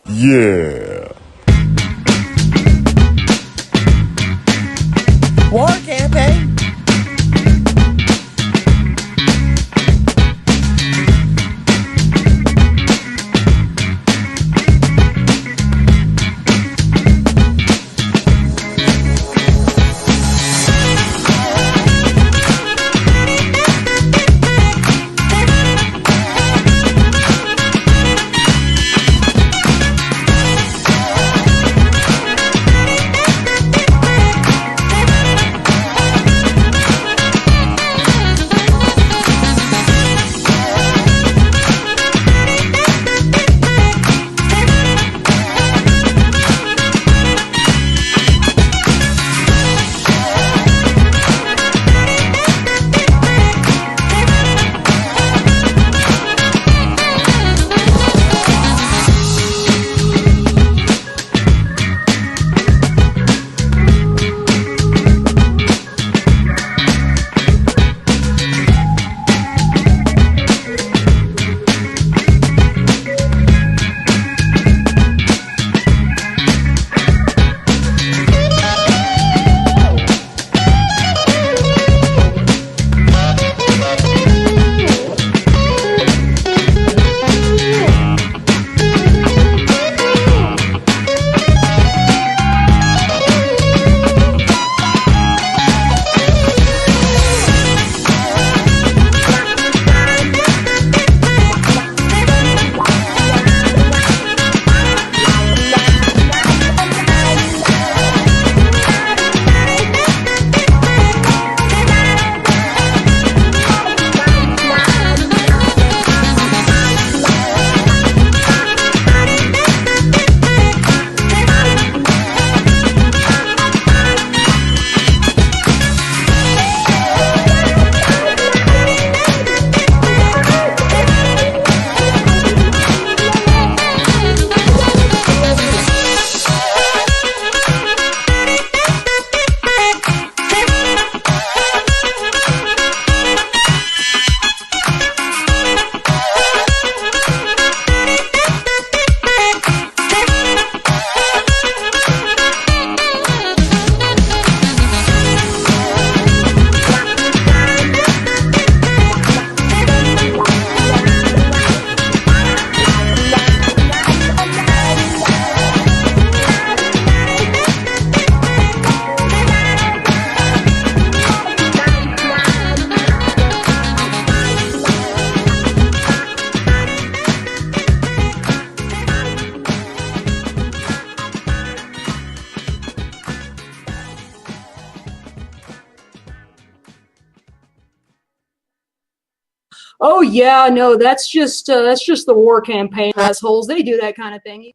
Yeah. War campaign. Oh yeah, no, that's just the war campaign assholes. They do that kind of thing.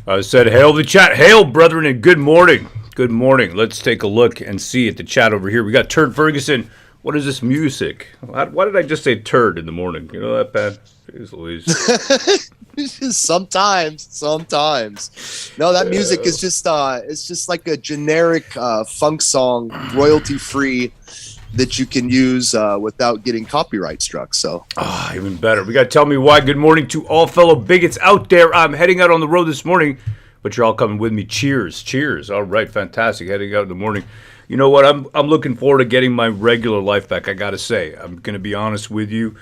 I said, hail the chat. Hail, brethren, and good morning. Good morning. Let's take a look and see at the chat over here. We got Turd Ferguson. What is this music? Why did I just say turd in the morning? You know that bad? Jeez Louise. Sometimes. No, that music is just it's just like a generic funk song, royalty free, that you can use without getting copyright struck. So even better. We got to tell me why. Good morning to all fellow bigots out there. I'm heading out on the road this morning, but you're all coming with me. Cheers. All right, fantastic. Heading out in the morning. You know what? I'm looking forward to getting my regular life back. I got to say, I'm going to be honest with you.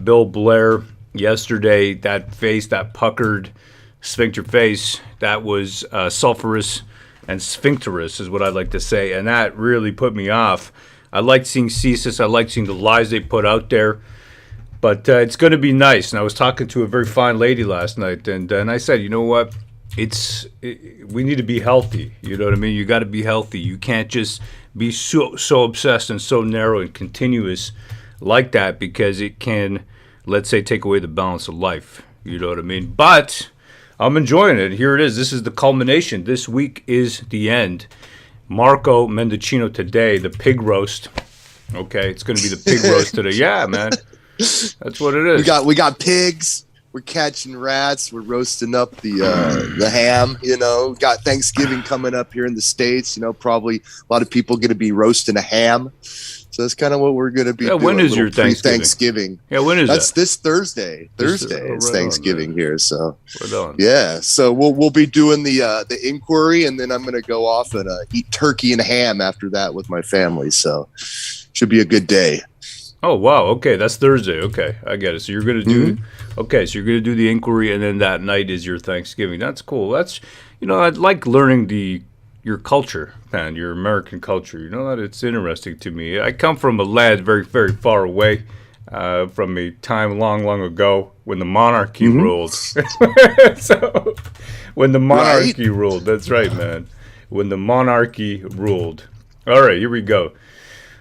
Bill Blair yesterday, that face, that puckered sphincter face, that was sulfurous and sphincterous is what I like to say, and that really put me off. I like seeing CSIS. I like seeing the lies they put out there. But it's going to be nice. And I was talking to a very fine lady last night, and I said, you know what? We need to be healthy. You know what I mean? You got to be healthy. You can't just be so obsessed and so narrow and continuous like that, because it can, let's say, take away the balance of life. You know what I mean? But I'm enjoying it. Here it is. This is the culmination. This week is the end. Marco Mendicino today, the pig roast. Okay, it's going to be the pig roast today. Yeah, man. That's what it is. We got pigs. We're catching rats. We're roasting up the ham. You know, we've got Thanksgiving coming up here in the States. You know, probably a lot of people going to be roasting a ham. So that's kind of what we're going to be doing. When is your Thanksgiving? Yeah, when is that's that? this Thursday. Thursday is Thanksgiving here. So right on. Yeah, so we'll be doing the inquiry, and then I'm going to go off and eat turkey and ham after that with my family. So should be a good day. Oh wow, okay, that's Thursday. Okay, I get it. So you're gonna do so you're gonna do the inquiry, and then that night is your Thanksgiving. That's cool. That's I like learning your culture, man, your American culture. You know that it's interesting to me. I come from a land very, very far away from a time long, long ago when the monarchy ruled. So when the monarchy ruled, that's right, man. When the monarchy ruled. All right, here we go.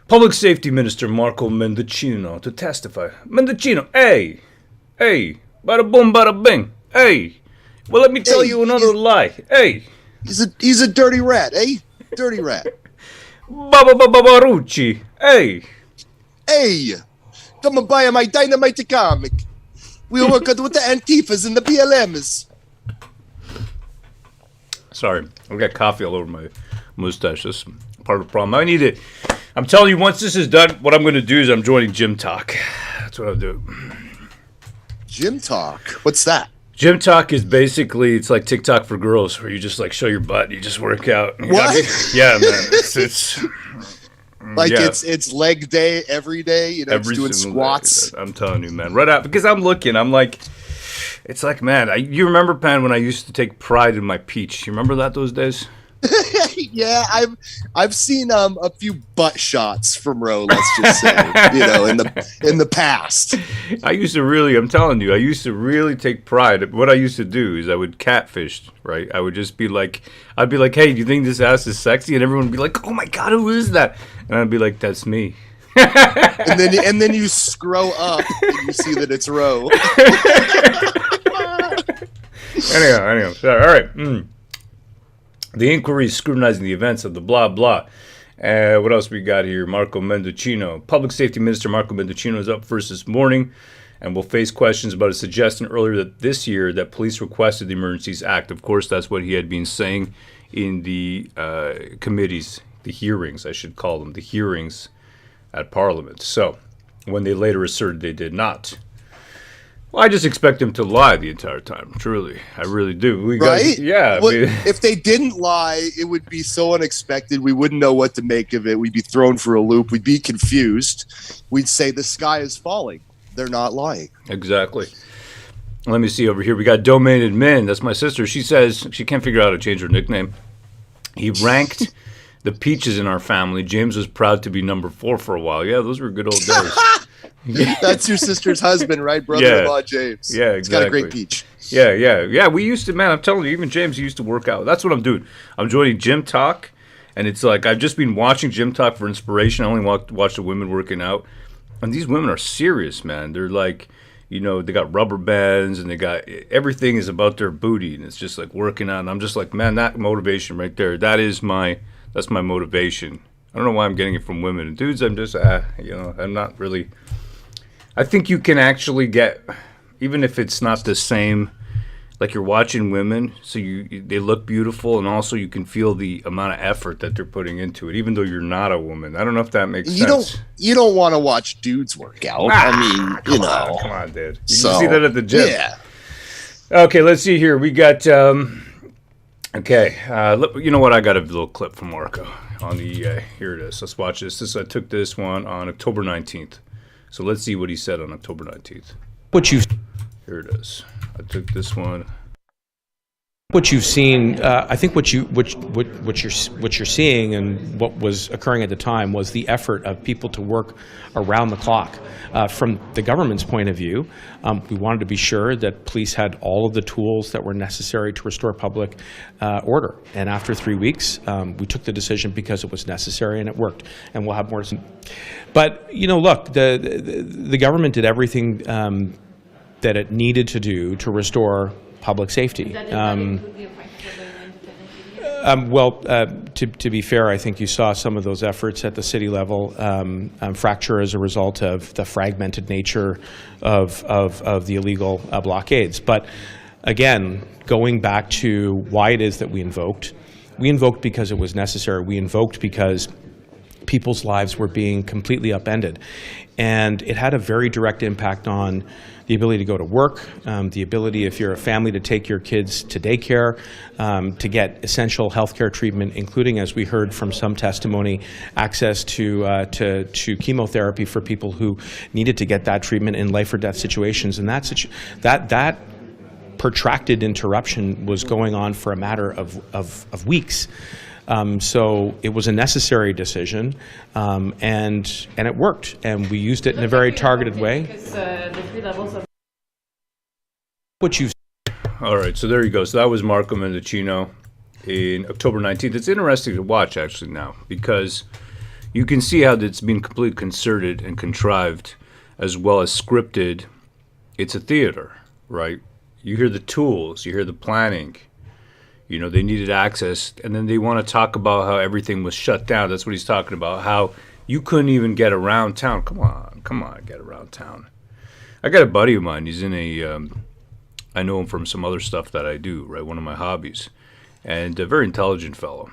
Public Safety Minister Marco Mendicino to testify. Mendicino, hey, bada boom, bada bing, hey. Well, let me tell you another lie. Hey. He's a dirty rat, eh? Dirty rat. Barucci, hey. Hey, come and buy my dynamite comic. We'll work with the Antifas and the BLMs. Sorry, I got coffee all over my mustache. That's part of the problem. I need it. I'm telling you, once this is done, what I'm going to do is I'm joining Gym Talk. That's what I'll do. Gym Talk? What's that? Gym Talk is basically, it's like TikTok for girls, where you just like show your butt, and you just work out. What? Yeah, man. It's like it's leg day every day. Every doing squats. Day. I'm telling you, man. Right out because I'm looking. I'm like, it's like, man. You remember, Pan, when I used to take pride in my peach? You remember those days? Yeah, I've seen a few butt shots from Roe, let's just say, in the past. I'm telling you, I used to really take pride. What I used to do is I would catfish, right? I would just be like, I'd be like, hey, do you think this ass is sexy? And everyone would be like, oh my God, who is that? And I'd be like, that's me. and then you scroll up and you see that it's Roe. Anyhow. All right. The inquiry is scrutinizing the events of the blah, blah. What else we got here? Marco Mendicino. Public Safety Minister Marco Mendicino is up first this morning and will face questions about a suggestion earlier this year that police requested the Emergencies Act. Of course, that's what he had been saying in the committees, the hearings, I should call them, the hearings at Parliament. So, when they later asserted they did not. Well, I just expect him to lie the entire time. Truly, I really do. Right? Yeah. Well, if they didn't lie, it would be so unexpected. We wouldn't know what to make of it. We'd be thrown for a loop. We'd be confused. We'd say the sky is falling. They're not lying. Exactly. Let me see over here. We got Domain Admin. That's my sister. She says she can't figure out how to change her nickname. He ranked the peaches in our family. James was proud to be number 4 for a while. Yeah, those were good old days. That's your sister's husband, right? Brother-in-law James. Yeah, exactly. He's got a great peach. Yeah. We used to, man, I'm telling you, even James used to work out. That's what I'm doing. I'm joining Gym Talk, and it's like I've just been watching Gym Talk for inspiration. I only watch the women working out, and these women are serious, man. They're like, they got rubber bands, and they got everything is about their booty, and it's just like working out. And I'm just like, man, that motivation right there, that's my motivation. I don't know why I'm getting it from women. And dudes, I'm just, I'm not really. I think you can actually get, even if it's not the same, like you're watching women, so they look beautiful, and also you can feel the amount of effort that they're putting into it, even though you're not a woman. I don't know if that makes sense. You don't want to watch dudes work out. Come on, dude. You can see that at the gym. Yeah. Okay, let's see here. We got, you know what? I got a little clip from Marco on the here it is. Let's watch this. I took this one on October 19th. So let's see what he said on October 19th. Here it is. I took this one. What you've seen, I think what you're seeing and what was occurring at the time was the effort of people to work around the clock. From the government's point of view, we wanted to be sure that police had all of the tools that were necessary to restore public order. And after 3 weeks, we took the decision because it was necessary and it worked. And we'll have more. But look, the government did everything that it needed to do to restore public safety. To be fair, I think you saw some of those efforts at the city level fracture as a result of the fragmented nature of the illegal blockades. But again, going back to why it is that we invoked because it was necessary. We invoked because people's lives were being completely upended. And it had a very direct impact on the ability to go to work, the ability, if you're a family, to take your kids to daycare, to get essential healthcare treatment, including, as we heard from some testimony, access to chemotherapy for people who needed to get that treatment in life or death situations. And that protracted interruption was going on for a matter of weeks. So it was a necessary decision, and it worked, and we used it in a very targeted way. The 3 levels of What you've All right, so there you go. So that was Marco Mendicino in October 19th. It's interesting to watch, actually, now, because you can see how it's been completely concerted and contrived, as well as scripted. It's a theater, right? You hear the tools, you hear the planning. You know, they needed access, and then they want to talk about how everything was shut down. That's what he's talking about, how you couldn't even get around town. Come on, get around town. I got a buddy of mine. He's in I know him from some other stuff that I do, right, one of my hobbies, and a very intelligent fellow.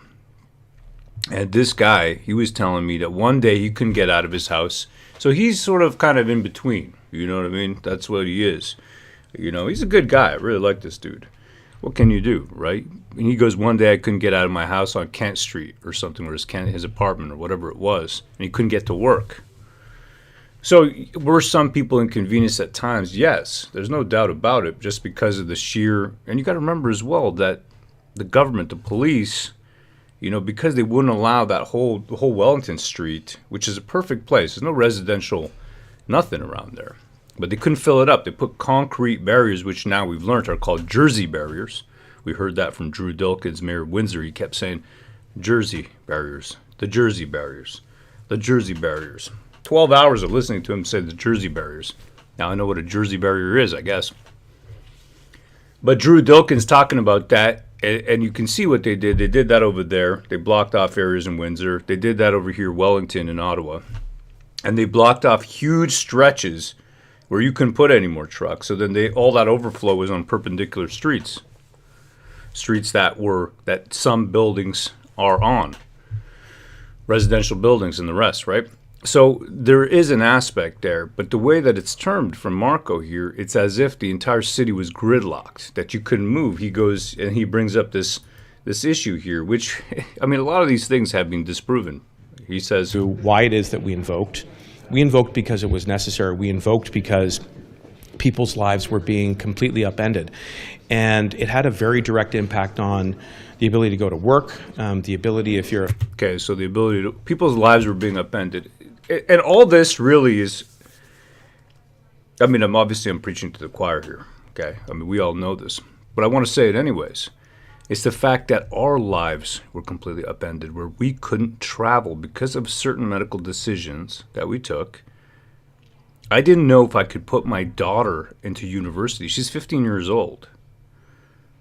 And this guy, he was telling me that one day he couldn't get out of his house. So he's sort of kind of in between, you know what I mean? That's what he is. You know, he's a good guy. I really like this dude. What can you do, right? And he goes, one day I couldn't get out of my house on Kent Street or something, or his apartment or whatever it was, and he couldn't get to work. So were some people inconvenienced at times? Yes, there's no doubt about it, just because of the sheer, and you got to remember as well that the government, the police, you know, because they wouldn't allow the whole Wellington Street, which is a perfect place. There's no residential, nothing around there. But they couldn't fill it up. They put concrete barriers, which now we've learned are called Jersey barriers. We heard that from Drew Dilkins, Mayor of Windsor. He kept saying, Jersey barriers, the Jersey barriers, the Jersey barriers. 12 hours of listening to him say the Jersey barriers. Now I know what a Jersey barrier is, I guess. But Drew Dilkins talking about that, and you can see what they did. They did that over there. They blocked off areas in Windsor. They did that over here, Wellington and Ottawa. And they blocked off huge stretches where you couldn't put any more trucks. So then all that overflow was on perpendicular streets that some buildings are on, residential buildings and the rest, right? So there is an aspect there, but the way that it's termed from Marco here, it's as if the entire city was gridlocked, that you couldn't move. He goes and he brings up this issue here, which, I mean, a lot of these things have been disproven. He says why it is that we invoked. We invoked because it was necessary. We invoked because people's lives were being completely upended. And it had a very direct impact on the ability to go to work, the ability, if you're... Okay, so the ability to... People's lives were being upended. And all this really is... I mean, I'm preaching to the choir here, okay? I mean, we all know this. But I want to say it anyways. It's the fact that our lives were completely upended, where we couldn't travel because of certain medical decisions that we took. I didn't know if I could put my daughter into university. She's 15 years old.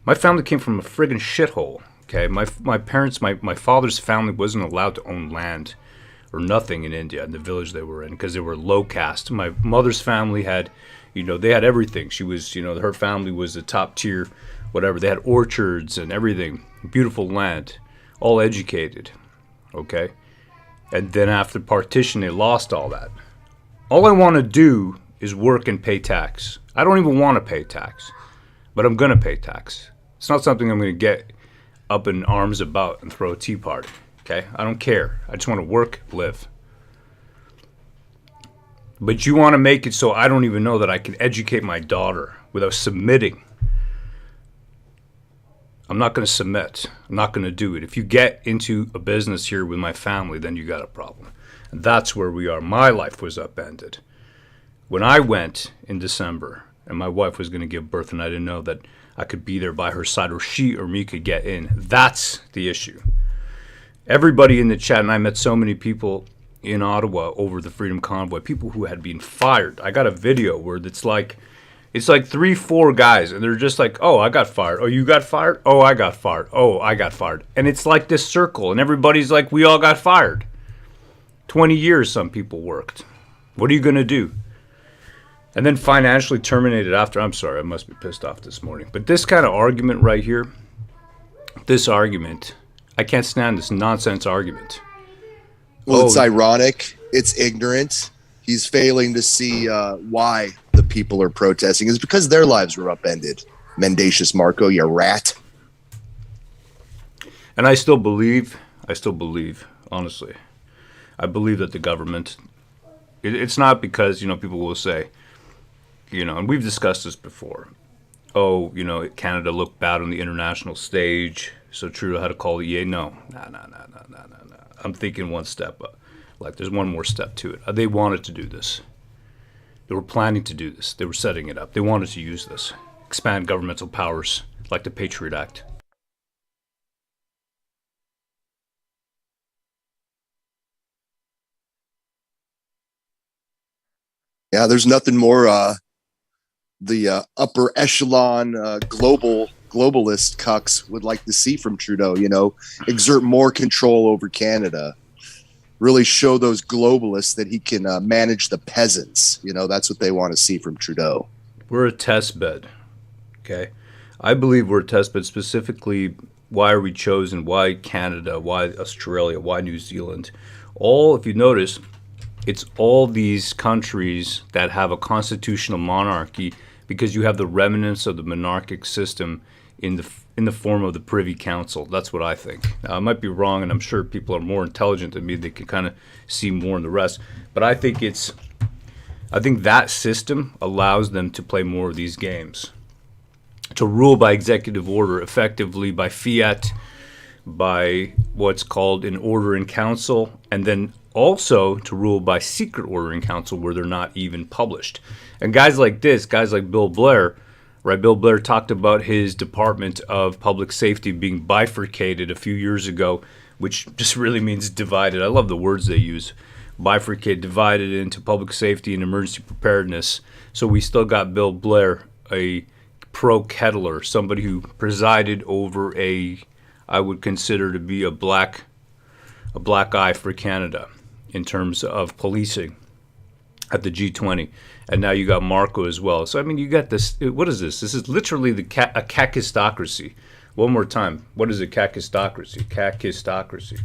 My family came from a friggin' shithole, okay? My parents, my father's family wasn't allowed to own land or nothing in India, in the village they were in, because they were low caste. My mother's family had, you know, they had everything. She was, you know, her family was a top tier, whatever. They had orchards and everything, beautiful land, all educated, okay? And then after partition, they lost all that. All I want to do is work and pay tax. I don't even want to pay tax, but I'm going to pay tax. It's not something I'm going to get up in arms about and throw a tea party, okay? I don't care. I just want to work, live. But you want to make it so I don't even know that I can educate my daughter without submitting. I'm not going to submit. I'm not going to do it. If you get into a business here with my family, then you got a problem. And that's where we are. My life was upended. When I went in December, and my wife was going to give birth, and I didn't know that I could be there by her side, or she or me could get in. That's the issue. Everybody in the chat, and I met so many people in Ottawa over the Freedom Convoy, people who had been fired. I got a video where it's like 3-4 guys, and they're just like, oh, I got fired. Oh, you got fired? Oh, I got fired. Oh, I got fired. And it's like this circle, and everybody's like, we all got fired. 20 years some people worked. What are you going to do? And then financially terminated after. I'm sorry, I must be pissed off this morning. But this kind of argument right here, this argument, I can't stand this nonsense argument. Well, it's ironic. It's ignorant. He's failing to see why the people are protesting. It's because their lives were upended. Mendacious Marco, you rat. And I still believe, honestly, I believe that the government, it's not because, people will say, and we've discussed this before, oh, Canada looked bad on the international stage, so Trudeau had to call the EA. No. I'm thinking one step up. Like, there's one more step to it. They wanted to do this. They were planning to do this. They were setting it up. They wanted to use this. Expand governmental powers like the Patriot Act. Yeah, there's nothing more the upper echelon globalist cucks would like to see from Trudeau, exert more control over Canada. Really show those globalists that he can manage the peasants. That's what they want to see from Trudeau. We're a test bed, okay? I believe we're a test bed. Specifically, why are we chosen? Why Canada? Why Australia? Why New Zealand? If you notice, it's all these countries that have a constitutional monarchy because you have the remnants of the monarchic system in the form of the Privy Council. That's what I think. Now, I might be wrong, and I'm sure people are more intelligent than me. They can kind of see more in the rest. But I think that system allows them to play more of these games, to rule by executive order, effectively by fiat, by what's called an order in council, and then also to rule by secret order in council where they're not even published. And guys like Bill Blair, right? Bill Blair talked about his Department of Public Safety being bifurcated a few years ago, which just really means divided. I love the words they use. Bifurcated, divided into public safety and emergency preparedness. So we still got Bill Blair, a pro-Kettler, somebody who presided over I would consider to be a black eye for Canada in terms of policing at the G20. And now you got Marco as well. So, you got this. What is this? This is literally a kakistocracy. One more time. What is a kakistocracy? Kakistocracy.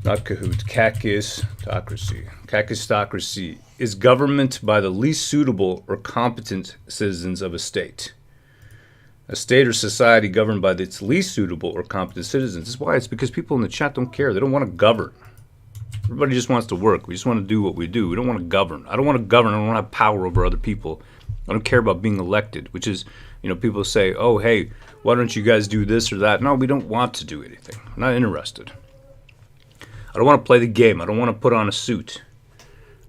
Not cahoots. Kakistocracy. Kakistocracy is government by the least suitable or competent citizens of a state. A state or society governed by its least suitable or competent citizens. This is why. It's because people in the chat don't care. They don't want to govern. Everybody just wants to work. We just want to do what we do. We don't want to govern. I don't want to govern. I don't want to have power over other people. I don't care about being elected, which is, people say, oh, hey, why don't you guys do this or that? No, we don't want to do anything. I'm not interested. I don't want to play the game. I don't want to put on a suit.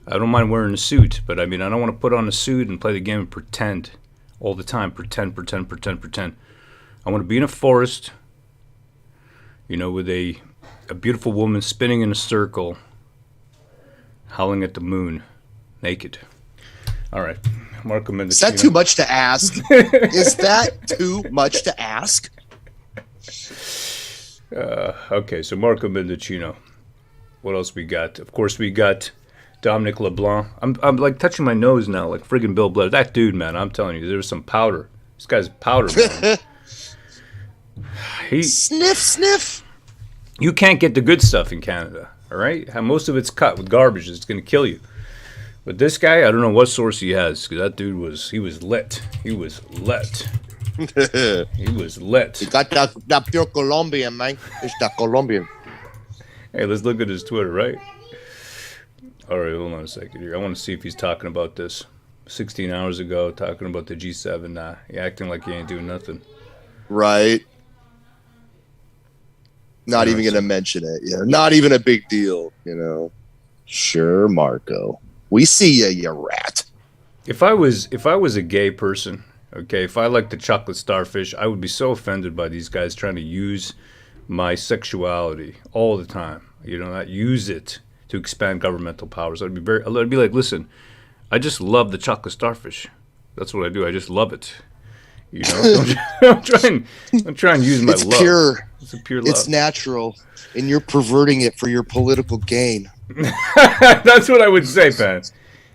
I don't mind wearing a suit, but I don't want to put on a suit and play the game and pretend all the time. Pretend. I want to be in a forest, with a beautiful woman spinning in a circle, howling at the moon, naked. All right, Marco Mendicino. Is that too much to ask? Is that too much to ask? Okay, so Marco Mendicino. What else we got? Of course, we got Dominic LeBlanc. I'm like touching my nose now, like friggin' Bill Blair. That dude, man, I'm telling you, there's some powder. This guy's powder, man. Sniff. You can't get the good stuff in Canada, all right? Most of it's cut with garbage. It's going to kill you. But this guy, I don't know what source he has, because that dude was lit. He was lit. He got that pure Colombian, man. It's that Colombian. Hey, let's look at his Twitter, right? All right, hold on a second here. I want to see if he's talking about this. 16 hours ago, talking about the G7. Nah, he acting like he ain't doing nothing. Right. Not even going to mention it. Not even a big deal, Sure, Marco. We see you rat. If I was a gay person, okay, if I liked the chocolate starfish, I would be so offended by these guys trying to use my sexuality all the time. Not use it to expand governmental powers. I'd be like, listen, I just love the chocolate starfish. That's what I do. I just love it. Don't try and use my love. Pure. It's a pure love. It's natural, and you're perverting it for your political gain. That's what I would say, Pat.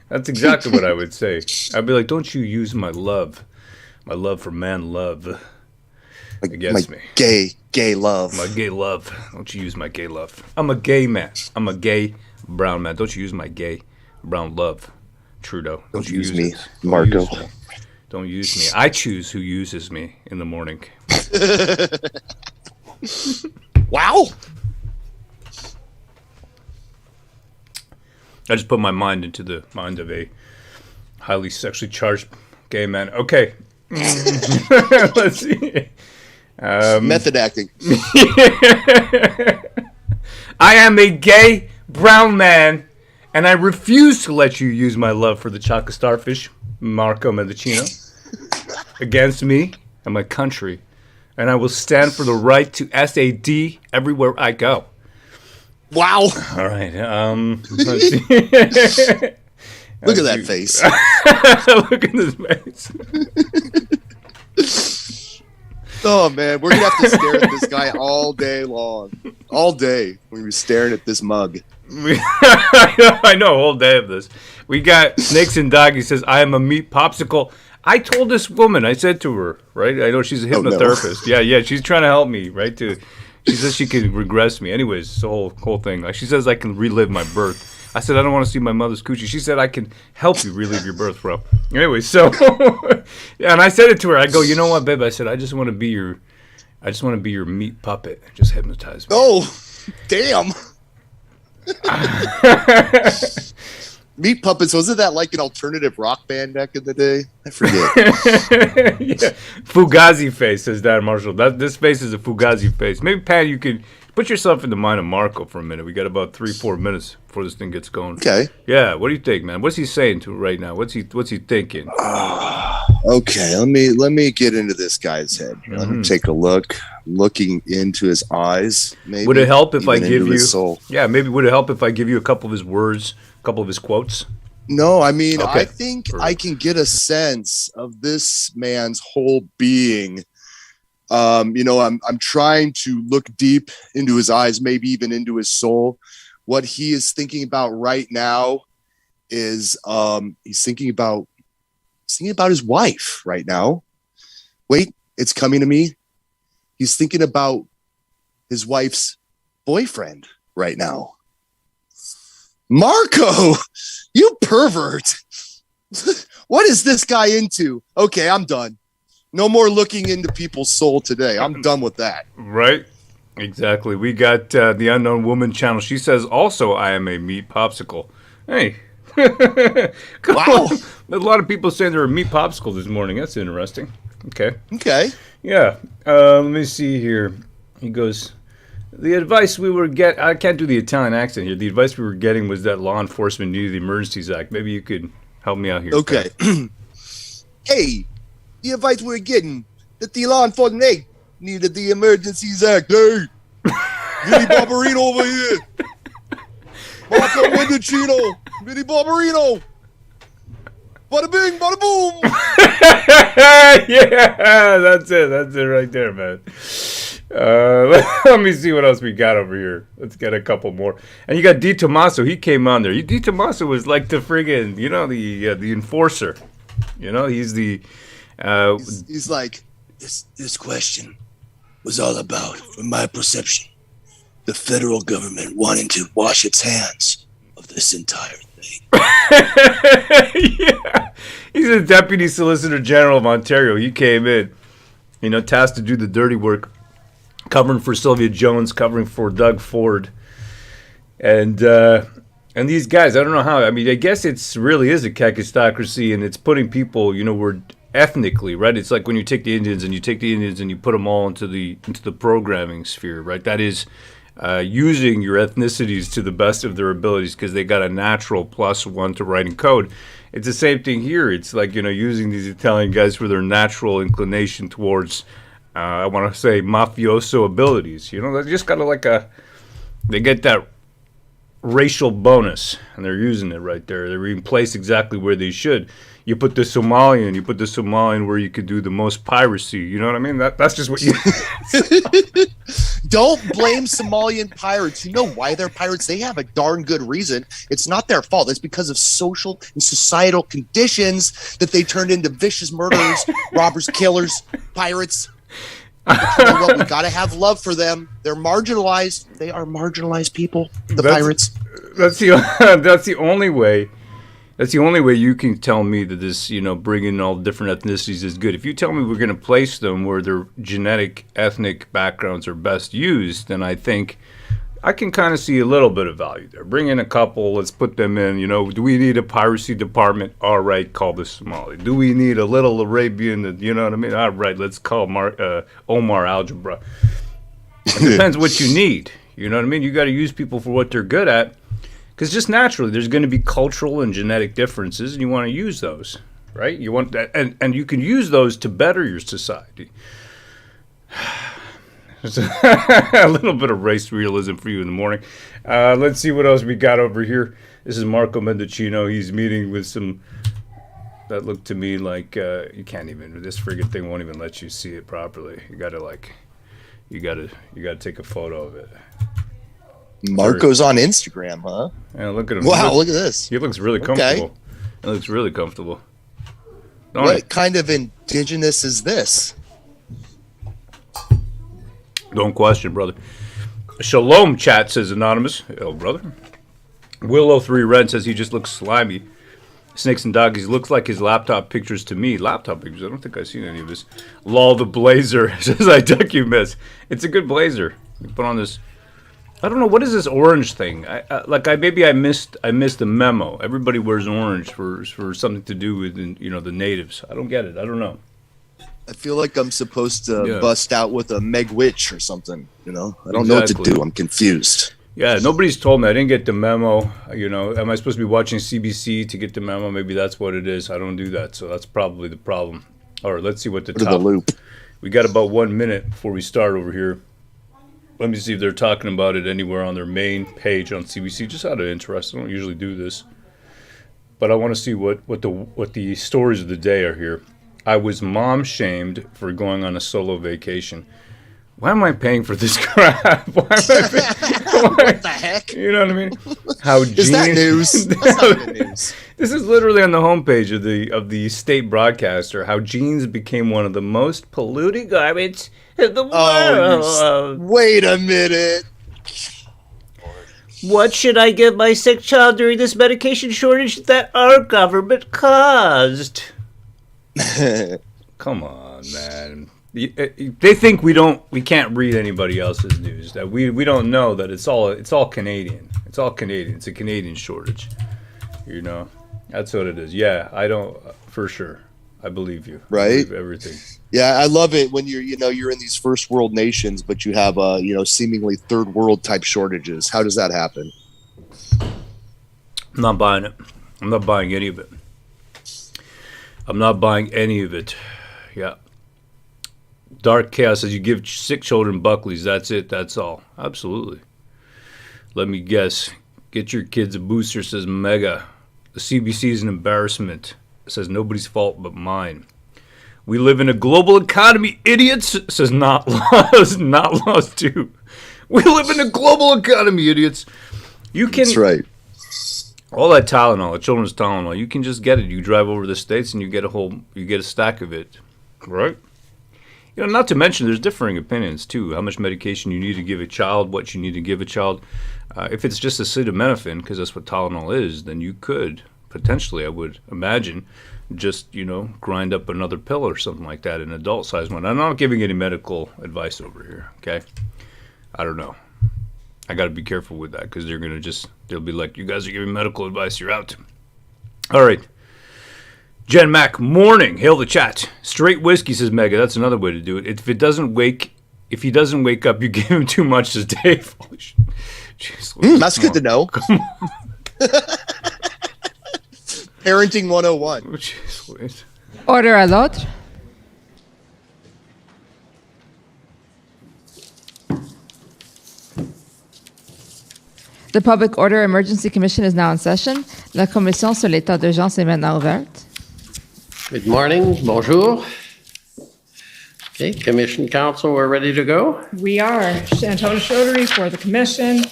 That's exactly what I would say. I'd be like, don't you use my love for man love. against me. Gay love. My gay love. Don't you use my gay love. I'm a gay man. I'm a gay brown man. Don't you use my gay brown love, Trudeau. Don't use me, it. Marco. Don't use me. I choose who uses me in the morning. Wow. I just put my mind into the mind of a highly sexually charged gay man. Okay. Let's see. Method acting. I am a gay brown man, and I refuse to let you use my love for the chocolate starfish, Marco Mendicino, against me and my country. And I will stand for the right to SAD everywhere I go. Wow. All right. Let's see. Look at that face. Look at this face. Oh, man. We're going to have to stare at this guy all day long. All day. We were staring at this mug. I know a whole day of this. We got Snakes and Doggy says, I am a meat popsicle. I told this woman, I said to her, right? I know she's a hypnotherapist. No. Yeah, she's trying to help me, right? She says she can regress me. Anyways, it's the whole thing. Like, she says I can relive my birth. I said I don't want to see my mother's coochie. She said I can help you relive your birth, bro. Anyway, so and I said it to her. I go, you know what, babe? I said I just want to be your meat puppet. Just hypnotize me. Oh, damn. Meat Puppets, wasn't that like an alternative rock band back in the day? I forget. Yeah. Fugazi face, says Dan Marshall. This face is a Fugazi face. Maybe, Pat, you could put yourself in the mind of Marco for a minute. We got about 3-4 minutes before this thing gets going. Okay. Yeah, what do you think, man? What's he saying to right now? What's he thinking? Okay, let me get into this guy's head. Let me take a look. Looking into his eyes, maybe. Would it help if I even give into you? his soul. Yeah, maybe would it help if I give you a couple of his words, a couple of his quotes? No, I mean, Okay. I think I can get a sense of this man's whole being. I'm trying to look deep into his eyes, maybe even into his soul. What he is thinking about right now is he's thinking about his wife right now. Wait, it's coming to me. He's thinking about his wife's boyfriend right now. Marco, you pervert. What is this guy into? Okay, I'm done. No more looking into people's soul today. I'm done with that. Right? Exactly. We got the Unknown Woman channel. She says also, I am a meat popsicle. Hey. Wow. A lot of people saying they're a meat popsicle this morning. That's interesting. Okay. Yeah. Let me see here. He goes, the advice we were I can't do the Italian accent here. The advice we were getting was that law enforcement needed the Emergencies Act. Maybe you could help me out here. Okay. Hey, the advice we were getting that the law enforcement needed the Emergencies Act. Hey, Vinny Barbarino over here. Marco Mendicino. Vinny Barbarino. Bada bing, bada boom. Yeah, that's it right there, man. Let me see what else we got over here. Let's get a couple more. And you got D. Tommaso. He came on there. D. Tommaso was like the friggin', the enforcer. He's the... He's like, this question was all about, from my perception, the federal government wanting to wash its hands of this entire thing. Yeah. He's the Deputy Solicitor General of Ontario. He came in, tasked to do the dirty work, covering for Sylvia Jones, covering for Doug Ford. And these guys, I don't know how. I mean, I guess it's really is a kakistocracy, and it's putting people, we're ethnically, right? It's like when you take the Indians and you put them all into the programming sphere, right? That is using your ethnicities to the best of their abilities because they got a natural +1 to writing code. It's the same thing here. It's like, using these Italian guys for their natural inclination towards, I want to say, mafioso abilities. They just got they get that racial bonus, and they're using it right there. They're in place exactly where they should. You put the Somalian where you could do the most piracy. You know what I mean? That's just what you... Don't blame Somalian pirates. You know why they're pirates? They have a darn good reason. It's not their fault. It's because of social and societal conditions that they turned into vicious murderers, robbers, killers, pirates. But you know what? We got to have love for them. They're marginalized. They are marginalized people, the pirates. That's the only way. That's the only way you can tell me that this, bringing all different ethnicities is good. If you tell me we're going to place them where their genetic, ethnic backgrounds are best used, then I think I can kind of see a little bit of value there. Bring in a couple, let's put them in. Do we need a piracy department? All right, call this Somali. Do we need a little Arabian? You know what I mean? All right, let's call Omar Algebra. It depends what you need. You know what I mean? You got to use people for what they're good at. Because just naturally, there's going to be cultural and genetic differences, and you want to use those, right? You want that, and you can use those to better your society. A little bit of race realism for you in the morning. Let's see what else we got over here. This is Marco Mendicino. He's meeting with some that look to me like you can't even. This friggin' thing won't even let you see it properly. You gotta take a photo of it. Marco's on Instagram, huh? Yeah, look at him. Wow, look at this. He looks really comfortable. He looks really comfortable. What kind of indigenous is this? Don't question, brother. Shalom, chat, says Anonymous. Hello, brother. Willow 3 Red says he just looks slimy. Snakes and Doggies looks like his laptop pictures to me. Laptop pictures? I don't think I've seen any of his. Lol the Blazer says I duck you miss. It's a good blazer. You put on this. I don't know, what is this orange thing? I missed the memo. Everybody wears orange for something to do with the natives. I don't get it. I don't know. I feel like I'm supposed to bust out with a Meg Witch or something. I don't know what to do. I'm confused. Yeah, nobody's told me. I didn't get the memo. Am I supposed to be watching CBC to get the memo? Maybe that's what it is. I don't do that, so that's probably the problem. All right, let's see what the loop. We got about 1 minute before we start over here. Let me see if they're talking about it anywhere on their main page on CBC. Just out of interest, I don't usually do this, but I want to see what the stories of the day are here. I was mom shamed for going on a solo vacation. Why am I paying for this crap? Why am I paying? What the heck? You know what I mean? How is that news? That's not good news. This is literally on the homepage of the state broadcaster. How jeans became one of the most polluting garments in the world. Wait a minute. What should I give my sick child during this medication shortage that our government caused? Come on, man. They think we can't read anybody else's news. That we don't know that it's all Canadian. It's all Canadian. It's a Canadian shortage. That's what it is. Yeah, I don't for sure. I believe you. Right. I believe everything. Yeah, I love it when you're in these first world nations, but you have seemingly third world type shortages. How does that happen? I'm not buying it. I'm not buying any of it. I'm not buying any of it. Yeah. Dark Chaos says you give sick children Buckleys. That's it. That's all. Absolutely. Let me guess. Get your kids a booster, says Mega. The CBC is an embarrassment. Says nobody's fault but mine. We live in a global economy, idiots, says Not Laws. Not Laws too. We live in a global economy, idiots. You can. That's right. All that Tylenol, the children's Tylenol, you can just get it. You drive over the States and you get a stack of it, right? Not to mention there's differing opinions too. How much medication you need to give a child, what you need to give a child. If it's just acetaminophen, because that's what Tylenol is, then you could potentially, I would imagine, just grind up another pill or something like that, an adult size one. I'm not giving any medical advice over here. Okay, I don't know. I got to be careful with that because they'll be like, you guys are giving medical advice, you're out. All right. Jen Mack, morning. Hail the chat. Straight whiskey, says Mega. That's another way to do it. If he doesn't wake up, you give him too much, says Dave. Holy shit. Jeez, that's good to know. Parenting 101. Oh, jeez, wait. Order à l'autre. The Public Order Emergency Commission is now in session. La commission sur l'état d'urgence est maintenant ouverte. Good morning. Bonjour. Okay, Commission Council, we're ready to go. We are. Shantona Chaudhary for the commission.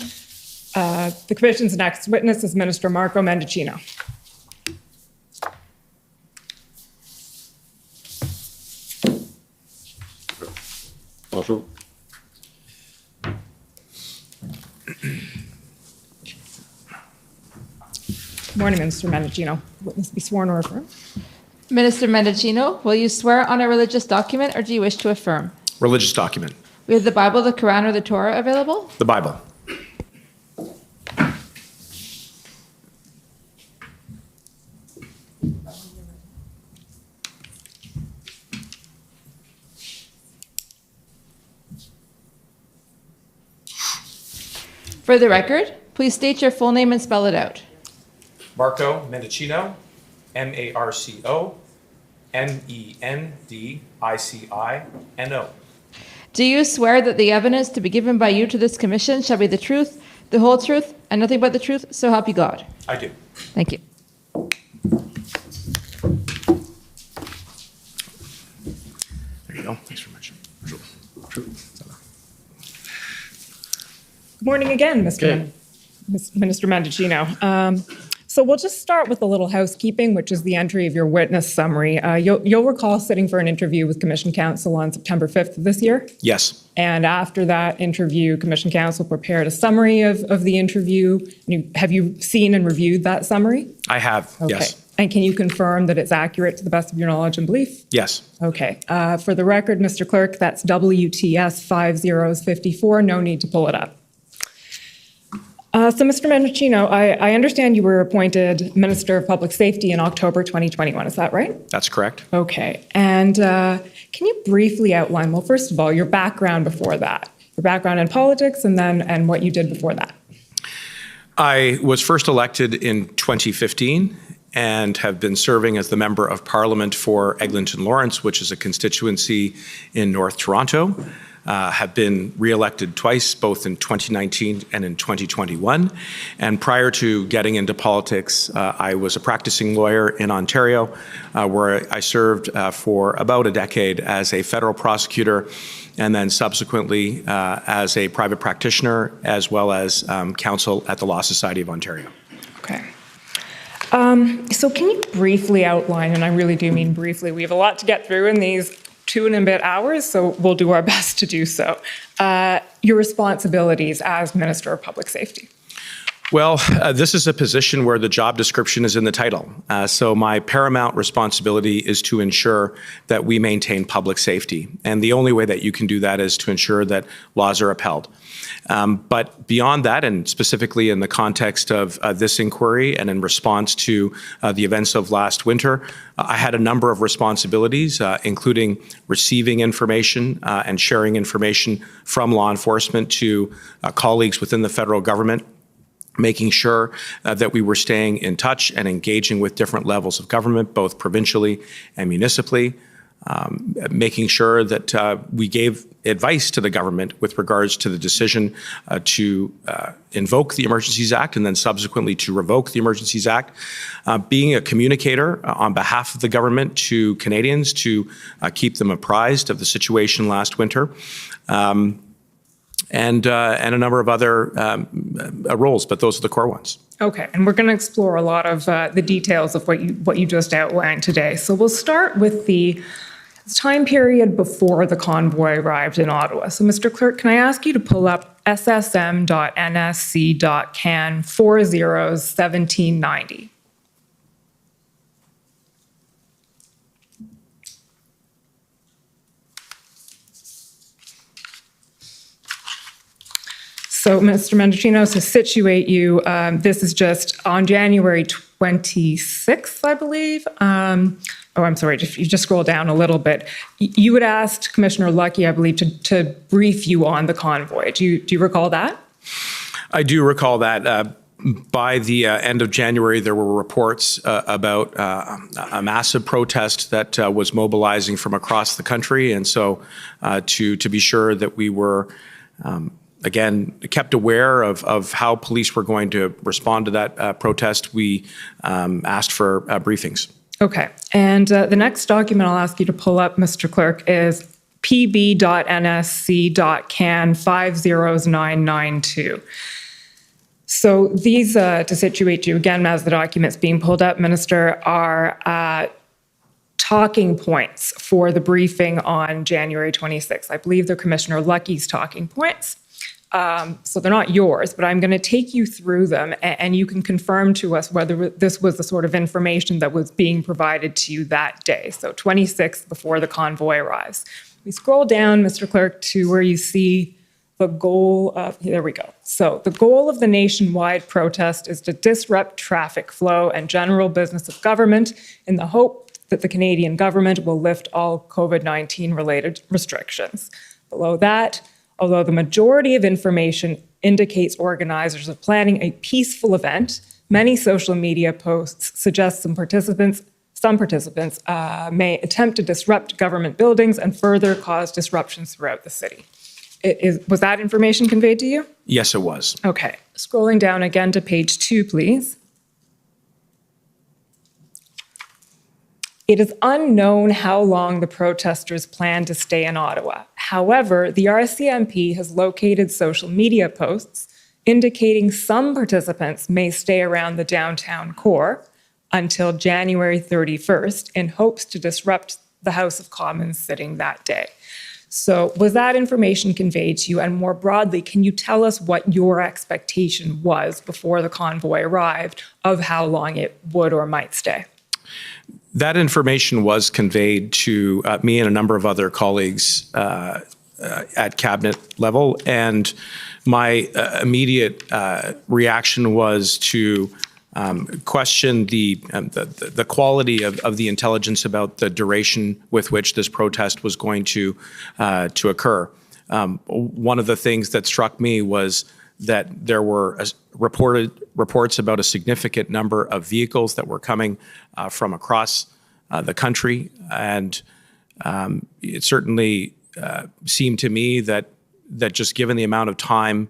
The commission's next witness is Minister Marco Mendicino. Bonjour. Good morning, Minister Mendicino. Witness be sworn or affirmed? Minister Mendicino, will you swear on a religious document or do you wish to affirm? Religious document. We have the Bible, the Quran, or the Torah available? The Bible. For the record, please state your full name and spell it out. Marco Mendicino, Marco Mendicino. Do you swear that the evidence to be given by you to this commission shall be the truth, the whole truth, and nothing but the truth, so help you God? I do. Thank you. There you go. Thanks very much. Good morning again, Okay. Minister Mendicino. So we'll just start with a little housekeeping, which is the entry of your witness summary. You'll recall sitting for an interview with Commission Counsel on September 5th of this year. Yes. And after that interview, Commission Counsel prepared a summary of the interview. Have you seen and reviewed that summary? I have. Okay. Yes. And can you confirm that it's accurate to the best of your knowledge and belief? Yes. Okay. For the record, Mr. Clerk, that's WTS 5054. No need to pull it up. So, Mr. Mendicino, I understand you were appointed Minister of Public Safety in October 2021. Is that right? That's correct. Okay. And can you briefly outline, well, first of all, your background before that, your background in politics, and what you did before that? I was first elected in 2015 and have been serving as the Member of Parliament for Eglinton Lawrence, which is a constituency in North Toronto. Have been re-elected twice, both in 2019 and in 2021. And prior to getting into politics, I was a practicing lawyer in Ontario, where I served for about a decade as a federal prosecutor, and then subsequently as a private practitioner, as well as counsel at the Law Society of Ontario. Okay. So can you briefly outline, and I really do mean briefly, we have a lot to get through in these 2 and a bit hours, so we'll do our best to do so. Your responsibilities as Minister of Public Safety. Well, this is a position where the job description is in the title. So my paramount responsibility is to ensure that we maintain public safety. And the only way that you can do that is to ensure that laws are upheld. But beyond that, and specifically in the context of this inquiry and in response to the events of last winter, I had a number of responsibilities, including receiving information and sharing information from law enforcement to colleagues within the federal government, making sure that we were staying in touch and engaging with different levels of government, both provincially and municipally, making sure that we gave advice to the government with regards to the decision to invoke the Emergencies Act and then subsequently to revoke the Emergencies Act, being a communicator on behalf of the government to Canadians to keep them apprised of the situation last winter. And a number of other roles, but those are the core ones. Okay, and we're going to explore a lot of the details of what you just outlined today. So we'll start with the time period before the convoy arrived in Ottawa. So, Mr. Clerk, can I ask you to pull up ssm.nsc.can 401790? So, Mr. Mendicino, to situate you, this is just on January 26th, I believe. I'm sorry, if you just scroll down a little bit. You had asked Commissioner Lucky, I believe, to brief you on the convoy. Do you recall that? I do recall that. By the end of January, there were reports about a massive protest that was mobilizing from across the country. And so to be sure that we were again, kept aware of how police were going to respond to that protest, we asked for briefings. Okay. And the next document I'll ask you to pull up, Mr. Clerk, is pb.nsc.can 50992. So these, to situate you again, as the documents being pulled up, Minister, are talking points for the briefing on January 26th. I believe they're Commissioner Lucky's talking points. So they're not yours, but I'm going to take you through them, and you can confirm to us whether this was the sort of information that was being provided to you that day. So 26th, before the convoy arrives. We scroll down, Mr. Clerk, to where you see the goal of, there we go. So the goal of the nationwide protest is to disrupt traffic flow and general business of government in the hope that the Canadian government will lift all COVID-19 related restrictions. Below that, although the majority of information indicates organizers are planning a peaceful event, many social media posts suggest some participants may attempt to disrupt government buildings and further cause disruptions throughout the city. Was that information conveyed to you? Yes, it was. Okay. Scrolling down again to page 2, please. It is unknown how long the protesters plan to stay in Ottawa. However, the RCMP has located social media posts indicating some participants may stay around the downtown core until January 31st in hopes to disrupt the House of Commons sitting that day. So was that information conveyed to you? And more broadly, can you tell us what your expectation was before the convoy arrived of how long it would or might stay? That information was conveyed to me and a number of other colleagues at cabinet level, and my immediate reaction was to question the quality of the intelligence about the duration with which this protest was going to occur. One of the things that struck me was that there were reports about a significant number of vehicles that were coming from across the country, and it certainly seemed to me that just given the amount of time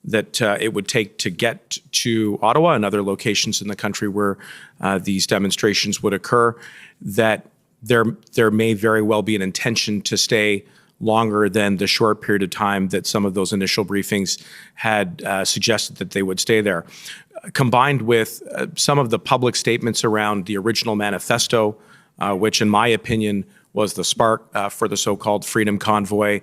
that it would take to get to Ottawa and other locations in the country where these demonstrations would occur, that there may very well be an intention to stay longer than the short period of time that some of those initial briefings had suggested that they would stay there. Combined with some of the public statements around the original manifesto, which in my opinion was the spark for the so-called Freedom Convoy,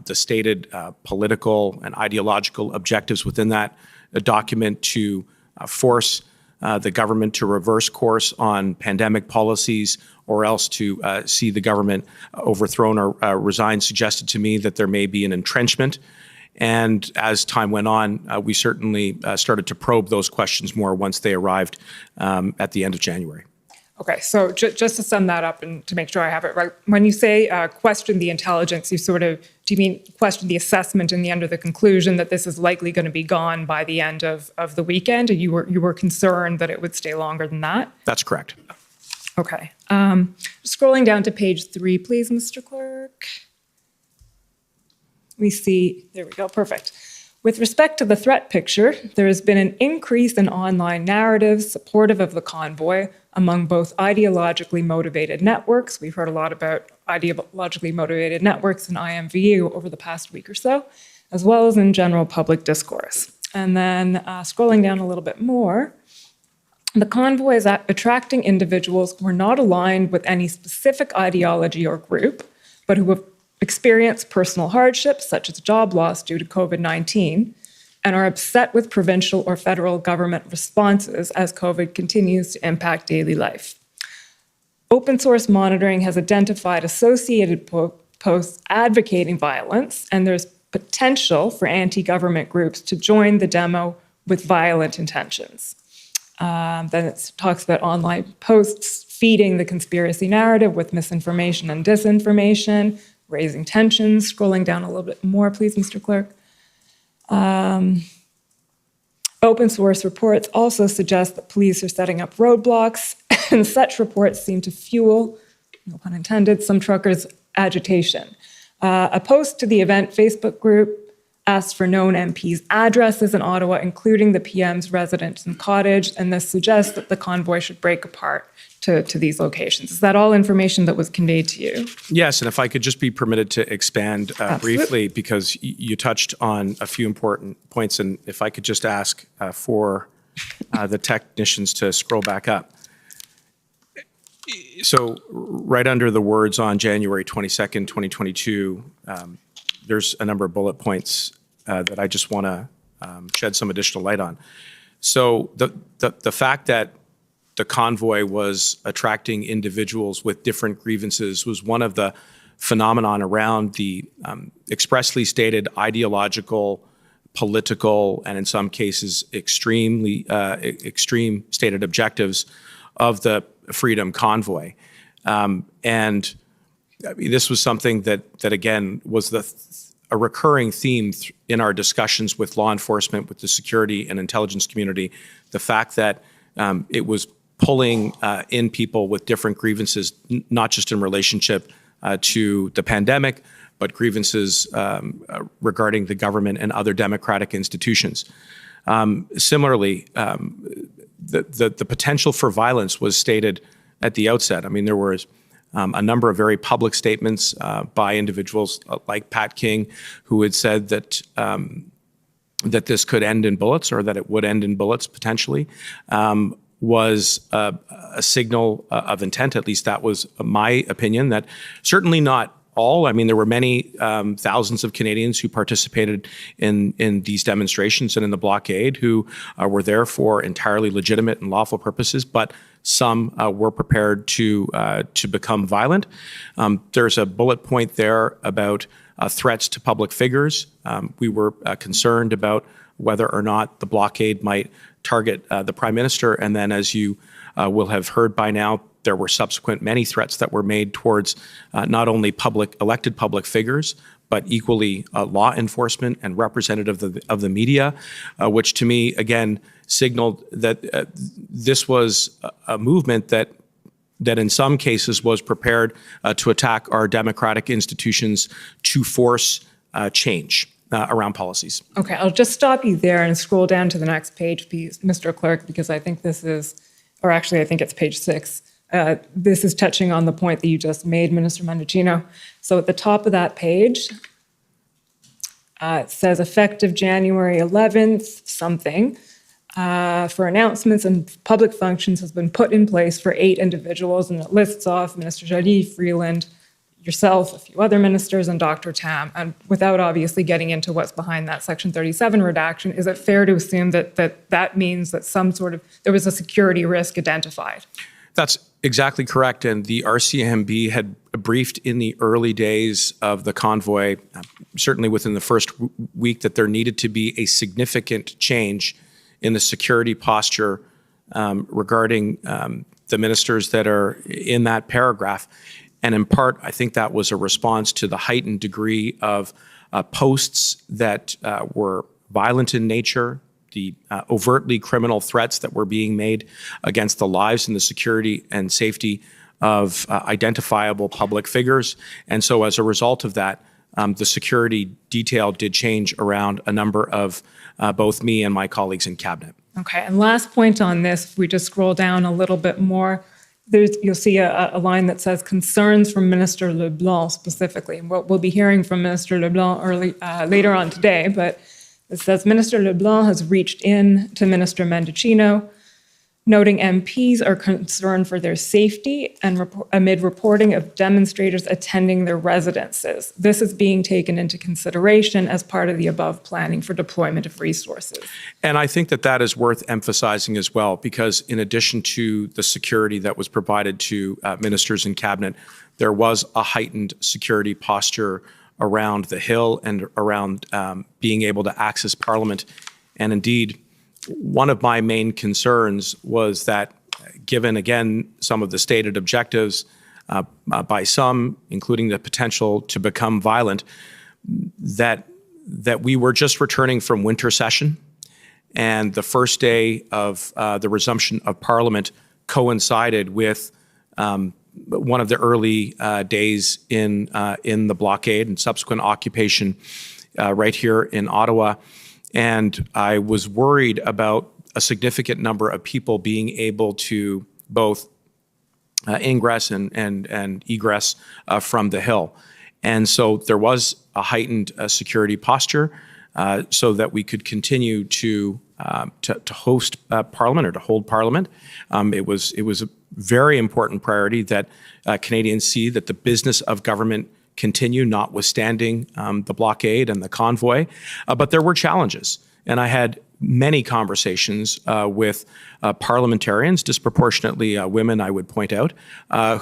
the stated political and ideological objectives within that document to force the government to reverse course on pandemic policies or else to see the government overthrown or resign, suggested to me that there may be an entrenchment. And as time went on, we certainly started to probe those questions more once they arrived at the end of January. Okay, so just to sum that up and to make sure I have it right, when you say question the intelligence, do you mean question the assessment in the end of the conclusion that this is likely going to be gone by the end of the weekend? Or you were concerned that it would stay longer than that? That's correct. Okay. Scrolling down to page 3, please, Mr. Clerk. We see, there we go, perfect. With respect to the threat picture, there has been an increase in online narratives supportive of the convoy among both ideologically motivated networks. We've heard a lot about ideologically motivated networks in IMVU over the past week or so, as well as in general public discourse. And then scrolling down a little bit more, the convoy is attracting individuals who are not aligned with any specific ideology or group, but who have experienced personal hardships such as job loss due to COVID-19 and are upset with provincial or federal government responses as COVID continues to impact daily life. Open source monitoring has identified associated posts advocating violence, and there's potential for anti-government groups to join the demo with violent intentions. Then it talks about online posts feeding the conspiracy narrative with misinformation and disinformation, raising tensions. Scrolling down a little bit more, please, Mr. Clerk. Open source reports also suggest that police are setting up roadblocks, and such reports seem to fuel, no pun intended, some truckers' agitation. A post to the event Facebook group asked for known MPs' addresses in Ottawa, including the PM's residence and cottage, and this suggests that the convoy should break apart to these locations. Is that all information that was conveyed to you? Yes, and if I could just be permitted to expand briefly, because you touched on a few important points, and if I could just ask for the technicians to scroll back up. So right under the words on January 22nd, 2022, there's a number of bullet points that I just want to shed some additional light on. So the fact that the convoy was attracting individuals with different grievances was one of the phenomenon around the expressly stated ideological, political, and in some cases extreme stated objectives of the Freedom Convoy. And I mean, this was something that again was a recurring theme in our discussions with law enforcement, with the security and intelligence community, the fact that it was pulling in people with different grievances, not just in relationship to the pandemic, but grievances regarding the government and other democratic institutions. Similarly, the potential for violence was stated at the outset. I mean, there was a number of very public statements by individuals like Pat King, who had said that that this could end in bullets, or that it would end in bullets potentially, was a signal of intent. At least that was my opinion. That certainly not all. I mean, there were many thousands of Canadians who participated in these demonstrations and in the blockade who were there for entirely legitimate and lawful purposes, but some were prepared to become violent. There's a bullet point there about threats to public figures. We were concerned about whether or not the blockade might target the Prime Minister. And then, as you will have heard by now, there were subsequent many threats that were made towards not only elected public figures, but equally law enforcement and representative of the media, which to me, again, signaled that this was a movement that in some cases was prepared to attack our democratic institutions to force change around policies. Okay, I'll just stop you there and scroll down to the next page, please, Mr. Clerk, because I think this is, or actually I think it's page 6. This is touching on the point that you just made, Minister Mendicino. So at the top of that page, it says effective January 11th, something, for announcements and public functions has been put in place for 8 individuals, and it lists off Minister Joly, Freeland, yourself, a few other ministers, and Dr. Tam. And without obviously getting into what's behind that Section 37 redaction, is it fair to assume that means that there was a security risk identified? That's exactly correct. And the RCMP had briefed in the early days of the convoy, certainly within the first week, that there needed to be a significant change in the security posture regarding the ministers that are in that paragraph. And in part, I think that was a response to the heightened degree of posts that were violent in nature, the overtly criminal threats that were being made against the lives and the security and safety of identifiable public figures. And so as a result of that, the security detail did change around a number of both me and my colleagues in cabinet. Okay, and last point on this, if we just scroll down a little bit more, you'll see a line that says concerns from Minister LeBlanc specifically. And we'll be hearing from Minister LeBlanc later on today, but it says Minister LeBlanc has reached in to Minister Mendicino, noting MPs are concerned for their safety and amid reporting of demonstrators attending their residences. This is being taken into consideration as part of the above planning for deployment of resources. And I think that is worth emphasizing as well, because in addition to the security that was provided to ministers in cabinet, there was a heightened security posture around the Hill and around being able to access Parliament. And indeed, one of my main concerns was that, given, again, some of the stated objectives by some, including the potential to become violent, that we were just returning from winter session, and the first day of the resumption of Parliament coincided with one of the early days in the blockade and subsequent occupation right here in Ottawa. And I was worried about a significant number of people being able to both ingress and egress from the Hill. And so there was a heightened security posture so that we could continue to to host Parliament or to hold Parliament. It was a very important priority that Canadians see that the business of government continue, notwithstanding the blockade and the convoy. But there were challenges, and I had many conversations with parliamentarians, disproportionately women, I would point out,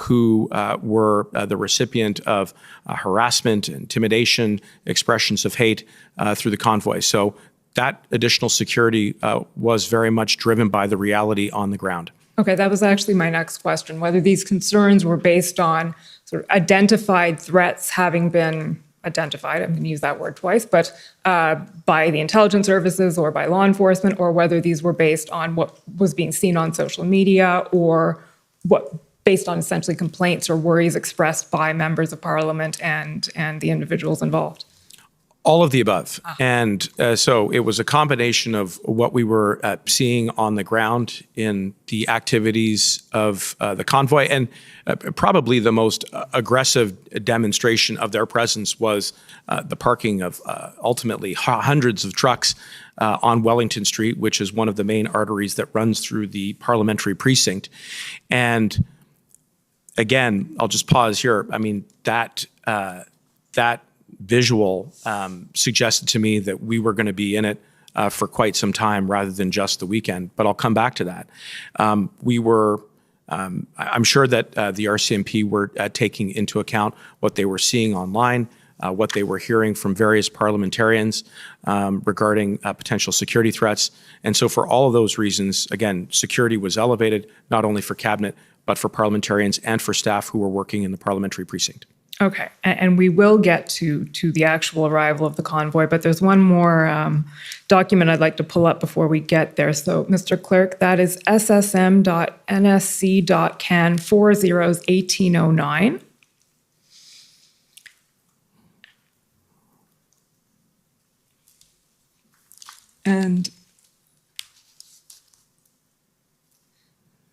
who were the recipient of harassment, intimidation, expressions of hate through the convoy. So that additional security was very much driven by the reality on the ground. Okay, that was actually my next question, whether these concerns were based on sort of identified threats having been identified, I'm going to use that word twice, but by the intelligence services or by law enforcement, or whether these were based on what was being seen on social media, or what based on essentially complaints or worries expressed by members of Parliament and the individuals involved. All of the above. And so it was a combination of what we were seeing on the ground in the activities of the convoy. And probably the most aggressive demonstration of their presence was the parking of ultimately hundreds of trucks on Wellington Street, which is one of the main arteries that runs through the parliamentary precinct. And again, I'll just pause here. I mean, that visual suggested to me that we were going to be in it for quite some time rather than just the weekend. But I'll come back to that. I'm sure that the RCMP were taking into account what they were seeing online, what they were hearing from various parliamentarians regarding potential security threats. And so for all of those reasons, again, security was elevated, not only for cabinet, but for parliamentarians and for staff who were working in the parliamentary precinct. Okay, and we will get to the actual arrival of the convoy, but there's one more document I'd like to pull up before we get there. So, Mr. Clerk, that is ssm.nsc.can 401809. And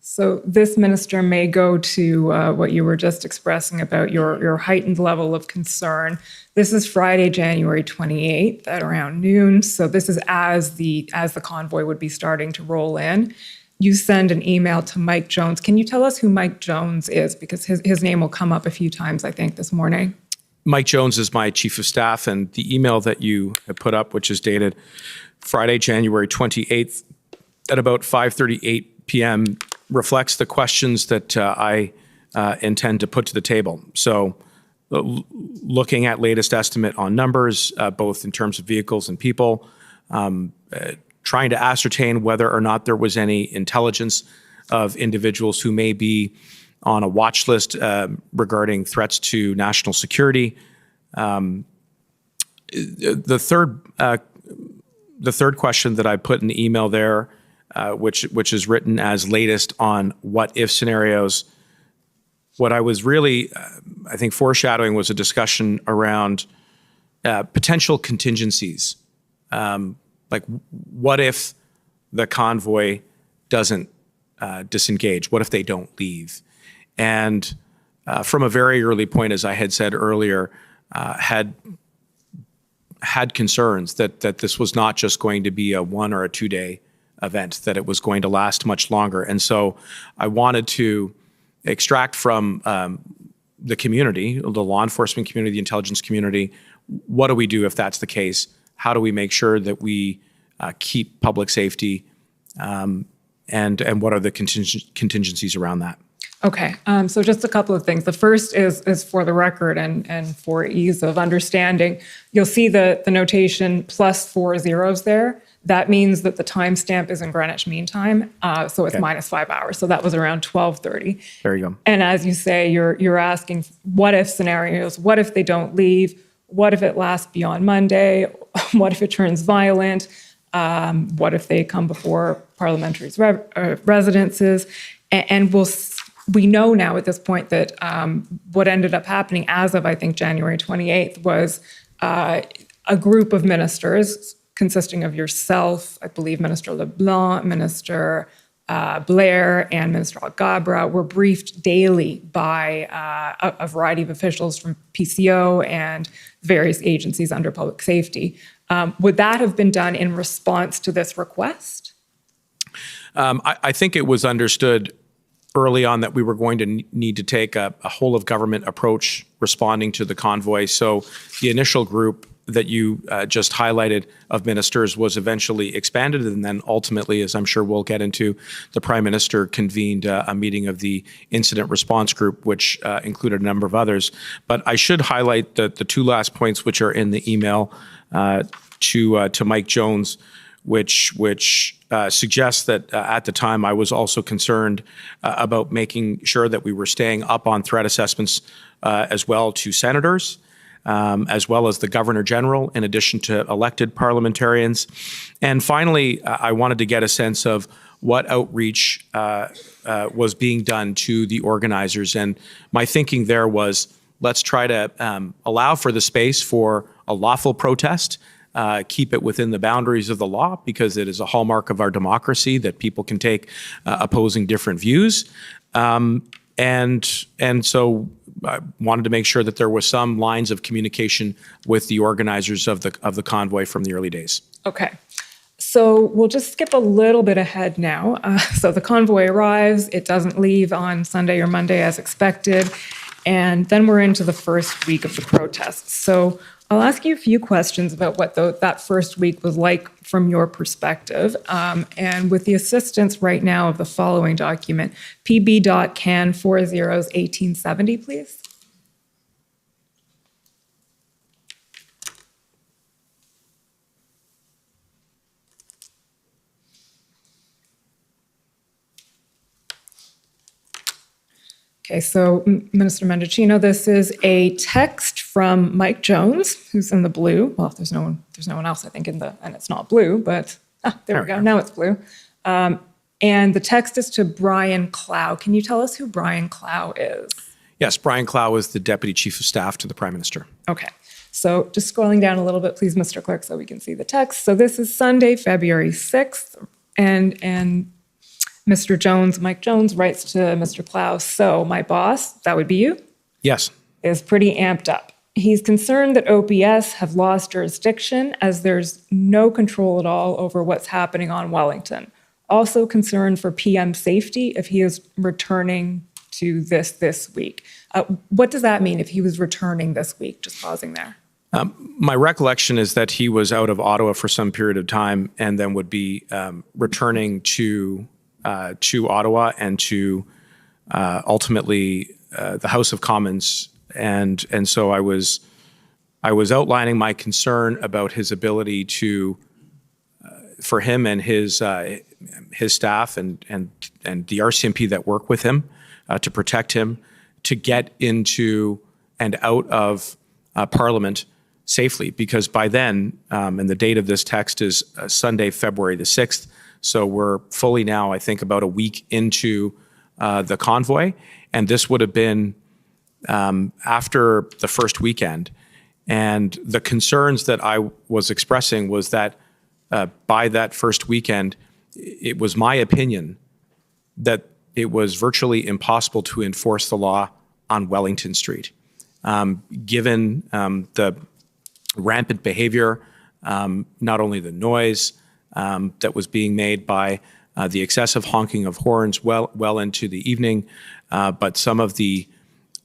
so this, Minister, may go to what you were just expressing about your heightened level of concern. This is Friday, January 28th at around noon. So this is as the convoy would be starting to roll in. You send an email to Mike Jones. Can you tell us who Mike Jones is? Because his name will come up a few times, I think, this morning. Mike Jones is my chief of staff, and the email that you have put up, which is dated Friday, January 28th at about 5:38 p.m., reflects the questions that I intend to put to the table. So looking at latest estimate on numbers, both in terms of vehicles and people, trying to ascertain whether or not there was any intelligence of individuals who may be on a watch list regarding threats to national security. The third question that I put in the email there, which is written as latest on what if scenarios. What I was really, I think, foreshadowing was a discussion around potential contingencies. Like, what if the convoy doesn't disengage? What if they don't leave? And from a very early point, as I had said earlier, had concerns that this was not just going to be a 1 or a 2 day event, that it was going to last much longer. And so I wanted to extract from the community, the law enforcement community, the intelligence community, what do we do if that's the case? How do we make sure that we keep public safety, and what are the contingencies around that? Okay, so just a couple of things. The first is for the record and for ease of understanding. You'll see the notation plus 4 zeros there. That means that the timestamp is in Greenwich Mean Time, so it's minus 5 hours. So that was around 12:30. There you go. And as you say, you're asking what if scenarios. What if they don't leave? What if it lasts beyond Monday? What if it turns violent? What if they come before parliamentary residences? And we know now at this point that what ended up happening as of, I think, January 28th was a group of ministers consisting of yourself, I believe Minister LeBlanc, Minister Blair, and Minister Algabra were briefed daily by a variety of officials from PCO and various agencies under public safety Would that have been done in response to this request? I think it was understood early on that we were going to need to take a whole of government approach responding to the convoy. So the initial group that you just highlighted of ministers was eventually expanded, and then ultimately, as I'm sure we'll get into, the Prime Minister convened a meeting of the incident response group, which included a number of others. But I should highlight the two last points which are in the email to Mike Jones, which suggests that at the time I was also concerned about making sure that we were staying up on threat assessments as well to senators, as well as the Governor General, in addition to elected parliamentarians. And finally, I wanted to get a sense of what outreach was being done to the organizers. And my thinking there was, let's try to allow for the space for a lawful protest, keep it within the boundaries of the law, because it is a hallmark of our democracy that people can take opposing different views. And so I wanted to make sure that there was some lines of communication with the organizers of the convoy from the early days. Okay. So we'll just skip a little bit ahead now. So the convoy arrives. It doesn't leave on Sunday or Monday as expected. And then we're into the first week of the protests. So I'll ask you a few questions about what that first week was like from your perspective. And with the assistance right now of the following document, PB.CAN 401870, please. Okay, so Minister Mendicino, this is a text from Mike Jones, who's in the blue. Well, there's no one else, I think, and it's not blue, but there we go. Now it's blue. And the text is to Brian Clow. Can you tell us who Brian Clow is? Yes, Brian Clow is the Deputy Chief of Staff to the Prime Minister. Okay, so just scrolling down a little bit, please, Mr. Clerk, so we can see the text. So this is Sunday, February 6th, and Mr. Jones, Mike Jones, writes to Mr. Clow, so my boss, that would be you? Yes. Is pretty amped up. He's concerned that OPS have lost jurisdiction as there's no control at all over what's happening on Wellington. Also concerned for PM safety if he is returning to this week. What does that mean if he was returning this week? Just pausing there. My recollection is that he was out of Ottawa for some period of time and then would be returning to Ottawa and to ultimately the House of Commons, and so I was outlining my concern about his ability to, for him and his staff and the RCMP that work with him to protect him, to get into and out of Parliament safely, because by then, and the date of this text is Sunday, February the 6th. So we're fully now, I think, about a week into the convoy. And this would have been after the first weekend. And the concerns that I was expressing was that by that first weekend, it was my opinion that it was virtually impossible to enforce the law on Wellington Street, given the rampant behavior, not only the noise, that was being made by the excessive honking of horns well into the evening, but some of the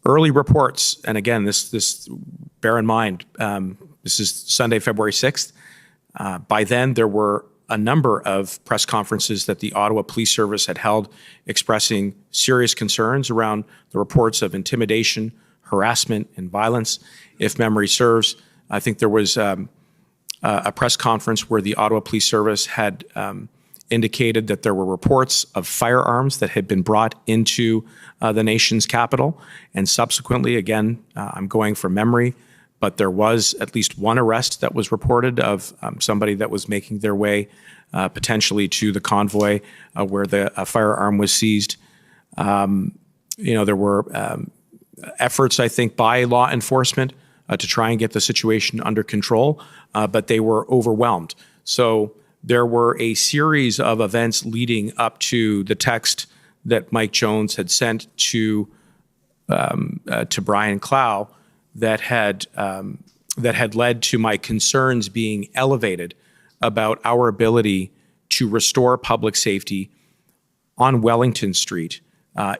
early reports, and again, this bear in mind, this is Sunday, February 6th. By then, there were a number of press conferences that the Ottawa Police Service had held expressing serious concerns around the reports of intimidation, harassment, and violence. If memory serves, I think there was a press conference where the Ottawa Police Service had indicated that there were reports of firearms that had been brought into the nation's capital. And subsequently, again, I'm going from memory, but there was at least one arrest that was reported of somebody that was making their way potentially to the convoy where the firearm was seized. There were efforts, I think, by law enforcement to try and get the situation under control, but they were overwhelmed. So there were a series of events leading up to the text that Mike Jones had sent to Brian Clow that had that had led to my concerns being elevated about our ability to restore public safety on Wellington Street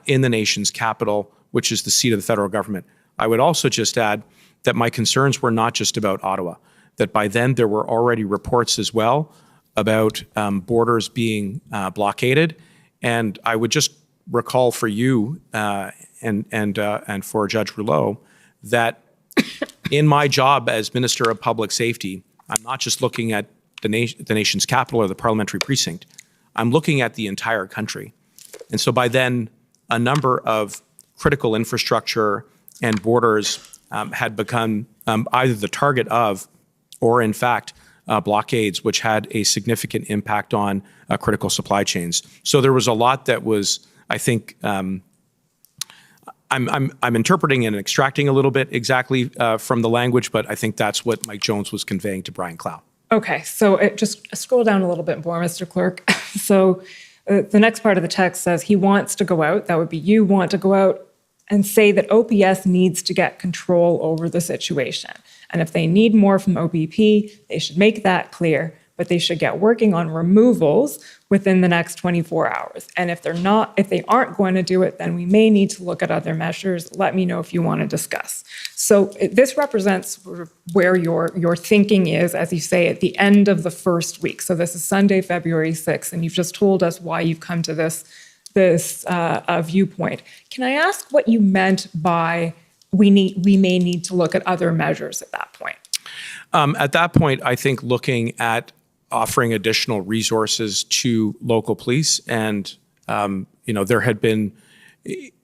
in the nation's capital, which is the seat of the federal government. I would also just add that my concerns were not just about Ottawa, that by then there were already reports as well about borders being blockaded. And I would just recall for you and for Judge Rouleau that in my job as Minister of Public Safety, I'm not just looking at the nation's capital or the parliamentary precinct. I'm looking at the entire country. And so by then, a number of critical infrastructure and borders had become either the target of or, in fact, blockades, which had a significant impact on critical supply chains. So there was a lot that was, I think, I'm interpreting and extracting a little bit exactly from the language, but I think that's what Mike Jones was conveying to Brian Clow. Okay, so just scroll down a little bit more, Mr. Clerk. So the next part of the text says he wants to go out, that would be you want to go out and say that OPS needs to get control over the situation. And if they need more from OPP, they should make that clear, but they should get working on removals within the next 24 hours. And if they aren't going to do it, then we may need to look at other measures. Let me know if you want to discuss. So this represents where your thinking is, as you say, at the end of the first week. So this is Sunday, February 6th, and you've just told us why you've come to this viewpoint. Can I ask what you meant by we may need to look at other measures at that point? At that point, I think looking at offering additional resources to local police, and there had been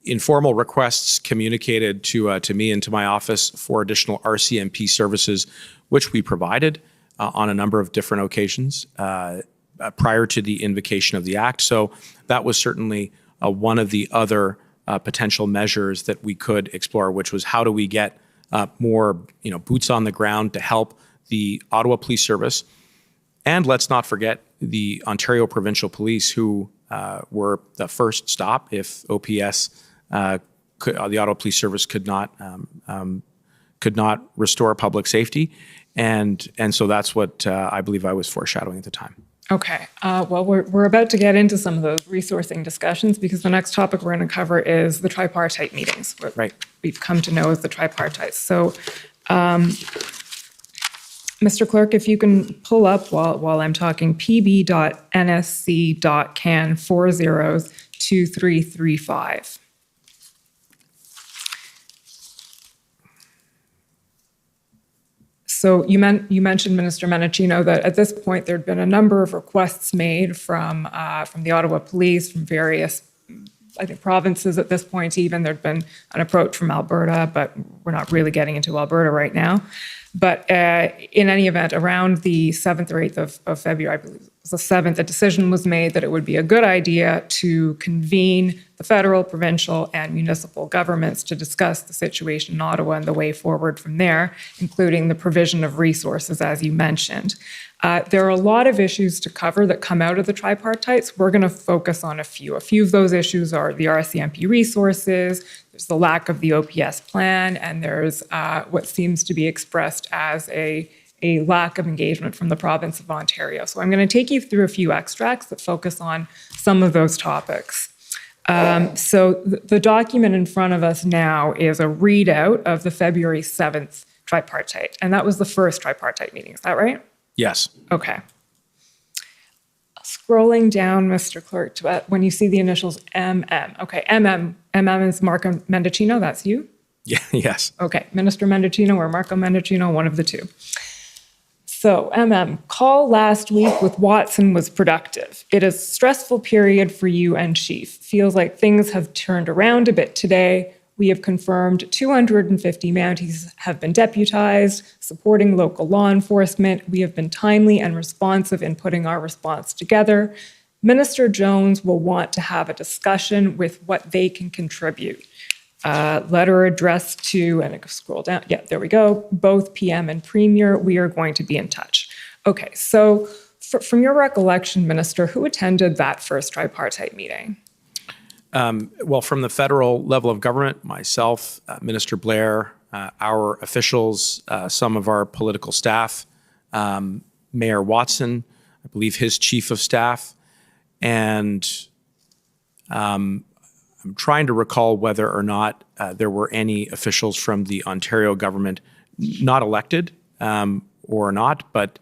informal requests communicated to me and to my office for additional RCMP services, which we provided on a number of different occasions prior to the invocation of the Act. So that was certainly one of the other potential measures that we could explore, which was how do we get more boots on the ground to help the Ottawa Police Service. And let's not forget the Ontario Provincial Police, who were the first stop if OPS, the Ottawa Police Service, could not restore public safety, and so that's what I believe I was foreshadowing at the time. Okay. Well, we're about to get into some of those resourcing discussions because the next topic we're going to cover is the tripartite meetings. What Right. We've come to know as the tripartite. So, Mr. Clerk, if you can pull up while I'm talking pb.nsc.can 402335. So you mentioned, Minister Mendicino, that at this point there had been a number of requests made from the Ottawa Police, from various, I think, provinces at this point even. There'd been an approach from Alberta, but we're not really getting into Alberta right now. But in any event, around the 7th or 8th of February, I believe it was the 7th, a decision was made that it would be a good idea to convene the federal, provincial, and municipal governments to discuss the situation in Ottawa and the way forward from there, including the provision of resources, as you mentioned. There are a lot of issues to cover that come out of the tripartites. We're going to focus on a few. A few of those issues are the RCMP resources, there's the lack of the OPS plan, and there's what seems to be expressed as a lack of engagement from the province of Ontario. So I'm going to take you through a few extracts that focus on some of those topics. So the document in front of us now is a readout of the February 7th tripartite, and that was the first tripartite meeting. Is that right? Yes. Okay. Scrolling down, Mr. Clerk, to when you see the initials MM. Okay, MM is Marco Mendicino, that's you? Yeah. Yes. Okay, Minister Mendicino or Marco Mendicino, one of the two. So, call last week with Watson was productive. It is a stressful period for you and Chief. Feels like things have turned around a bit today. We have confirmed 250 Mounties have been deputized, supporting local law enforcement. We have been timely and responsive in putting our response together. Minister Jones will want to have a discussion with what they can contribute. Letter addressed to, and I scroll down, yeah, there we go, both PM and Premier, we are going to be in touch. Okay, so from your recollection, Minister, who attended that first tripartite meeting? Well, from the federal level of government, myself, Minister Blair, our officials, some of our political staff, Mayor Watson, I believe his chief of staff, and I'm trying to recall whether or not there were any officials from the Ontario government not elected or not, but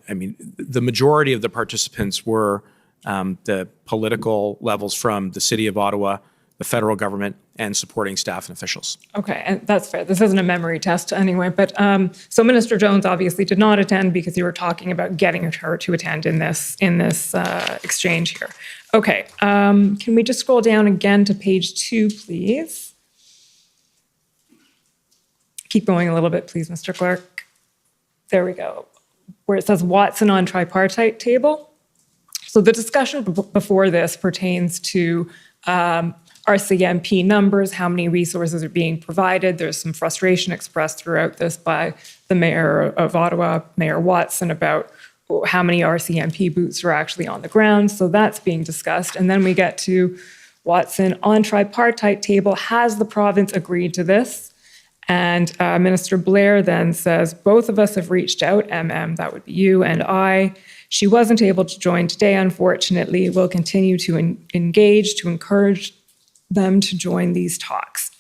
I mean, the majority of the participants were the political levels from the City of Ottawa, the federal government, and supporting staff and officials. Okay, and that's fair. This isn't a memory test anyway, but so Minister Jones obviously did not attend because you were talking about getting her to attend in this exchange here. Okay, can we just scroll down again to page 2, please? Keep going a little bit, please, Mr. Clerk. There we go, where it says Watson on tripartite table. So the discussion before this pertains to RCMP numbers, how many resources are being provided. There's some frustration expressed throughout this by the Mayor of Ottawa, Mayor Watson, about how many RCMP boots are actually on the ground. So that's being discussed. And then we get to Watson on tripartite table. Has the province agreed to this? And Minister Blair then says, both of us have reached out, that would be you and I. She wasn't able to join today, unfortunately. We'll continue to engage, to encourage them to join these talks.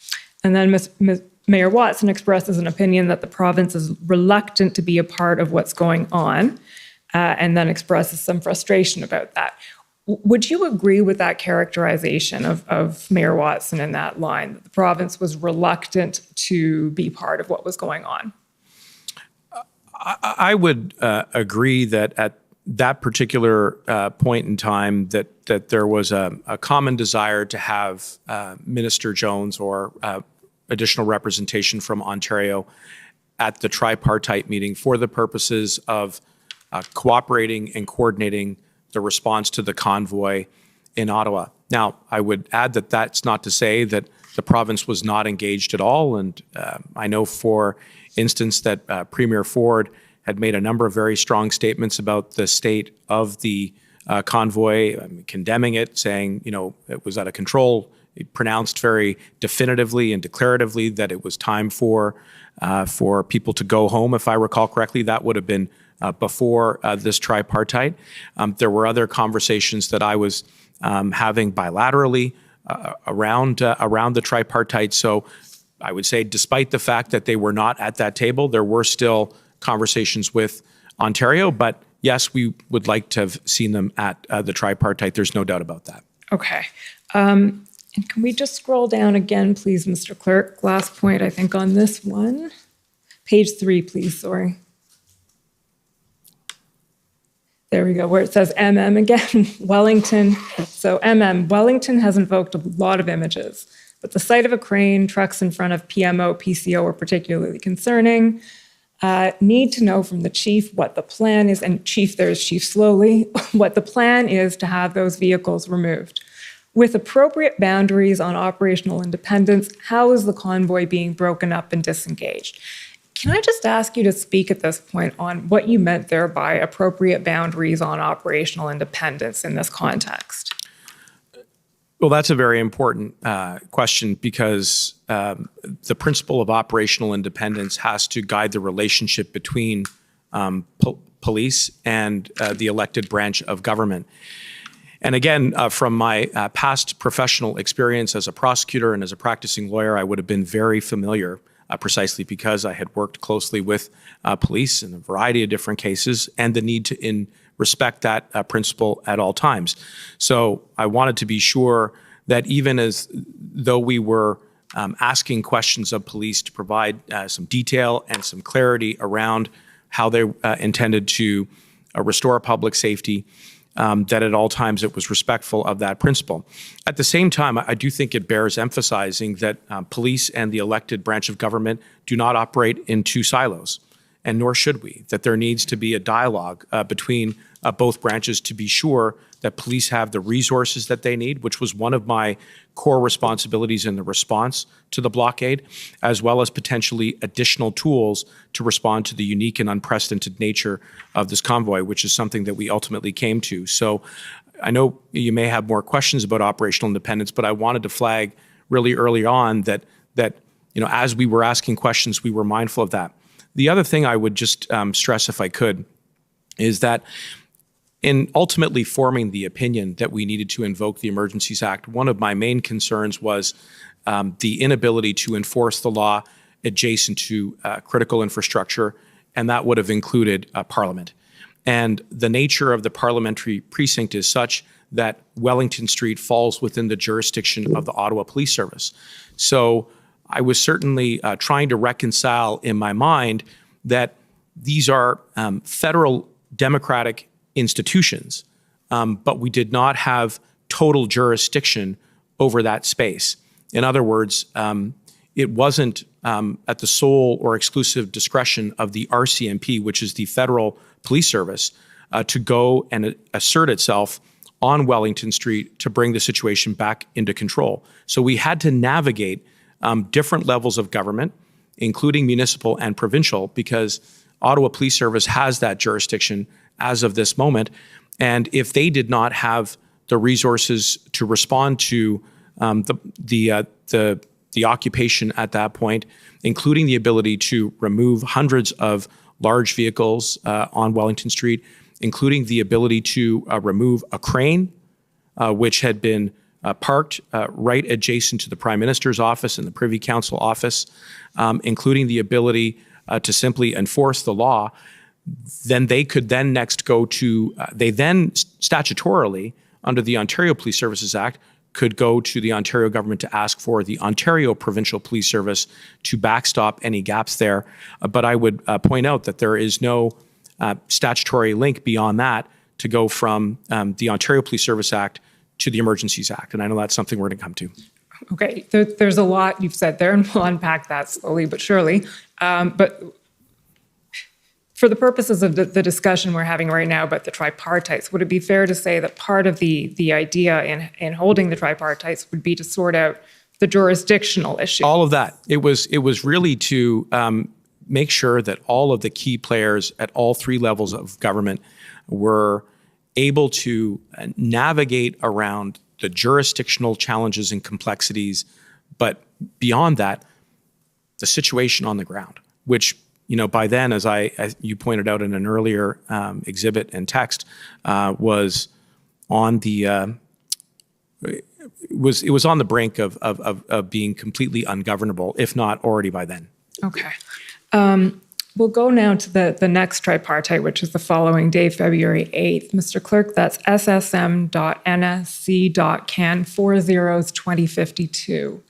And then Mayor Watson expresses an opinion that the province is reluctant to be a part of what's going on, and then expresses some frustration about that. Would you agree with that characterization of Mayor Watson in that line, that the province was reluctant to be part of what was going on? I would agree that at that particular point in time that there was a common desire to have Minister Jones or additional representation from Ontario at the tripartite meeting for the purposes of cooperating and coordinating the response to the convoy in Ottawa. Now, I would add that that's not to say that the province was not engaged at all. And I know, for instance, that Premier Ford had made a number of very strong statements about the state of the convoy, condemning it, saying, you know, it was out of control. He pronounced very definitively and declaratively that it was time for people to go home. If I recall correctly, that would have been before this tripartite. There were other conversations that I was having bilaterally around the tripartite. So I would say, despite the fact that they were not at that table, there were still conversations with Ontario. But yes, we would like to have seen them at the tripartite. There's no doubt about that. Okay. And can we just scroll down again, please, Mr. Clerk? Last point, I think, on this one. Page 3, please, sorry. There we go, where it says again, Wellington. So Wellington has invoked a lot of images, but the sight of a crane, trucks in front of PMO, PCO are particularly concerning. Need to know from the chief what the plan is, and chief, there's Chief Slowly, what the plan is to have those vehicles removed. With appropriate boundaries on operational independence, how is the convoy being broken up and disengaged? Can I just ask you to speak at this point on what you meant there by appropriate boundaries on operational independence in this context? Well, that's a very important question, because the principle of operational independence has to guide the relationship between police and the elected branch of government. And again, from my past professional experience as a prosecutor and as a practicing lawyer, I would have been very familiar, precisely because I had worked closely with police in a variety of different cases, and the need to respect that principle at all times. So I wanted to be sure that even as though we were asking questions of police to provide some detail and some clarity around how they intended to restore public safety, that at all times it was respectful of that principle. At the same time, I do think it bears emphasizing that police and the elected branch of government do not operate in two silos, and nor should we, that there needs to be a dialogue between both branches to be sure that police have the resources that they need, which was one of my core responsibilities in the response to the blockade, as well as potentially additional tools to respond to the unique and unprecedented nature of this convoy, which is something that we ultimately came to. So I know you may have more questions about operational independence, but I wanted to flag really early on that as we were asking questions, we were mindful of that. The other thing I would just stress, if I could, is that in ultimately forming the opinion that we needed to invoke the Emergencies Act, one of my main concerns was the inability to enforce the law adjacent to critical infrastructure, and that would have included Parliament. And the nature of the parliamentary precinct is such that Wellington Street falls within the jurisdiction of the Ottawa Police Service. So I was certainly trying to reconcile in my mind that these are federal democratic institutions, but we did not have total jurisdiction over that space. In other words, it wasn't at the sole or exclusive discretion of the RCMP, which is the federal police service, to go and assert itself on Wellington Street to bring the situation back into control. So we had to navigate different levels of government, including municipal and provincial, because Ottawa Police Service has that jurisdiction as of this moment. And if they did not have the resources to respond to the occupation at that point, including the ability to remove hundreds of large vehicles on Wellington Street, including the ability to remove a crane, which had been parked right adjacent to the Prime Minister's office and the Privy Council office, including the ability to simply enforce the law, then they could then next go to, they then statutorily, under the Ontario Police Services Act, could go to the Ontario government to ask for the Ontario Provincial Police Service to backstop any gaps there. But I would point out that there is no statutory link beyond that to go from the Ontario Police Service Act to the Emergencies Act. And I know that's something we're going to come to. Okay, there's a lot you've said there, and we'll unpack that slowly but surely. But for the purposes of the discussion we're having right now about the tripartites, would it be fair to say that part of the idea in holding the tripartites would be to sort out the jurisdictional issue? All of that. It was really to make sure that all of the key players at all three levels of government were able to navigate around the jurisdictional challenges and complexities, but beyond that, the situation on the ground, which, by then, as you pointed out in an earlier exhibit and text, was on the it was on the brink of being completely ungovernable, if not already by then. Okay. We'll go now to the next tripartite, which is the following day, February 8th. Mr. Clerk, that's SSM.NSC.CAN 40/2052.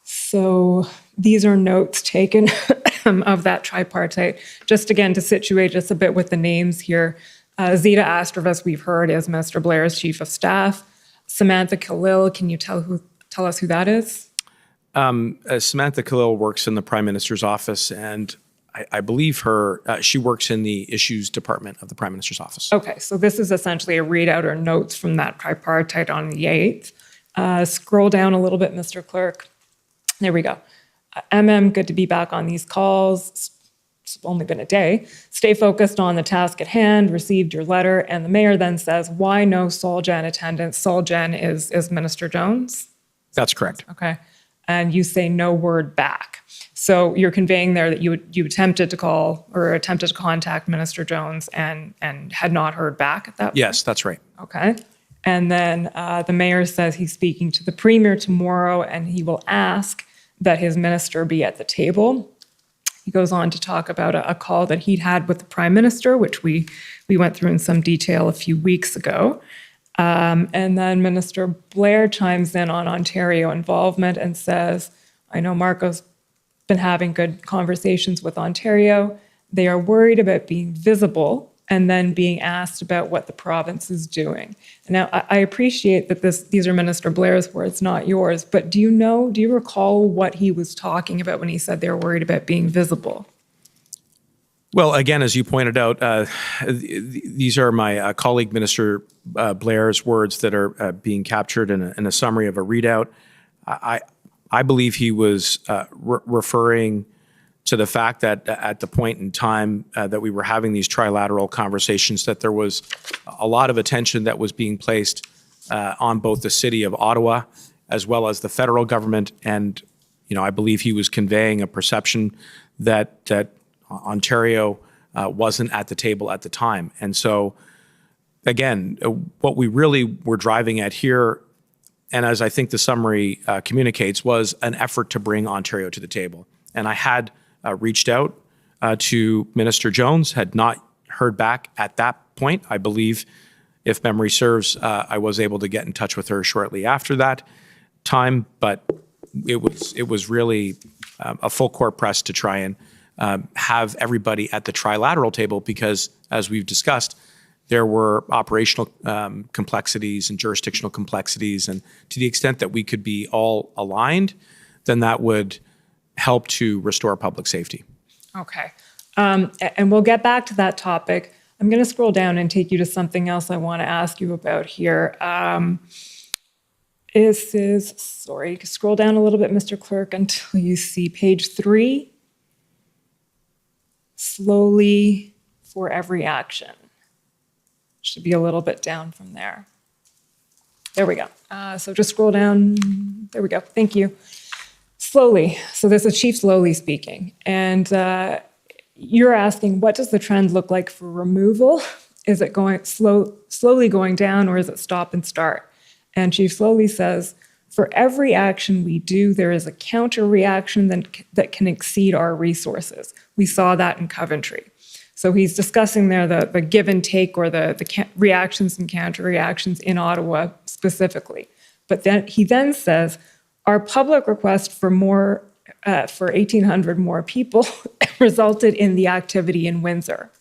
So these are notes taken of that tripartite. Just again, to situate us a bit with the names here. Zita Astrovas, we've heard, is Mr. Blair's chief of staff. Samantha Khalil, can you tell us who that is? Samantha Khalil works in the Prime Minister's office, and I believe she works in the issues department of the Prime Minister's office. Okay, so this is essentially a readout or notes from that tripartite on the 8th. Scroll down a little bit, Mr. Clerk. There we go. Good to be back on these calls. It's only been a day. Stay focused on the task at hand, received your letter, and the mayor then says, why no Solgen attendance? Solgen is Minister Jones? That's correct. Okay. And you say no word back. So you're conveying there that you attempted to call or attempted to contact Minister Jones and had not heard back at that point? Yes, that's right. Okay. And then the mayor says he's speaking to the premier tomorrow and he will ask that his minister be at the table. He goes on to talk about a call that he'd had with the Prime Minister, which we went through in some detail a few weeks ago. And then Minister Blair chimes in on Ontario involvement and says, I know Marco's been having good conversations with Ontario. They are worried about being visible and then being asked about what the province is doing. Now, I appreciate that these are Minister Blair's words, not yours, but do you recall what he was talking about when he said they were worried about being visible? Well, again, as you pointed out, these are my colleague Minister Blair's words that are being captured in a summary of a readout. I believe he was referring to the fact that at the point in time that we were having these trilateral conversations, that there was a lot of attention that was being placed on both the city of Ottawa as well as the federal government. And, I believe he was conveying a perception that Ontario wasn't at the table at the time. And so, again, what we really were driving at here, and as I think the summary communicates, was an effort to bring Ontario to the table. And I had reached out to Minister Jones, had not heard back at that point. I believe, if memory serves, I was able to get in touch with her shortly after that time, but it was really a full court press to try and have everybody at the trilateral table, because, as we've discussed, there were operational complexities and jurisdictional complexities, and to the extent that we could be all aligned, then that would help to restore public safety. Okay. And we'll get back to that topic. I'm going to scroll down and take you to something else I want to ask you about here. Scroll down a little bit, Mr. Clerk, until you see page 3. Slowly for every action. Should be a little bit down from there. There we go. So just scroll down. There we go. Thank you. Slowly. So this is Chief Slowly speaking. And you're asking, what does the trend look like for removal? Is it going slowly going down, or is it stop and start? And Chief Slowly says, for every action we do, there is a counter reaction that can exceed our resources. We saw that in Coventry. So he's discussing there the give and take, or the reactions and counter reactions in Ottawa specifically. But then he then says, our public request for 1,800 more people resulted in the activity in Windsor,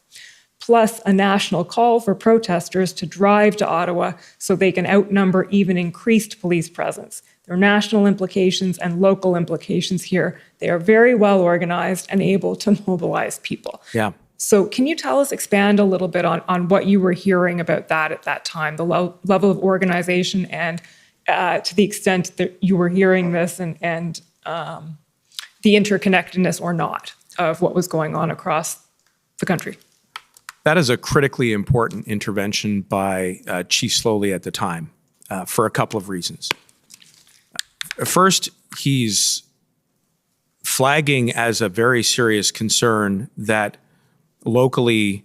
plus a national call for protesters to drive to Ottawa so they can outnumber even increased police presence. There are national implications and local implications here. They are very well organized and able to mobilize people. Yeah. So can you expand a little bit on what you were hearing about that at that time, the level of organization, and to the extent that you were hearing this, and the interconnectedness or not of what was going on across the country? That is a critically important intervention by Chief Slowly at the time, for a couple of reasons. First, he's flagging as a very serious concern that locally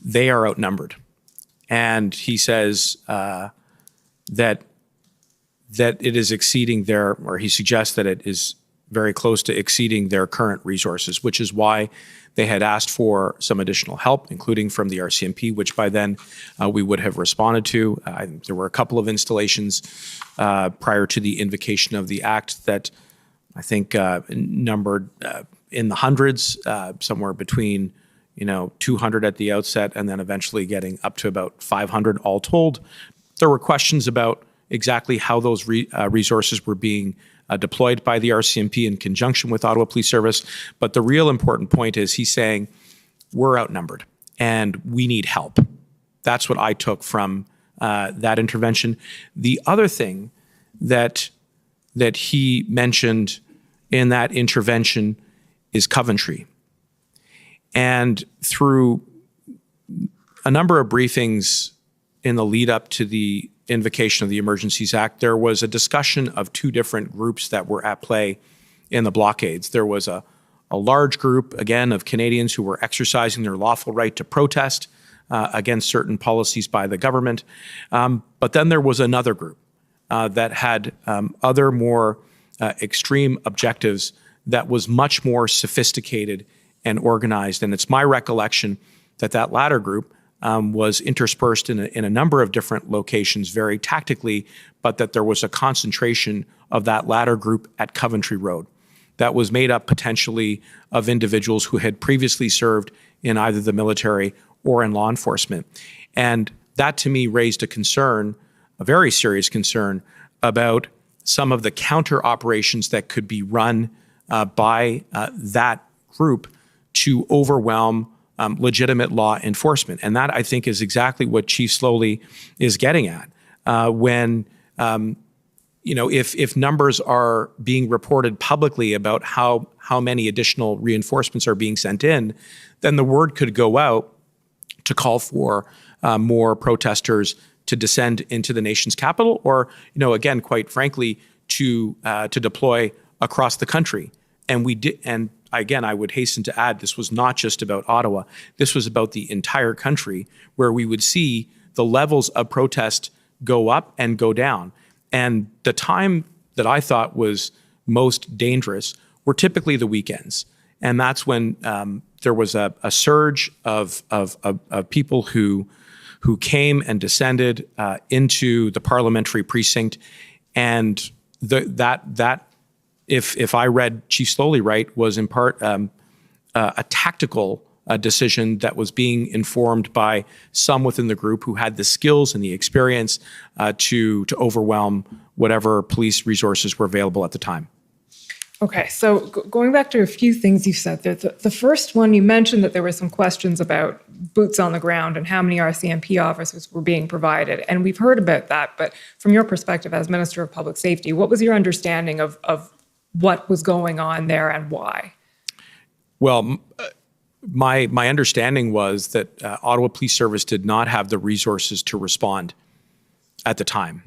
they are outnumbered. And he says that it is exceeding he suggests that it is very close to exceeding their current resources, which is why they had asked for some additional help, including from the RCMP, which by then we would have responded to. There were a couple of installations prior to the invocation of the Act that I think numbered in the hundreds, somewhere between 200 at the outset, and then eventually getting up to about 500 all told. There were questions about exactly how those resources were being deployed by the RCMP in conjunction with Ottawa Police Service. But the real important point is he's saying we're outnumbered and we need help. That's what I took from that intervention. The other thing that he mentioned in that intervention is Coventry. And through a number of briefings in the lead up to the invocation of the Emergencies Act, there was a discussion of two different groups that were at play in the blockades. There was a large group, again, of Canadians who were exercising their lawful right to protest against certain policies by the government. But then there was another group that had other more extreme objectives that was much more sophisticated and organized. And it's my recollection that that latter group was interspersed in a number of different locations very tactically, but that there was a concentration of that latter group at Coventry Road that was made up potentially of individuals who had previously served in either the military or in law enforcement. And that to me raised a concern, a very serious concern, about some of the counter operations that could be run by that group to overwhelm legitimate law enforcement. And that, I think, is exactly what Chief Slowly is getting at. When, if numbers are being reported publicly about how how many additional reinforcements are being sent in, then the word could go out to call for more protesters to descend into the nation's capital, or, again, quite frankly, to deploy across the country. And we did, and again, I would hasten to add, this was not just about Ottawa. This was about the entire country, where we would see the levels of protest go up and go down. And the time that I thought was most dangerous were typically the weekends. And that's when there was a surge of people who came and descended into the parliamentary precinct. And that if I read Chief Slowly right, was in part a tactical decision that was being informed by some within the group who had the skills and the experience to overwhelm whatever police resources were available at the time. Okay, so going back to a few things you said there, the first one, you mentioned that there were some questions about boots on the ground and how many RCMP officers were being provided. And we've heard about that, but from your perspective as Minister of Public Safety, what was your understanding of what was going on there and why? Well, my understanding was that Ottawa Police Service did not have the resources to respond at the time.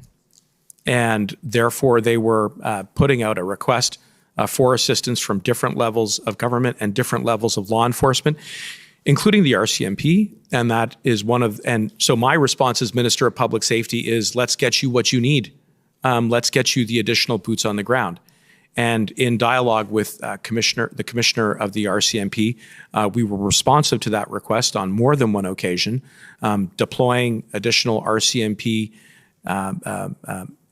And therefore, they were putting out a request for assistance from different levels of government and different levels of law enforcement, including the RCMP. And that is and so my response as Minister of Public Safety is, let's get you what you need. Let's get you the additional boots on the ground. And in dialogue with the commissioner of the RCMP, we were responsive to that request on more than one occasion, deploying additional RCMP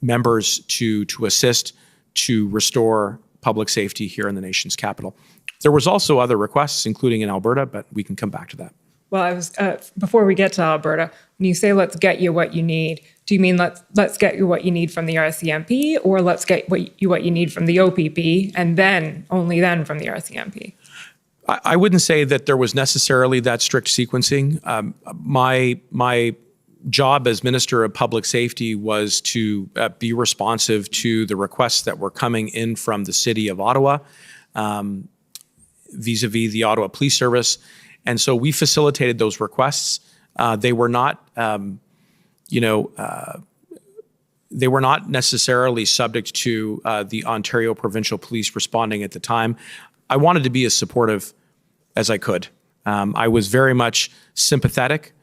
members to assist to restore public safety here in the nation's capital. There was also other requests, including in Alberta, but we can come back to that. Well, I was before we get to Alberta, when you say let's get you what you need, do you mean let's get you what you need from the RCMP, or let's get what you need from the OPP and then only then from the RCMP? I wouldn't say that there was necessarily that strict sequencing. My job as Minister of Public Safety was to be responsive to the requests that were coming in from the City of Ottawa, vis-a-vis the Ottawa Police Service. And so we facilitated those requests. They were not, they were not necessarily subject to the Ontario Provincial Police responding at the time. I wanted to be as supportive as I could. I was very much sympathetic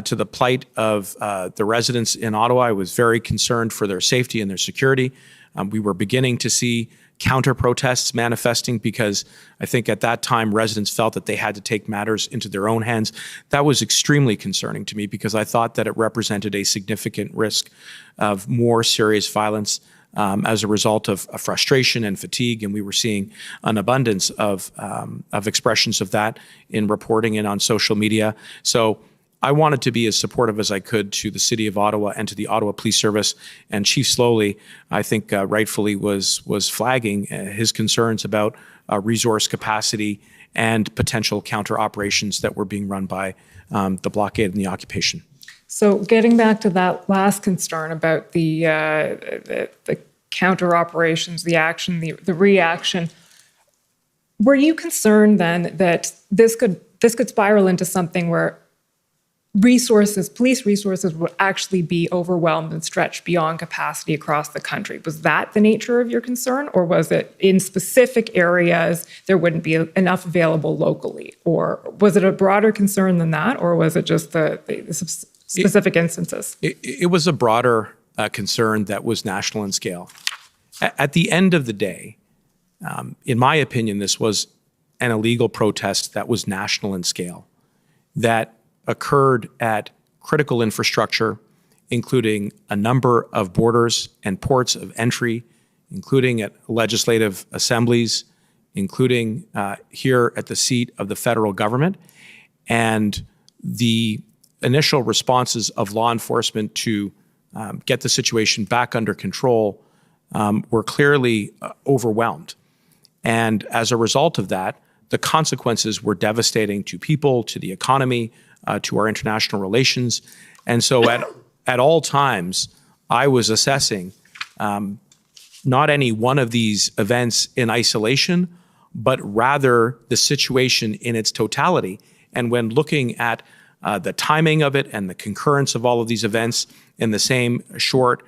to the plight of the residents in Ottawa. I was very concerned for their safety and their security. We were beginning to see counter-protests manifesting because I think at that time residents felt that they had to take matters into their own hands. That was extremely concerning to me because I thought that it represented a significant risk of more serious violence as a result of frustration and fatigue, and we were seeing an abundance of expressions of that in reporting and on social media. So I wanted to be as supportive as I could to the City of Ottawa and to the Ottawa Police Service. And Chief Slowly, I think rightfully was flagging his concerns about resource capacity and potential counter operations that were being run by the blockade and the occupation. So getting back to that last concern about the counter operations, the action, the reaction, were you concerned then that this could spiral into something where police resources would actually be overwhelmed and stretched beyond capacity across the country? Was that the nature of your concern, or was it in specific areas there wouldn't be enough available locally? Or was it a broader concern than that, or was it just the specific instances? It was a broader concern that was national in scale. At the end of the day, in my opinion, this was an illegal protest that was national in scale, that occurred at critical infrastructure, including a number of borders and ports of entry, including at legislative assemblies, including here at the seat of the federal government. And the initial responses of law enforcement to get the situation back under control were clearly overwhelmed. And as a result of that, the consequences were devastating to people, to the economy, to our international relations. And so at all times, I was assessing not any one of these events in isolation, but rather the situation in its totality. And when looking at the timing of it and the concurrence of all of these events in the same short,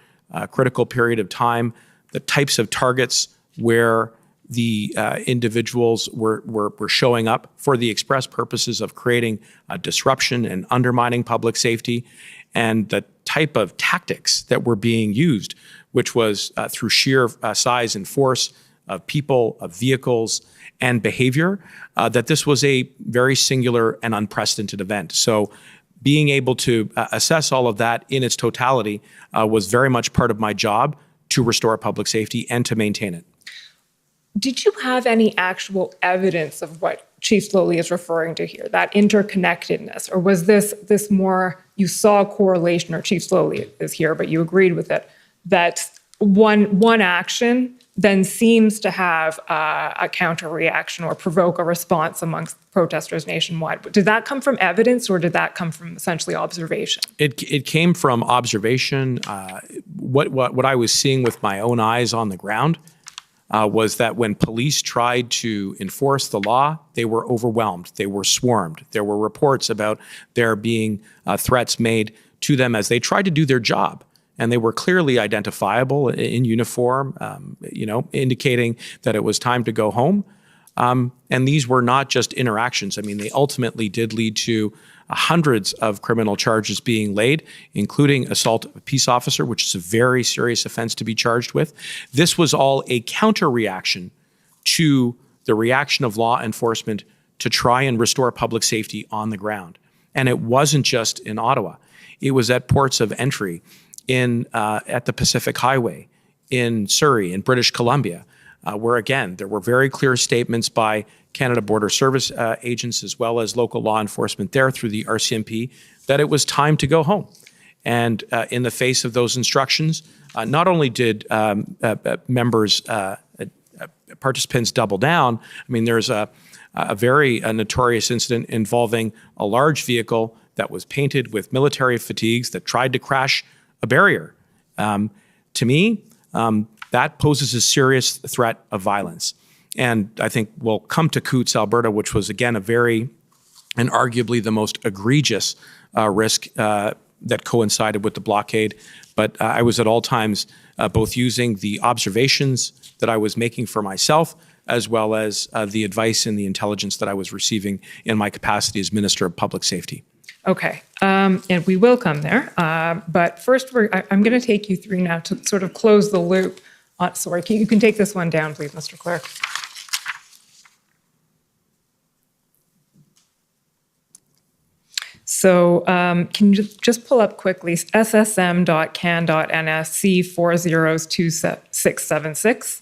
critical period of time, the types of targets where the individuals were showing up for the express purposes of creating disruption and undermining public safety, and the type of tactics that were being used, which was through sheer size and force of people, of vehicles, and behavior, that this was a very singular and unprecedented event. So being able to assess all of that in its totality was very much part of my job to restore public safety and to maintain it. Did you have any actual evidence of what Chief Slowly is referring to here, that interconnectedness? Or was this more, you saw a correlation, or Chief Slowly is here, but you agreed with it, that one action then seems to have a counter reaction or provoke a response amongst protesters nationwide? Did that come from evidence, or did that come from essentially observation? It came from observation. What I was seeing with my own eyes on the ground was that when police tried to enforce the law, they were overwhelmed. They were swarmed. There were reports about there being threats made to them as they tried to do their job. And they were clearly identifiable in uniform, indicating that it was time to go home. And these were not just interactions. I mean, they ultimately did lead to hundreds of criminal charges being laid, including assault of a peace officer, which is a very serious offense to be charged with. This was all a counter reaction to the reaction of law enforcement to try and restore public safety on the ground. And it wasn't just in Ottawa. It was at ports of entry at the Pacific Highway, in Surrey, in British Columbia, where again, there were very clear statements by Canada Border Service agents as well as local law enforcement there through the RCMP that it was time to go home. And in the face of those instructions, not only did participants double down, I mean, there's a very notorious incident involving a large vehicle that was painted with military fatigues that tried to crash a barrier. To me, that poses a serious threat of violence. And I think we'll come to Coots, Alberta, which was, again, and arguably the most egregious risk that coincided with the blockade. But I was at all times both using the observations that I was making for myself, as well as the advice and the intelligence that I was receiving in my capacity as Minister of Public Safety. Okay, and we will come there. But first, I'm going to take you through now to sort of close the loop. Sorry, you can take this one down, please, Mr. Clerk. So can you just pull up quickly ssm.can.ns C402676.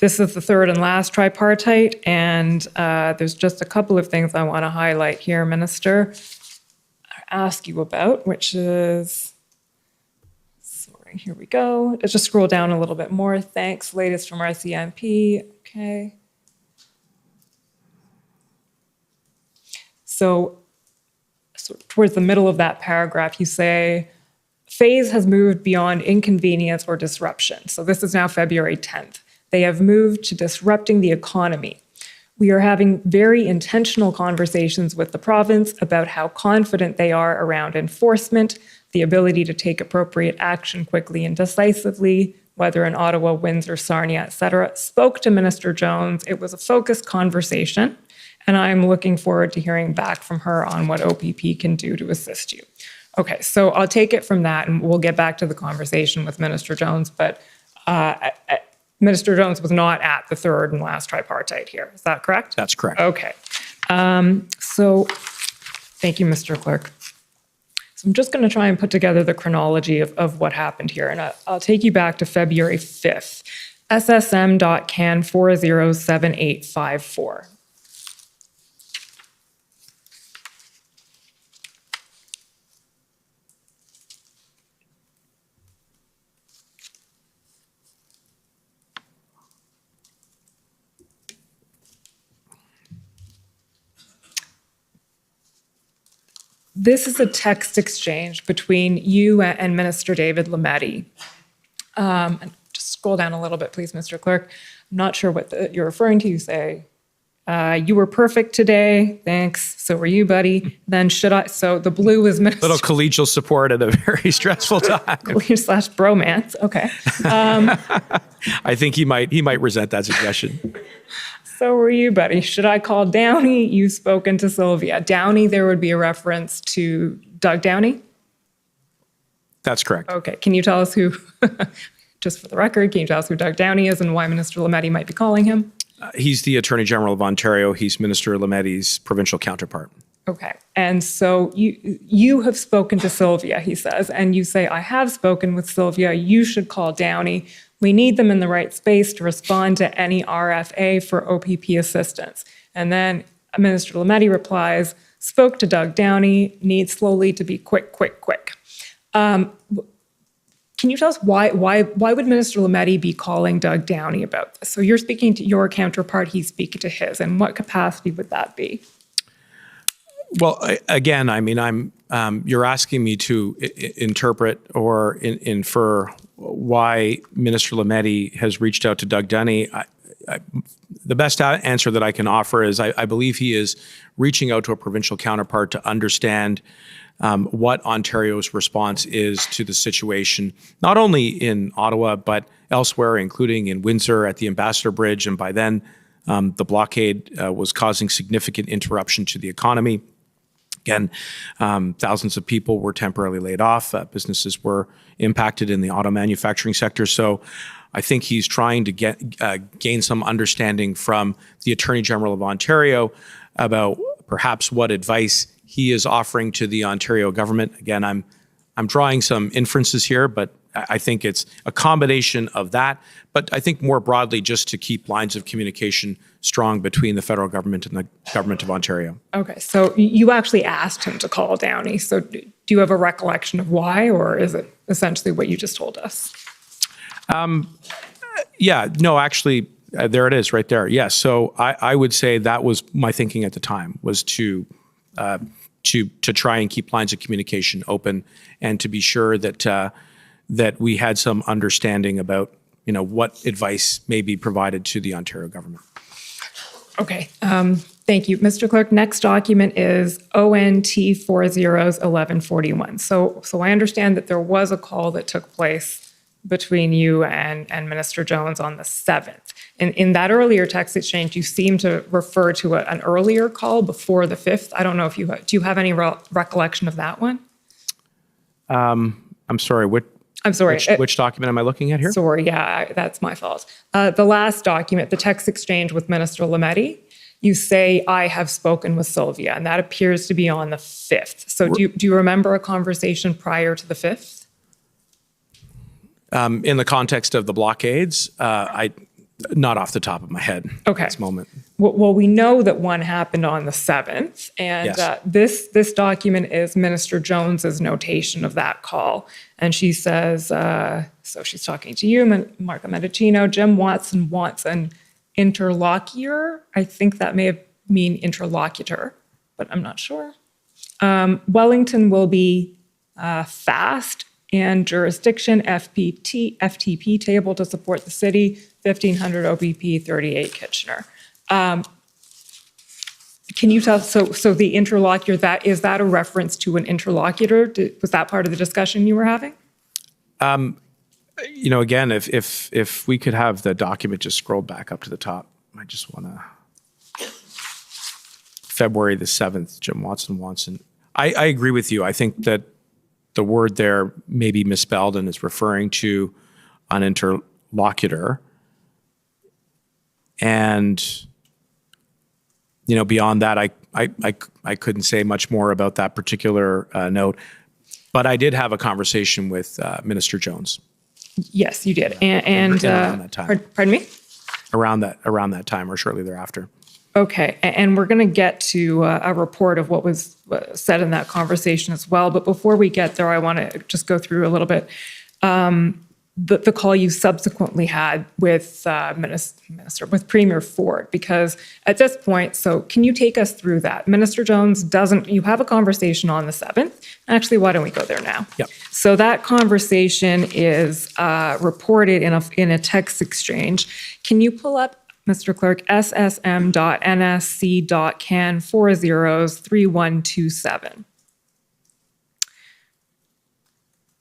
This is the third and last tripartite, and there's just a couple of things I want to highlight here, Minister, ask you about, which is, sorry, here we go. Let's just scroll down a little bit more. Thanks, latest from RCMP. Okay. So towards the middle of that paragraph, you say, phase has moved beyond inconvenience or disruption. So this is now February 10th. They have moved to disrupting the economy. We are having very intentional conversations with the province about how confident they are around enforcement, the ability to take appropriate action quickly and decisively, whether in Ottawa, Windsor, Sarnia, et cetera. Spoke to Minister Jones. It was a focused conversation, and I'm looking forward to hearing back from her on what OPP can do to assist you. Okay, so I'll take it from that, and we'll get back to the conversation with Minister Jones, but Minister Jones was not at the third and last tripartite here. Is that correct? That's correct. Okay. So thank you, Mr. Clerk. So I'm just going to try and put together the chronology of what happened here. And I'll take you back to February 5th. SSM.can 407854. This is a text exchange between you and Minister David Lametti. Just scroll down a little bit, please, Mr. Clerk. not sure what you're referring to. You say, you were perfect today. Thanks. So were you, buddy. Then should I? So the blue is Little collegial support at a very stressful time. slash bromance. Okay. I think he might resent that suggestion. So were you, buddy. Should I call Downey? You've spoken to Sylvia. Downey, there would be a reference to Doug Downey? That's correct. Okay. Can you tell us who, just for the record, can you tell us who Doug Downey is and why Minister Lametti might be calling him? He's the Attorney General of Ontario. He's Minister Lametti's provincial counterpart. Okay. And so you have spoken to Sylvia, he says, and you say, I have spoken with Sylvia. You should call Downey. We need them in the right space to respond to any RFA for OPP assistance. And then Minister Lametti replies, spoke to Doug Downey, needs slowly to be quick. Can you tell us why would Minister Lametti be calling Doug Downey about this? So you're speaking to your counterpart, he's speaking to his. In what capacity would that be? Well, again, I mean, you're asking me to interpret or infer why Minister Lametti has reached out to Doug Downey. The best answer that I can offer is I believe he is reaching out to a provincial counterpart to understand what Ontario's response is to the situation, not only in Ottawa, but elsewhere, including in Windsor at the Ambassador Bridge. And by then, the blockade was causing significant interruption to the economy. Again, thousands of people were temporarily laid off. Businesses were impacted in the auto manufacturing sector. So I think he's trying to gain some understanding from the Attorney General of Ontario about perhaps what advice he is offering to the Ontario government. Again, I'm drawing some inferences here, but I think it's a combination of that. But I think more broadly, just to keep lines of communication strong between the federal government and the government of Ontario. Okay, so you actually asked him to call Downey. So do you have a recollection of why, or is it essentially what you just told us? Yeah, no, actually, there it is right there. Yes, so I would say that was my thinking at the time, was to try and keep lines of communication open and to be sure that that we had some understanding about, what advice may be provided to the Ontario government. Okay, thank you. Mr. Clerk, next document is ONT 401141. So I understand that there was a call that took place between you and Minister Jones on the 7th. In that earlier text exchange, you seem to refer to an earlier call before the 5th. I don't know if do you have any recollection of that one? I'm sorry, which document am I looking at here? Sorry, yeah, that's my fault. The last document, the text exchange with Minister Lametti, you say, I have spoken with Sylvia, and that appears to be on the 5th. So do you remember a conversation prior to the 5th? In the context of the blockades, not off the top of my head at this moment. Well, we know that one happened on the 7th, and yes. This document is Minister Jones's notation of that call. And she says, so she's talking to you, Marco Mendicino, Jim Watson wants an interlocutor. I think that may mean interlocutor, but I'm not sure. Wellington will be fast, and jurisdiction FTP table to support the city, 1500 OBP 38 Kitchener. Can you tell, so the interlocutor, is that a reference to an interlocutor? Was that part of the discussion you were having? Again, if we could have the document just scrolled back up to the top, I just want to, February the 7th, Jim Watson. I agree with you. I think that the word there may be misspelled and is referring to an interlocutor. And, beyond that, I couldn't say much more about that particular note. But I did have a conversation with Minister Jones. Yes, you did. And around that time. Pardon me? Around that time or shortly thereafter. Okay, and we're going to get to a report of what was said in that conversation as well. But before we get there, I want to just go through a little bit. the call you subsequently had with with Premier Ford, because at this point, so can you take us through that? Minister Jones you have a conversation on the 7th. Actually, why don't we go there now? Yep. So that conversation is reported in a text exchange. Can you pull up, Mr. Clerk, ssm.nsc.can 403127?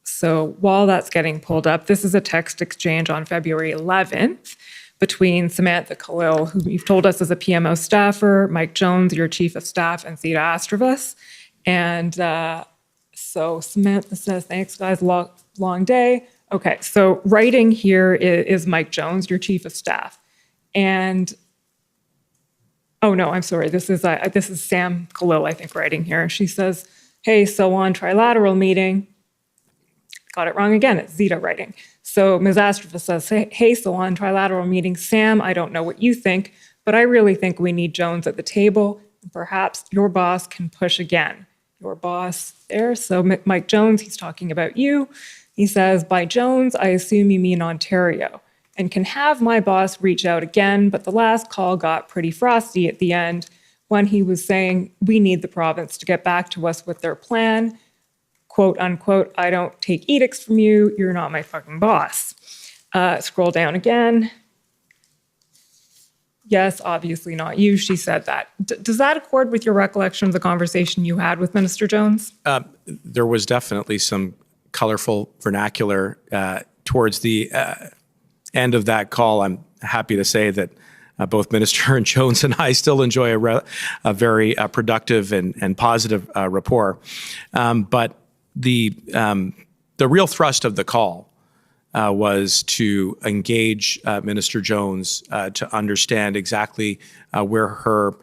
So while that's getting pulled up, this is a text exchange on February 11th between Samantha Khalil, who you've told us is a PMO staffer, Mike Jones, your chief of staff, and Theda Astravas. And so Samantha says, thanks, guys, long day. Okay, so writing here is Mike Jones, your chief of staff. And, oh no, I'm sorry, this is Sam Khalil, I think, writing here. She says, hey, so on trilateral meeting, got it wrong again, it's Zeta writing. So Ms. Astravas says, hey, so on trilateral meeting, Sam, I don't know what you think, but I really think we need Jones at the table. And perhaps your boss can push again. Your boss there, so Mike Jones, he's talking about you. He says, by Jones, I assume you mean Ontario, and can have my boss reach out again, but the last call got pretty frosty at the end when he was saying, we need the province to get back to us with their plan. Quote unquote, I don't take edicts from you, you're not my fucking boss. Scroll down again. Yes, obviously not you, she said that. Does that accord with your recollection of the conversation you had with Minister Jones? There was definitely some colorful vernacular towards the end of that call. I'm happy to say that both Minister and Jones and I still enjoy a very productive and positive rapport. But the real thrust of the call was to engage Minister Jones to understand exactly where her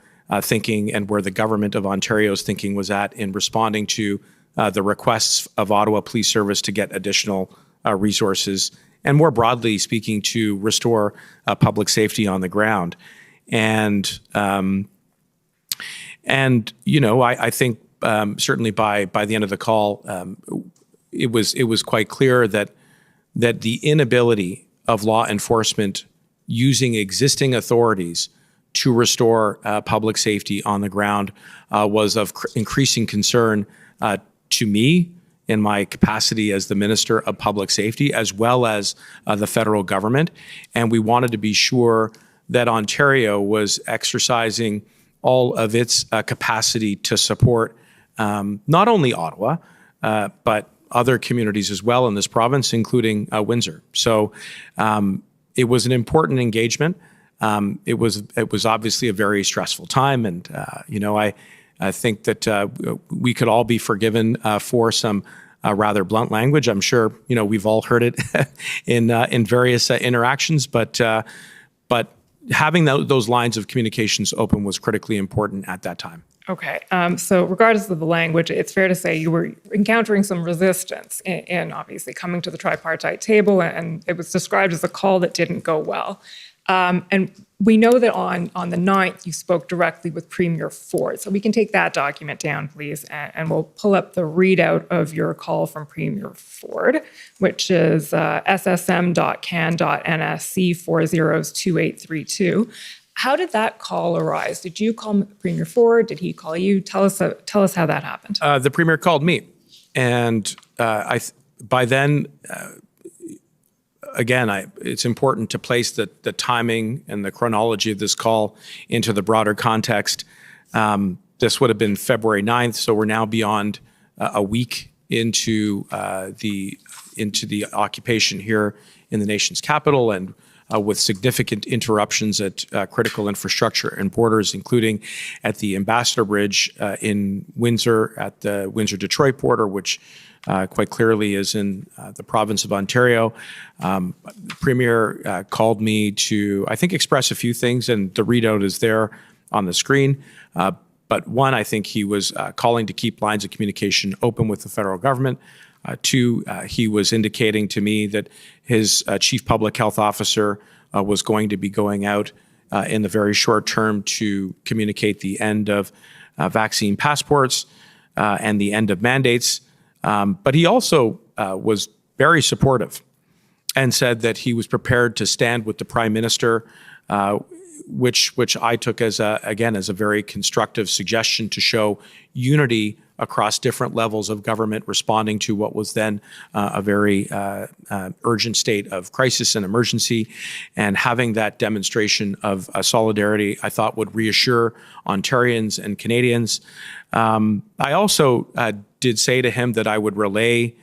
thinking and where the government of Ontario's thinking was at in responding to the requests of Ottawa Police Service to get additional resources, and more broadly speaking, to restore public safety on the ground. And you know, I think certainly by the end of the call, it was quite clear that the inability of law enforcement using existing authorities to restore public safety on the ground was of increasing concern to me in my capacity as the Minister of Public Safety, as well as the federal government. And we wanted to be sure that Ontario was exercising all of its capacity to support not only Ottawa, but other communities as well in this province, including Windsor. So it was an important engagement. It was obviously a very stressful time, and you know, I think that we could all be forgiven for some rather blunt language. I'm sure you know we've all heard it in various interactions, but having those lines of communications open was critically important at that time. Okay, so regardless of the language, it's fair to say you were encountering some resistance in obviously coming to the tripartite table, and it was described as a call that didn't go well. And we know that on the 9th, you spoke directly with Premier Ford. So we can take that document down, please, and we'll pull up the readout of your call from Premier Ford, which is ssm.can.nsc 402832. How did that call arise? Did you call Premier Ford? Did he call you? Tell us how that happened. The Premier called me, and by then. Again, it's important to place the timing and the chronology of this call into the broader context. This would have been February 9th, so we're now beyond a week into the occupation here in the nation's capital, and with significant interruptions at critical infrastructure and borders, including at the Ambassador Bridge in Windsor, at the Windsor-Detroit border, which quite clearly is in the province of Ontario. The Premier called me to, I think, express a few things, and the readout is there on the screen. But one, I think he was calling to keep lines of communication open with the federal government. Two, he was indicating to me that his chief public health officer was going to be going out in the very short term to communicate the end of vaccine passports and the end of mandates. But he also was very supportive and said that he was prepared to stand with the Prime Minister, which I took as a very constructive suggestion to show unity across different levels of government responding to what was then a very urgent state of crisis and emergency. And having that demonstration of solidarity, I thought, would reassure Ontarians and Canadians. I also did say to him that I would relay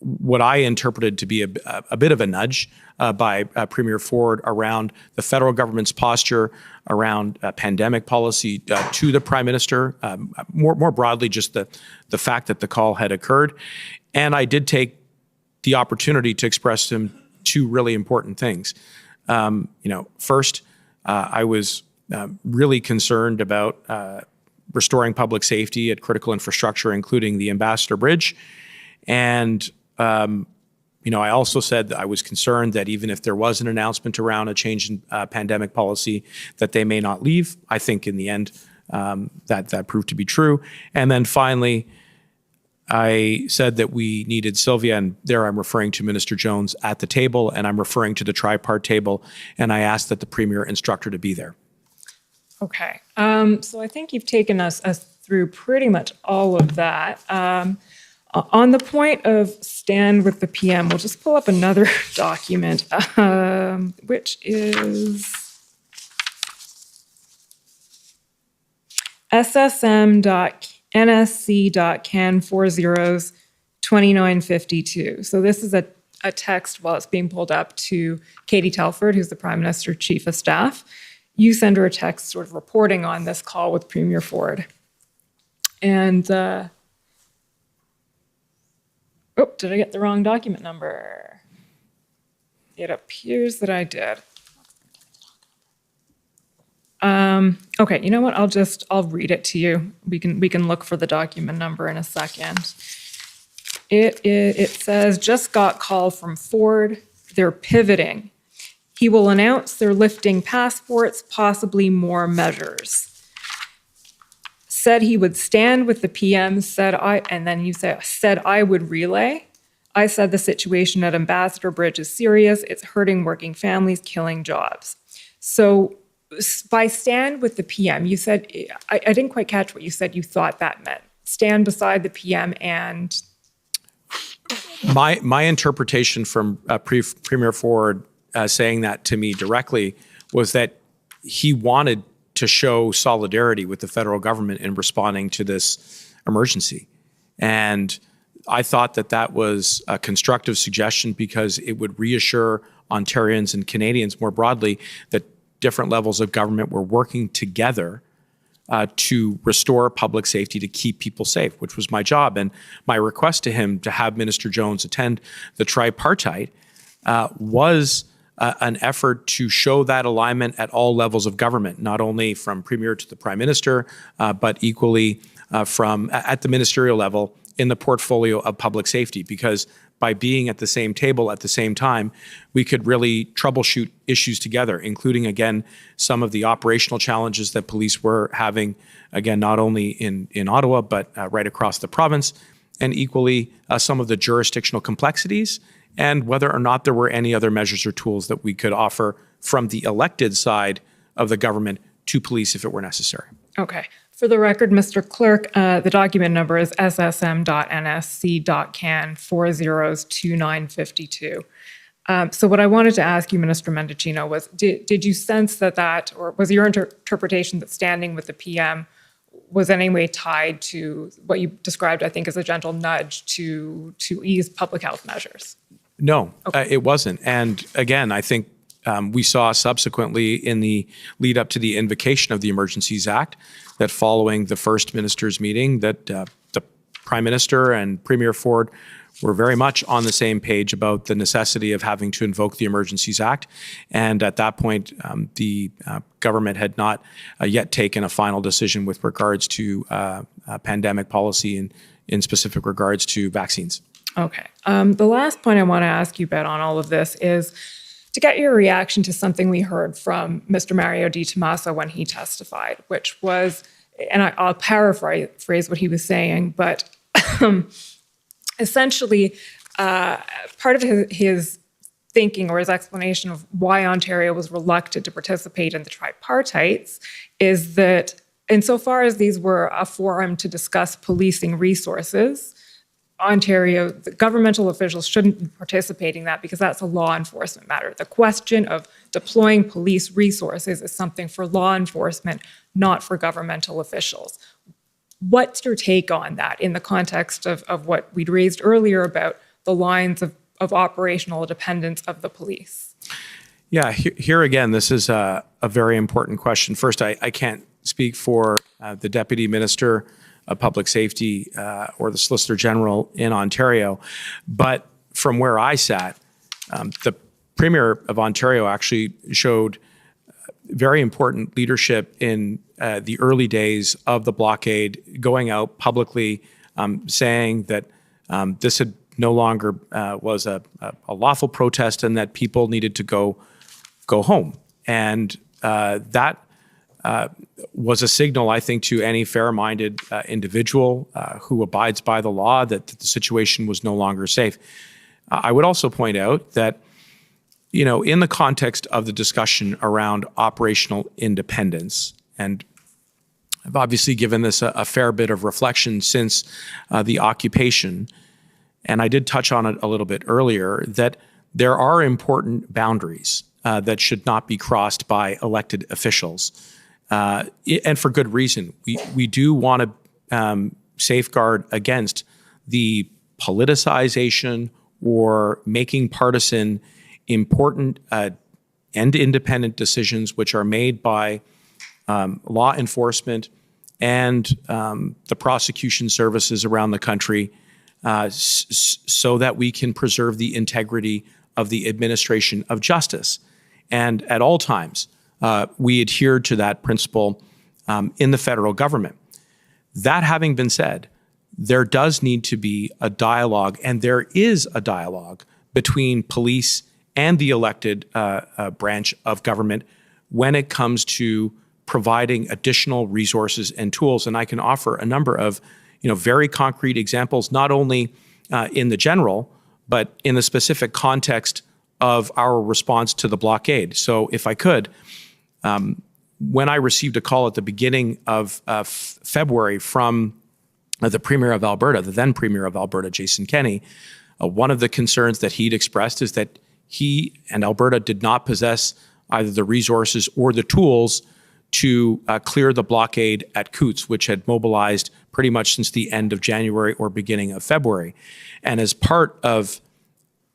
what I interpreted to be a bit of a nudge by Premier Ford around the federal government's posture around pandemic policy to the Prime Minister, more broadly just the fact that the call had occurred. And I did take the opportunity to express to him two really important things. First, I was really concerned about restoring public safety at critical infrastructure, including the Ambassador Bridge. And I also said that I was concerned that even if there was an announcement around a change in pandemic policy, that they may not leave. I think in the end that proved to be true. And then finally, I said that we needed Sylvia, and there I'm referring to Minister Jones, at the table, and I'm referring to the Tripartite table, and I asked that the Premier instruct her to be there. Okay. So I think you've taken us through pretty much all of that. On the point of stand with the PM, we'll just pull up another document, which is ssm.nsc.can40s2952. So this is a text while it's being pulled up to Katie Telford, who's the Prime Minister's Chief of Staff. You send her a text sort of reporting on this call with Premier Ford. And, did I get the wrong document number? It appears that I did. Okay, you know what? I'll read it to you. We can look for the document number in a second. It says, just got call from Ford. They're pivoting. He will announce they're lifting passports, possibly more measures. Said he would stand with the PM, said I would relay. I said the situation at Ambassador Bridge is serious. It's hurting working families, killing jobs. So by stand with the PM, you said, I didn't quite catch what you said you thought that meant. Stand beside the PM and... My interpretation from Premier Ford saying that to me directly was that he wanted to show solidarity with the federal government in responding to this emergency. And I thought that was a constructive suggestion because it would reassure Ontarians and Canadians more broadly that different levels of government were working together to restore public safety, to keep people safe, which was my job. And my request to him to have Minister Jones attend the Tripartite was an effort to show that alignment at all levels of government, not only from Premier to the Prime Minister, but equally from at the ministerial level in the portfolio of public safety, because by being at the same table at the same time, we could really troubleshoot issues together, including, again, some of the operational challenges that police were having, again, not only in Ottawa, but right across the province, and equally some of the jurisdictional complexities, and whether or not there were any other measures or tools that we could offer from the elected side of the government to police if it were necessary. Okay. For the record, Mr. Clerk, the document number is ssm.nsc.can40s2952. So what I wanted to ask you, Minister Mendicino, was did you sense that, or was your interpretation that standing with the PM was in any way tied to what you described, I think, as a gentle nudge to ease public health measures? No, it wasn't. And again, I think we saw subsequently in the lead up to the invocation of the Emergencies Act that following the first minister's meeting that the Prime Minister and Premier Ford were very much on the same page about the necessity of having to invoke the Emergencies Act. And at that point, the government had not yet taken a final decision with regards to pandemic policy in specific regards to vaccines. Okay. The last point I want to ask you about on all of this is to get your reaction to something we heard from Mr. Mario Di Tommaso when he testified, which was, and I'll paraphrase what he was saying, but essentially part of his thinking or his explanation of why Ontario was reluctant to participate in the tripartites is that insofar as these were a forum to discuss policing resources, Ontario, the governmental officials shouldn't be participating in that because that's a law enforcement matter. The question of deploying police resources is something for law enforcement, not for governmental officials. What's your take on that in the context of what we'd raised earlier about the lines of operational dependence of the police? Yeah, here again, this is a very important question. First, I can't speak for the Deputy Minister of Public Safety or the Solicitor General in Ontario, but from where I sat, the Premier of Ontario actually showed very important leadership in the early days of the blockade, going out publicly saying that this had no longer was a lawful protest and that people needed to go home. And that was a signal, I think, to any fair-minded individual who abides by the law that the situation was no longer safe. I would also point out that, you know, in the context of the discussion around operational independence, and I've obviously given this a fair bit of reflection since the occupation, and I did touch on it a little bit earlier, that there are important boundaries that should not be crossed by elected officials. And for good reason. We do want to safeguard against the politicization or making partisan important and independent decisions which are made by law enforcement and the prosecution services around the country so that we can preserve the integrity of the administration of justice. And at all times, we adhere to that principle in the federal government. That having been said, there does need to be a dialogue, and there is a dialogue between police and the elected branch of government when it comes to providing additional resources and tools. And I can offer a number of, very concrete examples, not only in the general, but in the specific context of our response to the blockade. So if I could, when I received a call at the beginning of February from the Premier of Alberta, the then Premier of Alberta, Jason Kenney, one of the concerns that he'd expressed is that he and Alberta did not possess either the resources or the tools to clear the blockade at Coots, which had mobilized pretty much since the end of January or beginning of February. And as part of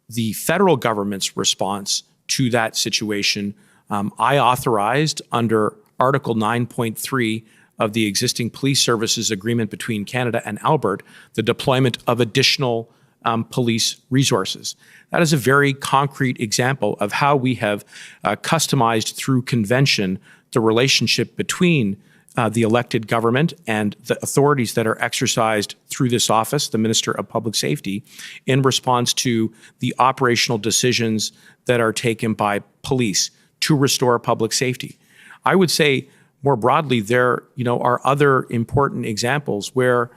the federal government's response to that situation, I authorized under Article 9.3 of the existing police services agreement between Canada and Alberta the deployment of additional police resources. That is a very concrete example of how we have customized through convention the relationship between the elected government and the authorities that are exercised through this office, the Minister of Public Safety, in response to the operational decisions that are taken by police to restore public safety. I would say more broadly, there are other important examples where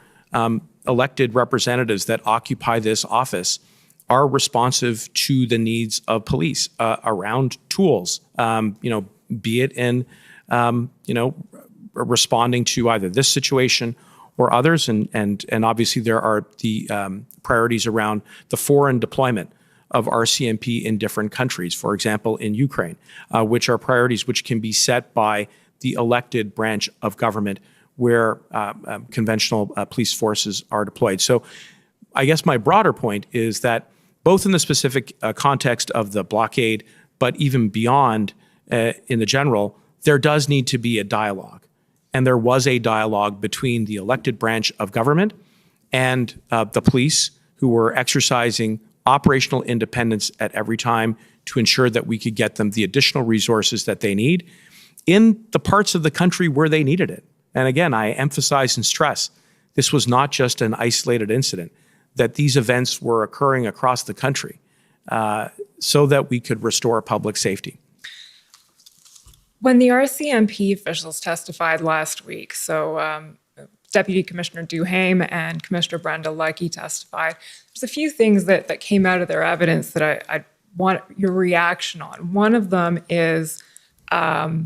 elected representatives that occupy this office are responsive to the needs of police around tools, be it in, responding to either this situation or others. And obviously there are the priorities around the foreign deployment of RCMP in different countries, for example, in Ukraine, which are priorities which can be set by the elected branch of government where conventional police forces are deployed. So I guess my broader point is that both in the specific context of the blockade, but even beyond in the general, there does need to be a dialogue. And there was a dialogue between the elected branch of government and the police, who were exercising operational independence at every time to ensure that we could get them the additional resources that they need in the parts of the country where they needed it. And again, I emphasize and stress, this was not just an isolated incident, that these events were occurring across the country so that we could restore public safety. When the RCMP officials testified last week, so Deputy Commissioner Duhaime and Commissioner Brenda Leckie testified. There's a few things that came out of their evidence that I want your reaction on. One of them is that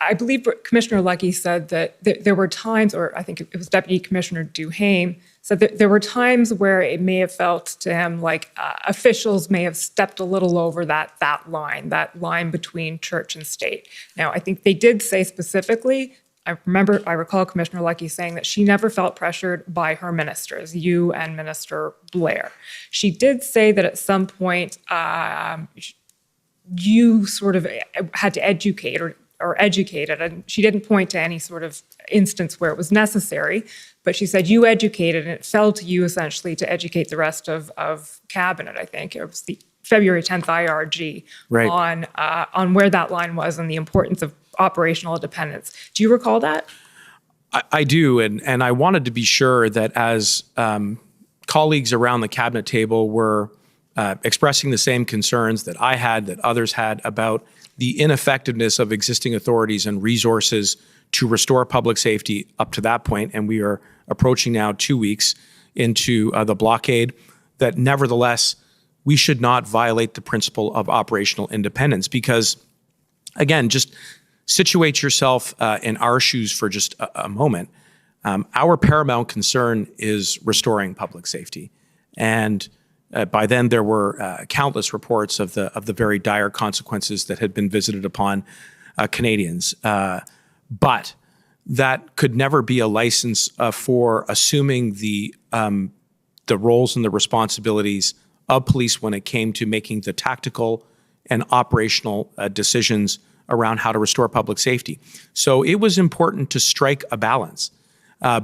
I believe Commissioner Leckie said that there were times, or I think it was Deputy Commissioner Duhaime, said that there were times where it may have felt to him like officials may have stepped a little over that line between church and state. Now, I think they did say specifically, I recall Commissioner Leckie saying that she never felt pressured by her ministers, you and Minister Blair. She did say that at some point you sort of had to educate or educated, and she didn't point to any sort of instance where it was necessary, but she said you educated, and it fell to you essentially to educate the rest of cabinet. I think it was the February 10th IRG on where that line was and the importance of operational independence. Do you recall that? I do, and I wanted to be sure that as colleagues around the cabinet table were expressing the same concerns that I had, that others had about the ineffectiveness of existing authorities and resources to restore public safety up to that point, and we are approaching now 2 weeks into the blockade, that nevertheless, we should not violate the principle of operational independence. Because, again, just situate yourself in our shoes for just a moment. Our paramount concern is restoring public safety. And by then, there were countless reports of the very dire consequences that had been visited upon Canadians. But that could never be a license for assuming the roles and the responsibilities of police when it came to making the tactical and operational decisions around how to restore public safety. So it was important to strike a balance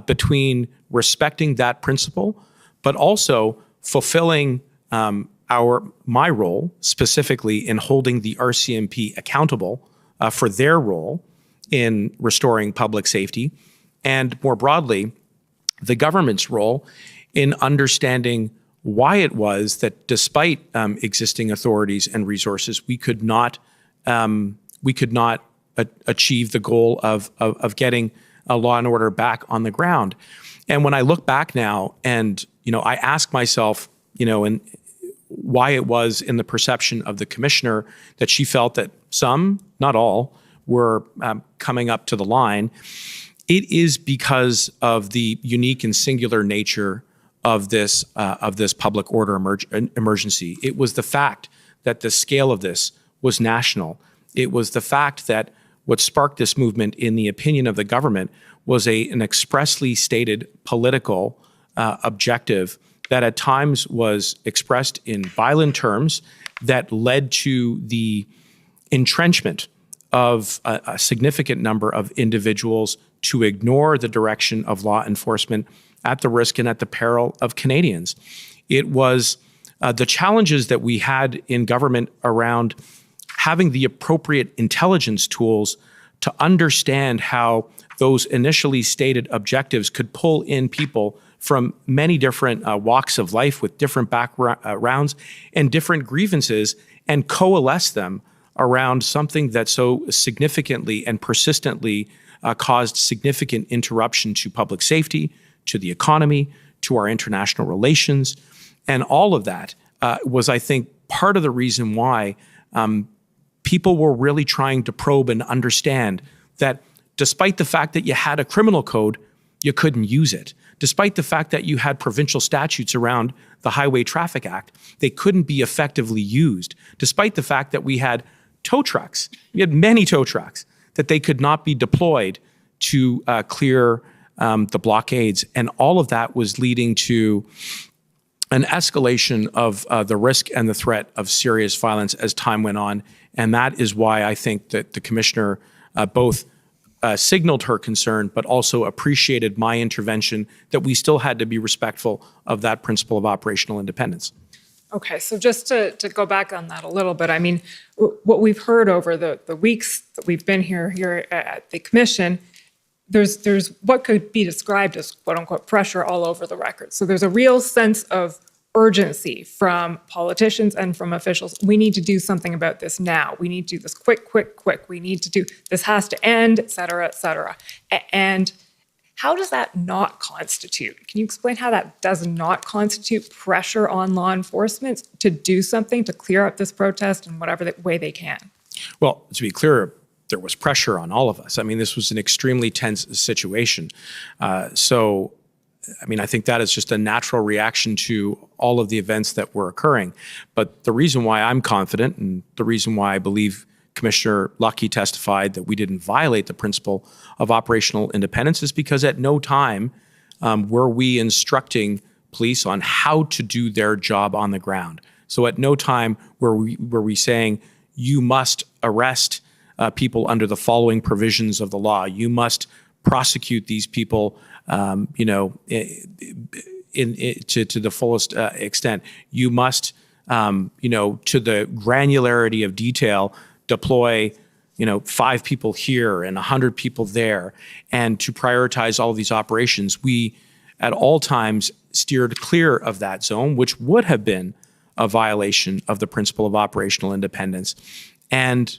between respecting that principle, but also fulfilling my role specifically in holding the RCMP accountable for their role in restoring public safety, and more broadly, the government's role in understanding why it was that despite existing authorities and resources, we could not achieve the goal of getting a law and order back on the ground. And when I look back now, and I ask myself, and why it was in the perception of the commissioner that she felt that some, not all, were coming up to the line, it is because of the unique and singular nature of this public order emergency. It was the fact that the scale of this was national. It was the fact that what sparked this movement, in the opinion of the government, was an expressly stated political objective that at times was expressed in violent terms that led to the entrenchment of a significant number of individuals to ignore the direction of law enforcement at the risk and at the peril of Canadians. It was the challenges that we had in government around having the appropriate intelligence tools to understand how those initially stated objectives could pull in people from many different walks of life with different backgrounds and different grievances, and coalesce them around something that so significantly and persistently caused significant interruption to public safety, to the economy, to our international relations. And all of that was, I think, part of the reason why people were really trying to probe and understand that despite the fact that you had a criminal code, you couldn't use it. Despite the fact that you had provincial statutes around the Highway Traffic Act, they couldn't be effectively used. Despite the fact that we had tow trucks, we had many tow trucks, that they could not be deployed to clear the blockades. And all of that was leading to an escalation of the risk and the threat of serious violence as time went on. And that is why I think that the commissioner both signaled her concern, but also appreciated my intervention, that we still had to be respectful of that principle of operational independence. Okay, so just to go back on that a little bit, I mean, what we've heard over the weeks that we've been here at the commission, there's what could be described as quote unquote pressure all over the record. So there's a real sense of urgency from politicians and from officials. We need to do something about this now. We need to do this quick. We need to do, this has to end, et cetera, et cetera. And how does that not constitute? Can you explain how that does not constitute pressure on law enforcement to do something to clear up this protest in whatever way they can? Well, to be clear, there was pressure on all of us. I mean, this was an extremely tense situation. I think that is just a natural reaction to all of the events that were occurring. But the reason why I'm confident, and the reason why I believe Commissioner Lucky testified that we didn't violate the principle of operational independence, is because at no time were we instructing police on how to do their job on the ground. So at no time were we saying, you must arrest people under the following provisions of the law. You must prosecute these people, to the fullest extent. You must, to the granularity of detail, deploy, 5 people here and 100 people there, and to prioritize all of these operations. We, at all times, steered clear of that zone, which would have been a violation of the principle of operational independence. And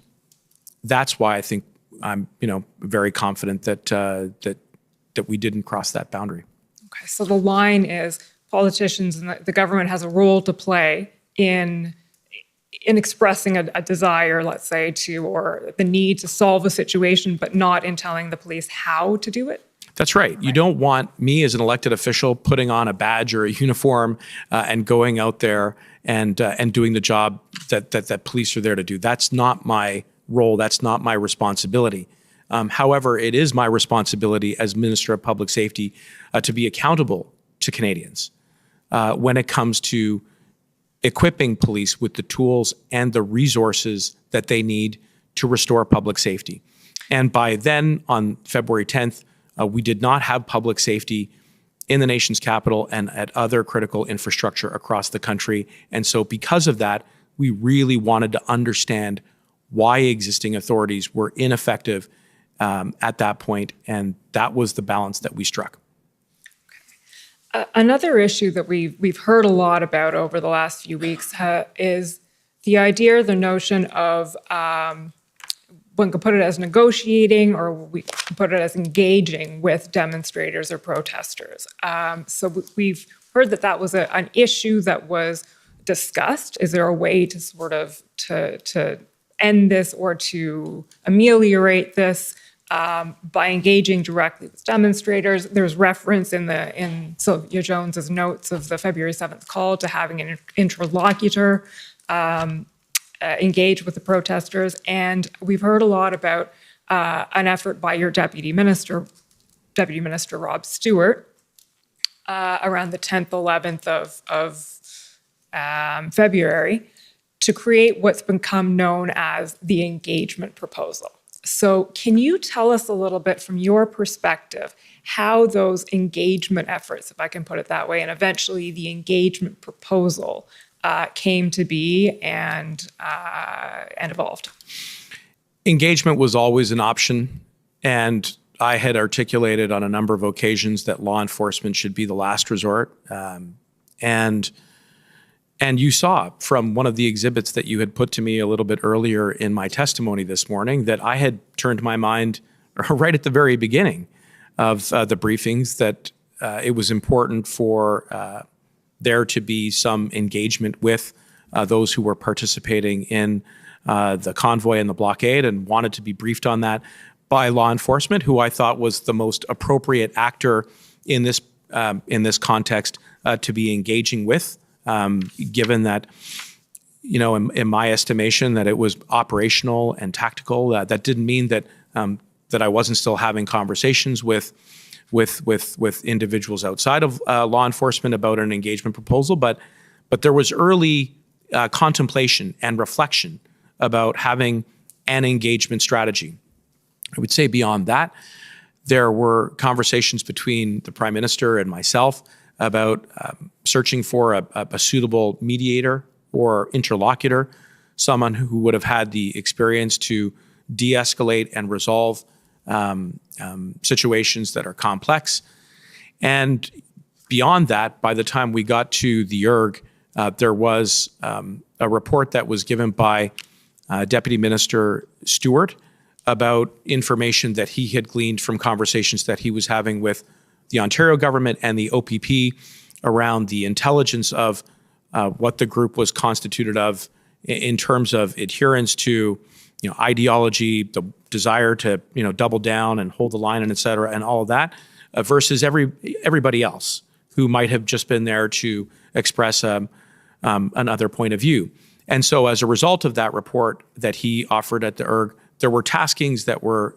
that's why I think I'm, very confident that that we didn't cross that boundary. Okay, so the line is politicians and the government has a role to play in expressing a desire, let's say, or the need to solve a situation, but not in telling the police how to do it? That's right. You don't want me as an elected official putting on a badge or a uniform and going out there and doing the job that police are there to do. That's not my role. That's not my responsibility. However, it is my responsibility as Minister of Public Safety to be accountable to Canadians when it comes to equipping police with the tools and the resources that they need to restore public safety. And by then, on February 10th, we did not have public safety in the nation's capital and at other critical infrastructure across the country. And so because of that, we really wanted to understand why existing authorities were ineffective at that point, and that was the balance that we struck. Another issue that we've heard a lot about over the last few weeks is the idea, the notion of one could put it as negotiating, or we could put it as engaging with demonstrators or protesters. So we've heard that was an issue that was discussed. Is there a way to sort of to end this or to ameliorate this by engaging directly with demonstrators? There's reference in Sylvia Jones's notes of the February 7th call to having an interlocutor engage with the protesters. And we've heard a lot about an effort by your Deputy Minister Rob Stewart, around the 10th, 11th of February, to create what's become known as the engagement proposal. So can you tell us a little bit from your perspective how those engagement efforts, if I can put it that way, and eventually the engagement proposal came to be and evolved? Engagement was always an option, and I had articulated on a number of occasions that law enforcement should be the last resort. And you saw from one of the exhibits that you had put to me a little bit earlier in my testimony this morning that I had turned my mind right at the very beginning of the briefings that it was important for there to be some engagement with those who were participating in the convoy and the blockade, and wanted to be briefed on that by law enforcement, who I thought was the most appropriate actor in this context to be engaging with. Given that, in my estimation, that it was operational and tactical, that didn't mean that that I wasn't still having conversations with individuals outside of law enforcement about an engagement proposal, but there was early contemplation and reflection about having an engagement strategy. I would say beyond that, there were conversations between the Prime Minister and myself about searching for a suitable mediator or interlocutor, someone who would have had the experience to de-escalate and resolve situations that are complex. And Beyond that, by the time we got to the ERG, there was a report that was given by Deputy Minister Stewart about information that he had gleaned from conversations that he was having with the Ontario government and the OPP around the intelligence of what the group was constituted of in terms of adherence to, ideology, the desire to, double down and hold the line and et cetera, and all of that, versus everybody else who might have just been there to express another point of view. And so as a result of that report that he offered at the ERG, there were taskings that were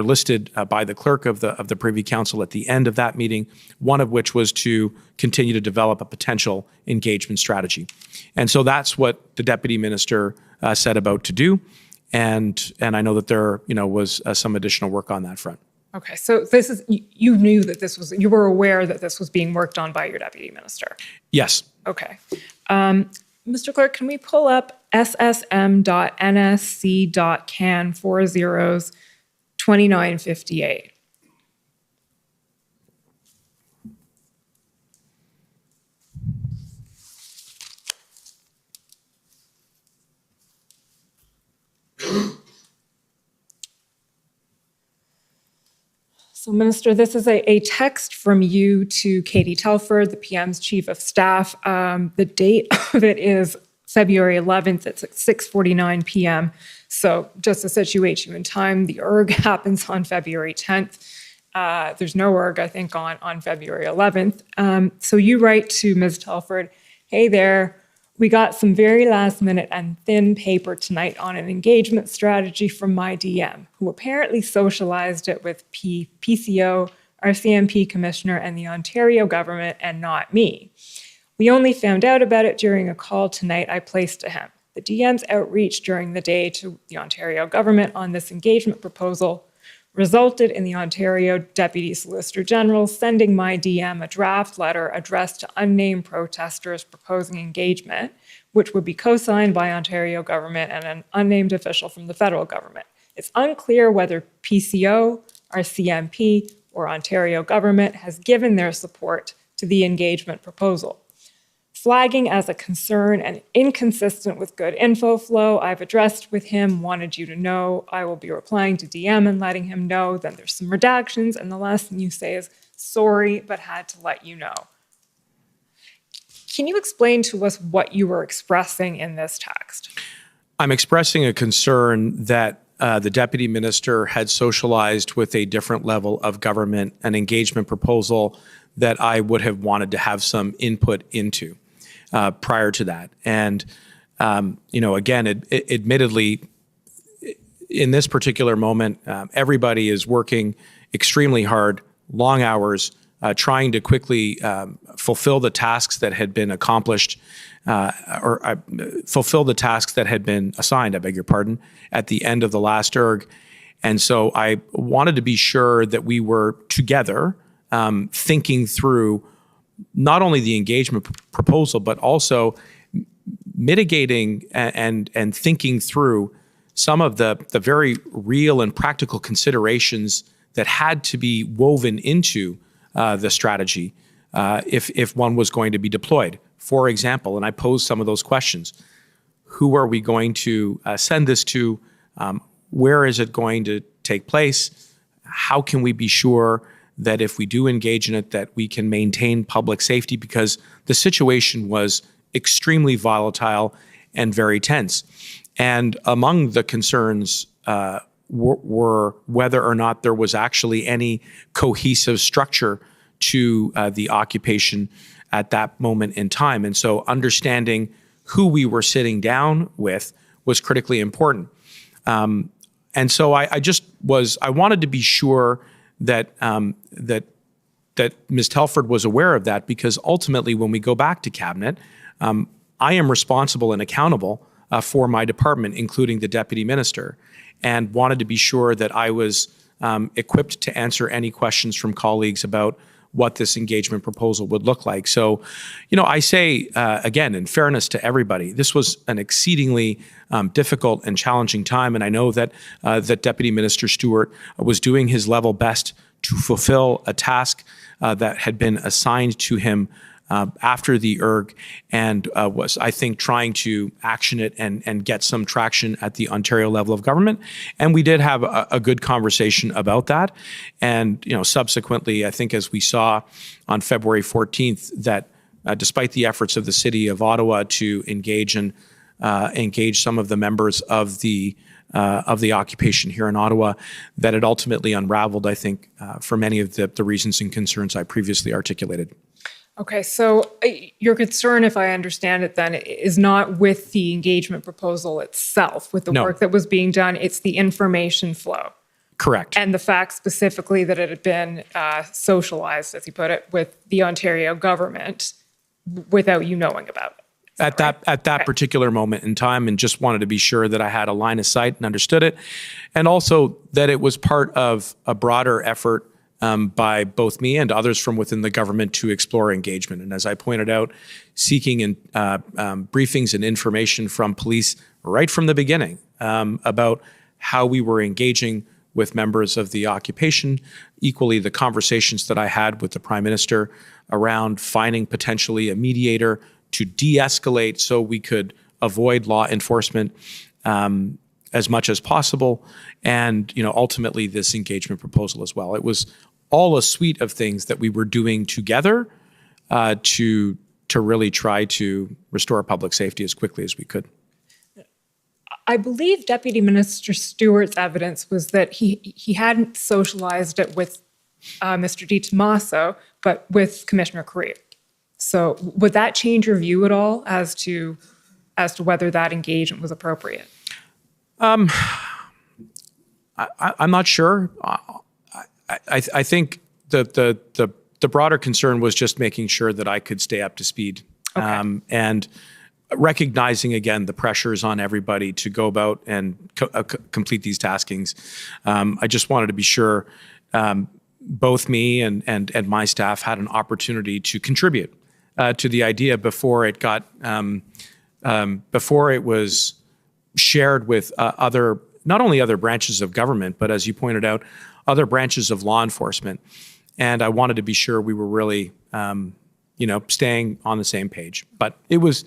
listed by the clerk of the Privy Council at the end of that meeting, one of which was to continue to develop a potential engagement strategy. And so that's what the Deputy Minister set about to do. And I know that there was some additional work on that front. Okay, so this is, you knew that you were aware that this was being worked on by your Deputy Minister? Yes. Okay. Mr. Clerk, can we pull up ssm.nsc.can 402958? So, Minister, this is a text from you to Katie Telford, the PM's Chief of Staff. The date of it is February 11th. It's at 6:49 p.m. So just to situate you in time, the ERG happens on February 10th. There's no ERG, I think, on February 11th. So you write to Ms. Telford, hey there, we got some very last minute and thin paper tonight on an engagement strategy from my DM, who apparently socialized it with PCO, RCMP Commissioner, and the Ontario government, and not me. We only found out about it during a call tonight I placed to him. The DM's outreach during the day to the Ontario government on this engagement proposal resulted in the Ontario Deputy Solicitor General sending my DM a draft letter addressed to unnamed protesters proposing engagement, which would be co-signed by Ontario government and an unnamed official from the federal government. It's unclear whether PCO, RCMP, or Ontario government has given their support to the engagement proposal. Flagging as a concern and inconsistent with good info flow I've addressed with him, wanted you to know. I will be replying to DM and letting him know. Then there's some redactions, and the last thing you say is, sorry, but had to let you know. Can you explain to us what you were expressing in this text? I'm expressing a concern that the Deputy Minister had socialized with a different level of government an engagement proposal that I would have wanted to have some input into. Prior to that. And, again, admittedly, in this particular moment, everybody is working extremely hard, long hours, trying to quickly fulfill the tasks that had been accomplished or fulfill the tasks that had been assigned, I beg your pardon, at the end of the last ERG. And so I wanted to be sure that we were together thinking through not only the engagement proposal, but also mitigating and thinking through some of the very real and practical considerations that had to be woven into the strategy if one was going to be deployed. For example, and I posed some of those questions, who are we going to send this to? Where is it going to take place? How can we be sure that if we do engage in it, that we can maintain public safety, because the situation was extremely volatile and very tense. And among the concerns were whether or not there was actually any cohesive structure to the occupation at that moment in time. And so understanding who we were sitting down with was critically important. And so I wanted to be sure that Ms. Telford was aware of that, because ultimately when we go back to Cabinet, I am responsible and accountable for my department, including the Deputy Minister, and wanted to be sure that I was equipped to answer any questions from colleagues about what this engagement proposal would look like. So, I say, again, in fairness to everybody, this was an exceedingly difficult and challenging time. And I know that that Deputy Minister Stewart was doing his level best to fulfill a task that had been assigned to him after the ERG, and was, I think, trying to action it and get some traction at the Ontario level of government. And we did have a good conversation about that. And, subsequently, I think as we saw on February 14th, that despite the efforts of the city of Ottawa to engage some of the members of the occupation here in Ottawa, that it ultimately unraveled, I think, for many of the reasons and concerns I previously articulated. Okay, so your concern, if I understand it then, is not with the engagement proposal itself, with the No. work that was being done, it's the information flow. Correct. And the fact specifically that it had been socialized, as you put it, with the Ontario government without you knowing about it. At that particular moment in time, and just wanted to be sure that I had a line of sight and understood it, and also that it was part of a broader effort by both me and others from within the government to explore engagement. And as I pointed out, seeking briefings and information from police right from the beginning about how we were engaging with members of the occupation. Equally, the conversations that I had with the Prime Minister around finding potentially a mediator to de-escalate so we could avoid law enforcement as much as possible, and ultimately this engagement proposal as well. It was all a suite of things that we were doing together to really try to restore public safety as quickly as we could. I believe Deputy Minister Stewart's evidence was that he hadn't socialized it with Mr. Di Tommaso, but with Commissioner Correa. So would that change your view at all as to whether that engagement was appropriate? I'm not sure. I think the broader concern was just making sure that I could stay up to speed, and recognizing again the pressures on everybody to go about and complete these taskings. I just wanted to be sure both me and my staff had an opportunity to contribute to the idea before it got before it was shared with not only other branches of government, but as you pointed out, other branches of law enforcement. And I wanted to be sure we were really, staying on the same page. But it was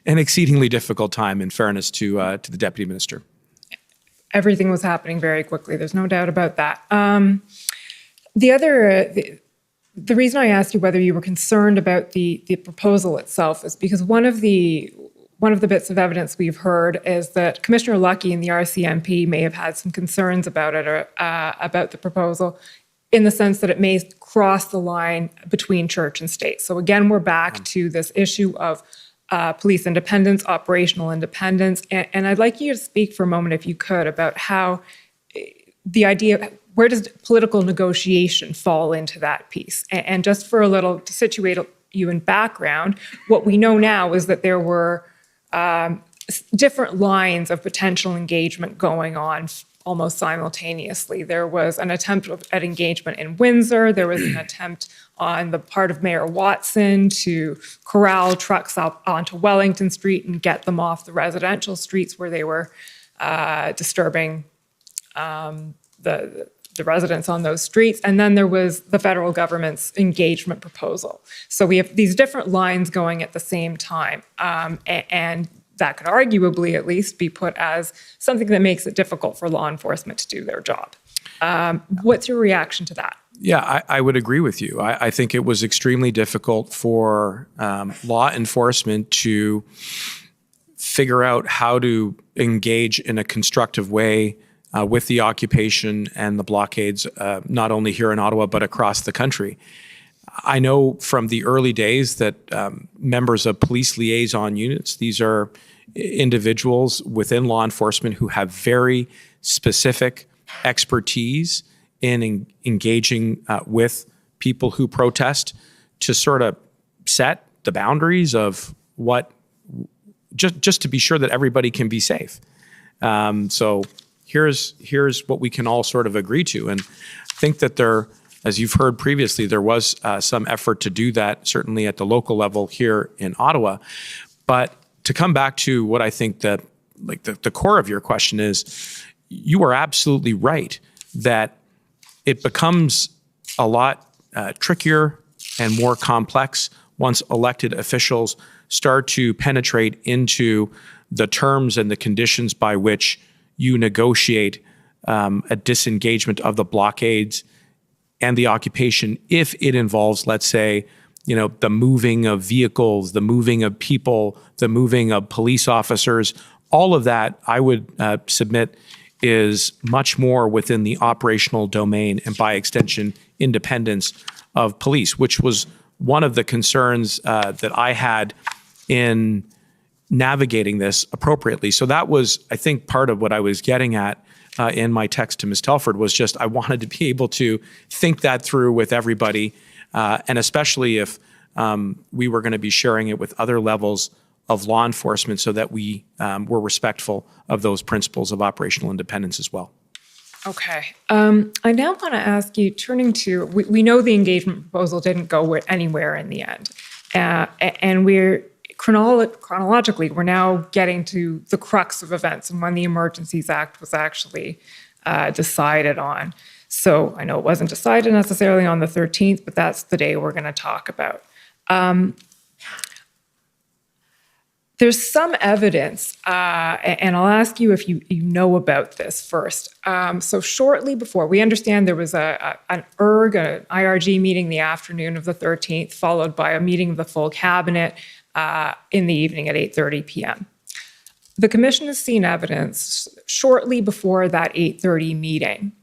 an exceedingly difficult time, in fairness to the Deputy Minister. Everything was happening very quickly. There's no doubt about that. The reason I asked you whether you were concerned about the proposal itself is because one of the bits of evidence we've heard is that Commissioner Lucky and the RCMP may have had some concerns about it, or about the proposal, in the sense that it may cross the line between church and state. So again, we're back to this issue of police independence, operational independence, and I'd like you to speak for a moment, if you could, about how the idea, where does political negotiation fall into that piece? And just for a little, to situate you in background, what we know now is that there were different lines of potential engagement going on almost simultaneously. There was an attempt at engagement in Windsor. There was an attempt on the part of Mayor Watson to corral trucks up onto Wellington Street and get them off the residential streets where they were disturbing the residents on those streets. And then there was the federal government's engagement proposal. So we have these different lines going at the same time. And that could arguably at least be put as something that makes it difficult for law enforcement to do their job. What's your reaction to that? Yeah, I would agree with you. I think it was extremely difficult for law enforcement to figure out how to engage in a constructive way with the occupation and the blockades, not only here in Ottawa, but across the country. I know from the early days that members of police liaison units, these are individuals within law enforcement who have very specific expertise in engaging with people who protest to sort of set the boundaries of what, just to be sure that everybody can be safe. So here's what we can all sort of agree to. And I think that there, as you've heard previously, there was some effort to do that, certainly at the local level here in Ottawa. But to come back to what I think that, like the core of your question is, you are absolutely right that it becomes a lot trickier and more complex once elected officials start to penetrate into the terms and the conditions by which you negotiate a disengagement of the blockades and the occupation if it involves, let's say, the moving of vehicles, the moving of people, the moving of police officers. All of that, I would submit, is much more within the operational domain and by extension, independence of police, which was one of the concerns that I had in navigating this appropriately. So that was, I think, part of what I was getting at in my text to Ms. Telford was just I wanted to be able to think that through with everybody, and especially if we were going to be sharing it with other levels of law enforcement so that we were respectful of those principles of operational independence as well. Okay. I now want to ask you, turning to, we know the engagement proposal didn't go anywhere in the end. And we're chronologically, we're now getting to the crux of events and when the Emergencies Act was actually decided on. So I know it wasn't decided necessarily on the 13th, but that's the day we're going to talk about. There's some evidence, and I'll ask you if you know about this first. So shortly before, we understand there was an IRG meeting the afternoon of the 13th, followed by a meeting of the full cabinet in the evening at 8:30 p.m. The commission has seen evidence shortly before that 8:30 meeting.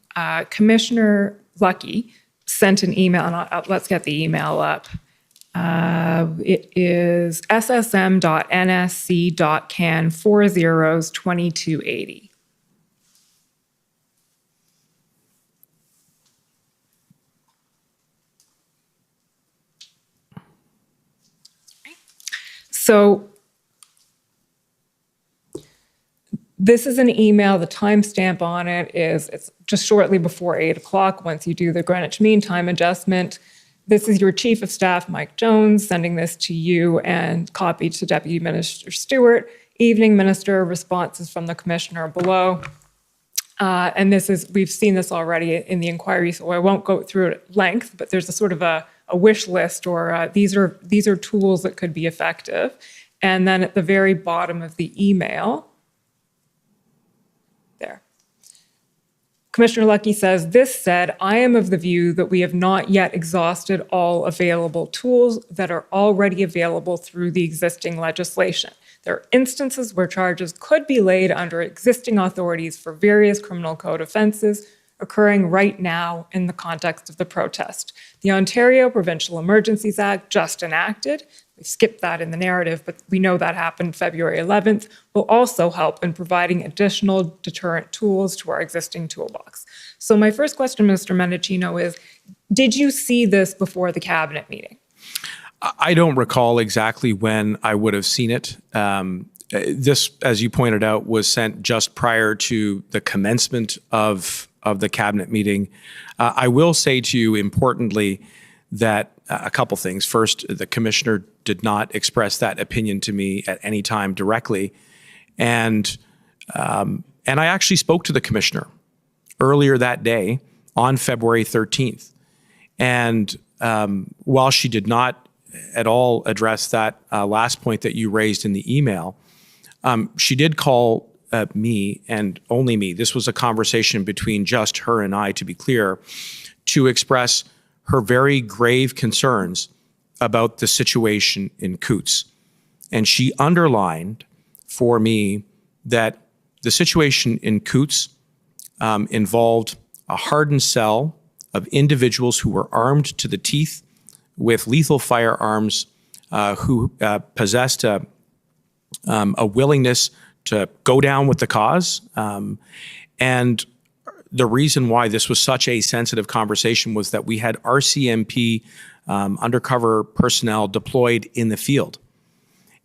Commissioner Lucky sent an email, and let's get the email up. It is ssm.nsc.can 402280. So this is an email. The timestamp on it is it's just shortly before 8 o'clock once you do the Greenwich Mean Time adjustment. This is your Chief of Staff, Mike Jones, sending this to you and copied to Deputy Minister Stewart. Evening, Minister, responses from the Commissioner below. And this is, we've seen this already in the inquiry, so I won't go through it at length, but there's a sort of a wish list or these are tools that could be effective. And then at the very bottom of the email, there. Commissioner Lucky says, this said, I am of the view that we have not yet exhausted all available tools that are already available through the existing legislation. There are instances where charges could be laid under existing authorities for various criminal code offenses occurring right now in the context of the protest. The Ontario Provincial Emergencies Act, just enacted, we skipped that in the narrative, but we know that happened February 11th, will also help in providing additional deterrent tools to our existing toolbox. So my first question, Mr. Mendicino, is, did you see this before the cabinet meeting? I don't recall exactly when I would have seen it. This, as you pointed out, was sent just prior to the commencement of the cabinet meeting. I will say to you, importantly, that a couple things. First, the commissioner did not express that opinion to me at any time directly, and I actually spoke to the commissioner earlier that day on February 13th, and while she did not at all address that last point that you raised in the email, she did call me and only me. This was a conversation between just her and I, to be clear, to express her very grave concerns about the situation in Coots. And she underlined for me that the situation in Coots involved a hardened cell of individuals who were armed to the teeth with lethal firearms, who possessed a willingness to go down with the cause. And the reason why this was such a sensitive conversation was that we had RCMP undercover personnel deployed in the field.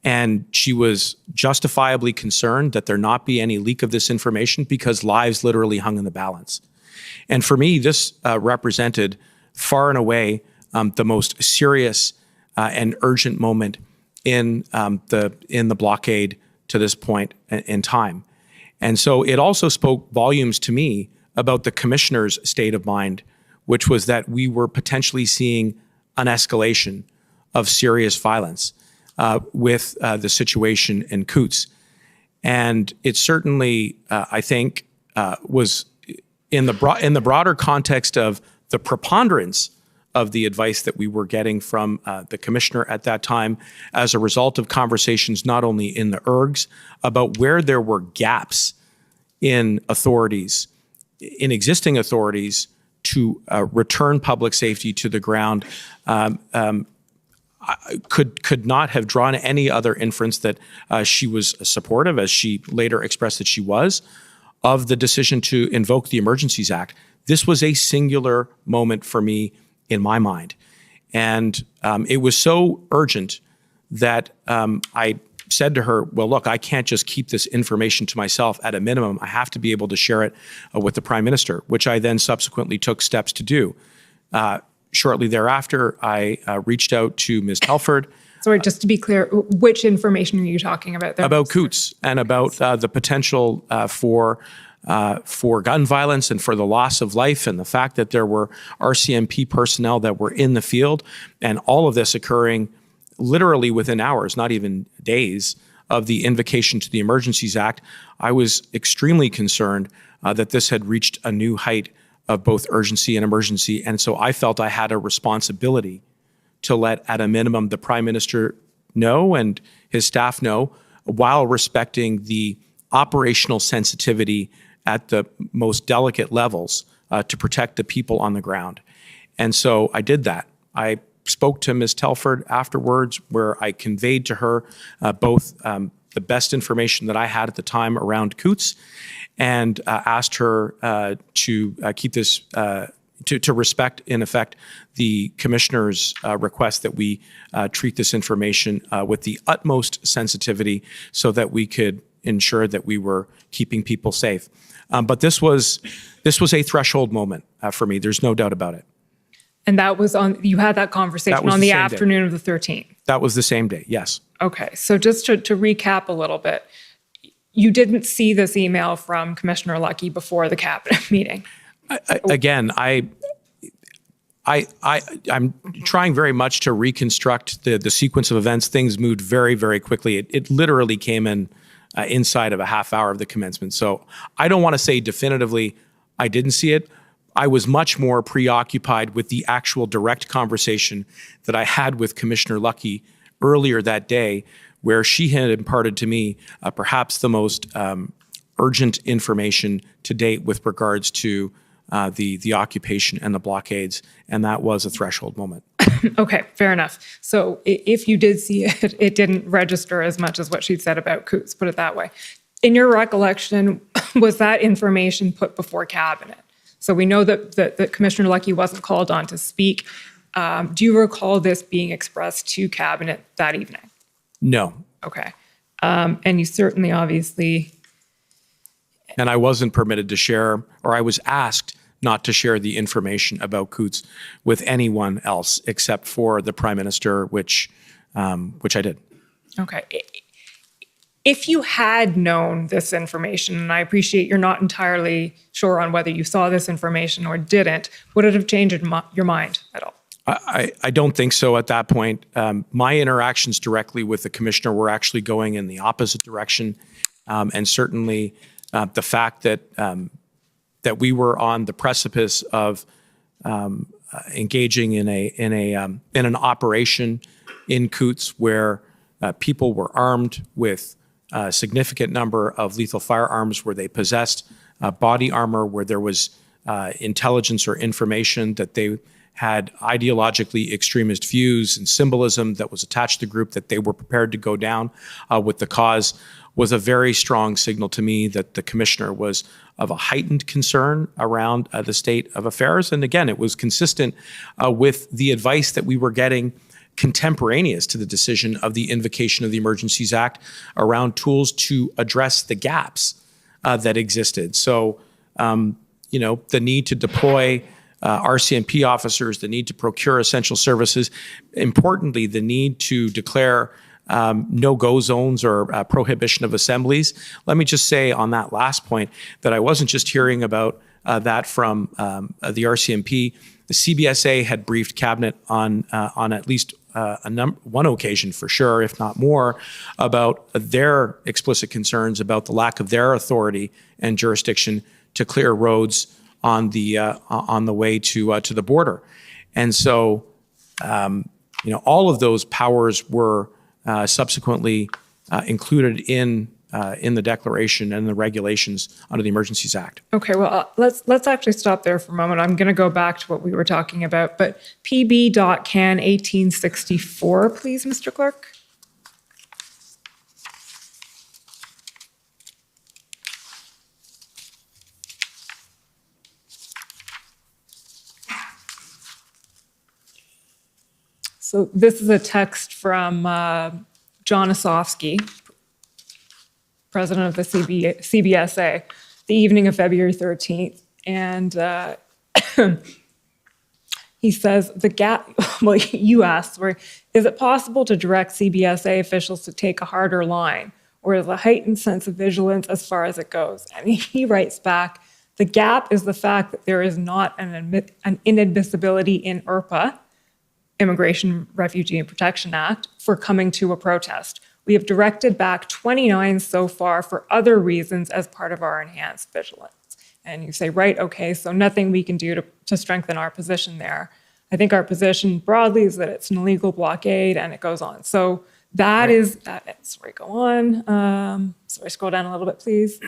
And she was justifiably concerned that there not be any leak of this information because lives literally hung in the balance. And for me, this represented far and away the most serious and urgent moment in the blockade to this point in time. And so it also spoke volumes to me about the commissioner's state of mind which was that we were potentially seeing an escalation of serious violence with the situation in Coots. And it certainly, I think, was in the broader context of the preponderance of the advice that we were getting from the commissioner at that time as a result of conversations not only in the ERGs about where there were gaps in authorities, in existing authorities to return public safety to the ground, could not have drawn any other inference that she was supportive, as she later expressed that she was, of the decision to invoke the Emergencies Act. This was a singular moment for me in my mind. And it was so urgent that I said to her, well, look, I can't just keep this information to myself. At a minimum, I have to be able to share it with the Prime Minister, which I then subsequently took steps to do. Shortly thereafter, I reached out to Ms. Telford. Sorry, just to be clear, which information are you talking about there? About Coots and about the potential for gun violence and for the loss of life, and the fact that there were RCMP personnel that were in the field, and all of this occurring literally within hours, not even days, of the invocation to the Emergencies Act. I was extremely concerned that this had reached a new height of both urgency and emergency. And so I felt I had a responsibility to let, at a minimum, the Prime Minister know and his staff know, while respecting the operational sensitivity at the most delicate levels to protect the people on the ground. And so I did that. I spoke to Ms. Telford afterwards, where I conveyed to her both the best information that I had at the time around Coots, and asked her to keep this, to respect, in effect, the Commissioner's request that we treat this information with the utmost sensitivity so that we could ensure that we were keeping people safe. But this was a threshold moment for me. There's no doubt about it. And that was you had that conversation on the afternoon of the 13th? That was the same day, yes. Okay, so just to recap a little bit, you didn't see this email from Commissioner Lucky before the cabinet meeting? Again, I'm trying very much to reconstruct the sequence of events. Things moved very, very quickly. It literally came in inside of a half hour of the commencement. So I don't want to say definitively I didn't see it. I was much more preoccupied with the actual direct conversation that I had with Commissioner Lucky earlier that day, where she had imparted to me perhaps the most urgent information to date with regards to the occupation and the blockades, and that was a threshold moment. Okay, fair enough. So if you did see it, it didn't register as much as what she'd said about Coots, put it that way. In your recollection, was that information put before cabinet? So we know that Commissioner Lucky wasn't called on to speak. Do you recall this being expressed to cabinet that evening? No. Okay. And you certainly, obviously... And I wasn't permitted to share, or I was asked not to share the information about Coots with anyone else except for the Prime Minister, which I did. Okay. If you had known this information, and I appreciate you're not entirely sure on whether you saw this information or didn't, would it have changed your mind at all? I don't think so at that point. My interactions directly with the Commissioner were actually going in the opposite direction. And certainly the fact that that we were on the precipice of engaging in an operation in Coots where people were armed with a significant number of lethal firearms, where they possessed body armor, where there was intelligence or information that they had ideologically extremist views and symbolism that was attached to the group, that they were prepared to go down with the cause, was a very strong signal to me that the Commissioner was of a heightened concern around the state of affairs. And again, it was consistent with the advice that we were getting contemporaneous to the decision of the invocation of the Emergencies Act around tools to address the gaps that existed. So, the need to deploy RCMP officers, the need to procure essential services, importantly, the need to declare no-go zones or prohibition of assemblies. Let me just say on that last point that I wasn't just hearing about that from the RCMP. The CBSA had briefed Cabinet on at least one occasion for sure, if not more, about their explicit concerns about the lack of their authority and jurisdiction to clear roads on the way to the border. And so, all of those powers were subsequently included in the declaration and the regulations under the Emergencies Act. Okay, well, let's actually stop there for a moment. I'm going to go back to what we were talking about, but PB.Can 1864, please, Mr. Clerk. So this is a text from John Osofsky, president of the CBSA, the evening of February 13th. And he says, well, you asked, is it possible to direct CBSA officials to take a harder line, or is a heightened sense of vigilance as far as it goes? And he writes back, the gap is the fact that there is not an inadmissibility in IRPA, Immigration, Refugee and Protection Act, for coming to a protest. We have directed back 29 so far for other reasons as part of our enhanced vigilance. And you say, right, okay, so nothing we can do to strengthen our position there. I think our position broadly is that it's an illegal blockade, and it goes on. So that is, sorry, go on. Sorry, scroll down a little bit, please.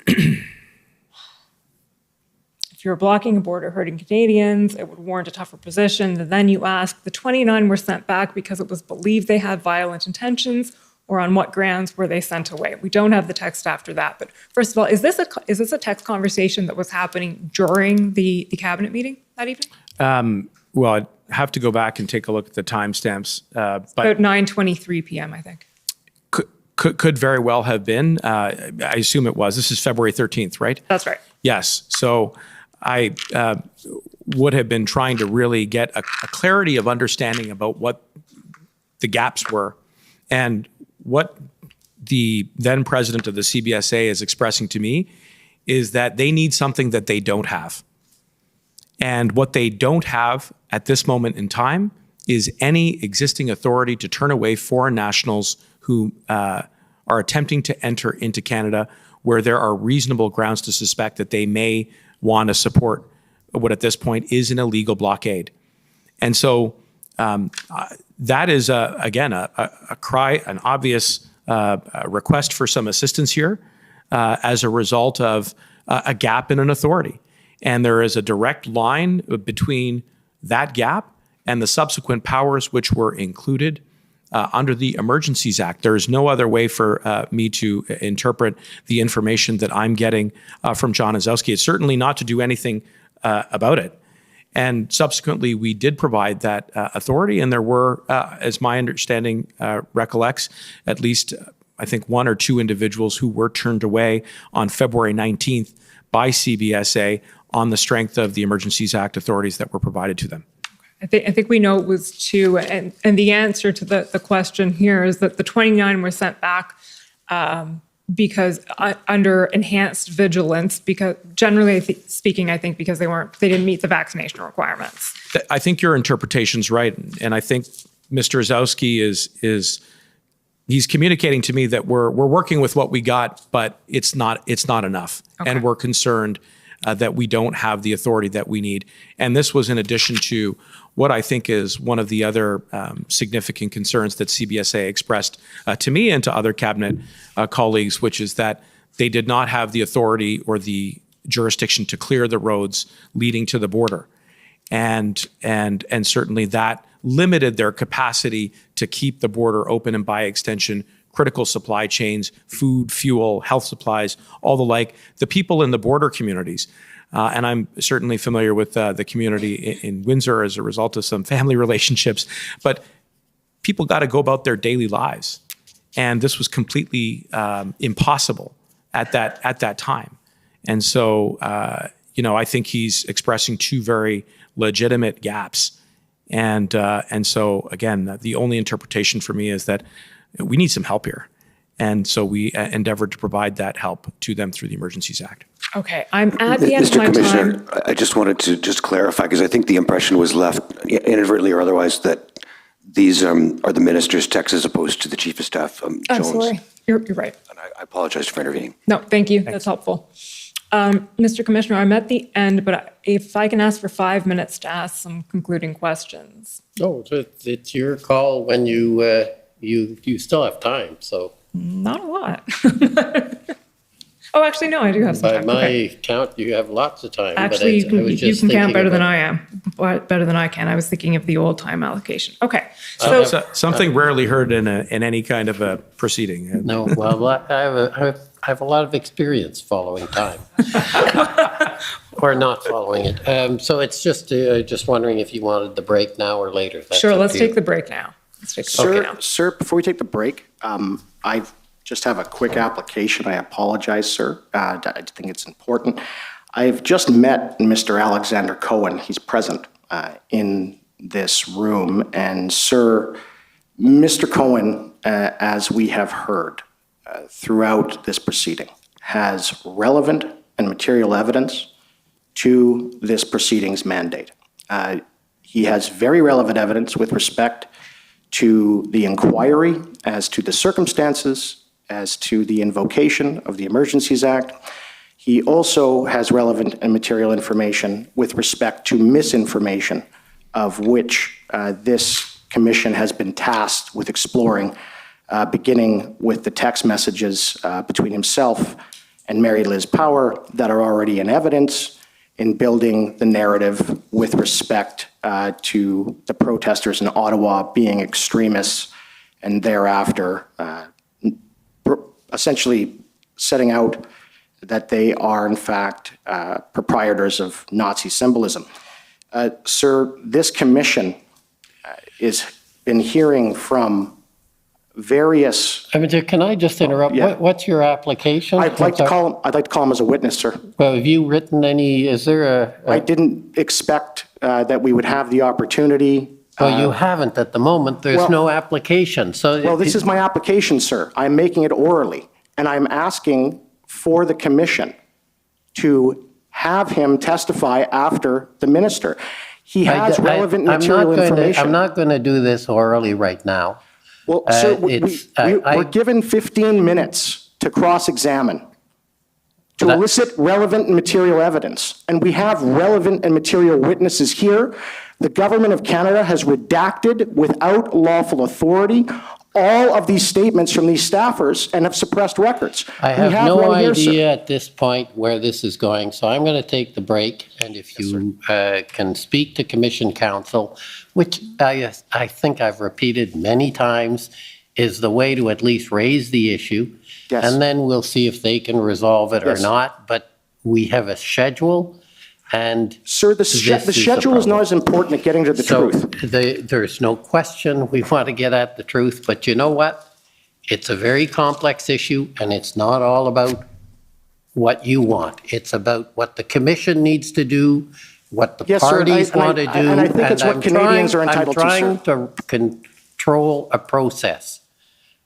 If you're blocking a border hurting Canadians, it would warrant a tougher position. And then you ask, the 29 were sent back because it was believed they had violent intentions, or on what grounds were they sent away? We don't have the text after that. But first of all, is this a text conversation that was happening during the cabinet meeting that evening? Well, I'd have to go back and take a look at the timestamps. But about 9:23 p.m., I think. Could very well have been. I assume it was. This is February 13th, right? That's right. Yes. So I would have been trying to really get a clarity of understanding about what the gaps were, and what the then president of the CBSA is expressing to me is that they need something that they don't have. And what they don't have at this moment in time is any existing authority to turn away foreign nationals who are attempting to enter into Canada where there are reasonable grounds to suspect that they may want to support what at this point is an illegal blockade. And so that is, again, a cry, an obvious request for some assistance here as a result of a gap in an authority. And there is a direct line between that gap and the subsequent powers which were included under the Emergencies Act. There is no other way for me to interpret the information that I'm getting from John Osofsky. It's certainly not to do anything about it. And subsequently, we did provide that authority, and there were, as my understanding recollects, at least, I think, one or two individuals who were turned away on February 19th by CBSA on the strength of the Emergencies Act authorities that were provided to them. I think we know it was two, and the answer to the question here is that the 29 were sent back because under enhanced vigilance, because generally speaking, I think because they didn't meet the vaccination requirements. I think your interpretation's right, and I think Mr. Osofsky he's communicating to me that we're working with what we got, but it's not enough, Okay. and we're concerned that we don't have the authority that we need. And this was in addition to what I think is one of the other significant concerns that CBSA expressed to me and to other cabinet colleagues, which is that they did not have the authority or the jurisdiction to clear the roads leading to the border. And certainly that limited their capacity to keep the border open, and by extension, critical supply chains, food, fuel, health supplies, all the like, the people in the border communities. And I'm certainly familiar with the community in Windsor as a result of some family relationships, but people got to go about their daily lives. And this was completely impossible at that time. And so, I think he's expressing two very legitimate gaps. And so, again, the only interpretation for me is that we need some help here. And so we endeavored to provide that help to them through the Emergencies Act. Okay, I'm at the end of my Mr. Commissioner, time. I just wanted to just clarify, because I think the impression was left inadvertently or otherwise that these are the minister's texts as opposed to the chief of staff, I'm Jones. sorry. You're right. And I apologize for intervening. No, thank you. That's helpful. Mr. Commissioner, I'm at the end, but if I can ask for 5 minutes to ask some concluding questions. No, it's your call when you still have time, so. Not a lot. Oh, actually, no, I do have some By time. my Okay. count, you have lots of time. but Actually, you I can, was you just can count thinking better than about- I am, better than I can. I was thinking of the old time allocation. Okay, So- so, Something rarely heard in any kind of a proceeding. No, well, I have a lot of experience following time. Or not following it. So it's just wondering if you wanted the break now or later. That's sure, up let's to you. take the break now. Let's take the break now. Sir, before we take the break, I just have a quick application. I apologize, sir. I think it's important. I've just met Mr. Alexander Cohen. He's present in this room. And sir, Mr. Cohen, as we have heard throughout this proceeding, has relevant and material evidence to this proceeding's mandate. He has very relevant evidence with respect to the inquiry as to the circumstances, as to the invocation of the Emergencies Act. He also has relevant and material information with respect to misinformation, of which this commission has been tasked with exploring, beginning with the text messages between himself and Mary Liz Power that are already in evidence in building the narrative with respect to the protesters in Ottawa being extremists and thereafter essentially setting out that they are, in fact, proprietors of Nazi symbolism. Sir, this commission has been hearing from various... I mean, can I just interrupt? Yeah. What's your application? I'd like to call him as a witness, sir. Well, have you written any, is there I didn't expect that we would have the opportunity. Well, you haven't at the moment. There's well- no application, so. Well, this is my application, sir. I'm making it orally, and I'm asking for the commission to have him testify after the minister. He has relevant material information. I'm not going to do this orally right now. Well, sir, I- we're given 15 minutes to cross-examine, to elicit relevant and material evidence. And we have relevant and material witnesses here. The government of Canada has redacted without lawful authority all of these statements from these staffers and have suppressed records. I We have no right here, sir. idea at this point where this is going, so I'm going to take the break. And if you can speak to Commission Counsel, which I think I've repeated many times, is the way to at least raise the issue. Yes. And then we'll see if they can resolve it or Yes. not. But we have a schedule, and Sir, the this is the schedule is not problem. as important at getting to the so truth. there's no question we want to get at the truth. But you know what? It's a very complex issue, and it's not all about what you want. It's about what the commission needs to do, what the Yes, sir, parties and I- want to do. and I think it's what I'm Canadians are trying- entitled to, I'm trying to control a process.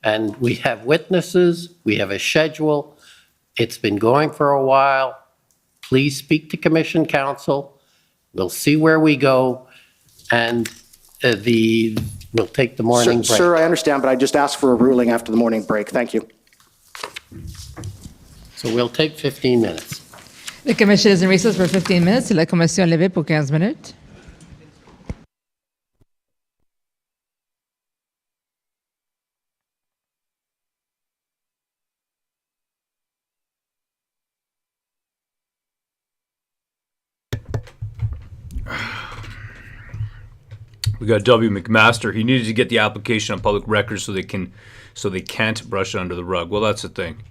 And we have witnesses, we have a schedule. It's been going for a while. Please speak to Commission Counsel. We'll see where we go, and we'll take the morning break. Sir, I understand, but I just asked for a ruling after the morning break. Thank you. So we'll take 15 minutes. The commission is in recess for 15 minutes et la commission est levée pour 15 minutes. We got W. McMaster. He needed to get the application on public record so they can't brush it under the rug. Well, that's the thing.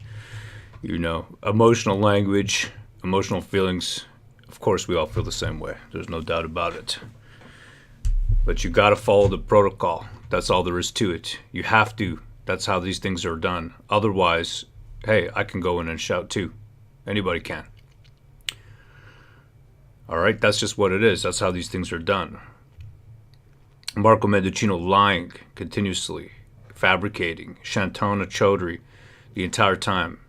You know, emotional language, emotional feelings. Of course, we all feel the same way. There's no doubt about it. But you got to follow the protocol. That's all there is to it. You have to. That's how these things are done. Otherwise, hey, I can go in and shout too. Anybody can. All right, that's just what it is. That's how these things are done. Marco Mendicino lying continuously fabricating. Shantona Chaudhary, the entire time,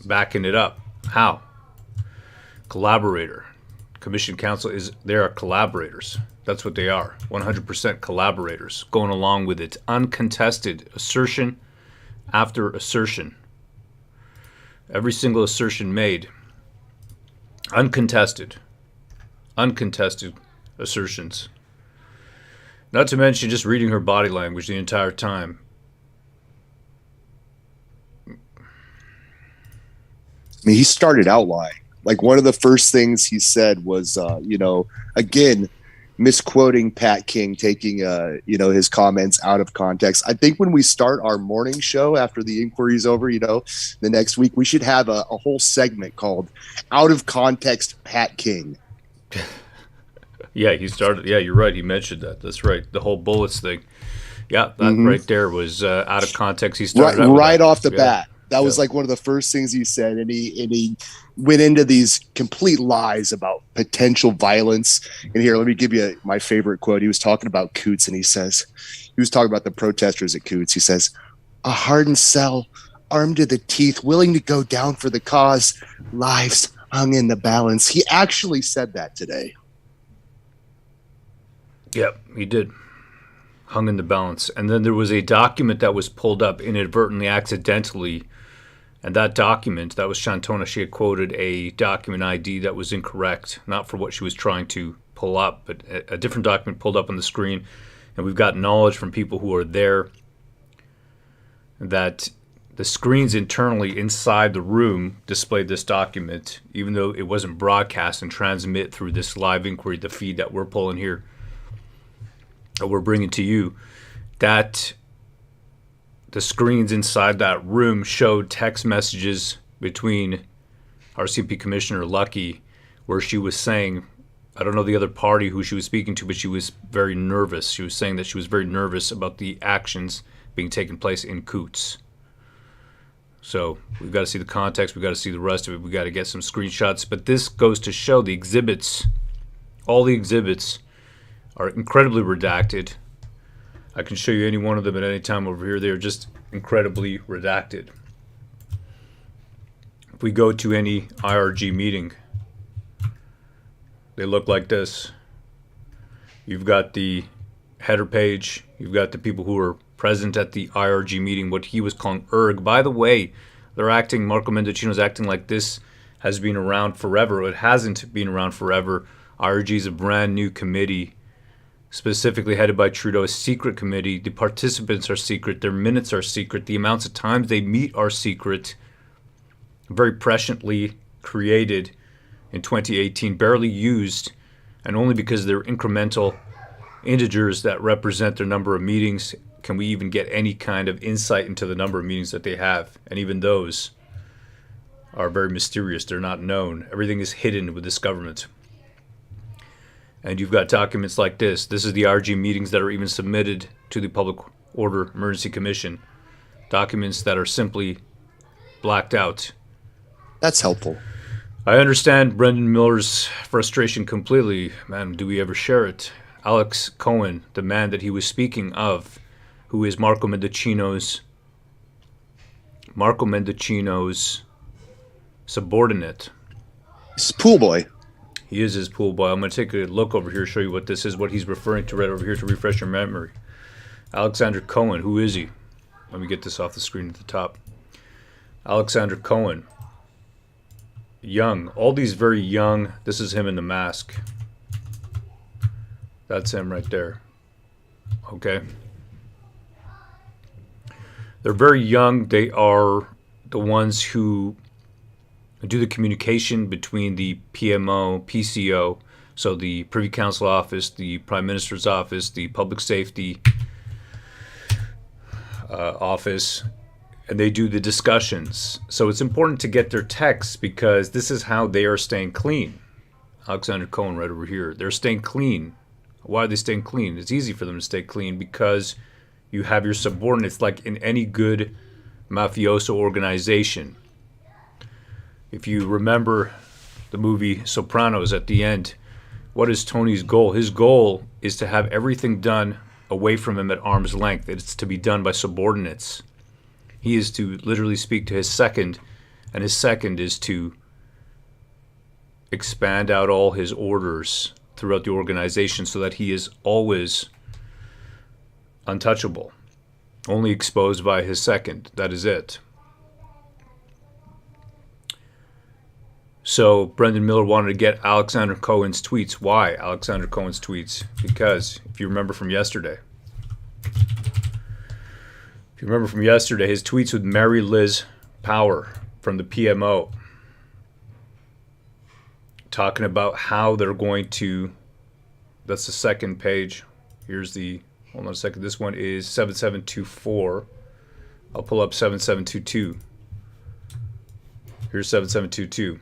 backing it up. How? Collaborator. Commission counsel they are collaborators. That's what they are. 100% collaborators. Going along with it. Uncontested assertion after assertion. Every single assertion made. Uncontested. Uncontested assertions. Not to mention just reading her body language the entire time. I mean, he started out lying. Like, one of the first things he said was, again, misquoting Pat King, taking, his comments out of context. I think when we start our morning show after the inquiry's over, the next week, we should have a whole segment called Out of Context Pat King. Yeah, he started. Yeah, you're right. He mentioned that. That's right. The whole bullets thing. Yeah, that right there was out of context. He started right off the bat. That was like one of the first things he said, and he went into these complete lies about potential violence. And here, let me give you my favorite quote. He was talking about Coots, and he was talking about the protesters at Coots. He says, "A hardened cell, armed to the teeth, willing to go down for the cause, lives hung in the balance." He actually said that today. Yep, he did. Hung in the balance. And then there was a document that was pulled up inadvertently, accidentally. And that document, that was Shantona. She had quoted a document ID that was incorrect, not for what she was trying to pull up, but a different document pulled up on the screen. And we've got knowledge from people who are there that the screens internally inside the room displayed this document, even though it wasn't broadcast and transmit through this live inquiry, the feed that we're pulling here, that we're bringing to you, that the screens inside that room showed text messages between RCMP Commissioner Lucky, where she was saying, I don't know the other party who she was speaking to, but she was very nervous. She was saying that she was very nervous about the actions being taken place in Coots. So we've got to see the context. We've got to see the rest of it. We've got to get some screenshots. But this goes to show the exhibits, all the exhibits are incredibly redacted. I can show you any one of them at any time over here. They are just incredibly redacted. If we go to any IRG meeting, they look like this. You've got the header page. You've got the people who are present at the IRG meeting, what he was calling ERG. By the way, Marco Mendicino's acting like this has been around forever. It hasn't been around forever. IRG is a brand new committee, specifically headed by Trudeau, a secret committee. The participants are secret. Their minutes are secret. The amounts of times they meet are secret. Very presciently created in 2018, barely used, and only because they're incremental integers that represent their number of meetings can we even get any kind of insight into the number of meetings that they have. And even those are very mysterious. They're not known. Everything is hidden with this government. And you've got documents like this. This is the RG meetings that are even submitted to the Public Order Emergency Commission. Documents that are simply blacked out. That's helpful. I understand Brendan Miller's frustration completely. Man, do we ever share it? Alex Cohen, the man that he was speaking of, who is Marco Mendicino's subordinate. He's pool boy. He is his pool boy. I'm going to take a look over here, show you what this is, what he's referring to right over here to refresh your memory. Alexander Cohen, who is he? Let me get this off the screen at the top. Alexander Cohen. Young. All these very young. This is him in the mask. That's him right there. Okay. They're very young. They are the ones who do the communication between the PMO, PCO, so the Privy Council office, the Prime Minister's office, the Public Safety office, and they do the discussions. So it's important to get their texts because this is how they are staying clean. Alexander Cohen right over here. They're staying clean. Why are they staying clean? It's easy for them to stay clean because you have your subordinates like in any good mafioso organization. If you remember the movie Sopranos at the end, what is Tony's goal? His goal is to have everything done away from him at arm's length. It's to be done by subordinates. He is to literally speak to his second, and his second is to expand out all his orders throughout the organization so that he is always untouchable, only exposed by his second. That is it. So Brendan Miller wanted to get Alexander Cohen's tweets. Why Alexander Cohen's tweets? Because if you remember from yesterday, his tweets with Mary Liz Power from the PMO, talking about how they're going to, that's the second page. Here's the, hold on a second, this one is 7724. I'll pull up 7722. Here's 7722.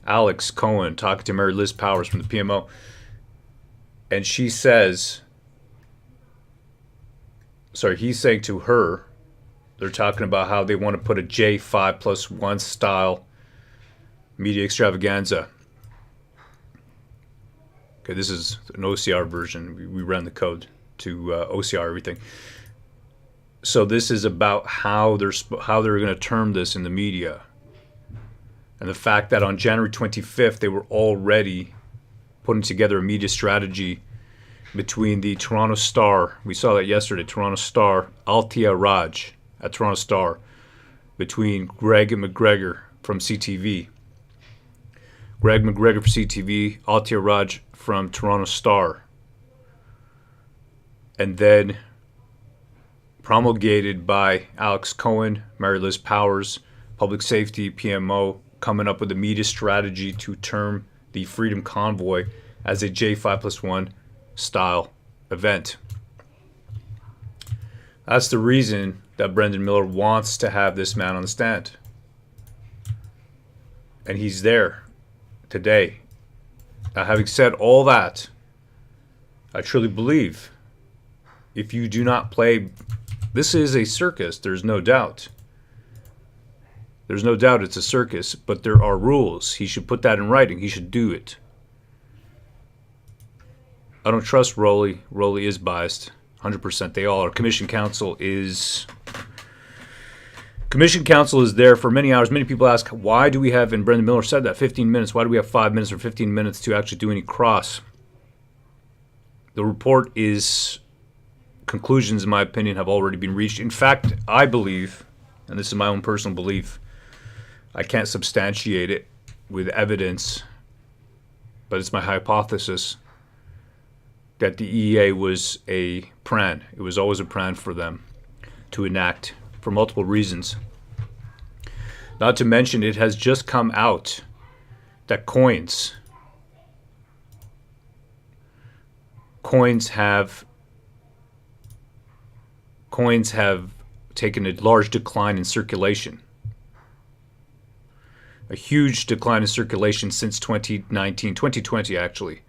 Alex Cohen talking to Mary Liz Powers from the PMO. And she says, he's saying to her, they're talking about how they want to put a J5+1 style media extravaganza. Okay, this is an OCR version. We ran the code to OCR everything. So this is about how they're going to term this in the media. And the fact that on January 25th, they were already putting together a media strategy between the Toronto Star, we saw that yesterday, Toronto Star, Altia Raj at Toronto Star, between Greg McGregor from CTV. Greg McGregor from CTV, Altia Raj from Toronto Star. And then promulgated by Alex Cohen, Mary Liz Powers, Public Safety, PMO, coming up with a media strategy to term the Freedom Convoy as a J5+1 style event. That's the reason that Brendan Miller wants to have this man on the stand. And he's there today. Now, having said all that, I truly believe if you do not play, this is a circus, there's no doubt. There's no doubt it's a circus, but there are rules. He should put that in writing. He should do it. I don't trust Rowley. Rowley is biased. 100%. They all are. Commission Counsel is there for many hours. Many people ask, why do we have, and Brendan Miller said that, 15 minutes. Why do we have 5 minutes or 15 minutes to actually do any cross? The report is, conclusions, in my opinion, have already been reached. In fact, I believe, and this is my own personal belief, I can't substantiate it with evidence, but it's my hypothesis that the EEA was a plan. It was always a plan for them to enact for multiple reasons. Not to mention, it has just come out that coins have taken a large decline in circulation. A huge decline in circulation since 2020 actually.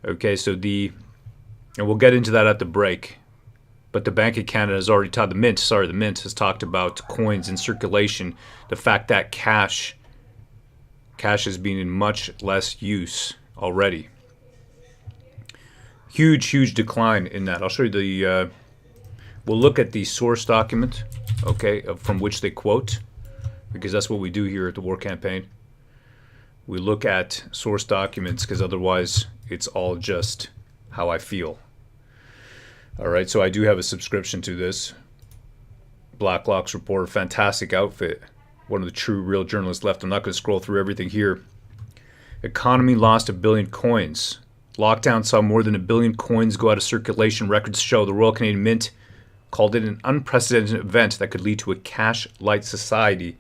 Okay, so and we'll get into that at the break, but the Bank of Canada has already the Mint has talked about coins in circulation, the fact that cash has been in much less use already. Huge decline in that. I'll show you we'll look at the source document, okay, from which they quote, because that's what we do here at the War Campaign. We look at source documents because otherwise it's all just how I feel. All right, so I do have a subscription to this. Blacklock's Report, fantastic outfit. One of the true, real journalists left. I'm not going to scroll through everything here. Economy lost 1 billion coins. Lockdown saw more than 1 billion coins go out of circulation. Records show the Royal Canadian Mint called it an unprecedented event that could lead to a cash-light society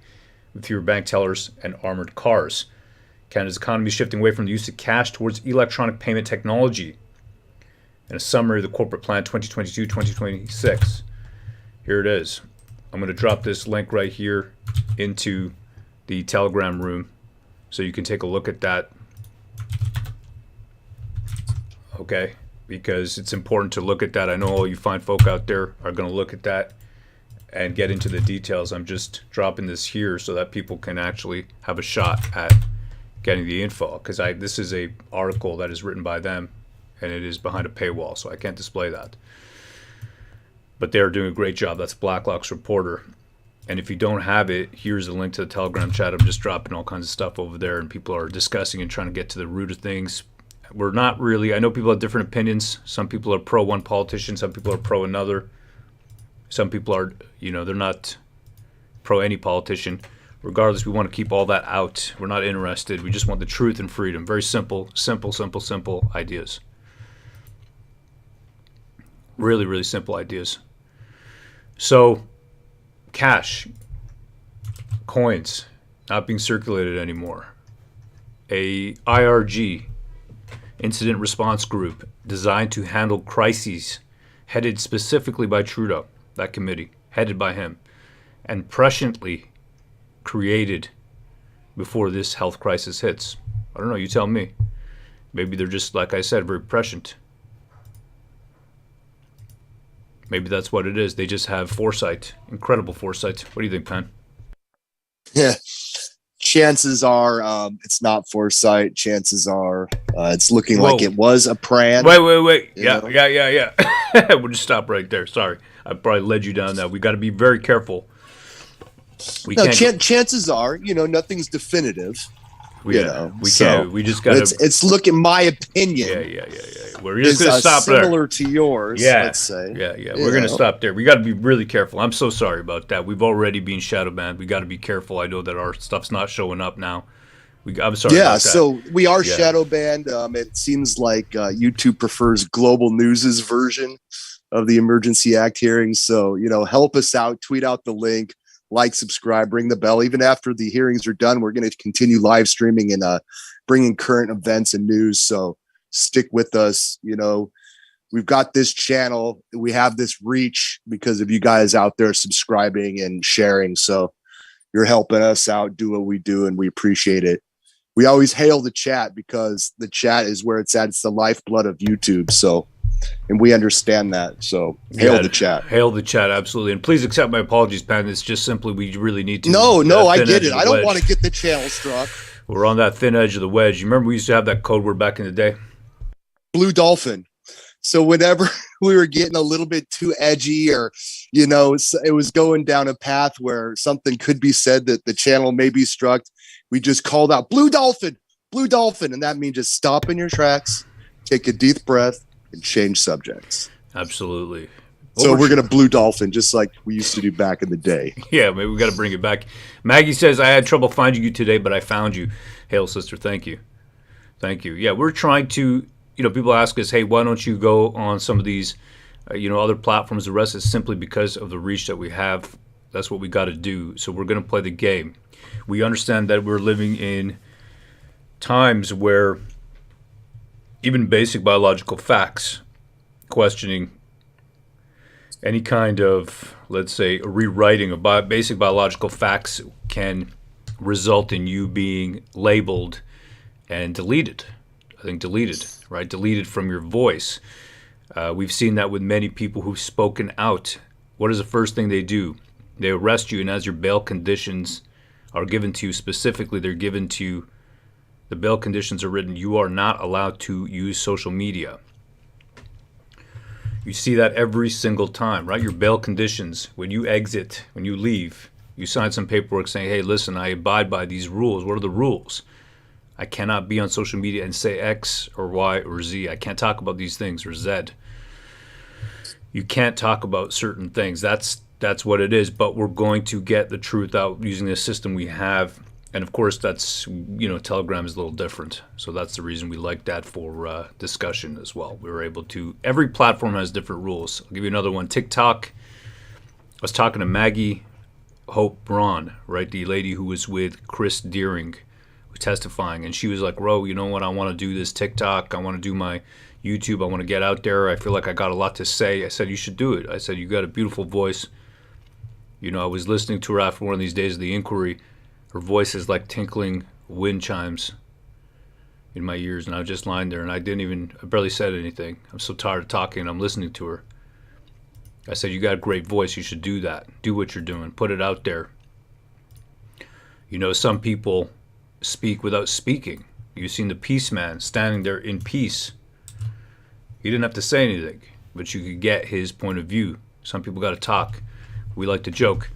with fewer bank tellers and armored cars. Canada's economy is shifting away from the use of cash towards electronic payment technology. In a summary of the corporate plan 2022-2026, here it is. I'm going to drop this link right here into the Telegram room so you can take a look at that. Okay, because it's important to look at that. I know all you fine folk out there are going to look at that and get into the details. I'm just dropping this here so that people can actually have a shot at getting the info, because this is a article that is written by them, and it is behind a paywall, so I can't display that. But they're doing a great job. That's Blacklock's reporter. And if you don't have it, here's a link to the Telegram chat. I'm just dropping all kinds of stuff over there, and people are discussing and trying to get to the root of things. We're not really, I know people have different opinions. Some people are pro one politician, some people are pro another. Some people are, they're not pro any politician. Regardless, we want to keep all that out. We're not interested. We just want the truth and freedom. Very simple ideas. Really, really simple ideas. So, cash, coins, not being circulated anymore. A IRG, Incident Response Group, designed to handle crises, headed specifically by Trudeau, that committee, headed by him, and presciently created before this health crisis hits. I don't know, you tell me. Maybe they're just, like I said, very prescient. Maybe that's what it is. They just have foresight, incredible foresight. What do you think, Pan? Yeah. Chances are it's not foresight. Chances are it's looking like it was a pran. Wait. Yeah. We'll just stop right there. Sorry. I probably led you down that. We got to be very careful. Chances are, nothing's definitive. We just got to. It's looking. My opinion. Yeah. We're just going to stop there. Similar to yours. Yeah. Let's say. Yeah. We're going to stop there. We got to be really careful. I'm so sorry about that. We've already been shadow banned. We got to be careful. I know that our stuff's not showing up now. I'm sorry. Yeah. About that. So we are shadow banned. It seems like YouTube prefers Global News's version of the Emergency Act hearings. So help us out. Tweet out the link. Like, subscribe, ring the bell. Even after the hearings are done, we're going to continue live streaming and bringing current events and news. So stick with us. We've got this channel. We have this reach because of you guys out there subscribing and sharing. So you're helping us out, do what we do, and we appreciate it. We always hail the chat because the chat is where it's at. It's the lifeblood of YouTube. So, and we understand that. So hail the chat. Hail the chat, absolutely. And please accept my apologies, Pan. It's just simply we really need to. No, I get it. I don't want to get the channel struck. We're on that thin edge of the wedge. You remember we used to have that code word back in the day? Blue Dolphin. So whenever we were getting a little bit too edgy or, it was going down a path where something could be said that the channel may be struck, we just called out Blue Dolphin. And that means just stop in your tracks, take a deep breath, and change subjects. Absolutely. So we're going to Blue Dolphin just like we used to do back in the day. Yeah, maybe we got to bring it back. Maggie says, I had trouble finding you today, but I found you. Hail, sister. Thank you. Yeah, we're trying to, people ask us, hey, why don't you go on some of these, other platforms? The rest is simply because of the reach that we have. That's what we got to do. So we're going to play the game. We understand that we're living in times where even basic biological facts, questioning any kind of, let's say, a rewriting of basic biological facts can result in you being labeled and deleted. I think deleted, right? Deleted from your voice. We've seen that with many people who've spoken out. What is the first thing they do? They arrest you, and as your bail conditions are given to you, specifically, they're given to you, the bail conditions are written, you are not allowed to use social media. You see that every single time, right? Your bail conditions, when you exit, when you leave, you sign some paperwork saying, hey, listen, I abide by these rules. What are the rules? I cannot be on social media and say X or Y or Z. I can't talk about these things, or Z. You can't talk about certain things. That's what it is, but we're going to get the truth out using the system we have. And of course, that's, Telegram is a little different. So that's the reason we like that for discussion as well. We were able to, every platform has different rules. I'll give you another one. TikTok. I was talking to Maggie Hope Braun, right? The lady who was with Chris Deering, was testifying. And she was like, Ro, you know what? I want to do this TikTok. I want to do my YouTube. I want to get out there. I feel like I got a lot to say. I said, you should do it. I said, you got a beautiful voice. I was listening to her after one of these days of the inquiry. Her voice is like tinkling wind chimes in my ears, and I was just lying there, and I barely said anything. I'm so tired of talking, and I'm listening to her. I said, you got a great voice. You should do that. Do what you're doing. Put it out there. Some people speak without speaking. You've seen the peace man standing there in peace, He didn't have to say anything, but you could get his point of view. Some people got to talk. We like to joke.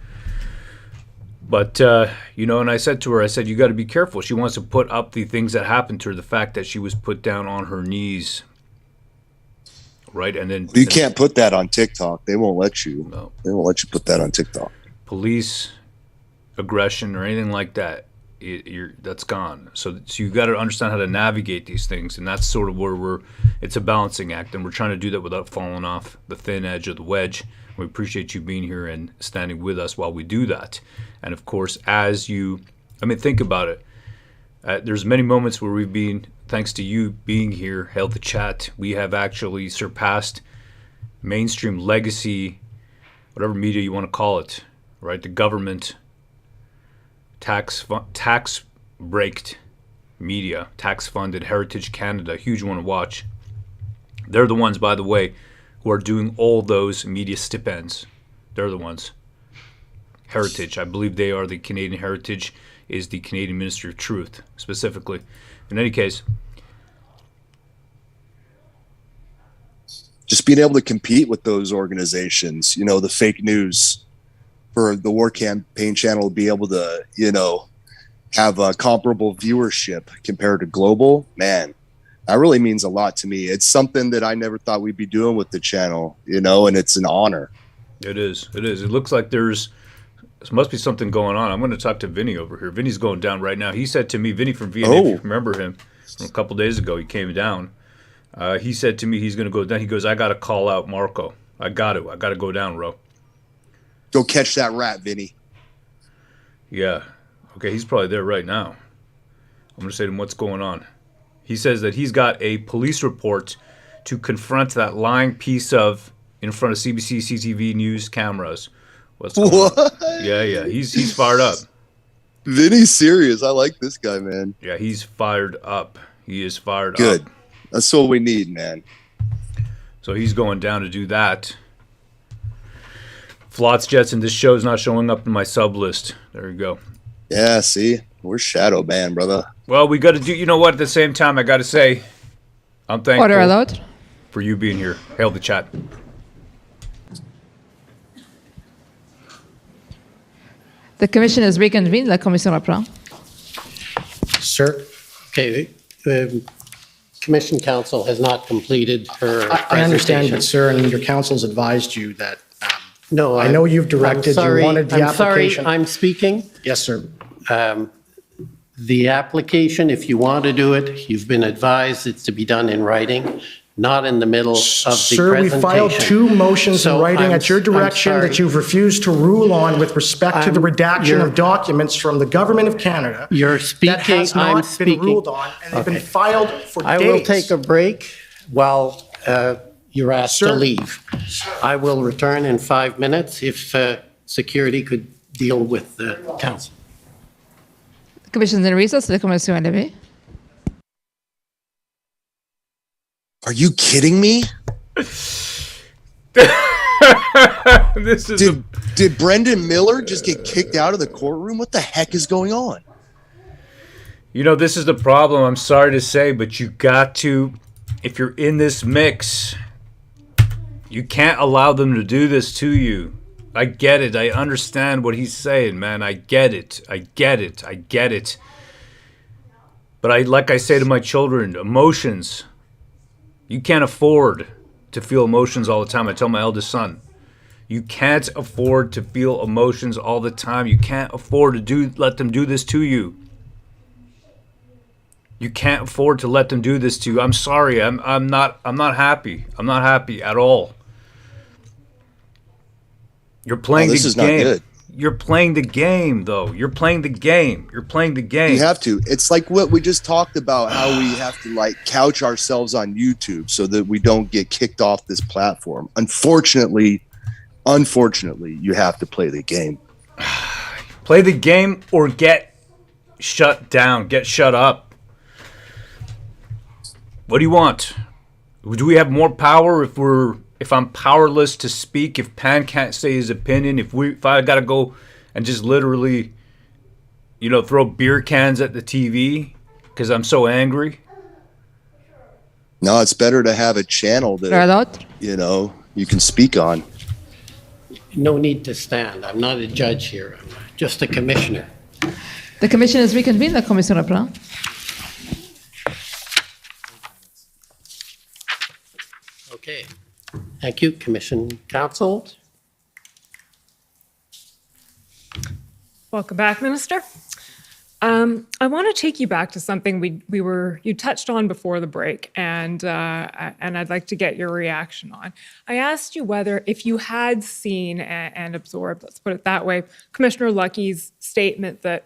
But, and I said to her, you got to be careful. She wants to put up the things that happened to her, the fact that she was put down on her knees. Right? And then you can't put that on TikTok. They won't let you. No. They won't let you put that on TikTok. Police aggression or anything like that, that's gone. So you got to understand how to navigate these things, and that's sort of where it's a balancing act, and we're trying to do that without falling off the thin edge of the wedge. We appreciate you being here and standing with us while we do that. And of course, think about it. There's many moments where we've been, thanks to you being here, held the chat, we have actually surpassed mainstream legacy, whatever media you want to call it, right? The government tax braked media, tax funded Heritage Canada, huge one to watch. They're the ones, by the way, who are doing all those media stipends. They're the ones. Heritage, I believe they are the Canadian Heritage, is the Canadian Ministry of Truth, specifically. In any case, just being able to compete with those organizations, the fake news for the War Campaign channel, to be able to, have a comparable viewership compared to global, man, that really means a lot to me. It's something that I never thought we'd be doing with the channel, and it's an honor. It is. It looks like there must be something going on. I'm going to talk to Vinny over here. Vinny's going down right now. He said to me, Vinny from VNA, if you remember him from a couple days ago, he came down. He said to me he's going to go down. He goes, I got to call out Marco. I got to go down, Ro. Go catch that rat, Vinny. Yeah. Okay, he's probably there right now. I'm going to say to him, what's going on? He says that he's got a police report to confront that lying piece of in front of CBC, CTV news cameras. What's going on? Yeah. He's fired up. Vinny's serious. I like this guy, man. Yeah, he's fired up. He is fired up. Good. That's what we need, man. So he's going down to do that. Flots Jetson, this show's not showing up in my sub list. There you go. Yeah, see? We're shadow banned, brother. Well, we got to do, you know what, at the same time, I got to say, I'm thankful Order allowed. for you being here. Hail the chat. The commission is reconvened. La commission reprend. Sir, okay, the Commission Counsel has not completed her I understand, presentation. but sir, and your counsel's advised you that, No, I know you've directed, you wanted the application. I'm sorry, I'm speaking. Yes, sir. The application, if you want to do it, you've been advised it's to be done in writing, not in the middle of the Sir, we presentation. filed 2 motions in So writing I'm- at your I'm direction sorry. that you've refused to rule on with respect to the redaction of documents from the government of Canada. You're speaking, That has I'm not speaking. been ruled on, and they've been Okay. filed for days. I will take a break while you're asked to Sir. leave. I will return in 5 minutes if security could deal with the council. The commission is in recess. La commission est levée. Are you kidding me? This is Did Brendan Miller just get kicked out of the courtroom? What the heck is going on? this is the problem. I'm sorry to say, but you got to, if you're in this mix, you can't allow them to do this to you. I get it. I understand what he's saying, man. I get it. But like I say to my children, emotions. You can't afford to feel emotions all the time. I tell my eldest son, you can't afford to feel emotions all the time. You can't afford to let them do this to you. You can't afford to let them do this to you. I'm sorry. I'm not happy. I'm not happy at all. You're playing this the is not game. good. You're playing the game, though. You're playing the game. You have to. It's like what we just talked about, how we have to couch ourselves on YouTube so that we don't get kicked off this platform. Unfortunately, you have to play the game. Play the game or get shut down. Get shut up. What do you want? Do we have more power if I'm powerless to speak, if Pan can't say his opinion, if I got to go and just literally, throw beer cans at the TV because I'm so angry? No, it's better to have a channel that, you can speak on. No need to stand. I'm not a judge here. I'm just a commissioner. The commission is reconvened. La commission reprend. Okay. Thank you, Commission Counsel. Welcome back, Minister. I want to take you back to something you touched on before the break, and I'd like to get your reaction on. I asked you whether, if you had seen and absorbed, let's put it that way, Commissioner Lucky's statement that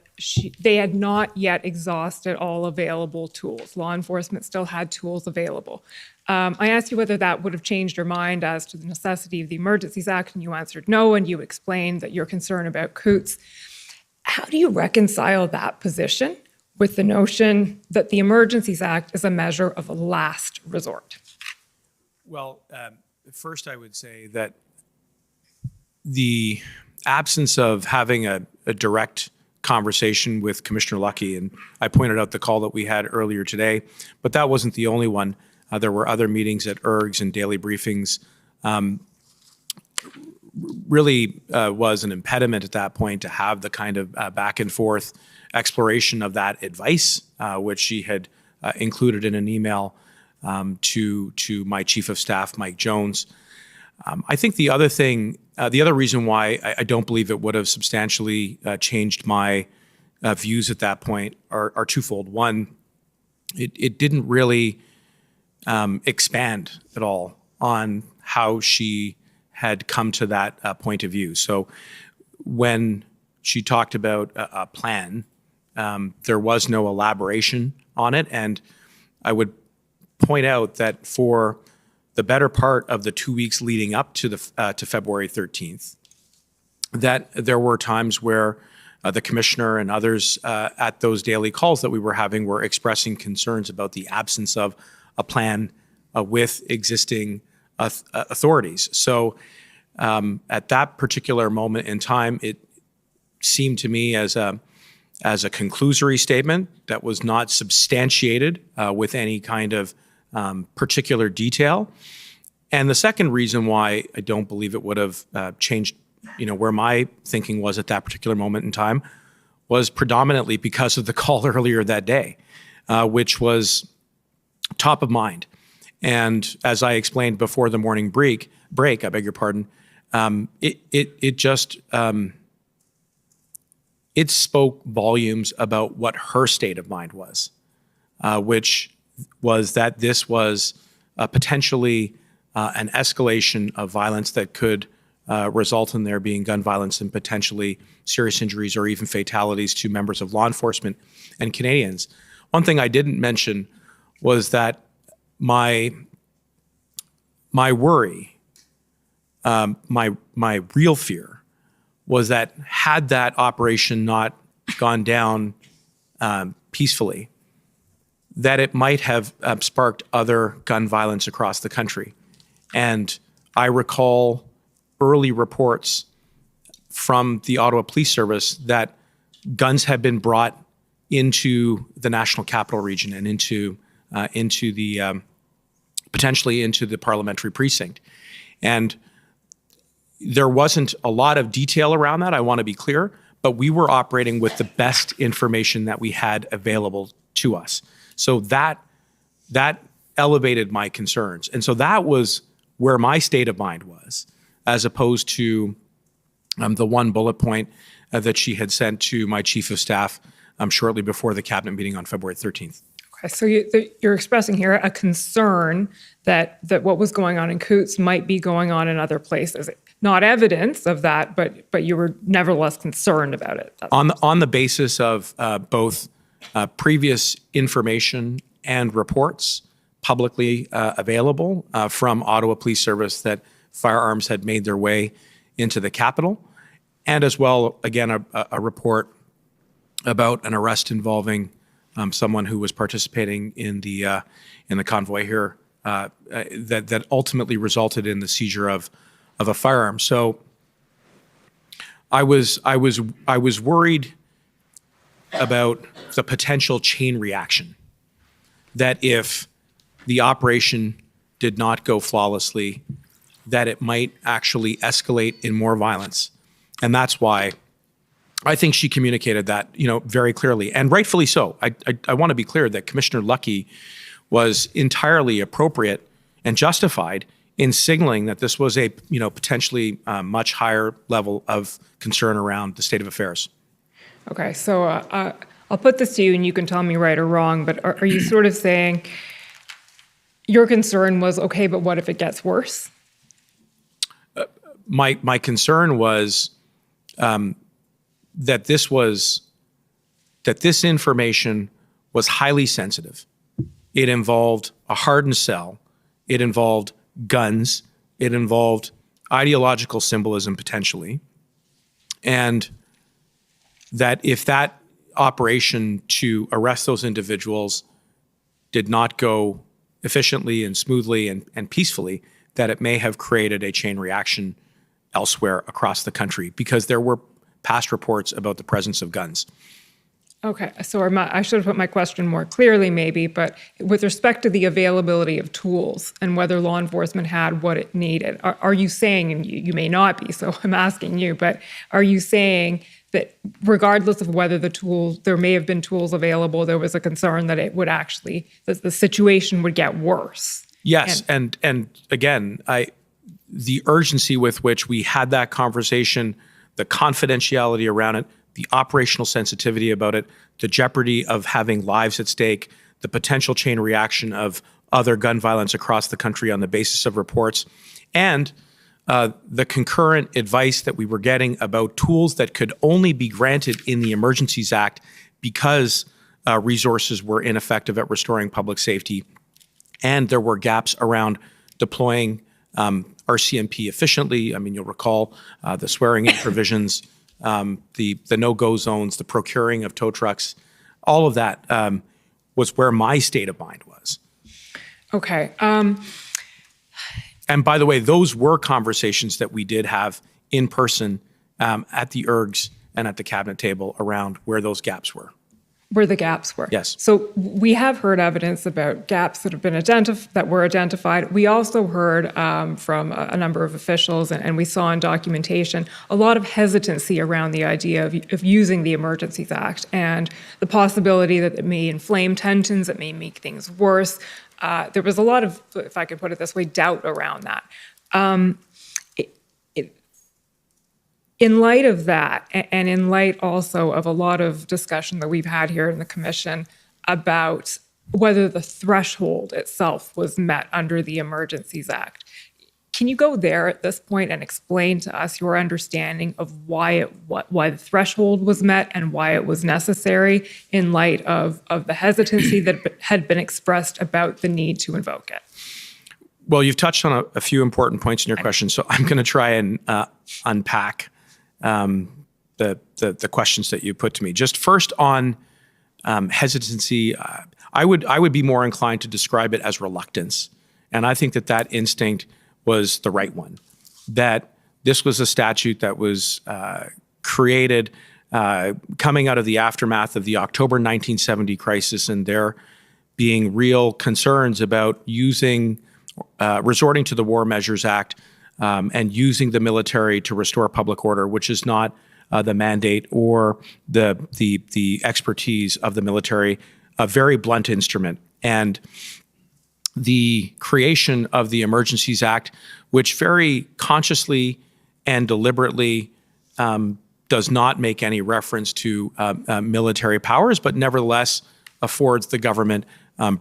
they had not yet exhausted all available tools. Law enforcement still had tools available. I asked you whether that would have changed your mind as to the necessity of the Emergencies Act, and you answered no, and you explained that you're concerned about Coots. How do you reconcile that position with the notion that the Emergencies Act is a measure of last resort? Well, first I would say that the absence of having a direct conversation with Commissioner Lucky, and I pointed out the call that we had earlier today, but that wasn't the only one. There were other meetings at ERGs and daily briefings. Really was an impediment at that point to have the kind of back and forth exploration of that advice, which she had included in an email to my Chief of Staff, Mike Jones. I think the other thing, the other reason why I don't believe it would have substantially changed my views at that point are twofold. One, it didn't really expand at all on how she had come to that point of view. So when she talked about a plan, there was no elaboration on it. And I would point out that for the better part of the 2 weeks leading up to to February 13th, that there were times where the commissioner and others at those daily calls that we were having were expressing concerns about the absence of a plan with existing authorities. So at that particular moment in time, it seemed to me as a conclusory statement that was not substantiated with any kind of particular detail. And the second reason why I don't believe it would have changed, where my thinking was at that particular moment in time was predominantly because of the call earlier that day, which was top of mind. And as I explained before the morning break, I beg your pardon, it just it spoke volumes about what her state of mind was, which was that this was potentially an escalation of violence that could result in there being gun violence and potentially serious injuries or even fatalities to members of law enforcement and Canadians. One thing I didn't mention was that my worry, my real fear, was that had that operation not gone down peacefully, that it might have sparked other gun violence across the country. And I recall early reports from the Ottawa Police Service that guns had been brought into the National Capital Region and into the potentially into the parliamentary precinct. And there wasn't a lot of detail around that, I want to be clear, but we were operating with the best information that we had available to us. So that elevated my concerns. And so that was where my state of mind was, as opposed to the one bullet point that she had sent to my Chief of Staff shortly before the cabinet meeting on February 13th. Okay, so you're expressing here a concern that what was going on in Coots might be going on in other places. Not evidence of that, but you were nevertheless concerned about it. On the basis of both previous information and reports publicly available from Ottawa Police Service that firearms had made their way into the capital, and as well, again, a report about an arrest involving someone who was participating in the convoy here that ultimately resulted in the seizure of a firearm. So I was worried about the potential chain reaction, that if the operation did not go flawlessly, that it might actually escalate in more violence. And that's why I think she communicated that, very clearly, and rightfully so. I want to be clear that Commissioner Lucky was entirely appropriate and justified in signaling that this was a, potentially much higher level of concern around the state of affairs. Okay, so I'll put this to you and you can tell me right or wrong, but are you sort of saying your concern was, okay, but what if it gets worse? My concern was that this information was highly sensitive. It involved a hardened cell. It involved guns. It involved ideological symbolism potentially. And that if that operation to arrest those individuals did not go efficiently and smoothly and peacefully, that it may have created a chain reaction elsewhere across the country, because there were past reports about the presence of guns. Okay, so I should have put my question more clearly maybe, but with respect to the availability of tools and whether law enforcement had what it needed, are you saying, and you may not be, so I'm asking you, but are you saying that regardless of whether there may have been tools available, there was a concern that it would actually, that the situation would get worse? Yes, and again, the urgency with which we had that conversation, the confidentiality around it, the operational sensitivity about it, the jeopardy of having lives at stake, the potential chain reaction of other gun violence across the country on the basis of reports, and the concurrent advice that we were getting about tools that could only be granted in the Emergencies Act because resources were ineffective at restoring public safety, and there were gaps around deploying RCMP efficiently. I mean, you'll recall the swearing-in provisions, the no-go zones, the procuring of tow trucks, all of that was where my state of mind was. Okay. And by the way, those were conversations that we did have in person at the ERGs and at the cabinet table around where those gaps were. Where the gaps were. Yes. So we have heard evidence about gaps that have been identified. We also heard from a number of officials, and we saw in documentation a lot of hesitancy around the idea of using the Emergencies Act and the possibility that it may inflame tensions, it may make things worse. There was a lot of, if I could put it this way, doubt around that. In light of that, and in light also of a lot of discussion that we've had here in the Commission about whether the threshold itself was met under the Emergencies Act, can you go there at this point and explain to us your understanding of why the threshold was met and why it was necessary in light of the hesitancy that had been expressed about the need to invoke it? Well, you've touched on a few important points in your question, so I'm going to try and unpack the questions that you put to me. Just first on hesitancy, I would be more inclined to describe it as reluctance, and I think that instinct was the right one. That this was a statute that was created coming out of the aftermath of the October 1970 crisis, and there being real concerns about resorting to the War Measures Act and using the military to restore public order, which is not the mandate or the expertise of the military, a very blunt instrument. And the creation of the Emergencies Act, which very consciously and deliberately does not make any reference to military powers, but nevertheless affords the government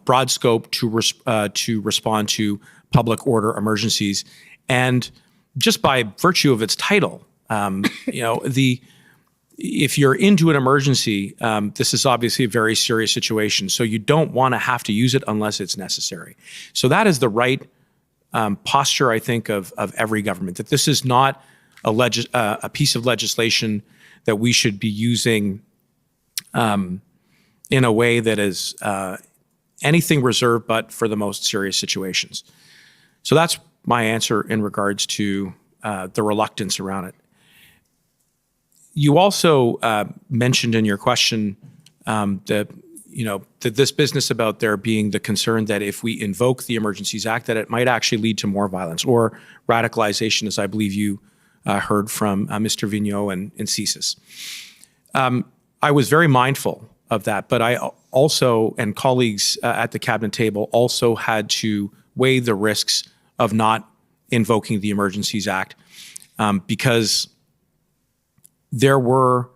broad scope to respond to public order emergencies. And just by virtue of its title, if you're into an emergency, this is obviously a very serious situation. So you don't want to have to use it unless it's necessary. So that is the right posture, I think, of every government, that this is not a piece of legislation that we should be using in a way that is anything reserved but for the most serious situations. So that's my answer in regards to the reluctance around it. You also mentioned in your question that this business about there being the concern that if we invoke the Emergencies Act, that it might actually lead to more violence or radicalization, as I believe you heard from Mr. Vigneault and CSIS. I was very mindful of that, but I also, and colleagues at the cabinet table also had to weigh the risks of not invoking the Emergencies Act because there were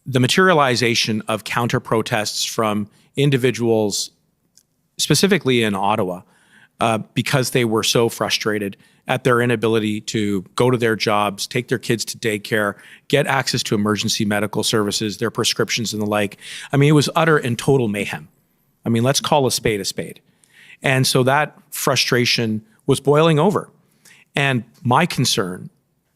the materialization of counter-protests from individuals, specifically in Ottawa, because they were so frustrated at their inability to go to their jobs, take their kids to daycare, get access to emergency medical services, their prescriptions and the like. I mean, it was utter and total mayhem. I mean, let's call a spade a spade. And so that frustration was boiling over. And my concern,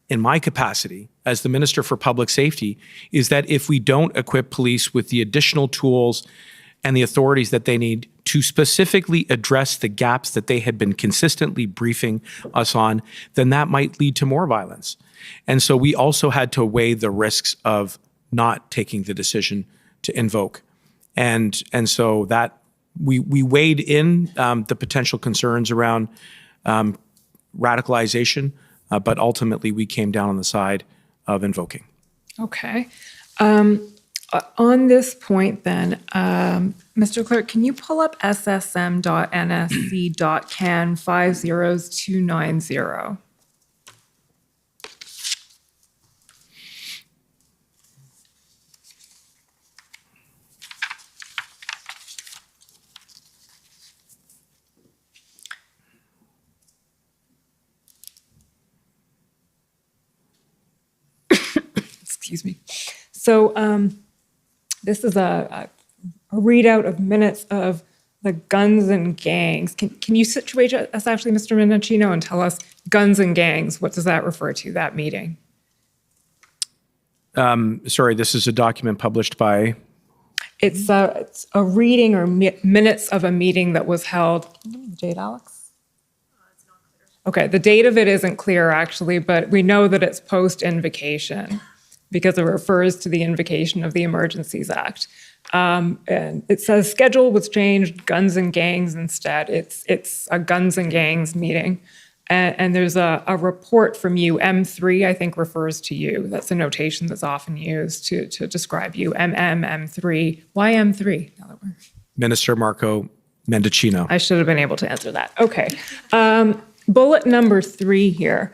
in my capacity as the Minister for Public Safety, is that if we don't equip police with the additional tools and the authorities that they need to specifically address the gaps that they had been consistently briefing us on, then that might lead to more violence. And so we also had to weigh the risks of not taking the decision to invoke. And so that we weighed in the potential concerns around radicalization, but ultimately we came down on the side of invoking. Okay. On this point then, Mr. Clerk, can you pull up ssm.nsc.can 50290? Excuse me. So this is a readout of minutes of the guns and gangs. Can you situate us actually, Mr. Mendicino, and tell us guns and gangs, what does that refer to, that meeting? Sorry, this is a document published by? It's a reading or minutes of a meeting that was held. The date, Alex? It's not clear. Okay, the date of it isn't clear actually, but we know that it's post-invocation because it refers to the invocation of the Emergencies Act. And it says schedule was changed, guns and gangs instead. It's a guns and gangs meeting. And there's a report from you, M3, I think refers to you. That's a notation that's often used to describe you, M3. Why M3? Minister Marco Mendicino. I should have been able to answer that. Okay. Bullet number 3 here.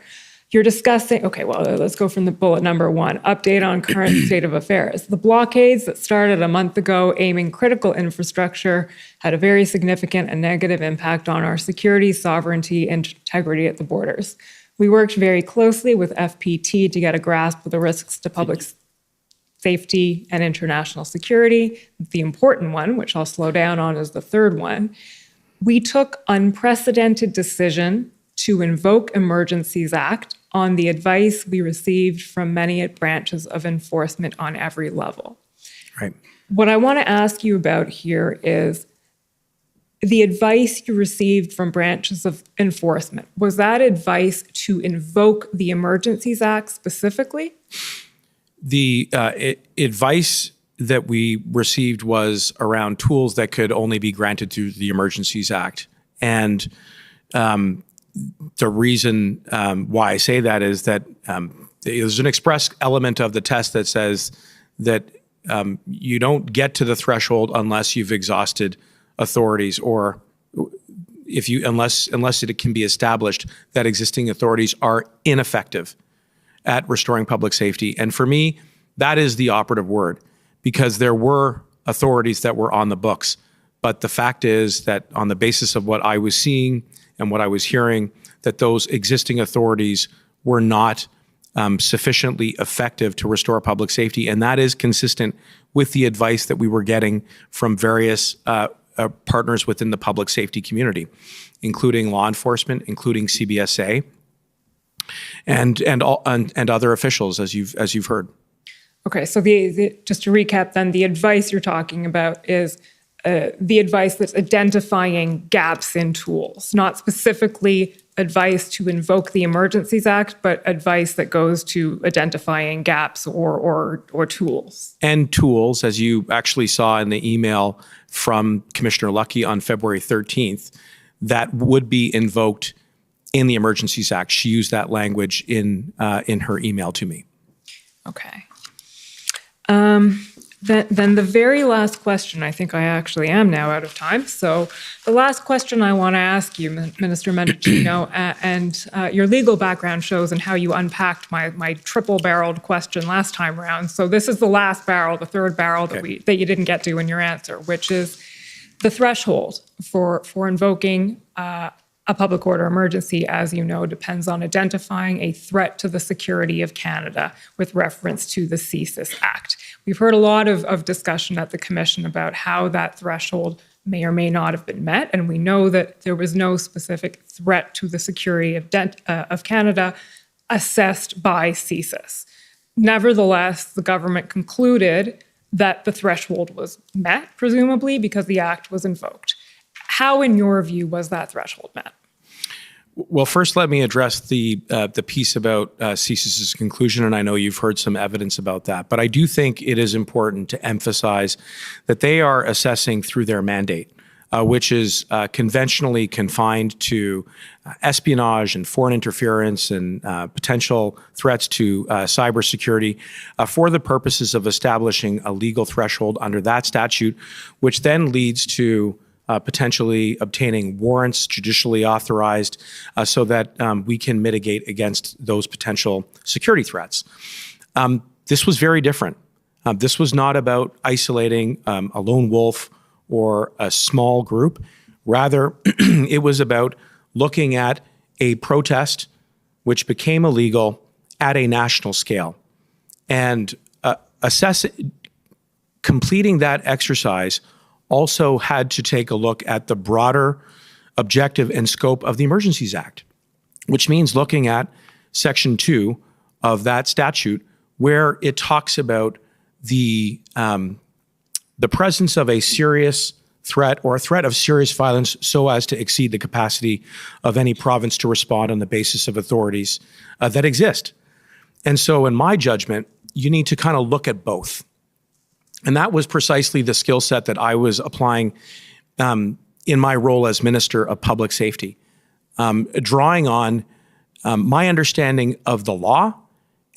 You're discussing, okay, well, let's go from the bullet number 1, update on current state of affairs. The blockades that started a month ago aiming critical infrastructure had a very significant and negative impact on our security, sovereignty, and integrity at the borders. We worked very closely with FPT to get a grasp of the risks to public safety and international security. The important one, which I'll slow down on, is the third one. We took unprecedented decision to invoke Emergencies Act on the advice we received from many branches of enforcement on every level. Right. What I want to ask you about here is the advice you received from branches of enforcement. Was that advice to invoke the Emergencies Act specifically? The advice that we received was around tools that could only be granted through the Emergencies Act. And the reason why I say that is that there's an express element of the test that says that you don't get to the threshold unless you've exhausted authorities, or unless it can be established that existing authorities are ineffective at restoring public safety. And for me, that is the operative word, because there were authorities that were on the books. But the fact is that on the basis of what I was seeing and what I was hearing, that those existing authorities were not sufficiently effective to restore public safety. And that is consistent with the advice that we were getting from various partners within the public safety community, including law enforcement, including CBSA, and other officials, as you've heard. Okay, so just to recap then, the advice you're talking about is the advice that's identifying gaps in tools, not specifically advice to invoke the Emergencies Act, but advice that goes to identifying gaps or tools. And tools, as you actually saw in the email from Commissioner Lucky on February 13th, that would be invoked in the Emergencies Act. She used that language in her email to me. Okay. Then the very last question, I think I actually am now out of time. So the last question I want to ask you, Minister Mendicino, and your legal background shows and how you unpacked my triple-barreled question last time around. So this is the last barrel, the third barrel that you didn't get to in your answer, which is the threshold for invoking a public order emergency, as you know, depends on identifying a threat to the security of Canada with reference to the CSIS Act. We've heard a lot of discussion at the Commission about how that threshold may or may not have been met, and we know that there was no specific threat to the security of Canada assessed by CSIS. Nevertheless, the government concluded that the threshold was met, presumably, because the Act was invoked. How, in your view, was that threshold met? Well, first, let me address the piece about CSIS's conclusion, and I know you've heard some evidence about that. But I do think it is important to emphasize that they are assessing through their mandate, which is conventionally confined to espionage and foreign interference and potential threats to cybersecurity for the purposes of establishing a legal threshold under that statute, which then leads to potentially obtaining warrants judicially authorized so that we can mitigate against those potential security threats. This was very different. This was not about isolating a lone wolf or a small group. Rather, it was about looking at a protest which became illegal at a national scale and completing that exercise also had to take a look at the broader objective and scope of the Emergencies Act, which means looking at Section 2 of that statute, where it talks about the presence of a serious threat or a threat of serious violence so as to exceed the capacity of any province to respond on the basis of authorities that exist. And so in my judgment, you need to kind of look at both. And that was precisely the skill set that I was applying in my role as Minister of Public Safety, drawing on my understanding of the law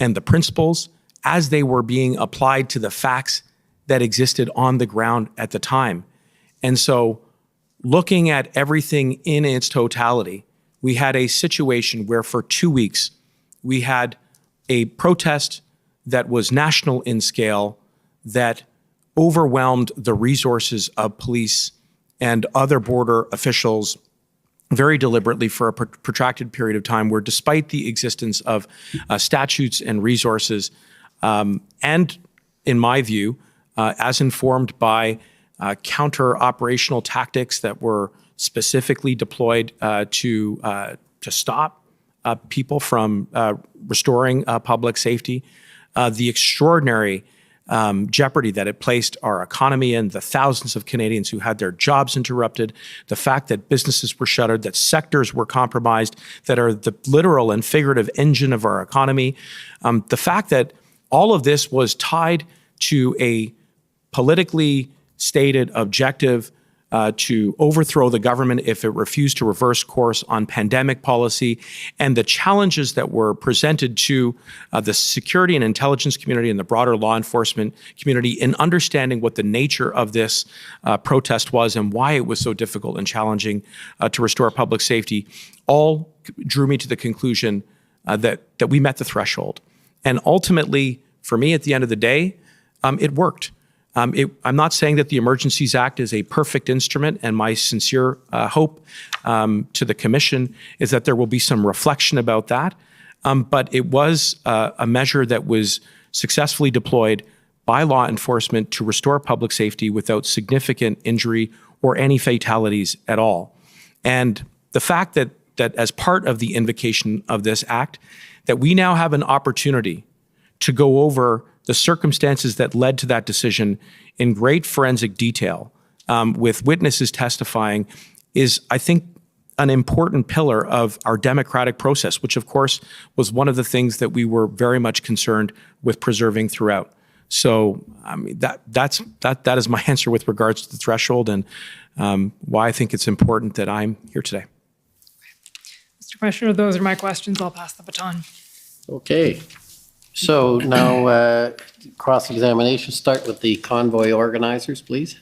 and the principles as they were being applied to the facts that existed on the ground at the time. And so looking at everything in its totality, we had a situation where for 2 weeks, we had a protest that was national in scale that overwhelmed the resources of police and other border officials very deliberately for a protracted period of time, where despite the existence of statutes and resources, and in my view, as informed by counter-operational tactics that were specifically deployed to stop people from restoring public safety, the extraordinary jeopardy that it placed our economy in, the thousands of Canadians who had their jobs interrupted, the fact that businesses were shuttered, that sectors were compromised, that are the literal and figurative engine of our economy, the fact that all of this was tied to a politically stated objective to overthrow the government if it refused to reverse course on pandemic policy, and the challenges that were presented to the security and intelligence community and the broader law enforcement community in understanding what the nature of this protest was and why it was so difficult and challenging to restore public safety, all drew me to the conclusion that we met the threshold. And ultimately, for me, at the end of the day, it worked. I'm not saying that the Emergencies Act is a perfect instrument, and my sincere hope to the Commission is that there will be some reflection about that. But it was a measure that was successfully deployed by law enforcement to restore public safety without significant injury or any fatalities at all. And the fact that as part of the invocation of this act, that we now have an opportunity to go over the circumstances that led to that decision in great forensic detail with witnesses testifying is, I think, an important pillar of our democratic process, which of course was one of the things that we were very much concerned with preserving throughout. So I mean, that is my answer with regards to the threshold and why I think it's important that I'm here today. Mr. Commissioner, those are my questions. I'll pass the baton. Okay. So now cross-examination, start with the convoy organizers, please.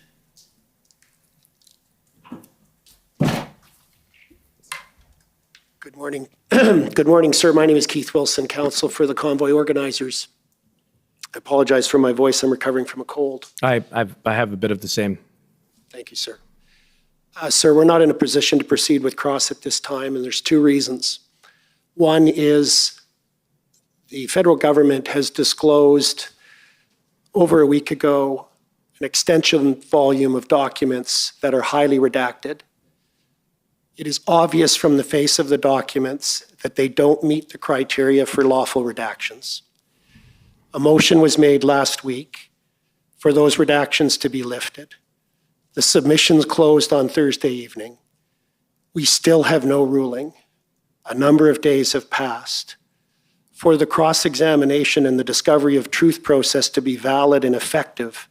Good morning. Good morning, sir. My name is Keith Wilson, counsel for the convoy organizers. I apologize for my voice. I'm recovering from a cold. I have a bit of the same. Thank you, sir. Sir, we're not in a position to proceed with cross at this time, and there's two reasons. One is the federal government has disclosed over a week ago an extension volume of documents that are highly redacted. It is obvious from the face of the documents that they don't meet the criteria for lawful redactions. A motion was made last week for those redactions to be lifted. The submissions closed on Thursday evening. We still have no ruling. A number of days have passed. For the cross-examination and the discovery of truth process to be valid and effective,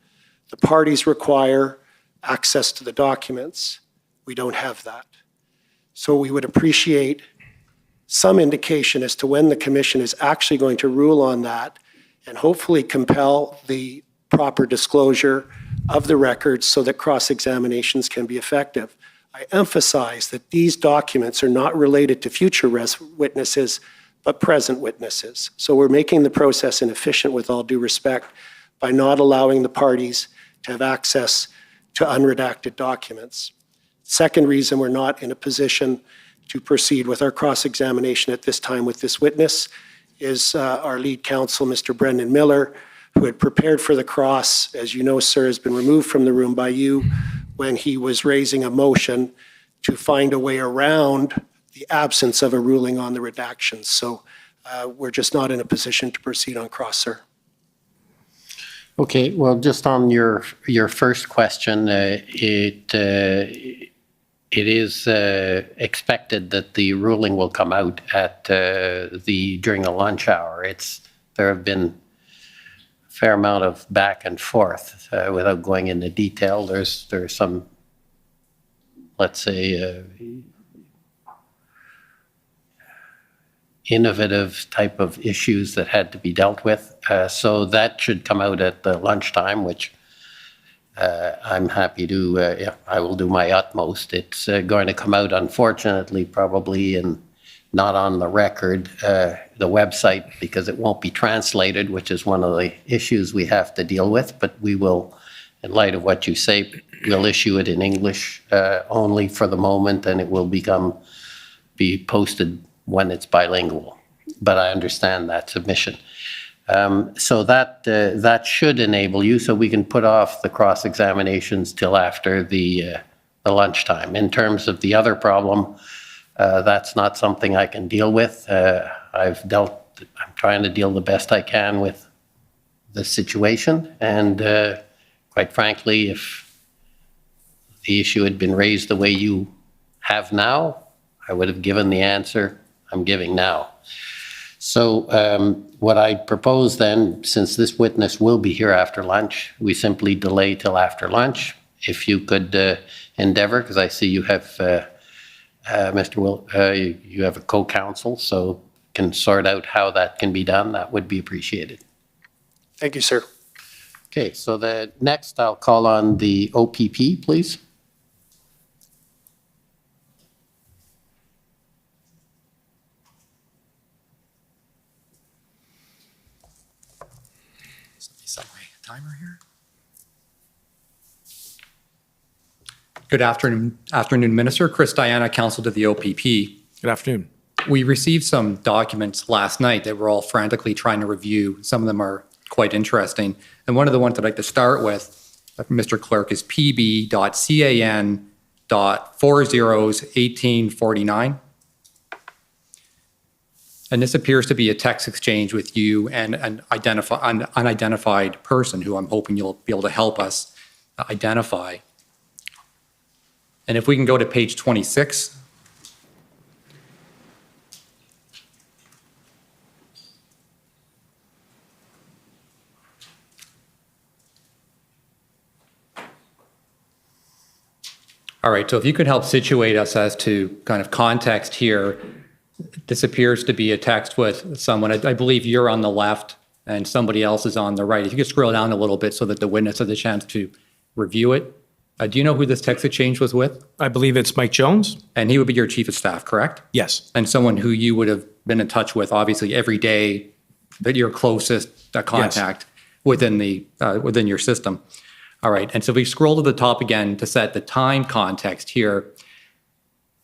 the parties require access to the documents. We don't have that. So we would appreciate some indication as to when the commission is actually going to rule on that and hopefully compel the proper disclosure of the records so that cross-examinations can be effective. I emphasize that these documents are not related to future witnesses, but present witnesses. So we're making the process inefficient with all due respect by not allowing the parties to have access to unredacted documents. Second reason we're not in a position to proceed with our cross-examination at this time with this witness is our lead counsel, Mr. Brendan Miller, who had prepared for the cross, as you know, sir, has been removed from the room by you when he was raising a motion to find a way around the absence of a ruling on the redactions. So we're just not in a position to proceed on cross, sir. Okay, well, just on your first question, it is expected that the ruling will come out at during the lunch hour. There have been a fair amount of back and forth without going into detail. There's some, let's say, innovative type of issues that had to be dealt with. So that should come out at the lunchtime, which I'm happy to, I will do my utmost. It's going to come out, unfortunately, probably not on the record, the website, because it won't be translated, which is one of the issues we have to deal with. But we will, in light of what you say, we'll issue it in English only for the moment, and it will be posted when it's bilingual. But I understand that submission. So that should enable you, so we can put off the cross-examinations till after the lunchtime. In terms of the other problem, that's not something I can deal with. I'm trying to deal the best I can with the situation, and quite frankly, if the issue had been raised the way you have now, I would have given the answer I'm giving now. So what I propose then, since this witness will be here after lunch, we simply delay till after lunch. If you could endeavor, because I see you have, Mr. Will, you have a co-counsel, so can sort out how that can be done, that would be appreciated. Thank you, sir. Okay, so the next I'll call on the OPP, please. Timer here. Good afternoon, Minister. Chris Diana, counsel to the OPP. Good afternoon. We received some documents last night that we're all frantically trying to review. Some of them are quite interesting. And one of the ones I'd like to start with, Mr. Clerk, is PB.CAN.401849. And this appears to be a text exchange with you and an unidentified person who I'm hoping you'll be able to help us identify. And if we can go to page 26 All right, so if you could help situate us as to kind of context here, this appears to be a text with someone, I believe you're on the left and somebody else is on the right. If you could scroll down a little bit so that the witness has a chance to review it. Do you know who this text exchange was with? I believe it's Mike Jones. And he would be your chief of staff, correct? Yes. And someone who you would have been in touch with, obviously, every day, that your closest contact within your system. All right, and so if we scroll to the top again to set the time context here,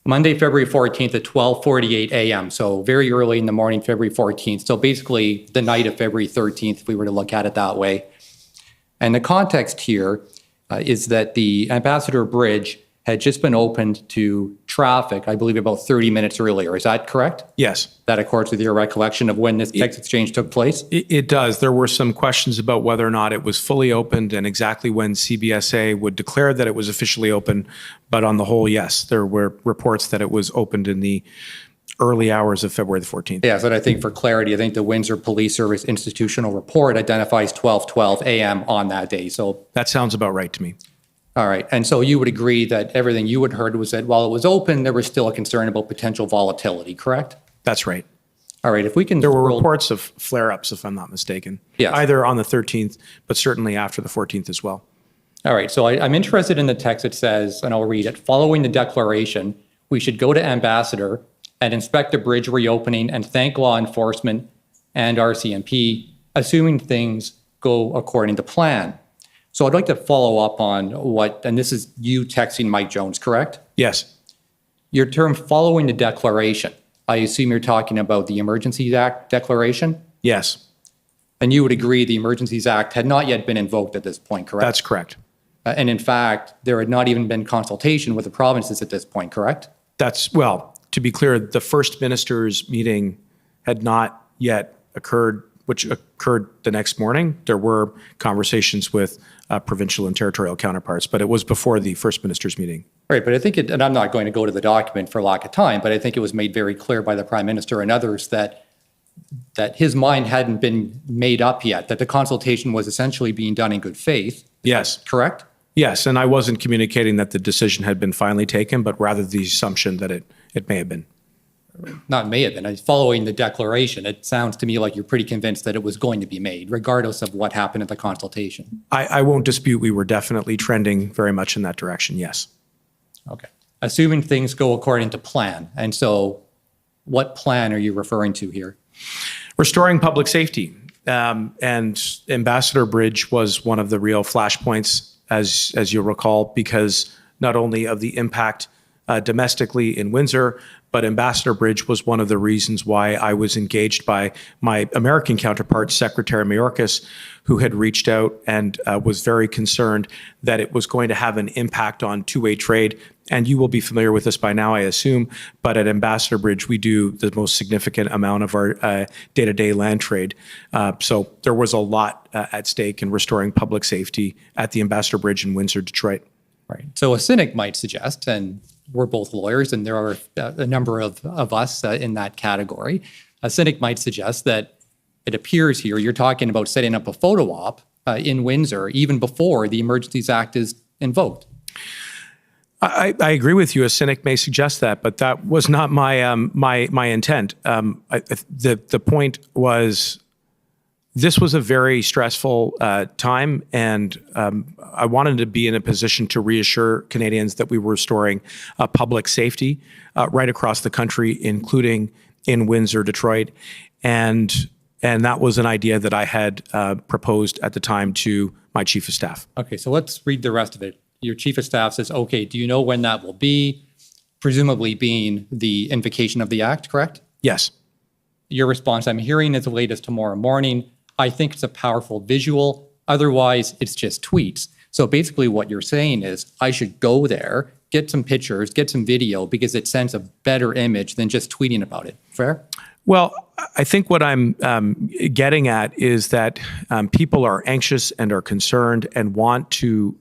Monday, February 14th at 12:48 a.m., so very early in the morning, February 14th, so basically the night of February 13th, if we were to look at it that way. And the context here is that the Ambassador Bridge had just been opened to traffic, I believe about 30 minutes earlier. Is that correct? Yes. That accords with your recollection of when this text exchange took place? It does. There were some questions about whether or not it was fully opened and exactly when CBSA would declare that it was officially open. But on the whole, yes, there were reports that it was opened in the early hours of February the 14th. Yeah, so I think for clarity, I think the Windsor Police Service institutional report identifies 12:12 a.m. on that day. So that sounds about right to me. All right. And so you would agree that everything you had heard was that while it was open, there was still a concern about potential volatility, correct? That's right. All right. If we can. There were reports of flare-ups, if I'm not mistaken. Yes. Either on the 13th, but certainly after the 14th as well. All right. So I'm interested in the text that says, and I'll read it, following the declaration, we should go to Ambassador and inspect the bridge reopening and thank law enforcement and RCMP, assuming things go according to plan. So I'd like to follow up on what, and this is you texting Mike Jones, correct? Yes. Your term following the declaration, I assume you're talking about the Emergencies Act declaration? Yes. And you would agree the Emergencies Act had not yet been invoked at this point, correct? That's correct. And in fact, there had not even been consultation with the provinces at this point, correct? Well, to be clear, the first minister's meeting had not yet occurred, which occurred the next morning. There were conversations with provincial and territorial counterparts, but it was before the first minister's meeting. Right, but I think, and I'm not going to go to the document for lack of time, but I think it was made very clear by the Prime Minister and others that his mind hadn't been made up yet, that the consultation was essentially being done in good faith. Yes. Correct? Yes, and I wasn't communicating that the decision had been finally taken, but rather the assumption that it may have been. Not may have been. Following the declaration, it sounds to me like you're pretty convinced that it was going to be made, regardless of what happened at the consultation. I won't dispute we were definitely trending very much in that direction, yes. Okay. Assuming things go according to plan. And so what plan are you referring to here? Restoring public safety. And Ambassador Bridge was one of the real flashpoints, as you'll recall, because not only of the impact domestically in Windsor, but Ambassador Bridge was one of the reasons why I was engaged by my American counterpart, Secretary Mayorkas, who had reached out and was very concerned that it was going to have an impact on two-way trade. And you will be familiar with this by now, I assume, but at Ambassador Bridge, we do the most significant amount of our day-to-day land trade. So there was a lot at stake in restoring public safety at the Ambassador Bridge in Windsor, Detroit. Right. So a cynic might suggest, and we're both lawyers, and there are a number of us in that category. A cynic might suggest that it appears here you're talking about setting up a photo op in Windsor even before the Emergencies Act is invoked. I agree with you. A cynic may suggest that, but that was not my my intent. The point was, this was a very stressful time, and I wanted to be in a position to reassure Canadians that we were restoring public safety right across the country, including in Windsor, Detroit, and that was an idea that I had proposed at the time to my chief of staff. Okay, so let's read the rest of it. Your chief of staff says, okay, do you know when that will be? Presumably being the invocation of the act, correct? Yes. Your response, I'm hearing as late as tomorrow morning. I think it's a powerful visual. Otherwise, it's just tweets. So basically what you're saying is I should go there, get some pictures, get some video, because it sends a better image than just tweeting about it. Fair? Well, I think what I'm getting at is that people are anxious and are concerned and want to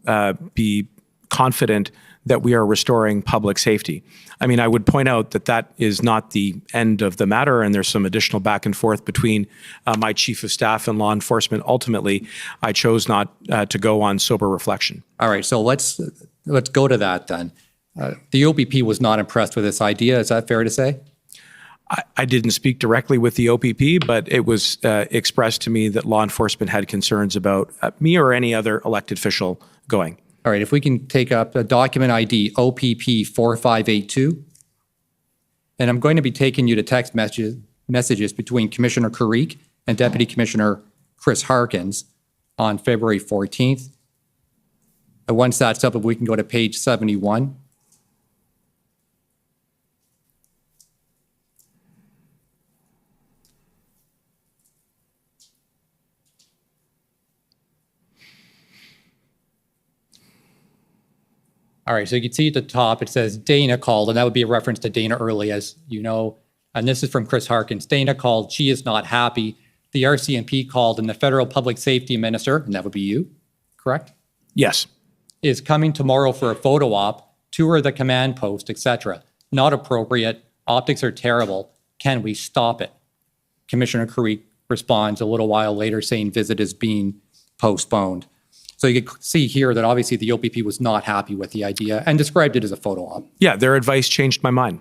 be confident that we are restoring public safety. I mean, I would point out that that is not the end of the matter, and there's some additional back and forth between my chief of staff and law enforcement. Ultimately, I chose not to go on sober reflection. All right, so let's go to that then. The OPP was not impressed with this idea. Is that fair to say? I didn't speak directly with the OPP, but it was expressed to me that law enforcement had concerns about me or any other elected official going. All right, if we can take up the document ID OPP 4582. And I'm going to be taking you to text messages between Commissioner Carrique and Deputy Commissioner Chris Harkins on February 14th. And once that's up, if we can go to page 71. All right, so you can see at the top, it says Dana called, and that would be a reference to Dana Early, as you know. And this is from Chris Harkins. Dana called, she is not happy. The RCMP called, and the federal public safety minister, and that would be you, correct? Yes. Is coming tomorrow for a photo op, tour the command post, etc. Not appropriate. Optics are terrible. Can we stop it? Commissioner Carrique responds a little while later saying visit is being postponed. So you can see here that obviously the OPP was not happy with the idea and described it as a photo op. Yeah, their advice changed my mind.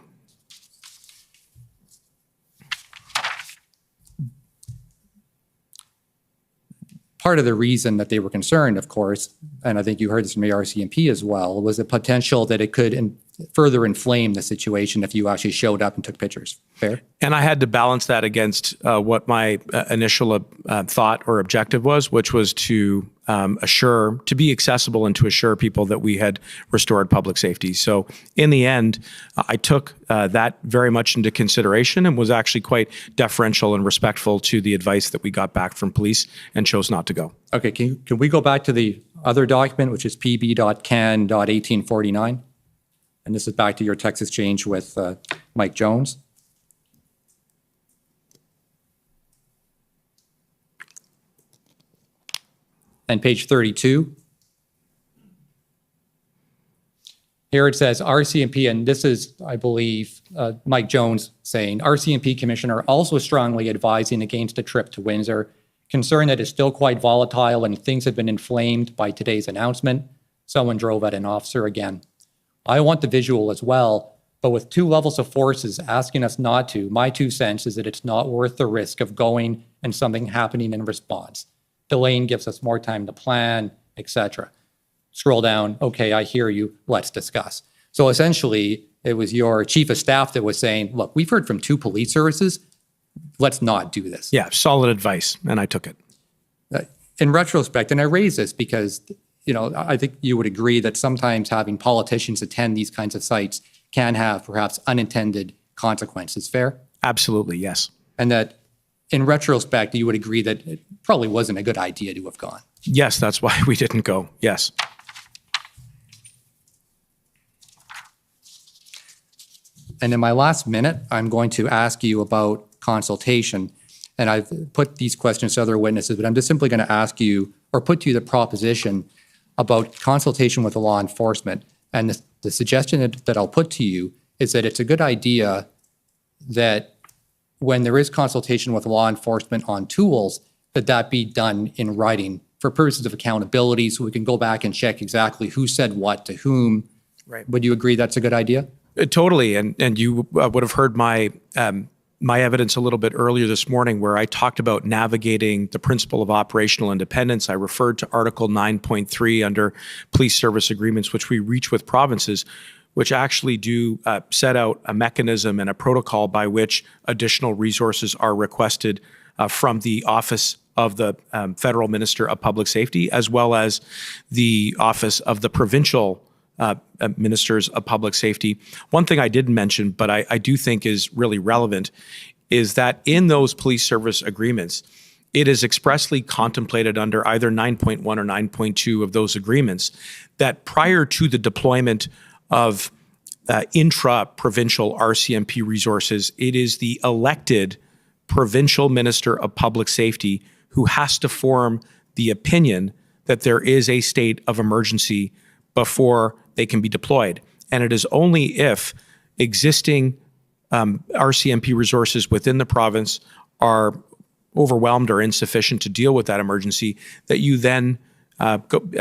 Part of the reason that they were concerned, of course, and I think you heard this from the RCMP as well, was the potential that it could further inflame the situation if you actually showed up and took pictures. Fair? And I had to balance that against what my initial thought or objective was, which was to be accessible and to assure people that we had restored public safety. So in the end, I took that very much into consideration and was actually quite deferential and respectful to the advice that we got back from police and chose not to go. Okay, can we go back to the other document, which is pb.can.1849? And this is back to your text exchange with Mike Jones. And page 32. Here it says RCMP, and this is, I believe, Mike Jones saying, RCMP Commissioner also strongly advising against a trip to Windsor, concerned that it's still quite volatile and things have been inflamed by today's announcement. Someone drove at an officer again. I want the visual as well, but with two levels of forces asking us not to, my 2 cents is that it's not worth the risk of going and something happening in response. Delaying gives us more time to plan, etc. Scroll down. Okay, I hear you. Let's discuss. So essentially, it was your chief of staff that was saying, look, we've heard from 2 police services. Let's not do this. Yeah, solid advice, and I took it. In retrospect, and I raise this because, you know, I think you would agree that sometimes having politicians attend these kinds of sites can have perhaps unintended consequences. Fair? Absolutely, yes. And that in retrospect, you would agree that it probably wasn't a good idea to have gone. Yes, that's why we didn't go. Yes. And in my last minute, I'm going to ask you about consultation. And I've put these questions to other witnesses, but I'm just simply going to ask you or put to you the proposition about consultation with law enforcement. And the suggestion that I'll put to you is that it's a good idea that when there is consultation with law enforcement on tools, that be done in writing for purposes of accountability so we can go back and check exactly who said what to whom. Right. Would you agree that's a good idea? Totally. And you would have heard my evidence a little bit earlier this morning where I talked about navigating the principle of operational independence. I referred to Article 9.3 under police service agreements, which we reach with provinces, which actually do set out a mechanism and a protocol by which additional resources are requested from the Office of the Federal Minister of Public Safety, as well as the Office of the Provincial Ministers of Public Safety. One thing I didn't mention, but I do think is really relevant, is that in those police service agreements, it is expressly contemplated under either 9.1 or 9.2 of those agreements that prior to the deployment of intra-provincial RCMP resources, it is the elected provincial minister of public safety who has to form the opinion that there is a state of emergency before they can be deployed. And it is only if existing RCMP resources within the province are overwhelmed or insufficient to deal with that emergency that you then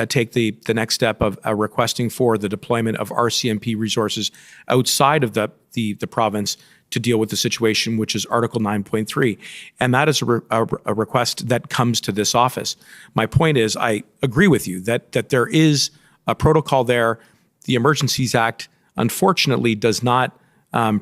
take the next step of requesting for the deployment of RCMP resources outside of the province to deal with the situation, which is Article 9.3. And that is a request that comes to this office. My point is, I agree with you that there is a protocol there. The Emergencies Act, unfortunately, does not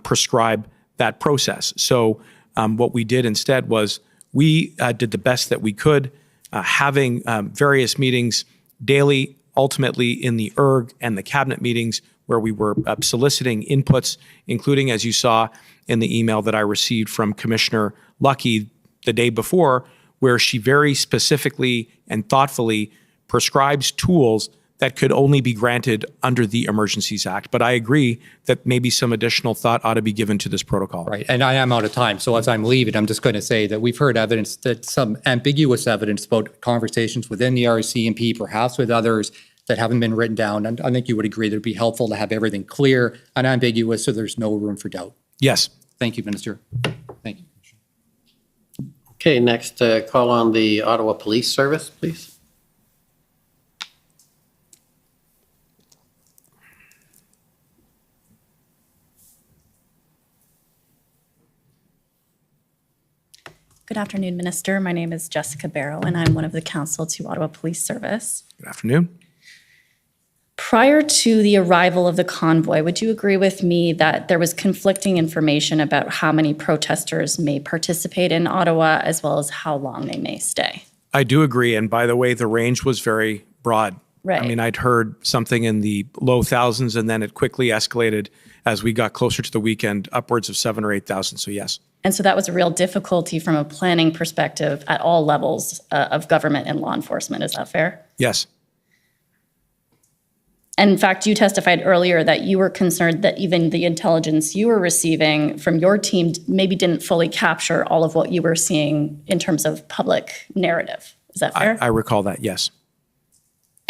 prescribe that process. So what we did instead was we did the best that we could, having various meetings daily, ultimately in the ERG and the cabinet meetings, where we were soliciting inputs, including, as you saw in the email that I received from Commissioner Lucky the day before, where she very specifically and thoughtfully prescribes tools that could only be granted under the Emergencies Act. But I agree that maybe some additional thought ought to be given to this protocol. Right, and I am out of time, so as I'm leaving, I'm just going to say that we've heard evidence, that some ambiguous evidence about conversations within the RCMP, perhaps with others, that haven't been written down. And I think you would agree that it would be helpful to have everything clear and ambiguous so there's no room for doubt. Yes. Thank you, Minister. Thank you. Okay, next call on the Ottawa Police Service, please. Good afternoon, Minister. My name is Jessica Barrow, and I'm one of the counsel to Ottawa Police Service. Good afternoon. Prior to the arrival of the convoy, would you agree with me that there was conflicting information about how many protesters may participate in Ottawa, as well as how long they may stay? I do agree. And by the way, the range was very broad. Right. I mean, I'd heard something in the low thousands, and then it quickly escalated as we got closer to the weekend, upwards of 7,000 or 8,000. So yes. And so that was a real difficulty from a planning perspective at all levels of government and law enforcement. Is that fair? Yes. And in fact, you testified earlier that you were concerned that even the intelligence you were receiving from your team maybe didn't fully capture all of what you were seeing in terms of public narrative. Is that fair? I recall that, yes.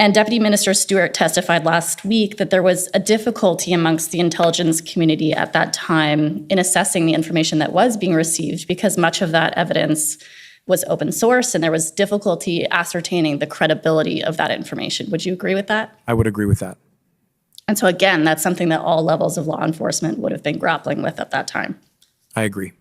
And Deputy Minister Stewart testified last week that there was a difficulty amongst the intelligence community at that time in assessing the information that was being received, because much of that evidence was open source and there was difficulty ascertaining the credibility of that information. Would you agree with that? I would agree with that. And so again, that's something that all levels of law enforcement would have been grappling with at that time. I agree.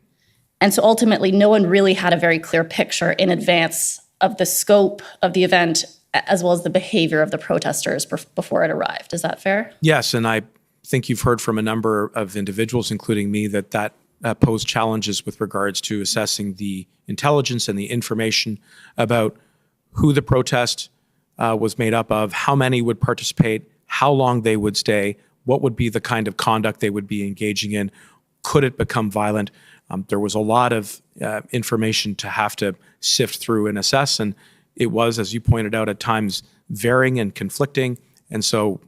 And so ultimately, no one really had a very clear picture in advance of the scope of the event, as well as the behavior of the protesters before it arrived. Is that fair? Yes, and I think you've heard from a number of individuals, including me, that posed challenges with regards to assessing the intelligence and the information about who the protest was made up of, how many would participate, how long they would stay, what would be the kind of conduct they would be engaging in, could it become violent. There was a lot of information to have to sift through and assess, and it was, as you pointed out, at times varying and conflicting, and so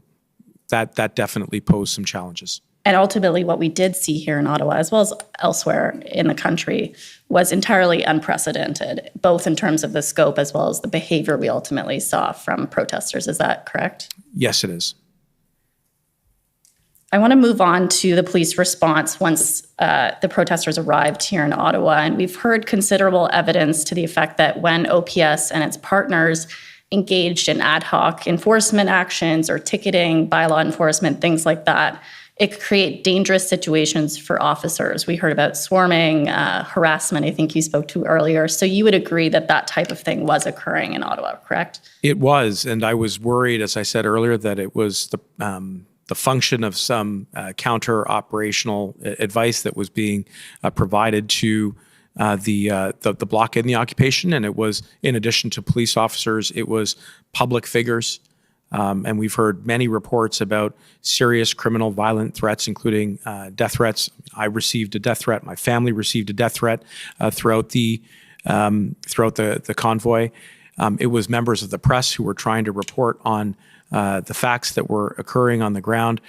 that definitely posed some challenges. And ultimately, what we did see here in Ottawa, as well as elsewhere in the country, was entirely unprecedented, both in terms of the scope as well as the behavior we ultimately saw from protesters. Is that correct? Yes, it is. I want to move on to the police response once the protesters arrived here in Ottawa. And we've heard considerable evidence to the effect that when OPS and its partners engaged in ad hoc enforcement actions or ticketing, bylaw enforcement, things like that, it could create dangerous situations for officers. We heard about swarming, harassment, I think you spoke to earlier. So you would agree that that type of thing was occurring in Ottawa, correct? It was, and I was worried, as I said earlier, that it was the function of some counter-operational advice that was being provided to the blockade and the occupation. And it was, in addition to police officers, it was public figures. And we've heard many reports about serious criminal violent threats, including death threats. I received a death threat. My family received a death threat throughout the convoy. It was members of the press who were trying to report on the facts that were occurring on the ground.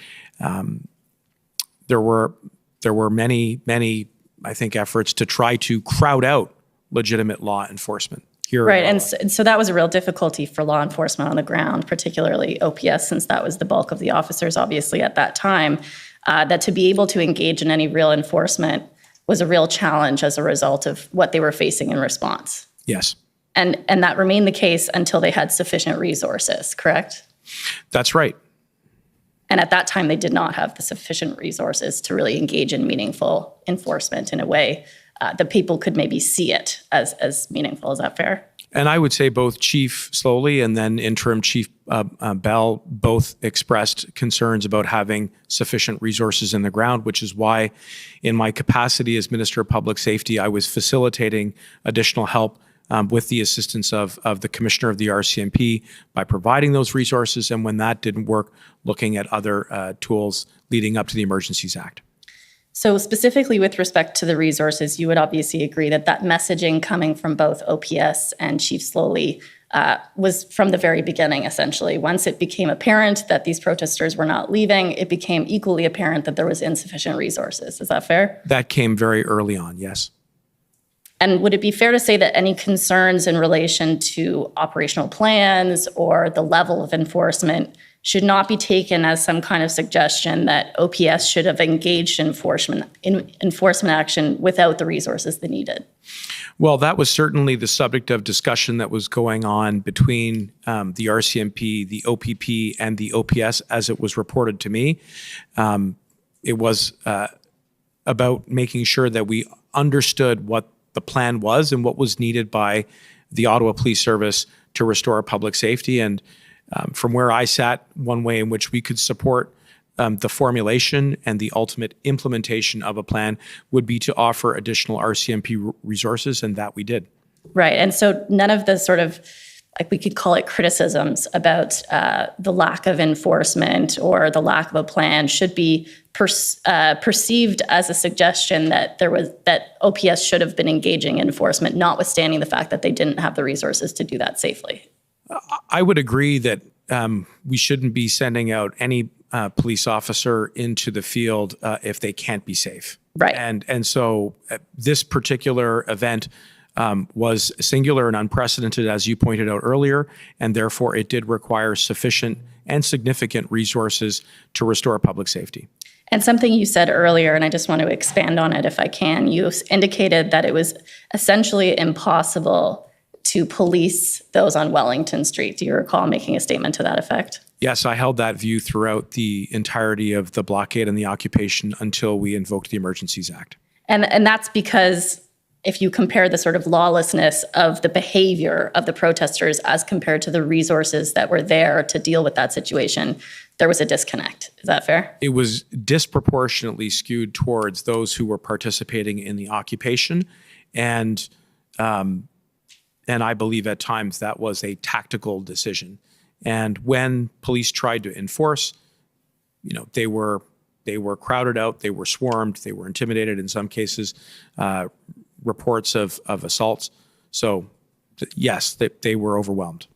There were many, I think, efforts to try to crowd out legitimate law enforcement. Right, and so that was a real difficulty for law enforcement on the ground, particularly OPS, since that was the bulk of the officers, obviously, at that time, that to be able to engage in any real enforcement was a real challenge as a result of what they were facing in response. Yes. And that remained the case until they had sufficient resources, correct? That's right. And at that time, they did not have the sufficient resources to really engage in meaningful enforcement in a way that people could maybe see it as meaningful. Is that fair? And I would say both Chief Slowly and then Interim Chief Bell both expressed concerns about having sufficient resources in the ground, which is why in my capacity as Minister of Public Safety, I was facilitating additional help with the assistance of the Commissioner of the RCMP by providing those resources, and when that didn't work, looking at other tools leading up to the Emergencies Act. So specifically with respect to the resources, you would obviously agree that that messaging coming from both OPS and Chief Slowly was from the very beginning, essentially. Once it became apparent that these protesters were not leaving, it became equally apparent that there was insufficient resources. Is that fair? That came very early on, yes. And would it be fair to say that any concerns in relation to operational plans or the level of enforcement should not be taken as some kind of suggestion that OPS should have engaged in enforcement action without the resources they needed? Well, that was certainly the subject of discussion that was going on between the RCMP, the OPP, and the OPS as it was reported to me. It was about making sure that we understood what the plan was and what was needed by the Ottawa Police Service to restore public safety. And from where I sat, one way in which we could support the formulation and the ultimate implementation of a plan would be to offer additional RCMP resources, and that we did. Right. And so none of the sort of, like we could call it criticisms about the lack of enforcement or the lack of a plan should be perceived as a suggestion that that OPS should have been engaging in enforcement, notwithstanding the fact that they didn't have the resources to do that safely. I would agree that we shouldn't be sending out any police officer into the field if they can't be safe. Right. And so this particular event was singular and unprecedented, as you pointed out earlier, and therefore it did require sufficient and significant resources to restore public safety. And something you said earlier, and I just want to expand on it if I can, you indicated that it was essentially impossible to police those on Wellington Street. Do you recall making a statement to that effect? Yes, I held that view throughout the entirety of the blockade and the occupation until we invoked the Emergencies Act. And that's because if you compare the sort of lawlessness of the behavior of the protesters as compared to the resources that were there to deal with that situation, there was a disconnect. Is that fair? It was disproportionately skewed towards those who were participating in the occupation, and I believe at times that was a tactical decision. And when police tried to enforce, they were crowded out, they were swarmed, they were intimidated in some cases, reports of assaults. So yes, they were overwhelmed.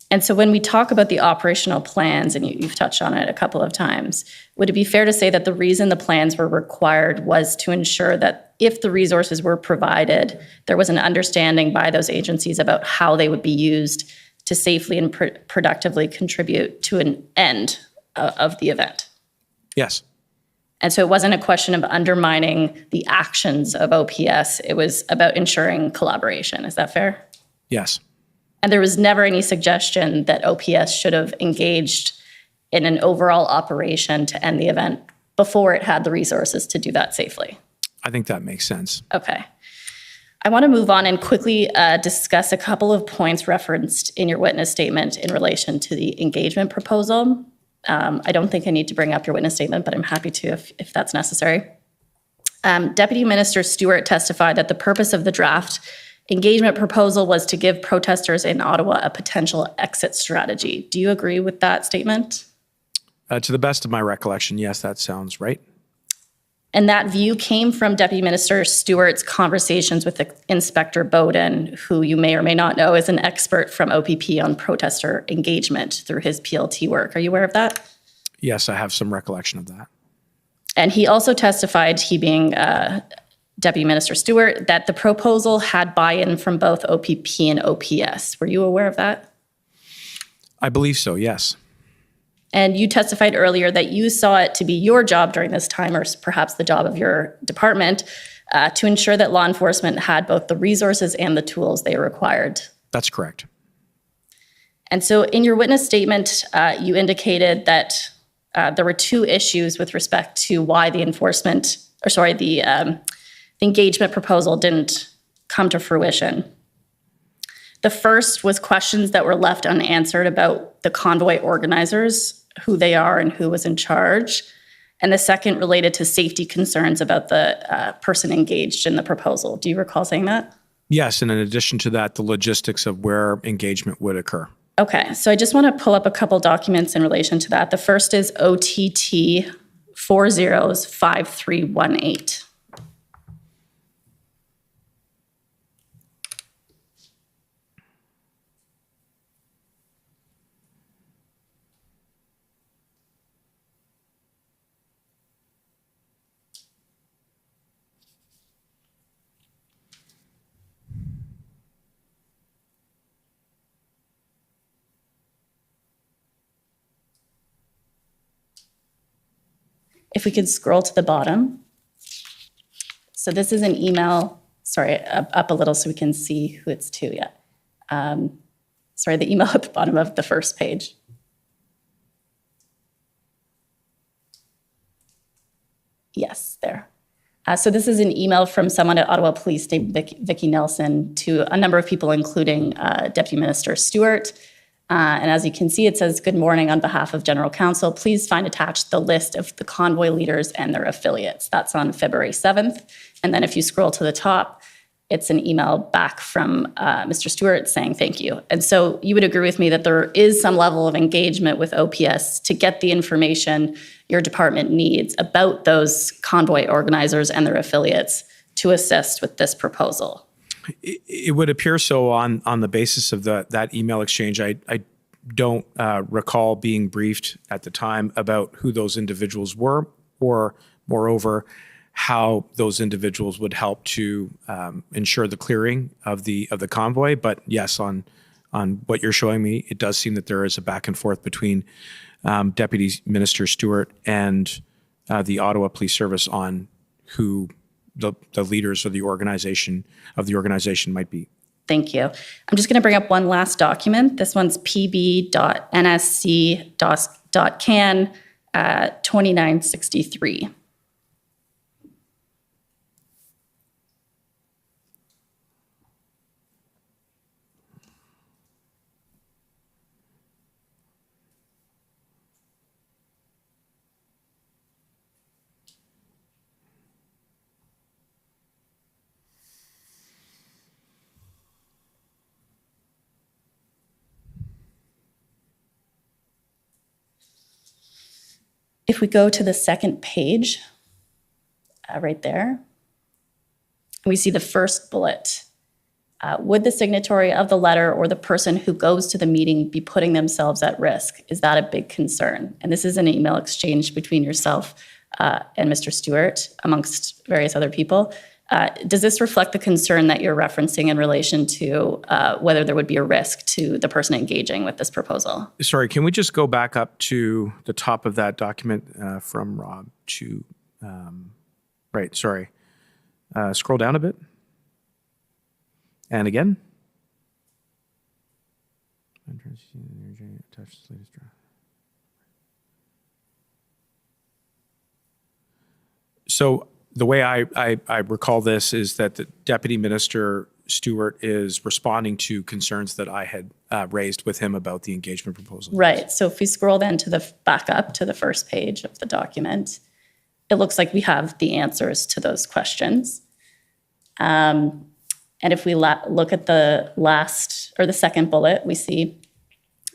And so when we talk about the operational plans, and you've touched on it a couple of times, would it be fair to say that the reason the plans were required was to ensure that if the resources were provided, there was an understanding by those agencies about how they would be used to safely and productively contribute to an end of the event? Yes. And so it wasn't a question of undermining the actions of OPS. It was about ensuring collaboration. Is that fair? Yes. And there was never any suggestion that OPS should have engaged in an overall operation to end the event before it had the resources to do that safely. I think that makes sense. Okay. I want to move on and quickly discuss a couple of points referenced in your witness statement in relation to the engagement proposal. I don't think I need to bring up your witness statement, but I'm happy to if that's necessary. Deputy Minister Stewart testified that the purpose of the draft engagement proposal was to give protesters in Ottawa a potential exit strategy. Do you agree with that statement? To the best of my recollection, yes, that sounds right. And that view came from Deputy Minister Stewart's conversations with Inspector Bowden, who you may or may not know is an expert from OPP on protester engagement through his PLT work. Are you aware of that? Yes, I have some recollection of that. And he also testified, he being Deputy Minister Stewart, that the proposal had buy-in from both OPP and OPS. Were you aware of that? I believe so, yes. And you testified earlier that you saw it to be your job during this time, or perhaps the job of your department, to ensure that law enforcement had both the resources and the tools they required. That's correct. And so in your witness statement, you indicated that there were two issues with respect to why the engagement proposal didn't come to fruition. The first was questions that were left unanswered about the convoy organizers, who they are and who was in charge. And the second related to safety concerns about the person engaged in the proposal. Do you recall saying that? Yes, and in addition to that, the logistics of where engagement would occur. Okay, so I just want to pull up a couple documents in relation to that. The first is OTT 405318. If we could scroll to the bottom. So this is an email, sorry, up a little so we can see who it's to yet. Sorry, the email at the bottom of the first page. Yes, there. So this is an email from someone at Ottawa Police named Vicky Nelson to a number of people, including Deputy Minister Stewart. And as you can see, it says, "Good morning on behalf of General Counsel. Please find attached the list of the convoy leaders and their affiliates." That's on February 7th. And then if you scroll to the top, it's an email back from Mr. Stewart saying thank you. And so you would agree with me that there is some level of engagement with OPS to get the information your department needs about those convoy organizers and their affiliates to assist with this proposal. It would appear so on the basis of that email exchange. I don't recall being briefed at the time about who those individuals were, or moreover, how those individuals would help to ensure the clearing of the convoy. But yes, on what you're showing me, it does seem that there is a back and forth between Deputy Minister Stewart and the Ottawa Police Service on who the leaders of the organization might be. Thank you. I'm just going to bring up one last document. This one's pb.nsc.can 2963. If we go to the second page, right there, we see the first bullet. Would the signatory of the letter or the person who goes to the meeting be putting themselves at risk? Is that a big concern? And this is an email exchange between yourself and Mr. Stewart, amongst various other people. Does this reflect the concern that you're referencing in relation to whether there would be a risk to the person engaging with this proposal? Sorry, can we just go back up to the top of that document from Rob to, right, sorry. Scroll down a bit. And again. So the way I recall this is that the Deputy Minister Stewart is responding to concerns that I had raised with him about the engagement proposal. Right. So if we scroll then to the back up to the first page of the document, it looks like we have the answers to those questions. And if we look at the last or the second bullet, we see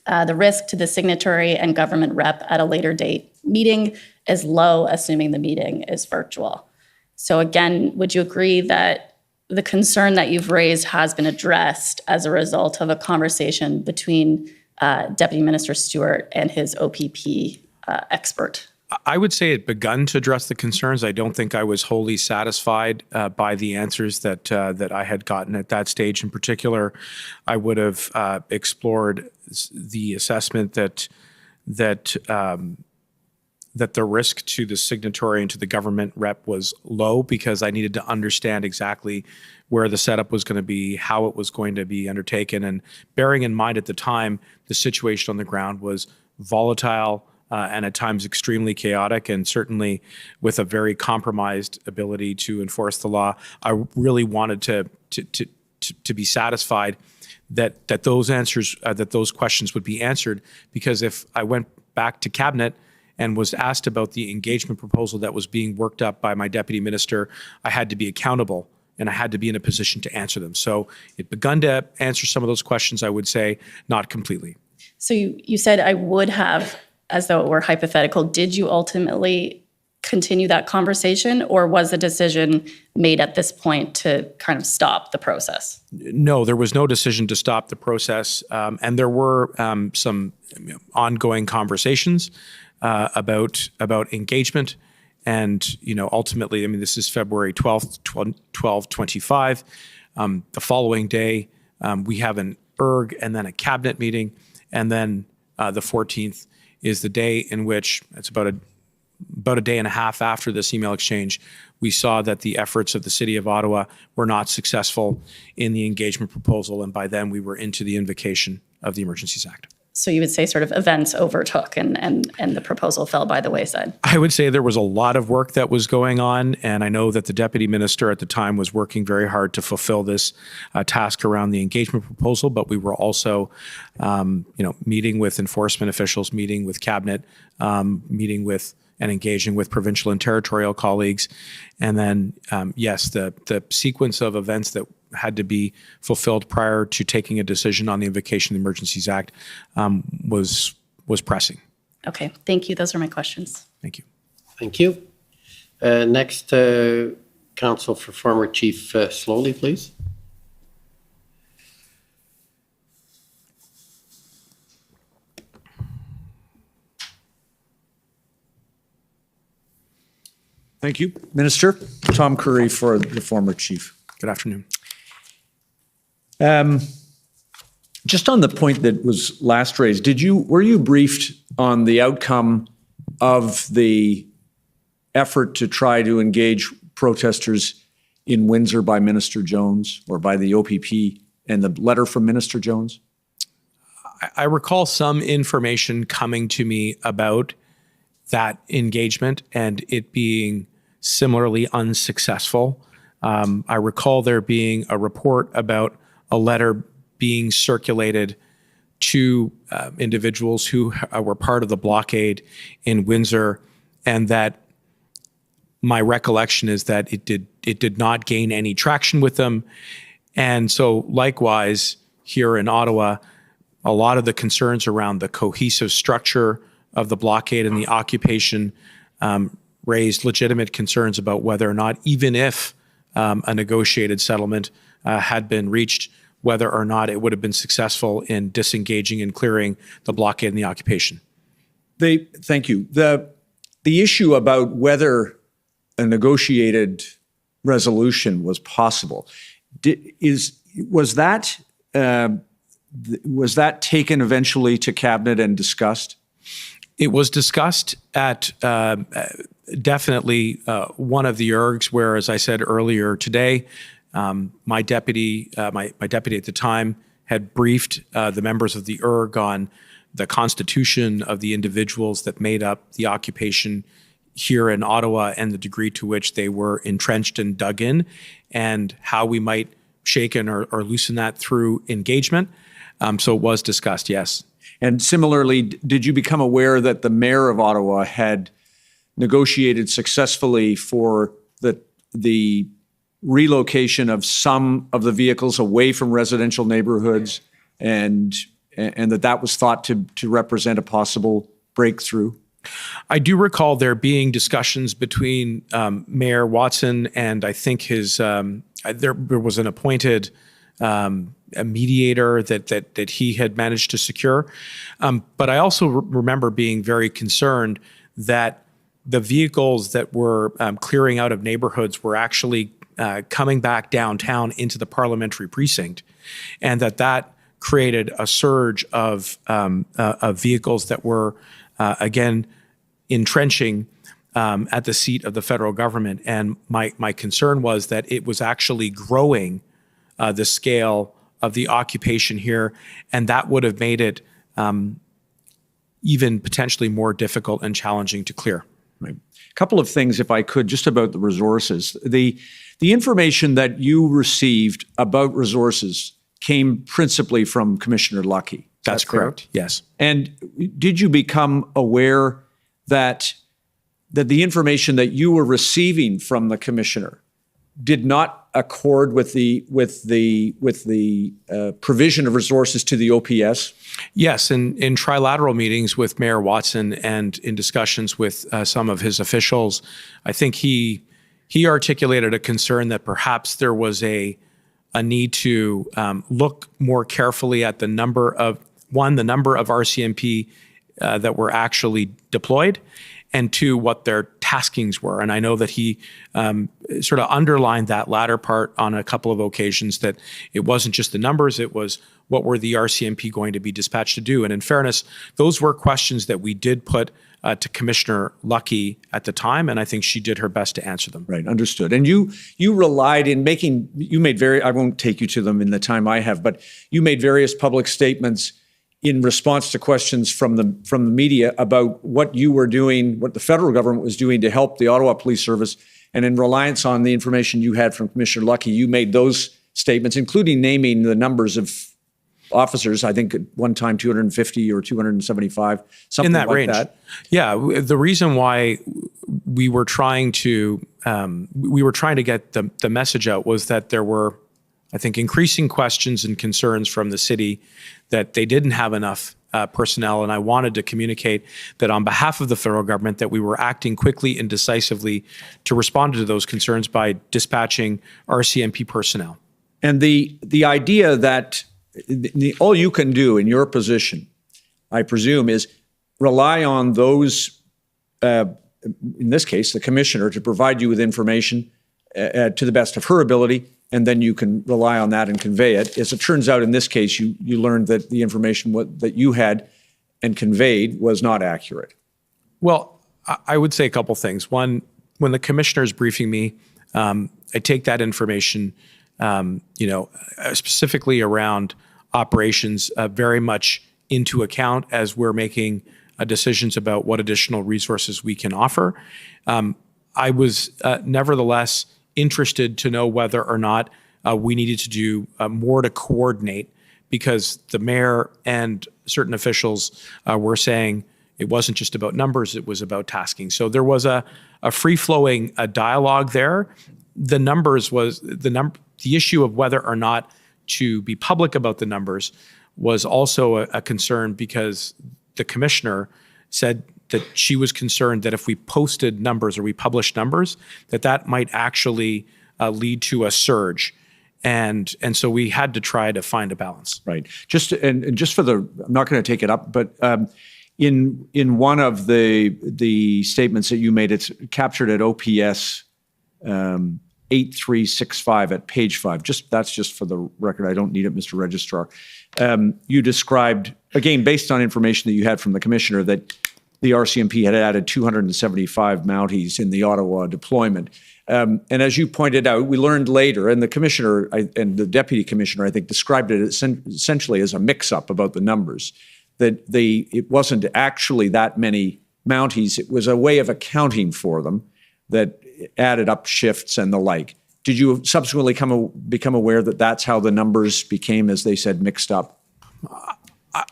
the risk to the signatory and government rep at a later date meeting is low, assuming the meeting is virtual. So again, would you agree that the concern that you've raised has been addressed as a result of a conversation between Deputy Minister Stewart and his OPP expert? I would say it begun to address the concerns. I don't think I was wholly satisfied by the answers that I had gotten at that stage. In particular, I would have explored the assessment that that the risk to the signatory and to the government rep was low because I needed to understand exactly where the setup was going to be, how it was going to be undertaken, and bearing in mind at the time the situation on the ground was volatile and at times extremely chaotic, and certainly with a very compromised ability to enforce the law. I really wanted to be satisfied that those answers, that those questions would be answered, because if I went back to cabinet and was asked about the engagement proposal that was being worked up by my deputy minister, I had to be accountable and I had to be in a position to answer them. So it begun to answer some of those questions, I would say, not completely. So you said I would have, as though it were hypothetical. Did you ultimately continue that conversation, or was the decision made at this point to kind of stop the process? No, there was no decision to stop the process. And there were some ongoing conversations about engagement. And, ultimately, this is February 12th, 12/25. The following day, we have an ERG and then a cabinet meeting. And then the 14th is the day in which, it's about a day and a half after this email exchange, we saw that the efforts of the City of Ottawa were not successful in the engagement proposal. And by then, we were into the invocation of the Emergencies Act. So you would say sort of events overtook and the proposal fell by the wayside? I would say there was a lot of work that was going on, and I know that the deputy minister at the time was working very hard to fulfill this task around the engagement proposal, but we were also, meeting with enforcement officials, meeting with cabinet, meeting with and engaging with provincial and territorial colleagues. And then, yes, the sequence of events that had to be fulfilled prior to taking a decision on the invocation of the Emergencies Act was pressing. Okay, thank you. Those are my questions. Thank you. Thank you. Next, Counsel for former Chief Slowly, please. Thank you, Minister. Tom Curry for the former chief. Good afternoon. Just on the point that was last raised, were you briefed on the outcome of the effort to try to engage protesters in Windsor by Minister Jones or by the OPP and the letter from Minister Jones? I recall some information coming to me about that engagement and it being similarly unsuccessful. I recall there being a report about a letter being circulated to individuals who were part of the blockade in Windsor, and that my recollection is that it did not gain any traction with them. And so likewise here in Ottawa, a lot of the concerns around the cohesive structure of the blockade and the occupation raised legitimate concerns about whether or not, even if a negotiated settlement had been reached, whether or not it would have been successful in disengaging and clearing the blockade and the occupation. Thank you. The issue about whether a negotiated resolution was possible, was that taken eventually to cabinet and discussed? It was discussed at definitely one of the ERGs, where, as I said earlier today, my deputy at the time had briefed the members of the ERG on the constitution of the individuals that made up the occupation here in Ottawa and the degree to which they were entrenched and dug in, and how we might shaken or loosen that through engagement. So it was discussed, yes. And similarly, did you become aware that the mayor of Ottawa had negotiated successfully for the relocation of some of the vehicles away from residential neighborhoods, and that was thought to represent a possible breakthrough? I do recall there being discussions between Mayor Watson and I think his there was an appointed a mediator that he had managed to secure. But I also remember being very concerned that the vehicles that were clearing out of neighborhoods were actually coming back downtown into the parliamentary precinct, and that created a surge of vehicles that were, again, entrenching at the seat of the federal government. And my concern was that it was actually growing the scale of the occupation here, and that would have made it even potentially more difficult and challenging to clear. Right. A couple of things, if I could, just about the resources. The information that you received about resources came principally from Commissioner Lucky. That's correct. Yes. And did you become aware that the information that you were receiving from the commissioner did not accord with the provision of resources to the OPS? Yes, in trilateral meetings with Mayor Watson and in discussions with some of his officials, I think he articulated a concern that perhaps there was a need to look more carefully at the number of RCMP that were actually deployed, and two, what their taskings were. And I know that he sort of underlined that latter part on a couple of occasions, that it wasn't just the numbers, it was what were the RCMP going to be dispatched to do. And in fairness, those were questions that we did put to Commissioner Lucky at the time, and I think she did her best to answer them. Right, understood. And you relied in making, I won't take you to them in the time I have, but you made various public statements in response to questions from the media about what you were doing, what the federal government was doing to help the Ottawa Police Service, and in reliance on the information you had from Commissioner Lucky, you made those statements, including naming the numbers of officers, I think at one time 250 or 275, something in that like range. that. Yeah, the reason why we were trying to get the message out was that there were, I think, increasing questions and concerns from the city that they didn't have enough personnel, and I wanted to communicate that on behalf of the federal government that we were acting quickly and decisively to respond to those concerns by dispatching RCMP personnel. And the idea that all you can do in your position, I presume, is rely on those, in this case, the commissioner, to provide you with information to the best of her ability, and then you can rely on that and convey it. As it turns out, in this case, you learned that the information that you had and conveyed was not accurate. Well, I would say a couple things. One, when the commissioner is briefing me, I take that information, specifically around operations, very much into account as we're making decisions about what additional resources we can offer. I was nevertheless interested to know whether or not we needed to do more to coordinate, because the mayor and certain officials were saying it wasn't just about numbers, it was about tasking. So there was a free-flowing dialogue there. The numbers was the issue of whether or not to be public about the numbers was also a concern, because the commissioner said that she was concerned that if we posted numbers or we published numbers, that might actually lead to a surge. And so we had to try to find a balance. Right. Just for the, I'm not going to take it up, but in one of the statements that you made, it's captured at OPS 8365 at page 5. That's just for the record. I don't need it, Mr. Registrar. You described, again, based on information that you had from the commissioner, that the RCMP had added 275 Mounties in the Ottawa deployment. And as you pointed out, we learned later, and the commissioner and the deputy commissioner, I think, described it essentially as a mix-up about the numbers, that it wasn't actually that many Mounties. It was a way of accounting for them that added up shifts and the like. Did you subsequently become aware that that's how the numbers became, as they said, mixed up?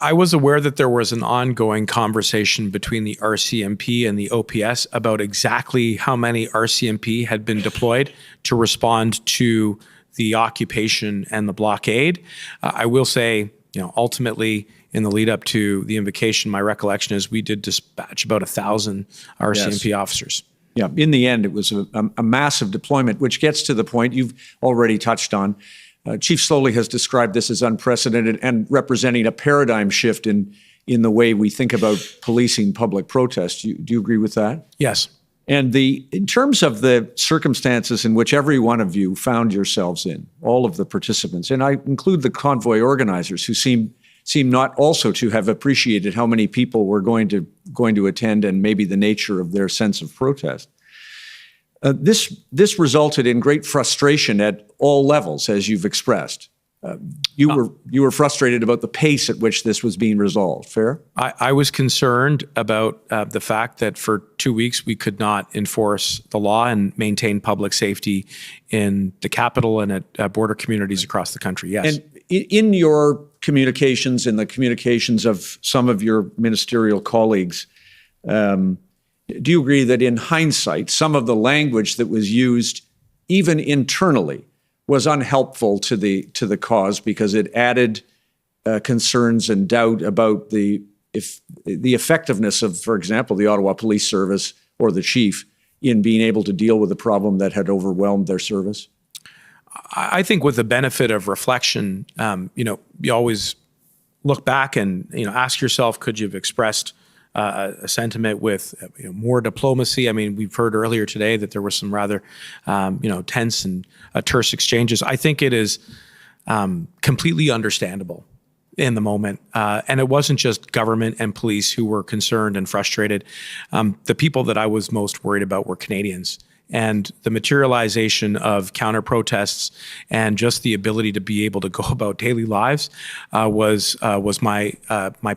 I was aware that there was an ongoing conversation between the RCMP and the OPS about exactly how many RCMP had been deployed to respond to the occupation and the blockade. I will say, ultimately, in the lead up to the invocation, my recollection is we did dispatch about 1,000 RCMP officers. Yeah, in the end, it was a massive deployment, which gets to the point you've already touched on. Chief Slowly has described this as unprecedented and representing a paradigm shift in the way we think about policing public protest. Do you agree with that? Yes. And in terms of the circumstances in which every one of you found yourselves in, all of the participants, and I include the convoy organizers who seem seem not also to have appreciated how many people were going to attend and maybe the nature of their sense of protest. This resulted in great frustration at all levels, as you've expressed. You were frustrated about the pace at which this was being resolved. Fair? I was concerned about the fact that for 2 weeks we could not enforce the law and maintain public safety in the capital and at border communities across the country. Yes. And in your communications, in the communications of some of your ministerial colleagues, do you agree that in hindsight, some of the language that was used, even internally, was unhelpful to the cause because it added concerns and doubt about the effectiveness of, for example, the Ottawa Police Service or the chief in being able to deal with a problem that had overwhelmed their service? I think with the benefit of reflection, you always look back and ask yourself, could you have expressed a sentiment with more diplomacy? I mean, we've heard earlier today that there were some rather tense and terse exchanges. I think it is completely understandable in the moment. And it wasn't just government and police who were concerned and frustrated. The people that I was most worried about were Canadians. And the materialization of counter protests and just the ability to be able to go about daily lives was my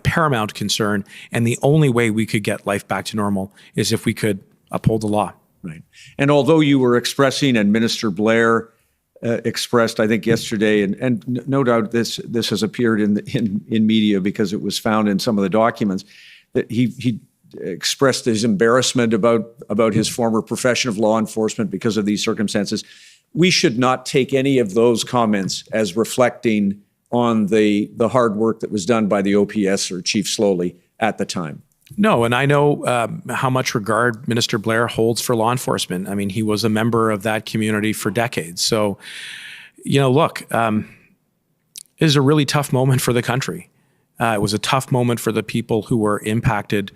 paramount concern. And the only way we could get life back to normal is if we could uphold the law. Right. And although you were expressing, and Minister Blair expressed, I think yesterday, and no doubt this has appeared in media because it was found in some of the documents, that he expressed his embarrassment about his former profession of law enforcement because of these circumstances. We should not take any of those comments as reflecting on the hard work that was done by the OPS or Chief Slowly at the time. No, and I know how much regard Minister Blair holds for law enforcement. I mean, he was a member of that community for decades. So, look, it is a really tough moment for the country. It was a tough moment for the people who were impacted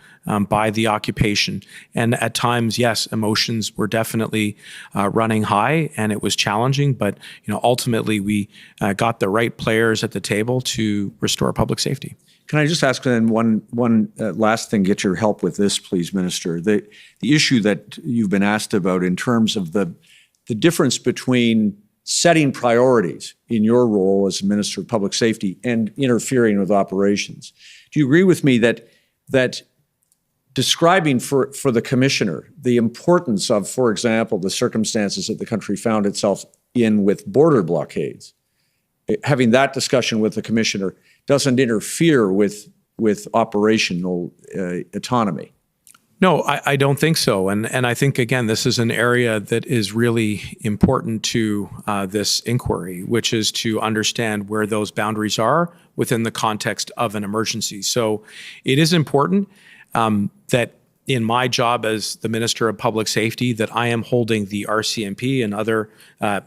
by the occupation. And at times, yes, emotions were definitely running high and it was challenging. But, ultimately, we got the right players at the table to restore public safety. Can I just ask then one last thing, get your help with this, please, Minister? The issue that you've been asked about in terms of the difference between setting priorities in your role as Minister of Public Safety and interfering with operations. Do you agree with me that describing for the Commissioner the importance of, for example, the circumstances that the country found itself in with border blockades, having that discussion with the Commissioner doesn't interfere with operational autonomy? No, I don't think so. And I think, again, this is an area that is really important to this inquiry, which is to understand where those boundaries are within the context of an emergency. So it is important that in my job as the Minister of Public Safety, that I am holding the RCMP and other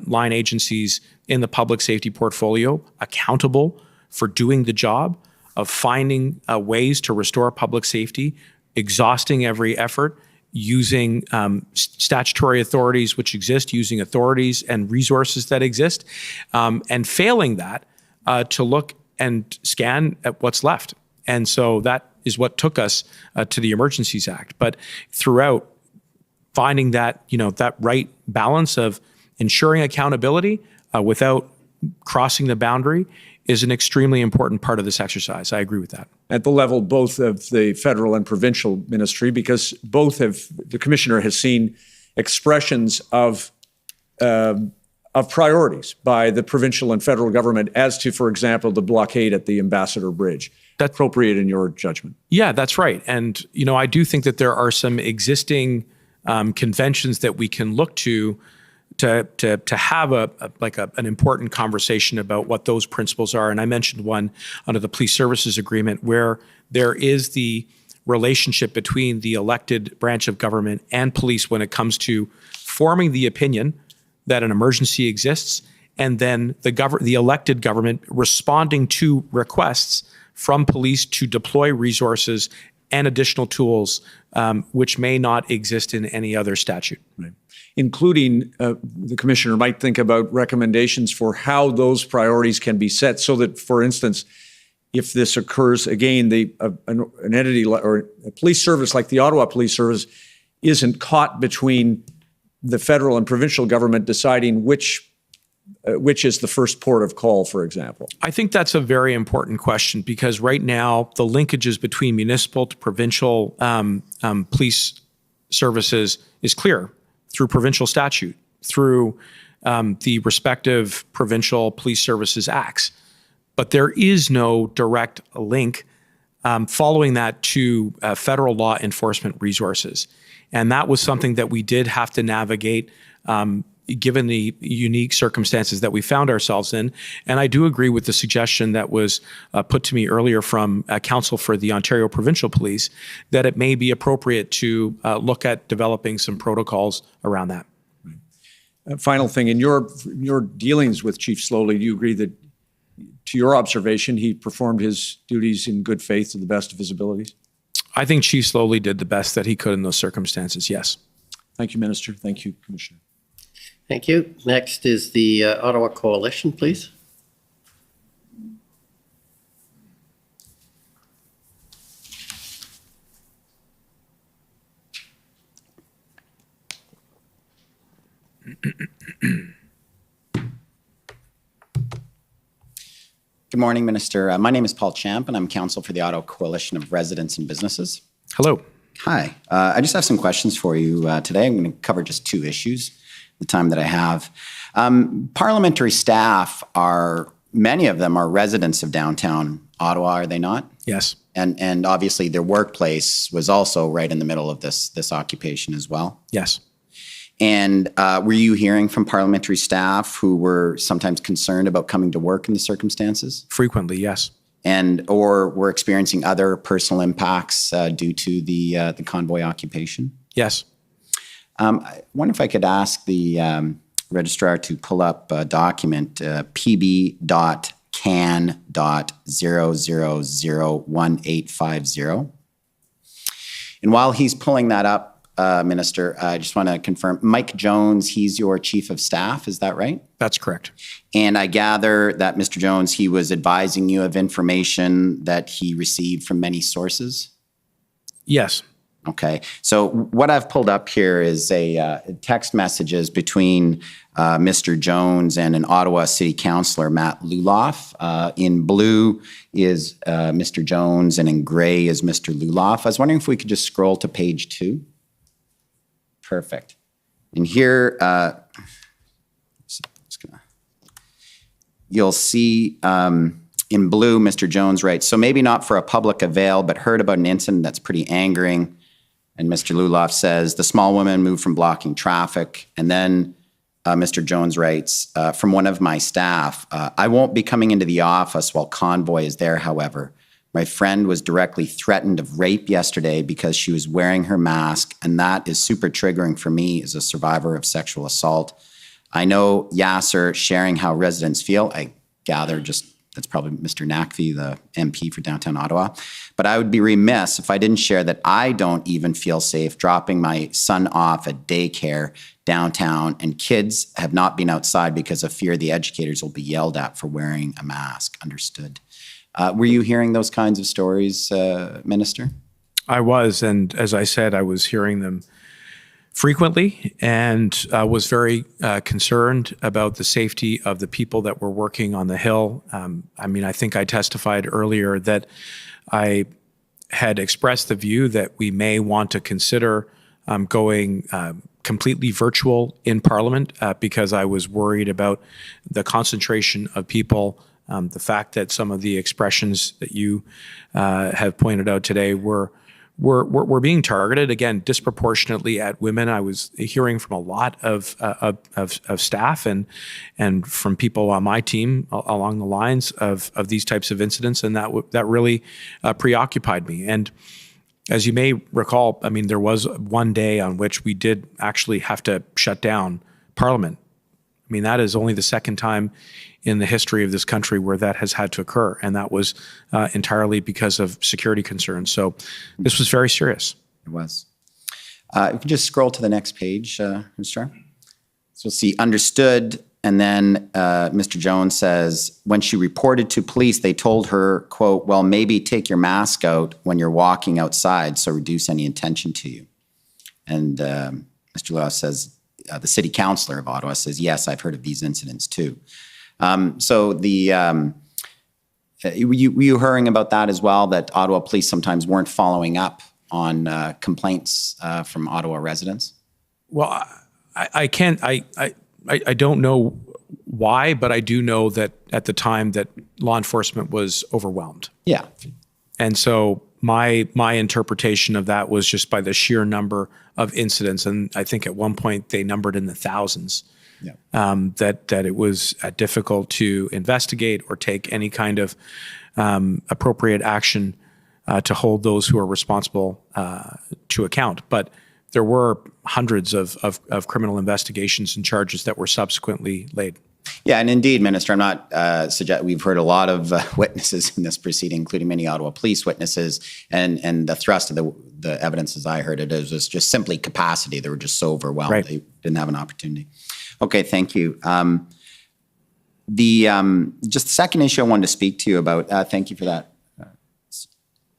line agencies in the public safety portfolio accountable for doing the job of finding ways to restore public safety, exhausting every effort, using statutory authorities which exist, using authorities and resources that exist, and failing that, to look and scan at what's left. And so that is what took us to the Emergencies Act. But throughout, finding that, that right balance of ensuring accountability without crossing the boundary is an extremely important part of this exercise. I agree with that. At the level both of the federal and provincial ministry, because the Commissioner has seen expressions of priorities by the provincial and federal government as to, for example, the blockade at the Ambassador Bridge. That's appropriate in your judgment. Yeah, that's right. And, I do think that there are some existing conventions that we can look to have an important conversation about what those principles are. And I mentioned one under the Police Services Agreement where there is the relationship between the elected branch of government and police when it comes to forming the opinion that an emergency exists, and then the elected government responding to requests from police to deploy resources and additional tools which may not exist in any other statute. Right. Including, the Commissioner might think about recommendations for how those priorities can be set so that, for instance, if this occurs again, an entity or a police service like the Ottawa Police Service isn't caught between the federal and provincial government deciding which is the first port of call, for example? I think that's a very important question because right now the linkages between municipal to provincial police services is clear through provincial statute, through the respective provincial police services acts. But there is no direct link following that to federal law enforcement resources. And that was something that we did have to navigate given the unique circumstances that we found ourselves in. And I do agree with the suggestion that was put to me earlier from counsel for the Ontario Provincial Police that it may be appropriate to look at developing some protocols around that. Final thing, in your dealings with Chief Slowly, do you agree that, to your observation, he performed his duties in good faith to the best of his abilities? I think Chief Slowly did the best that he could in those circumstances, yes. Thank you, Minister. Thank you, Commissioner. Thank you. Next is the Ottawa Coalition, please. Good morning, Minister. My name is Paul Champ, and I'm counsel for the Ottawa Coalition of Residents and Businesses. Hello. Hi. I just have some questions for you today. I'm going to cover just two issues, the time that I have. Parliamentary staff many of them are residents of downtown Ottawa, are they not? Yes. And obviously their workplace was also right in the middle of this occupation as well? Yes. And were you hearing from parliamentary staff who were sometimes concerned about coming to work in the circumstances? Frequently, yes. Or were experiencing other personal impacts due to the convoy occupation? Yes. I wonder if I could ask the registrar to pull up a document, pb.can.0001850. And while he's pulling that up, Minister, I just want to confirm, Mike Jones, he's your chief of staff, is that right? That's correct. And I gather that Mr. Jones, he was advising you of information that he received from many sources? Yes. Okay. So what I've pulled up here is a text messages between Mr. Jones and an Ottawa City Councillor, Matt Luloff. In blue is Mr. Jones, and in gray is Mr. Luloff. I was wondering if we could just scroll to page 2. Perfect. And here, you'll see in blue, Mr. Jones writes, so maybe not for a public avail, but heard about an incident that's pretty angering. And Mr. Luloff says, the small woman moved from blocking traffic. And then Mr. Jones writes, from one of my staff, I won't be coming into the office while convoy is there, however. My friend was directly threatened of rape yesterday because she was wearing her mask, and that is super triggering for me as a survivor of sexual assault. I know Yasser sharing how residents feel. I gather that's probably Mr. Nakvi, the MP for downtown Ottawa. But I would be remiss if I didn't share that I don't even feel safe dropping my son off at daycare downtown, and kids have not been outside because of fear the educators will be yelled at for wearing a mask. Understood. Were you hearing those kinds of stories, Minister? I was, and as I said, I was hearing them frequently and was very concerned about the safety of the people that were working on the Hill. I mean, I think I testified earlier that I had expressed the view that we may want to consider going completely virtual in Parliament because I was worried about the concentration of people. The fact that some of the expressions that you have pointed out today were being targeted, again, disproportionately at women. I was hearing from a lot of staff and from people on my team along the lines of these types of incidents, and that really preoccupied me. And as you may recall, I mean, there was one day on which we did actually have to shut down Parliament. I mean, that is only the second time in the history of this country where that has had to occur, and that was entirely because of security concerns. So this was very serious. It was. You can just scroll to the next page, Mr. So you'll see understood And then Mr. Jones says, when she reported to police, they told her, quote, well, maybe take your mask out when you're walking outside, so reduce any attention to you. And Mr. Lewis says, the city councillor of Ottawa says, yes, I've heard of these incidents too. So were you hearing about that as well, that Ottawa police sometimes weren't following up on complaints from Ottawa residents? Well, I don't know why, but I do know that at the time that law enforcement was overwhelmed. Yeah. And so my interpretation of that was just by the sheer number of incidents, and I think at one point they numbered in the thousands. Yeah. That it was difficult to investigate or take any kind of appropriate action to hold those who are responsible to account. But there were hundreds of criminal investigations and charges that were subsequently laid. Yeah, and indeed, Minister, I'm not we've heard a lot of witnesses in this proceeding, including many Ottawa police witnesses, and the thrust of the evidence, as I heard it, was just simply capacity. They were just so overwhelmed, right. They didn't have an opportunity. Okay, thank you. Just the second issue I wanted to speak to you about, thank you for that,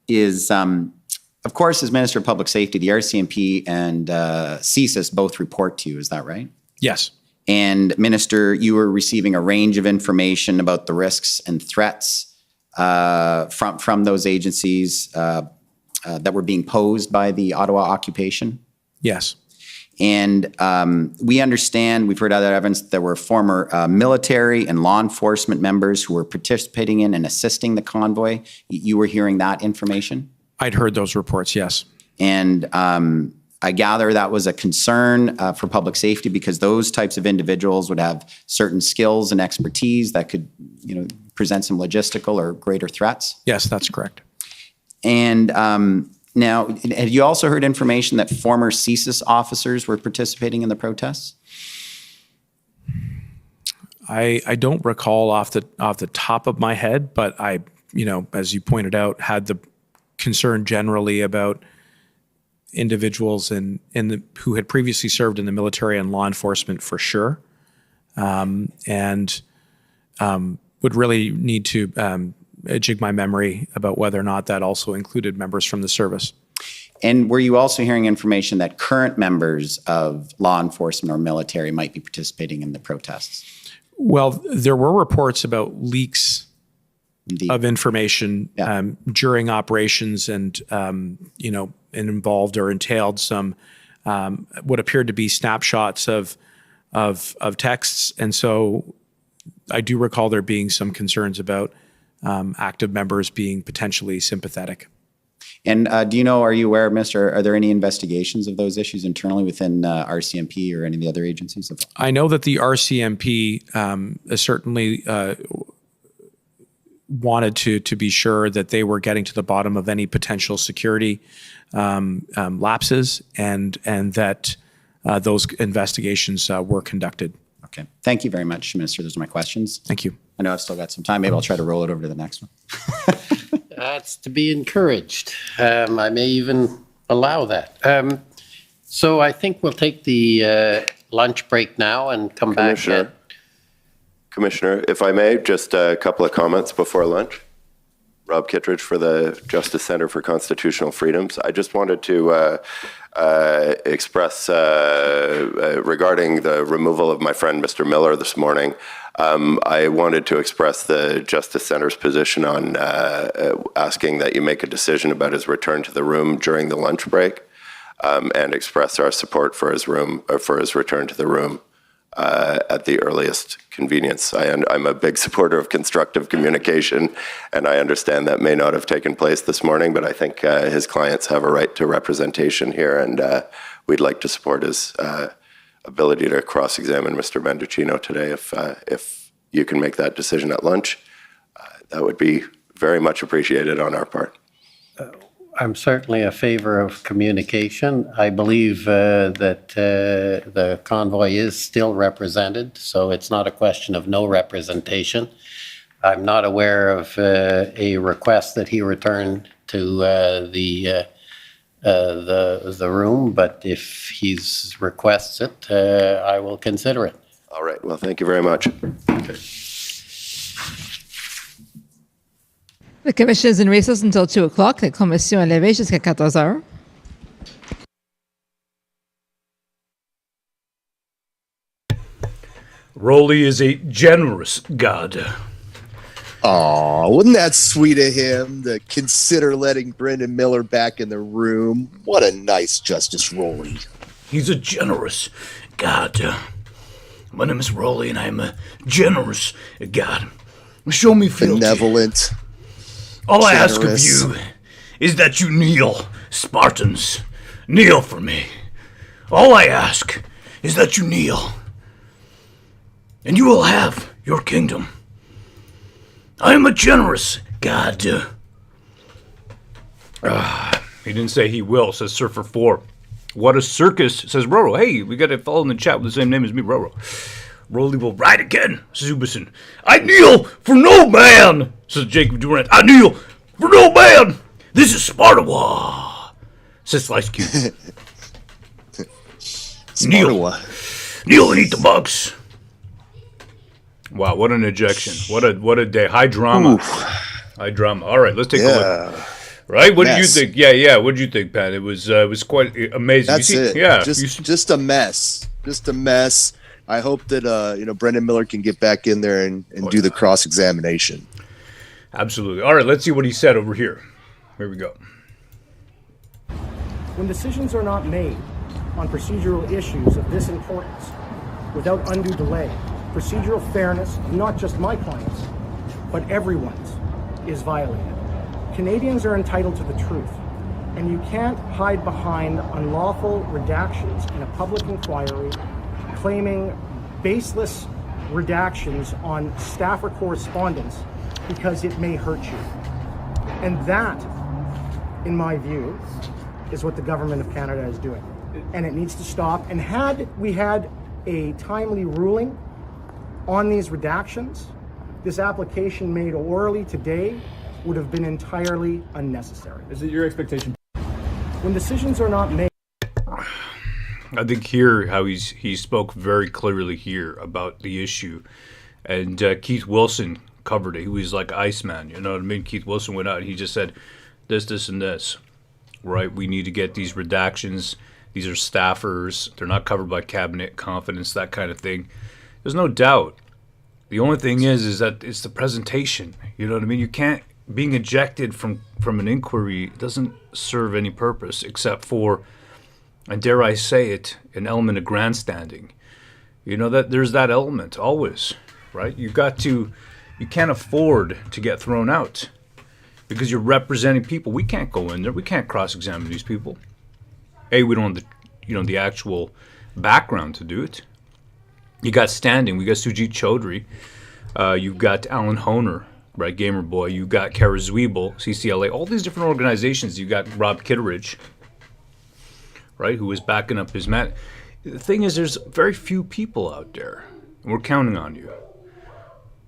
is, of course, as Minister of Public Safety, the RCMP and CSIS both report to you, is that right? Yes. And Minister, you were receiving a range of information about the risks and threats from those agencies that were being posed by the Ottawa occupation? Yes. And we understand, we've heard other evidence, that there were former military and law enforcement members who were participating in and assisting the convoy. You were hearing that information? I'd heard those reports, yes. And I gather that was a concern for public safety because those types of individuals would have certain skills and expertise that could, present some logistical or greater threats? Yes, that's correct. And now, have you also heard information that former CSIS officers were participating in the protests? I don't recall off the top of my head, but I, as you pointed out, had the concern generally about individuals who had previously served in the military and law enforcement for sure, and would really need to jig my memory about whether or not that also included members from the service. And were you also hearing information that current members of law enforcement or military might be participating in the protests? Well, there were reports about leaks of information during operations and, and involved or entailed some what appeared to be snapshots of texts. And so I do recall there being some concerns about active members being potentially sympathetic. And are you aware, Mr., are there any investigations of those issues internally within RCMP or any of the other agencies? I know that the RCMP certainly wanted to be sure that they were getting to the bottom of any potential security lapses and that those investigations were conducted. Okay. Thank you very much, Minister. Those are my questions. Thank you. I know I've still got some time. Maybe I'll try to roll it over to the next one. That's to be encouraged. I may even allow that. So I think we'll take the lunch break now and come back. Commissioner, if I may, just a couple of comments before lunch. Rob Kittredge for the Justice Center for Constitutional Freedoms. I just wanted to express regarding the removal of my friend Mr. Miller this morning. I wanted to express the Justice Center's position on asking that you make a decision about his return to the room during the lunch break, and express our support for his return to the room at the earliest convenience. I'm a big supporter of constructive communication, and I understand that may not have taken place this morning, but I think his clients have a right to representation here, and we'd like to support his ability to cross-examine Mr. Mendicino today. If you can make that decision at lunch, that would be very much appreciated on our part. I'm certainly a favor of communication. I believe that the convoy is still represented, so it's not a question of no representation. I'm not aware of a request that he return to the room, but if he requests it, I will consider it. All right. Well, thank you very much. The commission is in recess until 2 o'clock. La commission est levée jusqu'à 14 heures. Rowley is a generous god. Aw, wasn't that sweet of him to consider letting Brendan Miller back in the room? What a nice Justice Rowley. He's a generous god. My name is Rowley, and I'm a generous god. Show me fealty. Benevolent. All I ask of generous. you is that you kneel, Spartans. Kneel for me. All I ask is that you kneel, and you will have your kingdom. I am a generous god. He didn't say he will, says Surfer 4. What a circus, says Roro. Hey, we got a fellow in the chat with the same name as me, Roro. Rowley will ride again, says Ubison. I kneel for no man, says Jacob Durant. I kneel for no man. This is Spartawa, says Slice Cube. Kneel and eat the bugs. Wow, what an ejection. What a day. High drama. High drama. All right, let's take a look. Right? What did you think? Yeah. What did you think, Pat? It was quite amazing. That's it. Yeah. Just a mess. Just a mess. I hope that Brendan Miller can get back in there and do the cross-examination. Absolutely. All right, let's see what he said over here. Here we go. When decisions are not made on procedural issues of this importance without undue delay, procedural fairness, not just my clients, but everyone's, is violated. Canadians are entitled to the truth, and you can't hide behind unlawful redactions in a public inquiry, claiming baseless redactions on staffer correspondence because it may hurt you. And that, in my view, is what the government of Canada is doing. And it needs to stop. And had we had a timely ruling on these redactions, this application made orally today would have been entirely unnecessary. Is it your expectation? When decisions are not made. I think here how he spoke very clearly here about the issue, and Keith Wilson covered it. He was like Iceman, you know what I mean? Keith Wilson went out and he just said this, and this, right? We need to get these redactions. These are staffers. They're not covered by cabinet confidence, that kind of thing. There's no doubt. The only thing is that it's the presentation. You know what I mean? You can't, being ejected from an inquiry doesn't serve any purpose except for, and dare I say it, an element of grandstanding. You know, that there's that element always, right? You can't afford to get thrown out because you're representing people. We can't go in there. We can't cross-examine these people. We don't have the actual background to do it. You got standing. We got Sujit Chaudhry. You've got Alan Honer, right, Gamer Boy. You got Kara Zwiebel, CCLA. All these different organizations. You got Rob Kitteridge, right, who was backing up his man. The thing is, there's very few people out there, and we're counting on you.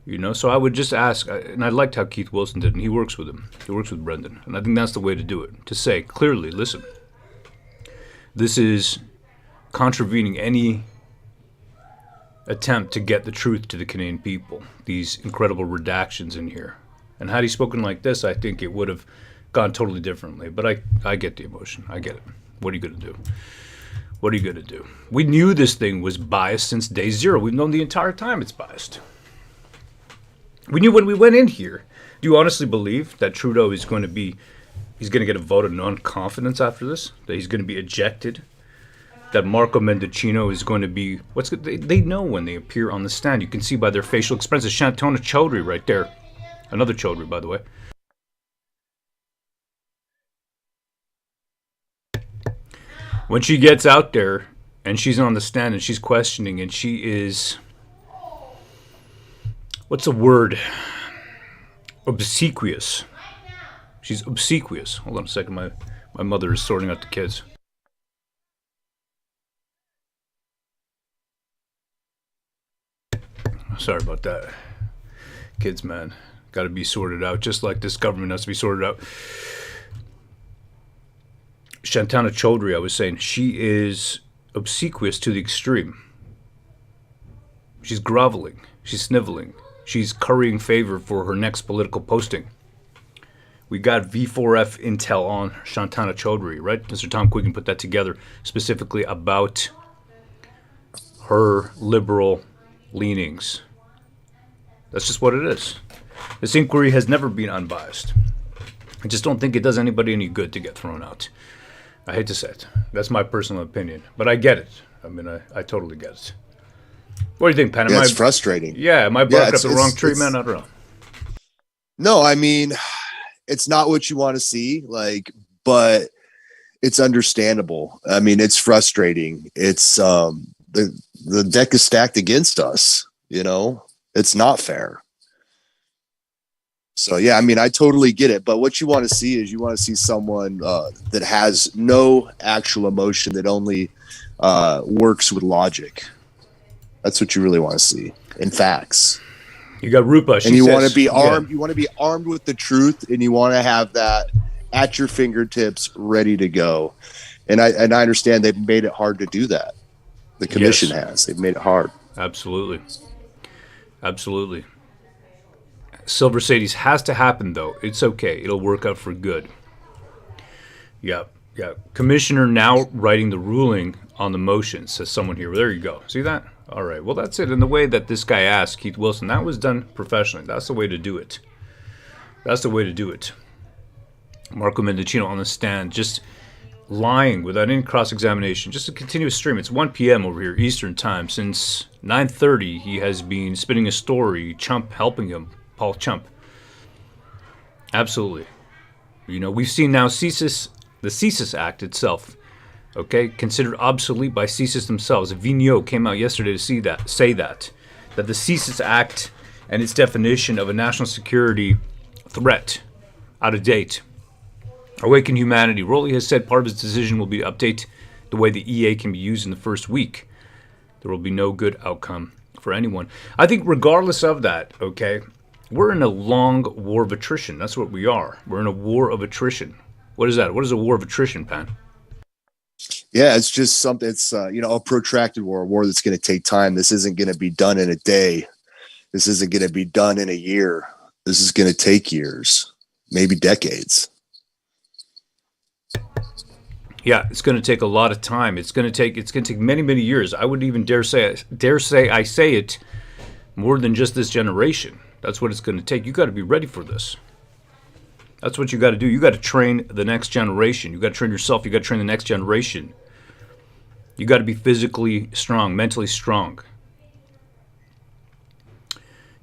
You know, so I would just ask, and I liked how Keith Wilson did, and he works with him. He works with Brendan, and I think that's the way to do it. To say clearly, listen, this is contravening any attempt to get the truth to the Canadian people. These incredible redactions in here, and had he spoken like this, I think it would have gone totally differently. But I get the emotion. I get it. What are you going to do? What are you going to do? We knew this thing was biased since day zero. We've known the entire time it's biased. We knew when we went in here. Do you honestly believe that Trudeau is going to get a vote of non-confidence after this? That he's going to be ejected? That Marco Mendicino is going to be... They know when they appear on the stand. You can see by their facial expressions. Shantona Chaudhry right there. Another Chaudhry, by the way. When she gets out there and she's on the stand and she's questioning and she is... What's the word? Obsequious. She's obsequious. Hold on a second. My mother is sorting out the kids. Sorry about that. Kids, man. Got to be sorted out. Just like this government has to be sorted out. Shantana Chaudhry, I was saying, she is obsequious to the extreme. She's groveling. She's sniveling. She's currying favor for her next political posting. We got V4F intel on Shantana Chaudhary, right? Mr. Tom Quiggin put that together specifically about her liberal leanings. That's just what it is. This inquiry has never been unbiased. I just don't think it does anybody any good to get thrown out. I hate to say it. That's my personal opinion. But I get it. I mean, I totally get it. What do you think, Pan? Yeah, it's frustrating. Yeah, am I barking up the wrong tree, man? I don't know. No, I mean, it's not what you want to see, like, but it's understandable. I mean, it's frustrating. It's the deck is stacked against us, you know? It's not fair. So yeah, I mean, I totally get it. But what you want to see is you want to see someone that has no actual emotion, that only works with logic. That's what you really want to see in facts. You got Rupa, and you want to be armed. You want to be armed with the truth, and you want to have that at your fingertips, ready to go. And I understand they've made it hard to do that. The commission has. They've made it hard. Absolutely. Absolutely. Silver Sadies has to happen, though. It's okay. It'll work out for good. Yeah. Commissioner now writing the ruling on the motion, says someone here. Well, there you go. See that? All right. Well, that's it. And the way that this guy asked, Keith Wilson, that was done professionally. That's the way to do it. That's the way to do it. Marco Mendicino on the stand, just lying without any cross-examination. Just a continuous stream. It's 1 p.m. over here, Eastern Time. Since 9:30, he has been spinning a story, Chump helping him, Paul Chump. Absolutely. You know, we've seen now the COMISSION Act itself, okay, considered obsolete by CSIS themselves. Vigneault came out yesterday to say that the COMISSION Act and its definition of a national security threat, out of date. Awaken Humanity. Rowley has said part of his decision will be to update the way the EA can be used in the first week. There will be no good outcome for anyone. I think regardless of that, okay, we're in a long war of attrition. That's what we are. We're in a war of attrition. What is that? What is a war of attrition, Pan? Yeah, it's just something. It's a protracted war, a war that's going to take time. This isn't going to be done in a day. This isn't going to be done in a year. This is going to take years, maybe decades. Yeah, it's going to take a lot of time. It's going to take many, many years. I would even dare say I say it, more than just this generation. That's what it's going to take. You got to be ready for this. That's what you got to do. You got to train the next generation. You got to train yourself. You got to train the next generation. You got to be physically strong, mentally strong.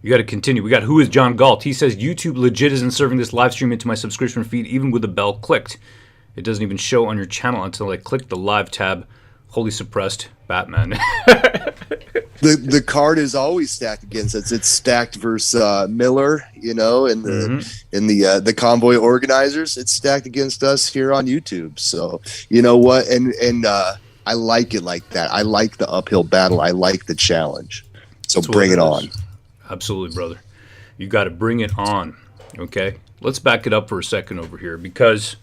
You got to continue. We got Who is John Galt? He says, YouTube legit isn't serving this live stream into my subscription feed, even with the bell clicked. It doesn't even show on your channel until I click the live tab. Holy suppressed Batman. The card is always stacked against us. It's stacked versus Miller, and the convoy organizers. It's stacked against us here on YouTube. So you know what? And I like it like that. I like the uphill battle. I like the challenge. So That's bring it on. Absolutely, brother. You got to bring it on. Okay. Let's back it up for a second over here, because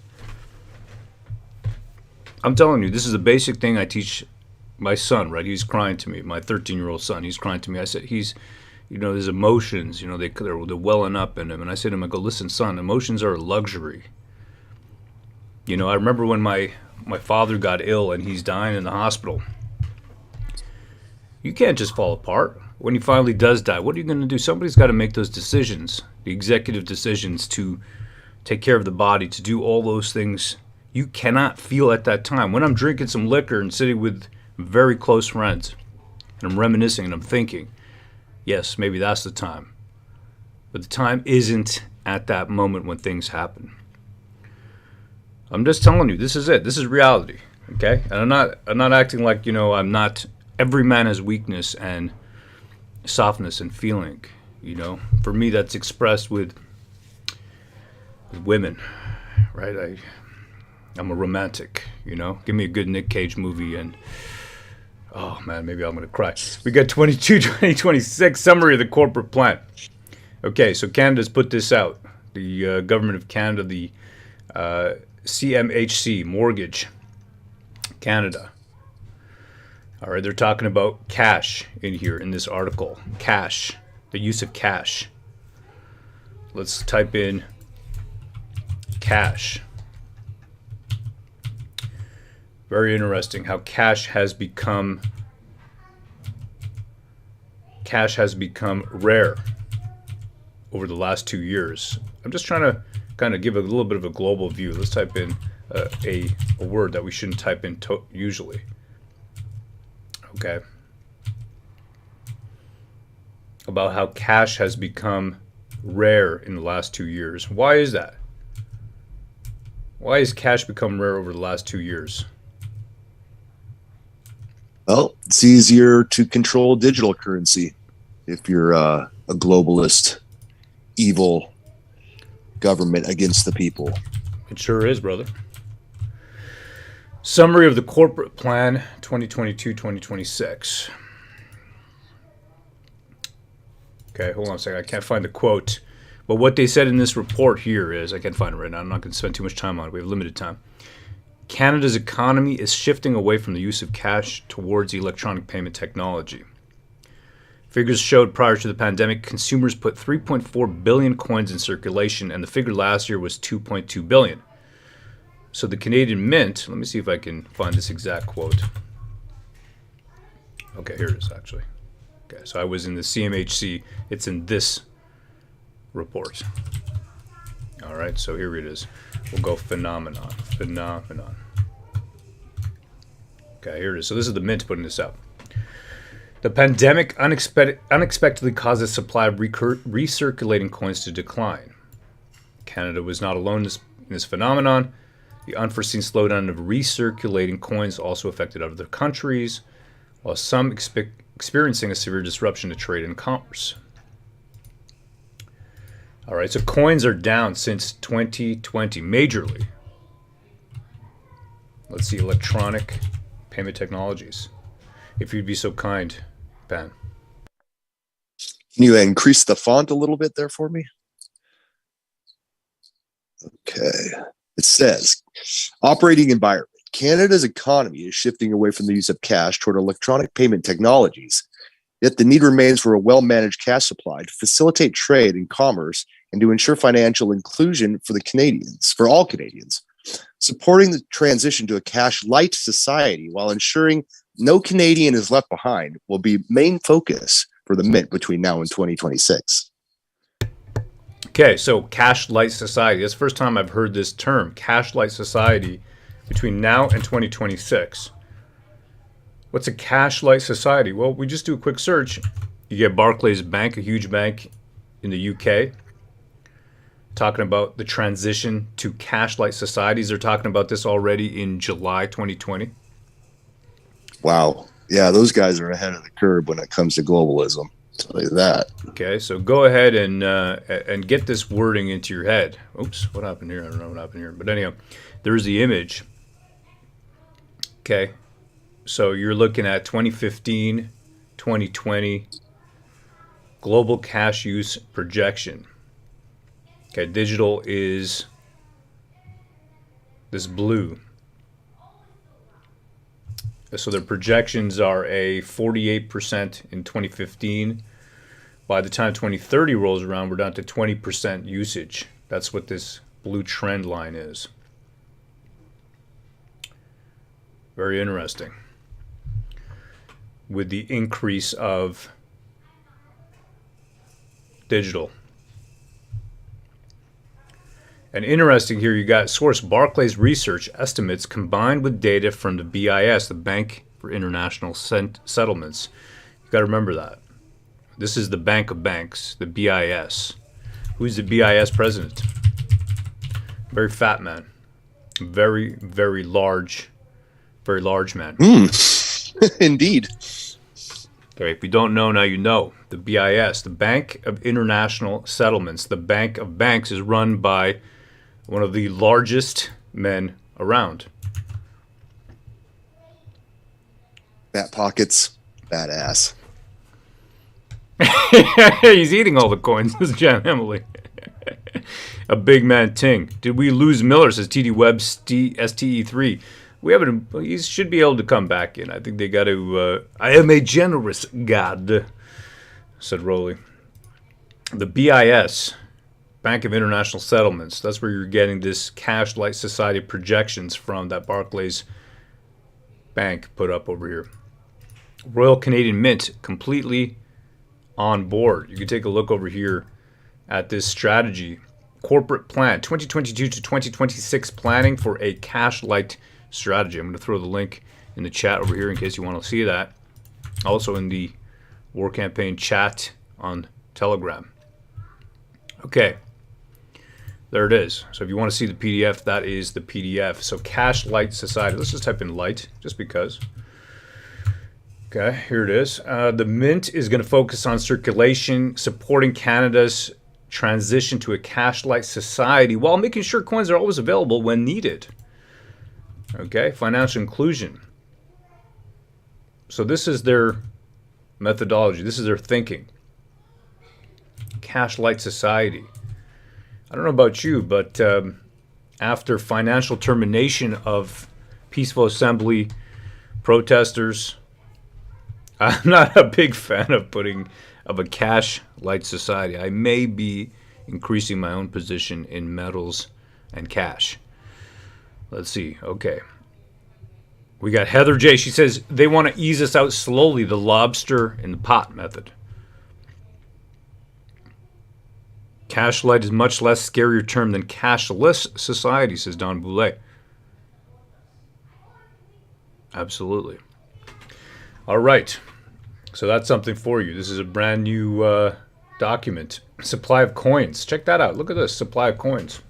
I'm telling you, this is a basic thing I teach my son, right? He's crying to me, my 13-year-old son. He's crying to me. I said, his emotions, they're welling up in him. And I said to him, I go, listen, son, emotions are a luxury. I remember when my father got ill and he's dying in the hospital. You can't just fall apart. When he finally does die, what are you going to do? Somebody's got to make those decisions, the executive decisions to take care of the body, to do all those things you cannot feel at that time. When I'm drinking some liquor and sitting with very close friends, and I'm reminiscing and I'm thinking, yes, maybe that's the time. But the time isn't at that moment when things happen. I'm just telling you, this is it. This is reality, okay? And I'm not acting like, I'm not. Every man has weakness and softness and feeling, For me, that's expressed with women, right? I'm a romantic, Give me a good Nick Cage movie and, oh man, maybe I'm going to cry. We got 2026 summary of the corporate plan. Okay, so Canada's put this out. The government of Canada, the CMHC, Mortgage Canada. All right, they're talking about cash in here in this article. Cash, the use of cash. Let's type in cash. Very interesting how cash has become rare over the last 2 years. I'm just trying to kind of give a little bit of a global view. Let's type in a word that we shouldn't type in usually. Okay. About how cash has become rare in the last 2 years. Why is that? Why has cash become rare over the last 2 years? Well, it's easier to control digital currency if you're a globalist, evil government against the people. It sure is, brother. Summary of the corporate plan 2022-2026. Okay, hold on a second. I can't find the quote. But what they said in this report here is, I can't find it right now. I'm not going to spend too much time on it. We have limited time. Canada's economy is shifting away from the use of cash towards electronic payment technology. Figures showed prior to the pandemic, consumers put 3.4 billion coins in circulation, and the figure last year was 2.2 billion. So the Canadian Mint, let me see if I can find this exact quote. Okay, here it is actually. Okay, so I was in the CMHC. It's in this report. All right, so here it is. We'll go phenomenon. Okay, here it is. So this is the Mint putting this up. The pandemic unexpectedly caused the supply of recirculating coins to decline. Canada was not alone in this phenomenon. The unforeseen slowdown of recirculating coins also affected other countries, while some experiencing a severe disruption to trade and commerce. All right, so coins are down since 2020, majorly. Let's see, electronic payment technologies. If you'd be so kind, Ben. Can you increase the font a little bit there for me? Okay. It says, operating environment. Canada's economy is shifting away from the use of cash toward electronic payment technologies. Yet the need remains for a well-managed cash supply to facilitate trade and commerce and to ensure financial inclusion for all Canadians. Supporting the transition to a cash-light society while ensuring no Canadian is left behind will be main focus for the Mint between now and 2026. Okay, so cash-light society. That's the first time I've heard this term, cash-light society, between now and 2026. What's a cash-light society? Well, we just do a quick search. You get Barclays Bank, a huge bank in the UK, talking about the transition to cash-light societies. They're talking about this already in July 2020. Wow. Yeah, those guys are ahead of the curve when it comes to globalism. I'll tell you that. Okay, so go ahead and get this wording into your head. Oops, what happened here? I don't know what happened here. But anyhow, there's the image. Okay, so you're looking at 2015, 2020, global cash use projection. Okay, digital is this blue. So their projections are a 48% in 2015. By the time 2030 rolls around, we're down to 20% usage. That's what this blue trend line is. Very interesting. With the increase of digital. And interesting here, you got source Barclays Research estimates combined with data from the BIS, the Bank for International Settlements. You got to remember that. This is the Bank of Banks, the BIS. Who's the BIS president? Very fat man. Very, very large man. Indeed. Okay, if you don't know, now you know. The BIS, the Bank of International Settlements, the Bank of Banks, is run by one of the largest men around. Fat pockets, badass. He's eating all the coins, this Jan Emily. A big man ting. Did we lose Miller, says TD Webb STE3. he should be able to come back in. I think they got to, I am a generous God, said Rowley. The BIS, Bank of International Settlements, that's where you're getting this cash light society projections from that Barclays Bank put up over here. Royal Canadian Mint, completely on board. You can take a look over here at this strategy. Corporate plan, 2022 to 2026 planning for a cash light strategy. I'm going to throw the link in the chat over here in case you want to see that. Also in the War Campaign chat on Telegram. Okay. There it is. So if you want to see the PDF, that is the PDF. So cash light society. Let's just type in light, just because. Okay, here it is. The Mint is going to focus on circulation, supporting Canada's transition to a cash-light society while making sure coins are always available when needed. Okay, financial inclusion. So this is their methodology. This is their thinking. Cash-light society. I don't know about you, but after financial termination of peaceful assembly protesters, I'm not a big fan of a cash-light society. I may be increasing my own position in metals and cash. Let's see. Okay. We got Heather J. She says they want to ease us out slowly, the lobster in the pot method. Cash-light is much less scarier term than cashless society, says Don Boulet. Absolutely. All right. So that's something for you. This is a brand new document. Supply of coins. Check that out. Look at this. Supply of coins.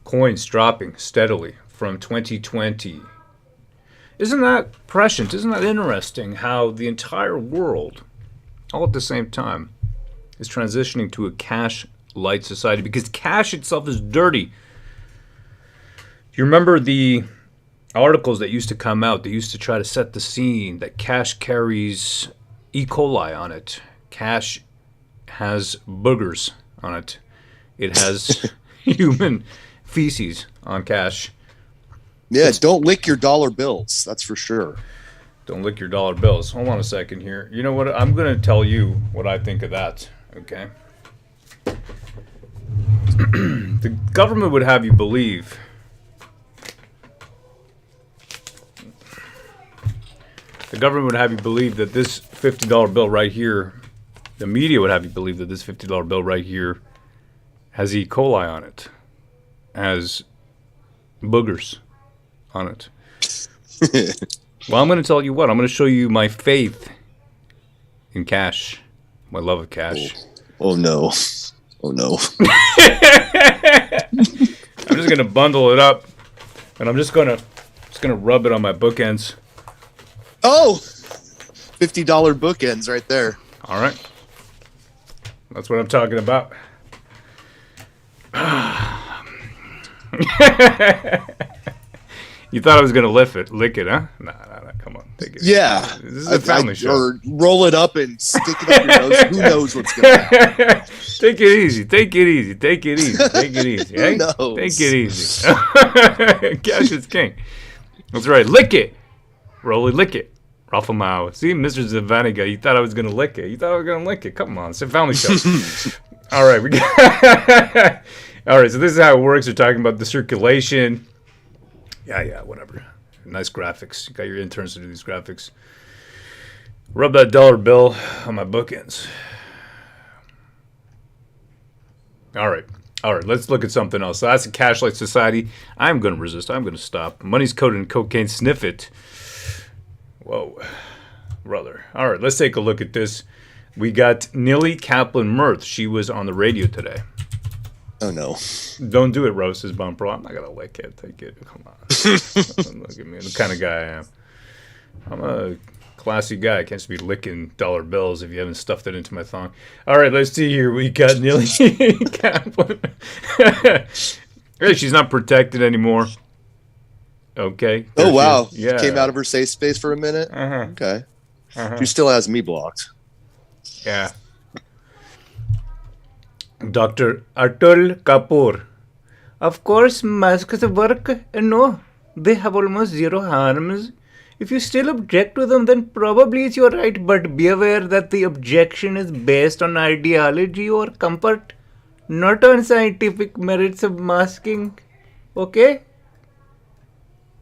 Coins dropping steadily from 2020. Isn't that prescient? Isn't that interesting how the entire world, all at the same time, is transitioning to a cash-light society? Because cash itself is dirty. Do you remember the articles that used to come out? They used to try to set the scene that cash carries E. coli on it. Cash has boogers on it. It has human feces on cash. Yeah, don't lick your dollar bills. That's for sure. Don't lick your dollar bills. Hold on a second here. You know what? I'm going to tell you what I think of that. Okay. The government would have you believe that this $50 bill right here, the media would have you believe that this $50 bill right here has E. coli on it, has boogers on it. Well, I'm going to tell you what. I'm going to show you my faith in cash, my love of cash. Oh no. Oh no. I'm just going to bundle it up, and I'm just going to rub it on my bookends. Oh, $50 bookends right there. All right. That's what I'm talking about. You thought I was going to lick it, huh? Nah, come on. Take it. Yeah. This is a family show. Or roll it up and stick it up your nose. Who knows what's going to happen? Take it easy. Take it easy. Take it easy. Take it easy. Who Eh? knows? Take it easy. Cash is king. That's right. Lick it. Rolly, lick it. Ruffle mouth. See, Mr. Zavaniga, you thought I was going to lick it. You thought I was going to lick it. Come on. It's a family show. All right. All right. So this is how it works. We're talking about the circulation. Yeah, whatever. Nice graphics. You got your interns to do these graphics. Rub that dollar bill on my bookends. All right. Let's look at something else. So that's a cash-light society. I'm going to resist. I'm going to stop. Money's coated in cocaine. Sniff it. Whoa, brother. All right, let's take a look at this. We got Nilly Kaplan-Mirth. She was on the radio today. Oh, no. Don't do it, Rose, says Bumper. I'm not going to lick it. Take it. Come on. Look at me. The kind of guy I am. I'm a classy guy. I can't just be licking dollar bills if you haven't stuffed it into my thong. All right, let's see here. We got Nilly Kaplan. Hey, she's not protected anymore. Okay. Oh, wow. Yeah. Came out of her safe space for a minute? Uh-huh. Okay. Uh-huh. She still has me blocked. Yeah. Dr. Atul Kapoor. Of course, masks work, and no, they have almost zero harms. If you still object to them, then probably it's your right, but be aware that the objection is based on ideology or comfort, not on scientific merits of masking. Okay?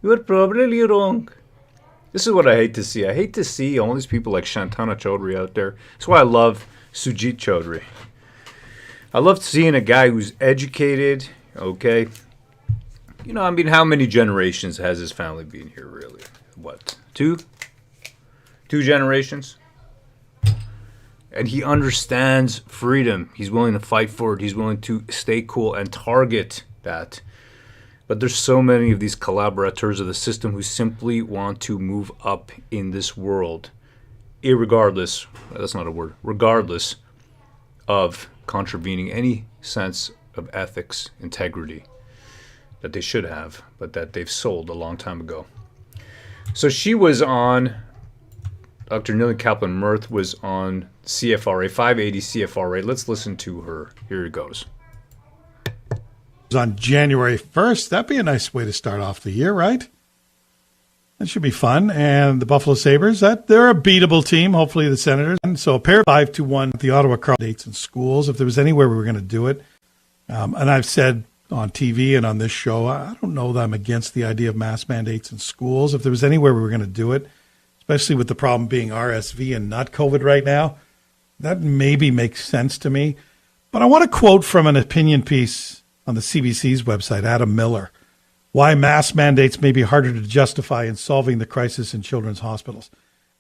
You are probably wrong. This is what I hate to see. I hate to see all these people like Shantana Chaudhary out there. That's why I love Sujit Chaudhary. I love seeing a guy who's educated, okay? You know, I mean, how many generations has his family been here, really? What, 2? 2 generations? And he understands freedom. He's willing to fight for it. He's willing to stay cool and target that. But there's so many of these collaborators of the system who simply want to move up in this world, irregardless, that's not a word, regardless of contravening any sense of ethics, integrity that they should have, but that they've sold a long time ago. So she was on, Dr. Nilly Kaplan-Mirth was on CFRA, 580 CFRA. Let's listen to her. Here it goes. On January 1st. That'd be a nice way to start off the year, right? That should be fun. And the Buffalo Sabres, they're a beatable team, hopefully the Senators. And so a pair of 5-1 the Ottawa Carl dates in schools. If there was anywhere we were going to do it, and I've said on TV and on this show, I don't know that I'm against the idea of mask mandates in schools. If there was anywhere we were going to do it, especially with the problem being RSV and not COVID right now, that maybe makes sense to me. But I want to quote from an opinion piece on the CBC's website, Adam Miller, why mask mandates may be harder to justify in solving the crisis in children's hospitals.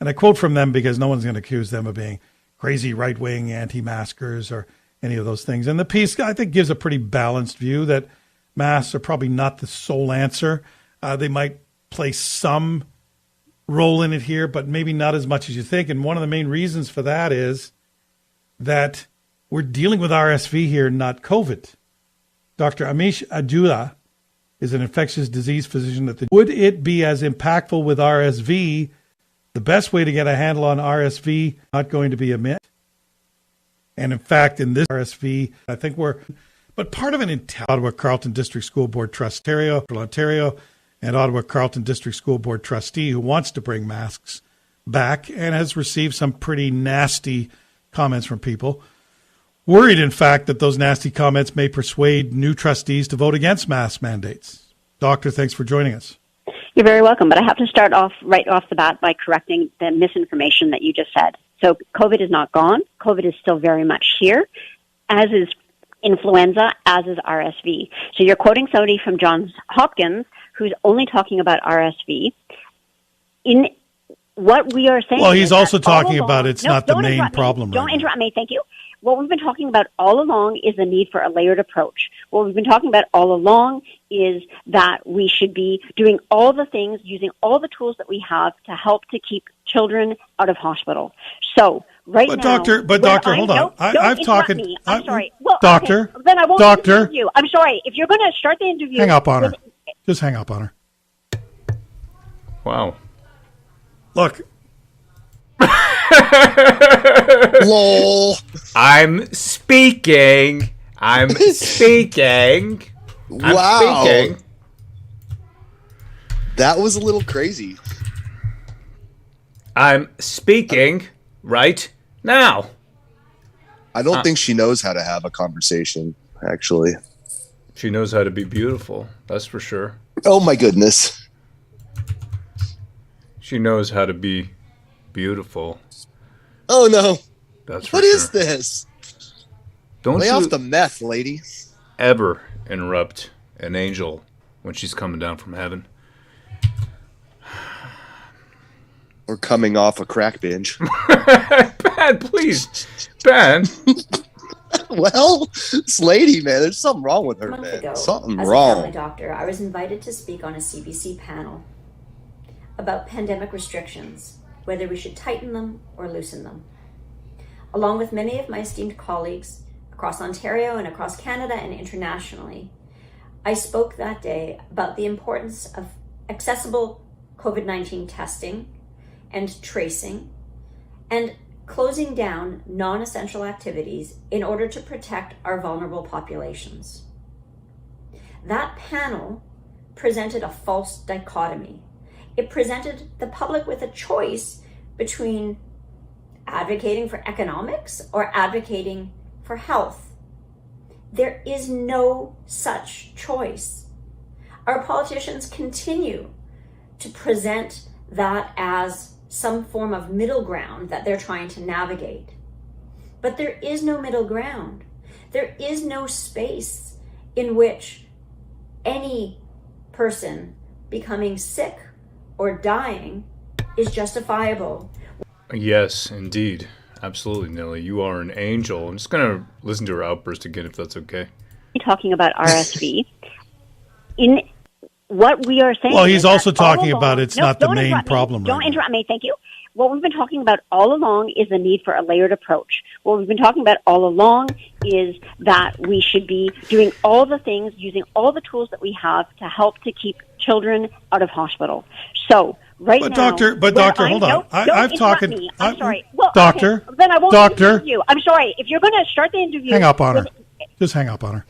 And I quote from them because no one's going to accuse them of being crazy right-wing anti-maskers or any of those things. And the piece, I think, gives a pretty balanced view that masks are probably not the sole answer. They might play some role in it here, but maybe not as much as you think. And one of the main reasons for that is that we're dealing with RSV here, not COVID. Dr. Amish Adula is an infectious disease physician would it be as impactful with RSV? The best way to get a handle on RSV, not going to be a myth. And in fact, in this RSV, I think but part of an Ottawa Carleton District School Board Trustee, Ontario, and Ottawa Carleton District School Board Trustee who wants to bring masks back and has received some pretty nasty comments from people. Worried, in fact, that those nasty comments may persuade new trustees to vote against mask mandates. Doctor, thanks for joining us. You're very welcome, but I have to start off right off the bat by correcting the misinformation that you just said. So COVID is not gone. COVID is still very much here, as is influenza, as is RSV. So you're quoting somebody from Johns Hopkins who's only talking about RSV. In what we are saying, well, he's also talking about it's not the main problem. Don't interrupt me. Thank you. What we've been talking about all along is the need for a layered approach. What we've been talking about all along is that we should be doing all the things, using all the tools that we have to help to keep children out of hospital. So right now, Doctor, hold on. I've talked. I'm sorry. Well, Doctor, okay, then I won't Doctor, interview you. I'm sorry. If you're going to start the interview, hang up on her. Just hang up on her. Wow. Look. Lol. I'm speaking. Wow. Speaking. That was a little crazy. I'm speaking right now. I don't think she knows how to have a conversation, actually. She knows how to be beautiful, that's for sure. Oh my goodness. She knows how to be beautiful. Oh no. That's for What sure. is this? Don't Lay you off the meth, lady. ever interrupt an angel when she's coming down from heaven. Or coming off a crack binge. Ben, please. Ben. Well, this lady, man, there's something wrong with her, A month man. ago, Something as a wrong. family doctor, I was invited to speak on a CBC panel about pandemic restrictions, whether we should tighten them or loosen them. Along with many of my esteemed colleagues across Ontario and across Canada and internationally, I spoke that day about the importance of accessible COVID-19 testing and tracing and closing down non-essential activities in order to protect our vulnerable populations. That panel presented a false dichotomy. It presented the public with a choice between advocating for economics or advocating for health. There is no such choice. Our politicians continue to present that as some form of middle ground that they're trying to navigate. But there is no middle ground. There is no space in which any person becoming sick or dying is justifiable. Yes, indeed. Absolutely, Nellie. You are an angel. I'm just going to listen to her outburst again, if that's okay. Talking about RSV. In what we are saying. Well, he's is also that all talking along- about it's No, not the don't main interrupt me. problem. Don't right interrupt me. Thank you. What we've been talking about all along is the need for a layered approach. What we've been talking about all along is that we should be doing all the things, using all the tools that we have to help to keep children out of hospital. So right But now, Doctor, hold on. I've talked. I'm sorry. Well, Doctor, okay, then I won't Doctor, interview you. I'm sorry. If you're going to start the interview, hang up on her. with- Just hang up on her.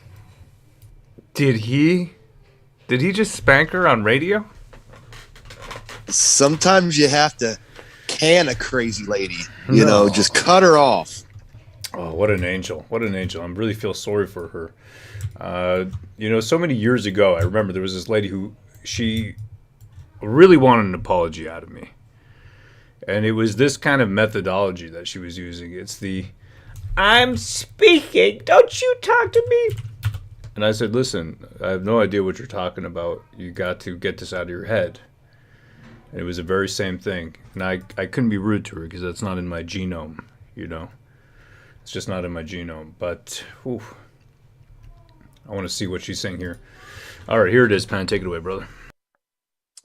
Did he just spank her on radio? Sometimes you have to can a crazy lady, you know, just cut her off. Oh, what an angel. What an angel. I really feel sorry for her. You know, so many years ago, I remember there was this lady who, she really wanted an apology out of me. And it was this kind of methodology that she was using. It's the, I'm speaking, don't you talk to me. And I said, listen, I have no idea what you're talking about. You got to get this out of your head. And it was the very same thing. And I couldn't be rude to her because that's not in my genome, you know. It's just not in my genome. But, whew, I want to see what she's saying here. All right, here it is, Pan. Take it away, brother.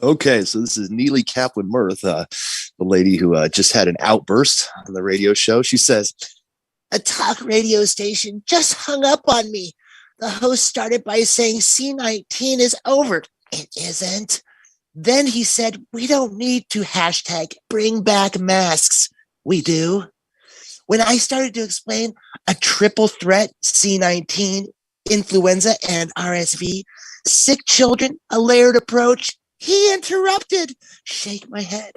Okay, so this is Neely Kaplan-Mirth, the lady who just had an outburst on the radio show. She says, A talk radio station just hung up on me. The host started by saying C-19 is over. It isn't. Then he said, we don't need to hashtag bring back masks. We do. When I started to explain a triple threat, C-19, influenza, and RSV, sick children, a layered approach, he interrupted. Shake my head.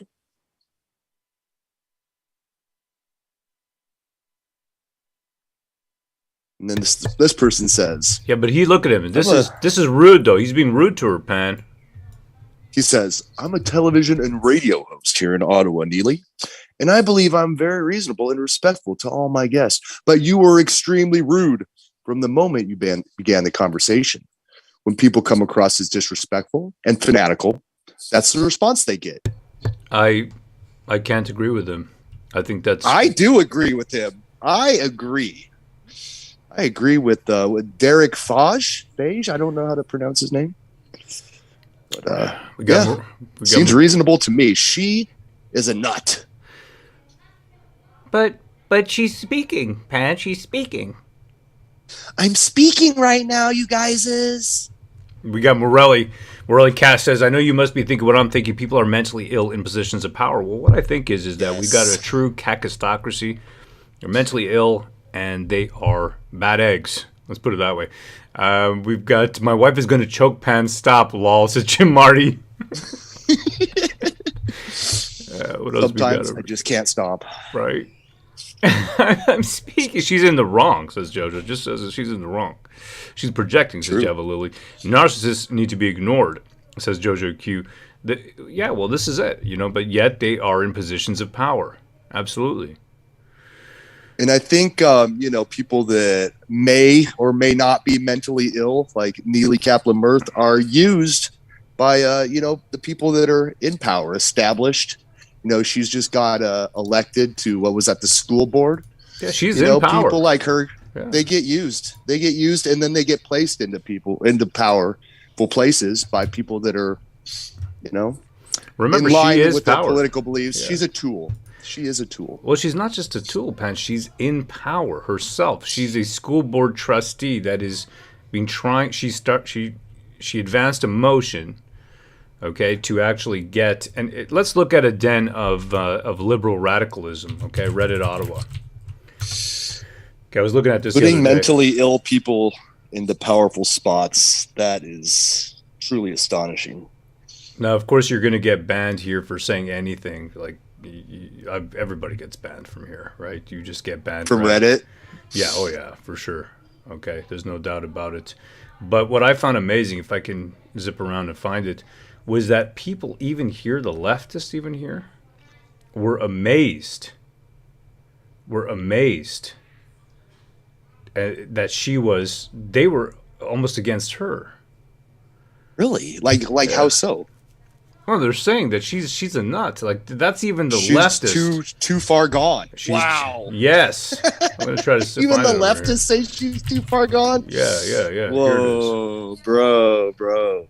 and then this person says, Yeah, but look at him. This is rude, though. He's being rude to her, Pan. He says, I'm a television and radio host here in Ottawa, Neely, and I believe I'm very reasonable and respectful to all my guests. But you were extremely rude from the moment you began the conversation. When people come across as disrespectful and fanatical, that's the response they get. I can't agree with him. I think that's... I do agree with him. I agree with Derek Fage. I don't know how to pronounce his name. But seems reasonable to me. She is a nut. But she's speaking, Pan. She's speaking. I'm speaking right now, you guys. We got Morelli. Morelli Cass says, I know you must be thinking what I'm thinking. People are mentally ill in positions of power. Well, what I think is that we got a true cacistocracy. They're mentally ill, and they are bad eggs. Let's put it that way. We've got, my wife is going to choke Pan. Stop, lol, says Jim Marty. What else Sometimes we got? I just can't stop. Right. I'm speaking. She's in the wrong, says Jojo. Just says that she's in the wrong. She's projecting, says Java Lily. Narcissists need to be ignored, says Jojo Q. Yeah, well, this is it, but yet they are in positions of power. Absolutely. And I think, people that may or may not be mentally ill, like Neely Kaplan-Mirth, are used by, the people that are in power, established. She's just got elected to, what was that, the school board? Yeah, she's in power. People like her, yeah. They get used. And then they get placed into powerful places by people that are, Remember, in line she is with power. their political beliefs. Yeah. She's a tool. She is a tool. Well, she's not just a tool, Pan. She's in power herself. She's a school board trustee that is being trying. She advanced a motion, okay, to actually get. And let's look at a den of liberal radicalism. Okay, Reddit Ottawa. Okay, I was looking at this. Putting the other day. mentally ill people in the powerful spots. That is truly astonishing. Now, of course, you're going to get banned here for saying anything. Like, everybody gets banned from here, right? You just get banned from Reddit. Yeah, oh yeah, for sure. Okay, there's no doubt about it. But what I found amazing, if I can zip around and find it, was that people even here, the leftists even here, were amazed. That they were almost against her. Really? Like how so? Well, they're saying that she's a nut. Like, that's even the she's leftist. Too far gone. Wow. Yes. I'm gonna try to even the leftists say she's too far gone. Yeah. Whoa, bro. Oh,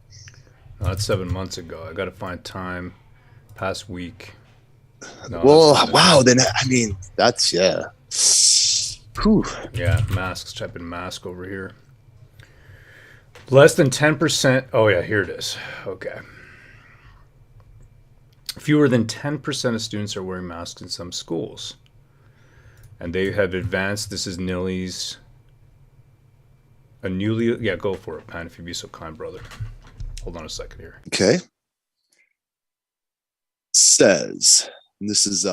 that's 7 months ago. I got to find time. Past week. No, wow. Then I mean, that's Whew. Yeah, masks. Type in mask over here. Less than 10%. Oh yeah, here it is. Okay. Fewer than 10% of students are wearing masks in some schools. And they have advanced. This is Nilly's. Yeah, go for it, Pan, if you'd be so kind, brother. Hold on a second here. Okay. Says, and this is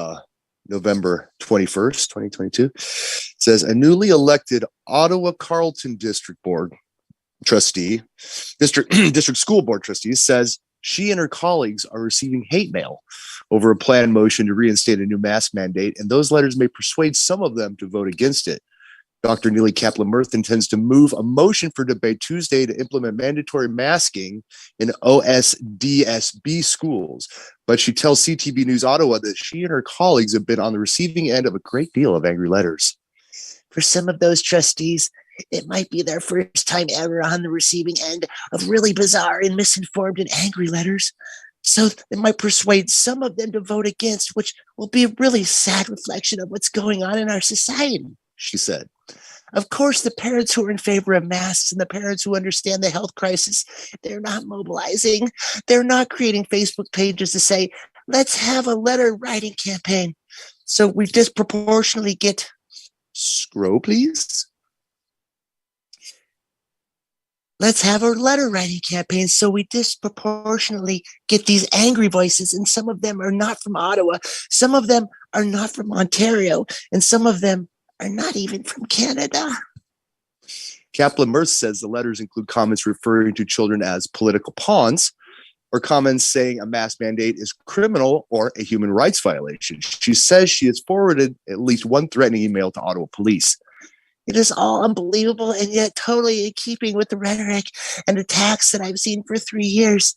November 21st, 2022. Says a newly elected Ottawa Carleton District Board trustee, district school board trustee, says she and her colleagues are receiving hate mail over a planned motion to reinstate a new mask mandate, and those letters may persuade some of them to vote against it. Dr. Neely Kaplan-Murth intends to move a motion for debate Tuesday to implement mandatory masking in OSDSB schools. But she tells CTV News Ottawa that she and her colleagues have been on the receiving end of a great deal of angry letters. For some of those trustees, it might be their first time ever on the receiving end of really bizarre and misinformed and angry letters. So it might persuade some of them to vote against, which will be a really sad reflection of what's going on in our society, she said. Of course, the parents who are in favor of masks and the parents who understand the health crisis, they're not mobilizing. They're not creating Facebook pages to say, let's have a letter writing campaign. So we disproportionately get... Scroll, please. Let's have a letter writing campaign so we disproportionately get these angry voices, and some of them are not from Ottawa, some of them are not from Ontario, and some of them are not even from Canada. Kaplan-Murth says the letters include comments referring to children as political pawns, or comments saying a mask mandate is criminal or a human rights violation. She says she has forwarded at least one threatening email to Ottawa police. It is all unbelievable and yet totally in keeping with the rhetoric and attacks that I've seen for 3 years.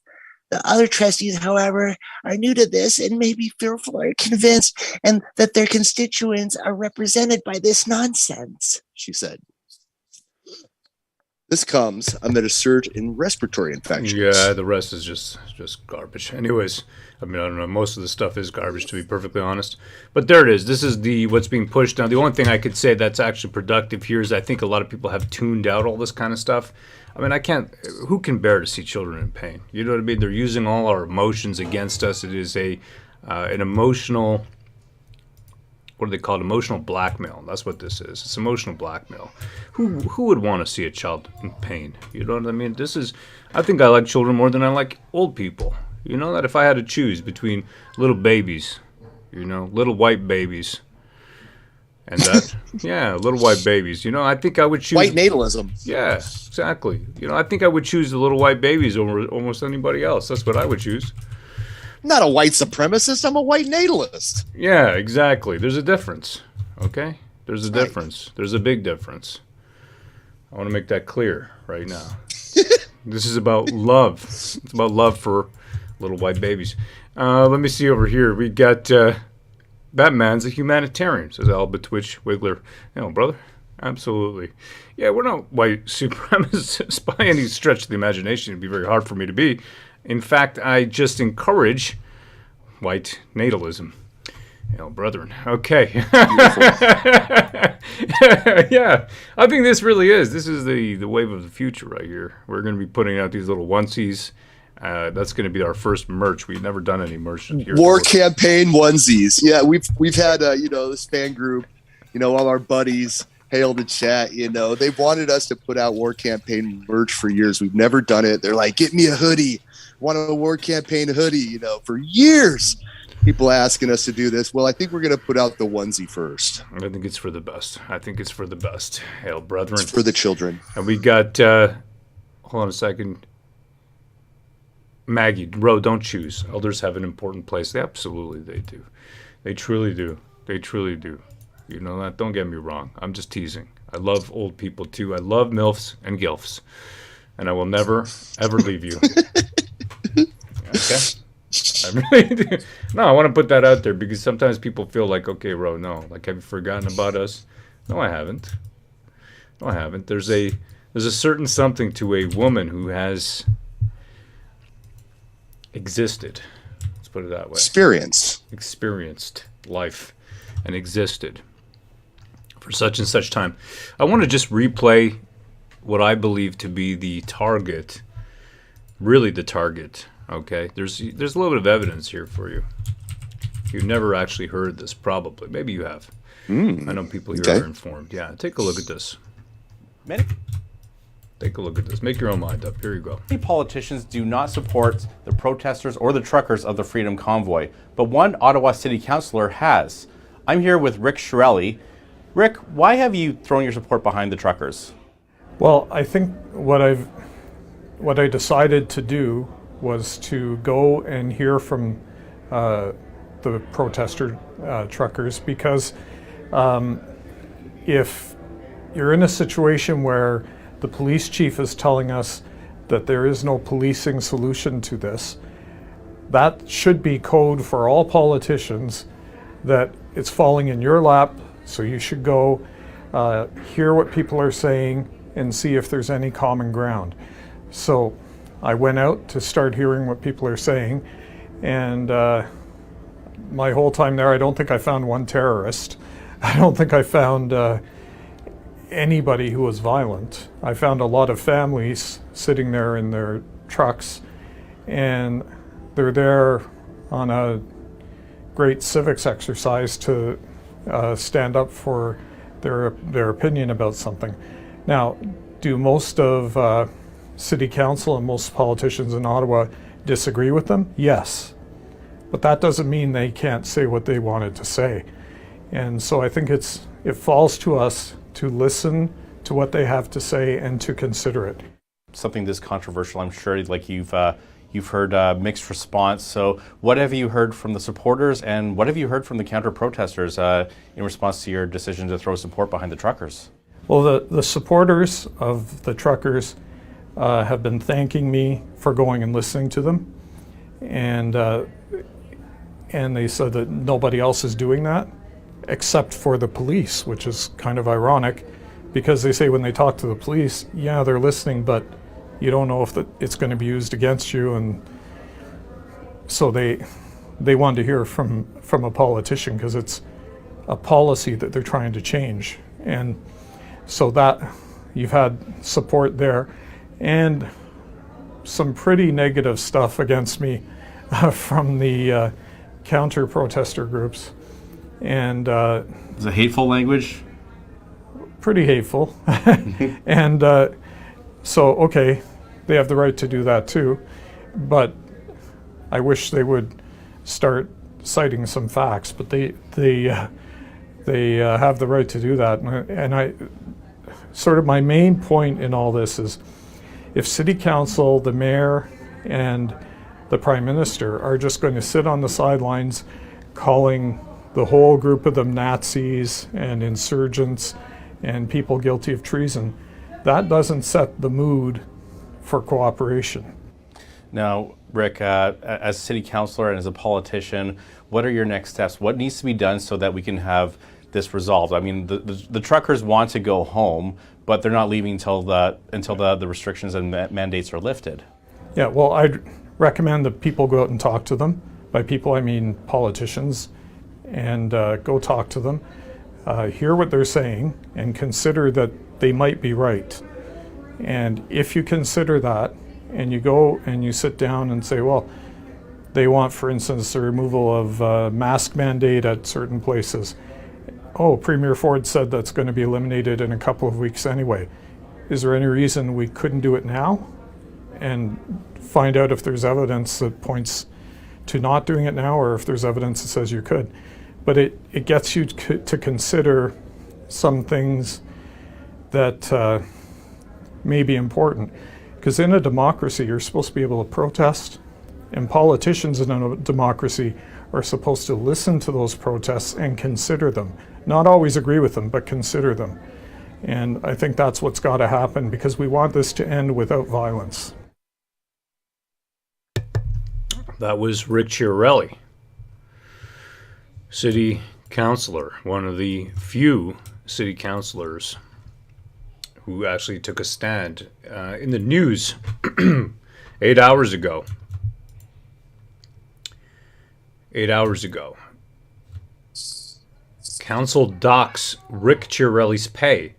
The other trustees, however, are new to this and may be fearful or convinced and that their constituents are represented by this nonsense, she said. This comes amid a surge in respiratory infections. Yeah, the rest is just garbage. Anyways, I mean, I don't know. Most of the stuff is garbage, to be perfectly honest. But there it is. This is what's being pushed now. The only thing I could say that's actually productive here is I think a lot of people have tuned out all this kind of stuff. I mean, who can bear to see children in pain? You know what I mean? They're using all our emotions against us. It is an emotional... What do they call it? Emotional blackmail. That's what this is. It's emotional blackmail. Who would want to see a child in pain? You know what I mean? I think I like children more than I like old people. You know that if I had to choose between little babies, little white babies, and that, yeah, little white babies. I think I would choose white natalism. Yeah, exactly. I think I would choose the little white babies over almost anybody else. That's what I would choose. I'm not a white supremacist. I'm a white natalist. Yeah, exactly. There's a difference. Okay? There's a difference. There's a big difference. I want to make that clear right now. This is about love. It's about love for little white babies. Let me see over here. We got that man's a humanitarian, says Alba Twitch Wiggler. Brother. Absolutely. Yeah, we're not white supremacists by any stretch of the imagination. It'd be very hard for me to be. In fact, I just encourage white natalism. Brethren. Okay. Yeah, I think this really is. This is the wave of the future right here. We're going to be putting out these little onesies. That's going to be our first merch. We've never done any merch here. War campaign onesies. Yeah, we've had this fan group. All our buddies H.A.I.L to chat. You know, they've wanted us to put out war campaign merch for years. We've never done it. They're like, get me a hoodie. Want a war campaign hoodie, you know, for years. People asking us to do this. Well, I think we're going to put out the onesie first. I think it's for the best. I think it's for the best. Hail, brethren. It's for the children. And we got, hold on a second. Maggie, Ro, don't choose. Elders have an important place. Absolutely, they do. They truly do. They truly do. You know that? Don't get me wrong. I'm just teasing. I love old people, too. I love MILFs and GILFs. And I will never, ever leave you. Okay? I really do. No, I want to put that out there because sometimes people feel like, okay, Ro, no. Like, have you forgotten about us? No, I haven't. No, I haven't. There's a certain something to a woman who has existed. Let's put it that way. Experienced life and existed for such and such time. I want to just replay what I believe to be the target, really the target. Okay, there's a little bit of evidence here for you. You've never actually heard this, probably. Maybe you have. I know people here are informed. Yeah, take a look at this. Take a look at this. Make your own mind up. Here you go. Many politicians do not support the protesters or the truckers of the Freedom Convoy, but one Ottawa City Councillor has. I'm here with Rick Shirelli. Rick, why have you thrown your support behind the truckers? Well, I think what I decided to do was to go and hear from the protester truckers, because if you're in a situation where the police chief is telling us that there is no policing solution to this, that should be code for all politicians, that it's falling in your lap, so you should go hear what people are saying and see if there's any common ground. So I went out to start hearing what people are saying, and my whole time there, I don't think I found one terrorist. I don't think I found anybody who was violent. I found a lot of families sitting there in their trucks, and they're there on a great civics exercise to stand up for their opinion about something. Now, do most of City Council and most politicians in Ottawa disagree with them? Yes. But that doesn't mean they can't say what they wanted to say. And so I think it falls to us to listen to what they have to say and to consider it. Something this controversial, I'm sure, like you've heard mixed response. So what have you heard from the supporters, and what have you heard from the counter-protesters in response to your decision to throw support behind the truckers? Well, the supporters of the truckers have been thanking me for going and listening to them, and they said that nobody else is doing that except for the police, which is kind of ironic, because they say when they talk to the police, yeah, they're listening, but you don't know if it's going to be used against you, and so they want to hear from a politician because it's a policy that they're trying to change. And so that you've had support there, and some pretty negative stuff against me from the counter-protester groups. And is it hateful language? Pretty hateful. And so, okay, they have the right to do that too, but I wish they would start citing some facts. But they have the right to do that, and I sort of my main point in all this is, if City Council, the Mayor, and the Prime Minister are just going to sit on the sidelines calling the whole group of them Nazis and insurgents and people guilty of treason, that doesn't set the mood for cooperation. Now, Rick, as City Councillor and as a politician, what are your next steps? What needs to be done so that we can have this resolved? I mean, the truckers want to go home, but they're not leaving until the restrictions and mandates are lifted. Yeah, well, I'd recommend that people go out and talk to them. By people, I mean politicians, and go talk to them, hear what they're saying, and consider that they might be right. And if you consider that, and you go and you sit down and say, well, they want, for instance, the removal of mask mandate at certain places. oh, Premier Ford said that's going to be eliminated in a couple of weeks anyway. Is there any reason we couldn't do it now and find out if there's evidence that points to not doing it now, or if there's evidence that says you could? But it gets you to consider some things that may be important. Because in a democracy, you're supposed to be able to protest, and politicians in a democracy are supposed to listen to those protests and consider them. Not always agree with them, but consider them. And I think that's what's got to happen, because we want this to end without violence. That was Rick Chiarelli, city councillor, one of the few city councillors who actually took a stand in the news 8 hours ago. 8 hours ago. Council docks Rick Chiarelli's pay,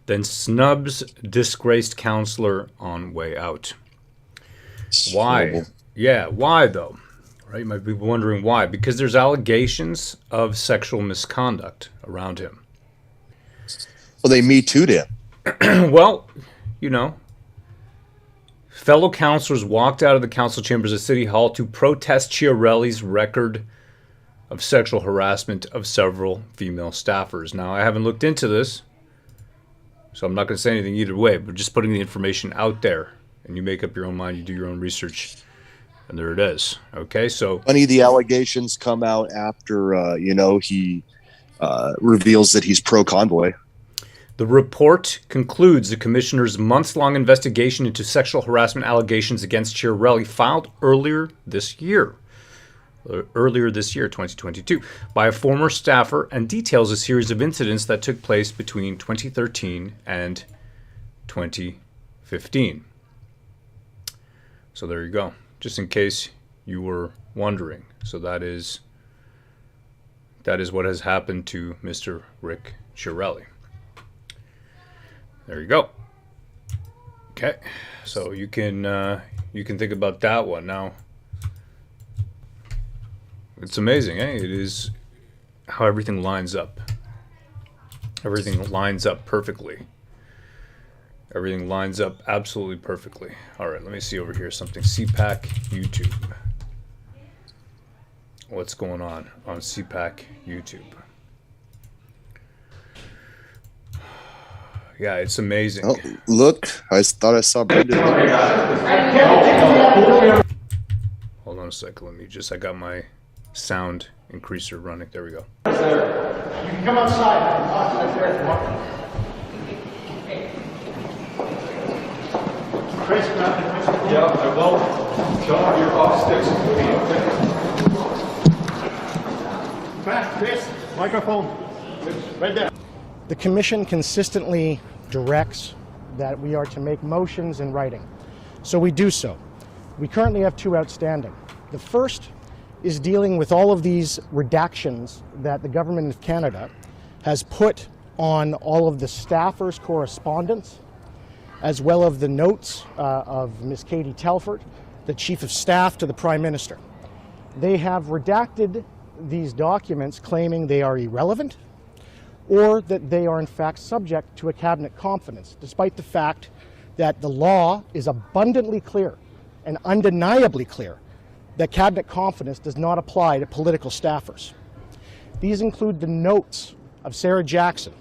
then snubs disgraced councillor on way out. Why? Yeah, why though? Right? You might be wondering why. Because there's allegations of sexual misconduct around him. Well, they Me Too'd him. Well, you know, fellow councillors walked out of the council chambers at City Hall to protest Chiarelli's record of sexual harassment of several female staffers. Now, I haven't looked into this, so I'm not going to say anything either way, but just putting the information out there, and you make up your own mind, you do your own research, and there it is. Okay, so... Funny, the allegations come out after, he reveals that he's pro-convoy. The report concludes the commissioner's months-long investigation into sexual harassment allegations against Chiarelli filed earlier this year, 2022, by a former staffer, and details a series of incidents that took place between 2013 and 2015. So there you go, just in case you were wondering. So that is what has happened to Mr. Rick Chiarelli. There you go. Okay, so you can think about that one now. It's amazing, eh? It is how everything lines up. Everything lines up perfectly. Everything lines up absolutely perfectly. All right, let me see over here something. CPAC YouTube. What's going on CPAC YouTube? Yeah, it's amazing. Oh, look, I thought I saw Brendan. Hold on a second. I got my sound increaser running. There we go. You can come outside and talk to the sheriff. Chris, yeah, I will. John, you're off sticks. Back, Chris. Microphone. Right there. The commission consistently directs that we are to make motions in writing. So we do so. We currently have two outstanding. The first is dealing with all of these redactions that the Government of Canada has put on all of the staffers' correspondence, as well as the notes of Ms. Katie Telford, the Chief of Staff to the Prime Minister. They have redacted these documents claiming they are irrelevant, or that they are in fact subject to a cabinet confidence, despite the fact that the law is abundantly clear and undeniably clear that cabinet confidence does not apply to political staffers. These include the notes of Sarah Jackson,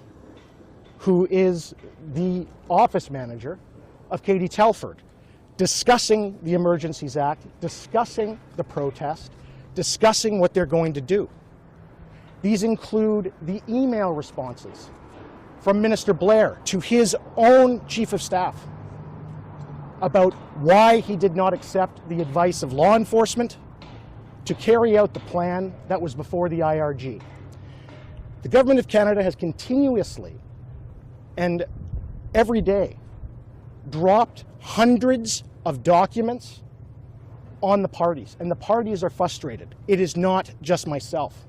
who is the office manager of Katie Telford, discussing the Emergencies Act, discussing the protest, discussing what they're going to do. These include the email responses from Minister Blair to his own Chief of Staff about why he did not accept the advice of law enforcement to carry out the plan that was before the IRG. The Government of Canada has continuously and every day dropped hundreds of documents on the parties, and the parties are frustrated. It is not just myself.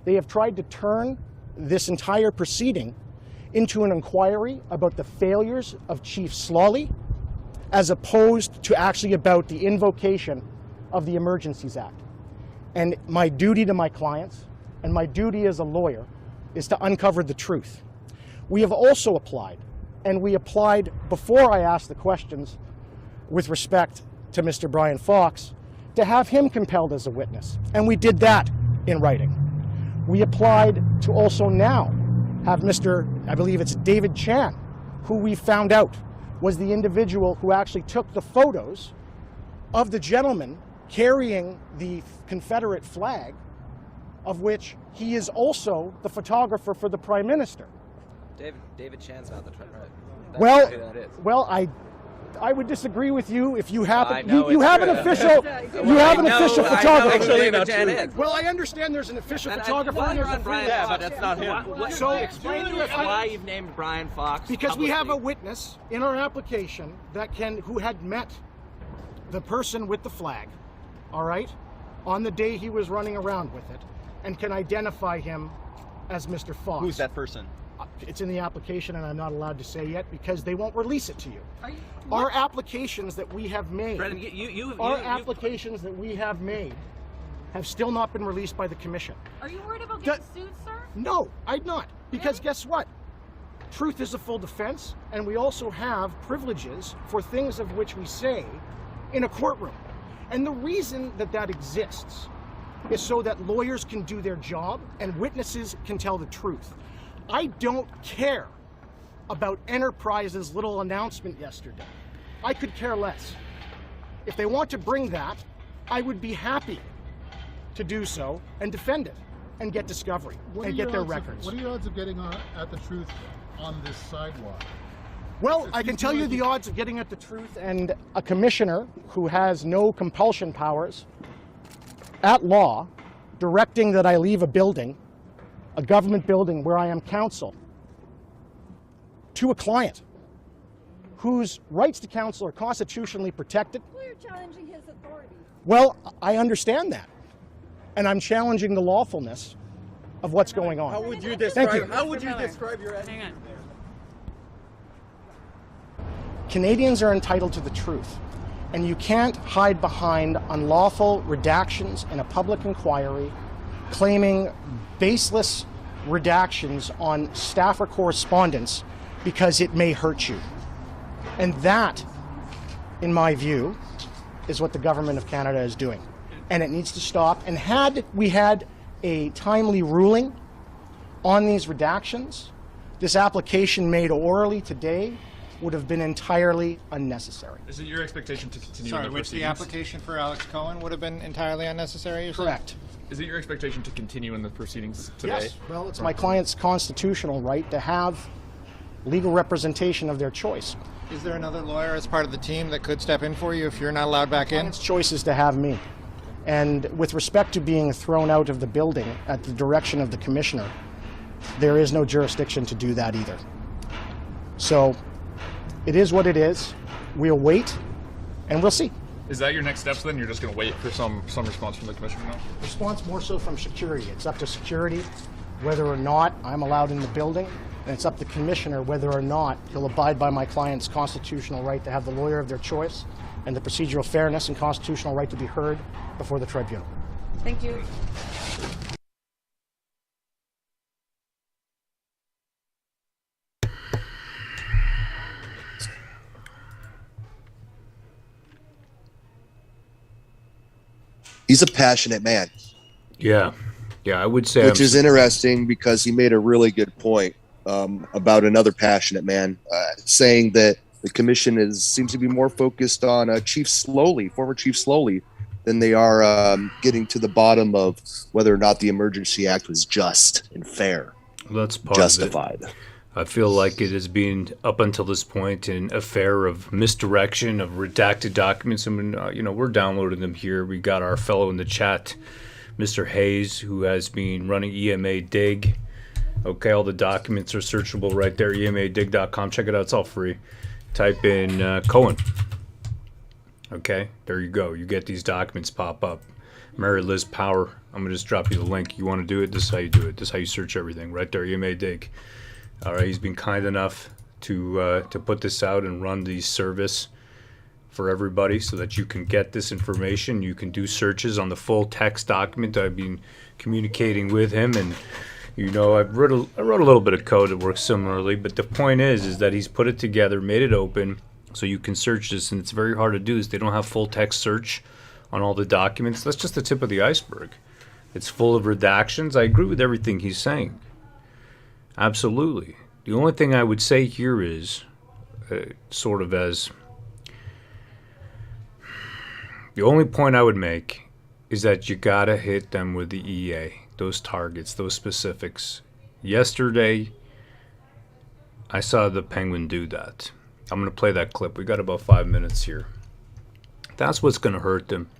They have tried to turn this entire proceeding into an inquiry about the failures of Chief Slawley, as opposed to actually about the invocation of the Emergencies Act. And my duty to my clients, and my duty as a lawyer, is to uncover the truth. We have also applied, and we applied before I asked the questions with respect to Mr. Brian Fox, to have him compelled as a witness. And we did that in writing. We applied to also now have Mr., I believe it's David Chan, who we found out was the individual who actually took the photos of the gentleman carrying the Confederate flag, of which he is also the photographer for the Prime Minister. David Chan's not the Tripartite. Well, I would disagree with you if you happen. You have an official. You have an official photographer. Well, I understand there's an official photographer. But that's not him. So explain to us why you've named Brian Fox. Because we have a witness in our application who had met the person with the flag, all right, on the day he was running around with it, and can identify him as Mr. Fox. Who's that person? It's in the application, and I'm not allowed to say yet because they won't release it to you. Our applications that we have made, applications that we have made, have still not been released by the commission. Are you worried about getting sued, sir? No, I'm not. Because guess what? Truth is a full defense, and we also have privileges for things of which we say in a courtroom. And the reason that that exists is so that lawyers can do their job and witnesses can tell the truth. I don't care about Enterprise's little announcement yesterday. I could care less. If they want to bring that, I would be happy to do so and defend it and get discovery and get their records. What are your odds of getting at the truth on this sidewalk? Well, I can tell you the odds of getting at the truth, and a commissioner who has no compulsion powers at law directing that I leave a building, a government building where I am counsel, to a client whose rights to counsel are constitutionally protected. Well, you're challenging his authority. Well, I understand that. And I'm challenging the lawfulness of what's going on. How would you Thank you. How would you describe your? Hang on. Canadians are entitled to the truth, and you can't hide behind unlawful redactions in a public inquiry, claiming baseless redactions on staff or correspondence because it may hurt you. And that, in my view, is what the government of Canada is doing. And it needs to stop. And had we had a timely ruling on these redactions, this application made orally today would have been entirely unnecessary. Is it your expectation to continue Sorry, in the which the proceedings? application for Alex Cohen would have been entirely unnecessary? You're saying? Correct. Is it your expectation to continue in the proceedings today? Yes. Well, it's my client's constitutional right to have legal representation of their choice. Is there another lawyer as part of the team that could step in for you if you're not allowed back in? Client's choice is to have me. And with respect to being thrown out of the building at the direction of the commissioner, there is no jurisdiction to do that either. So it is what it is. We'll wait and we'll see. Is that your next steps then? You're just going to wait for some response from the commissioner now? Response more so from security. It's up to security whether or not I'm allowed in the building, and it's up to the commissioner whether or not he'll abide by my client's constitutional right to have the lawyer of their choice and the procedural fairness and constitutional right to be heard before the tribunal. Thank you. He's a passionate man. Yeah, I would say. Which is interesting because he made a really good point about another passionate man, saying that the commission seems to be more focused on former Chief Slowly, than they are getting to the bottom of whether or not the Emergency Act was just and fair. That's part justified. Of it. I feel like it has been, up until this point, an affair of misdirection, of redacted documents. I mean, we're downloading them here. We got our fellow in the chat, Mr. Hayes, who has been running EMA Dig. Okay, all the documents are searchable right there, emadig.com. Check it out. It's all free. Type in Cohen. Okay, there you go. You get these documents pop up. Mary Liz Power. I'm going to just drop you the link. You want to do it? This is how you do it. This is how you search everything. Right there, EMA Dig. All right, he's been kind enough to put this out and run the service for everybody so that you can get this information. You can do searches on the full text document. I've been communicating with him, and You know, I wrote a little bit of code that works similarly, but the point is that he's put it together, made it open, so you can search this, and it's very hard to do this. They don't have full text search on all the documents. That's just the tip of the iceberg. It's full of redactions. I agree with everything he's saying. Absolutely. The only thing I would say here is, sort of as, the only point I would make is that you gotta hit them with the EA, those targets, those specifics. Yesterday, I saw the Penguin do that. I'm gonna play that clip. We got about 5 minutes here. That's what's gonna hurt them.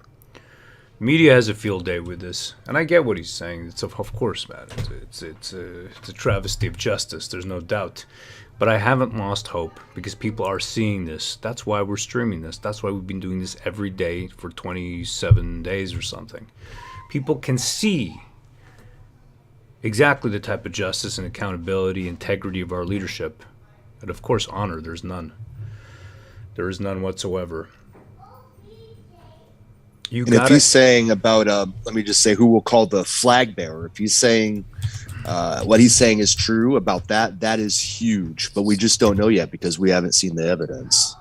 Media has a field day with this, and I get what he's saying. It's of course, man. It's a travesty of justice. There's no doubt. But I haven't lost hope because people are seeing this. That's why we're streaming this. That's why we've been doing this every day for 27 days or something. People can see exactly the type of justice and accountability, integrity of our leadership. And of course, honor, there's none. There is none whatsoever. And if he's saying about, let me just say, who we'll call the flag bearer, if he's saying what he's saying is true about that, that is huge. But we just don't know yet because we haven't seen the evidence.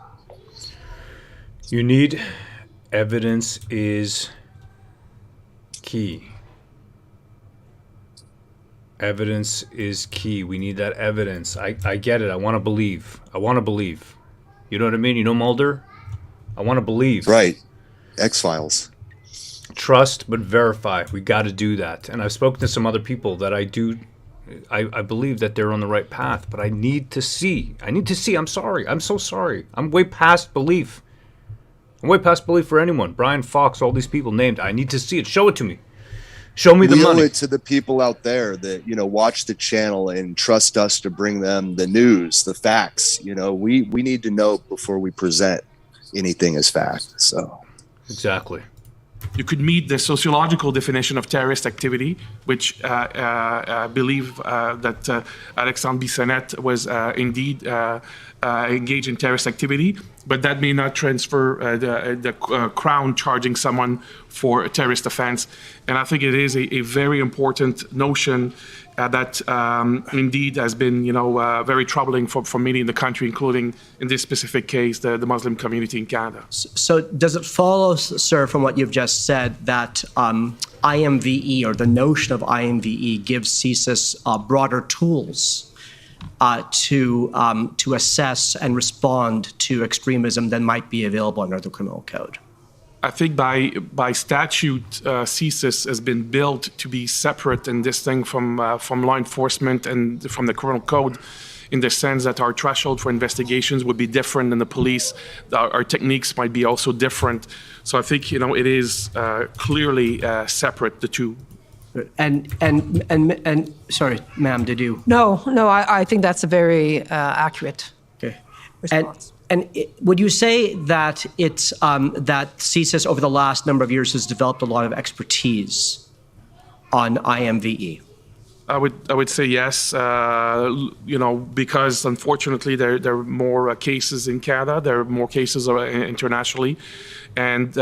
You need evidence is key. Evidence is key. We need that evidence. I get it. I want to believe. I want to believe. You know what I mean? You know Mulder? I want to believe. Right. X-Files. Trust, but verify. We got to do that. And I've spoken to some other people that I believe that they're on the right path, but I need to see. I'm sorry. I'm so sorry. I'm way past belief. I'm way past belief for anyone. Brian Fox, all these people named. I need to see it. Show it to me. Show me the money. We owe it to the people out there that, watch the channel and trust us to bring them the news, the facts. We need to know before we present anything as fact. So. Exactly. You could meet the sociological definition of terrorist activity, which I believe that Alexandre Bissonnette was indeed engaged in terrorist activity, but that may not transfer the Crown charging someone for a terrorist offense. And I think it is a very important notion that indeed has been, very troubling for many in the country, including in this specific case, the Muslim community in Canada. So does it follow, sir, from what you've just said, that IMVE or the notion of IMVE gives CSIS broader tools to assess and respond to extremism than might be available under the criminal code? I think by statute, CSIS has been built to be separate and distinct from law enforcement and from the criminal code, in the sense that our threshold for investigations would be different than the police. Our techniques might be also different. So I think it is clearly separate, the two. And sorry, ma'am, did you? No, I think that's a very accurate response. And would you say that it's that CSIS over the last number of years has developed a lot of expertise on IMVE? I would say yes, because unfortunately there are more cases in Canada, there are more cases internationally, and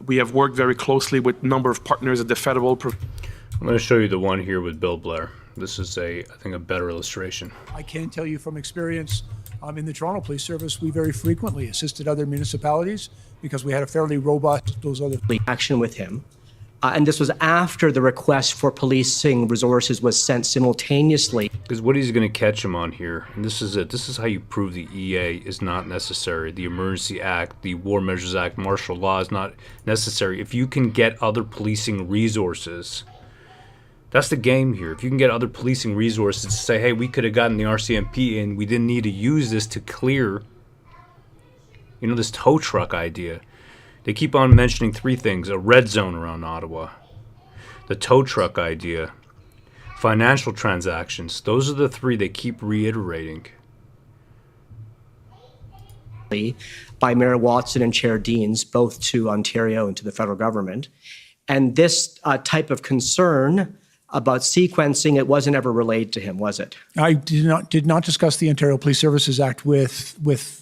we have worked very closely with a number of partners at the federal. I'm going to show you the one here with Bill Blair. This is I think a better illustration. I can tell you from experience, in the Toronto Police Service, we very frequently assisted other municipalities because we had a fairly robust action with him. And this was after the request for policing resources was sent simultaneously. Because what he's going to catch him on here, and this is it, this is how you prove the EA is not necessary. The Emergency Act, the War Measures Act, martial law is not necessary. If you can get other policing resources, that's the game here. If you can get other policing resources to say, hey, we could have gotten the RCMP and we didn't need to use this to clear, this tow truck idea. They keep on mentioning three things: a red zone around Ottawa, the tow truck idea, financial transactions. Those are the three they keep reiterating. By Mayor Watson and Chair Deans, both to Ontario and to the federal government. And this type of concern about sequencing, it wasn't ever relayed to him, was it? I did not discuss the Ontario Police Services Act with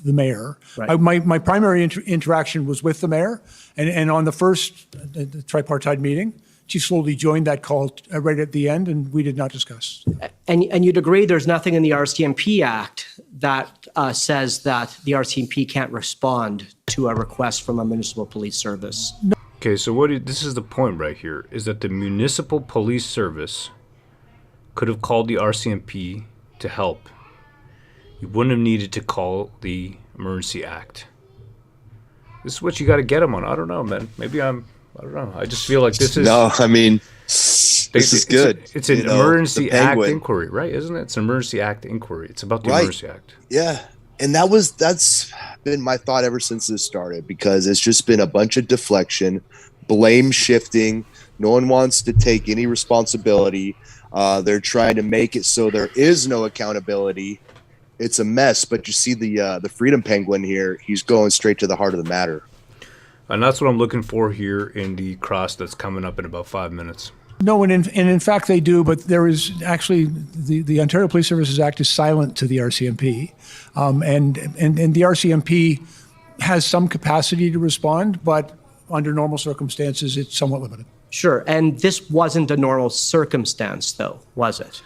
the mayor. Right. My primary interaction was with the mayor, and on the first the tripartite meeting, Chief slowly joined that call right at the end, and we did not discuss. And you'd agree there's nothing in the RCMP Act that says that the RCMP can't respond to a request from a municipal police service? No. Okay, so this is the point right here, is that the municipal police service could have called the RCMP to help. You wouldn't have needed to call the Emergency Act. This is what you got to get them on. I don't know, man. Maybe I don't know. I just feel like this is... No, I mean, this is good. It's an Emergency Act inquiry, right? Isn't it? It's an Emergency Act inquiry. It's about the Emergency Act. Yeah. And that's been my thought ever since this started, because it's just been a bunch of deflection, blame shifting. No one wants to take any responsibility. They're trying to make it so there is no accountability. It's a mess. But you see the Freedom Penguin here. He's going straight to the heart of the matter. And that's what I'm looking for here in the cross that's coming up in about 5 minutes. No, and in fact they do, but there is actually the Ontario Police Services Act is silent to the RCMP, and the RCMP has some capacity to respond, but under normal circumstances it's somewhat limited. Sure, and this wasn't a normal circumstance, though, was it?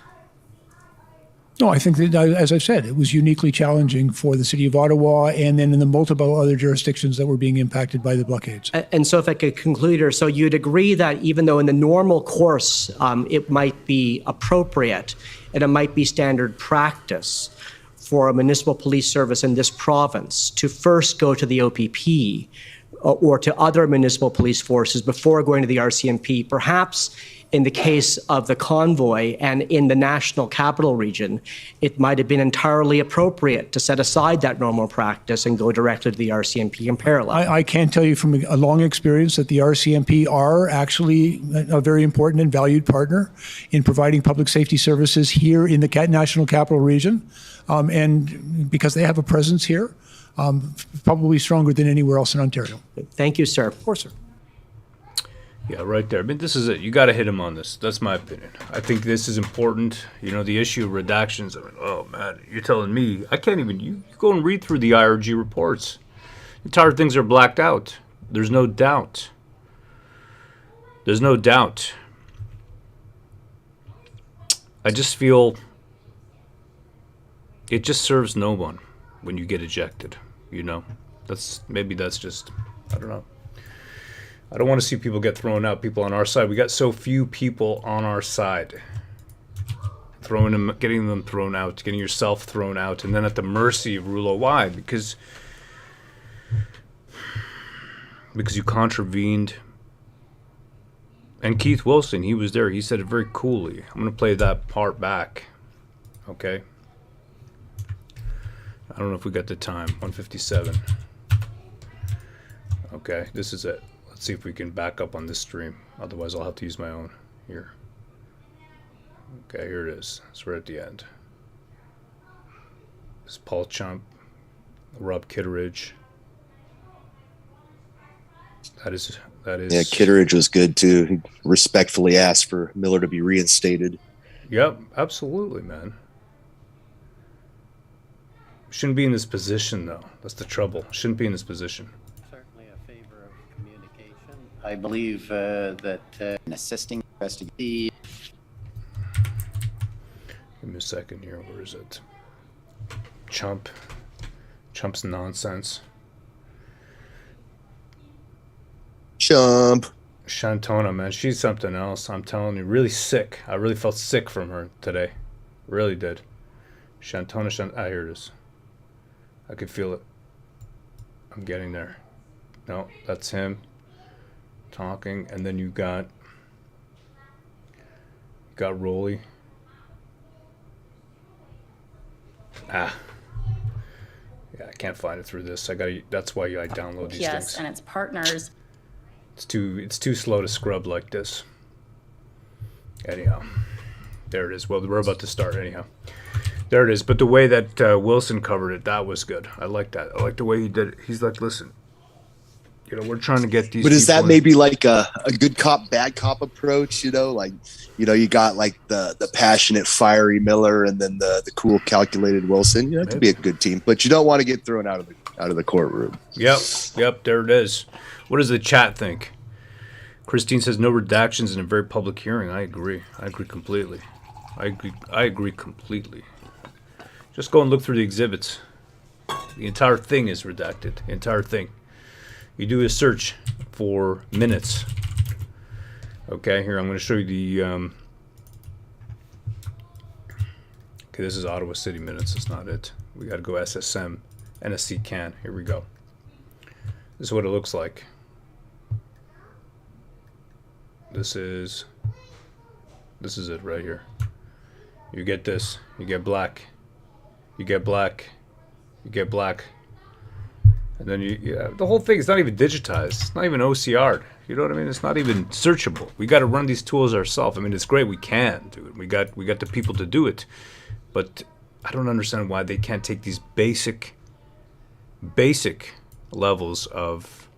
No, I think that, as I've said, it was uniquely challenging for the city of Ottawa and then in the multiple other jurisdictions that were being impacted by the blockades. And so if I could conclude here, so you'd agree that even though in the normal course it might be appropriate and it might be standard practice for a municipal police service in this province to first go to the OPP or to other municipal police forces before going to the RCMP, perhaps in the case of the convoy and in the National Capital Region, it might have been entirely appropriate to set aside that normal practice and go directly to the RCMP in parallel. I can tell you from a long experience that the RCMP are actually a very important and valued partner in providing public safety services here in the National Capital Region. And because they have a presence here, probably stronger than anywhere else in Ontario. Thank you, sir. Of course, sir. Yeah, right there. I mean, this is it. You got to hit him on this. That's my opinion. I think this is important. You know, the issue of redactions. I mean, oh, man, you're telling me. I can't even. You go and read through the IRG reports. Entire things are blacked out. There's no doubt. There's no doubt. I just feel it just serves no one when you get ejected. You know, maybe that's just, I don't know. I don't want to see people get thrown out, people on our side. We got so few people on our side. Getting them thrown out, getting yourself thrown out, and then at the mercy of rule of why? Because you contravened. And Keith Wilson, he was there. He said it very coolly. I'm going to play that part back. Okay? I don't know if we got the time. 1:57. Okay, this is it. Let's see if we can back up on this stream. Otherwise, I'll have to use my own here. Okay, here it is. It's right at the end. This is Paul Chump, Rob Kitteridge. That is. Yeah, Kitteridge was good too. He respectfully asked for Miller to be reinstated. Yep, absolutely, man. Shouldn't be in this position, though. That's the trouble. Shouldn't be in this position. I believe that in assisting investigation. Give me a second here. Where is it? Chump's nonsense. Chump. Shantona, man, she's something else. I'm telling you, really sick. I really felt sick from her today. Really did. Shantona. Here it is. I could feel it. I'm getting there. No, that's him. Talking, and then you got Rolly. Yeah, I can't find it through this. That's why I download these things. And its partners. It's too slow to scrub like this. Anyhow, there it is. Well, we're about to start anyhow. There it is. But the way that Wilson covered it, that was good. I like that. I like the way he did it. He's like, listen. You know, we're trying to get these. But is that maybe like a good cop, bad cop approach? You know, like, you know, you got like the passionate, fiery Miller, and then the cool, calculated Wilson. You know, it could be a good team, but you don't want to get thrown out of the courtroom. Yep. There it is. What does the chat think? Christine says no redactions in a very public hearing. I agree. I agree completely. I agree completely. Just go and look through the exhibits. The entire thing is redacted. The entire thing. You do a search for minutes. Okay, here I'm going to show you the. Okay, this is Ottawa City minutes. That's not it. We got to go SSM, NSC CAN. Here we go. This is what it looks like. This is it right here. You get this. You get black. You get black. You get black. And then the whole thing is not even digitized. It's not even OCR'd. You know what I mean? It's not even searchable. We got to run these tools ourselves. I mean, it's great we can do it. We got the people to do it. But I don't understand why they can't take these basic levels of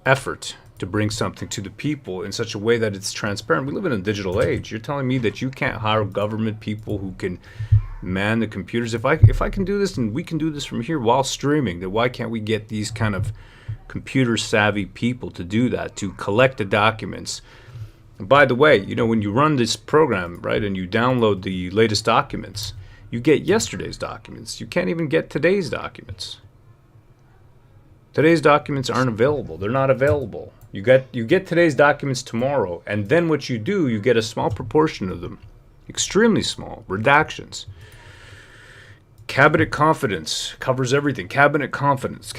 effort to bring something to the people in such a way that it's transparent. We live in a digital age. You're telling me that you can't hire government people who can man the computers? If I can do this and we can do this from here while streaming, then why can't we get these kind of computer savvy people to do that, to collect the documents? And by the way, when you run this program, right, and you download the latest documents, you get yesterday's documents. You can't even get today's documents. Today's documents aren't available. They're not available. You get today's documents tomorrow, and then what you do, you get a small proportion of them, extremely small, redactions. Cabinet confidence covers everything. Cabinet confidence.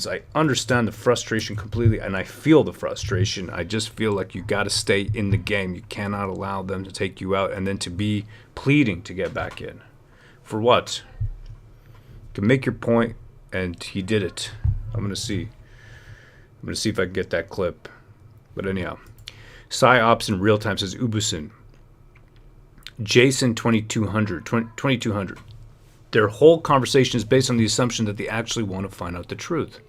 I understand the frustration completely, and I feel the frustration. I just feel like you got to stay in the game. You cannot allow them to take you out and then to be pleading to get back in. For what? You can make your point, and he did it. I'm going to see if I can get that clip. But anyhow, PsyOps in real time says Ubusin. Jason 2200. Their whole conversation is based on the assumption that they actually want to find out the truth.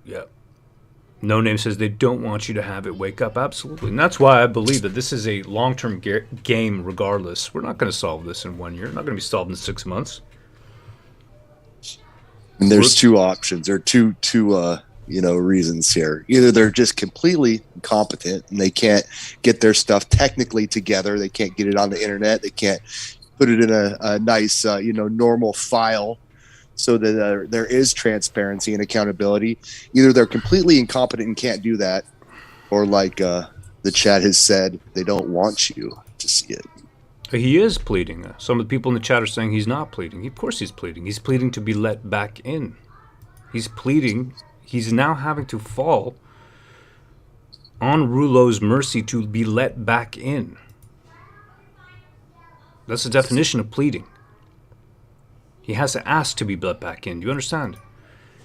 Yeah. No Name says they don't want you to have it wake up. Absolutely. And that's why I believe that this is a long-term game regardless. We're not going to solve this in 1 year. Not going to be solved in 6 months. And there's two options. There are two reasons here. Either they're just completely incompetent and they can't get their stuff technically together. They can't get it on the internet. They can't put it in a nice, normal file so that there is transparency and accountability. Either they're completely incompetent and can't do that, or like the chat has said, they don't want you to see it. He is pleading. Some of the people in the chat are saying he's not pleading. Of course he's pleading. He's pleading to be let back in. He's pleading. He's now having to fall on Rouleau's mercy to be let back in. That's the definition of pleading. He has to ask to be let back in. Do you understand?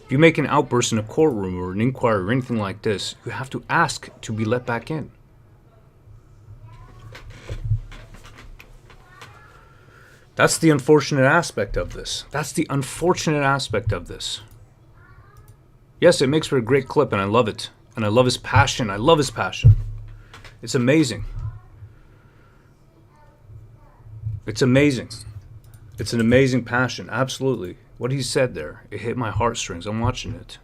If you make an outburst in a courtroom or an inquiry or anything like this, you have to ask to be let back in. That's the unfortunate aspect of this. Yes, it makes for a great clip, and I love it. And I love his passion. It's amazing. It's an amazing passion, absolutely. What he said there, it hit my heartstrings. I'm watching it.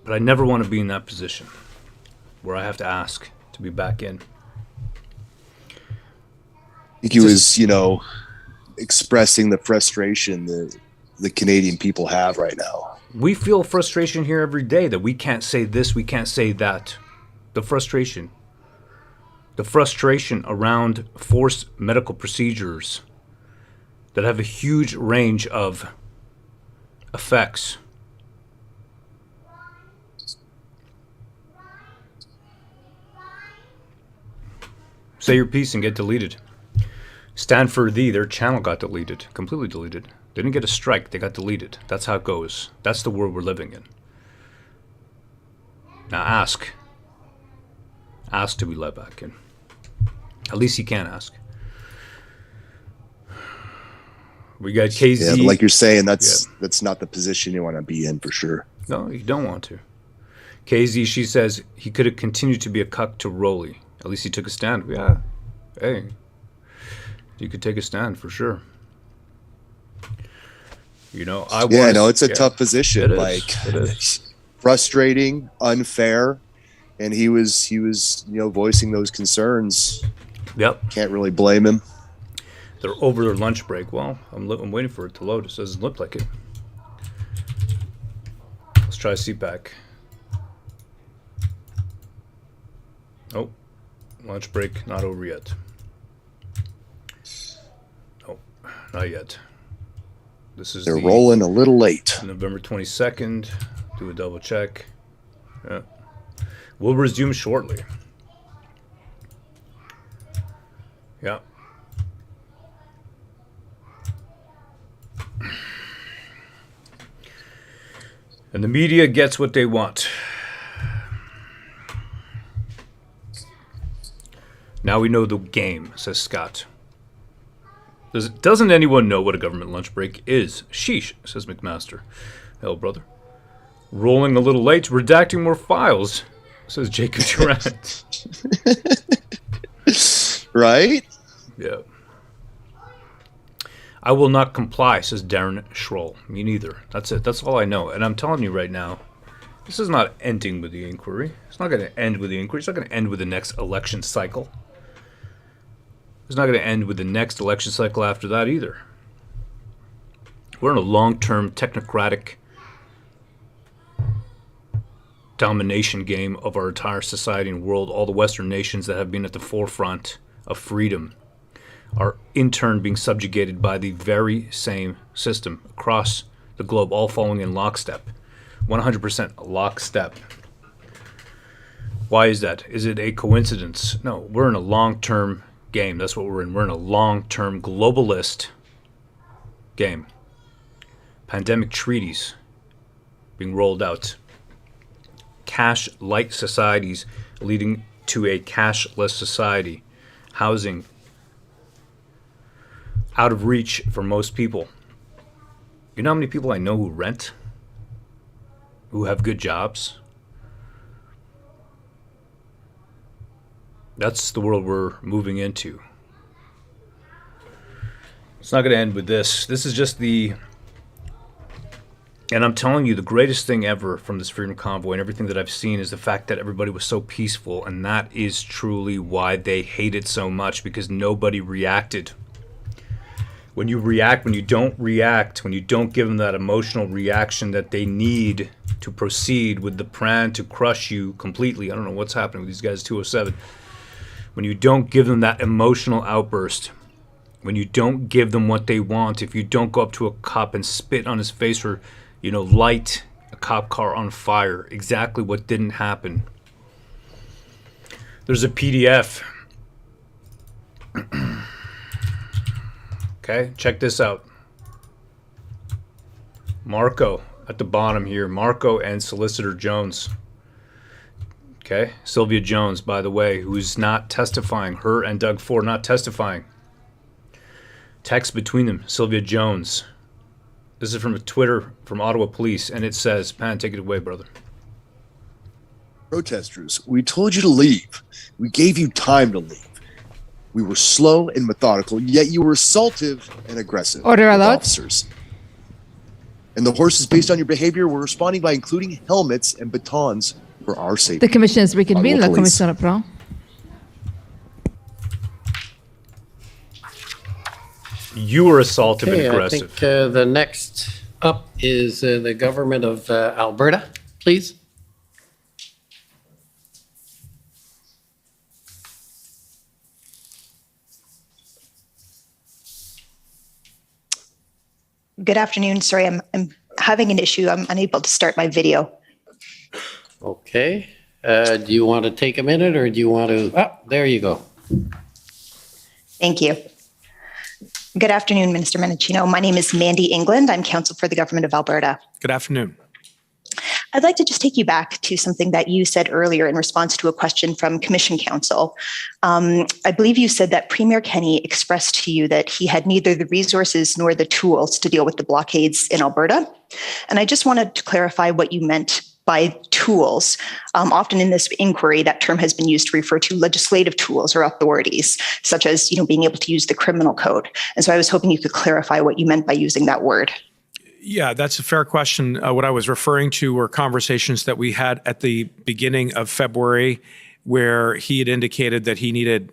But I never want to be in that position where I have to ask to be back in. I think he was, expressing the frustration that the Canadian people have right now. We feel frustration here every day that we can't say this, we can't say that. The frustration around forced medical procedures that have a huge range of effects. Say your piece and get deleted. Stand for Thee, their channel got deleted, completely deleted. They didn't get a strike, they got deleted. That's how it goes. That's the world we're living in. Now ask. Ask to be let back in. At least you can ask. We got KZ. Yeah, but like you're saying, that's not the position you want to be in for sure. No, you don't want to. KZ, she says he could have continued to be a cuck to Rolly. At least he took a stand. Yeah. Hey. You could take a stand for sure. You know, it's a tough position. It is. Frustrating, unfair, and he was voicing those concerns. Yep. Can't really blame him. They're over their lunch break. Well, I'm waiting for it to load. It doesn't look like it. Let's try CPAC. Oh, lunch break not over yet. Oh, not yet. They're rolling a little late. November 22nd. Do a double check. Yeah. We'll resume shortly. Yeah. And the media gets what they want. Now we know the game, says Scott. Doesn't anyone know what a government lunch break is? Sheesh, says McMaster. Hell, brother. Rolling a little late, redacting more files, says Jacob Durant. Right? Yeah. I will not comply, says Darren Schroll. Me neither. That's it. That's all I know. And I'm telling you right now, this is not ending with the inquiry. It's not going to end with the inquiry. It's not going to end with the next election cycle. It's not going to end with the next election cycle after that either. We're in a long-term technocratic domination game of our entire society and world. All the Western nations that have been at the forefront of freedom are in turn being subjugated by the very same system across the globe, all following in lockstep. 100% lockstep. Why is that? Is it a coincidence? No, we're in a long-term game. That's what we're in. We're in a long-term globalist game. Pandemic treaties being rolled out. Cash-light societies leading to a cashless society. Housing out of reach for most people. You know how many people I know who rent? Who have good jobs? That's the world we're moving into. It's not going to end with this. This is just the... And I'm telling you, the greatest thing ever from this Freedom Convoy and everything that I've seen is the fact that everybody was so peaceful, and that is truly why they hate it so much, because nobody reacted. When you react, when you don't react, when you don't give them that emotional reaction that they need to proceed with the plan to crush you completely. I don't know what's happening with these guys, 207. When you don't give them that emotional outburst, when you don't give them what they want, if you don't go up to a cop and spit on his face or, light a cop car on fire, exactly what didn't happen. There's a PDF. Okay, check this out. Marco at the bottom here. Marco and Solicitor Jones. Okay, Sylvia Jones, by the way, who's not testifying. Her and Doug Ford not testifying. Text between them, Sylvia Jones. This is from a Twitter from Ottawa Police, and it says, Pan, take it away, brother. Protesters, we told you to leave. We gave you time to leave. We were slow and methodical, yet you were assaultive and aggressive. Order allowed. Officers. And the horses, based on your behavior, were responding by including helmets and batons for our safety. The commission is reconvened. La commission reprend. You were assaultive and aggressive. I think the next up is the government of Alberta, please. Good afternoon. Sorry, I'm having an issue. I'm unable to start my video. Okay. Do you want to take a minute or do you want to... Oh, there you go. Thank you. Good afternoon, Minister Mendicino. My name is Mandy England. I'm counsel for the government of Alberta. Good afternoon. I'd like to just take you back to something that you said earlier in response to a question from Commission Counsel. I believe you said that Premier Kenney expressed to you that he had neither the resources nor the tools to deal with the blockades in Alberta. And I just wanted to clarify what you meant by tools. Often in this inquiry, that term has been used to refer to legislative tools or authorities, such as being able to use the criminal code. And so I was hoping you could clarify what you meant by using that word. Yeah, that's a fair question. What I was referring to were conversations that we had at the beginning of February where he had indicated that he needed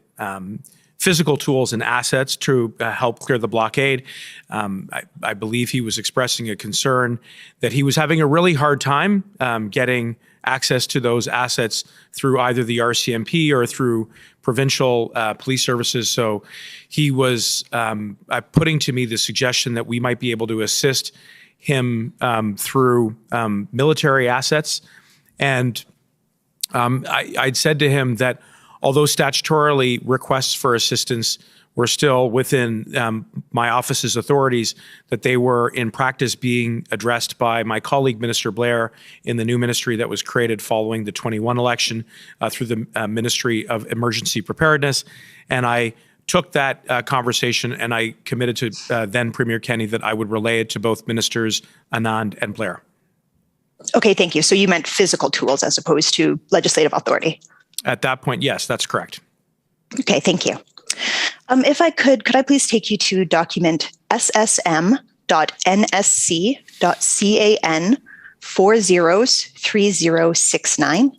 physical tools and assets to help clear the blockade. I believe he was expressing a concern that he was having a really hard time getting access to those assets through either the RCMP or through provincial police services. So he was putting to me the suggestion that we might be able to assist him through military assets. And I'd said to him that although statutorily requests for assistance were still within my office's authorities, that they were in practice being addressed by my colleague, Minister Blair, in the new ministry that was created following the 21 election through the Ministry of Emergency Preparedness. And I took that conversation and I committed to then Premier Kenney that I would relay it to both Ministers Anand and Blair. Okay, thank you. So you meant physical tools as opposed to legislative authority? At that point, yes, that's correct. Okay, thank you. If I could I please take you to document ssm.nsc.can 403069.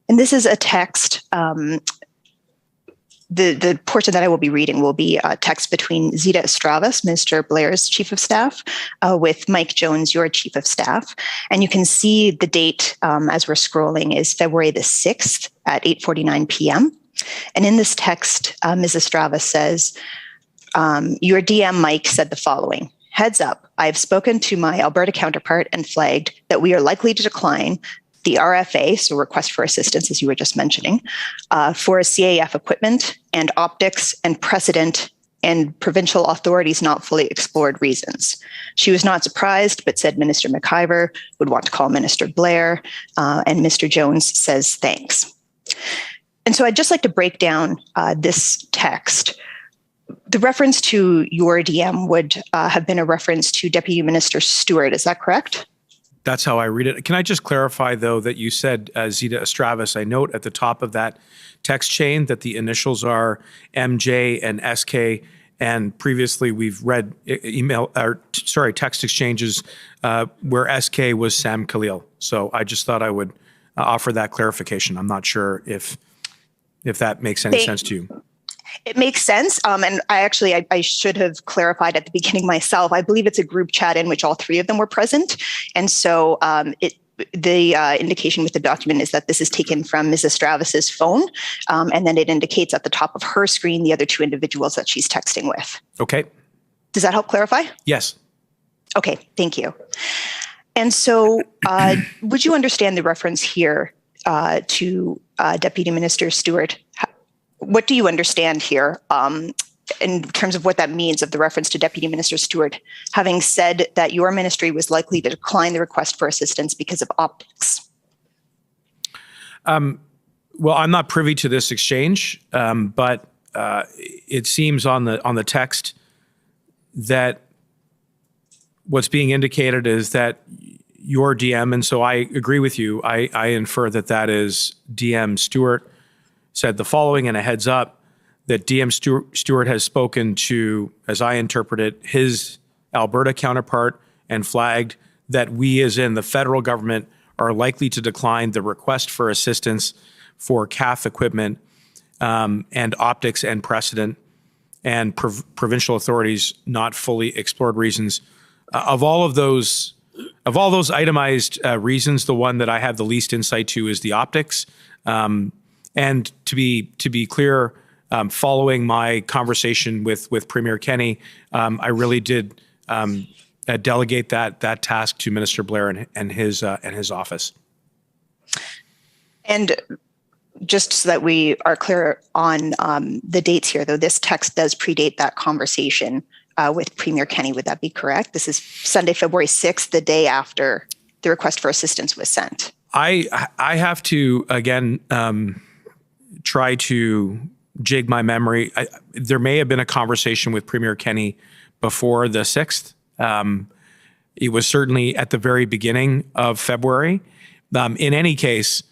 And this is a text. The portion that I will be reading will be a text between Zita Estravas, Minister Blair's Chief of Staff, with Mike Jones, your Chief of Staff. And you can see the date as we're scrolling is February the 6th at 8:49 p.m. And in this text, Ms. Estravas says, your DM Mike said the following: heads up, I have spoken to my Alberta counterpart and flagged that we are likely to decline the RFA, so request for assistance, as you were just mentioning, for CAF equipment and optics and precedent and provincial authorities not fully explored reasons. She was not surprised, but said Minister McIver would want to call Minister Blair, and Mr. Jones says thanks. And so I'd just like to break down this text. The reference to your DM would have been a reference to Deputy Minister Stewart, is that correct? That's how I read it. Can I just clarify, though, that you said Zita Estravas? I note at the top of that text chain that the initials are MJ and SK, and previously we've read text exchanges where SK was Sam Khalil. So I just thought I would offer that clarification. I'm not sure if that makes any sense to you. It makes sense. And I should have clarified at the beginning myself. I believe it's a group chat in which all three of them were present. And so the indication with the document is that this is taken from Mrs. Estravas's phone. And then it indicates at the top of her screen the other two individuals that she's texting with. Okay. Does that help clarify? Yes. Okay, thank you. And so would you understand the reference here to Deputy Minister Stewart? What do you understand here in terms of what that means of the reference to Deputy Minister Stewart having said that your ministry was likely to decline the request for assistance because of optics? Well, I'm not privy to this exchange, but it seems on the text that what's being indicated is that your DM, and so I agree with you, I infer that is DM Stewart, said the following, and a heads up that DM Stewart has spoken to, as I interpret it, his Alberta counterpart and flagged that we, as in the federal government, are likely to decline the request for assistance for CAF equipment and optics and precedent and provincial authorities not fully explored reasons. Of all those itemized reasons, the one that I have the least insight to is the optics. And to be clear, following my conversation with Premier Kenney, I really did delegate that task to Minister Blair and his office. And just so that we are clear on the dates here, though, this text does predate that conversation with Premier Kenney. Would that be correct? This is Sunday, February 6th, the day after the request for assistance was sent. I have to, again, try to jig my memory. There may have been a conversation with Premier Kenney before the 6th. It was certainly at the very beginning of February. In any case,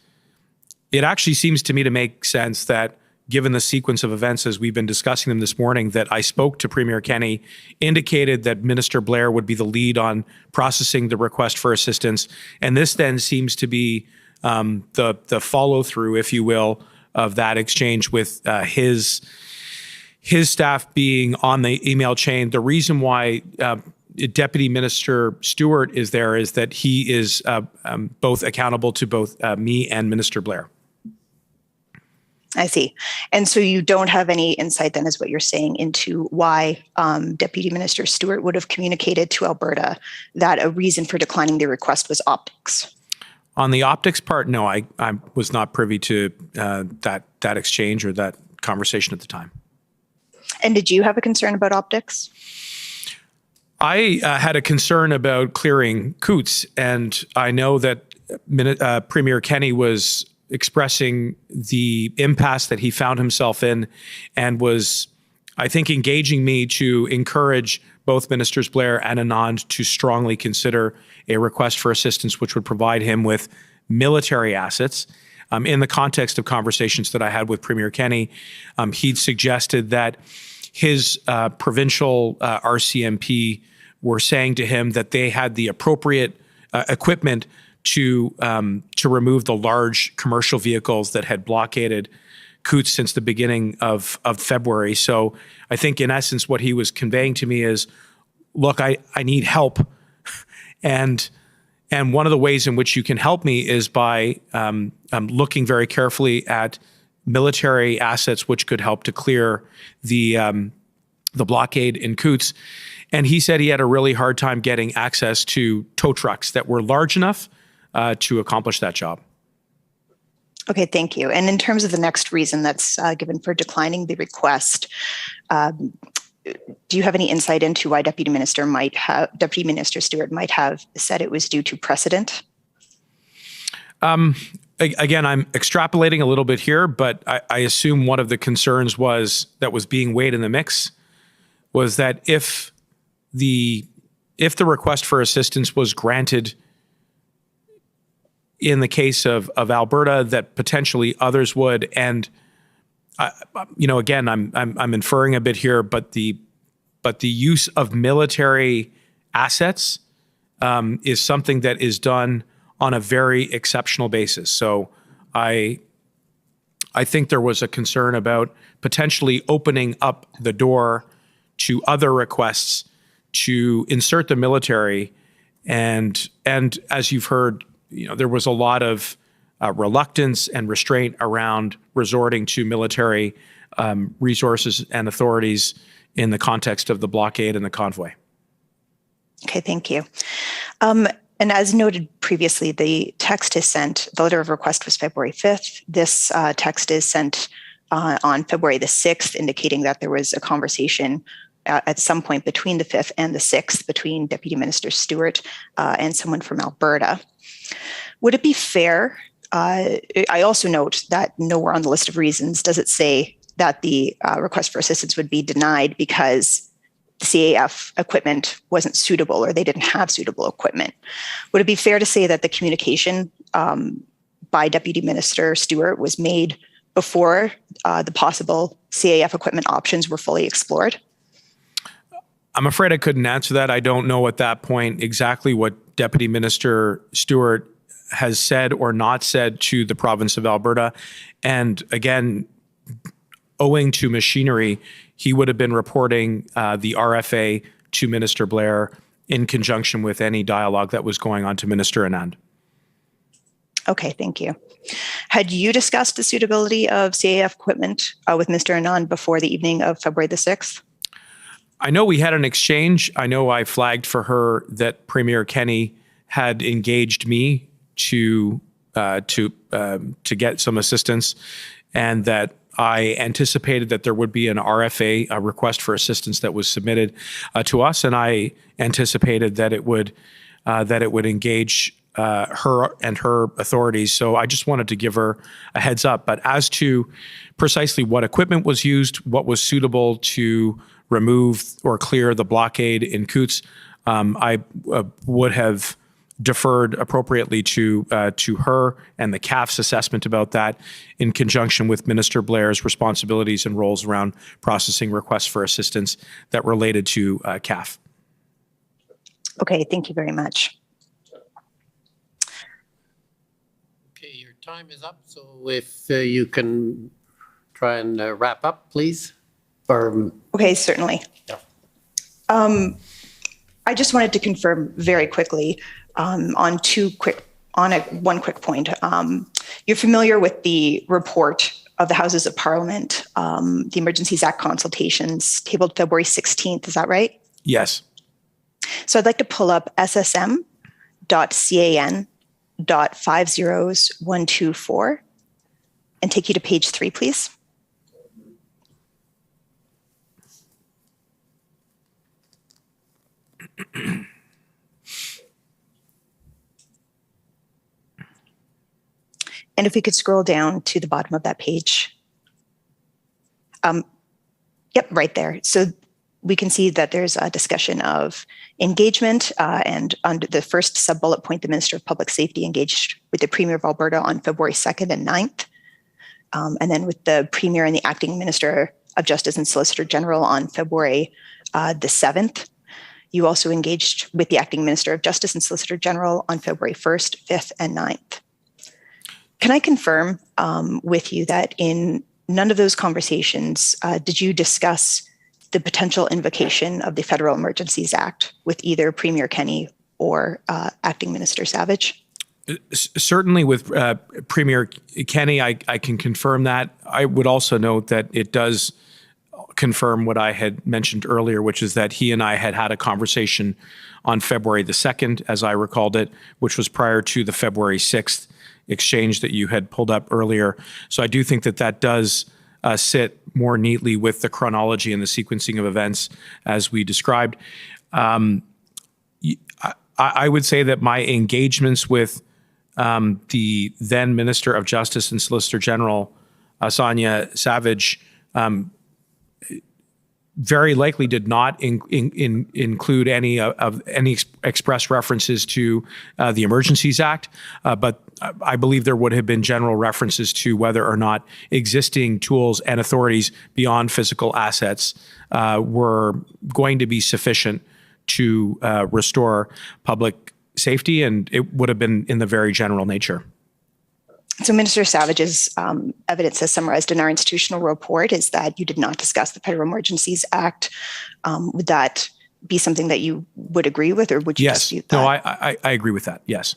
it actually seems to me to make sense that, given the sequence of events as we've been discussing them this morning, that I spoke to Premier Kenney, indicated that Minister Blair would be the lead on processing the request for assistance. And this then seems to be the follow through, if you will, of that exchange with his staff being on the email chain. The reason why Deputy Minister Stewart is there is that he is both accountable to both me and Minister Blair. I see. And so you don't have any insight then, is what you're saying, into why Deputy Minister Stewart would have communicated to Alberta that a reason for declining the request was optics? On the optics part, no, I was not privy to that exchange or that conversation at the time. And did you have a concern about optics? I had a concern about clearing Coots, and I know that Premier Kenney was expressing the impasse that he found himself in, and was, I think, engaging me to encourage both Ministers Blair and Anand to strongly consider a request for assistance which would provide him with military assets. In the context of conversations that I had with Premier Kenney, he'd suggested that his provincial RCMP were saying to him that they had the appropriate equipment to remove the large commercial vehicles that had blockaded Coots since the beginning of February. So I think, in essence, what he was conveying to me is, look, I need help. And one of the ways in which you can help me is by looking very carefully at military assets which could help to clear the blockade in Coots. And he said he had a really hard time getting access to tow trucks that were large enough to accomplish that job. Okay, thank you. And in terms of the next reason that's given for declining the request, do you have any insight into why Deputy Minister Stewart might have said it was due to precedent? Again, I'm extrapolating a little bit here, but I assume one of the concerns that was being weighed in the mix was that if the request for assistance was granted in the case of Alberta, that potentially others would. And again, I'm inferring a bit here, but the use of military assets is something that is done on a very exceptional basis. So I think there was a concern about potentially opening up the door to other requests to insert the military, and as you've heard, there was a lot of reluctance and restraint around resorting to military resources and authorities in the context of the blockade and the convoy. Okay, thank you. And as noted previously, the text is sent, the letter of request was February 5th. This text is sent on February the 6th, indicating that there was a conversation at some point between the 5th and the 6th between Deputy Minister Stewart and someone from Alberta. Would it be fair? I also note that nowhere on the list of reasons does it say that the request for assistance would be denied because the CAF equipment wasn't suitable or they didn't have suitable equipment. Would it be fair to say that the communication by Deputy Minister Stewart was made before the possible CAF equipment options were fully explored? I'm afraid I couldn't answer that. I don't know at that point exactly what Deputy Minister Stewart has said or not said to the province of Alberta. And again, owing to machinery, he would have been reporting the RFA to Minister Blair in conjunction with any dialogue that was going on to Minister Anand. Okay, thank you. Had you discussed the suitability of CAF equipment with Mr. Anand before the evening of February the 6th? I know we had an exchange. I know I flagged for her that Premier Kenney had engaged me to get some assistance, and that I anticipated that there would be an RFA, a request for assistance, that was submitted to us, and I anticipated that it would engage her and her authorities. So I just wanted to give her a heads up. But as to precisely what equipment was used, what was suitable to remove or clear the blockade in Coots, I would have deferred appropriately to her and the CAF's assessment about that in conjunction with Minister Blair's responsibilities and roles around processing requests for assistance that related to CAF. Okay, thank you very much. Okay, your time is up, so if you can try and wrap up, please. Or Okay, certainly. I just wanted to confirm very quickly on one quick point. You're familiar with the report of the Houses of Parliament, the Emergencies Act consultations tabled February 16th, is that right? Yes. So I'd like to pull up ssm.can.50124 and take you to page 3, please. And if we could scroll down to the bottom of that page. Yep, right there. So we can see that there's a discussion of engagement, and under the first sub-bullet point, the Minister of Public Safety engaged with the Premier of Alberta on February 2nd and 9th, and then with the Premier and the Acting Minister of Justice and Solicitor General on February the 7th. You also engaged with the Acting Minister of Justice and Solicitor General on February 1st, 5th, and 9th. Can I confirm with you that in none of those conversations did you discuss the potential invocation of the Federal Emergencies Act with either Premier Kenney or Acting Minister Savage? Certainly with Premier Kenney, I can confirm that. I would also note that it does confirm what I had mentioned earlier, which is that he and I had had a conversation on February the 2nd, as I recalled it, which was prior to the February 6th exchange that you had pulled up earlier. So I do think that that does sit more neatly with the chronology and the sequencing of events as we described. I would say that my engagements with the then Minister of Justice and Solicitor General, Sonia Savage, very likely did not include any express references to the Emergencies Act, but I believe there would have been general references to whether or not existing tools and authorities beyond physical assets were going to be sufficient to restore public safety, and it would have been in the very general nature. So Minister Savage's evidence as summarized in our institutional report is that you did not discuss the Federal Emergencies Act. Would that be something that you would agree with, or would you dispute that? No, I agree with that, yes.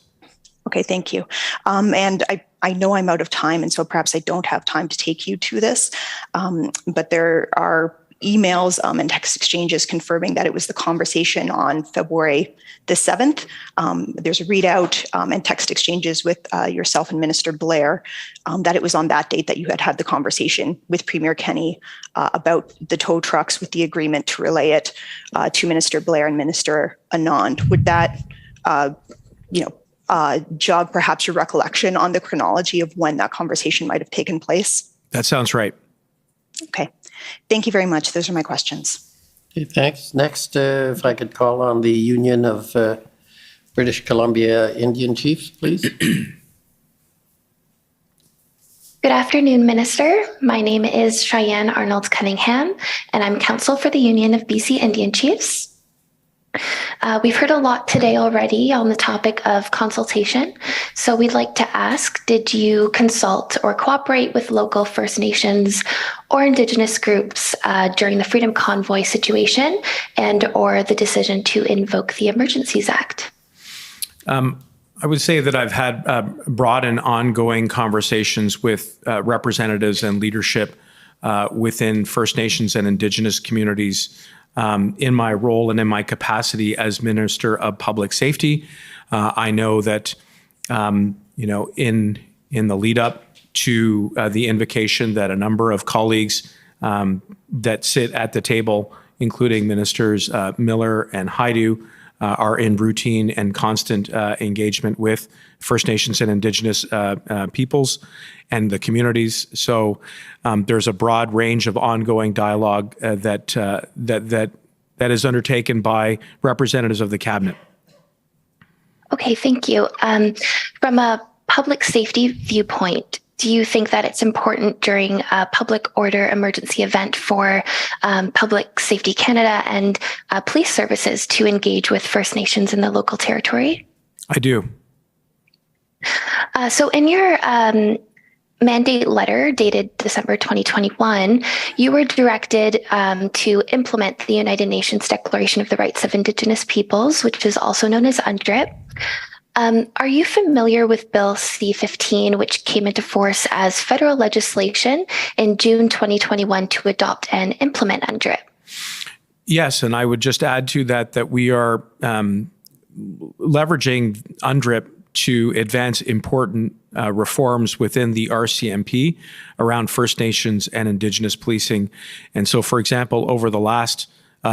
Okay, thank you. And I know I'm out of time, and so perhaps I don't have time to take you to this, but there are emails and text exchanges confirming that it was the conversation on February the 7th. There's a readout and text exchanges with yourself and Minister Blair that it was on that date that you had the conversation with Premier Kenney about the tow trucks with the agreement to relay it to Minister Blair and Minister Anand. Would that, jog perhaps your recollection on the chronology of when that conversation might have taken place? That sounds right. Okay. Thank you very much. Those are my questions. Okay, thanks. Next, if I could call on the Union of British Columbia Indian Chiefs, please. Good afternoon, Minister. My name is Cheyenne Arnold Cunningham, and I'm counsel for the Union of BC Indian Chiefs. We've heard a lot today already on the topic of consultation, so we'd like to ask, did you consult or cooperate with local First Nations or Indigenous groups during the Freedom Convoy situation and or the decision to invoke the Emergencies Act? I would say that I've had broad and ongoing conversations with representatives and leadership within First Nations and Indigenous communities in my role and in my capacity as Minister of Public Safety. I know that, in the lead up to the invocation, that a number of colleagues that sit at the table, including Ministers Miller and Haidu, are in routine and constant engagement with First Nations and Indigenous peoples and the communities. So there's a broad range of ongoing dialogue that that is undertaken by representatives of the cabinet. Okay, thank you. From a public safety viewpoint, do you think that it's important during a public order emergency event for Public Safety Canada and police services to engage with First Nations in the local territory? I do. So in your mandate letter dated December 2021, you were directed to implement the United Nations Declaration of the Rights of Indigenous Peoples, which is also known as UNDRIP. Are you familiar with Bill C-15, which came into force as federal legislation in June 2021 to adopt and implement UNDRIP? Yes, and I would just add to that we are leveraging UNDRIP to advance important reforms within the RCMP around First Nations and Indigenous policing. And so, for example, over the last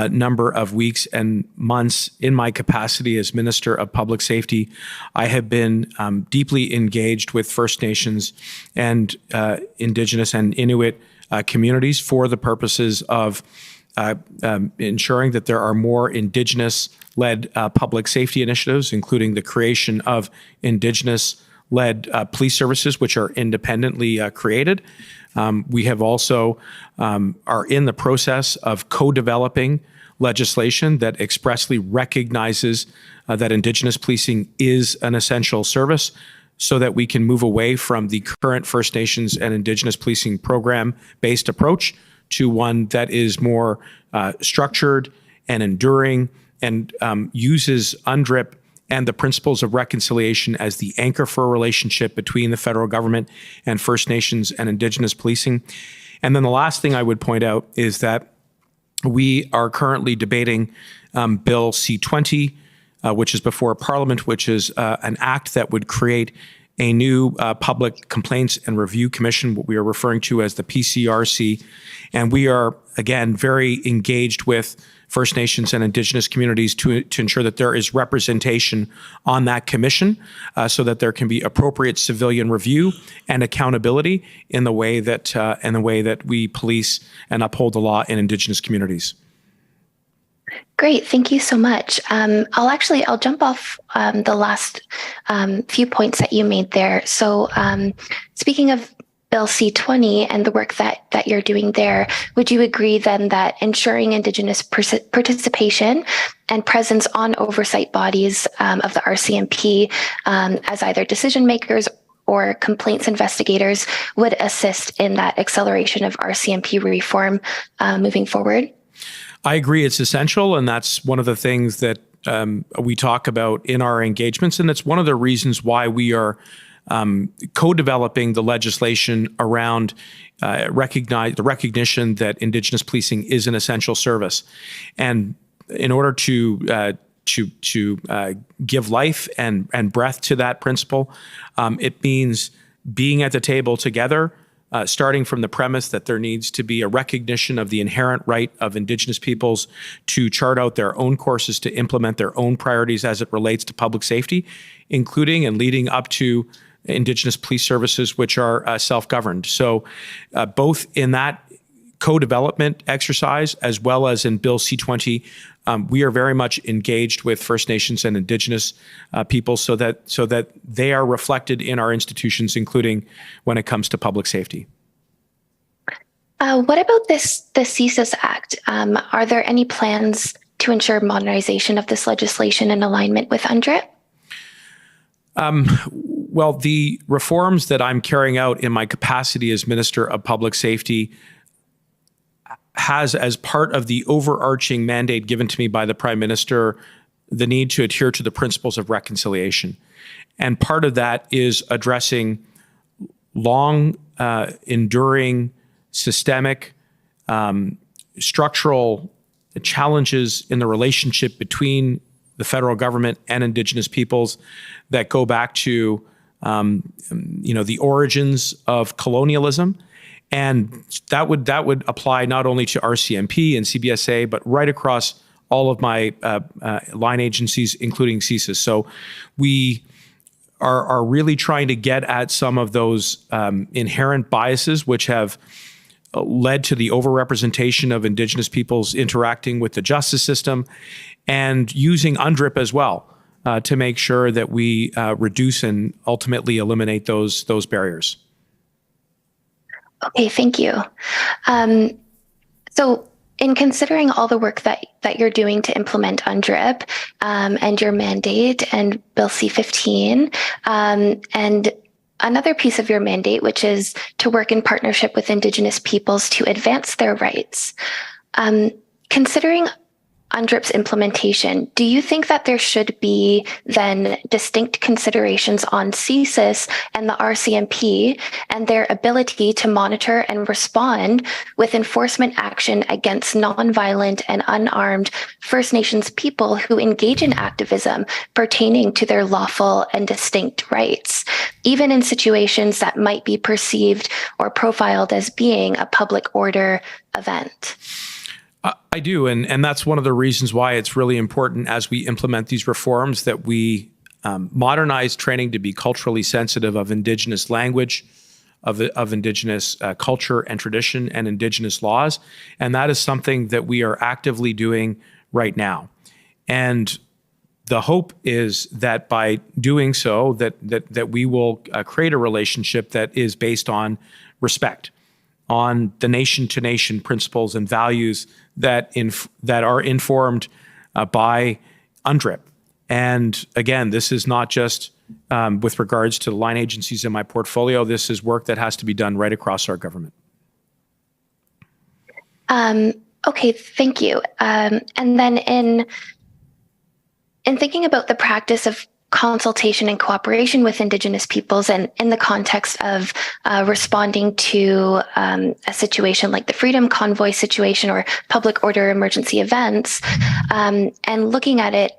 number of weeks and months in my capacity as Minister of Public Safety, I have been deeply engaged with First Nations and Indigenous and Inuit communities for the purposes of ensuring that there are more Indigenous-led public safety initiatives, including the creation of Indigenous-led police services, which are independently created. We have also are in the process of co-developing legislation that expressly recognizes that Indigenous policing is an essential service, so that we can move away from the current First Nations and Indigenous policing program-based approach to one that is more structured and enduring and uses UNDRIP and the principles of reconciliation as the anchor for a relationship between the federal government and First Nations and Indigenous policing. And then the last thing I would point out is that we are currently debating Bill C-20, which is before Parliament, which is an act that would create a new Public Complaints and Review Commission, what we are referring to as the PCRC. And we are, again, very engaged with First Nations and Indigenous communities to ensure that there is representation on that commission so that there can be appropriate civilian review and accountability in the way that we police and uphold the law in Indigenous communities. Great, thank you so much. I'll jump off the last few points that you made there. So speaking of Bill C-20 and the work that you're doing there, would you agree then that ensuring Indigenous participation and presence on oversight bodies of the RCMP as either decision makers or complaints investigators would assist in that acceleration of RCMP reform moving forward? I agree it's essential, and that's one of the things that we talk about in our engagements, and it's one of the reasons why we are co-developing the legislation around the recognition that Indigenous policing is an essential service. And in order to give life and breath to that principle, it means being at the table together, starting from the premise that there needs to be a recognition of the inherent right of Indigenous peoples to chart out their own courses, to implement their own priorities as it relates to public safety, including and leading up to Indigenous police services, which are self-governed. So both in that co-development exercise, as well as in Bill C-20, we are very much engaged with First Nations and Indigenous people so that they are reflected in our institutions, including when it comes to public safety. What about the COMISSION Act? Are there any plans to ensure modernization of this legislation in alignment with UNDRIP? Well, the reforms that I'm carrying out in my capacity as Minister of Public Safety has, as part of the overarching mandate given to me by the Prime Minister, the need to adhere to the principles of reconciliation. And part of that is addressing long, enduring, systemic, structural challenges in the relationship between the federal government and Indigenous peoples that go back to the origins of colonialism. And that would apply not only to RCMP and CBSA, but right across all of my line agencies, including CSIS. So we are really trying to get at some of those inherent biases which have led to the overrepresentation of Indigenous peoples interacting with the justice system, and using UNDRIP as well to make sure that we reduce and ultimately eliminate those barriers. Okay, thank you. So in considering all the work that you're doing to implement UNDRIP and your mandate and Bill C-15 and another piece of your mandate, which is to work in partnership with Indigenous peoples to advance their rights. Considering UNDRIP's implementation, do you think that there should be then distinct considerations on CSIS and the RCMP and their ability to monitor and respond with enforcement action against nonviolent and unarmed First Nations people who engage in activism pertaining to their lawful and distinct rights, even in situations that might be perceived or profiled as being a public order event? I do, and that's one of the reasons why it's really important as we implement these reforms that we modernize training to be culturally sensitive of Indigenous language, of Indigenous culture and tradition and Indigenous laws, and that is something that we are actively doing right now. And the hope is that by doing so, that we will create a relationship that is based on respect, on the nation-to-nation principles and values that are informed by UNDRIP. And again, this is not just with regards to line agencies in my portfolio. This is work that has to be done right across our government. Okay, thank you. And then in thinking about the practice of consultation and cooperation with Indigenous peoples and in the context of responding to a situation like the Freedom Convoy situation or public order emergency events, and looking at it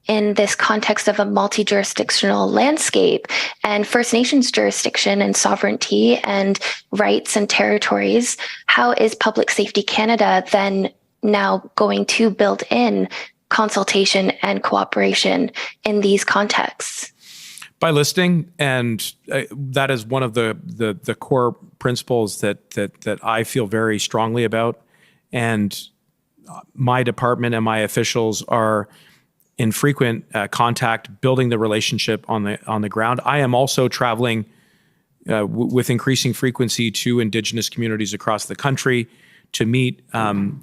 in this context of a multi-jurisdictional landscape and First Nations jurisdiction and sovereignty and rights and territories, how is Public Safety Canada then now going to build in consultation and cooperation in these contexts? By listening, and that is one of the core principles that I feel very strongly about, and my department and my officials are in frequent contact, building the relationship on the ground. I am also traveling with increasing frequency to Indigenous communities across the country to meet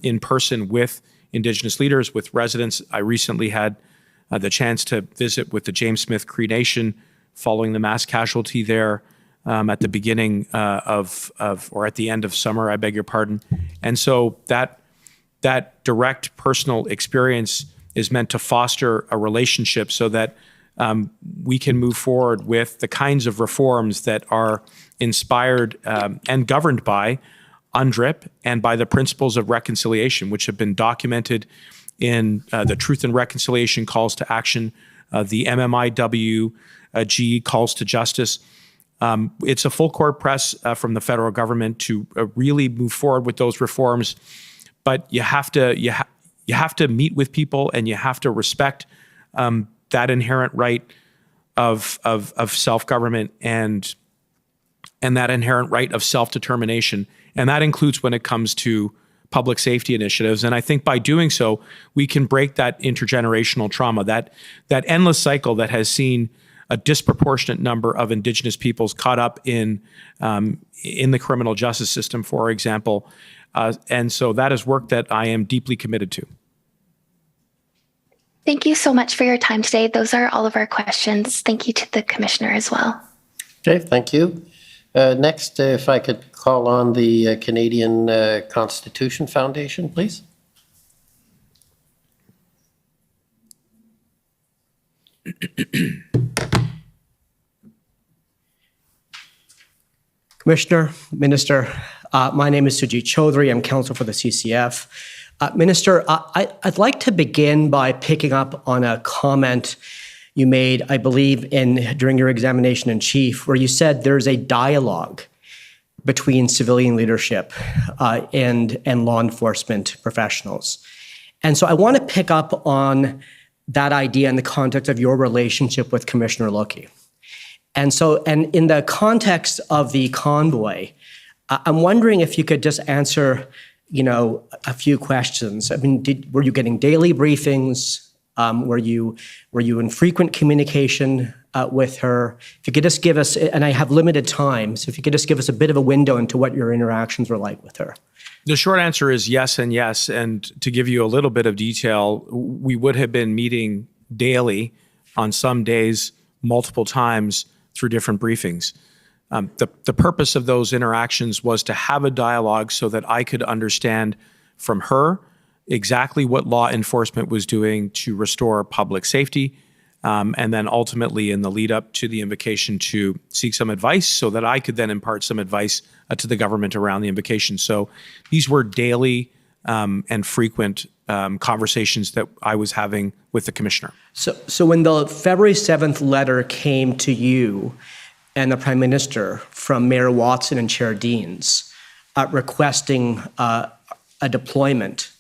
in person with Indigenous leaders, with residents. I recently had the chance to visit with the James Smith Cree Nation following the mass casualty there at the beginning or at the end of summer, I beg your pardon. And so that direct personal experience is meant to foster a relationship so that we can move forward with the kinds of reforms that are inspired and governed by UNDRIP and by the principles of reconciliation, which have been documented in the Truth and Reconciliation Calls to Action, the MMIWG Calls to Justice. It's a full court press from the federal government to really move forward with those reforms, but you have to meet with people and you have to respect that inherent right of self-government and that inherent right of self-determination. And that includes when it comes to public safety initiatives. And I think by doing so, we can break that intergenerational trauma, that endless cycle that has seen a disproportionate number of Indigenous peoples caught up in the criminal justice system, for example. And so that is work that I am deeply committed to. Thank you so much for your time today. Those are all of our questions. Thank you to the Commissioner as well. Okay, thank you. Next, if I could call on the Canadian Constitution Foundation, please. Commissioner, Minister, my name is Sujit Chaudhary. I'm counsel for the CCF. Minister, I'd like to begin by picking up on a comment you made, I believe, during your examination in chief, where you said there's a dialogue between civilian leadership and law enforcement professionals. And so I want to pick up on that idea in the context of your relationship with Commissioner Loki. And in the context of the convoy, I'm wondering if you could just answer, a few questions. I mean, were you getting daily briefings? Were you in frequent communication with her? If you could just give us, and I have limited time, so if you could just give us a bit of a window into what your interactions were like with her. The short answer is yes and yes. And to give you a little bit of detail, we would have been meeting daily, on some days, multiple times through different briefings. The purpose of those interactions was to have a dialogue so that I could understand from her exactly what law enforcement was doing to restore public safety, and then ultimately in the lead up to the invocation to seek some advice so that I could then impart some advice to the government around the invocation. So these were daily and frequent conversations that I was having with the commissioner. So when the February 7th letter came to you and the Prime Minister from Mayor Watson and Chair Deans requesting a deployment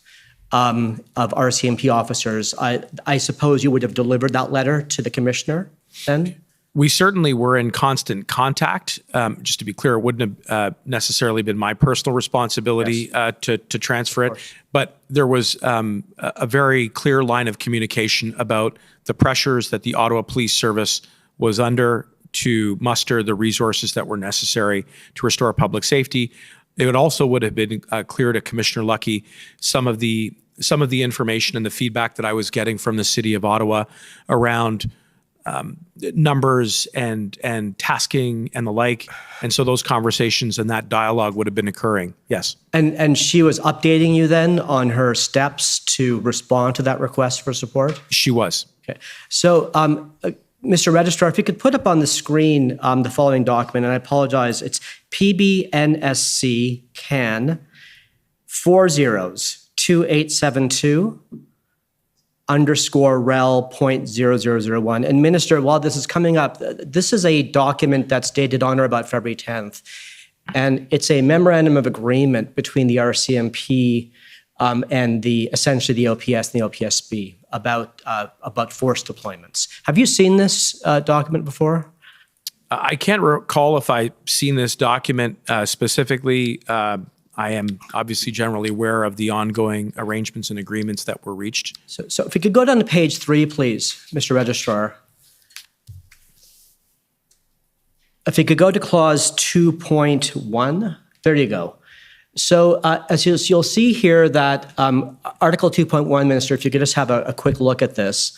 of RCMP officers, I suppose you would have delivered that letter to the commissioner then? We certainly were in constant contact. Just to be clear, it wouldn't have necessarily been my personal responsibility to transfer it, but there was a very clear line of communication about the pressures that the Ottawa Police Service was under to muster the resources that were necessary to restore public safety. It also would have been clear to Commissioner Lucky some of the information and the feedback that I was getting from the City of Ottawa around numbers and tasking and the like. And so those conversations and that dialogue would have been occurring. Yes. And she was updating you then on her steps to respond to that request for support? She was. Okay. So, Mr. Registrar, if you could put up on the screen the following document, and I apologize, it's PBNSC CAN 402872 _rel.0001. And Minister, while this is coming up, this is a document that's dated on or about February 10th. And it's a memorandum of agreement between the RCMP and essentially the OPS and the OPSB about force deployments. Have you seen this document before? I can't recall if I've seen this document specifically. I am obviously generally aware of the ongoing arrangements and agreements that were reached. So if you could go down to page 3, please, Mr. Registrar. If you could go to clause 2.1, there you go. So as you'll see here that Article 2.1, Minister, if you could just have a quick look at this.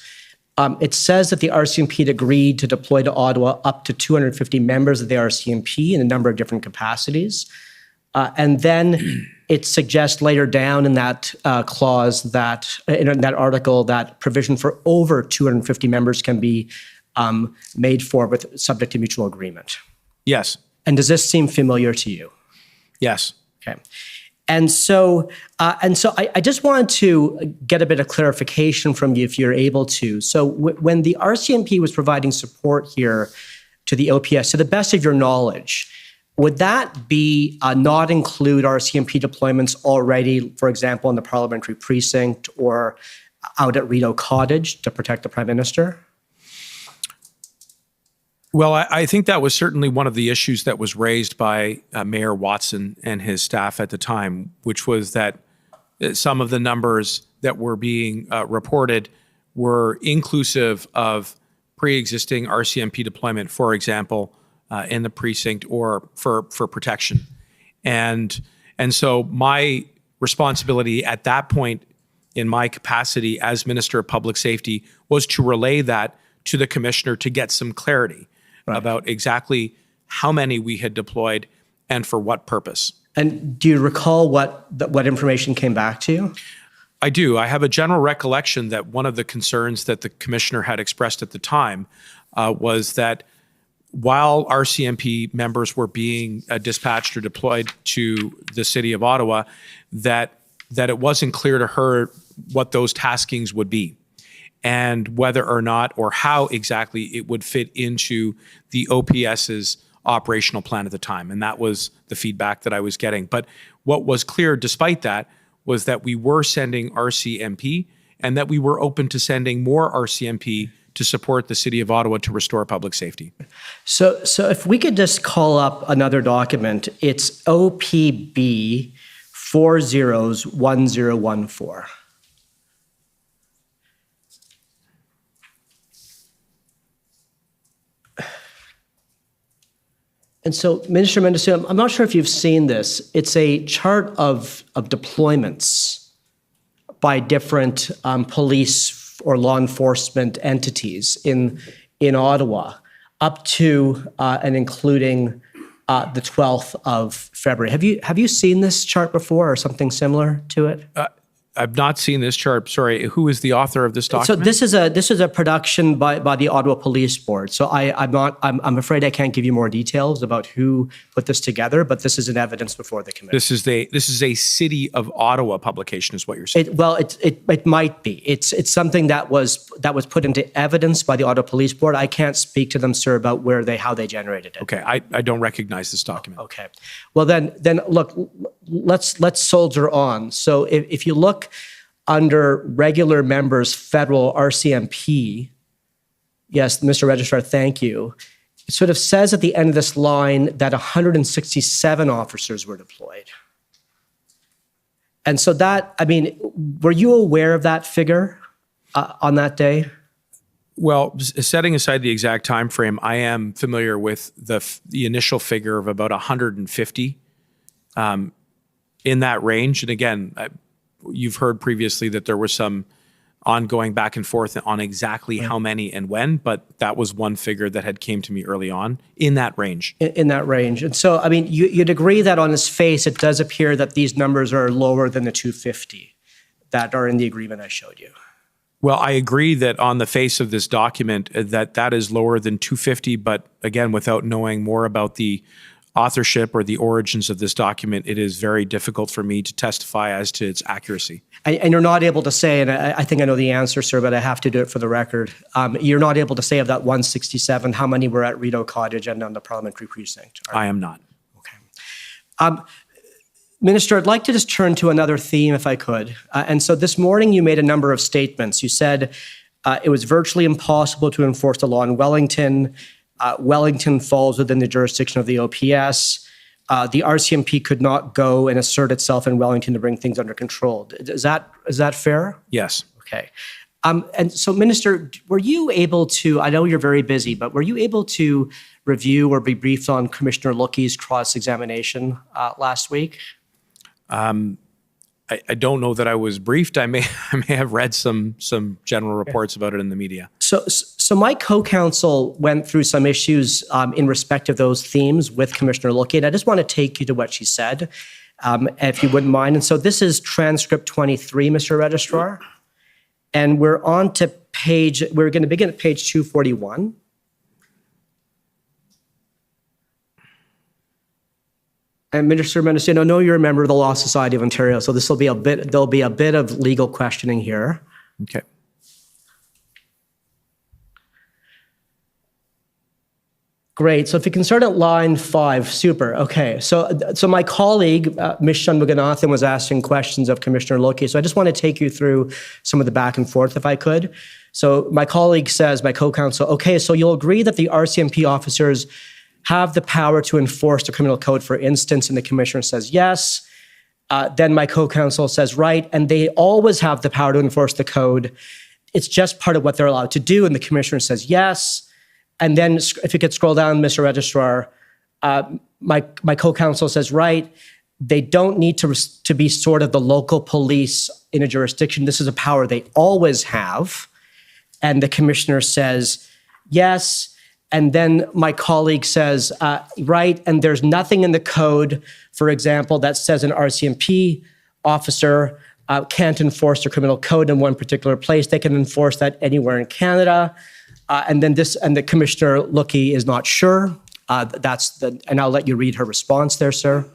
It says that the RCMP had agreed to deploy to Ottawa up to 250 members of the RCMP in a number of different capacities. And then it suggests later down in that clause that, in that article, that provision for over 250 members can be made for with subject to mutual agreement. Yes. And does this seem familiar to you? Yes. Okay. And so I just wanted to get a bit of clarification from you if you're able to. So when the RCMP was providing support here to the OPS, to the best of your knowledge, would that be not include RCMP deployments already, for example, in the parliamentary precinct or out at Rideau Cottage to protect the Prime Minister? Well, I think that was certainly one of the issues that was raised by Mayor Watson and his staff at the time, which was that some of the numbers that were being reported were inclusive of pre-existing RCMP deployment, for example, in the precinct or for protection. And so my responsibility at that point in my capacity as Minister of Public Safety was to relay that to the Commissioner to get some clarity about exactly how many we had deployed and for what purpose. And do you recall what information came back to you? I do. I have a general recollection that one of the concerns that the Commissioner had expressed at the time was that while RCMP members were being dispatched or deployed to the City of Ottawa, that it wasn't clear to her what those taskings would be and whether or not or how exactly it would fit into the OPS's operational plan at the time. And that was the feedback that I was getting. But what was clear despite that was that we were sending RCMP and that we were open to sending more RCMP to support the City of Ottawa to restore public safety. So if we could just call up another document, it's OPB 401014. And so, Minister Mendicino, I'm not sure if you've seen this. It's a chart of deployments by different police or law enforcement entities in Ottawa, up to and including the 12th of February. Have you seen this chart before or something similar to it? I've not seen this chart. Sorry, who is the author of this document? So this is a production by the Ottawa Police Board. So I'm afraid I can't give you more details about who put this together, but this is an evidence before the committee. This is a City of Ottawa publication, is what you're saying. It might be. It's something that was put into evidence by the Ottawa Police Board. I can't speak to them, sir, about how they generated it. Okay, I don't recognize this document. Okay, well then look, let's soldier on. So if you look under regular members federal RCMP, yes, Mr. Registrar, thank you. It sort of says at the end of this line that 167 officers were deployed. And so were you aware of that figure on that day? Well, setting aside the exact time frame, I am familiar with the initial figure of about 150 in that range. And again, you've heard previously that there was some ongoing back and forth on exactly how many and when, but that was one figure that had came to me early on in that range. In that range. And so, you'd agree that on its face, it does appear that these numbers are lower than the 250 that are in the agreement I showed you. Well, I agree that on the face of this document that is lower than 250, but again, without knowing more about the authorship or the origins of this document, it is very difficult for me to testify as to its accuracy. And you're not able to say, and I think I know the answer, sir, but I have to do it for the record. You're not able to say of that 167, how many were at Rideau Cottage and on the Parliamentary Precinct? I am not. Okay. Minister, I'd like to just turn to another theme if I could. And so this morning you made a number of statements. You said it was virtually impossible to enforce the law in Wellington. Wellington falls within the jurisdiction of the OPS. The RCMP could not go and assert itself in Wellington to bring things under control. Is that fair? Yes. Okay. And so, Minister, were you able to, I know you're very busy, but were you able to review or be briefed on Commissioner Lookey's cross-examination last week? I don't know that I was briefed. I may have read some general reports about it in the media. So my co-counsel went through some issues in respect of those themes with Commissioner Lookey, and I just want to take you to what she said, if you wouldn't mind. And so this is transcript 23, Mr. Registrar, and we're going to begin at page 241. And Minister Mendicino, I know you're a member of the Law Society of Ontario, so there'll be a bit of legal questioning here. Okay. Great. So if you can start at line 5, super. Okay. So my colleague, Ms. Shanmuganathan, was asking questions of Commissioner Lookey. So I just want to take you through some of the back and forth, if I could. So my colleague says, my co-counsel, okay, so you'll agree that the RCMP officers have the power to enforce the criminal code, for instance, and the commissioner says yes. Then my co-counsel says, right, and they always have the power to enforce the code. It's just part of what they're allowed to do, and the commissioner says yes. And then if you could scroll down, Mr. Registrar, my co-counsel says, right, they don't need to be sort of the local police in a jurisdiction. This is a power they always have. And the commissioner says yes. And then my colleague says, right, and there's nothing in the code, for example, that says an RCMP officer can't enforce the criminal code in one particular place. They can enforce that anywhere in Canada. And the Commissioner Lookey is not sure. And I'll let you read her response there, sir.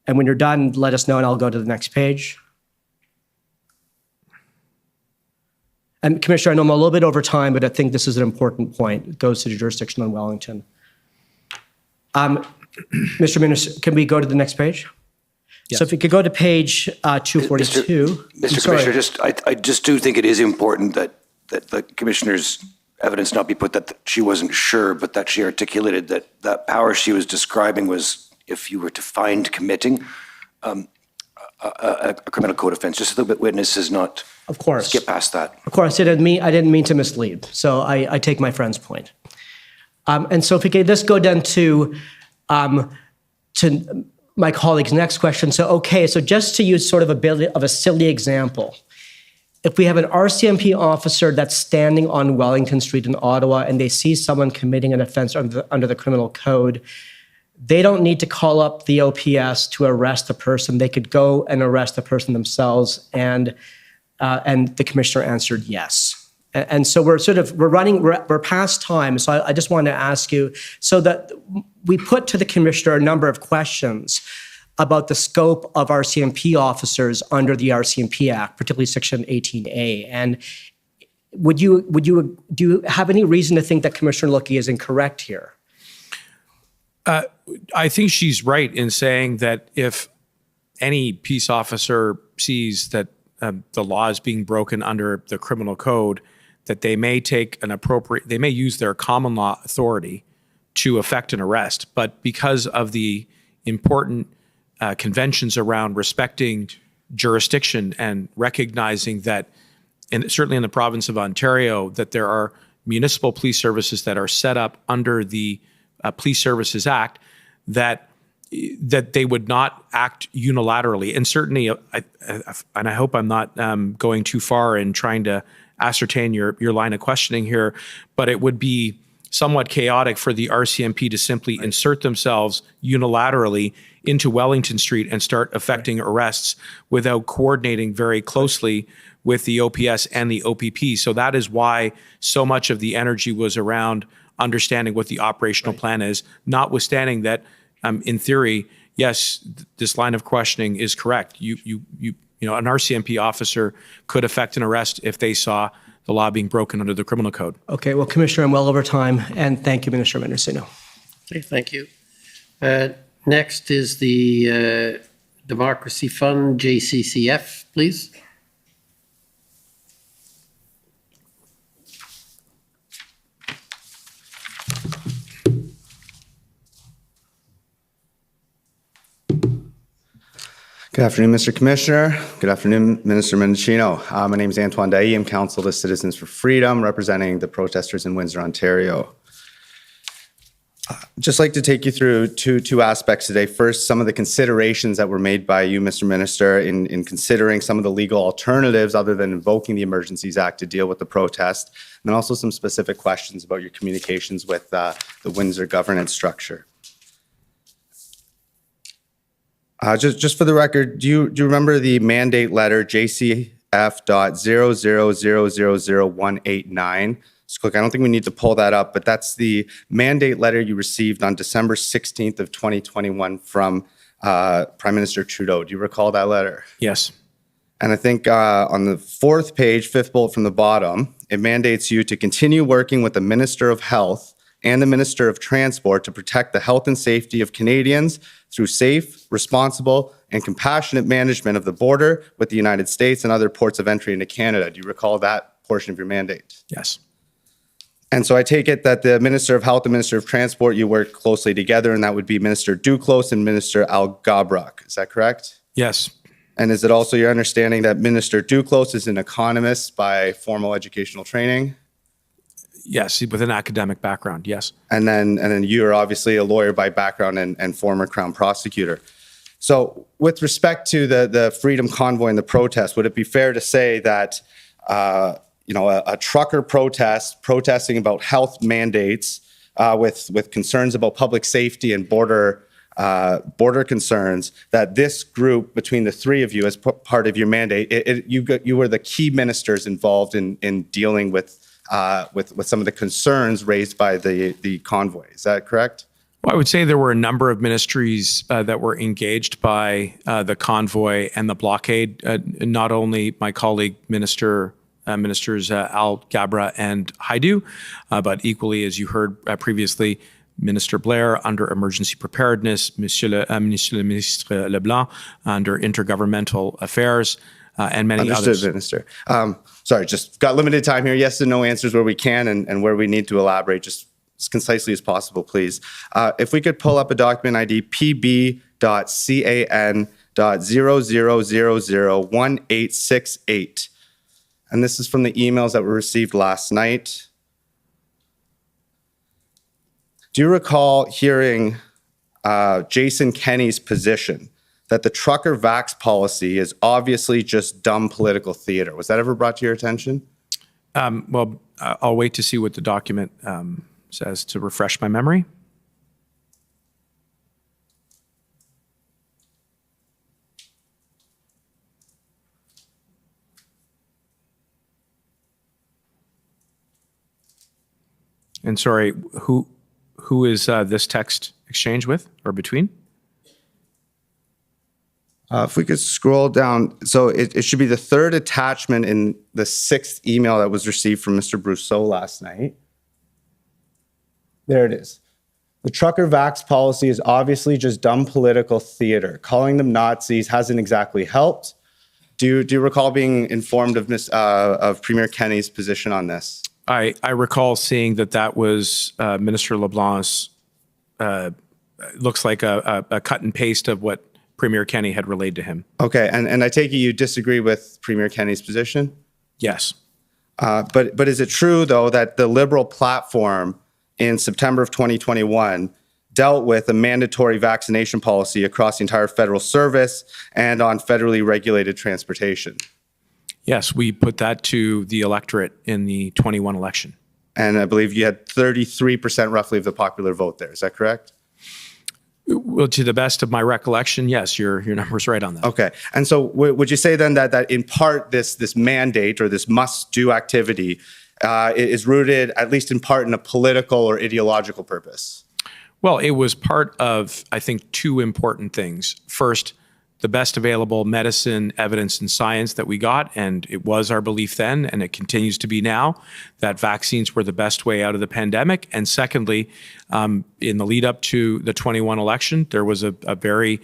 And when you're done, let us know and I'll go to the next page. And Commissioner, I know I'm a little bit over time, but I think this is an important point. It goes to the jurisdiction in Wellington. Mr. Minister, can we go to the next page? Yes. So if we could go to page 242. Mr. Commissioner, I just do think it is important that that the commissioner's evidence not be put that she wasn't sure, but that she articulated that that power she was describing was if you were to find committing a criminal code offense, just so that witnesses not Of course. skip past that. Of course, I didn't mean to mislead. So I take my friend's point. And so if we could just go down to my colleague's next question. So, okay, so just to use sort of a silly example, if we have an RCMP officer that's standing on Wellington Street in Ottawa and they see someone committing an offense under the criminal code, they don't need to call up the OPS to arrest the person. They could go and arrest the person themselves, and the commissioner answered yes. And so we're past time. So I just want to ask you, so that we put to the commissioner a number of questions about the scope of RCMP officers under the RCMP Act, particularly Section 18A. And do you have any reason to think that Commissioner Lookey is incorrect here? I think she's right in saying that if any peace officer sees that the law is being broken under the criminal code, that they may they may use their common law authority to effect an arrest. But because of the important conventions around respecting jurisdiction and recognizing that, and certainly in the province of Ontario, that there are municipal police services that are set up under the Police Services Act, that they would not act unilaterally. And certainly, and I hope I'm not going too far in trying to ascertain your line of questioning here, but it would be somewhat chaotic for the RCMP to simply insert themselves unilaterally into Wellington Street and start effecting arrests without coordinating very closely with the OPS and the OPP. So that is why so much of the energy was around understanding what the operational plan is, notwithstanding that, in theory, yes, this line of questioning is correct. You know, an RCMP officer could effect an arrest if they saw the law being broken under the criminal code. Okay, well, Commissioner, I'm well over time, and thank you, Minister Mendicino. Okay, thank you. Next is the Democracy Fund, JCCF, please. Good afternoon, Mr. Commissioner. Good afternoon, Minister Mendicino. My name is Antoine Dailly. I'm counsel to Citizens for Freedom, representing the protesters in Windsor, Ontario. Just like to take you through two aspects today. First, some of the considerations that were made by you, Mr. Minister, in considering some of the legal alternatives other than invoking the Emergencies Act to deal with the protest, and then also some specific questions about your communications with the Windsor governance structure. Just for the record, do you remember the mandate letter JCF.000000189? Just quick, I don't think we need to pull that up, but that's the mandate letter you received on December 16th of 2021 from Prime Minister Trudeau. Do you recall that letter? Yes. And I think on the fourth page, fifth bullet from the bottom, it mandates you to continue working with the Minister of Health and the Minister of Transport to protect the health and safety of Canadians through safe, responsible, and compassionate management of the border with the United States and other ports of entry into Canada. Do you recall that portion of your mandate? Yes. And so I take it that the Minister of Health and Minister of Transport, you work closely together, and that would be Minister Duclos and Minister Al-Gabrak. Is that correct? Yes. And is it also your understanding that Minister Duclos is an economist by formal educational training? Yes, with an academic background, yes. And then you're obviously a lawyer by background and former Crown prosecutor. So with respect to the Freedom Convoy and the protest, would it be fair to say that a trucker protesting about health mandates with concerns about public safety and border concerns, that this group between the three of you as part of your mandate, you were the key ministers involved in dealing with some of the concerns raised by the convoy. Is that correct? Well, I would say there were a number of ministries that were engaged by the convoy and the blockade. Not only my colleague ministers Al-Gabra and Haidu, but equally, as you heard previously, Minister Blair under emergency preparedness, Minister LeBlanc under intergovernmental affairs, and many Understood, others. Minister. Sorry, just got limited time here. Yes and no answers where we can and where we need to elaborate just as concisely as possible, please. If we could pull up a document ID PB.CAN.00001868. And this is from the emails that were received last night. Do you recall hearing Jason Kenney's position that the trucker vax policy is obviously just dumb political theater? Was that ever brought to your attention? Well, I'll wait to see what the document says to refresh my memory. And sorry, who is this text exchange with or between? If we could scroll down, so it should be the third attachment in the 6th email that was received from Mr. Brousseau last night. There it is. The trucker vax policy is obviously just dumb political theater. Calling them Nazis hasn't exactly helped. Do you recall being informed of Premier Kenney's position on this? I recall seeing that was Minister LeBlanc's, looks like a cut and paste of what Premier Kenney had relayed to him. Okay, and I take it you disagree with Premier Kenney's position? Yes. But is it true, though, that the Liberal platform in September of 2021 dealt with a mandatory vaccination policy across the entire federal service and on federally regulated transportation? Yes, we put that to the electorate in the 21 election. And I believe you had 33% roughly of the popular vote there. Is that correct? Well, to the best of my recollection, yes, your number's right on that. Okay. And so would you say then that in part this mandate or this must-do activity is rooted, at least in part, in a political or ideological purpose? Well, it was part of, I think, two important things. First, the best available medicine, evidence, and science that we got, and it was our belief then, and it continues to be now, that vaccines were the best way out of the pandemic. And secondly, in the lead up to the 21 election, there was a very,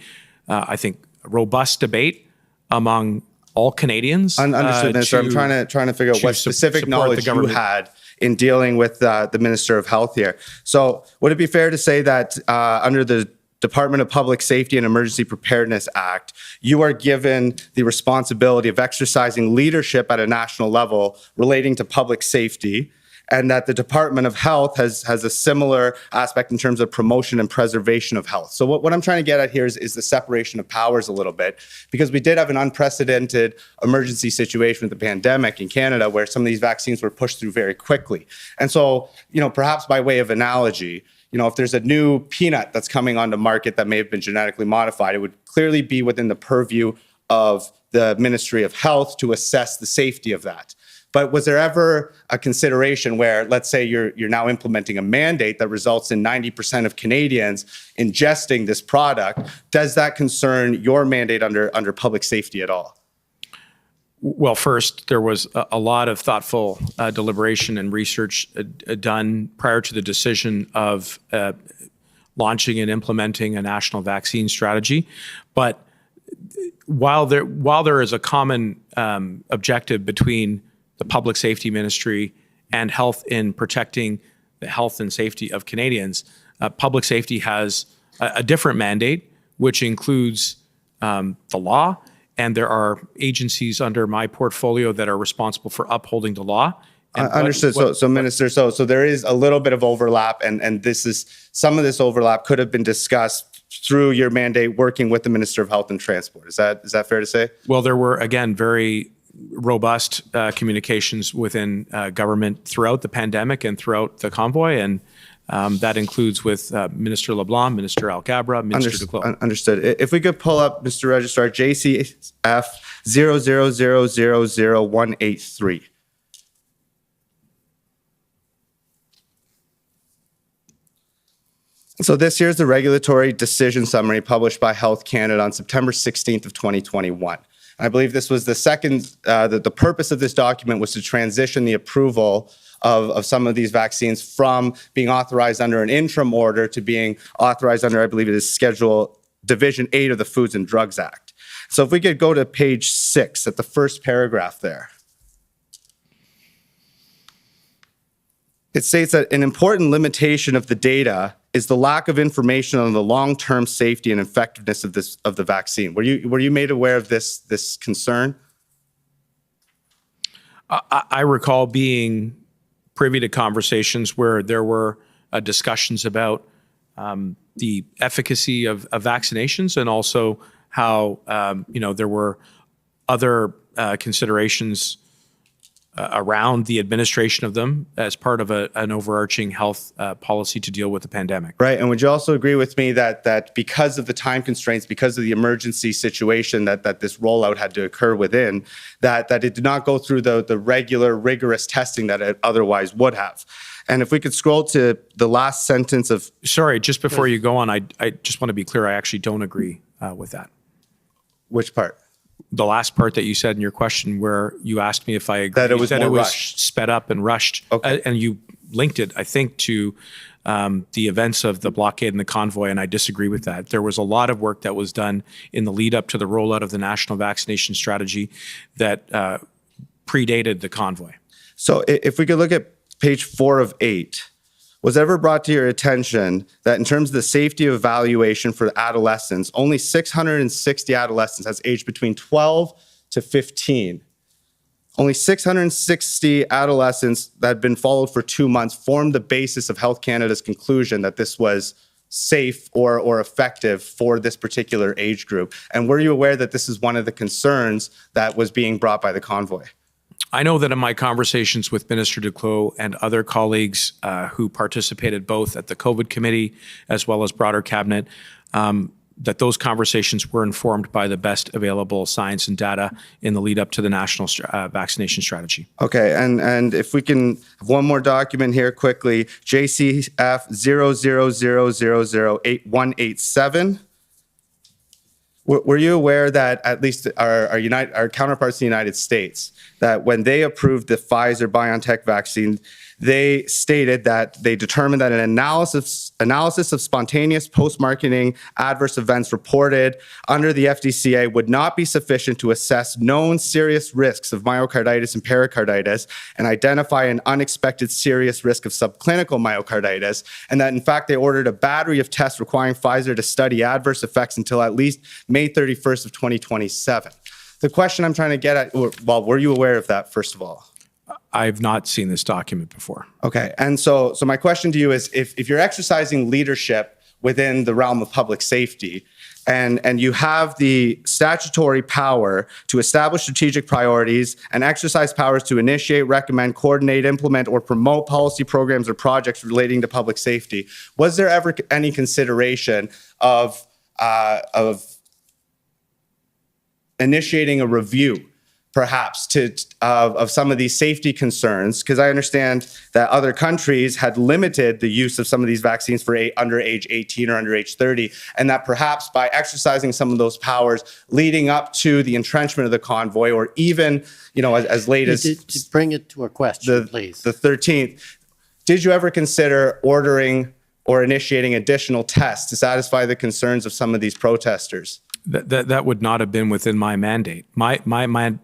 I think, robust debate among all Canadians. Understood, Minister. I'm trying to figure out what specific knowledge you had in dealing with the Minister of Health here. So would it be fair to say that under the Department of Public Safety and Emergency Preparedness Act, you are given the responsibility of exercising leadership at a national level relating to public safety, and that the Department of Health has a similar aspect in terms of promotion and preservation of health? So what I'm trying to get at here is the separation of powers a little bit, because we did have an unprecedented emergency situation with the pandemic in Canada where some of these vaccines were pushed through very quickly. And so, perhaps by way of analogy, if there's a new peanut that's coming on the market that may have been genetically modified, it would clearly be within the purview of the Ministry of Health to assess the safety of that. But was there ever a consideration where, let's say you're now implementing a mandate that results in 90% of Canadians ingesting this product? Does that concern your mandate under public safety at all? Well, first, there was a lot of thoughtful deliberation and research done prior to the decision of launching and implementing a national vaccine strategy. But while there is a common objective between the Public Safety Ministry and health in protecting the health and safety of Canadians, public safety has a different mandate, which includes the law. And there are agencies under my portfolio that are responsible for upholding the law. Understood. So Minister, so there is a little bit of overlap, and some of this overlap could have been discussed through your mandate working with the Minister of Health and Transport. Is that fair to say? Well, there were, again, very robust communications within government throughout the pandemic and throughout the convoy, and that includes with Minister LeBlanc, Minister Alghabra, Minister Declos. Understood. If we could pull up, Mr. Registrar, JCF 0000183. So this here's the regulatory decision summary published by Health Canada on September 16th of 2021. I believe this was the second, the purpose of this document was to transition the approval of some of these vaccines from being authorized under an interim order to being authorized under, I believe it is Schedule Division 8 of the Foods and Drugs Act. So if we could go to page 6 at the first paragraph there. It states that an important limitation of the data is the lack of information on the long-term safety and effectiveness of the vaccine. Were you made aware of this concern? I recall being privy to conversations where there were discussions about the efficacy of vaccinations, and also how there were other considerations around the administration of them as part of an overarching health policy to deal with the pandemic. Right, and would you also agree with me that because of the time constraints, because of the emergency situation that this rollout had to occur within, that it did not go through the regular rigorous testing that it otherwise would have? And if we could scroll to the last sentence of... Sorry, just before you go on, I just want to be clear, I actually don't agree with that. Which part? The last part that you said in your question, where you asked me if I agreed that it was sped up and rushed, and you linked it, I think, to the events of the blockade and the convoy, and I disagree with that. There was a lot of work that was done in the lead up to the rollout of the national vaccination strategy that predated the convoy. So if we could look at page 4 of 8, was ever brought to your attention that in terms of the safety evaluation for adolescents, only 660 adolescents has aged between 12 to 15. Only 660 adolescents that had been followed for 2 months formed the basis of Health Canada's conclusion that this was safe or effective for this particular age group. And were you aware that this is one of the concerns that was being brought by the convoy? I know that in my conversations with Minister Duclos and other colleagues who participated both at the COVID committee as well as broader cabinet, that those conversations were informed by the best available science and data in the lead up to the national vaccination strategy. Okay, and if we can have one more document here quickly, JCF 00000187. Were you aware that at least our counterparts in the United States, that when they approved the Pfizer-BioNTech vaccine, they stated that they determined that an analysis of spontaneous post-marketing adverse events reported under the FDCA would not be sufficient to assess known serious risks of myocarditis and pericarditis and identify an unexpected serious risk of subclinical myocarditis, and that in fact they ordered a battery of tests requiring Pfizer to study adverse effects until at least May 31st of 2027. The question I'm trying to get at, well, were you aware of that, first of all? I've not seen this document before. Okay, and so my question to you is, if you're exercising leadership within the realm of public safety, and you have the statutory power to establish strategic priorities and exercise powers to initiate, recommend, coordinate, implement, or promote policy programs or projects relating to public safety, was there ever any consideration of initiating a review, perhaps, of some of these safety concerns? Because I understand that other countries had limited the use of some of these vaccines for under age 18 or under age 30, and that perhaps by exercising some of those powers leading up to the entrenchment of the convoy, or even, as late as... To bring it to a question, please. The 13th, did you ever consider ordering or initiating additional tests to satisfy the concerns of some of these protesters? That would not have been within my mandate. My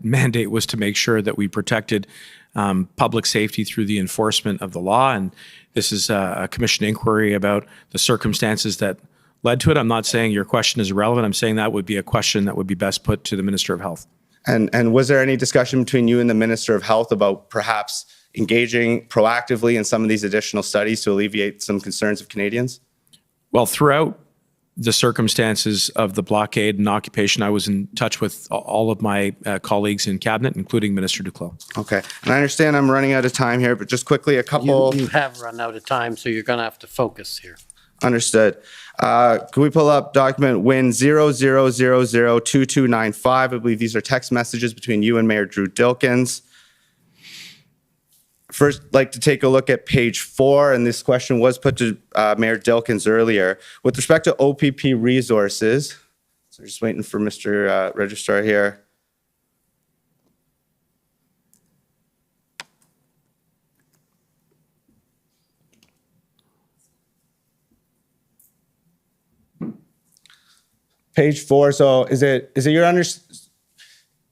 mandate was to make sure that we protected public safety through the enforcement of the law, and this is a commission inquiry about the circumstances that led to it. I'm not saying your question is irrelevant. I'm saying that would be a question that would be best put to the Minister of Health. And was there any discussion between you and the Minister of Health about perhaps engaging proactively in some of these additional studies to alleviate some concerns of Canadians? Well, throughout the circumstances of the blockade and occupation, I was in touch with all of my colleagues in cabinet, including Minister Duclos. Okay, and I understand I'm running out of time here, but just quickly, a couple... You have run out of time, so you're going to have to focus here. Understood. Can we pull up document WIN 00002295? I believe these are text messages between you and Mayor Drew Dilkens. First, I'd like to take a look at page 4, and this question was put to Mayor Dilkens earlier. With respect to OPP resources, so just waiting for Mr. Registrar here. Page 4. So is it your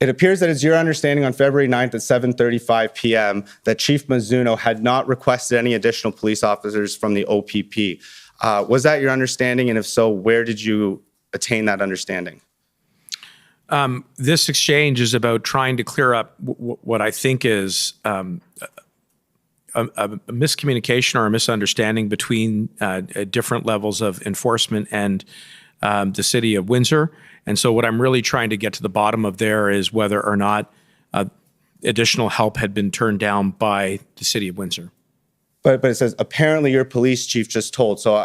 it appears that it's your understanding on February 9th at 7:35 p.m. that Chief Mizuno had not requested any additional police officers from the OPP. Was that your understanding? And if so, where did you attain that understanding? This exchange is about trying to clear up what I think is a miscommunication or a misunderstanding between different levels of enforcement and the city of Windsor. And so what I'm really trying to get to the bottom of there is whether or not additional help had been turned down by the city of Windsor. But it says apparently your police chief just told. So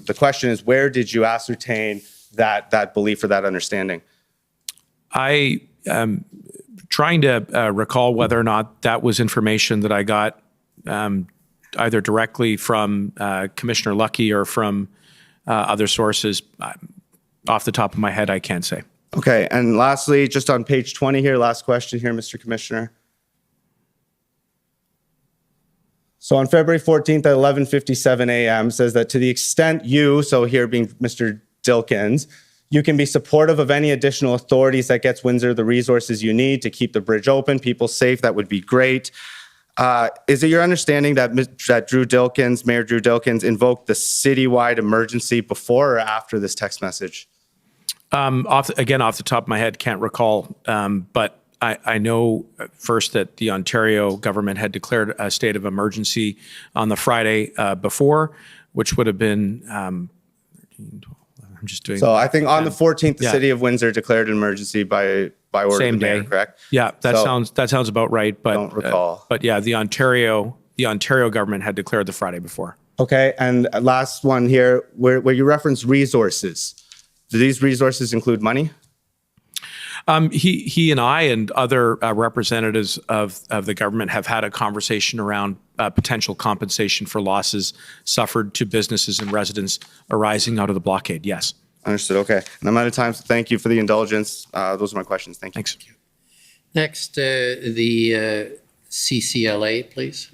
the question is, where did you ascertain that belief or that understanding? I am trying to recall whether or not that was information that I got either directly from Commissioner Lucky or from other sources. Off the top of my head, I can't say. Okay, and lastly, just on page 20 here, last question here, Mr. Commissioner. So on February 14th at 11:57 a.m. says that to the extent you, so here being Mr. Dilkins, you can be supportive of any additional authorities that gets Windsor the resources you need to keep the bridge open, people safe, that would be great. Is it your understanding that Mayor Drew Dilkins invoked the citywide emergency before or after this text message? Off the top of my head, can't recall. But I know first that the Ontario government had declared a state of emergency on the Friday before, which would have been, I'm just doing. So I think on the 14th, the city of Windsor declared an emergency by order Same of the mayor, day. correct? Yeah, that sounds about right. But don't recall. But yeah, the Ontario government had declared the Friday before. Okay, and last one here, where you reference resources. Do these resources include money? He and I and other representatives of the government have had a conversation around potential compensation for losses suffered to businesses and residents arising out of the blockade. Yes. Understood. Okay. And I'm out of time, so thank you for the indulgence. Those are my questions. Thank you. Thanks. Next, the CCLA, please.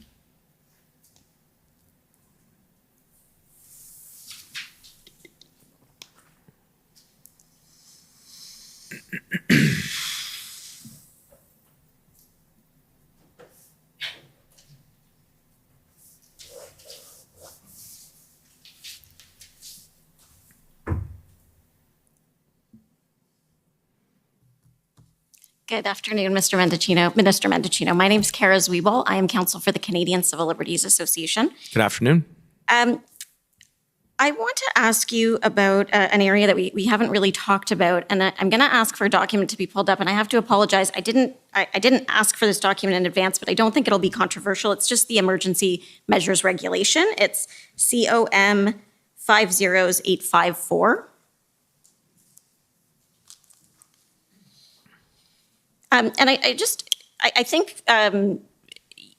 Good afternoon, Mr. Mendicino, Minister Mendicino. My name is Kara Zwiebel. I am counsel for the Canadian Civil Liberties Association. Good afternoon. I want to ask you about an area that we haven't really talked about, and I'm going to ask for a document to be pulled up. And I have to apologize. I didn't ask for this document in advance, but I don't think it'll be controversial. It's just the Emergency Measures Regulation. It's COM 50854. And I think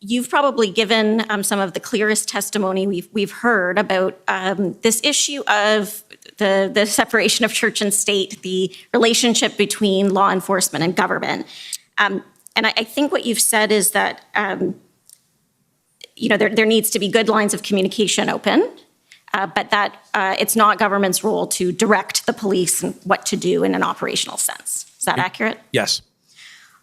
you've probably given some of the clearest testimony we've heard about this issue of the separation of church and state, the relationship between law enforcement and government. And I think what you've said is that there needs to be good lines of communication open, but that it's not government's role to direct the police and what to do in an operational sense. Is that accurate? Yes.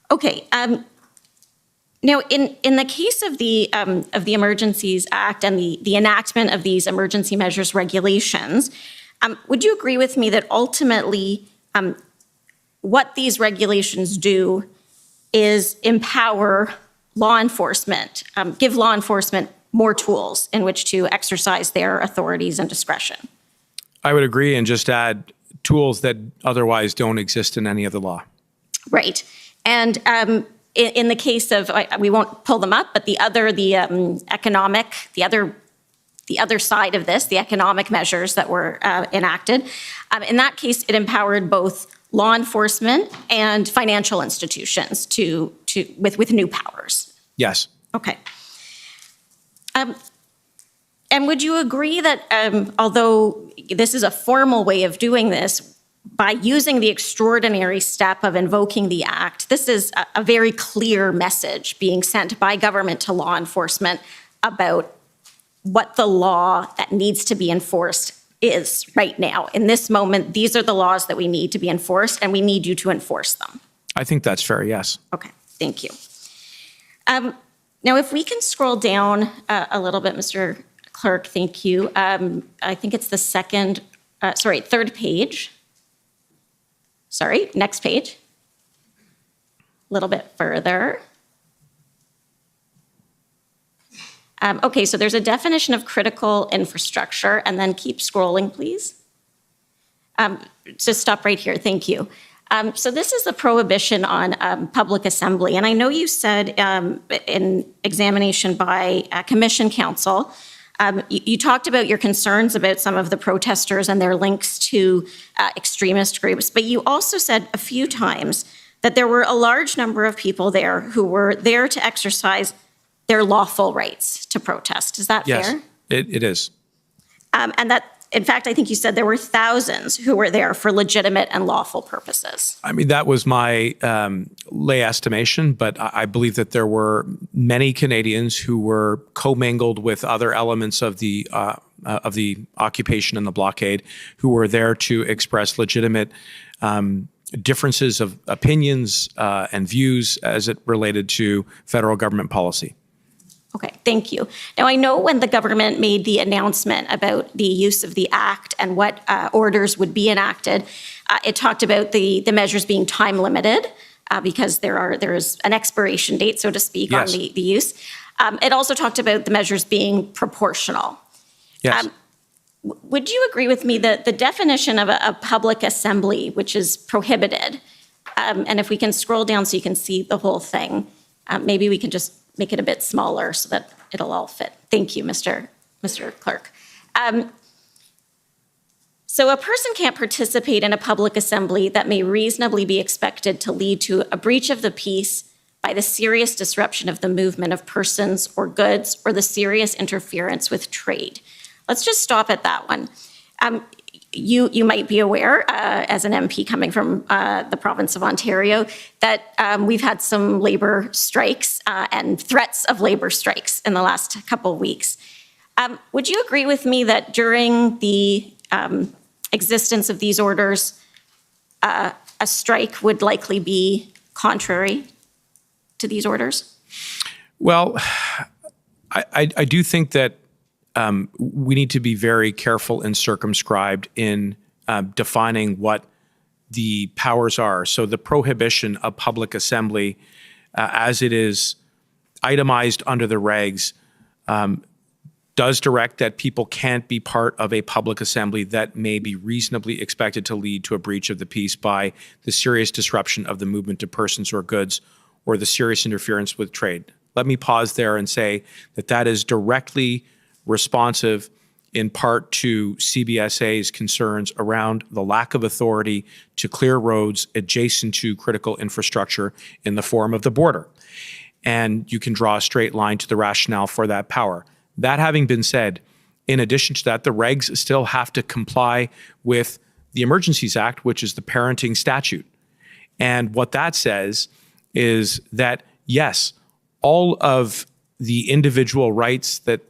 Okay. Now, in the case of the Emergencies Act and the enactment of these emergency measures regulations, would you agree with me that ultimately what these regulations do is empower law enforcement, give law enforcement more tools in which to exercise their authorities and discretion? I would agree and just add tools that otherwise don't exist in any other law. Right. And in the case of, we won't pull them up, but the other side of this, the economic measures that were enacted, in that case, it empowered both law enforcement and financial institutions with new powers. Yes. Okay. And would you agree that although this is a formal way of doing this, by using the extraordinary step of invoking the act, this is a very clear message being sent by government to law enforcement about what the law that needs to be enforced is right now. In this moment, these are the laws that we need to be enforced, and we need you to enforce them. I think that's fair, yes. Okay, thank you. Now, if we can scroll down a little bit, Mr. Clerk, thank you. I think it's the third page. Sorry, next page. A little bit further. Okay, so there's a definition of critical infrastructure, and then keep scrolling, please. Just stop right here, thank you. So this is the prohibition on public assembly, and I know you said in examination by Commission Counsel, you talked about your concerns about some of the protesters and their links to extremist groups, but you also said a few times that there were a large number of people there who were there to exercise their lawful rights to protest. Is that Yes, fair? it is. And that, in fact, I think you said there were thousands who were there for legitimate and lawful purposes. I mean, that was my lay estimation, but I believe that there were many Canadians who were commingled with other elements of the occupation and the blockade, who were there to express legitimate differences of opinions and views as it related to federal government policy. Okay, thank you. Now, I know when the government made the announcement about the use of the Act and what orders would be enacted, it talked about the measures being time limited because there is an expiration date, so to speak, Yes. on the use. It also talked about the measures being proportional. Yes. Would you agree with me that the definition of a public assembly, which is prohibited, and if we can scroll down so you can see the whole thing, maybe we can just make it a bit smaller so that it'll all fit. Thank you, Mr. Clerk. So a person can't participate in a public assembly that may reasonably be expected to lead to a breach of the peace by the serious disruption of the movement of persons or goods or the serious interference with trade. Let's just stop at that one. You might be aware, as an MP coming from the province of Ontario, that we've had some labor strikes and threats of labor strikes in the last couple of weeks. Would you agree with me that during the existence of these orders, a strike would likely be contrary to these orders? Well, I do think that we need to be very careful and circumscribed in defining what the powers are. So the prohibition of public assembly, as it is itemized under the regs, does direct that people can't be part of a public assembly that may be reasonably expected to lead to a breach of the peace by the serious disruption of the movement of persons or goods or the serious interference with trade. Let me pause there and say that that is directly responsive in part to CBSA's concerns around the lack of authority to clear roads adjacent to critical infrastructure in the form of the border. And you can draw a straight line to the rationale for that power. That having been said, in addition to that, the regs still have to comply with the Emergencies Act, which is the parenting statute. And what that says is that, yes, all of the individual rights that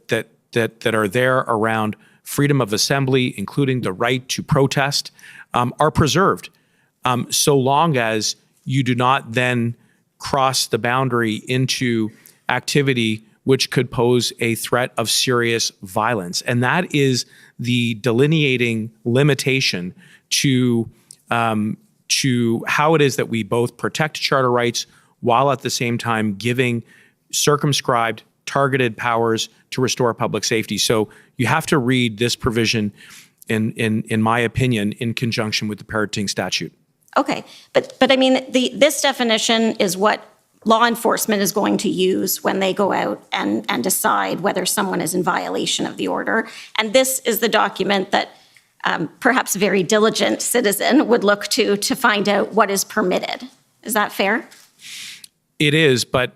are there around freedom of assembly, including the right to protest, are preserved, so long as you do not then cross the boundary into activity which could pose a threat of serious violence. And that is the delineating limitation to how it is that we both protect charter rights while at the same time giving circumscribed, targeted powers to restore public safety. So you have to read this provision, in my opinion, in conjunction with the parenting statute. Okay, but I mean, this definition is what law enforcement is going to use when they go out and decide whether someone is in violation of the order. And this is the document that perhaps a very diligent citizen would look to find out what is permitted. Is that fair? It is, but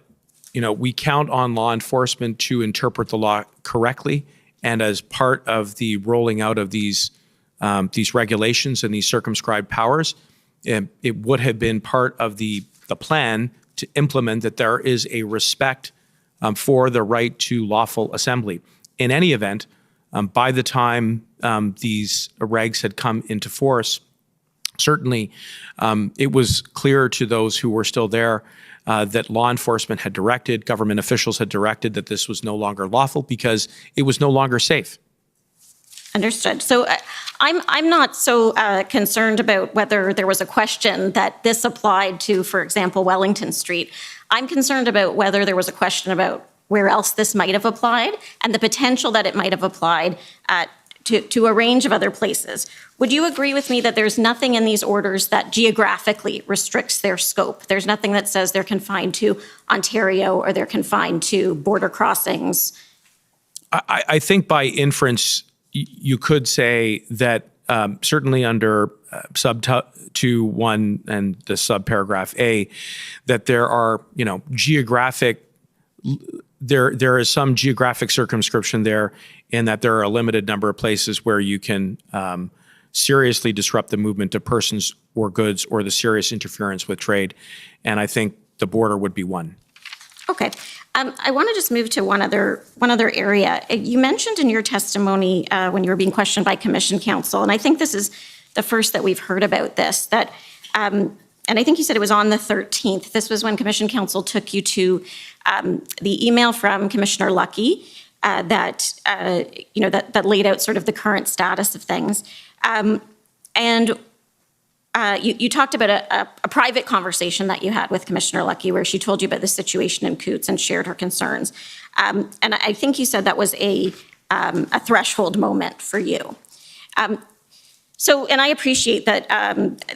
we count on law enforcement to interpret the law correctly. And as part of the rolling out of these regulations and these circumscribed powers, it would have been part of the plan to implement that there is a respect for the right to lawful assembly. In any event, By the time these regs had come into force, certainly it was clear to those who were still there that law enforcement had directed, government officials had directed that this was no longer lawful because it was no longer safe. Understood. So I'm not so concerned about whether there was a question that this applied to, for example, Wellington Street. I'm concerned about whether there was a question about where else this might have applied and the potential that it might have applied to a range of other places. Would you agree with me that there's nothing in these orders that geographically restricts their scope? There's nothing that says they're confined to Ontario or they're confined to border crossings? I think by inference, you could say that certainly under sub 2(1) and the subparagraph A, that there are, there is some geographic circumscription there, in that there are a limited number of places where you can seriously disrupt the movement of persons or goods or the serious interference with trade. And I think the border would be one. Okay. I want to just move to one other area. You mentioned in your testimony when you were being questioned by Commission Counsel, and I think this is the first that we've heard about this, that, and I think you said it was on the 13th. This was when Commission Counsel took you to the email from Commissioner Lucky that laid out sort of the current status of things. You talked about a private conversation that you had with Commissioner Lucky where she told you about the situation in Coots and shared her concerns. And I think you said that was a threshold moment for you. And I appreciate that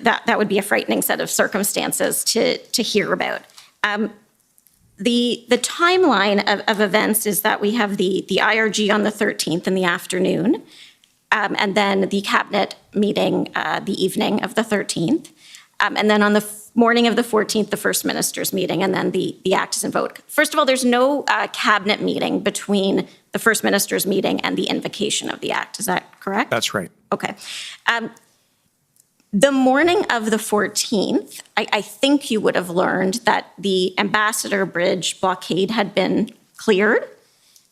that would be a frightening set of circumstances to hear about. The timeline of events is that we have the IRG on the 13th in the afternoon, and then the cabinet meeting the evening of the 13th, and then on the morning of the 14th, the First Minister's meeting, and then the act is invoked. First of all, there's no cabinet meeting between the First Minister's meeting and the invocation of the act. Is that correct? That's right. Okay. The morning of the 14th, I think you would have learned that the Ambassador Bridge blockade had been cleared,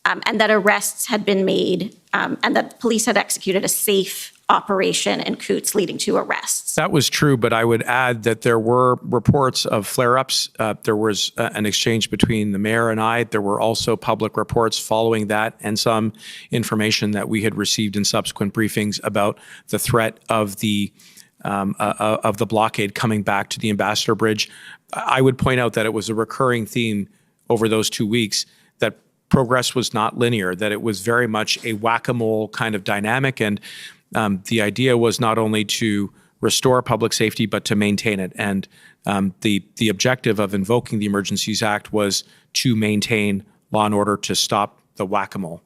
and that arrests had been made, and that police had executed a safe operation in Coots leading to arrests. That was true, but I would add that there were reports of flare-ups. There was an exchange between the mayor and I. There were also public reports following that and some information that we had received in subsequent briefings about the threat of the blockade coming back to the Ambassador Bridge. I would point out that it was a recurring theme over those 2 weeks, that progress was not linear, that it was very much a whack-a-mole kind of dynamic. And the idea was not only to restore public safety, but to maintain it. And the objective of invoking the Emergencies Act was to maintain law and order, to stop the whack-a-mole.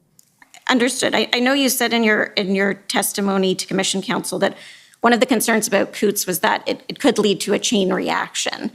Understood. I know you said in your testimony to Commission Counsel that one of the concerns about Coots was that it could lead to a chain reaction.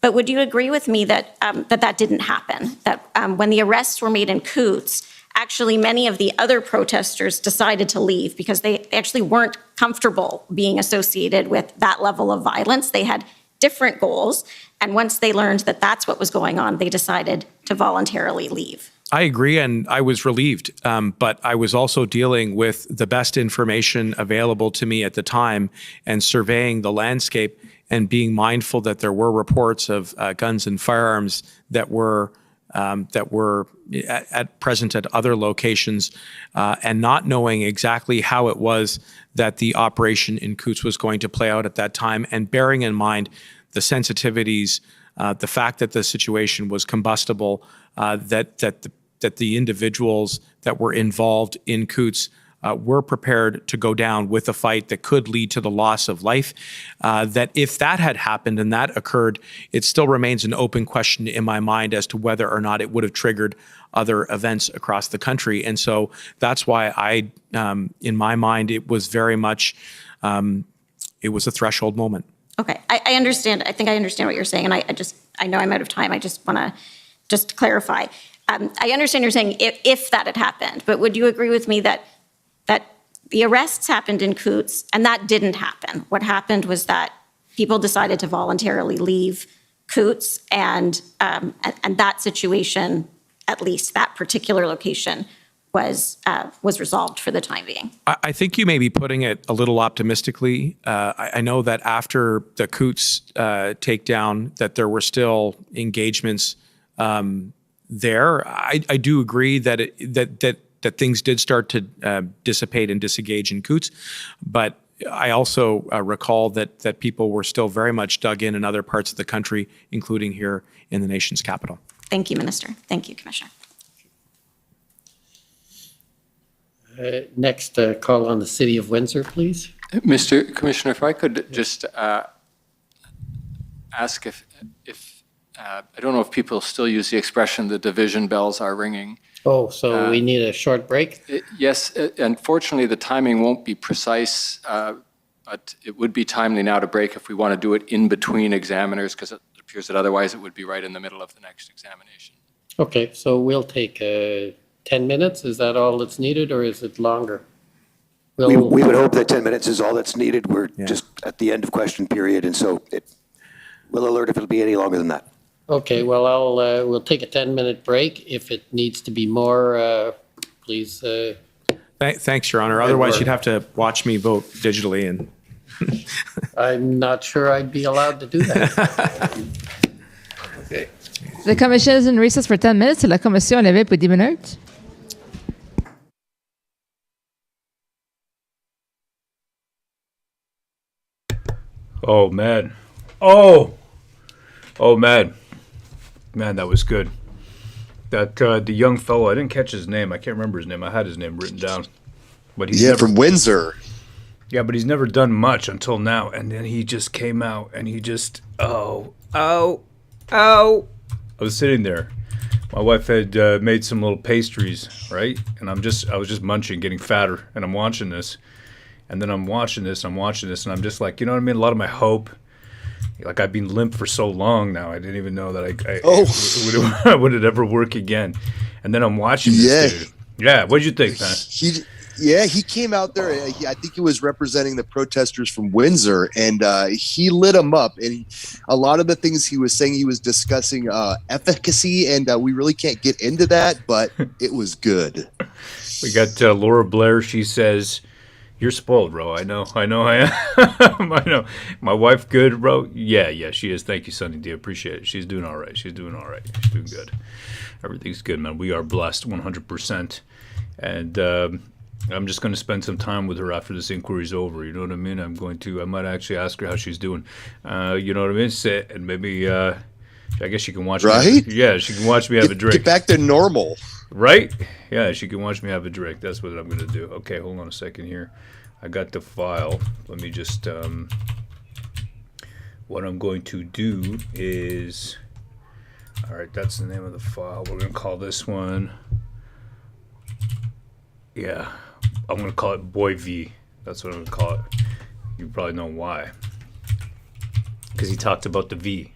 But would you agree with me that that didn't happen? That when the arrests were made in Coots, actually many of the other protesters decided to leave because they actually weren't comfortable being associated with that level of violence. They had different goals. And once they learned that that's what was going on, they decided to voluntarily leave. I agree, and I was relieved, but I was also dealing with the best information available to me at the time and surveying the landscape and being mindful that there were reports of guns and firearms that were at present at other locations, and not knowing exactly how it was that the operation in Coots was going to play out at that time, and bearing in mind the sensitivities, the fact that the situation was combustible, that the individuals that were involved in Coots were prepared to go down with a fight that could lead to the loss of life. That if that had happened and that occurred, it still remains an open question in my mind as to whether or not it would have triggered other events across the country. And so that's why in my mind, it was very much, it was a threshold moment. Okay, I understand. I think I understand what you're saying. And I know I'm out of time. I just want to just clarify. I understand you're saying if that had happened, but would you agree with me that the arrests happened in Coots and that didn't happen? What happened was that people decided to voluntarily leave Coots, and that situation, at least that particular location, was resolved for the time being. I think you may be putting it a little optimistically. I know that after the Coots takedown, that there were still engagements there. I do agree that that things did start to dissipate and disengage in Coots, but I also recall that people were still very much dug in other parts of the country, including here in the nation's capital. Thank you, Minister. Thank you, Commissioner. Next, call on the City of Windsor, please. Mr. Commissioner, if I could just ask if I don't know if people still use the expression "the division bells are ringing." Oh, so we need a short break? Yes, unfortunately, the timing won't be precise, but it would be timely now to break if we want to do it in between examiners, because it appears that otherwise it would be right in the middle of the next examination. Okay, so we'll take 10 minutes. Is that all that's needed, or is it longer? We would hope that 10 minutes is all that's needed. We're just at the end of question period, and so we'll alert if it'll be any longer than that. Okay, well, we'll take a 10-minute break. If it needs to be more, please. Thanks, Your Honor. Otherwise, you'd have to watch me vote digitally. And I'm not sure I'd be allowed to do that. Okay. The commission is in recess for 10 minutes. La commission est levée pour 10 minutes. Oh, man. Oh, man. Man, that was good. That the young fellow, I didn't catch his name. I can't remember his name. I had his name written down. But he's from Windsor. Yeah, but he's never done much until now. And then he just came out and he just, oh. I was sitting there. My wife had made some little pastries, right? And I was just munching, getting fatter. And I'm watching this. And then I'm watching this, and I'm just like, you know what I mean? A lot of my hope, like I've been limp for so long now, I didn't even know that I would it ever work again. And then I'm watching this dude. Yeah, what'd you think, man? He came out there. I think he was representing the protesters from Windsor, and he lit them up. And a lot of the things he was saying, he was discussing efficacy, and we really can't get into that, but it was good. We got Laura Blair. She says, "You're spoiled, bro. I know I am. I know. My wife good, bro? Yeah, she is. Thank you, Sunny D. Appreciate it. She's doing all right. She's doing good. Everything's good, man. We are blessed 100%. And I'm just going to spend some time with her after this inquiry's over. You know what I mean? I might actually ask her how she's doing. You know what I mean? Sit and maybe, I guess she can watch me. Right? She can watch me have a drink. Get back to normal. Right? Yeah, she can watch me have a drink. That's what I'm going to do. Okay, hold on a second here. I got the file. Let me just, what I'm going to do is, all right, that's the name of the file. We're going to call this one, yeah, I'm going to call it Boy V. That's what I'm going to call it. You probably know why. Because he talked about the V.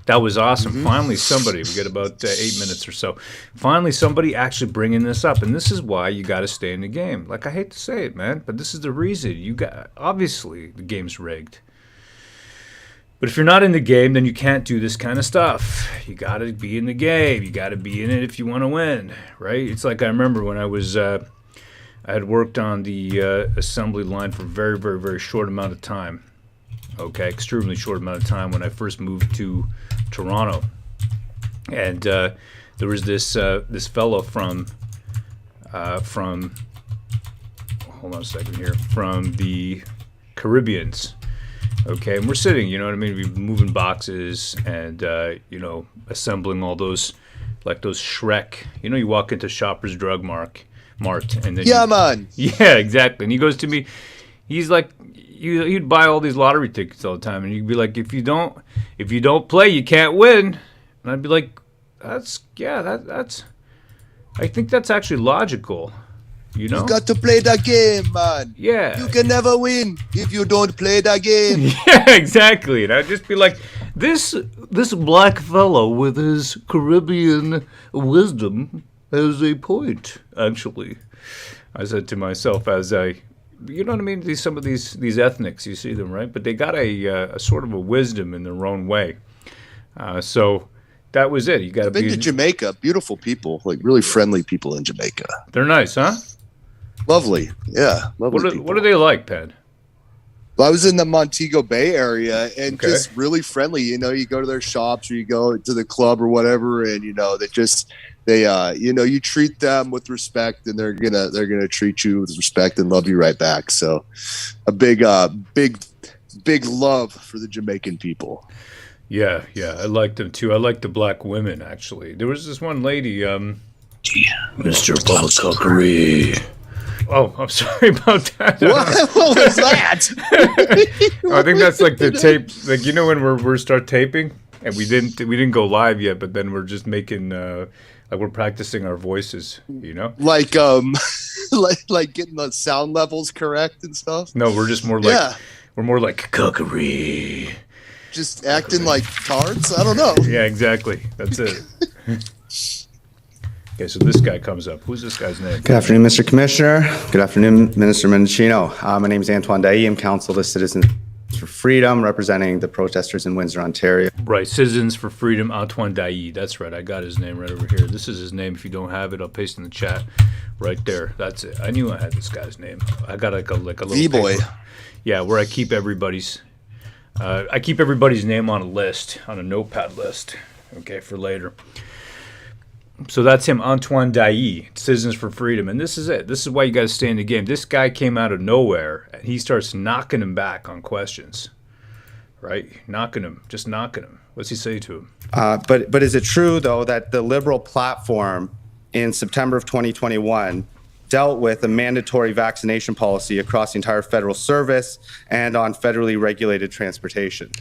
That was awesome. Mm-hmm. Finally, somebody, we got about 8 minutes or so. Finally, somebody actually bringing this up. And this is why you got to stay in the game. Like, I hate to say it, man, but this is the reason. Obviously, the game's rigged. But if you're not in the game, then you can't do this kind of stuff. You got to be in the game. You got to be in it if you want to win, right? It's like I remember when I was, I had worked on the assembly line for a very, very, very short amount of time. Okay, extremely short amount of time when I first moved to Toronto, and there was this fellow from hold on a second here, from the Caribbeans. Okay, and we're sitting, you know what I mean? We're moving boxes and assembling all those, like those Shrek. You know, you walk into Shoppers Drug Mart, and then man. Yeah, exactly. And he goes to me, he's like, he'd buy all these lottery tickets all the time, and you'd be like, if you don't play, you can't win. And I'd be like, that's I think that's actually logical. You know? You got to play the game, man. Yeah. You can never win if you don't play the game. Yeah, exactly. And I'd just be like, this black fellow with his Caribbean wisdom has a point, actually. I said to myself as you know what I mean? Some of these ethnics, you see them, right? But they got a sort of a wisdom in their own way. So That was it. You got to I've been to Jamaica. Beautiful people, like really friendly people in Jamaica. They're nice, huh? Lovely. Yeah. Lovely. What are they like, Pat? Well, I was in the Montego Bay area and just really friendly. You know, you go to their shops or you go to the club or whatever, and you know, you treat them with respect, and they're gonna treat you with respect and love you right back. So, a big love for the Jamaican people. Yeah, I like them too. I like the black women actually. There was this one lady, Mr. Bubblecockery. Oh, I'm sorry about that. What was that? I think that's like the tape. Like, you know, when we're start taping and we didn't go live yet, but then we're just making like we're practicing our voices. You know, like like getting the sound levels correct and stuff. No, we're just more like we're more like cockery. Just acting like cards. I don't know. Yeah, exactly. That's it. Okay, so this guy comes up. Who's this guy's name? Good afternoon, Mr. Commissioner. Good afternoon, Minister Mendicino. My name is Antoine Dailly. I'm counsel to Citizens for Freedom, representing the protesters in Windsor, Ontario. Right, Citizens for Freedom, Antoine Dailly. That's right. I got his name right over here. This is his name. If you don't have it, I'll paste in the chat. Right there. That's it. I knew I had this guy's name. I got like a little V-boy. paper. Yeah, where I keep everybody's name on a list, on a notepad list. Okay, for later. So that's him, Antoine Dailly, Citizens for Freedom. And this is it. This is why you got to stay in the game. This guy came out of nowhere, and he starts knocking him back on questions. Right? Just knocking him. What's he say to him? But is it true, though, that the Liberal platform in September of 2021 dealt with a mandatory vaccination policy across the entire federal service and on federally regulated transportation?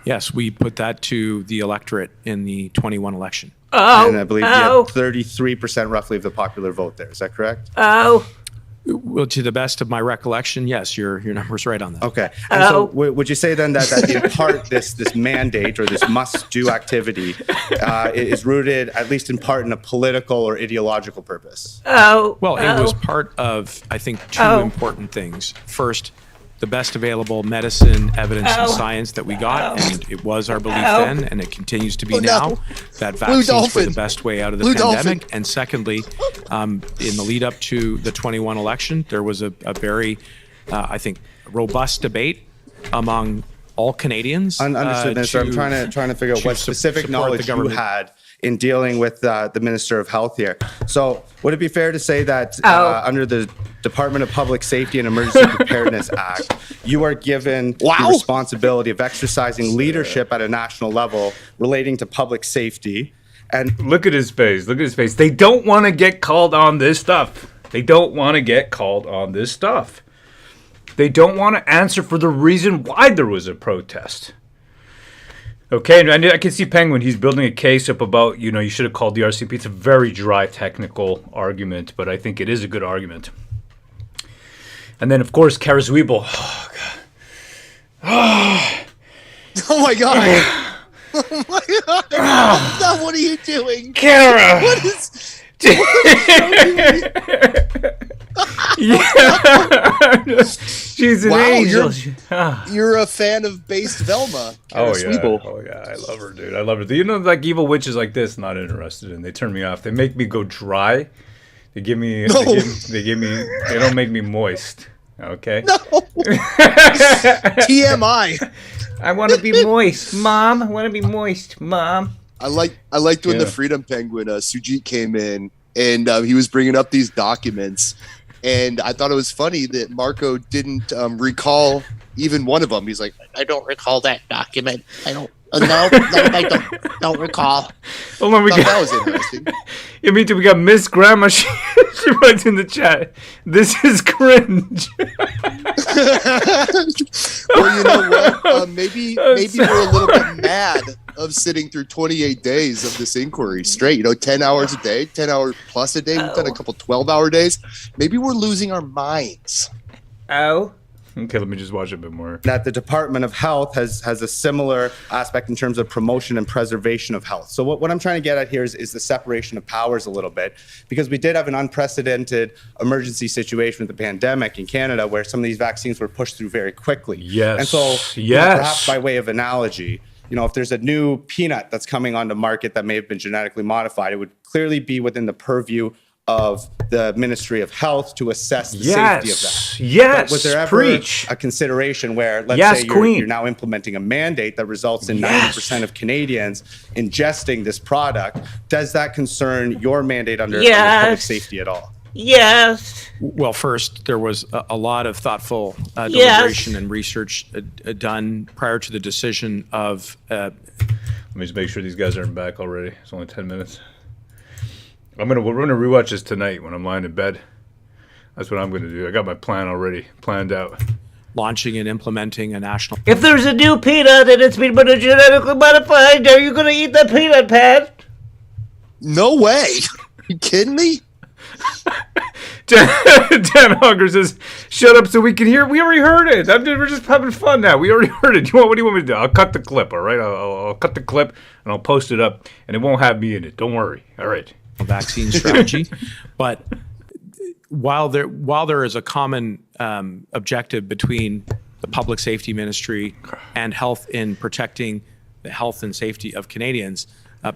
Yes, we put that to the electorate in the 21 election. And I believe you had 33% roughly of the popular vote there. Is that correct? Well, to the best of my recollection, yes, your number's right on that. Okay. And so would you say then that in part this mandate or this must-do activity is rooted, at least in part, in a political or ideological purpose? Well, it was part of, I think, two important things. First, the best available medicine, evidence, and science that we got, and it was our belief then, and it continues to be now, that vaccines were the best way out of the pandemic. And secondly, in the lead up to the 21 election, there was a very, I think, robust debate among all Canadians. Understood, Minister. I'm trying to figure out what specific knowledge you had in dealing with the Minister of Health here. So would it be fair to say that under the Department of Public Safety and Emergency Preparedness Act, you are given the responsibility of exercising leadership at a national level relating to public safety? And look at his face. Look at his face. They don't want to get called on this stuff. They don't want to get called on this stuff. They don't want to answer for the reason why there was a protest. Okay, and I can see Penguin. He's building a case up about, you know, you should have called the RCMP. It's a very dry technical argument, but I think it is a good argument. And then, of course, Kara Zwiebel. Oh, God. Oh, my God. Oh, my God. Now, what are you doing? Kara. What is... Yeah. She's an angel. You're a fan of based Velma. Oh yeah, I love her, dude. I love her. You know, like evil witches like this, not interested in. They turn me off. They make me go dry. They give me. They don't make me moist. Okay. No. TMI. I want to be moist, Mom. I want to be moist, Mom. I liked when the Freedom Penguin Sujit came in and he was bringing up these documents, and I thought it was funny that Marco didn't recall even one of them. He's like, I don't recall that document. I don't. No, I don't recall. Oh my God, that was interesting. Yeah, me too. We got Miss Grandma. She writes in the chat, "This is cringe." Well, you know what? Maybe we're a little bit mad of sitting through 28 days of this inquiry straight. You know, 10 hours a day, 10 hours plus a day. We've done a couple 12-hour days. Maybe we're losing our minds. Okay, let me just watch a bit more. That the Department of Health has a similar aspect in terms of promotion and preservation of health. So what I'm trying to get at here is the separation of powers a little bit, because we did have an unprecedented emergency situation with the pandemic in Canada where some of these vaccines were pushed through very quickly. Yes. And so, perhaps by way of analogy, if there's a new peanut that's coming on the market that may have been genetically modified, it would clearly be within the purview of the Ministry of Health to assess the safety of that. Yes, But was there ever preach. a consideration where, let's Yes, say Queen. you're now implementing a mandate that results in Yes. 90% of Canadians ingesting this product? Does that concern your mandate under public safety at all? Yes. Well, first, there was a lot of thoughtful deliberation and research done prior to the decision of. Let me just make sure these guys aren't back already. It's only 10 minutes. We're gonna rewatch this tonight when I'm lying in bed. That's what I'm gonna do. I got my plan already planned out. Launching and implementing a national. If there's a new peanut and it's been genetically modified, are you going to eat the peanut, Pat? No way. You kidding me? Dan Hogger says, "Shut up so we can hear." We already heard it. We're just having fun now. We already heard it. What do you want me to do? I'll cut the clip. All right. I'll cut the clip and I'll post it up, and it won't have me in it. Don't worry. All right. Vaccine strategy, but while there is a common objective between the public safety ministry and health in protecting the health and safety of Canadians,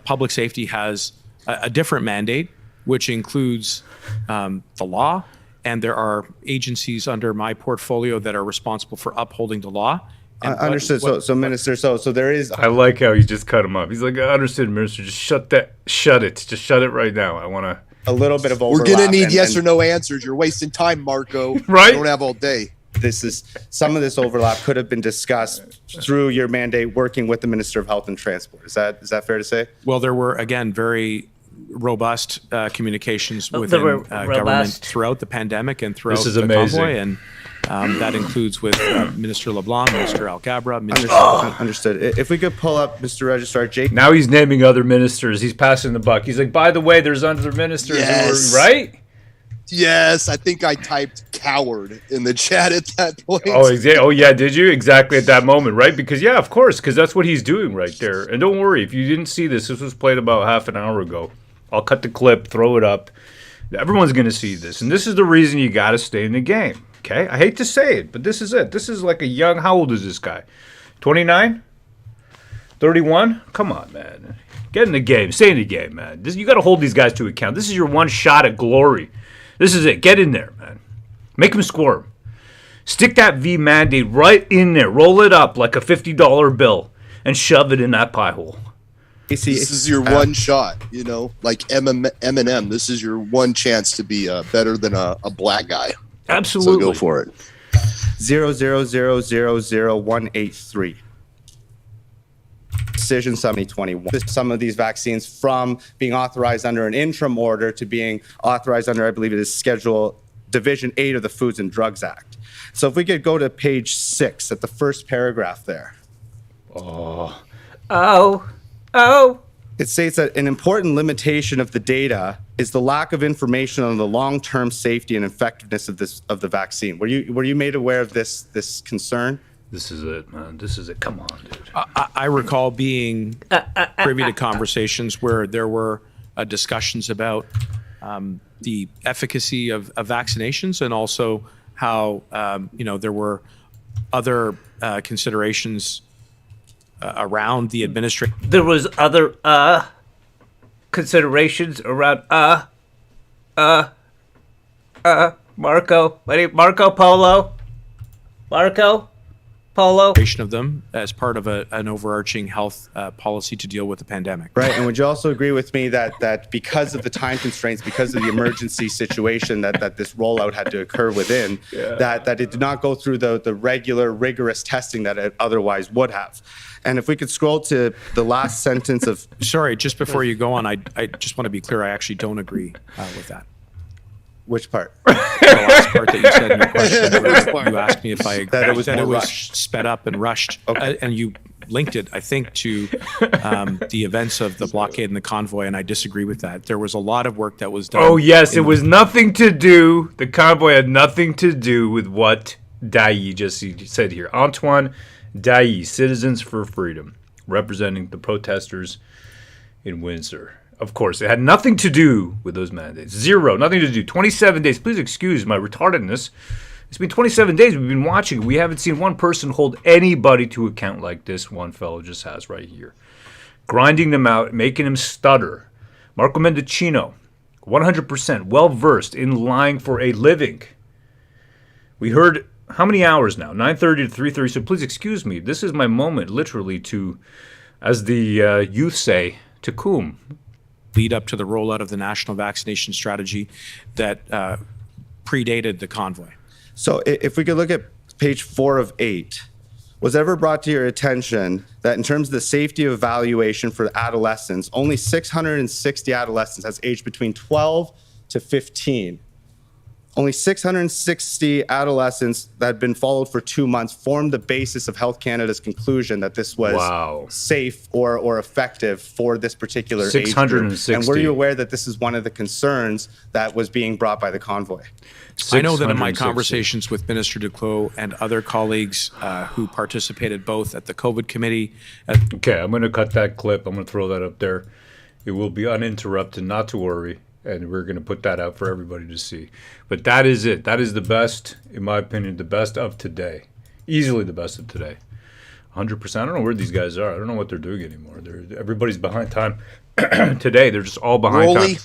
public safety has a different mandate, which includes the law, and there are agencies under my portfolio that are responsible for upholding the law. Understood. So, Minister, so there is. I like how you just cut him off. He's like, "I understood, Minister. Just shut it. Just shut it right now. I want to." A little bit of overlap. We're gonna need yes or no answers. You're wasting time, Marco. Right? We don't have all day. Some of this overlap could have been discussed through your mandate working with the Minister of Health and Transport. Is that fair to say? Well, there were, again, very robust communications within government throughout the pandemic and throughout the convoy, and that includes with Minister LeBlanc, Minister Algabra, Minister. Understood. If we could pull up Mr. Registrar Jake. Now he's naming other ministers. He's passing the buck. He's like, "By the way, there's other ministers who Yes. were right." Yes, I think I typed coward in the chat at that point. Oh yeah, did you? Exactly at that moment, right? Because yeah, of course, because that's what he's doing right there. And don't worry, if you didn't see this was played about half an hour ago. I'll cut the clip, throw it up. Everyone's going to see this. And this is the reason you got to stay in the game, okay? I hate to say it, but this is it. This is like a young, how old is this guy? 29? 31? Come on, man. Get in the game. Stay in the game, man. You got to hold these guys to account. This is your one shot at glory. This is it. Get in there, man. Make them squirm. Stick that V mandate right in there. Roll it up like a $50 bill and shove it in that pie hole. This is your one shot, like Eminem. This is your one chance to be better than a black guy. Absolutely. So go for it. 0000183. Decision 7021. Some of these vaccines from being authorized under an interim order to being authorized under, I believe it is Schedule Division 8 of the Foods and Drugs Act. So if we could go to page 6 at the first paragraph there. It states that an important limitation of the data is the lack of information on the long-term safety and effectiveness of the vaccine. Were you made aware of this concern? This is it, man. This is it. Come on, dude. I recall being privy to conversations where there were discussions about the efficacy of vaccinations, and also how there were other considerations around the administration. There was other considerations around Marco Polo. Of them as part of an overarching health policy to deal with the pandemic. Right, and would you also agree with me that because of the time constraints, because of the emergency situation that this rollout had to occur within, that it did not go through the regular rigorous testing that it otherwise would have? And if we could scroll to the last sentence of... Sorry, just before you go on, I just want to be clear, I actually don't agree with that. Which part? The last part that you said in your question, where you asked me if I agreed That it was that more it was rushed. sped up and rushed, and you linked it, I think, to the events of the blockade and the convoy, and I disagree with that. There was a lot of work that was done. Oh, yes, it was nothing to do, the convoy had nothing to do with what Dailly just said here. Antoine Dailly, Citizens for Freedom, representing the protesters in Windsor. Of course, it had nothing to do with those mandates. Zero, nothing to do. 27 days. Please excuse my retardedness. It's been 27 days. We've been watching. We haven't seen one person hold anybody to account like this one fellow just has right here. Grinding them out, making them stutter. Marco Mendicino, 100% well-versed in lying for a living. We heard how many hours now? 9:30 to 3:30. So please excuse me. This is my moment, literally, to, as the youth say, to coom. Lead up to the rollout of the national vaccination strategy that predated the convoy. So if we could look at page 4 of 8, was ever brought to your attention that in terms of the safety evaluation for adolescents, only 660 adolescents has aged between 12 to 15. Only 660 adolescents that had been followed for 2 months formed the basis of Health Canada's conclusion that this was safe or effective for this particular age group. 660. And were you aware that this is one of the concerns that was being brought by the convoy? I know that in my conversations with Minister Duclos and other colleagues who participated both at the COVID committee. Okay, I'm going to cut that clip. I'm going to throw that up there. It will be uninterrupted, not to worry. And we're going to put that out for everybody to see. But that is it. That is the best, in my opinion, the best of today. Easily the best of today. 100%. I don't know where these guys are. I don't know what they're doing anymore. Everybody's behind time. Today, they're just all behind time.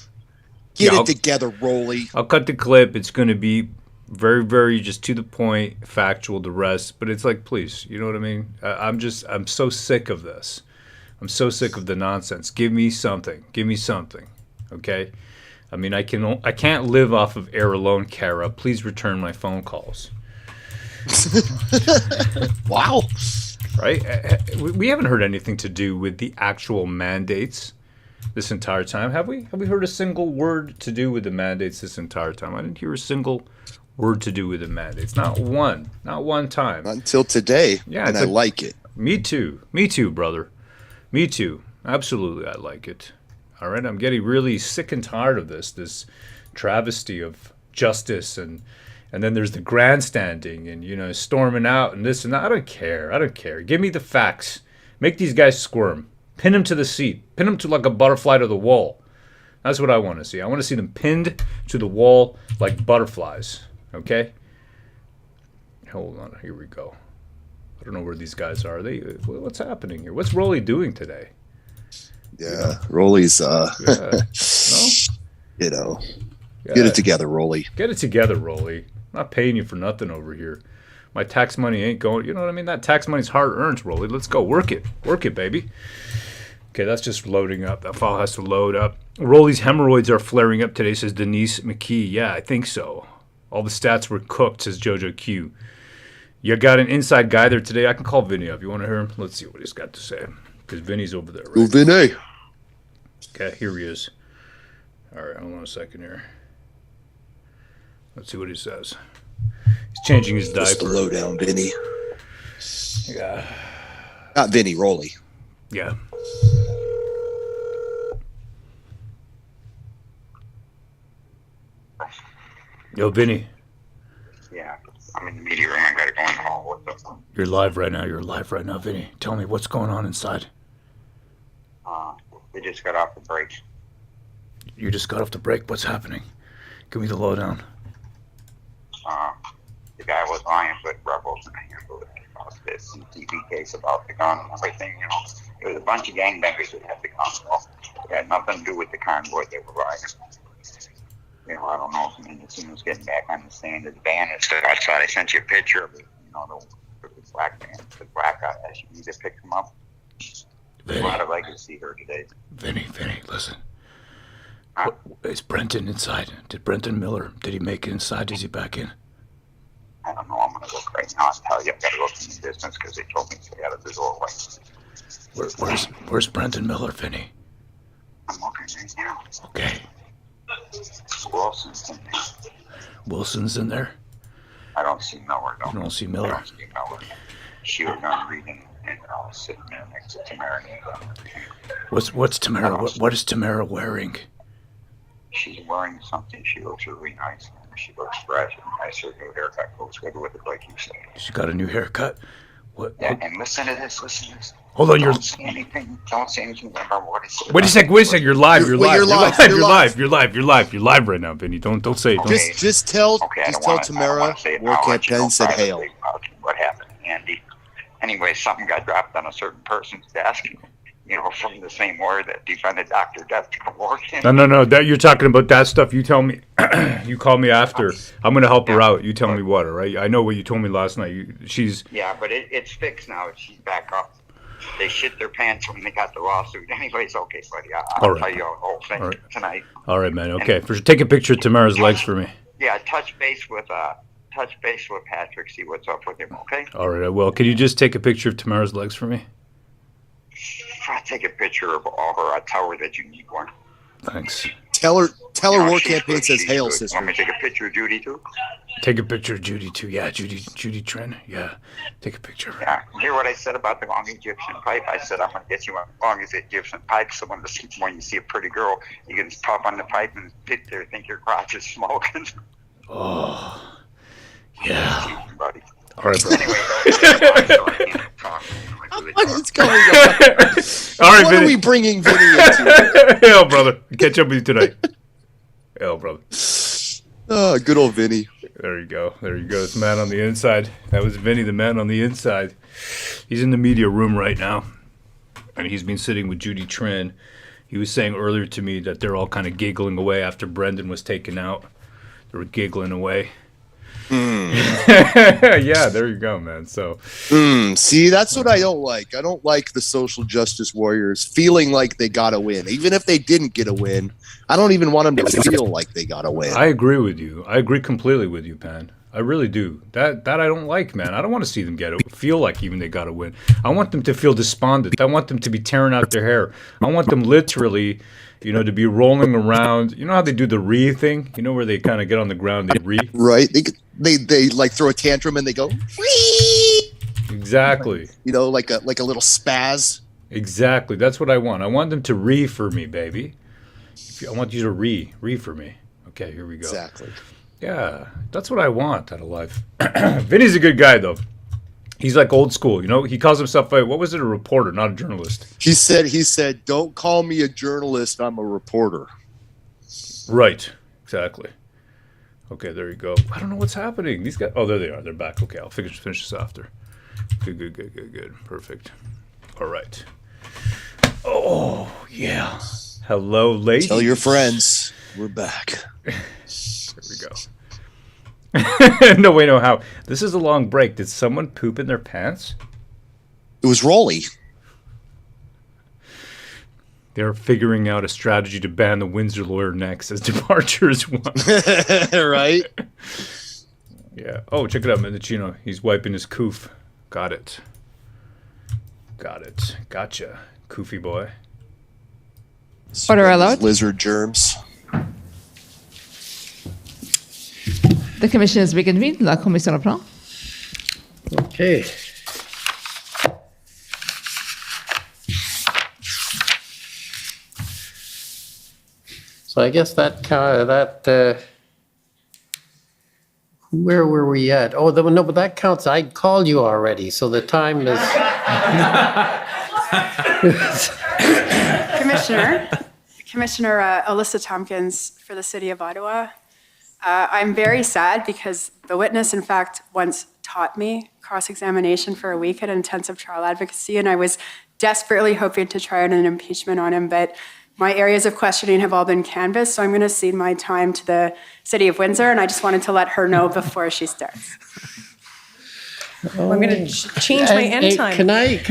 Get it together, Rolly. I'll cut the clip. It's going to be very, very just to the point, factual, the rest. But it's like, please, you know what I mean? I'm so sick of this. I'm so sick of the nonsense. Give me something. Give me something. Okay? I mean, I can't live off of air alone, Kara. Please return my phone calls. Wow. Right? We haven't heard anything to do with the actual mandates this entire time, have we? Have we heard a single word to do with the mandates this entire time? I didn't hear a single word to do with the mandates. Not one. Not one time. Not until today. Yeah, and I like it. Me too. Me too, brother. Me too. Absolutely, I like it. All right, I'm getting really sick and tired of this travesty of justice, and then there's the grandstanding and storming out and this and that. I don't care. Give me the facts. Make these guys squirm. Pin them to the seat. Pin them to like a butterfly to the wall. That's what I want to see. I want to see them pinned to the wall like butterflies. Okay. Hold on. Here we go. I don't know where these guys are. What's happening here? What's Rolly doing today? Yeah, Rolly's, get it together, Rolly. Get it together, Rolly. I'm not paying you for nothing over here. My tax money ain't going, you know what I mean? That tax money's hard earned, Rolly. Let's go. Work it, baby. Okay, that's just loading up. That file has to load up. Rolly's hemorrhoids are flaring up today, says Denise McKee. Yeah, I think so. All the stats were cooked, says Jojo Q. You got an inside guy there today. I can call Vinny up. You want to hear him? Let's see what he's got to say. Because Vinny's over there, right? Ooh, Vinny. Okay, here he is. All right, hold on a second here. Let's see what he says. He's changing his diaper. Just the lowdown, Vinny. Yeah. Not Vinny, Rolly. Yeah. Yo, Vinny. Yeah, I'm in the media room. I gotta go in the hall. What's up? You're live right now, Vinny. Tell me what's going on inside. They just got off the break. You just got off the break. What's happening? Give me the lowdown. The guy was lying, but rebels and handled it about this CTV case about the gun and everything. It was a bunch of gangbangers that had the gun. Well, it had nothing to do with the convoy they were riding. I don't know if Mendicino's getting back on the stand. The van is still outside. I sent you a picture of it. The black van, the black SUV that picked him up. Vinny. A lot of legacy here today. Vinny, listen. Is Brenton inside? Did Brenton Miller, did he make it inside? Is he back in? I don't know. I'm going to look right now and tell you. I've got to look in the distance because they told me to stay out of the doorway. Where's Brenton Miller, Vinny? I'm looking right now. Okay. Wilson's in there. Wilson's in there? I don't see Miller, though. You don't see Miller? I don't see Miller. She was on reading, and I was sitting there next to Tamara. What's Tamara? What is Tamara wearing? She's wearing something. She looks really nice. She looks fresh and nice. Her new haircut goes good with it, like you said. She got a new haircut? What? Yeah, and listen to this. Hold on, Don't say anything. Don't say anything about what I said. Wait a sec. You're live. You're Well, live. you're live. You're live right now, Vinny. Don't say it. Just tell Tamara Warcamp Penn said hail. What happened, Andy? Anyway, something got dropped on a certain person's desk, from the same word that defended Dr. Death to work in. No. That you're talking about that stuff. You tell me. You call me after. I'm gonna help her out. You tell me what, all right? I know what you told me last night. She's. Yeah, but it's fixed now. She's back up. They shit their pants when they got the lawsuit. Anyways, okay, buddy. I'll tell you the whole thing tonight. All right, man. Okay. Take a picture of Tamara's legs for me. Yeah, touch base with Patrick. See what's up with him. Okay. All right, I will. Can you just take a picture of Tamara's legs for me? I'll take a picture of her. I'll tell her that you need one. Thanks. Tell her War Campaign says hail, sister. Want me to take a picture of Judy too? Take a picture of Judy too. Yeah, Judy Tren. Yeah, take a picture of her. Yeah. Hear what I said about the long Egyptian pipe? I said I'm gonna get you a long Egyptian pipe. So when you see a pretty girl, you can just pop on the pipe and sit there, think your crotch is smoking. Oh, yeah. Buddy. All right, bro. What is going on? All right, what Vinny. are we bringing Vinny into? Hell, brother. Catch up with you tonight. Hell, brother. Oh, good old Vinny. There you go. This man on the inside. That was Vinny, the man on the inside. He's in the media room right now, and he's been sitting with Judy Tren. He was saying earlier to me that they're all kind of giggling away after Brendan was taken out. They were giggling away. Yeah, there you go, man. So, see, that's what I don't like. I don't like the social justice warriors feeling like they got to win. Even if they didn't get a win, I don't even want them to feel like they got to win. I agree with you. I agree completely with you, Pan. I really do. That I don't like, man. I don't want to see them feel like even they got to win. I want them to feel despondent. I want them to be tearing out their hair. I want them literally, to be rolling around. You know how they do the re thing? Where they kind of get on the ground, they re? Right. They like throw a tantrum and they go, wee! Exactly. Like a little spaz. Exactly. That's what I want. I want them to re for me, baby. I want you to re for me. Okay, here we go. Exactly. Yeah, that's what I want out of life. Vinny's a good guy, though. He's like old school, He calls himself a reporter, not a journalist. He said, don't call me a journalist. I'm a reporter. Right. Exactly. Okay, there you go. I don't know what's happening. These guys. Oh, there they are. They're back. Okay, I'll finish this after. Good. Perfect. All right. Oh, yeah. Hello, ladies. Tell your friends we're back. There we go. No way, no how. This is a long break. Did someone poop in their pants? It was Rolly. They're figuring out a strategy to ban the Windsor lawyer next as departure is one. Right? Yeah. Oh, check it out, Mendicino. He's wiping his coof. Got it. Gotcha. Koofy boy. Order allowed. Lizard germs. The commission is reconvened. La commission reprend. Okay. So I guess where were we at? Oh, no, but that counts. I called you already, so the time is. Commissioner Alyssa Tompkins for the City of Ottawa. I'm very sad because the witness, in fact, once taught me cross-examination for a week at intensive trial advocacy, and I was desperately hoping to try out an impeachment on him, but my areas of questioning have all been canvassed, so I'm going to cede my time to the City of Windsor, and I just wanted to let her know before she starts. Well, I'm going to change my end time. Can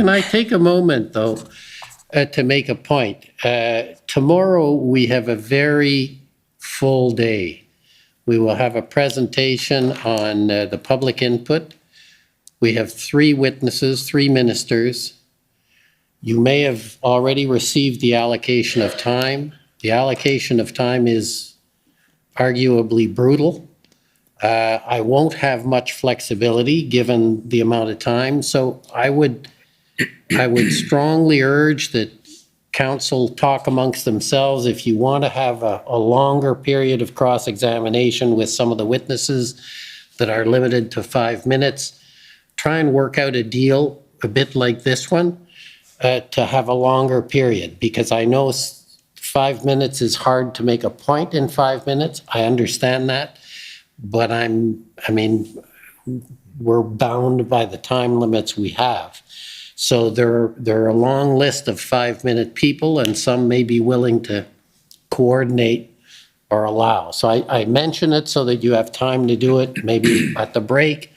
I take a moment, though, to make a point? Tomorrow, we have a very full day. We will have a presentation on the public input. We have 3 witnesses, 3 ministers. You may have already received the allocation of time. The allocation of time is arguably brutal. I won't have much flexibility given the amount of time. So I would strongly urge that council talk amongst themselves. If you want to have a longer period of cross-examination with some of the witnesses that are limited to 5 minutes, try and work out a deal a bit like this one. to have a longer period, because I know 5 minutes is hard to make a point in 5 minutes. I understand that, but we're bound by the time limits we have. So there are a long list of 5-minute people, and some may be willing to coordinate or allow. So I mention it so that you have time to do it, maybe at the break.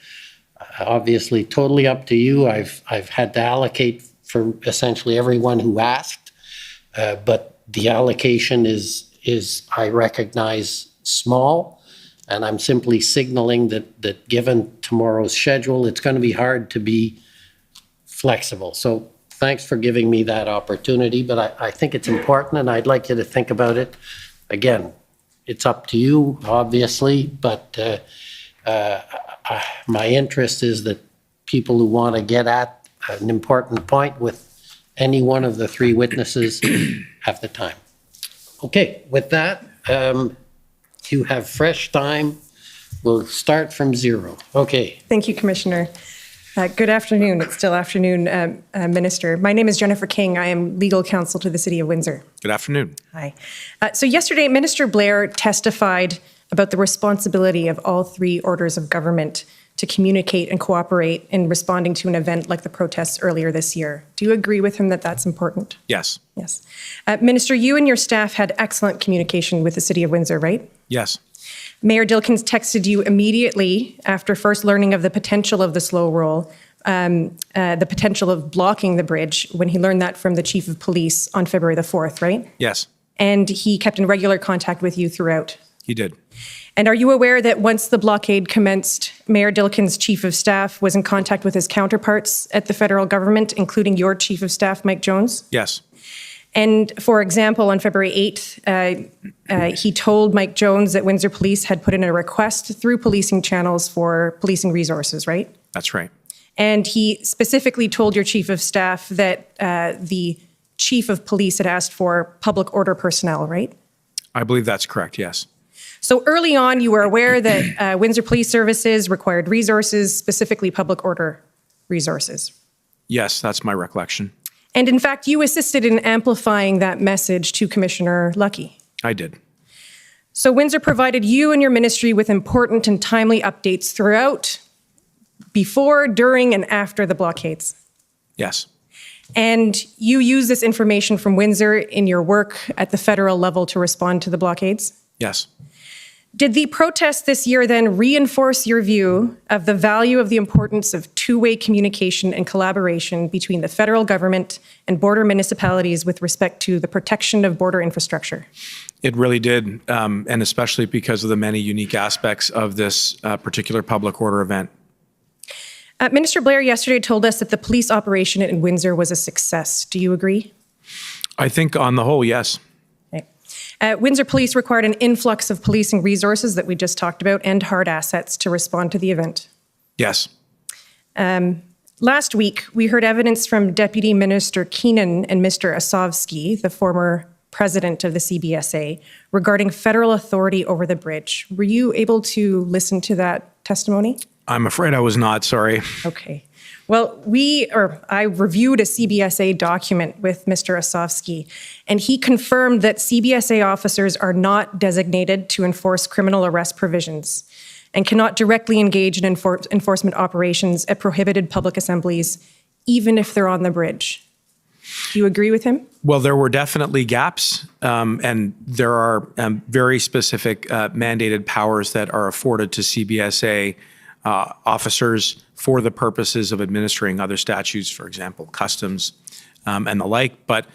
Obviously, totally up to you. I've had to allocate for essentially everyone who asked, but the allocation is I recognize small, and I'm simply signaling that given tomorrow's schedule, it's going to be hard to be flexible. So thanks for giving me that opportunity, but I think it's important, and I'd like you to think about it. Again, it's up to you, obviously, but my interest is that people who want to get at an important point with any one of the three witnesses have the time. Okay, with that, you have fresh time. We'll start from zero. Okay. Thank you, Commissioner. Good afternoon. It's still afternoon, Minister. My name is Jennifer King. I am legal counsel to the City of Windsor. Good afternoon. Hi. So yesterday, Minister Blair testified about the responsibility of all three orders of government to communicate and cooperate in responding to an event like the protests earlier this year. Do you agree with him that that's important? Yes. Yes. Minister, you and your staff had excellent communication with the City of Windsor, right? Yes. Mayor Dilkens texted you immediately after first learning of the potential of the slow roll, the potential of blocking the bridge when he learned that from the Chief of Police on February the 4th, right? Yes. And he kept in regular contact with you throughout. He did. And are you aware that once the blockade commenced, Mayor Dilkens' Chief of Staff was in contact with his counterparts at the federal government, including your Chief of Staff, Mike Jones? Yes. And for example, on February 8th, he told Mike Jones that Windsor Police had put in a request through policing channels for policing resources, right? That's right. And he specifically told your Chief of Staff that the Chief of Police had asked for public order personnel, right? I believe that's correct, yes. So early on, you were aware that Windsor Police Services required resources, specifically public order resources. Yes, that's my recollection. And in fact, you assisted in amplifying that message to Commissioner Lucky. I did. So Windsor provided you and your ministry with important and timely updates throughout, before, during, and after the blockades. Yes. And you use this information from Windsor in your work at the federal level to respond to the blockades? Yes. Did the protests this year then reinforce your view of the value of the importance of two-way communication and collaboration between the federal government and border municipalities with respect to the protection of border infrastructure? It really did, and especially because of the many unique aspects of this particular public order event. Minister Blair yesterday told us that the police operation in Windsor was a success. Do you agree? I think on the whole, yes. Windsor Police required an influx of policing resources that we just talked about and hard assets to respond to the event. Yes. Last week, we heard evidence from Deputy Minister Keenan and Mr. Osovsky, the former president of the CBSA, regarding federal authority over the bridge. Were you able to listen to that testimony? I'm afraid I was not, sorry. Okay. Well, I reviewed a CBSA document with Mr. Osovsky, and he confirmed that CBSA officers are not designated to enforce criminal arrest provisions and cannot directly engage in enforcement operations at prohibited public assemblies, even if they're on the bridge. Do you agree with him? Well, there were definitely gaps, and there are very specific mandated powers that are afforded to CBSA officers for the purposes of administering other statutes, for example, customs and the like. But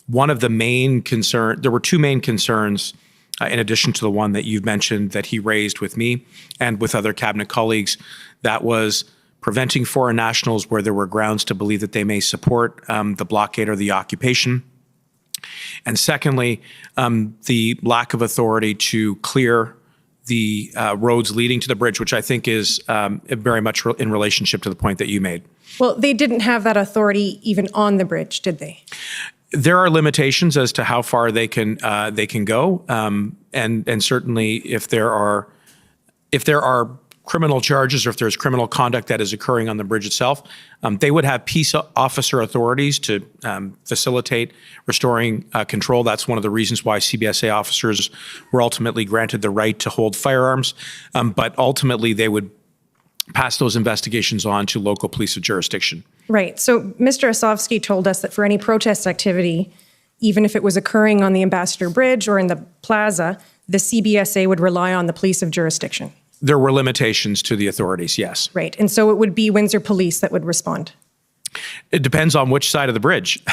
one of the main there were two main concerns, in addition to the one that you've mentioned that he raised with me and with other cabinet colleagues, that was preventing foreign nationals where there were grounds to believe that they may support the blockade or the occupation. And secondly, the lack of authority to clear the roads leading to the bridge, which I think is very much in relationship to the point that you made. Well, they didn't have that authority even on the bridge, did they? There are limitations as to how far they can go, and certainly if there are criminal charges or if there's criminal conduct that is occurring on the bridge itself, they would have peace officer authorities to facilitate restoring control. That's one of the reasons why CBSA officers were ultimately granted the right to hold firearms. But ultimately, they would pass those investigations on to local police of jurisdiction. Right. So Mr. Osofsky told us that for any protest activity, even if it was occurring on the Ambassador Bridge or in the plaza, the CBSA would rely on the police of jurisdiction. There were limitations to the authorities, yes. Right. And so it would be Windsor Police that would respond. It depends on which side of the bridge.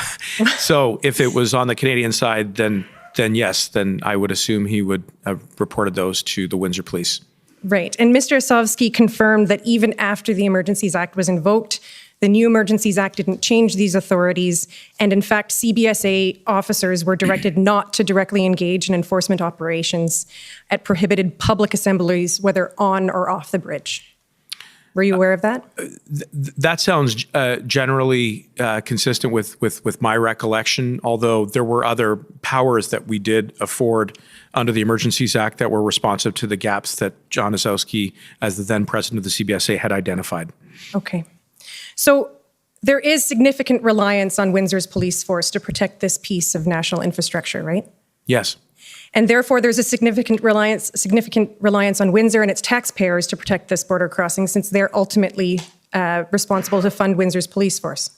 So if it was on the Canadian side, then yes, then I would assume he would have reported those to the Windsor Police. Right. And Mr. Osofsky confirmed that even after the Emergencies Act was invoked, the new Emergencies Act didn't change these authorities. And in fact, CBSA officers were directed not to directly engage in enforcement operations at prohibited public assemblies, whether on or off the bridge. Were you aware of that? That sounds generally consistent with my recollection, although there were other powers that we did afford under the Emergencies Act that were responsive to the gaps that John Osofsky, as the then president of the CBSA, had identified. Okay. So there is significant reliance on Windsor's police force to protect this piece of national infrastructure, right? Yes. And therefore, there's a significant reliance on Windsor and its taxpayers to protect this border crossing, since they're ultimately responsible to fund Windsor's police force.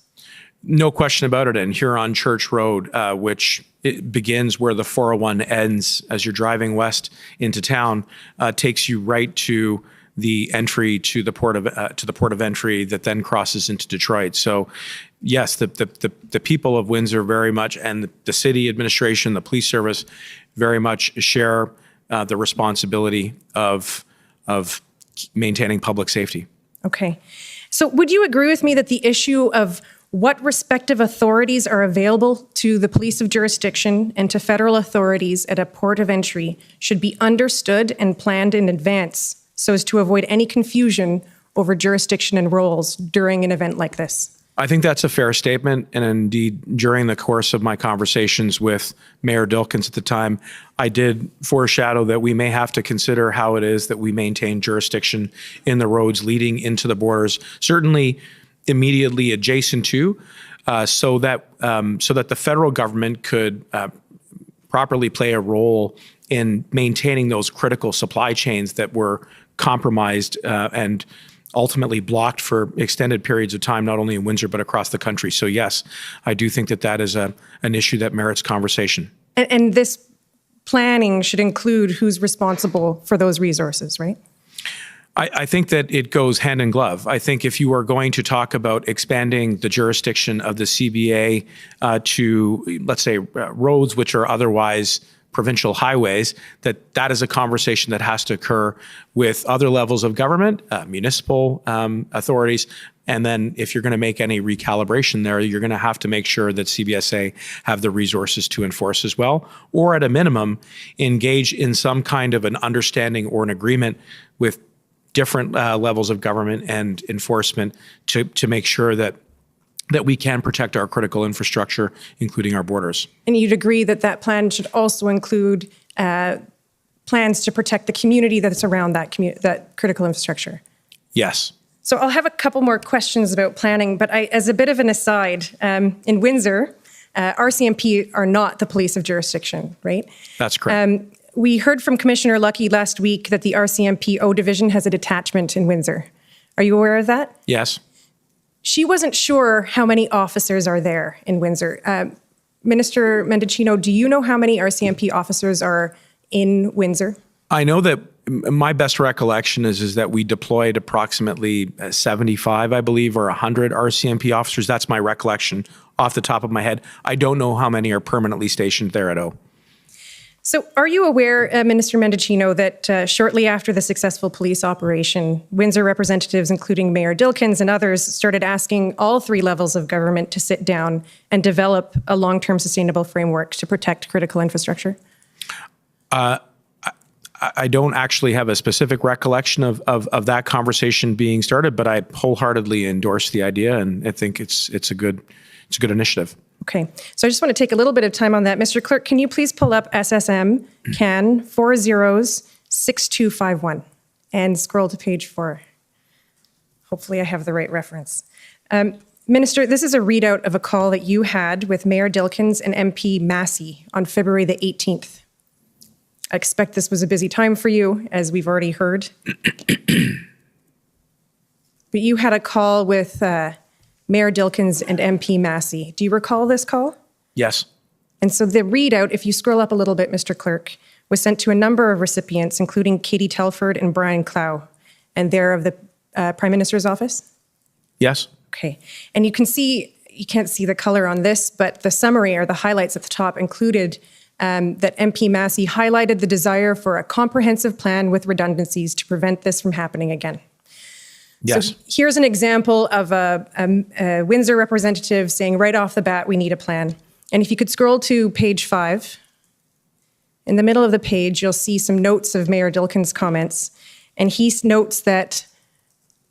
No question about it. And Huron Church Road, which it begins where the 401 ends as you're driving west into town, takes you right to the entry to the port of entry that then crosses into Detroit. So, yes, the people of Windsor very much, and the city administration, the police service, very much share the responsibility of maintaining public safety. Okay. So would you agree with me that the issue of what respective authorities are available to the police of jurisdiction and to federal authorities at a port of entry should be understood and planned in advance so as to avoid any confusion over jurisdiction and roles during an event like this? I think that's a fair statement. And indeed, during the course of my conversations with Mayor Dilkens at the time, I did foreshadow that we may have to consider how it is that we maintain jurisdiction in the roads leading into the borders, certainly immediately adjacent to, so that the federal government could properly play a role in maintaining those critical supply chains that were compromised and ultimately blocked for extended periods of time, not only in Windsor, but across the country. So yes, I do think that is an issue that merits conversation. And this planning should include who's responsible for those resources, right? I think that it goes hand in glove. I think if you are going to talk about expanding the jurisdiction of the CBA to, let's say, roads which are otherwise provincial highways, that is a conversation that has to occur with other levels of government, municipal authorities. And then if you're going to make any recalibration there, you're going to have to make sure that CBSA have the resources to enforce as well, or at a minimum, engage in some kind of an understanding or an agreement with different levels of government and enforcement to make sure that we can protect our critical infrastructure, including our borders. And you'd agree that that plan should also include plans to protect the community that's around that critical infrastructure? Yes. So I'll have a couple more questions about planning, but as a bit of an aside, in Windsor, RCMP are not the police of jurisdiction, right? That's correct. We heard from Commissioner Lucky last week that the RCMP O Division has a detachment in Windsor. Are you aware of that? Yes. She wasn't sure how many officers are there in Windsor. Minister Mendicino, do you know how many RCMP officers are in Windsor? I know that my best recollection is that we deployed approximately 75, I believe, or 100 RCMP officers. That's my recollection off the top of my head. I don't know how many are permanently stationed there at O. So are you aware, Minister Mendicino, that shortly after the successful police operation, Windsor representatives, including Mayor Dilkens and others, started asking all three levels of government to sit down and develop a long-term sustainable framework to protect critical infrastructure? I don't actually have a specific recollection of that conversation being started, but I wholeheartly endorse the idea, and I think it's a good initiative. Okay, so I just want to take a little bit of time on that. Mr. Clerk, can you please pull up SSM CAN 406251? and scroll to page 4. Hopefully I have the right reference. Minister, this is a readout of a call that you had with Mayor Dilkens and MP Massey on February the 18th. I expect this was a busy time for you, as we've already heard. But you had a call with Mayor Dilkens and MP Massey. Do you recall this call? Yes. And so the readout, if you scroll up a little bit, Mr. Clerk, was sent to a number of recipients, including Katie Telford and Brian Clow, and they're of the Prime Minister's office? Yes. Okay. And you can see, you can't see the color on this, but the summary or the highlights at the top included that MP Massey highlighted the desire for a comprehensive plan with redundancies to prevent this from happening again. Yes. So here's an example of a Windsor representative saying right off the bat, we need a plan. And if you could scroll to page 5, in the middle of the page, you'll see some notes of Mayor Dilkens' comments. And he notes that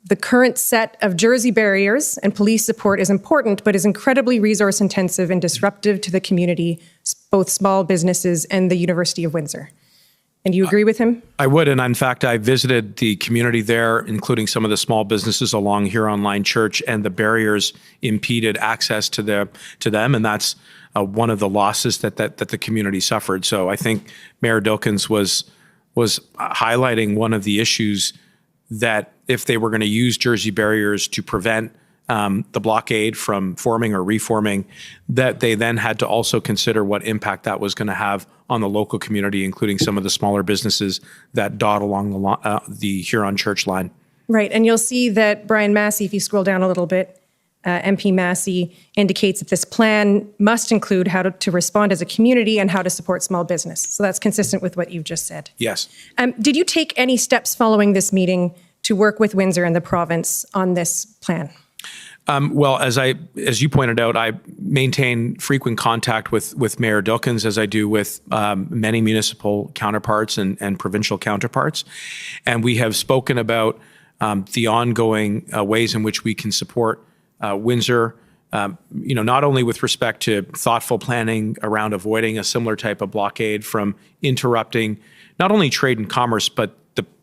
the current set of Jersey barriers and police support is important, but is incredibly resource intensive and disruptive to the community, both small businesses and the University of Windsor. And you agree with him? I would, and in fact, I visited the community there, including some of the small businesses along Huron Line Church, and the barriers impeded access to them, and that's one of the losses that the community suffered. So I think Mayor Dilkens was highlighting one of the issues that if they were going to use Jersey barriers to prevent the blockade from forming or reforming, that they then had to also consider what impact that was going to have on the local community, including some of the smaller businesses that dot along the Huron Church line. Right, and you'll see that Brian Massey, if you scroll down a little bit, MP Massey indicates that this plan must include how to respond as a community and how to support small business. So that's consistent with what you've just said. Yes. Did you take any steps following this meeting to work with Windsor and the province on this plan? Well, as you pointed out, I maintain frequent contact with Mayor Dilkens, as I do with many municipal counterparts and provincial counterparts. And we have spoken about the ongoing ways in which we can support Windsor, not only with respect to thoughtful planning around avoiding a similar type of blockade from interrupting not only trade and commerce, but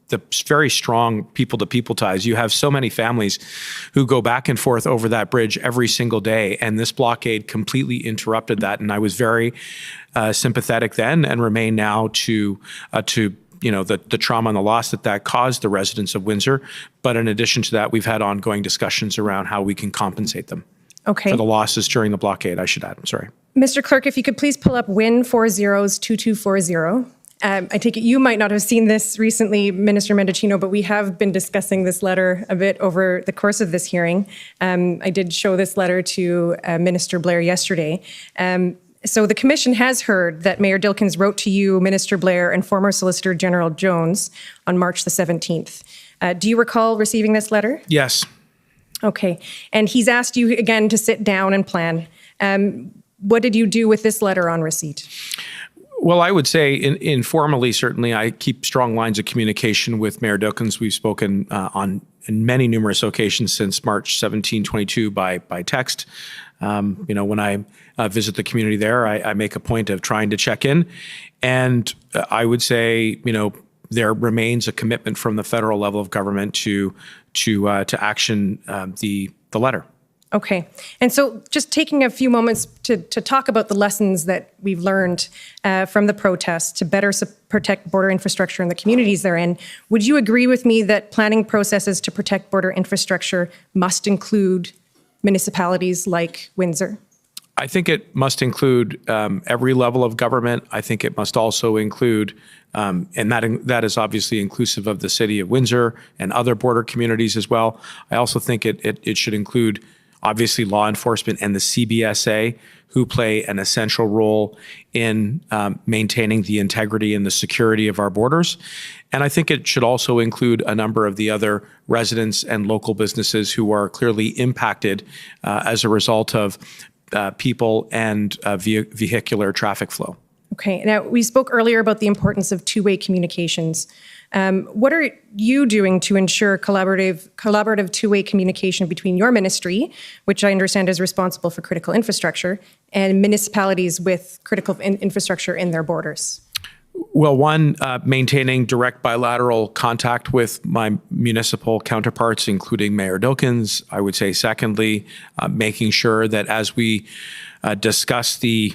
the very strong people-to-people ties. You have so many families who go back and forth over that bridge every single day, and this blockade completely interrupted that. And I was very sympathetic then, and remain now to the trauma and the loss that caused the residents of Windsor. But in addition to that, we've had ongoing discussions around how we can compensate them for the losses during the blockade, I should add. I'm sorry. Mr. Clerk, if you could please pull up WIN 402240. I take it you might not have seen this recently, Minister Mendicino, but we have been discussing this letter a bit over the course of this hearing. I did show this letter to Minister Blair yesterday. So the Commission has heard that Mayor Dilkens wrote to you, Minister Blair, and former Solicitor General Jones on March the 17th. Do you recall receiving this letter? Yes. Okay. And he's asked you again to sit down and plan. What did you do with this letter on receipt? Well, I would say informally, certainly, I keep strong lines of communication with Mayor Dilkens. We've spoken on many numerous occasions since March 17, 22 by text. When I visit the community there, I make a point of trying to check in. And I would say, there remains a commitment from the federal level of government to action the letter. Okay. And so just taking a few moments to talk about the lessons that we've learned from the protests to better protect border infrastructure and the communities they're in, would you agree with me that planning processes to protect border infrastructure must include municipalities like Windsor? I think it must include every level of government. I think it must also include, and that is obviously inclusive of the city of Windsor and other border communities as well. I also think it should include obviously law enforcement and the CBSA, who play an essential role in maintaining the integrity and the security of our borders. And I think it should also include a number of the other residents and local businesses who are clearly impacted as a result of people and vehicular traffic flow. Okay. Now, we spoke earlier about the importance of two-way communications. What are you doing to ensure collaborative two-way communication between your ministry, which I understand is responsible for critical infrastructure, and municipalities with critical infrastructure in their borders? Well, one, maintaining direct bilateral contact with my municipal counterparts, including Mayor Dilkins. I would say, secondly, making sure that as we discuss the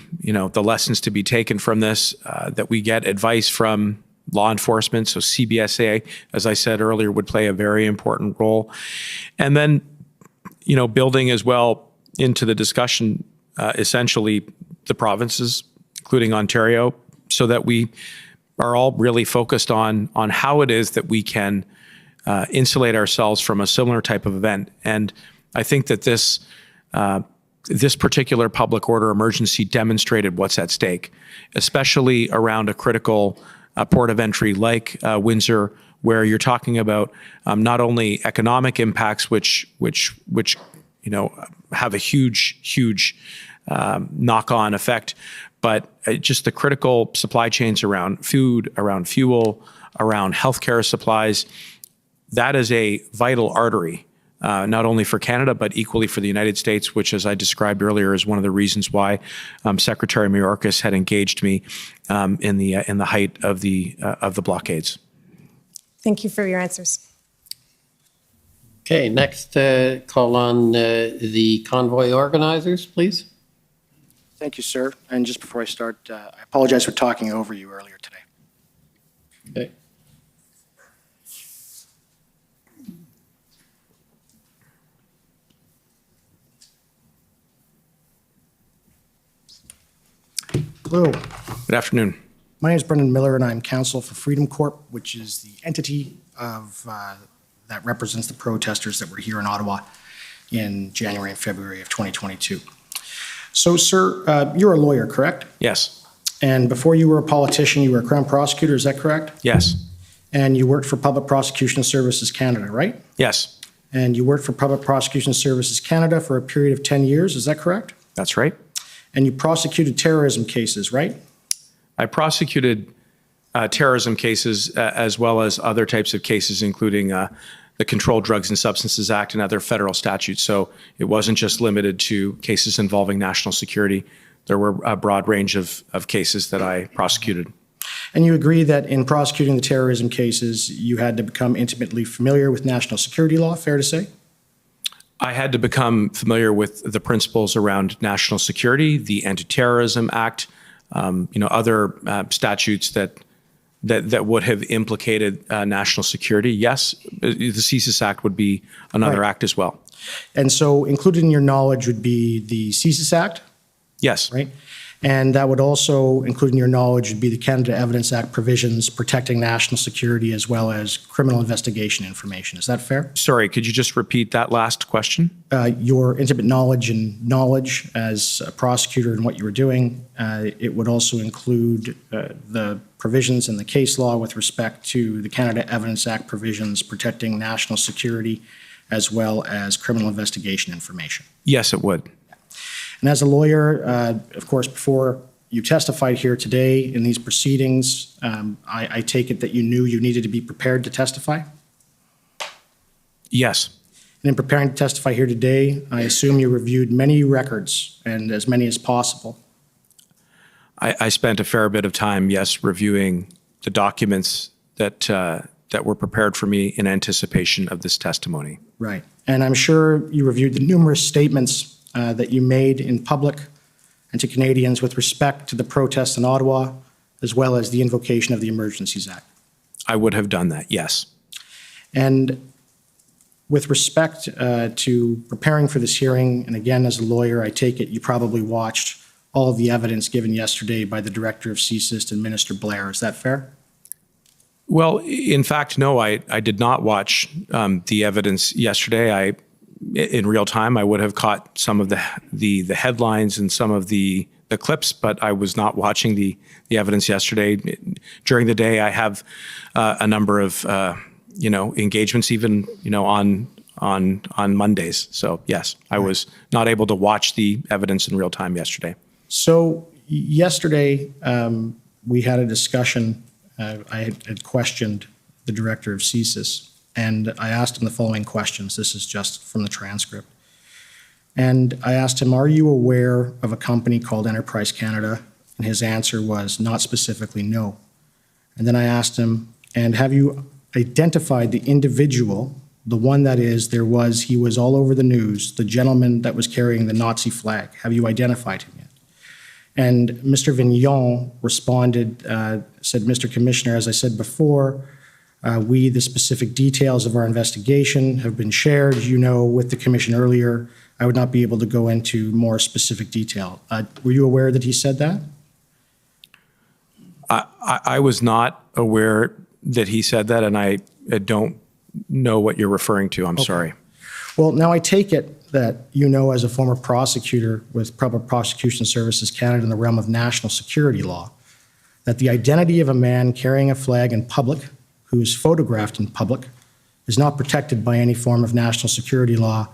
lessons to be taken from this, that we get advice from law enforcement. So CBSA, as I said earlier, would play a very important role. And then, building as well into the discussion, essentially the provinces, including Ontario, so that we are all really focused on how it is that we can insulate ourselves from a similar type of event. And I think that this particular public order emergency demonstrated what's at stake, especially around a critical port of entry like Windsor, where you're talking about not only economic impacts, which have a huge knock-on effect, but just the critical supply chains around food, around fuel, around healthcare supplies. That is a vital artery, not only for Canada, but equally for the United States, which, as I described earlier, is one of the reasons why Secretary Mayorkas had engaged me in the height of the blockades. Thank you for your answers. Okay, next call on the convoy organizers, please. Thank you, sir. And just before I start, I apologize for talking over you earlier today. Okay. Hello. Good afternoon. My name is Brendan Miller, and I'm counsel for Freedom Corp, which is the entity of that represents the protesters that were here in Ottawa in January and February of 2022. So, sir, you're a lawyer, correct? Yes. And before you were a politician, you were a Crown prosecutor, is that correct? Yes. And you worked for Public Prosecution Services Canada, right? Yes. And you worked for Public Prosecution Services Canada for a period of 10 years, is that correct? That's right. And you prosecuted terrorism cases, right? I prosecuted terrorism cases as well as other types of cases, including the Controlled Drugs and Substances Act and other federal statutes. So it wasn't just limited to cases involving national security. There were a broad range of cases that I prosecuted. And you agree that in prosecuting the terrorism cases, you had to become intimately familiar with national security law, fair to say? I had to become familiar with the principles around national security, the Anti-Terrorism Act, other statutes that would have implicated national security. Yes, the CSIS Act would be another act as well. And so included in your knowledge would be the CSIS Act? Yes. Right? And that would also include in your knowledge would be the Canada Evidence Act provisions protecting national security as well as criminal investigation information. Is that fair? Sorry, could you just repeat that last question? Your intimate knowledge as a prosecutor and what you were doing, it would also include the provisions in the case law with respect to the Canada Evidence Act provisions protecting national security as well as criminal investigation information. Yes, it would. And as a lawyer, of course, before you testified here today in these proceedings, I take it that you knew you needed to be prepared to testify? Yes. And in preparing to testify here today, I assume you reviewed many records and as many as possible. I spent a fair bit of time, yes, reviewing the documents that were prepared for me in anticipation of this testimony. Right. And I'm sure you reviewed the numerous statements that you made in public and to Canadians with respect to the protests in Ottawa, as well as the invocation of the Emergencies Act. I would have done that, yes. And with respect to preparing for this hearing, and again, as a lawyer, I take it you probably watched all of the evidence given yesterday by the Director of CSIS and Minister Blair. Is that fair? Well, in fact, no, I did not watch the evidence yesterday. In real time, I would have caught some of the headlines and some of the clips, but I was not watching the evidence yesterday. During the day, I have a number of engagements, even on Mondays. So yes, I was not able to watch the evidence in real time yesterday. So yesterday, we had a discussion. I had questioned the Director of CSIS. And I asked him the following questions. This is just from the transcript. And I asked him, are you aware of a company called Enterprise Canada? And his answer was not specifically no. And then I asked him, and have you identified the individual, the one that is, he was all over the news, the gentleman that was carrying the Nazi flag? Have you identified him yet? And Mr. Vignon responded, said, Mr. Commissioner, as I said before, the specific details of our investigation have been shared, with the commission earlier. I would not be able to go into more specific detail. Were you aware that he said that? I was not aware that he said that, and I don't know what you're referring to. I'm sorry. Well, now I take it that as a former prosecutor with Public Prosecution Services Canada in the realm of national security law, that the identity of a man carrying a flag in public who is photographed in public is not protected by any form of national security law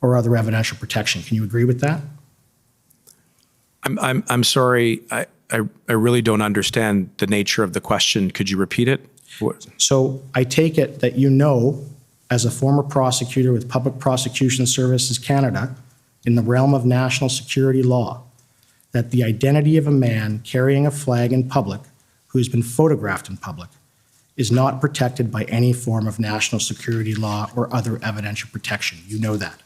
or other evidential protection. Can you agree with that? I'm sorry. I really don't understand the nature of the question. Could you repeat it? So I take it that as a former prosecutor with Public Prosecution Services Canada in the realm of national security law, that the identity of a man carrying a flag in public who has been photographed in public is not protected by any form of national security law or other evidential protection. You know that.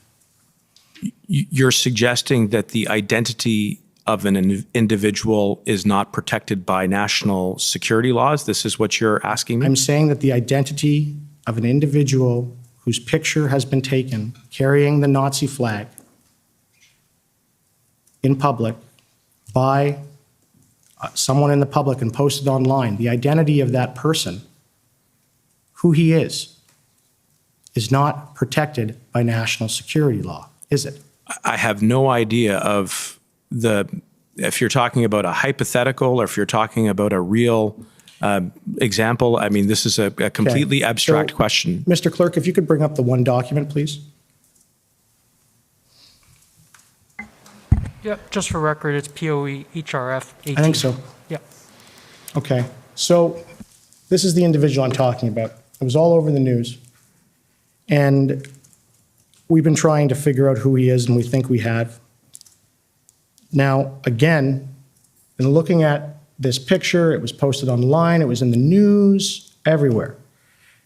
You're suggesting that the identity of an individual is not protected by national security laws? This is what you're asking me? I'm saying that the identity of an individual whose picture has been taken carrying the Nazi flag in public by someone in the public and posted online, the identity of that person, who he is not protected by national security law, is it? I have no idea of if you're talking about a hypothetical or if you're talking about a real example. I mean, this is a completely abstract question. Mr. Clerk, if you could bring up the one document, please. Yeah, just for record, it's POE HRF 18. I think so. Yeah. Okay, so this is the individual I'm talking about. It was all over the news. And we've been trying to figure out who he is, and we think we have. Now, again, in looking at this picture, it was posted online, it was in the news, everywhere.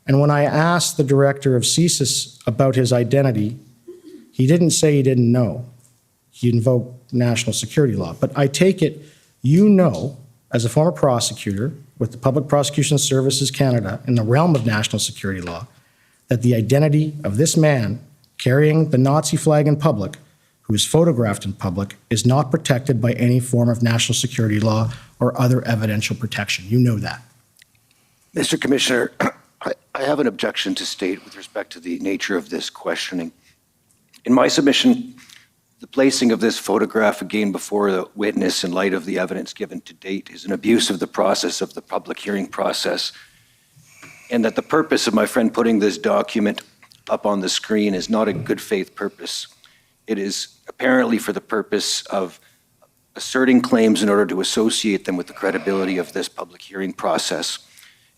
And when I asked the director of CSIS about his identity, he didn't say he didn't know. He invoked national security law. But I take it, as a former prosecutor with the Public Prosecution Services Canada in the realm of national security law, that the identity of this man carrying the Nazi flag in public, who is photographed in public, is not protected by any form of national security law or other evidential protection. You know that. Mr. Commissioner, I have an objection to state with respect to the nature of this questioning. In my submission, the placing of this photograph again before the witness in light of the evidence given to date is an abuse of the process of the public hearing process, and that the purpose of my friend putting this document up on the screen is not a good faith purpose. It is apparently for the purpose of asserting claims in order to associate them with the credibility of this public hearing process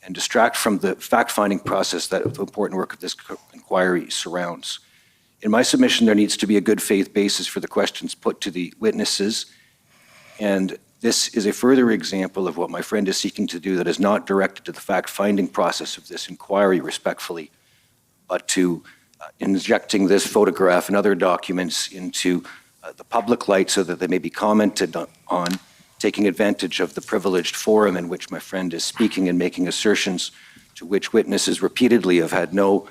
and distract from the fact-finding process that the important work of this inquiry surrounds. In my submission, there needs to be a good faith basis for the questions put to the witnesses, and this is a further example of what my friend is seeking to do that is not directed to the fact-finding process of this inquiry respectfully, but to injecting this photograph and other documents into the public light so that they may be commented on, taking advantage of the privileged forum in which my friend is speaking and making assertions to which witnesses repeatedly have had no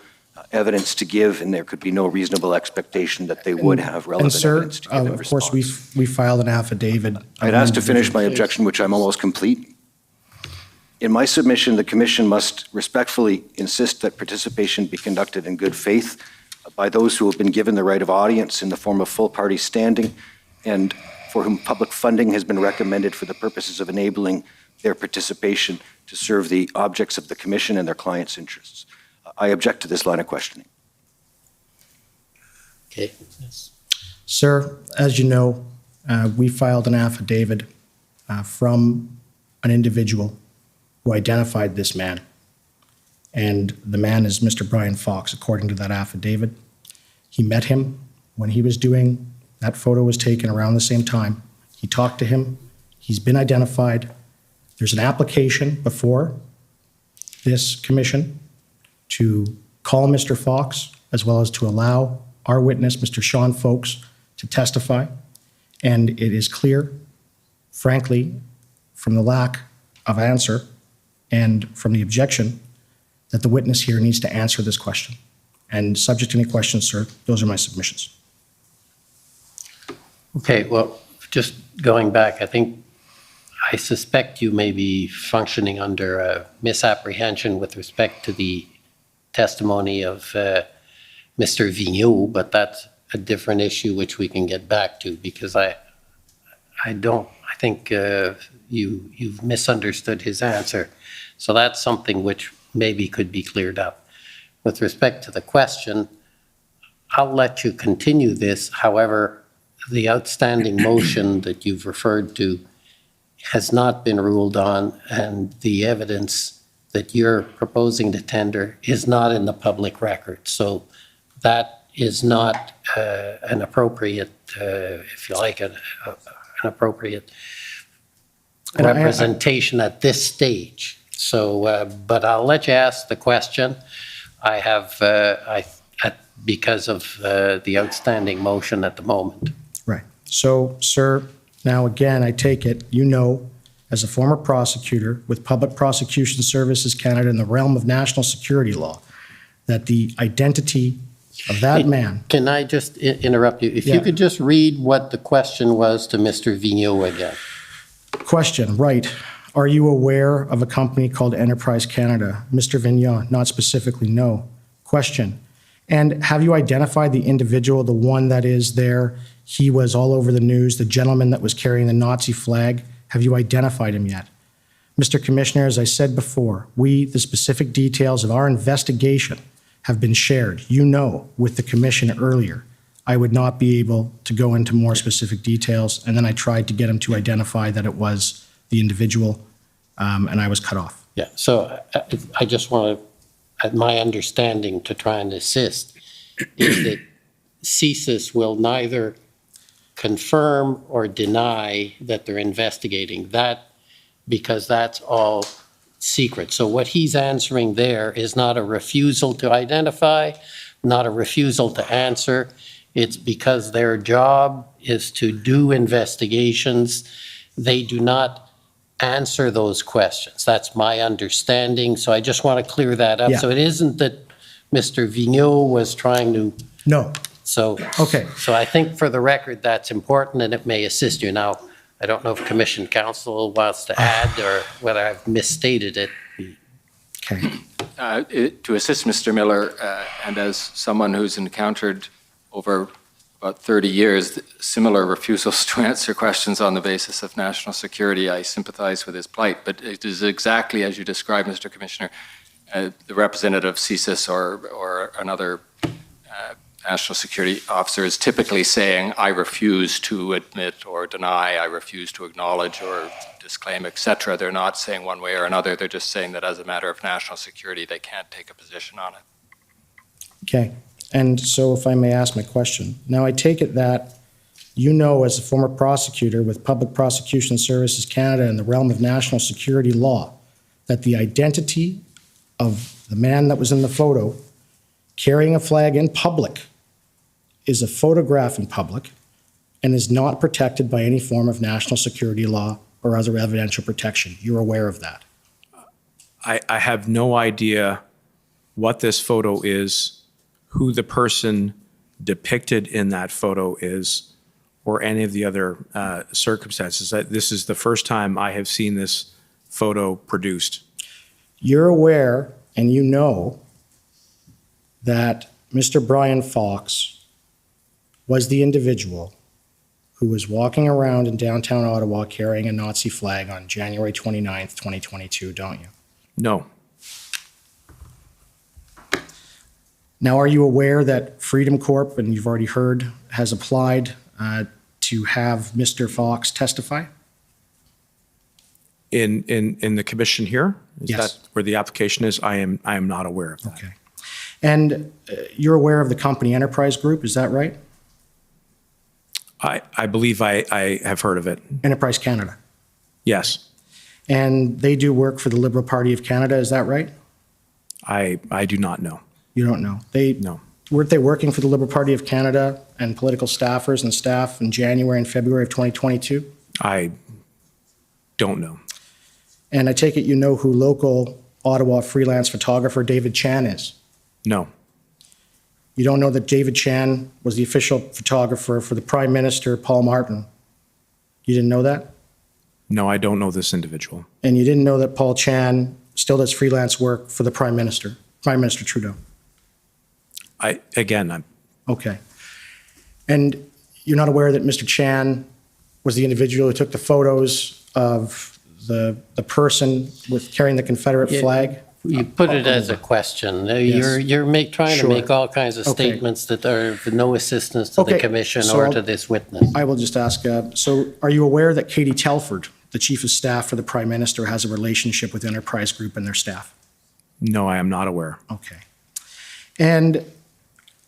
evidence to give, and there could be no reasonable expectation that they would have relevant evidence to give in response. Of course, we filed an affidavit. I'd ask to finish my objection, which I'm almost complete. In my submission, the Commission must respectfully insist that participation be conducted in good faith by those who have been given the right of audience in the form of full party standing and for whom public funding has been recommended for the purposes of enabling their participation to serve the objects of the Commission and their clients' interests. I object to this line of questioning. Okay. Yes. Sir, as you know, we filed an affidavit from an individual who identified this man. And the man is Mr. Brian Fox, according to that affidavit. He met him when he was doing, that photo was taken around the same time. He talked to him. He's been identified. There's an application before this commission to call Mr. Fox, as well as to allow our witness, Mr. Sean Folks, to testify. And it is clear, frankly, from the lack of answer and from the objection, that the witness here needs to answer this question. And subject to any questions, sir, those are my submissions. Okay, well, just going back, I suspect you may be functioning under a misapprehension with respect to the testimony of Mr. Vigneault, but that's a different issue which we can get back to, because I think you've misunderstood his answer. So that's something which maybe could be cleared up. With respect to the question, I'll let you continue this. However, the outstanding motion that you've referred to has not been ruled on, and the evidence that you're proposing to tender is not in the public record. So that is not an appropriate, if you like, an appropriate representation at this stage. So, but I'll let you ask the question. I have, because of the outstanding motion at the moment. Right. So, sir, now again, I take it, you know, as a former prosecutor with Public Prosecution Services Canada in the realm of national security law, that the identity of that man... Can I just interrupt you? If you could just read what the question was to Mr. Vigneault again. Question, right. Are you aware of a company called Enterprise Canada? Mr. Vigneault, not specifically, no. Question, and have you identified the individual, the one that is there? He was all over the news, the gentleman that was carrying the Nazi flag. Have you identified him yet? Mr. Commissioner, as I said before, the specific details of our investigation have been shared, you know, with the commission earlier. I would not be able to go into more specific details, and then I tried to get him to identify that it was the individual, and I was cut off. Yeah, so I just want to, my understanding to try and assist is that CSIS will neither confirm or deny that they're investigating that, because that's all secret. So what he's answering there is not a refusal to identify, not a refusal to answer. It's because their job is to do investigations. They do not answer those questions. That's my understanding. So I just want to clear that up. Yeah. So it isn't that Mr. Vigneault was trying to... No. So, okay. So I think for the record, that's important, and it may assist you. Now, I don't know if Commission Counsel wants to add or whether I've misstated it. Okay. To assist Mr. Miller, and as someone who's encountered over about 30 years similar refusals to answer questions on the basis of national security, I sympathize with his plight. But it is exactly as you described, Mr. Commissioner, the representative of CSIS or another national security officer is typically saying, I refuse to admit or deny, I refuse to acknowledge or disclaim, etc. They're not saying one way or another. They're just saying that as a matter of national security, they can't take a position on it. Okay. And so if I may ask my question, now I take it that you know, as a former prosecutor with Public Prosecution Services Canada in the realm of national security law, that the identity of the man that was in the photo carrying a flag in public is a photograph in public and is not protected by any form of national security law or other evidential protection. You're aware of that? I have no idea what this photo is, who the person depicted in that photo is, or any of the other circumstances. This is the first time I have seen this photo produced. You're aware and you know that Mr. Brian Fox was the individual who was walking around in downtown Ottawa carrying a Nazi flag on January 29th, 2022, don't you? No. Now, are you aware that Freedom Corp, and you've already heard, has applied to have Mr. Fox testify? In the commission here? Is Yes. that where the application is? I am not aware of that. Okay. And you're aware of the company Enterprise Group, is that right? I believe I have heard of it. Enterprise Canada. Yes. And they do work for the Liberal Party of Canada, is that right? I do not know. You don't know? No. Weren't they working for the Liberal Party of Canada and political staffers and staff in January and February of 2022? I don't know. And I take it you know who local Ottawa freelance photographer David Chan is? No. You don't know that David Chan was the official photographer for the Prime Minister, Paul Martin? You didn't know that? No, I don't know this individual. And you didn't know that Paul Chan still does freelance work for the Prime Minister Trudeau? I'm Okay. And you're not aware that Mr. Chan was the individual who took the photos of the person with carrying the Confederate flag? You put it as a question. Yes. You're trying Sure. to make all kinds of Okay. statements that are of no assistance to the Okay, commission so or I'll- to this witness. I will just ask, so are you aware that Katie Telford, the Chief of Staff for the Prime Minister, has a relationship with Enterprise Group and their staff? No, I am not aware. Okay. And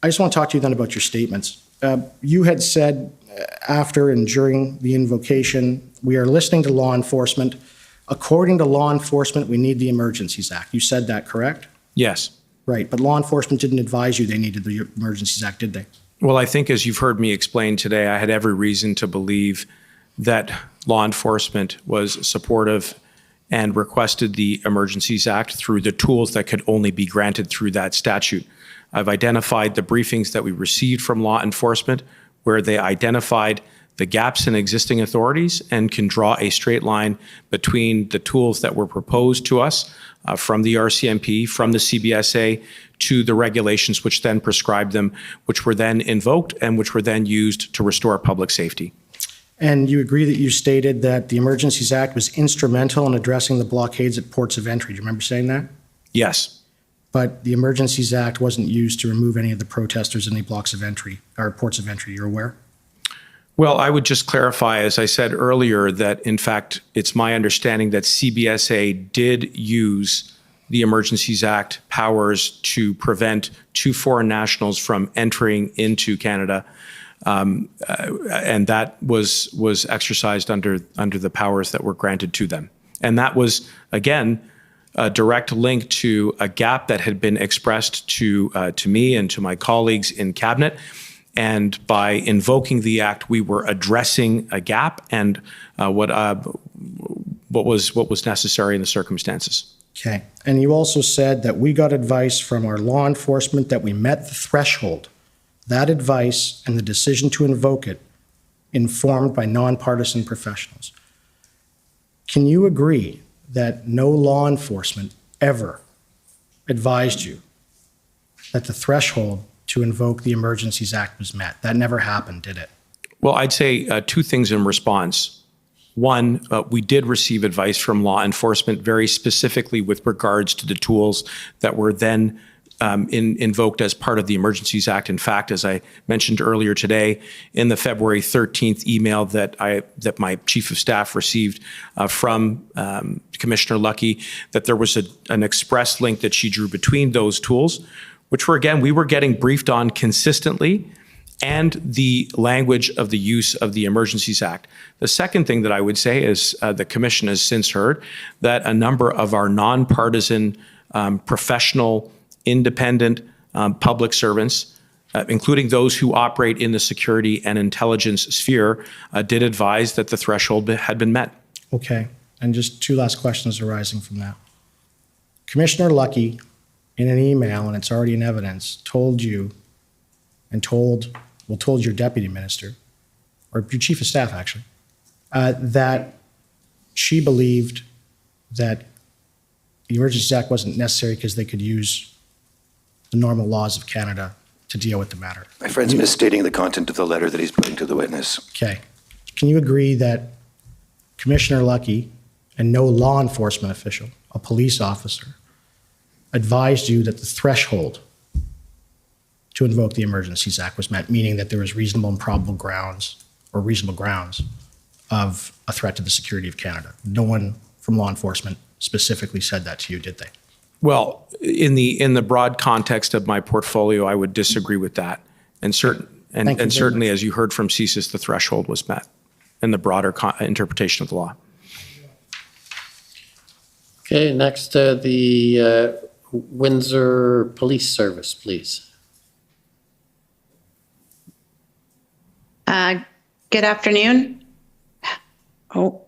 I just want to talk to you then about your statements. You had said after and during the invocation, we are listening to law enforcement. According to law enforcement, we need the Emergencies Act. You said that, correct? Yes. Right, but law enforcement didn't advise you they needed the Emergencies Act, did they? Well, I think as you've heard me explain today, I had every reason to believe that law enforcement was supportive and requested the Emergencies Act through the tools that could only be granted through that statute. I've identified the briefings that we received from law enforcement where they identified the gaps in existing authorities and can draw a straight line between the tools that were proposed to us from the RCMP, from the CBSA, to the regulations which then prescribed them, which were then invoked and which were then used to restore public safety. And you agree that you stated that the Emergencies Act was instrumental in addressing the blockades at ports of entry. Do you remember saying that? Yes. But the Emergencies Act wasn't used to remove any of the protesters in any blocks of entry or ports of entry. You're aware? Well, I would just clarify, as I said earlier, that in fact, it's my understanding that CBSA did use the Emergencies Act powers to prevent two foreign nationals from entering into Canada. And that was exercised under the powers that were granted to them. And that was, again, a direct link to a gap that had been expressed to me and to my colleagues in Cabinet. And by invoking the act, we were addressing a gap and what was necessary in the circumstances. Okay. And you also said that we got advice from our law enforcement that we met the threshold. That advice and the decision to invoke it informed by nonpartisan professionals. Can you agree that no law enforcement ever advised you that the threshold to invoke the Emergencies Act was met? That never happened, did it? Well, I'd say two things in response. One, we did receive advice from law enforcement very specifically with regards to the tools that were then invoked as part of the Emergencies Act. In fact, as I mentioned earlier today, in the February 13th email that my Chief of Staff received from Commissioner Lucky, that there was an express link that she drew between those tools, which were, again, we were getting briefed on consistently, and the language of the use of the Emergencies Act. The second thing that I would say is the Commission has since heard that a number of our nonpartisan, professional, independent public servants, including those who operate in the security and intelligence sphere, did advise that the threshold had been met. Okay. And just two last questions arising from that. Commissioner Lucky, in an email, and it's already in evidence, told you and told your deputy minister, or your chief of staff actually, that she believed that the Emergencies Act wasn't necessary because they could use the normal laws of Canada to deal with the matter. My friend's misstating the content of the letter that he's putting to the witness. Okay. Can you agree that Commissioner Lucky and no law enforcement official, a police officer, advised you that the threshold to invoke the Emergencies Act was met, meaning that there was reasonable and probable grounds or reasonable grounds of a threat to the security of Canada? No one from law enforcement specifically said that to you, did they? Well, in the broad context of my portfolio, I would disagree with that. And certainly, as you heard from CSIS, the threshold was met in the broader interpretation of the law. Okay, next, Windsor Police Service, please. Good afternoon. Oh.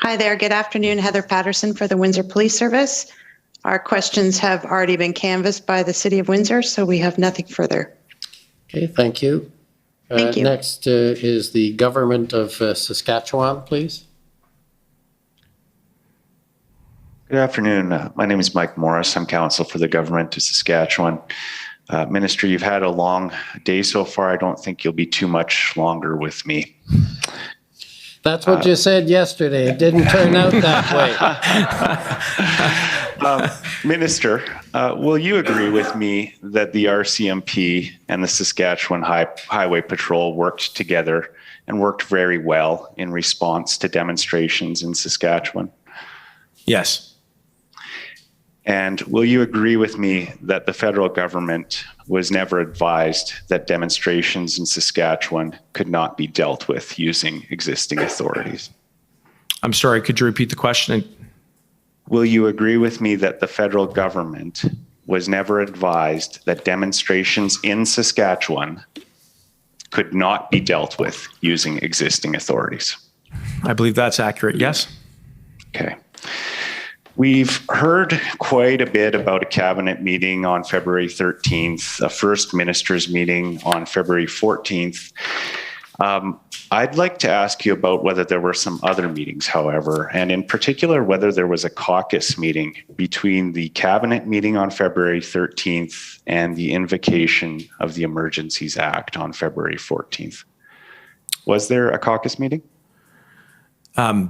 Hi there. Good afternoon. Heather Patterson for the Windsor Police Service. Our questions have already been canvassed by the City of Windsor, so we have nothing further. Okay, thank you. Thank you. Next is the Government of Saskatchewan, please. Good afternoon. My name is Mike Morris. I'm counsel for the Government of Saskatchewan. Minister, you've had a long day so far. I don't think you'll be too much longer with me. That's what you said yesterday. It didn't turn out that way. Minister, will you agree with me that the RCMP and the Saskatchewan Highway Patrol worked together and worked very well in response to demonstrations in Saskatchewan? Yes. And will you agree with me that the federal government was never advised that demonstrations in Saskatchewan could not be dealt with using existing authorities? I'm sorry, could you repeat the question? Will you agree with me that the federal government was never advised that demonstrations in Saskatchewan could not be dealt with using existing authorities? I believe that's accurate, yes. Okay. We've heard quite a bit about a cabinet meeting on February 13th, a first minister's meeting on February 14th. I'd like to ask you about whether there were some other meetings, however, and in particular, whether there was a caucus meeting between the cabinet meeting on February 13th and the invocation of the Emergencies Act on February 14th. Was there a caucus meeting?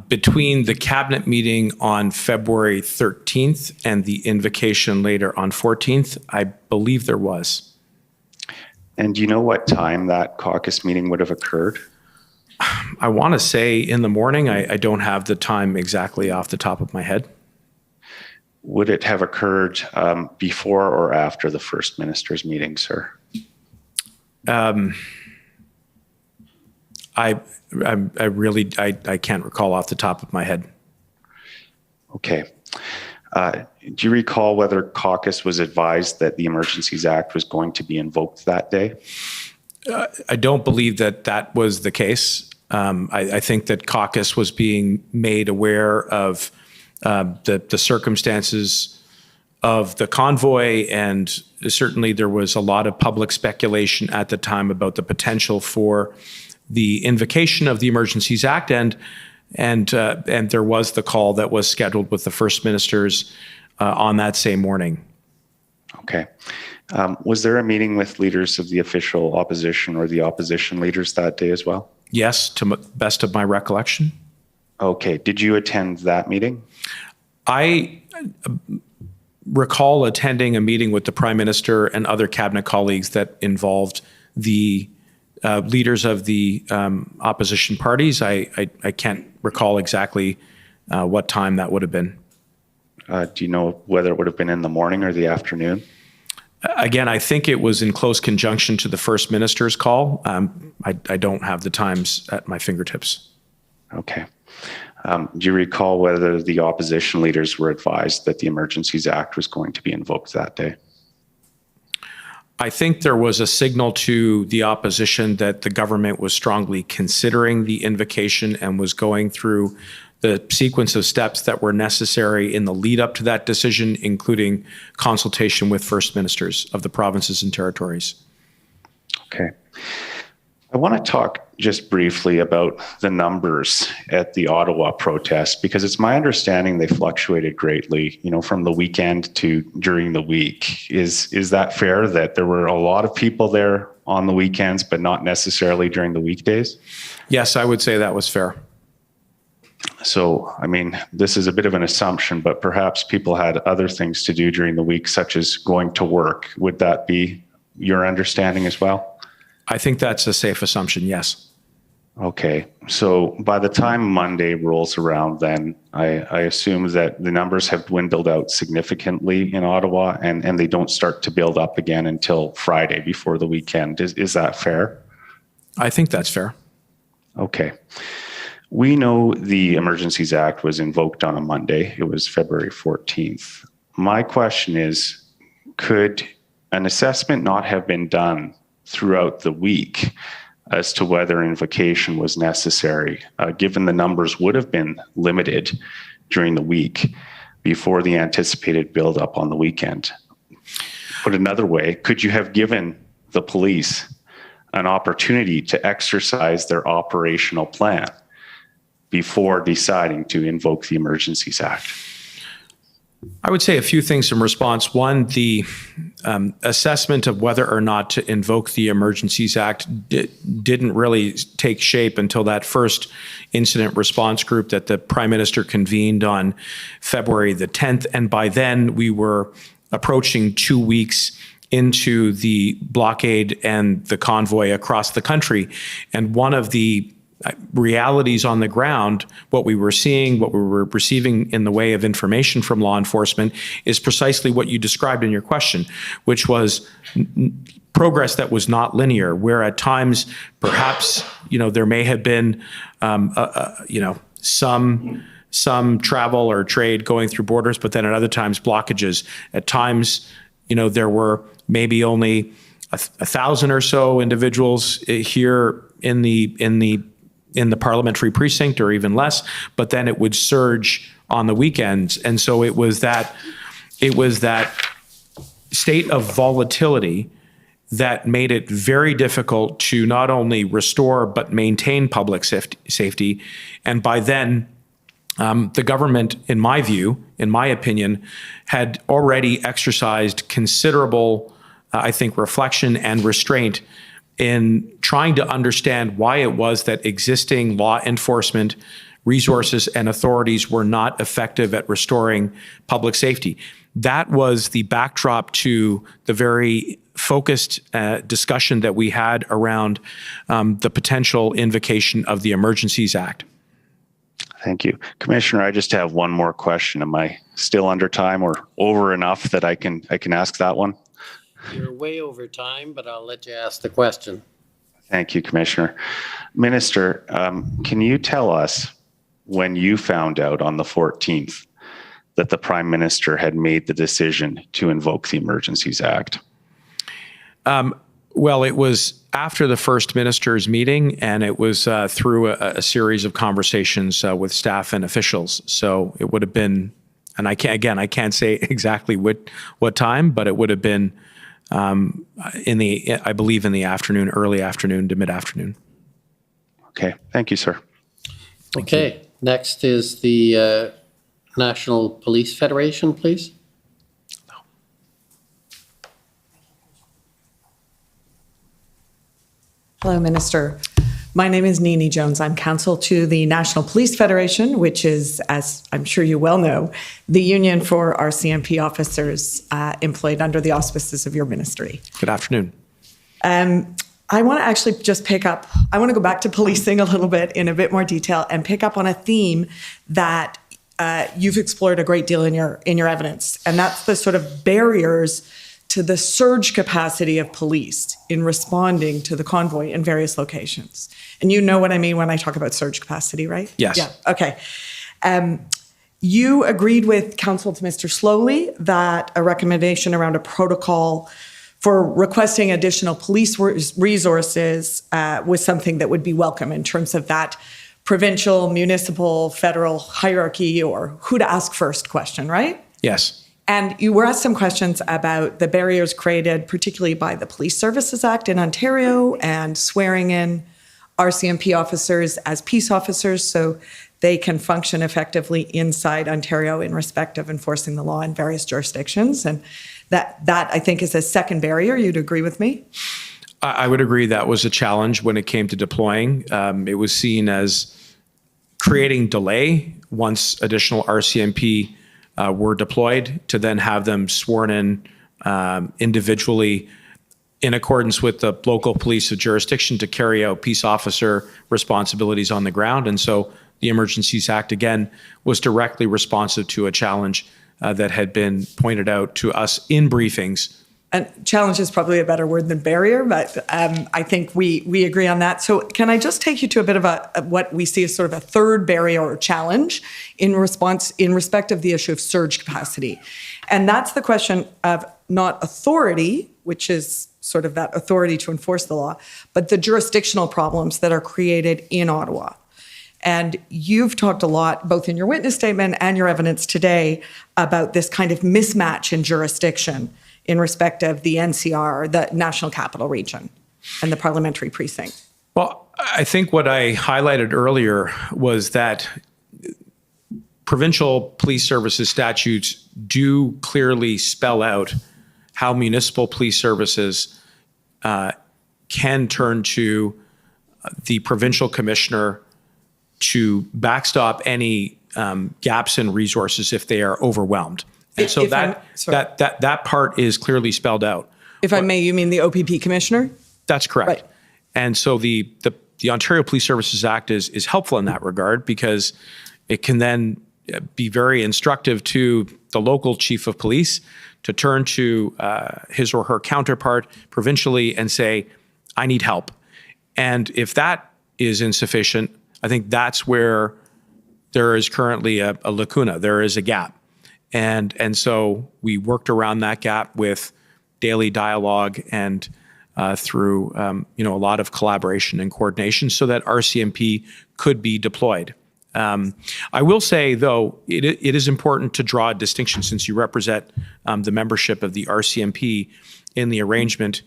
Between the cabinet meeting on February 13th and the invocation later on 14th, I believe there was. And do you know what time that caucus meeting would have occurred? I want to say in the morning. I don't have the time exactly off the top of my head. Would it have occurred before or after the first minister's meeting, sir? I really can't recall off the top of my head. Okay. Do you recall whether caucus was advised that the Emergencies Act was going to be invoked that day? I don't believe that that was the case. I think that caucus was being made aware of the circumstances of the convoy, and certainly there was a lot of public speculation at the time about the potential for the invocation of the Emergencies Act, and there was the call that was scheduled with the first ministers on that same morning. Okay. Was there a meeting with leaders of the official opposition or the opposition leaders that day as well? Yes, to best of my recollection. Okay. Did you attend that meeting? I recall attending a meeting with the Prime Minister and other cabinet colleagues that involved the leaders of the opposition parties. I can't recall exactly what time that would have been. Do you know whether it would have been in the morning or the afternoon? Again, I think it was in close conjunction to the first minister's call. I don't have the times at my fingertips. Okay. Do you recall whether the opposition leaders were advised that the Emergencies Act was going to be invoked that day? I think there was a signal to the opposition that the government was strongly considering the invocation and was going through the sequence of steps that were necessary in the lead up to that decision, including consultation with first ministers of the provinces and territories. Okay. I want to talk just briefly about the numbers at the Ottawa protest, because it's my understanding they fluctuated greatly, from the weekend to during the week. Is that fair, that there were a lot of people there on the weekends, but not necessarily during the weekdays? Yes, I would say that was fair. So, this is a bit of an assumption, but perhaps people had other things to do during the week, such as going to work. Would that be your understanding as well? I think that's a safe assumption, yes. Okay. So by the time Monday rolls around, then I assume that the numbers have dwindled out significantly in Ottawa, and they don't start to build up again until Friday before the weekend. Is that fair? I think that's fair. Okay. We know the Emergencies Act was invoked on a Monday. It was February 14th. My question is, could an assessment not have been done throughout the week as to whether invocation was necessary, given the numbers would have been limited during the week before the anticipated buildup on the weekend? Put another way, could you have given the police an opportunity to exercise their operational plan before deciding to invoke the Emergencies Act? I would say a few things in response. One, the assessment of whether or not to invoke the Emergencies Act didn't really take shape until that first incident response group that the Prime Minister convened on February the 10th. And by then, we were approaching 2 weeks into the blockade and the convoy across the country. And one of the realities on the ground, what we were seeing, what we were receiving in the way of information from law enforcement is precisely what you described in your question, which was progress that was not linear, where at times perhaps, there may have been, some travel or trade going through borders, but then at other times blockages. At times, there were maybe only 1,000 or so individuals here in the parliamentary precinct, or even less, but then it would surge on the weekends. And so it was that state of volatility that made it very difficult to not only restore but maintain public safety. And by then, the government, in my view, in my opinion, had already exercised considerable, reflection and restraint in trying to understand why it was that existing law enforcement resources and authorities were not effective at restoring public safety. That was the backdrop to the very focused discussion that we had around the potential invocation of the Emergencies Act. Thank you. Commissioner, I just have one more question. Am I still under time or over enough that I can ask that one? You're way over time, but I'll let you ask the question. Thank you, Commissioner. Minister, can you tell us when you found out on the 14th that the Prime Minister had made the decision to invoke the Emergencies Act? Well, it was after the first minister's meeting, and it was through a series of conversations with staff and officials. So it would have been, and I can't say exactly what time, but it would have been I believe in the afternoon, early afternoon to mid-afternoon. Okay, thank you, sir. Okay, next is the National Police Federation, please. Hello, Minister. My name is Nini Jones. I'm counsel to the National Police Federation, which is, as I'm sure you well know, the union for RCMP officers employed under the auspices of your ministry. Good afternoon. I want to actually just I want to go back to policing a little bit in a bit more detail and pick up on a theme that you've explored a great deal in your evidence, and that's the sort of barriers to the surge capacity of police in responding to the convoy in various locations. And you know what I mean when I talk about surge capacity, right? Yes. Yeah, okay. You agreed with counsel to Mr. Slowly that a recommendation around a protocol for requesting additional police resources was something that would be welcome in terms of that provincial, municipal, federal hierarchy or who to ask first question, right? Yes. And you were asked some questions about the barriers created, particularly by the Police Services Act in Ontario and swearing in RCMP officers as peace officers so they can function effectively inside Ontario in respect of enforcing the law in various jurisdictions. And that I think is a second barrier. You'd agree with me? I would agree that was a challenge when it came to deploying. It was seen as creating delay once additional RCMP were deployed, to then have them sworn in individually in accordance with the local police of jurisdiction to carry out peace officer responsibilities on the ground. And so the Emergencies Act, again, was directly responsive to a challenge that had been pointed out to us in briefings And challenge is probably a better word than barrier, but I think we agree on that. So can I just take you to a bit of what we see as sort of a third barrier or challenge in respect of the issue of surge capacity? And that's the question of not authority, which is sort of that authority to enforce the law, but the jurisdictional problems that are created in Ottawa. And you've talked a lot, both in your witness statement and your evidence today, about this kind of mismatch in jurisdiction in respect of the NCR, the National Capital Region, and the parliamentary precinct. Well, I think what I highlighted earlier was that provincial police services statutes do clearly spell out how municipal police services can turn to the provincial commissioner to backstop any gaps in resources if they are overwhelmed. And so that part is clearly spelled out. If I may, you mean the OPP commissioner? That's correct. Right. And so the Ontario Police Services Act is helpful in that regard, because it can then be very instructive to the local chief of police to turn to his or her counterpart provincially and say, I need help. And if that is insufficient, I think that's where there is currently a lacuna, there is a gap. And so we worked around that gap with daily dialogue and through a lot of collaboration and coordination so that RCMP could be deployed. I will say, though, it is important to draw a distinction, since you represent the membership of the RCMP in the arrangement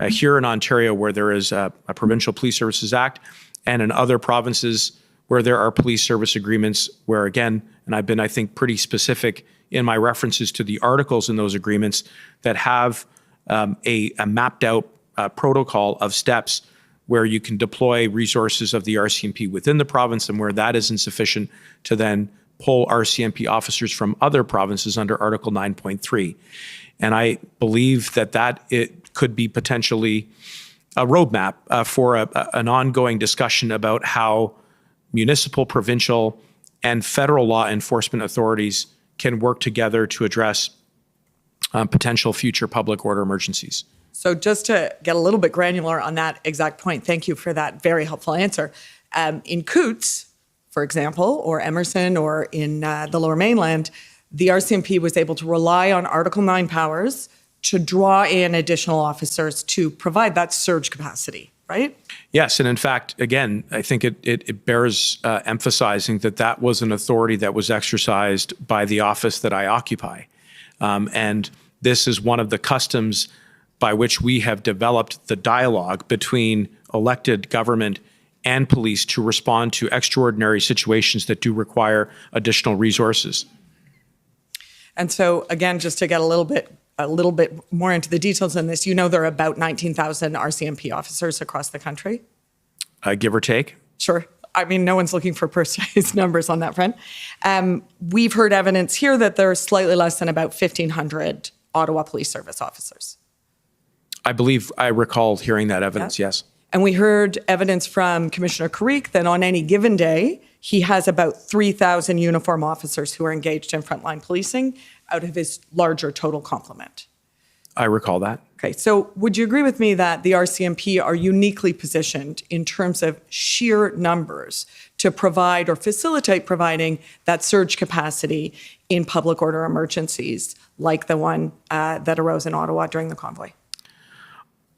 here in Ontario, where there is a Provincial Police Services Act, and in other provinces where there are police service agreements, where, again, and I've been, I think, pretty specific in my references to the articles in those agreements that have a mapped out protocol of steps where you can deploy resources of the RCMP within the province, and where that is insufficient to then pull RCMP officers from other provinces under Article 9.3. And I believe that it could be potentially a roadmap for an ongoing discussion about how municipal, provincial, and federal law enforcement authorities can work together to address potential future public order emergencies. So just to get a little bit granular on that exact point, thank you for that very helpful answer. In Coots, for example, or Emerson, or in the Lower Mainland, the RCMP was able to rely on Article 9 powers to draw in additional officers to provide that surge capacity, right? Yes, and in fact, again, I think it bears emphasizing that was an authority that was exercised by the office that I occupy. And this is one of the customs by which we have developed the dialogue between elected government and police to respond to extraordinary situations that do require additional resources. And so, again, just to get a little bit more into the details on this, there are about 19,000 RCMP officers across the country. Give or take. Sure. I mean, no one's looking for precise numbers on that front. We've heard evidence here that there are slightly less than about 1,500 Ottawa Police Service officers. I believe I recall hearing that evidence, yes. And we heard evidence from Commissioner Carrique that on any given day, he has about 3,000 uniform officers who are engaged in frontline policing out of his larger total complement. I recall that. Okay, so would you agree with me that the RCMP are uniquely positioned in terms of sheer numbers to provide or facilitate providing that surge capacity in public order emergencies like the one that arose in Ottawa during the convoy?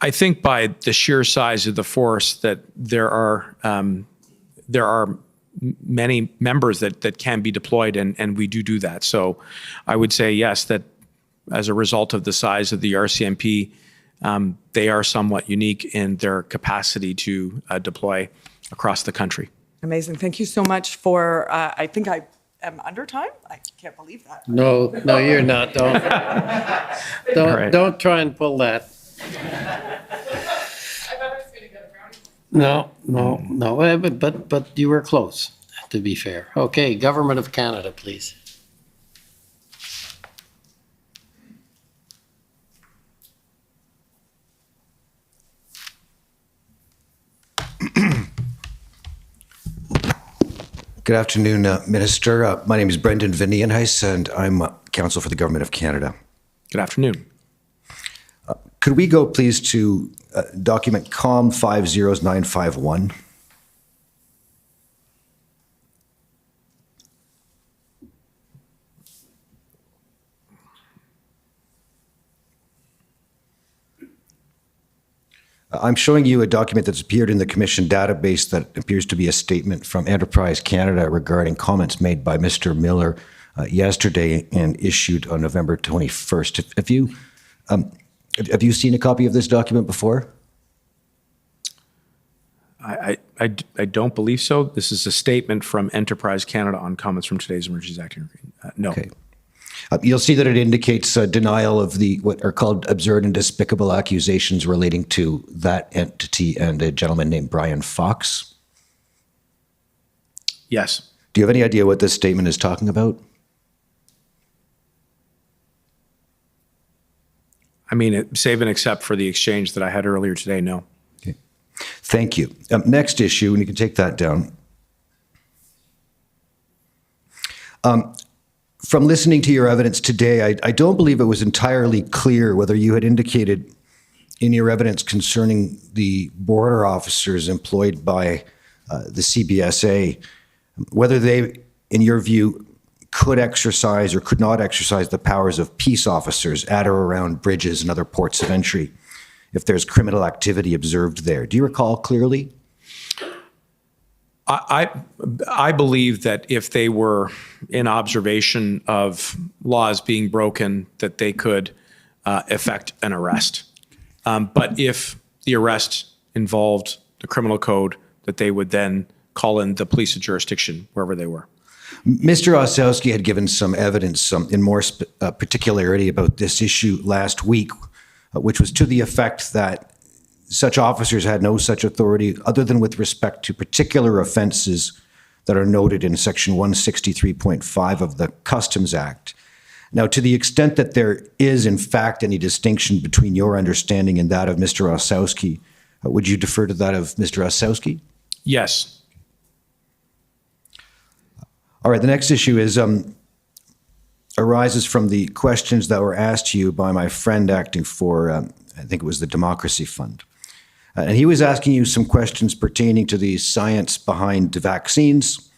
I think by the sheer size of the force that there are many members that can be deployed, and we do that. So I would say yes, that as a result of the size of the RCMP, they are somewhat unique in their capacity to deploy across the country. Amazing. Thank you so much for, I think I am under time. I can't believe that. No, you're not. Don't try and pull that. No, but you were close, to be fair. Okay, Government of Canada, please. Good afternoon, Minister. My name is Brendan Van Nienhuis, and I'm counsel for the Government of Canada. Good afternoon. Could we go, please, to document COM 50951? I'm showing you a document that's appeared in the Commission database that appears to be a statement from Enterprise Canada regarding comments made by Mr. Miller yesterday and issued on November 21st. Have you seen a copy of this document before? I don't believe so. This is a statement from Enterprise Canada on comments from today's Emergencies Act hearing. No. Okay. You'll see that it indicates denial of what are called absurd and despicable accusations relating to that entity and a gentleman named Brian Fox. Yes. Do you have any idea what this statement is talking about? I mean, save and except for the exchange that I had earlier today, no. Okay. Thank you. Next issue, and you can take that down. From listening to your evidence today, I don't believe it was entirely clear whether you had indicated in your evidence concerning the border officers employed by the CBSA, whether they, in your view, could exercise or could not exercise the powers of peace officers at or around bridges and other ports of entry if there's criminal activity observed there. Do you recall clearly? I believe that if they were in observation of laws being broken, that they could effect an arrest. But if the arrest involved the criminal code, that they would then call in the police of jurisdiction wherever they were. Mr. Osowski had given some evidence in more particularity about this issue last week, which was to the effect that such officers had no such authority other than with respect to particular offenses that are noted in Section 163.5 of the Customs Act. Now, to the extent that there is, in fact, any distinction between your understanding and that of Mr. Osowski, would you defer to that of Mr. Osowski? Yes. All right, the next issue is arises from the questions that were asked to you by my friend acting for, I think it was the Democracy Fund. And he was asking you some questions pertaining to the science behind vaccines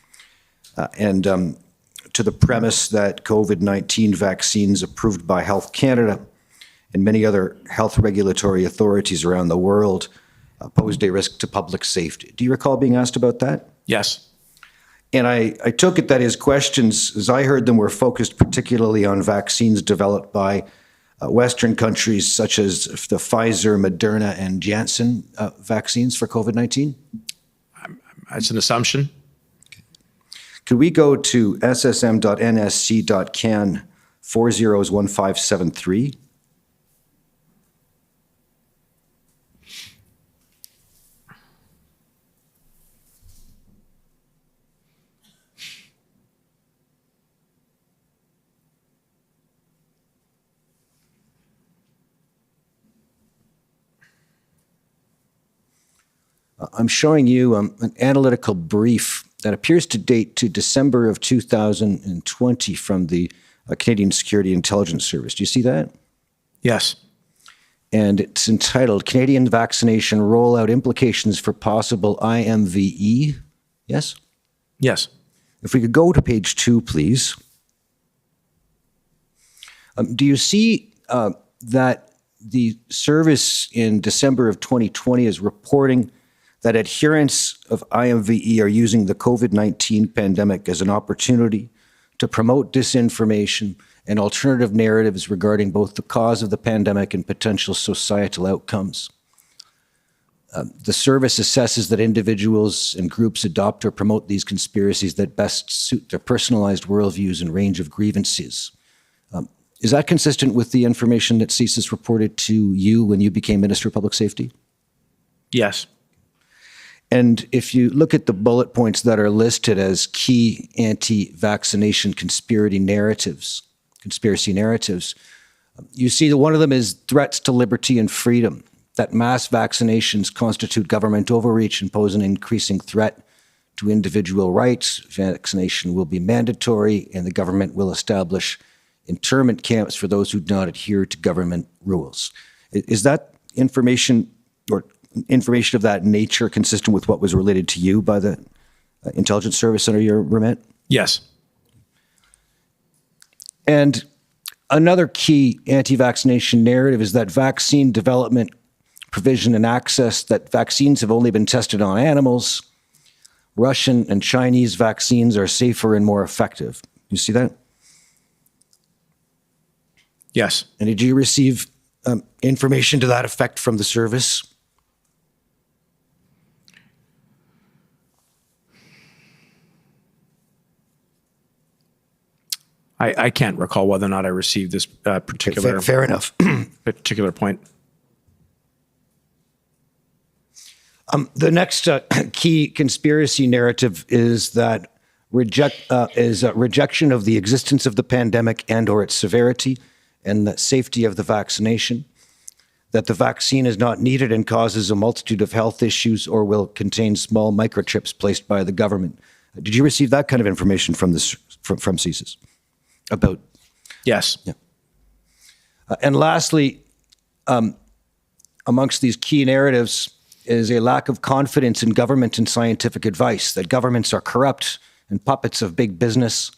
and to the premise that COVID-19 vaccines approved by Health Canada and many other health regulatory authorities around the world posed a risk to public safety. Do you recall being asked about that? Yes. And I took it that his questions, as I heard them, were focused particularly on vaccines developed by Western countries such as the Pfizer, Moderna, and Janssen vaccines for COVID-19? That's an assumption. Could we go to ssm.nsc.can 401573? I'm showing you an analytical brief that appears to date to December of 2020 from the Canadian Security Intelligence Service. Do you see that? Yes. And it's entitled Canadian Vaccination Rollout Implications for Possible IMVE. Yes? Yes. If we could go to page 2, please. Do you see that the service in December of 2020 is reporting that adherents of IMVE are using the COVID-19 pandemic as an opportunity to promote disinformation and alternative narratives regarding both the cause of the pandemic and potential societal outcomes? The service assesses that individuals and groups adopt or promote these conspiracies that best suit their personalized worldviews and range of grievances. Is that consistent with the information that CSIS reported to you when you became Minister of Public Safety? Yes. And if you look at the bullet points that are listed as key anti-vaccination conspiracy narratives, you see that one of them is threats to liberty and freedom, that mass vaccinations constitute government overreach and pose an increasing threat to individual rights. Vaccination will be mandatory, and the government will establish internment camps for those who do not adhere to government rules. Is that information or information of that nature consistent with what was related to you by the intelligence service under your remit? Yes. And another key anti-vaccination narrative is that vaccine development, provision, and access, that vaccines have only been tested on animals. Russian and Chinese vaccines are safer and more effective. You see that? Yes. And did you receive information to that effect from the service? I can't recall whether or not I received this particular fair enough. particular point. The next key conspiracy narrative is that rejection of the existence of the pandemic and/or its severity and the safety of the vaccination, that the vaccine is not needed and causes a multitude of health issues or will contain small microchips placed by the government. Did you receive that kind of information from CSIS about? Yes. Yeah. And lastly, amongst these key narratives is a lack of confidence in government and scientific advice, that governments are corrupt and puppets of big business,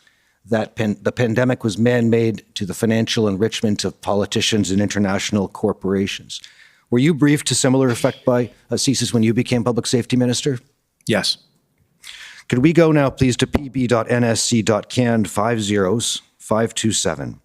that the pandemic was man-made to the financial enrichment of politicians and international corporations. Were you briefed to similar effect by CSIS when you became public safety minister? Yes. Could we go now, please, to pb.nsc.can 50527?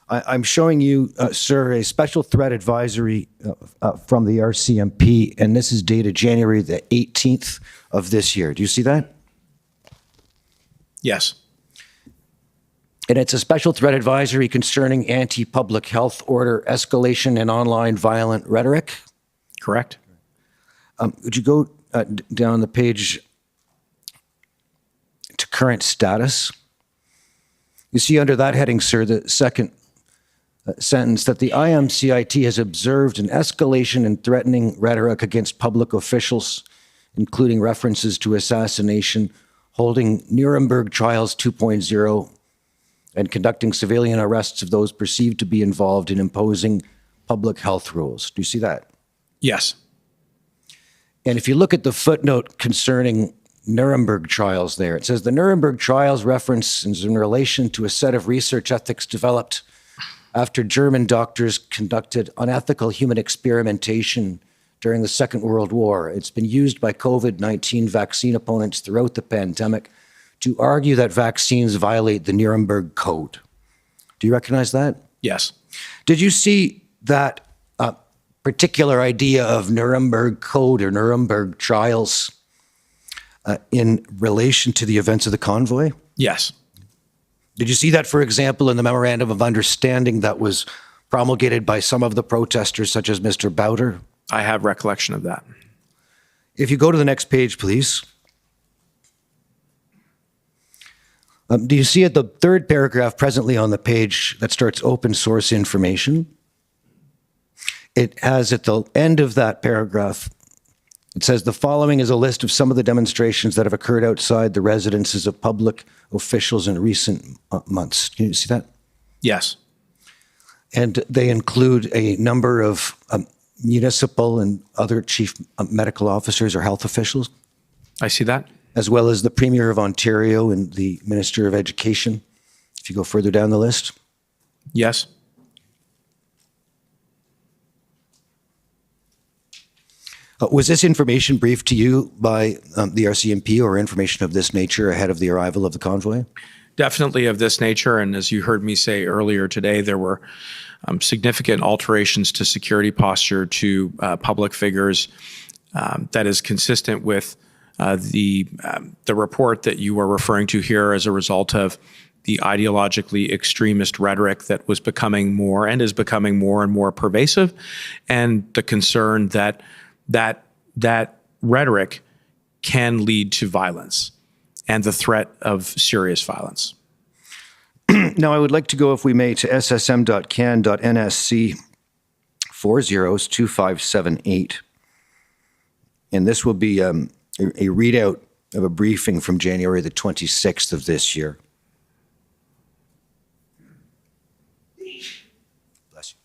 I'm showing you, sir, a special threat advisory from the RCMP, and this is dated January the 18th of this year. Do you see that? Yes. And it's a special threat advisory concerning anti-public health order escalation and online violent rhetoric. Correct. Would you go down the page to current status? You see under that heading, sir, the second sentence, that the IMCIT has observed an escalation in threatening rhetoric against public officials, including references to assassination, holding Nuremberg trials 2.0, and conducting civilian arrests of those perceived to be involved in imposing public health rules. Do you see that? Yes. And if you look at the footnote concerning Nuremberg trials there, it says the Nuremberg trials reference is in relation to a set of research ethics developed after German doctors conducted unethical human experimentation during the Second World War. It's been used by COVID-19 vaccine opponents throughout the pandemic to argue that vaccines violate the Nuremberg Code. Do you recognize that? Yes. Did you see that particular idea of Nuremberg Code or Nuremberg trials in relation to the events of the convoy? Yes. Did you see that, for example, in the memorandum of understanding that was promulgated by some of the protesters, such as Mr. Bowder? I have recollection of that. If you go to the next page, please. Do you see at the third paragraph presently on the page that starts open source information? It has at the end of that paragraph, it says the following is a list of some of the demonstrations that have occurred outside the residences of public officials in recent months. Can you see that? Yes. And they include a number of municipal and other chief medical officers or health officials. I see that. As well as the Premier of Ontario and the Minister of Education, if you go further down the list. Yes. Was this information briefed to you by the RCMP or information of this nature ahead of the arrival of the convoy? Definitely of this nature. And as you heard me say earlier today, there were significant alterations to security posture to public figures that is consistent with the report that you are referring to here as a result of the ideologically extremist rhetoric that was becoming more and is becoming more and more pervasive, and the concern that rhetoric can lead to violence and the threat of serious violence. Now, I would like to go, if we may, to ssm.can.nsc 402578. And this will be a readout of a briefing from January the 26th of this year. Bless you.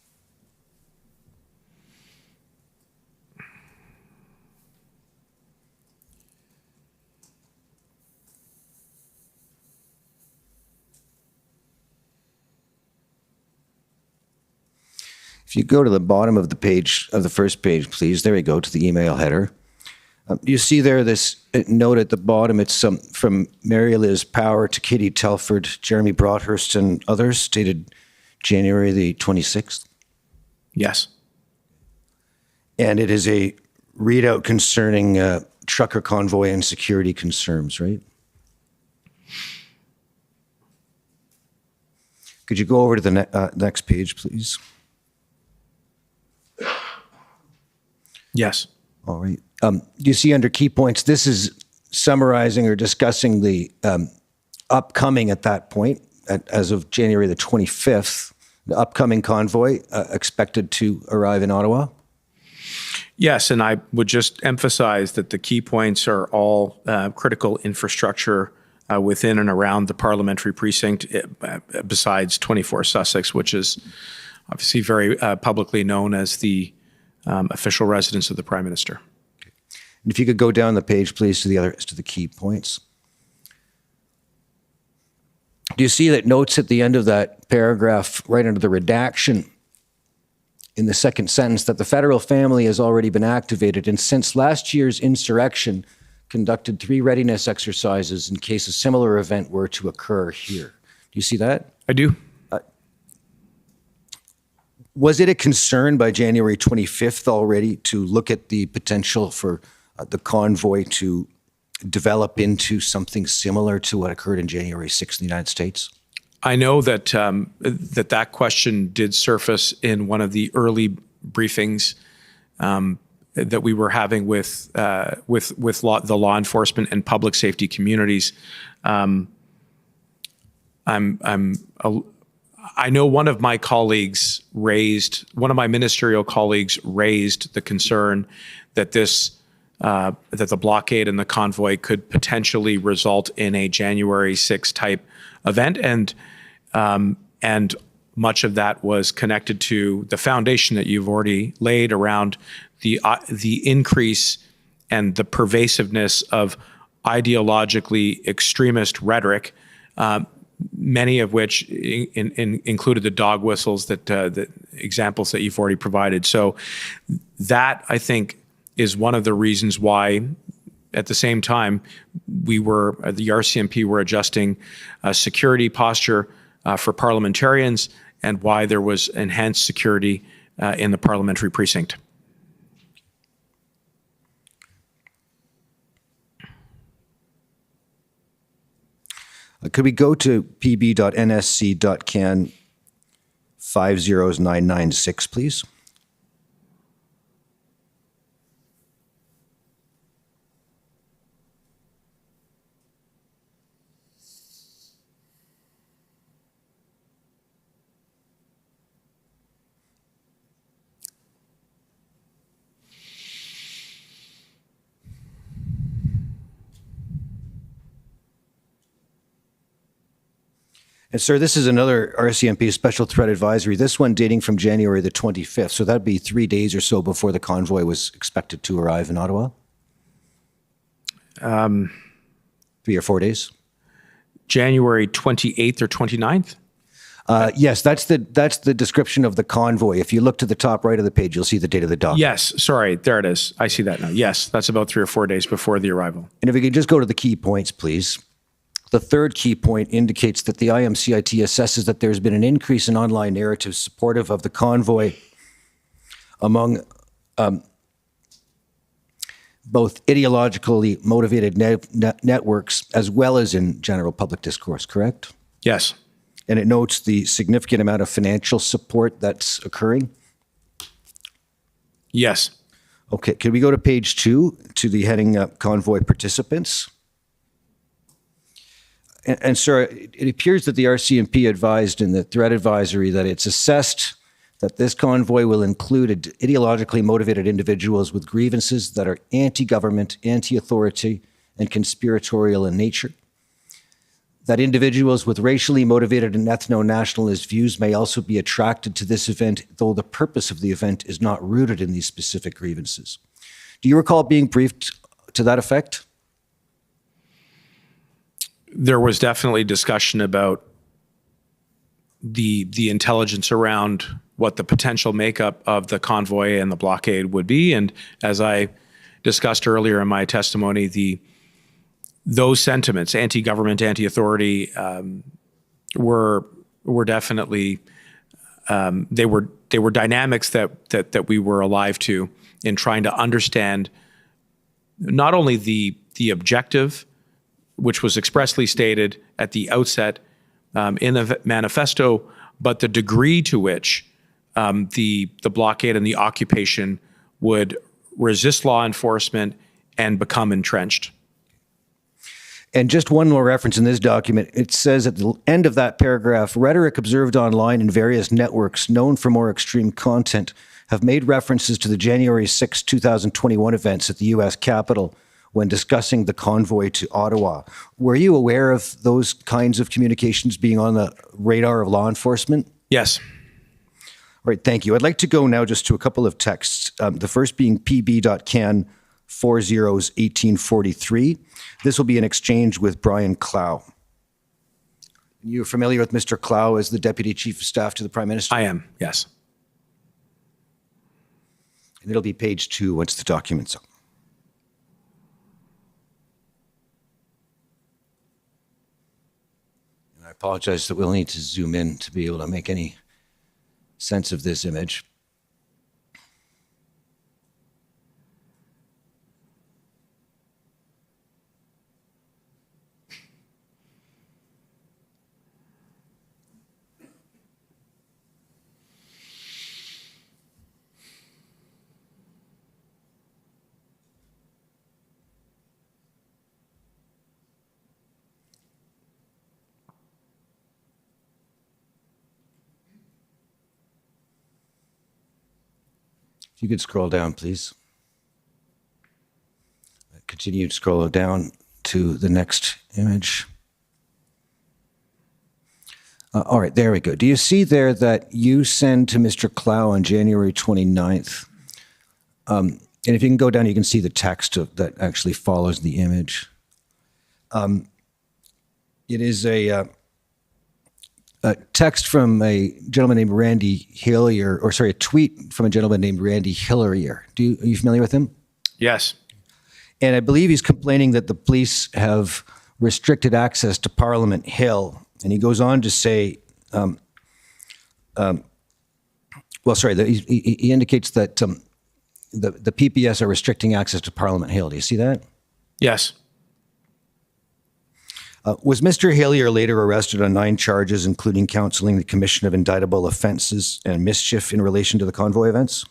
If you go to the bottom of the page, of the first page, please, there we go, to the email header. You see there this note at the bottom. It's from Mary Liz Power to Kitty Telford, Jeremy Broadhurst, and others, dated January the 26th. Yes. And it is a readout concerning trucker convoy and security concerns, right? Could you go over to the next page, please? Yes. All right. You see under key points, this is summarizing or discussing the upcoming at that point, as of January the 25th, the upcoming convoy expected to arrive in Ottawa. Yes, and I would just emphasize that the key points are all critical infrastructure within and around the parliamentary precinct, besides 24 Sussex, which is obviously very publicly known as the official residence of the Prime Minister. And if you could go down the page, please, to the key points. Do you see that notes at the end of that paragraph, right under the redaction, in the second sentence, that the federal family has already been activated and since last year's insurrection conducted 3 readiness exercises in case a similar event were to occur here? Do you see that? I do. Was it a concern by January 25th already to look at the potential for the convoy to develop into something similar to what occurred in January 6th in the United States? I know that that question did surface in one of the early briefings that we were having with the law enforcement and public safety communities. I know one of my ministerial colleagues raised the concern that that the blockade and the convoy could potentially result in a January 6th type event, and much of that was connected to the foundation that you've already laid around the increase and the pervasiveness of ideologically extremist rhetoric, many of which included the dog whistles the examples that you've already provided. So that, I think, is one of the reasons why, at the same time, the RCMP were adjusting security posture for parliamentarians, and why there was enhanced security in the parliamentary precinct. Could we go to pb.nsc.can 50996, please? And sir, this is another RCMP special threat advisory, this one dating from January the 25th. So that'd be 3 days or so before the convoy was expected to arrive in Ottawa? 3 or 4 days? January 28th or 29th? Yes, that's the description of the convoy. If you look to the top right of the page, you'll see the date of the document. Yes, sorry, there it is. I see that now. Yes, that's about 3 or 4 days before the arrival. And if we could just go to the key points, please. The third key point indicates that the IMCIT assesses that there's been an increase in online narratives supportive of the convoy among both ideologically motivated networks as well as in general public discourse, correct? Yes. And it notes the significant amount of financial support that's occurring? Yes. Okay, can we go to page 2 to the heading Convoy Participants? And sir, it appears that the RCMP advised in the threat advisory that it's assessed that this convoy will include ideologically motivated individuals with grievances that are anti-government, anti-authority, and conspiratorial in nature. That individuals with racially motivated and ethno-nationalist views may also be attracted to this event, though the purpose of the event is not rooted in these specific grievances. Do you recall being briefed to that effect? There was definitely discussion about the intelligence around what the potential makeup of the convoy and the blockade would be. And as I discussed earlier in my testimony, those sentiments, anti-government, anti-authority, were definitely they were dynamics that we were alive to in trying to understand not only the objective, which was expressly stated at the outset in the manifesto, but the degree to which the blockade and the occupation would resist law enforcement and become entrenched. And just one more reference in this document. It says at the end of that paragraph, rhetoric observed online in various networks known for more extreme content have made references to the January 6, 2021 events at the U.S. Capitol when discussing the convoy to Ottawa. Were you aware of those kinds of communications being on the radar of law enforcement? Yes. All right, thank you. I'd like to go now just to a couple of texts. The first being pb.can 40/1843. This will be an exchange with Brian Clow. You're familiar with Mr. Clow as the Deputy Chief of Staff to the Prime Minister? I am, yes. And it'll be page 2 once the document's up. And I apologize that we'll need to zoom in to be able to make any sense of this image. If you could scroll down, please. Continue to scroll down to the next image. All right, there we go. Do you see there that you send to Mr. Clow on January 29th? And if you can go down, you can see the text that actually follows the image. It is a text from a gentleman named Randy Hillier, or sorry, a tweet from a gentleman named Randy Hillier. Are you familiar with him? Yes. And I believe he's complaining that the police have restricted access to Parliament Hill. And he goes on to say, he indicates that the PPS are restricting access to Parliament Hill. Do you see that? Yes. Was Mr. Hillier later arrested on 9 charges, including counseling the commission of indictable offenses and mischief in relation to the convoy events?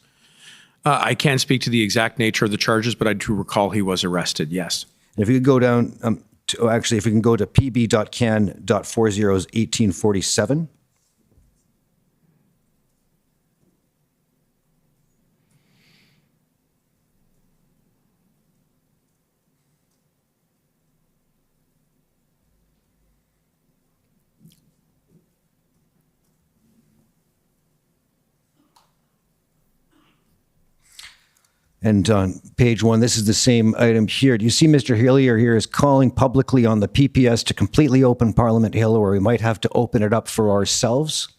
I can't speak to the exact nature of the charges, but I do recall he was arrested, yes. And if you could go down, if we can go to pb.can.40/1847. And on page 1, this is the same item here. Do you see Mr. Hillier here is calling publicly on the PPS to completely open Parliament Hill, or we might have to open it up for ourselves?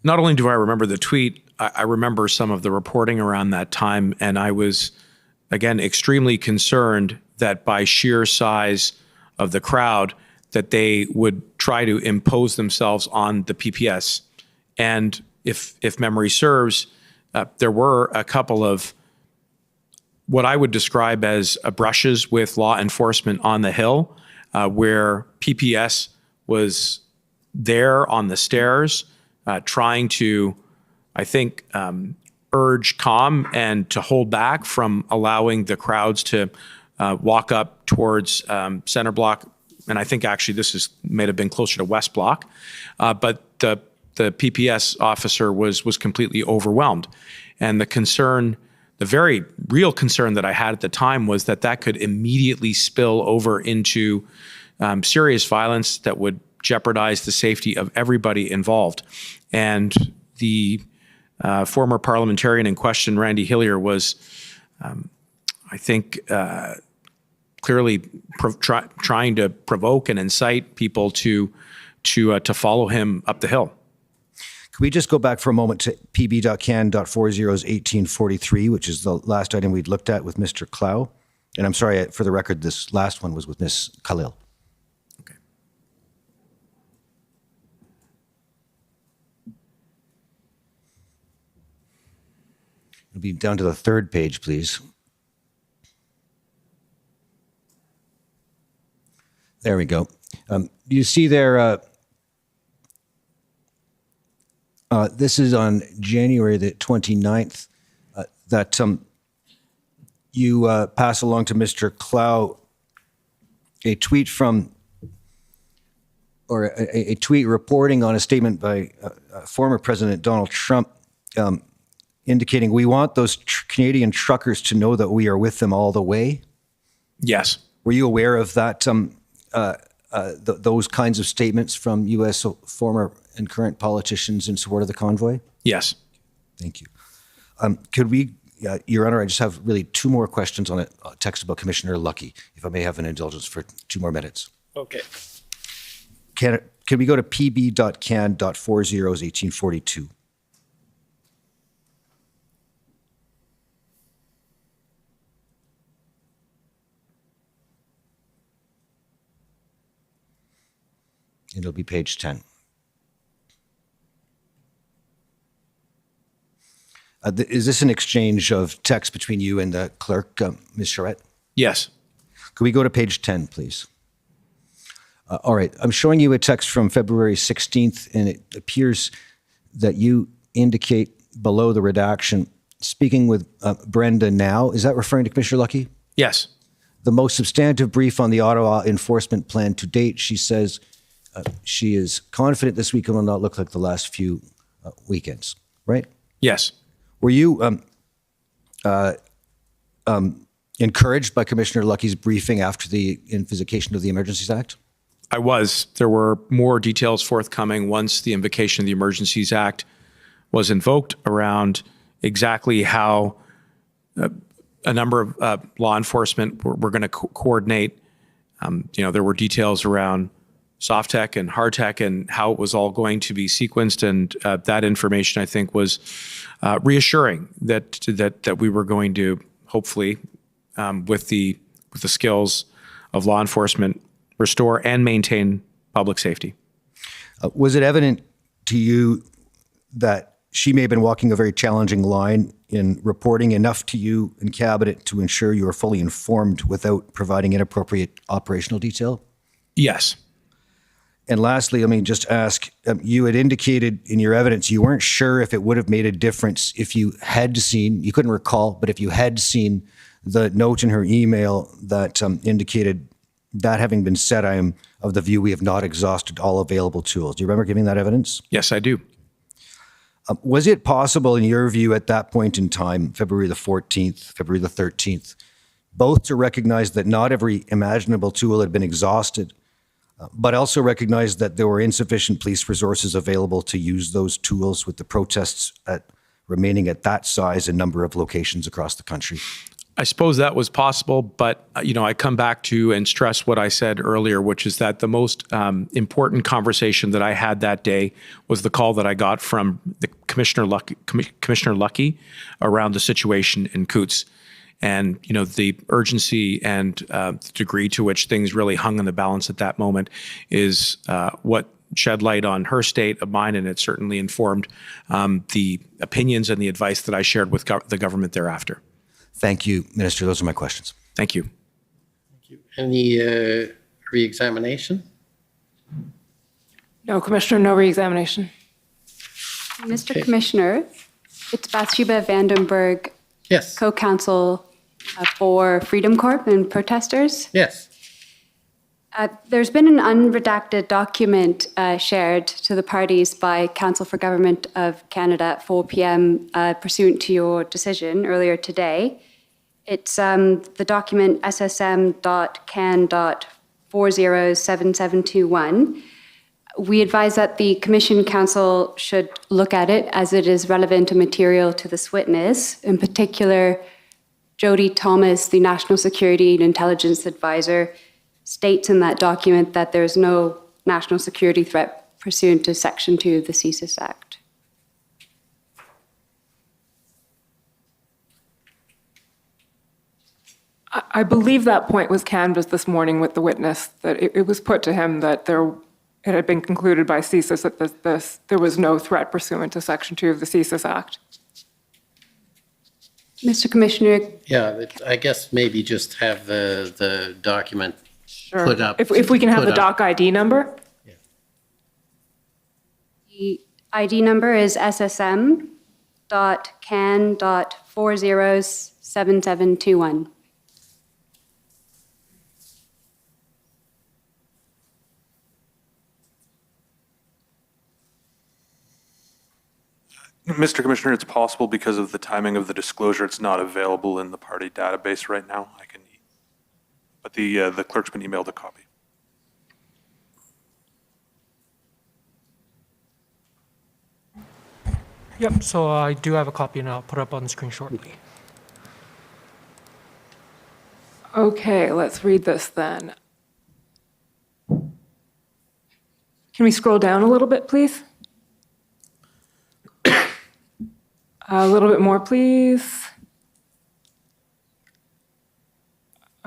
Not only do I remember the tweet, I remember some of the reporting around that time, and I was, again, extremely concerned that by sheer size of the crowd, that they would try to impose themselves on the PPS. And if memory serves, there were a couple of what I would describe as brushes with law enforcement on the Hill, where PPS was there on the stairs trying to, I think, urge calm and to hold back from allowing the crowds to walk up towards center block and I think actually this may have been closer to West Block, but the PPS officer was completely overwhelmed. And the very real concern that I had at the time was that could immediately spill over into serious violence that would jeopardize the safety of everybody involved. And the former parliamentarian in question, Randy Hillier, was, I think, clearly trying to provoke and incite people to follow him up the hill. Can we just go back for a moment to pb.can.40's1843, which is the last item we'd looked at with Mr. Clow? And I'm sorry, for the record, this last one was with Ms. Khalil. Okay. It'll be down to the third page, please. There we go. You see there, this is on January the 29th, that you pass along to Mr. Clow a tweet from, or a tweet reporting on a statement by former President Donald Trump, indicating, we want those Canadian truckers to know that we are with them all the way. Yes. Were you aware of that, those kinds of statements from U.S. former and current politicians in support of the convoy? Yes. Thank you. Could we, Your Honor, I just have really two more questions on a text about Commissioner Lucky, if I may have an indulgence for 2 more minutes. Okay. Can we go to pb.can.40's 1842? It'll be page 10. Is this an exchange of text between you and the clerk, Ms. Charette? Yes. Could we go to page 10, please? All right. I'm showing you a text from February 16th, and it appears that you indicate below the redaction, speaking with Brenda now. Is that referring to Commissioner Lucky? Yes. The most substantive brief on the Ottawa enforcement plan to date, she says, she is confident this weekend will not look like the last few weekends, right? Yes. Were you encouraged by Commissioner Lucky's briefing after the invocation of the Emergencies Act? I was. There were more details forthcoming once the invocation of the Emergencies Act was invoked around exactly how a number of law enforcement were going to coordinate. There were details around soft tech and hard tech and how it was all going to be sequenced. And that information, I think, was reassuring that we were going to hopefully, with the skills of law enforcement, restore and maintain public safety. Was it evident to you that she may have been walking a very challenging line in reporting enough to you in Cabinet to ensure you were fully informed without providing inappropriate operational detail? Yes. And lastly, let me just ask, you had indicated in your evidence you weren't sure if it would have made a difference if you had seen, you couldn't recall, but if you had seen the note in her email that indicated, that having been said, I am of the view we have not exhausted all available tools. Do you remember giving that evidence? Yes, I do. Was it possible, in your view, at that point in time, February the 14th, February the 13th, both to recognize that not every imaginable tool had been exhausted, but also recognize that there were insufficient police resources available to use those tools with the protests remaining at that size and number of locations across the country? I suppose that was possible, but I come back to and stress what I said earlier, which is that the most important conversation that I had that day was the call that I got from the Commissioner Lucky around the situation in Coots. And, the urgency and the degree to which things really hung in the balance at that moment is what shed light on her state of mind, and it certainly informed the opinions and the advice that I shared with the government thereafter. Thank you, Minister. Those are my questions. Thank you. Thank you. Any re-examination? No, Commissioner, no re-examination. Mr. Okay. Commissioner, it's Bathsheba Vandenberg, Yes. co-counsel for Freedom Corp and protesters. Yes. There's been an unredacted document shared to the parties by Council for Government of Canada at 4 p.m. Pursuant to your decision earlier today. It's the document ssm.can.407721. We advise that the Commission Council should look at it as it is relevant and material to this witness. In particular, Jody Thomas, the National Security and Intelligence Advisor, states in that document that there's no national security threat pursuant to Section 2 of the CSIS Act. I believe that point was canvassed this morning with the witness, that it was put to him that it had been concluded by CSIS that there was no threat pursuant to Section 2 of the CSIS Act. Mr. Commissioner. Yeah, I guess maybe just have the document put up. If we can have the doc ID number. Yeah. The ID number is ssm.can.407721. Mr. Commissioner, it's possible because of the timing of the disclosure, it's not available in the party database right now. But the clerk's been emailed a copy. Yep, so I do have a copy and I'll put it up on the screen shortly. Okay, let's read this then. Can we scroll down a little bit, please? A little bit more, please.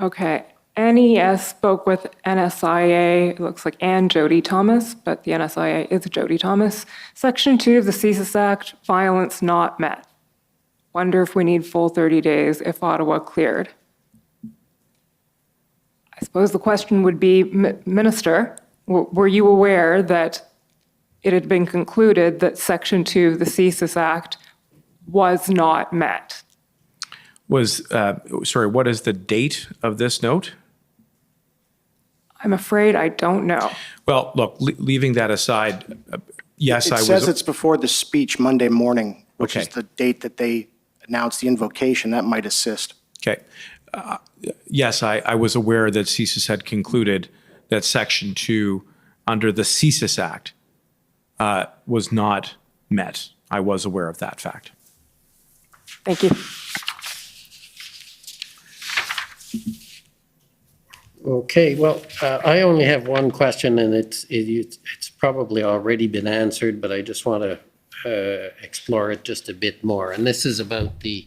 Okay. NES spoke with NSIA, it looks like, and Jody Thomas, but the NSIA is Jody Thomas. Section 2 of the CSIS Act, violence not met. Wonder if we need full 30 days if Ottawa cleared. I suppose the question would be, Minister, were you aware that it had been concluded that Section 2 of the CSIS Act was not met? Sorry, what is the date of this note? I'm afraid I don't know. Well, look, leaving that aside, yes, I was. It says it's before the speech Monday morning, which is the date that they announced the invocation. That might assist. Okay. Yes, I was aware that CSIS had concluded that Section 2 under the CSIS Act was not met. I was aware of that fact. Thank you. Okay, well, I only have one question, and it's probably already been answered, but I just want to explore it just a bit more. And this is about the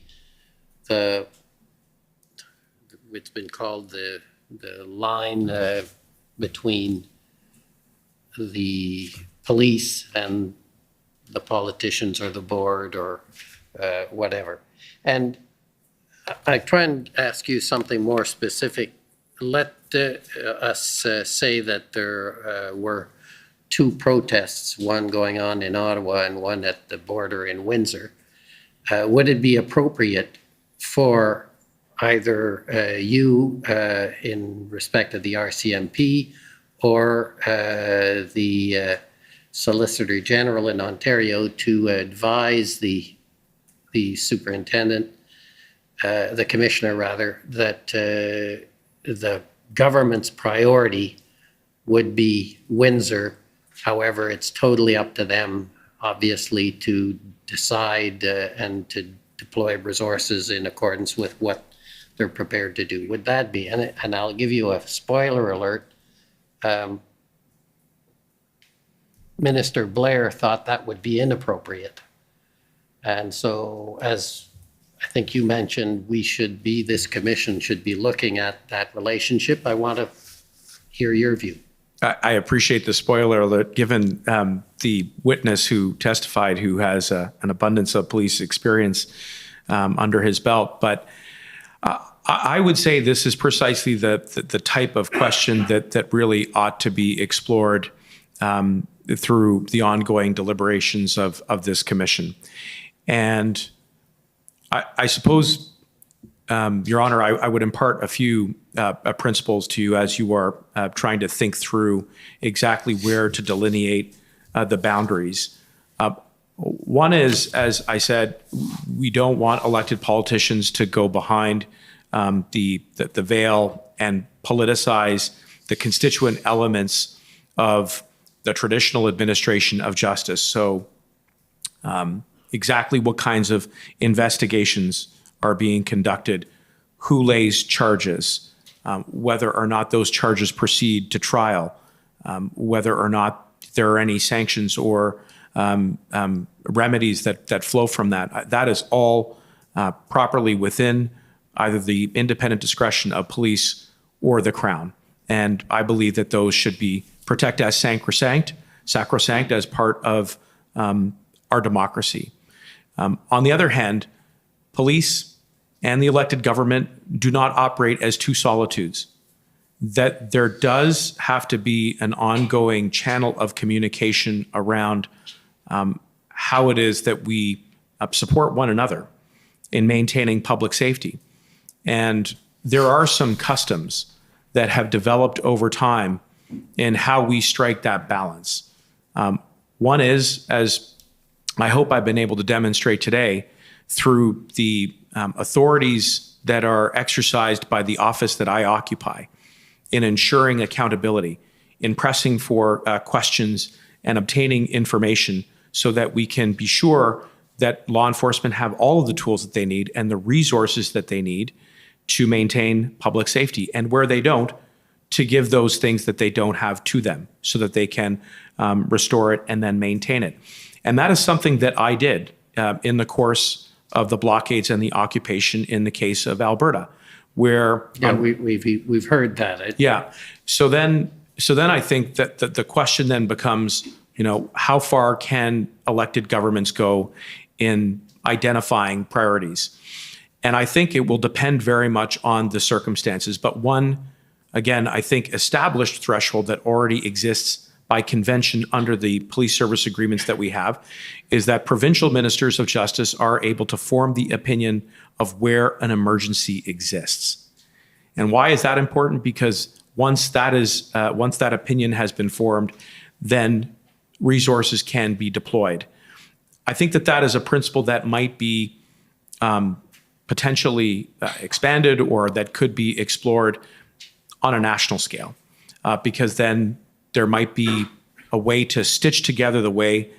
it's been called the line between the police and the politicians or the board or whatever. And I try and ask you something more specific. Let us say that there were two protests, one going on in Ottawa and one at the border in Windsor. Would it be appropriate for either you in respect of the RCMP or the Solicitor General in Ontario to advise the superintendent, the commissioner rather, that the government's priority would be Windsor. However, it's totally up to them, obviously, to decide and to deploy resources in accordance with what they're prepared to do. Would that be, and I'll give you a spoiler alert, Minister Blair thought that would be inappropriate. And so, as I think you mentioned, this commission should be looking at that relationship. I want to hear your view. I appreciate the spoiler alert, given the witness who testified, who has an abundance of police experience under his belt. But I would say this is precisely the type of question that really ought to be explored through the ongoing deliberations of this commission. And I suppose, Your Honor, I would impart a few principles to you as you are trying to think through exactly where to delineate the boundaries. One is, as I said, we don't want elected politicians to go behind the veil and politicize the constituent elements of the traditional administration of justice. So exactly what kinds of investigations are being conducted, who lays charges, whether or not those charges proceed to trial, whether or not there are any sanctions or remedies that flow from that. That is all properly within either the independent discretion of police or the Crown. And I believe that those should be protected as sacrosanct as part of our democracy. On the other hand, police and the elected government do not operate as two solitudes. That there does have to be an ongoing channel of communication around how it is that we support one another in maintaining public safety. And there are some customs that have developed over time in how we strike that balance. One is, as I hope I've been able to demonstrate today, through the authorities that are exercised by the office that I occupy in ensuring accountability, in pressing for questions and obtaining information so that we can be sure that law enforcement have all of the tools that they need and the resources that they need to maintain public safety. And where they don't, to give those things that they don't have to them so that they can restore it and then maintain it. And that is something that I did in the course of the blockades and the occupation in the case of Alberta, where we've heard that. Yeah. So then I think that the question then becomes, how far can elected governments go in identifying priorities? And I think it will depend very much on the circumstances. But one, again, I think established threshold that already exists by convention under the police service agreements that we have is that provincial ministers of justice are able to form the opinion of where an emergency exists. And why is that important? Because once that opinion has been formed, then resources can be deployed. I think that is a principle that might be potentially expanded or that could be explored on a national scale, because then there might be a way to stitch together the way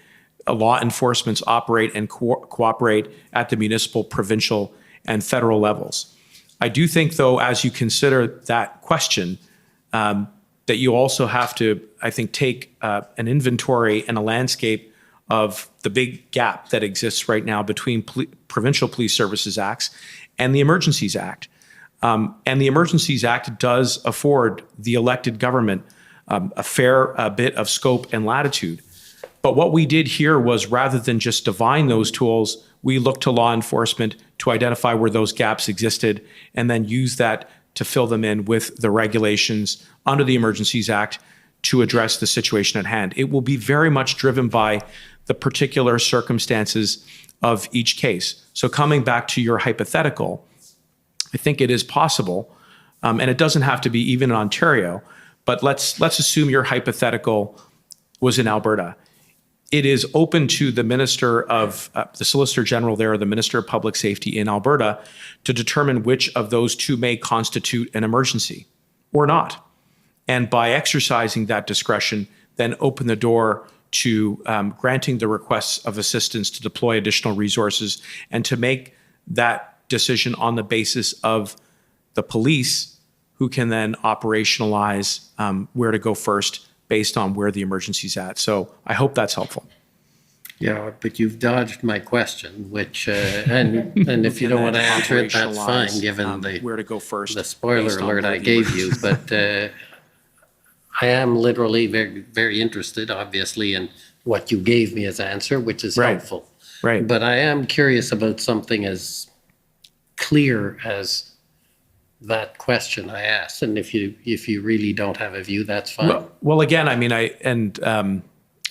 law enforcements operate and cooperate at the municipal, provincial, and federal levels. I do think, though, as you consider that question, that you also have to, I think, take an inventory and a landscape of the big gap that exists right now between Provincial Police Services Acts and the Emergencies Act. And the Emergencies Act does afford the elected government a fair bit of scope and latitude. But what we did here was, rather than just divine those tools, we looked to law enforcement to identify where those gaps existed and then use that to fill them in with the regulations under the Emergencies Act to address the situation at hand. It will be very much driven by the particular circumstances of each case. So coming back to your hypothetical, I think it is possible, and it doesn't have to be even in Ontario, but let's assume your hypothetical was in Alberta. It is open to the Minister of, the Solicitor General there, or the Minister of Public Safety in Alberta, to determine which of those two may constitute an emergency or not. And by exercising that discretion, then open the door to granting the requests of assistance to deploy additional resources and to make that decision on the basis of the police, who can then operationalize where to go first based on where the emergency's at. So I hope that's helpful. Yeah, but you've dodged my question, which, and if you don't want to answer it, that's fine, given where to go first. The spoiler alert I gave you. But I am literally very, very interested, obviously, in what you gave me as answer, which is helpful. Right. But I am curious about something as clear as that question I asked, and if you really don't have a view, that's fine. Well, again, I mean, I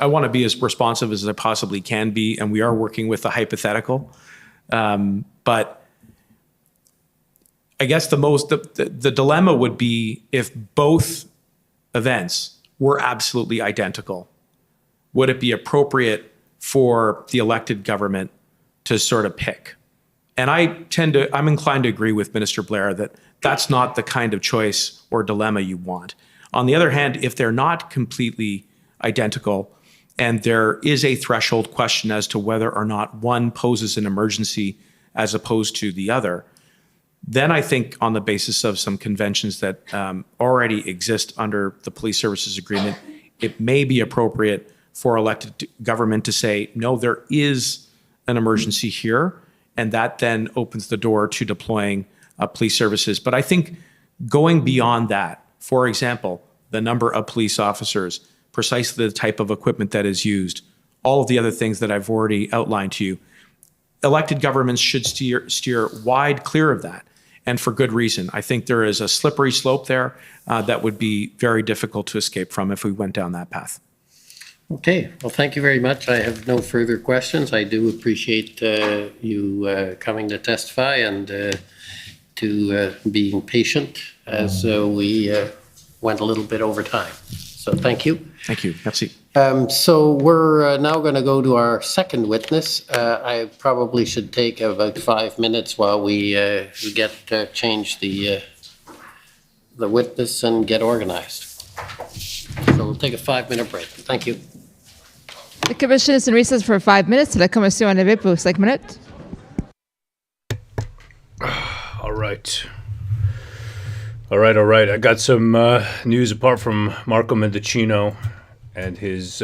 want to be as responsive as I possibly can be, and we are working with a hypothetical. But I guess the dilemma would be if both events were absolutely identical. Would it be appropriate for the elected government to sort of pick? And I'm inclined to agree with Minister Blair that that's not the kind of choice or dilemma you want. On the other hand, if they're not completely identical and there is a threshold question as to whether or not one poses an emergency as opposed to the other, then I think on the basis of some conventions that already exist under the police services agreement, it may be appropriate for elected government to say, no, there is an emergency here, and that then opens the door to deploying police services. But I think going beyond that, for example, the number of police officers, precisely the type of equipment that is used, all of the other things that I've already outlined to you, elected governments should steer wide clear of that, and for good reason. I think there is a slippery slope there that would be very difficult to escape from if we went down that path. Okay, well, thank you very much. I have no further questions. I do appreciate you coming to testify and to being patient as we went a little bit over time. So thank you. Thank you. Merci. So we're now going to go to our second witness. I probably should take about 5 minutes while we get change the witness and get organized. So we'll take a 5-minute break. Thank you. The commission is in recess for 5 minutes. La commission est levée pour 5 minutes. All right. I got some news apart from Marco Mendicino and his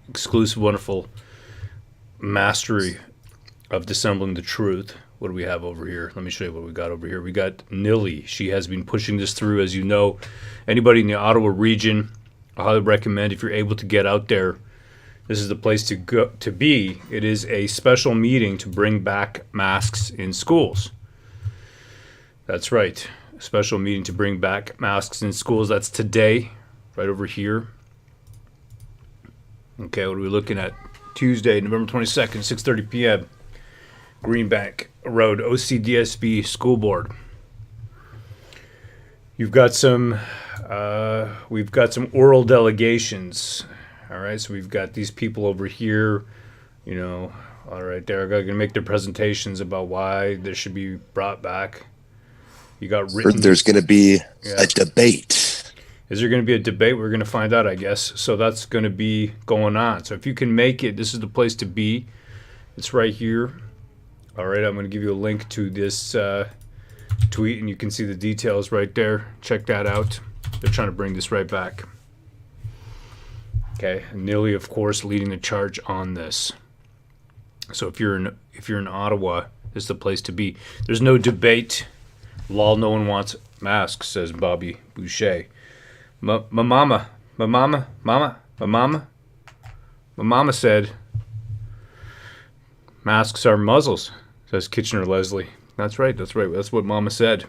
exclusive, wonderful mastery of dissembling the truth. What do we have over here? Let me show you what we got over here. We got Nilly. She has been pushing this through, as you know. Anybody in the Ottawa region, I highly recommend, if you're able to get out there, this is the place to go to be. It is a special meeting to bring back masks in schools. That's right. A special meeting to bring back masks in schools. That's today, right over here. Okay, what are we looking at? Tuesday, November 22nd, 6:30 p.m. Greenbank Road, OCDSB School Board. We've got some oral delegations. All right, so we've got these people over here, all right, they're going to make their presentations about why this should be brought back. You got written. There's going to be a debate. Is there going to be a debate? We're going to find out, I guess. So that's going to be going on. So if you can make it, this is the place to be. It's right here. All right, I'm going to give you a link to this tweet, and you can see the details right there. Check that out. They're trying to bring this right back. Okay, and Nilly, of course, leading the charge on this. So if you're in Ottawa, this is the place to be. There's no debate. Lol, no one wants masks, says Bobby Boucher. My mama said masks are muzzles, says Kitchener Leslie. That's right. That's what Mama said.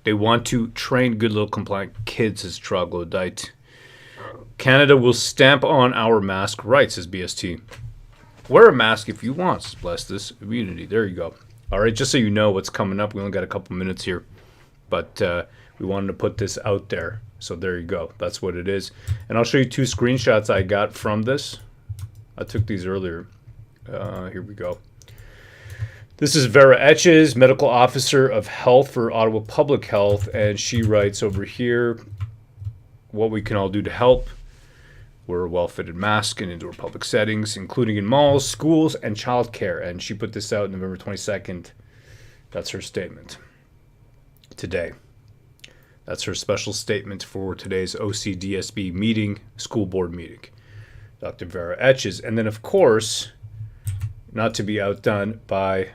They want to train good little compliant kids, says Troglodyte. Canada will stamp on our mask rights, says BST. Wear a mask if you want, says Bless This Immunity. There you go. All right, just so you know what's coming up. We only got a couple minutes here, but we wanted to put this out there. So there you go. That's what it is. And I'll show you 2 screenshots I got from this. I took these earlier. Here we go. This is Vera Etches, Medical Officer of Health for Ottawa Public Health, and she writes over here what we can all do to help. Wear a well-fitted mask in indoor public settings, including in malls, schools, and childcare. And she put this out November 22nd. That's her statement today. That's her special statement for today's OCDSB meeting, school board meeting. Dr. Vera Etches. And then, of course, not to be outdone by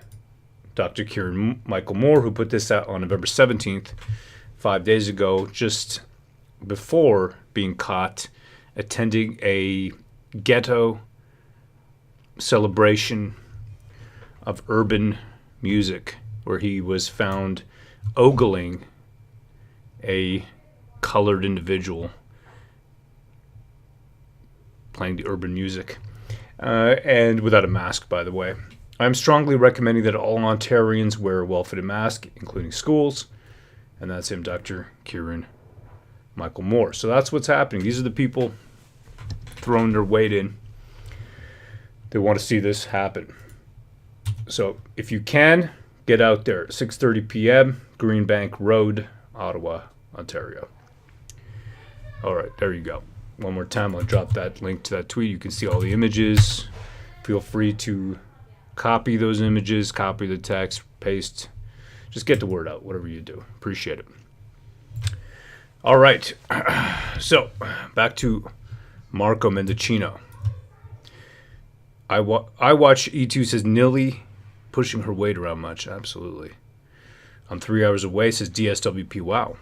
Dr. Kieran Michael Moore, who put this out on November 17th, 5 days ago, just before being caught attending a ghetto celebration of urban music, where he was found ogling a colored individual playing the urban music, and without a mask, by the way. I'm strongly recommending that all Ontarians wear a well-fitted mask, including schools. And that's him, Dr. Kieran Michael Moore. So that's what's happening. These are the people throwing their weight in. They want to see this happen. So if you can, get out there. 6:30 p.m., Greenbank Road, Ottawa, Ontario. All right, there you go. One more time, I'll drop that link to that tweet. You can see all the images. Feel free to copy those images, copy the text, paste. Just get the word out, whatever you do. Appreciate it. All right. So, back to Marco Mendicino. I watch E2 says Nilly pushing her weight around much. Absolutely. I'm 3 hours away, says DSWP. Wow.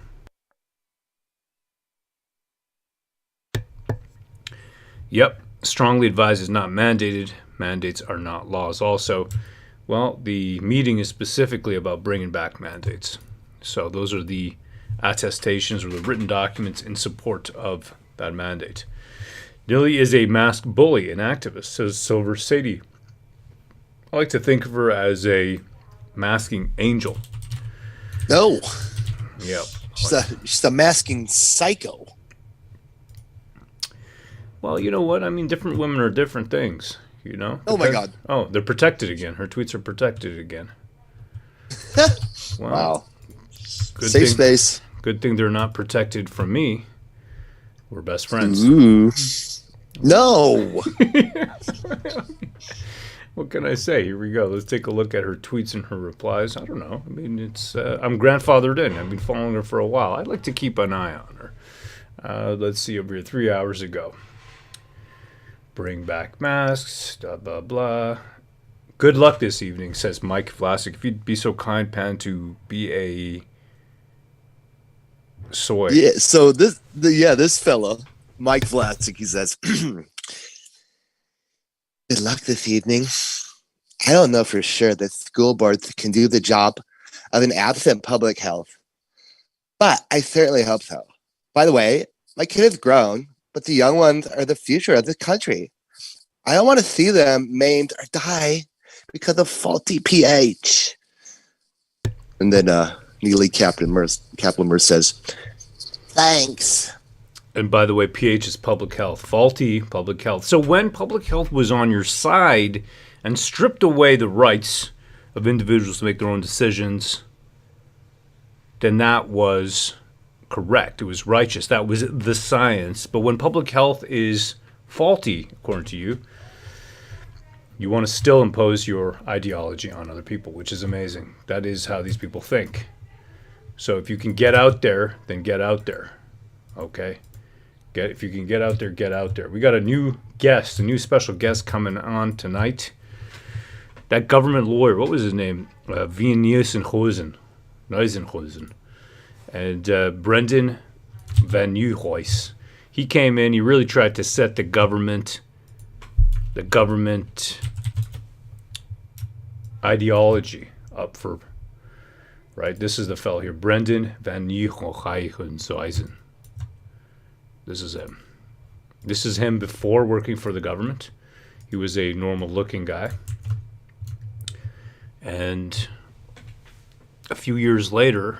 Yep. Strongly advised is not mandated. Mandates are not laws. Also, well, the meeting is specifically about bringing back mandates. So those are the attestations or the written documents in support of that mandate. Nilly is a masked bully and activist, says Silver Sadie. I like to think of her as a masking angel. No. Yep. She's a masking psycho. Well, you know what? I mean, different women are different things, you know? Oh, my God. Oh, they're protected again. Her tweets are protected again. Wow. Safe space. Good thing they're not protected from me. We're best friends. Ooh. No. What can I say? Here we go. Let's take a look at her tweets and her replies. I don't know. I mean, it's I'm grandfathered in. I've been following her for a while. I'd like to keep an eye on her. Let's see over here. 3 hours ago. Bring back masks. Blah, blah, blah. Good luck this evening, says Mike Vlasic. If you'd be so kind, Pan, to be a soy. Yeah, so this fella, Mike Vlasic, he says, good luck this evening. I don't know for sure that school boards can do the job of an absent public health, but I certainly hope so. By the way, my kid is grown, but the young ones are the future of this country. I don't want to see them maimed or die because of faulty pH. And then Neely Kaplan-Mers says, thanks. And by the way, pH is public health. Faulty public health. So when public health was on your side and stripped away the rights of individuals to make their own decisions, then that was correct. It was righteous. That was the science. But when public health is faulty, according to you, you want to still impose your ideology on other people, which is amazing. That is how these people think. So if you can get out there, then get out there. Okay? If you can get out there, get out there. We got a new guest, a new special guest coming on tonight. That government lawyer, what was his name? Nieuwenhuizen. And Brendan Van Nieuwhuis. He came in, he really tried to set the government ideology up for, right? This is the fellow here, Brendan Van Nieuwenhuizen. This is him. This is him before working for the government. He was a normal-looking guy. And a few years later,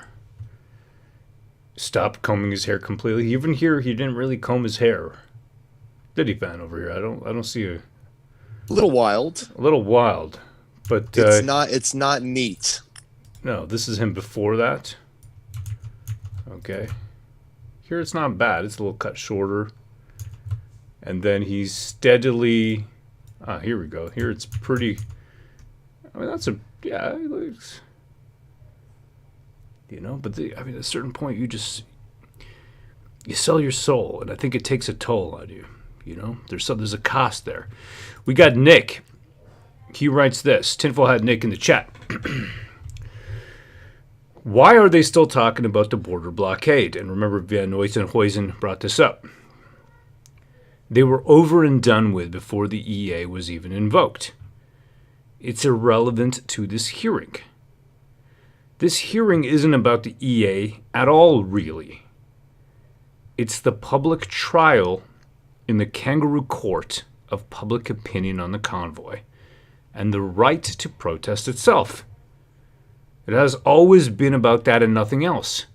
stopped combing his hair completely. Even here, he didn't really comb his hair. Did he, Van, over here? I don't see a little wild. A little wild, but it's not neat. No, this is him before that. Okay. Here it's not bad. It's a little cut shorter. And then he's steadily... here we go. Here it's pretty... I mean, that's a... Yeah, it looks... You know, but at a certain point, you sell your soul, and I think it takes a toll on you. You know, there's a cost there. We got Nick. He writes this. Tinfoil had Nick in the chat. Why are they still talking about the border blockade? And remember, Van Nieuwenhuizen brought this up. They were over and done with before the EA was even invoked. It's irrelevant to this hearing. This hearing isn't about the EA at all, really. It's the public trial in the Kangaroo Court of public opinion on the convoy. and the right to protest itself. It has always been about that and nothing else.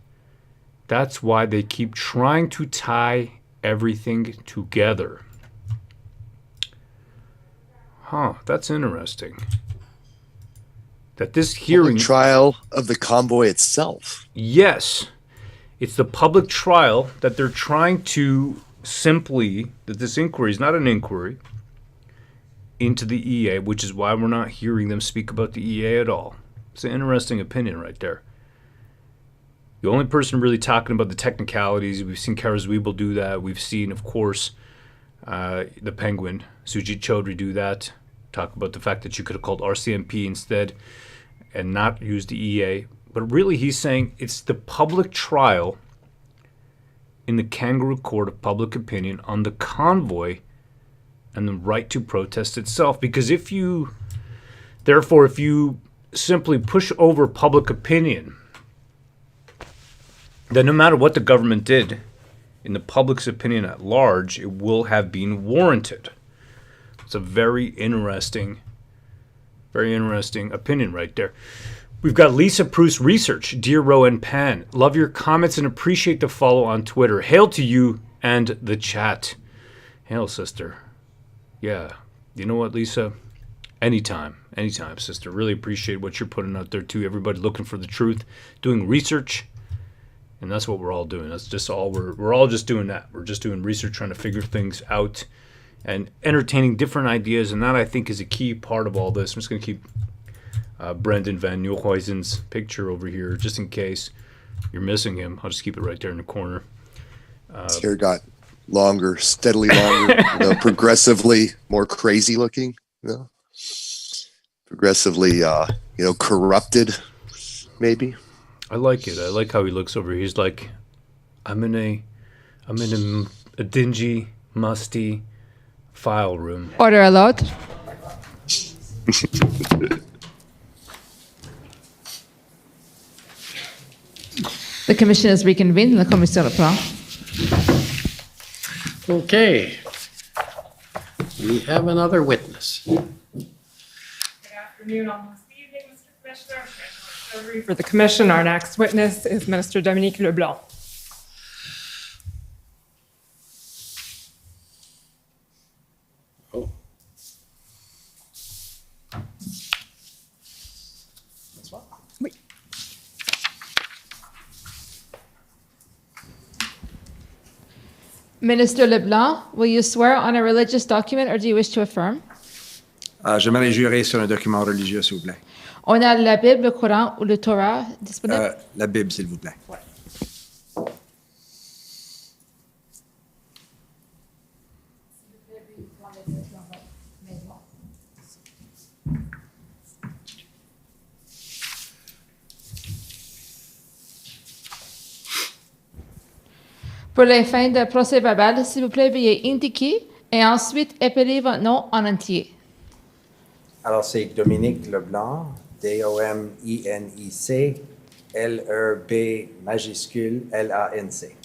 That's why they keep trying to tie everything together. That's interesting. That this hearing... Public trial of the convoy itself. Yes. It's the public trial that they're trying to simply, that this inquiry is not an inquiry into the EA, which is why we're not hearing them speak about the EA at all. It's an interesting opinion right there. The only person really talking about the technicalities, we've seen Kara Zwiebel do that. We've seen, of course, the Penguin, Sujit Chaudhry, do that. Talk about the fact that you could have called RCMP instead and not used the EA. But really, he's saying it's the public trial in the Kangaroo Court of Public Opinion on the convoy and the right to protest itself. Because if you simply push over public opinion, then no matter what the government did, in the public's opinion at large, it will have been warranted. It's a very interesting opinion right there. We've got Lisa Proust Research, Dear Rowan Pan. Love your comments and appreciate the follow on Twitter. Hail to you and the chat. Hail, sister. Yeah. You know what, Lisa? Anytime, sister. Really appreciate what you're putting out there too. Everybody looking for the truth, doing research. And that's what we're all doing. That's just all we're all just doing that. We're just doing research, trying to figure things out and entertaining different ideas. And that, I think, is a key part of all this. I'm just going to keep Brendan Van Nieuwhuizen's picture over here, just in case you're missing him. I'll just keep it right there in the corner. His hair got longer, steadily longer, progressively more crazy looking, progressively, corrupted, maybe. I like it. I like how he looks over here. He's like, I'm in a dingy, musty file room. Order allowed. The commission is reconvened in the Commission LeBlanc. Okay. We have another witness. Good afternoon, almost evening, Mr. Commissioner. For the commission, our next witness is Minister Dominic LeBlanc. Oh. Oui. Minister LeBlanc, will you swear on a religious document or do you wish to affirm? J'aimerais jurer sur un document religieux, s'il vous plaît. On a la Bible, le Coran ou le Torah disponible? La Bible, s'il vous plaît. Ouais. Pour les fins de procès verbal, s'il vous plaît, veuillez indiquer et ensuite appeler votre nom en entier. Alors, c'est Dominic LeBlanc, D-O-M-I-N-I-C, L-E-B majuscule L-A-N-C.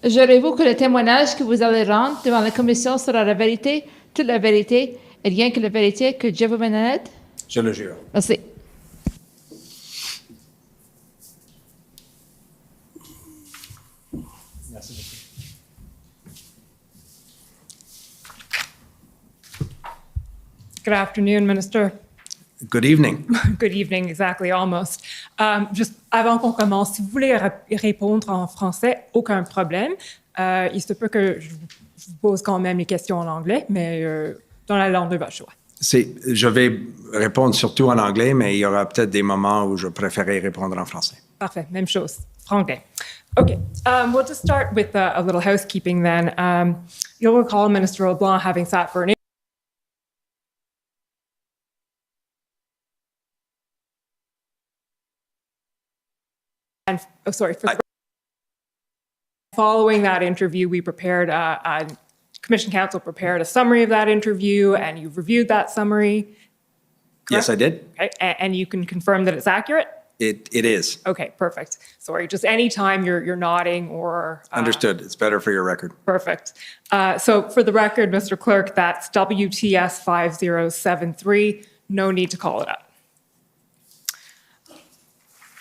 Jurez-vous que le témoignage que vous allez rendre devant la commission sera la vérité, toute la vérité, et rien que la vérité, que Dieu vous mène en aide? Je le jure. Merci. Merci beaucoup. Good afternoon, Minister. Good evening. Good evening, exactly, almost. Juste avant qu'on commence, si vous voulez répondre en français, aucun problème. Il se peut que je vous pose quand même les questions en anglais, mais dans la langue de votre choix. Je vais répondre surtout en anglais, mais il y aura peut-être des moments où je préférerais répondre en français. Parfait, même chose, franglais. Okay, we'll just start with a little housekeeping then. You'll recall Minister LeBlanc having sat for an Following that interview, we prepared Commission Counsel prepared a summary of that interview, and you've reviewed that summary. Correct? Yes, I did. Okay, and you can confirm that it's accurate? It is. Okay, perfect. Sorry, just anytime you're nodding or... Understood. It's better for your record. Perfect. So for the record, Mr. Clerk, that's WTS 5073. No need to call it up.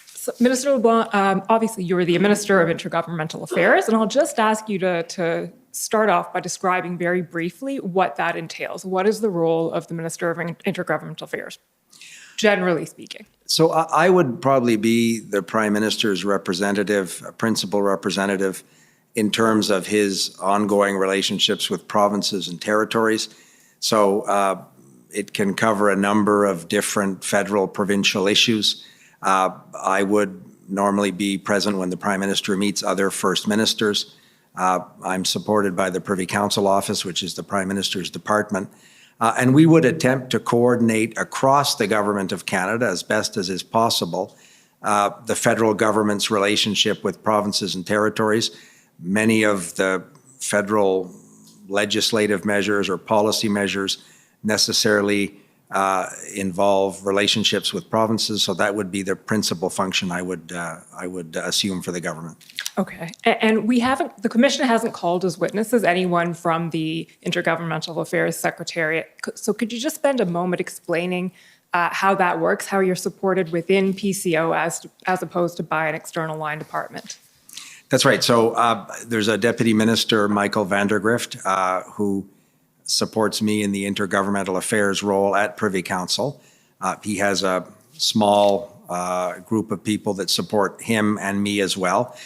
So, Minister LeBlanc, obviously you're the Minister of Intergovernmental Affairs, and I'll just ask you to start off by describing very briefly what that entails. What is the role of the Minister of Intergovernmental Affairs, generally speaking? So I would probably be the Prime Minister's representative, principal representative, in terms of his ongoing relationships with provinces and territories. So it can cover a number of different federal, provincial issues. I would normally be present when the Prime Minister meets other First Ministers. I'm supported by the Privy Council Office, which is the Prime Minister's department. And we would attempt to coordinate across the Government of Canada as best as is possible the federal government's relationship with provinces and territories. Many of the federal legislative measures or policy measures necessarily involve relationships with provinces, so that would be the principal function I would assume for the government. Okay, and the Commission hasn't called as witnesses anyone from the Intergovernmental Affairs Secretariat. So could you just spend a moment explaining how that works, how you're supported within PCO as opposed to by an external line department? That's right. So there's a Deputy Minister, Michael Vandergrift, who supports me in the intergovernmental affairs role at Privy Council. He has a small group of people that support him and me as well.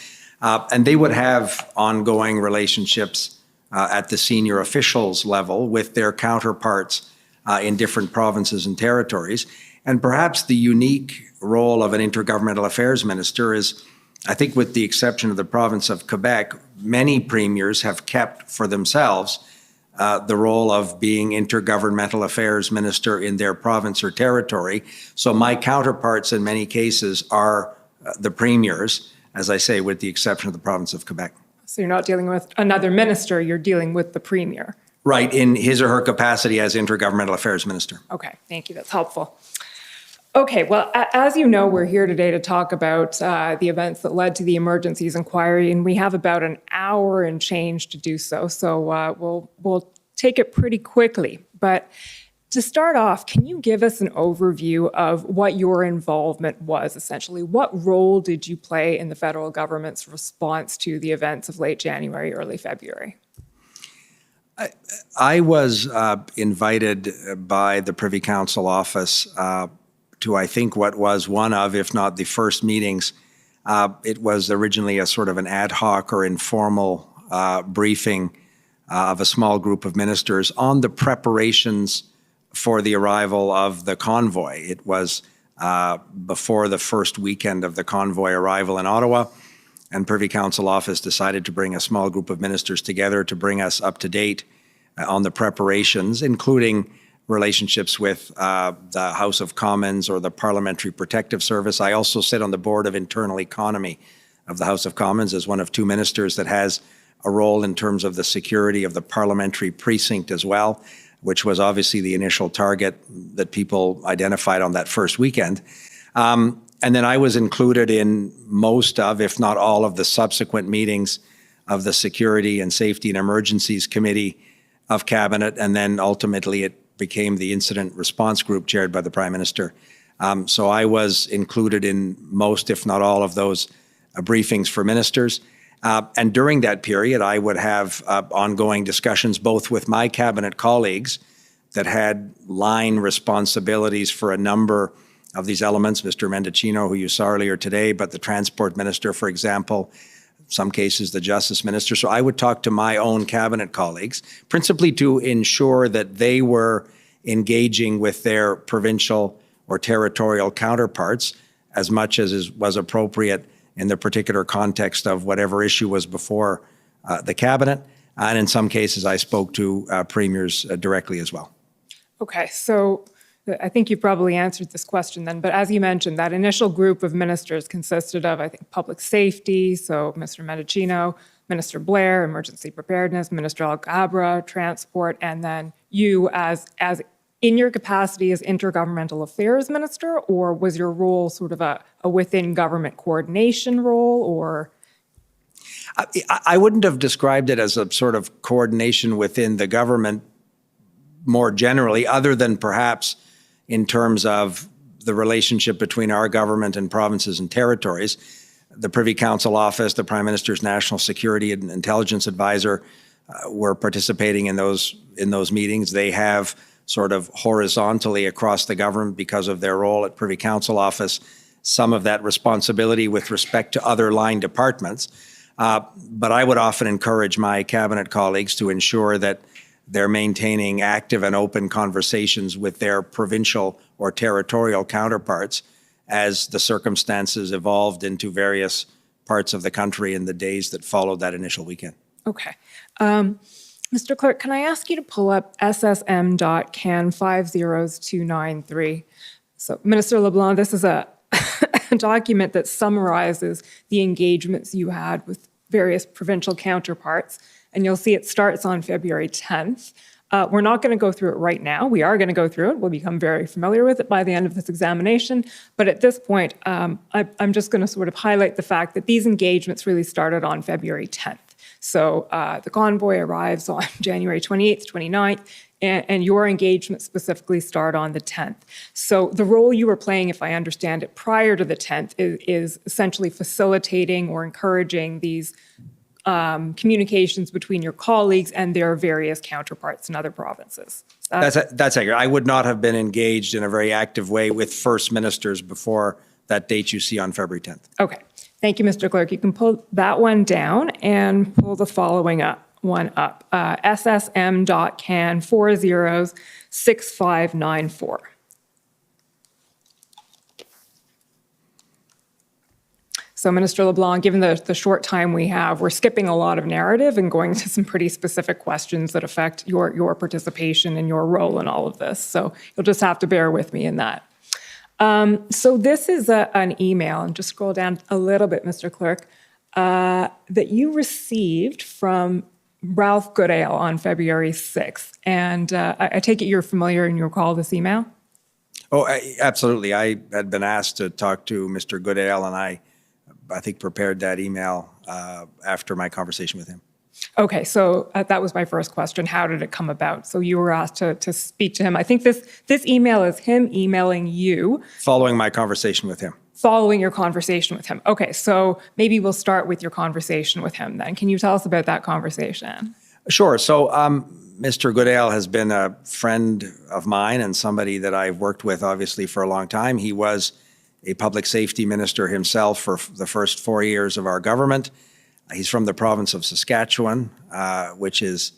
And they would have ongoing relationships at the senior officials level with their counterparts in different provinces and territories. And perhaps the unique role of an intergovernmental affairs minister is, I think with the exception of the province of Quebec, many premiers have kept for themselves the role of being intergovernmental affairs minister in their province or territory. So my counterparts in many cases are the premiers, as I say, with the exception of the province of Quebec. So you're not dealing with another minister, you're dealing with the Premier. Right, in his or her capacity as intergovernmental affairs minister. Okay, thank you, that's helpful. Okay, well, as you know, we're here today to talk about the events that led to the emergencies inquiry, and we have about an hour and change to do so. So we'll take it pretty quickly. But to start off, can you give us an overview of what your involvement was, essentially? What role did you play in the federal government's response to the events of late January, early February? I was invited by the Privy Council office to, I think, what was one of, if not the first meetings. It was originally a sort of an ad hoc or informal briefing of a small group of ministers on the preparations for the arrival of the convoy. It was before the first weekend of the convoy arrival in Ottawa, and Privy Council office decided to bring a small group of ministers together to bring us up to date on the preparations, including relationships with the House of Commons or the Parliamentary Protective Service. I also sit on the Board of Internal Economy of the House of Commons as one of two ministers that has a role in terms of the security of the parliamentary precinct as well, which was obviously the initial target that people identified on that first weekend. And then I was included in most of, if not all of the subsequent meetings of the Security and Safety and Emergencies Committee of Cabinet, and then ultimately it became the Incident Response Group chaired by the Prime Minister. So I was included in most, if not all, of those briefings for ministers. And during that period, I would have ongoing discussions both with my cabinet colleagues that had line responsibilities for a number of these elements, Mr. Mendicino, who you saw earlier today, but the Transport Minister, for example, some cases the Justice Minister. So I would talk to my own cabinet colleagues, principally to ensure that they were engaging with their provincial or territorial counterparts as much as was appropriate in the particular context of whatever issue was before the cabinet. And in some cases, I spoke to premiers directly as well. Okay, so I think you probably answered this question then, but as you mentioned, that initial group of ministers consisted of, I think, public safety, so Mr. Mendicino, Minister Blair, emergency preparedness, Minister Alghabra, transport, and then you as in your capacity as Intergovernmental Affairs Minister, or was your role sort of a within government coordination role, or? I wouldn't have described it as a sort of coordination within the government more generally, other than perhaps in terms of the relationship between our government and provinces and territories. The Privy Council Office, the Prime Minister's National Security and Intelligence Advisor were participating in those meetings. They have sort of horizontally across the government, because of their role at Privy Council Office, some of that responsibility with respect to other line departments. But I would often encourage my cabinet colleagues to ensure that they're maintaining active and open conversations with their provincial or territorial counterparts as the circumstances evolved into various parts of the country in the days that followed that initial weekend. Okay. Mr. Clerk, can I ask you to pull up ssm.can 50293? So, Minister LeBlanc, this is a document that summarizes the engagements you had with various provincial counterparts, and you'll see it starts on February 10th. We're not going to go through it right now. We are going to go through it. We'll become very familiar with it by the end of this examination. But at this point, I'm just going to sort of highlight the fact that these engagements really started on February 10th. So the convoy arrives on January 28th, 29th, and your engagements specifically start on the 10th. So the role you were playing, if I understand it, prior to the 10th is essentially facilitating or encouraging these communications between your colleagues and their various counterparts in other provinces. That's accurate. I would not have been engaged in a very active way with first ministers before that date you see on February 10th. Okay. Thank you, Mr. Clerk. You can pull that one down and pull the following one up. SSM.can 406594. So, Minister LeBlanc, given the short time we have, we're skipping a lot of narrative and going to some pretty specific questions that affect your participation and your role in all of this. So you'll just have to bear with me in that. So this is an email, and just scroll down a little bit, Mr. Clerk, that you received from Ralph Goodale on February 6th. And I take it you're familiar and you recall this email? Oh, absolutely. I had been asked to talk to Mr. Goodale, and I think prepared that email after my conversation with him. Okay, so that was my first question. How did it come about? So you were asked to speak to him. I think this email is him emailing you. Following my conversation with him. Following your conversation with him. Okay, so maybe we'll start with your conversation with him then. Can you tell us about that conversation? Sure. So Mr. Goodale has been a friend of mine and somebody that I've worked with, obviously, for a long time. He was a public safety minister himself for the first 4 years of our government. He's from the province of Saskatchewan, which is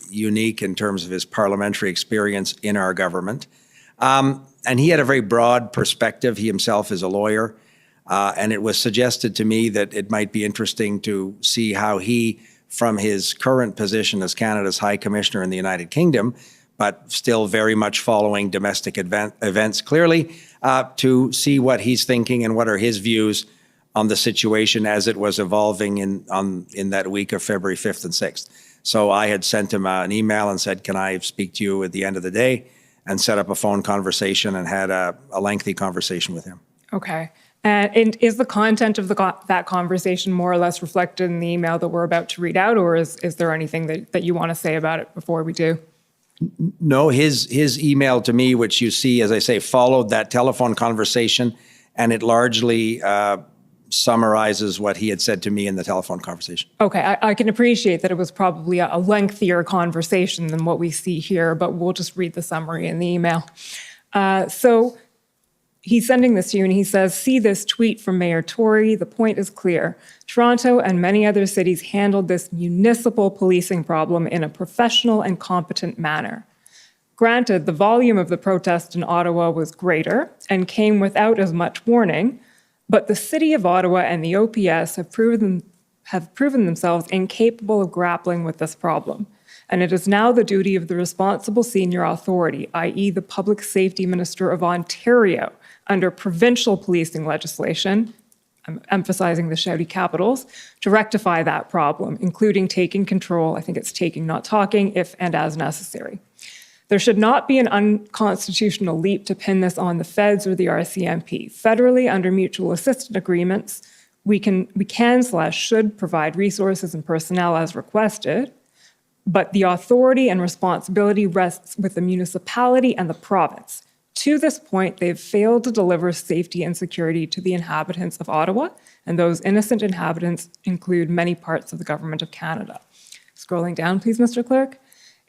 unique in terms of his parliamentary experience in our government. And he had a very broad perspective. He himself is a lawyer. And it was suggested to me that it might be interesting to see how he, from his current position as Canada's High Commissioner in the United Kingdom, but still very much following domestic events clearly, to see what he's thinking and what are his views on the situation as it was evolving in that week of February 5th and 6th. So I had sent him an email and said, can I speak to you at the end of the day, and set up a phone conversation and had a lengthy conversation with him. Okay. And is the content of that conversation more or less reflected in the email that we're about to read out, or is there anything that you want to say about it before we do? No, his email to me, which you see, as I say, followed that telephone conversation, and it largely summarizes what he had said to me in the telephone conversation. Okay, I can appreciate that it was probably a lengthier conversation than what we see here, but we'll just read the summary in the email. So he's sending this to you, and he says, see this tweet from Mayor Tory. The point is clear. Toronto and many other cities handled this municipal policing problem in a professional and competent manner. Granted, the volume of the protest in Ottawa was greater and came without as much warning, but the City of Ottawa and the OPS have proven themselves incapable of grappling with this problem. And it is now the duty of the responsible senior authority, i.e. the Public Safety Minister of Ontario, under provincial policing legislation, I'm emphasizing the shouty capitals, to rectify that problem, including taking control, I think it's taking, not talking, if and as necessary. There should not be an unconstitutional leap to pin this on the feds or the RCMP. Federally, under mutual assistance agreements, we can/should provide resources and personnel as requested, but the authority and responsibility rests with the municipality and the province. To this point, they've failed to deliver safety and security to the inhabitants of Ottawa, and those innocent inhabitants include many parts of the Government of Canada. Scrolling down, please, Mr. Clerk.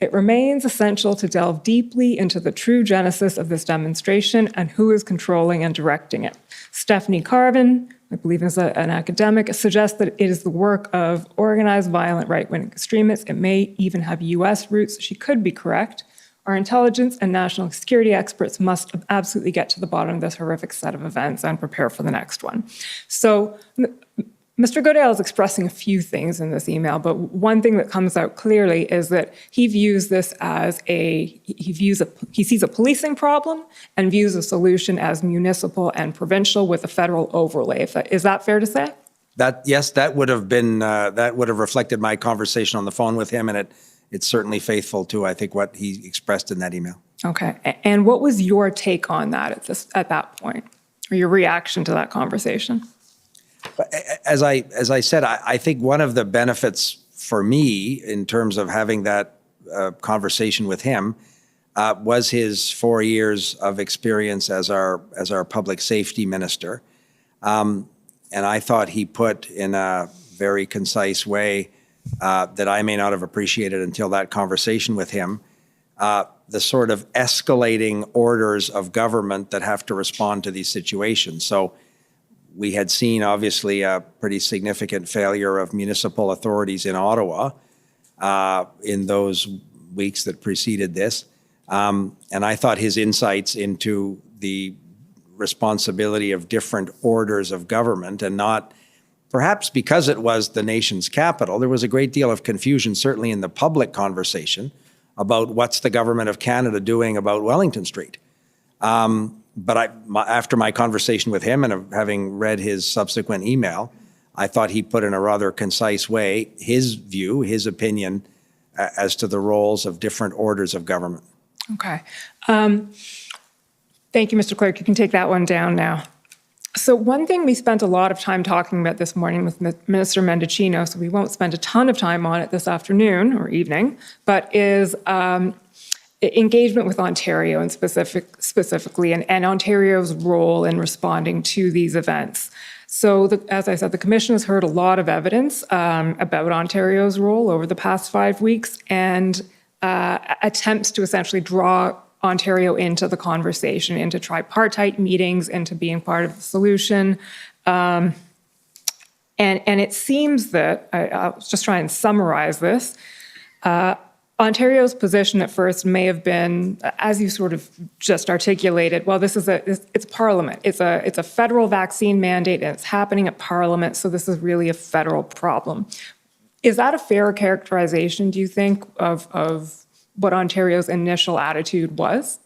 It remains essential to delve deeply into the true genesis of this demonstration and who is controlling and directing it. Stephanie Carvin, I believe is an academic, suggests that it is the work of organized violent right-wing extremists. It may even have US roots. She could be correct. Our intelligence and national security experts must absolutely get to the bottom of this horrific set of events and prepare for the next one. So Mr. Goodale is expressing a few things in this email, but one thing that comes out clearly is that he views this as he sees a policing problem and views a solution as municipal and provincial with a federal overlay. Is that fair to say? Yes, that would have reflected my conversation on the phone with him, and it's certainly faithful to, I think, what he expressed in that email. Okay, and what was your take on that at that point, or your reaction to that conversation? As I said, I think one of the benefits for me in terms of having that conversation with him was his 4 years of experience as our public safety minister. And I thought he put in a very concise way that I may not have appreciated until that conversation with him, the sort of escalating orders of government that have to respond to these situations. So we had seen, obviously, a pretty significant failure of municipal authorities in Ottawa in those weeks that preceded this. And I thought his insights into the responsibility of different orders of government, and not, perhaps because it was the nation's capital, there was a great deal of confusion, certainly in the public conversation, about what's the Government of Canada doing about Wellington Street. But after my conversation with him and having read his subsequent email, I thought he put in a rather concise way his view, his opinion as to the roles of different orders of government. Okay. Thank you, Mr. Clerk. You can take that one down now. So one thing we spent a lot of time talking about this morning with Minister Mendicino, so we won't spend a ton of time on it this afternoon or evening, but is engagement with Ontario and specifically and Ontario's role in responding to these events. So as I said, the Commission has heard a lot of evidence about Ontario's role over the past 5 weeks and attempts to essentially draw Ontario into the conversation, into tripartite meetings, into being part of the solution. And it seems that, I'll just try and summarize this, Ontario's position at first may have been, as you sort of just articulated, well, it's Parliament. It's a federal vaccine mandate, and it's happening at Parliament, so this is really a federal problem. Is that a fair characterization, do you think, of what Ontario's initial attitude was?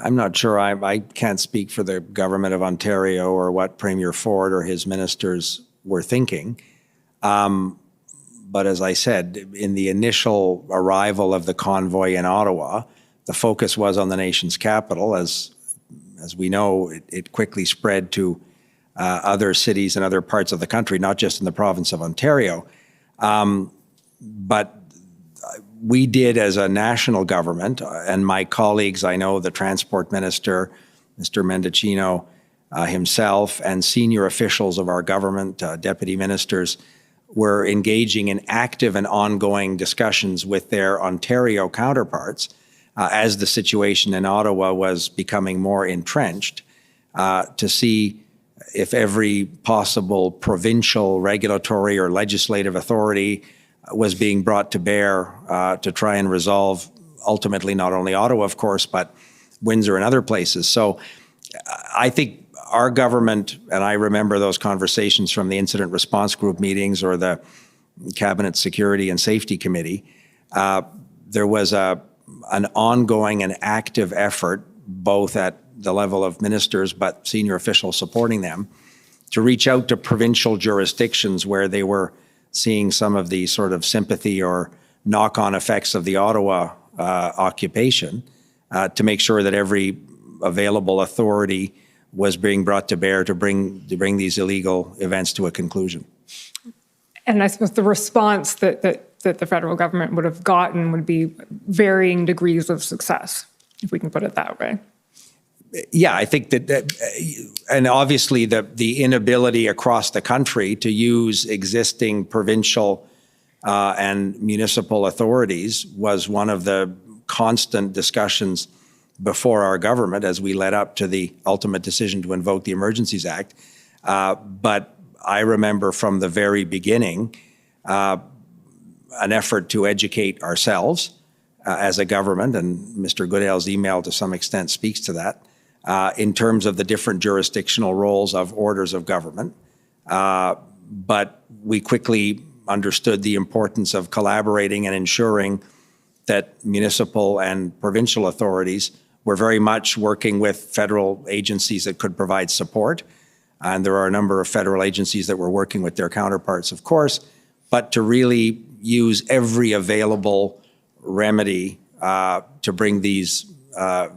I'm not sure. I can't speak for the government of Ontario or what Premier Ford or his ministers were thinking. But as I said, in the initial arrival of the convoy in Ottawa, the focus was on the nation's capital. As we know, it quickly spread to other cities and other parts of the country, not just in the province of Ontario. But we did as a national government, and my colleagues, I know the Transport Minister, Mr. Mendicino himself, and senior officials of our government, deputy ministers, were engaging in active and ongoing discussions with their Ontario counterparts as the situation in Ottawa was becoming more entrenched, to see if every possible provincial regulatory or legislative authority was being brought to bear to try and resolve ultimately not only Ottawa, of course, but Windsor and other places. So I think our government, and I remember those conversations from the Incident Response Group meetings or the Cabinet Security and Safety Committee, there was an ongoing and active effort, both at the level of ministers but senior officials supporting them, to reach out to provincial jurisdictions where they were seeing some of the sort of sympathy or knock-on effects of the Ottawa occupation to make sure that every available authority was being brought to bear to bring these illegal events to a conclusion. And I suppose the response that the federal government would have gotten would be varying degrees of success, if we can put it that way. Yeah, I think that and obviously the inability across the country to use existing provincial and municipal authorities was one of the constant discussions before our government as we led up to the ultimate decision to invoke the Emergencies Act. But I remember from the very beginning an effort to educate ourselves as a government, and Mr. Goodale's email to some extent speaks to that, in terms of the different jurisdictional roles of orders of government. But we quickly understood the importance of collaborating and ensuring that municipal and provincial authorities were very much working with federal agencies that could provide support. And there are a number of federal agencies that were working with their counterparts, of course, but to really use every available remedy to bring these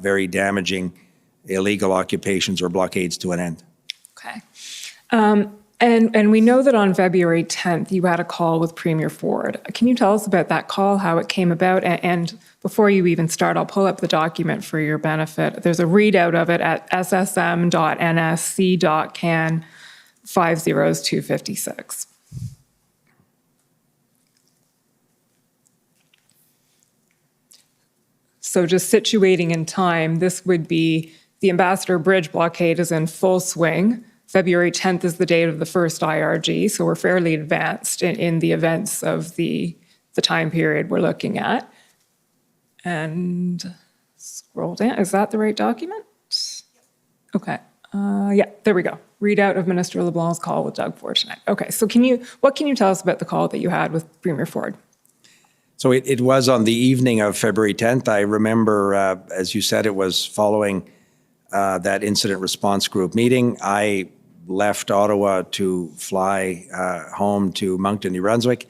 very damaging illegal occupations or blockades to an end. Okay. And we know that on February 10th, you had a call with Premier Ford. Can you tell us about that call, how it came about? And before you even start, I'll pull up the document for your benefit. There's a readout of it at ssm.nsc.can 50256. So just situating in time, this would be the Ambassador Bridge blockade is in full swing. February 10th is the date of the first IRG, so we're fairly advanced in the events of the time period we're looking at. And scroll down, is that the right document? Okay, yeah, there we go. Readout of Minister LeBlanc's call with Doug Ford tonight. Okay, so what can you tell us about the call that you had with Premier Ford? So it was on the evening of February 10th. I remember, as you said, it was following that incident response group meeting. I left Ottawa to fly home to Moncton, New Brunswick,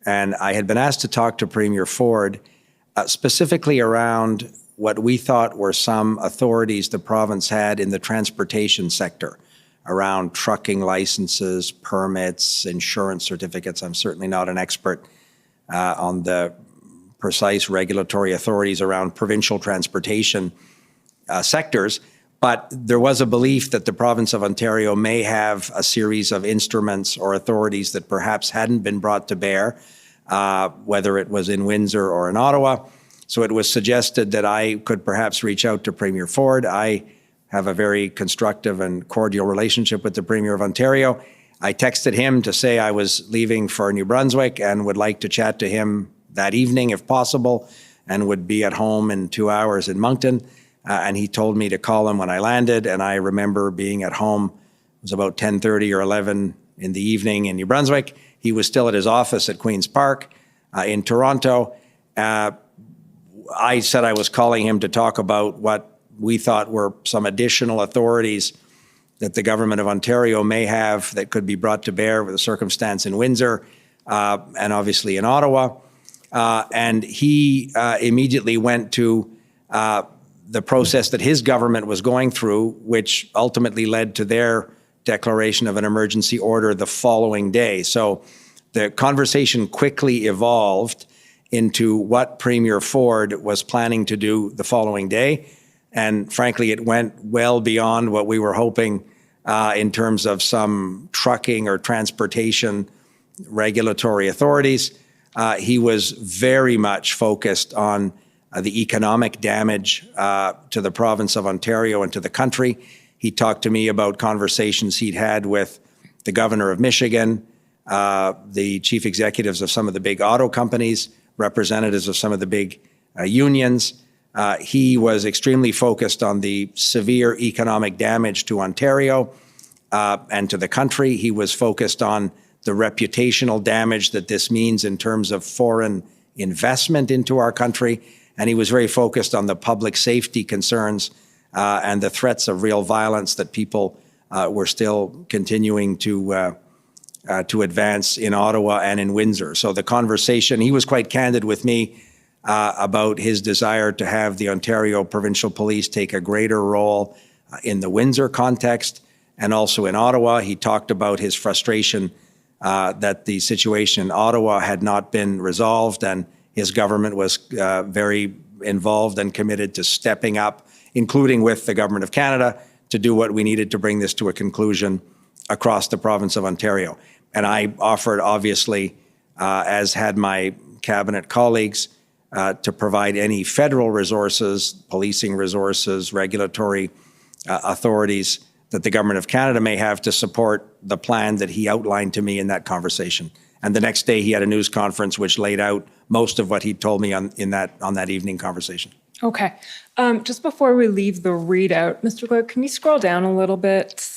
and I had been asked to talk to Premier Ford specifically around what we thought were some authorities the province had in the transportation sector, around trucking licenses, permits, insurance certificates. I'm certainly not an expert on the precise regulatory authorities around provincial transportation sectors, but there was a belief that the province of Ontario may have a series of instruments or authorities that perhaps hadn't been brought to bear, whether it was in Windsor or in Ottawa. So it was suggested that I could perhaps reach out to Premier Ford. I have a very constructive and cordial relationship with the Premier of Ontario. I texted him to say I was leaving for New Brunswick and would like to chat to him that evening if possible, and would be at home in 2 hours in Moncton. And he told me to call him when I landed, and I remember being at home. It was about 10:30 or 11 in the evening in New Brunswick. He was still at his office at Queen's Park in Toronto. I said I was calling him to talk about what we thought were some additional authorities that the government of Ontario may have that could be brought to bear with the circumstance in Windsor and obviously in Ottawa. And he immediately went to the process that his government was going through, which ultimately led to their declaration of an emergency order the following day. So the conversation quickly evolved into what Premier Ford was planning to do the following day. And frankly, it went well beyond what we were hoping in terms of some trucking or transportation regulatory authorities. He was very much focused on the economic damage to the province of Ontario and to the country. He talked to me about conversations he'd had with the governor of Michigan, the chief executives of some of the big auto companies, representatives of some of the big unions. He was extremely focused on the severe economic damage to Ontario and to the country. He was focused on the reputational damage that this means in terms of foreign investment into our country. And he was very focused on the public safety concerns and the threats of real violence that people were still continuing to to advance in Ottawa and in Windsor. So the conversation, he was quite candid with me about his desire to have the Ontario Provincial Police take a greater role in the Windsor context and also in Ottawa. He talked about his frustration that the situation in Ottawa had not been resolved, and his government was very involved and committed to stepping up, including with the Government of Canada, to do what we needed to bring this to a conclusion across the province of Ontario. And I offered, obviously, as had my cabinet colleagues, to provide any federal resources, policing resources, regulatory authorities that the Government of Canada may have to support the plan that he outlined to me in that conversation. And the next day he had a news conference which laid out most of what he told me on that evening conversation. Okay. Just before we leave the readout, Mr. Clerk, can you scroll down a little bit?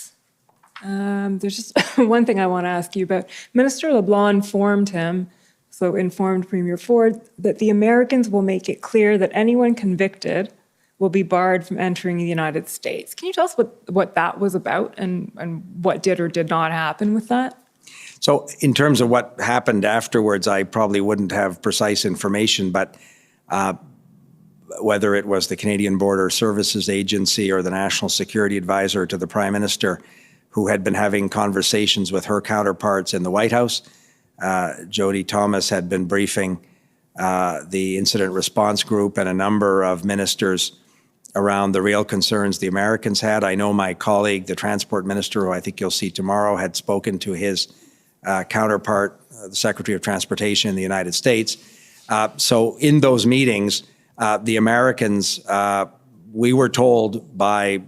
There's just one thing I want to ask you about. Minister LeBlanc informed Premier Ford that the Americans will make it clear that anyone convicted will be barred from entering the United States. Can you tell us what that was about and what did or did not happen with that? So in terms of what happened afterwards, I probably wouldn't have precise information, but whether it was the Canadian Border Services Agency or the National Security Advisor to the Prime Minister, who had been having conversations with her counterparts in the White House, Jody Thomas had been briefing the Incident Response Group and a number of ministers around the real concerns the Americans had. I know my colleague, the Transport Minister, who I think you'll see tomorrow, had spoken to his counterpart, the Secretary of Transportation in the United States. So in those meetings, the Americans, we were told by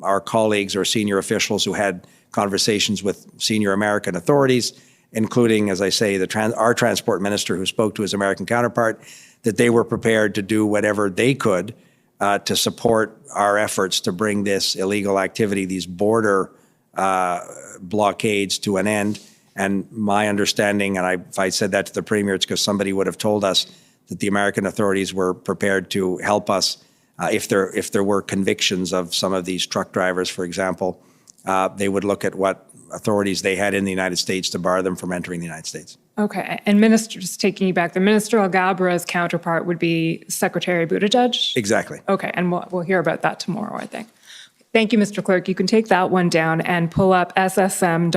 our colleagues or senior officials who had conversations with senior American authorities, including, as I say, our Transport Minister who spoke to his American counterpart, that they were prepared to do whatever they could to support our efforts to bring this illegal activity, these border blockades, to an end. And my understanding, and if I said that to the Premier, it's because somebody would have told us that the American authorities were prepared to help us if there were convictions of some of these truck drivers, for example. They would look at what authorities they had in the United States to bar them from entering the United States. Okay. And Minister, just taking you back, the Minister Algabra's counterpart would be Secretary Buttigieg? Exactly. Okay. And we'll hear about that tomorrow, I think. Thank you, Mr. Clerk. You can take that one down and pull up ssm.nsc.can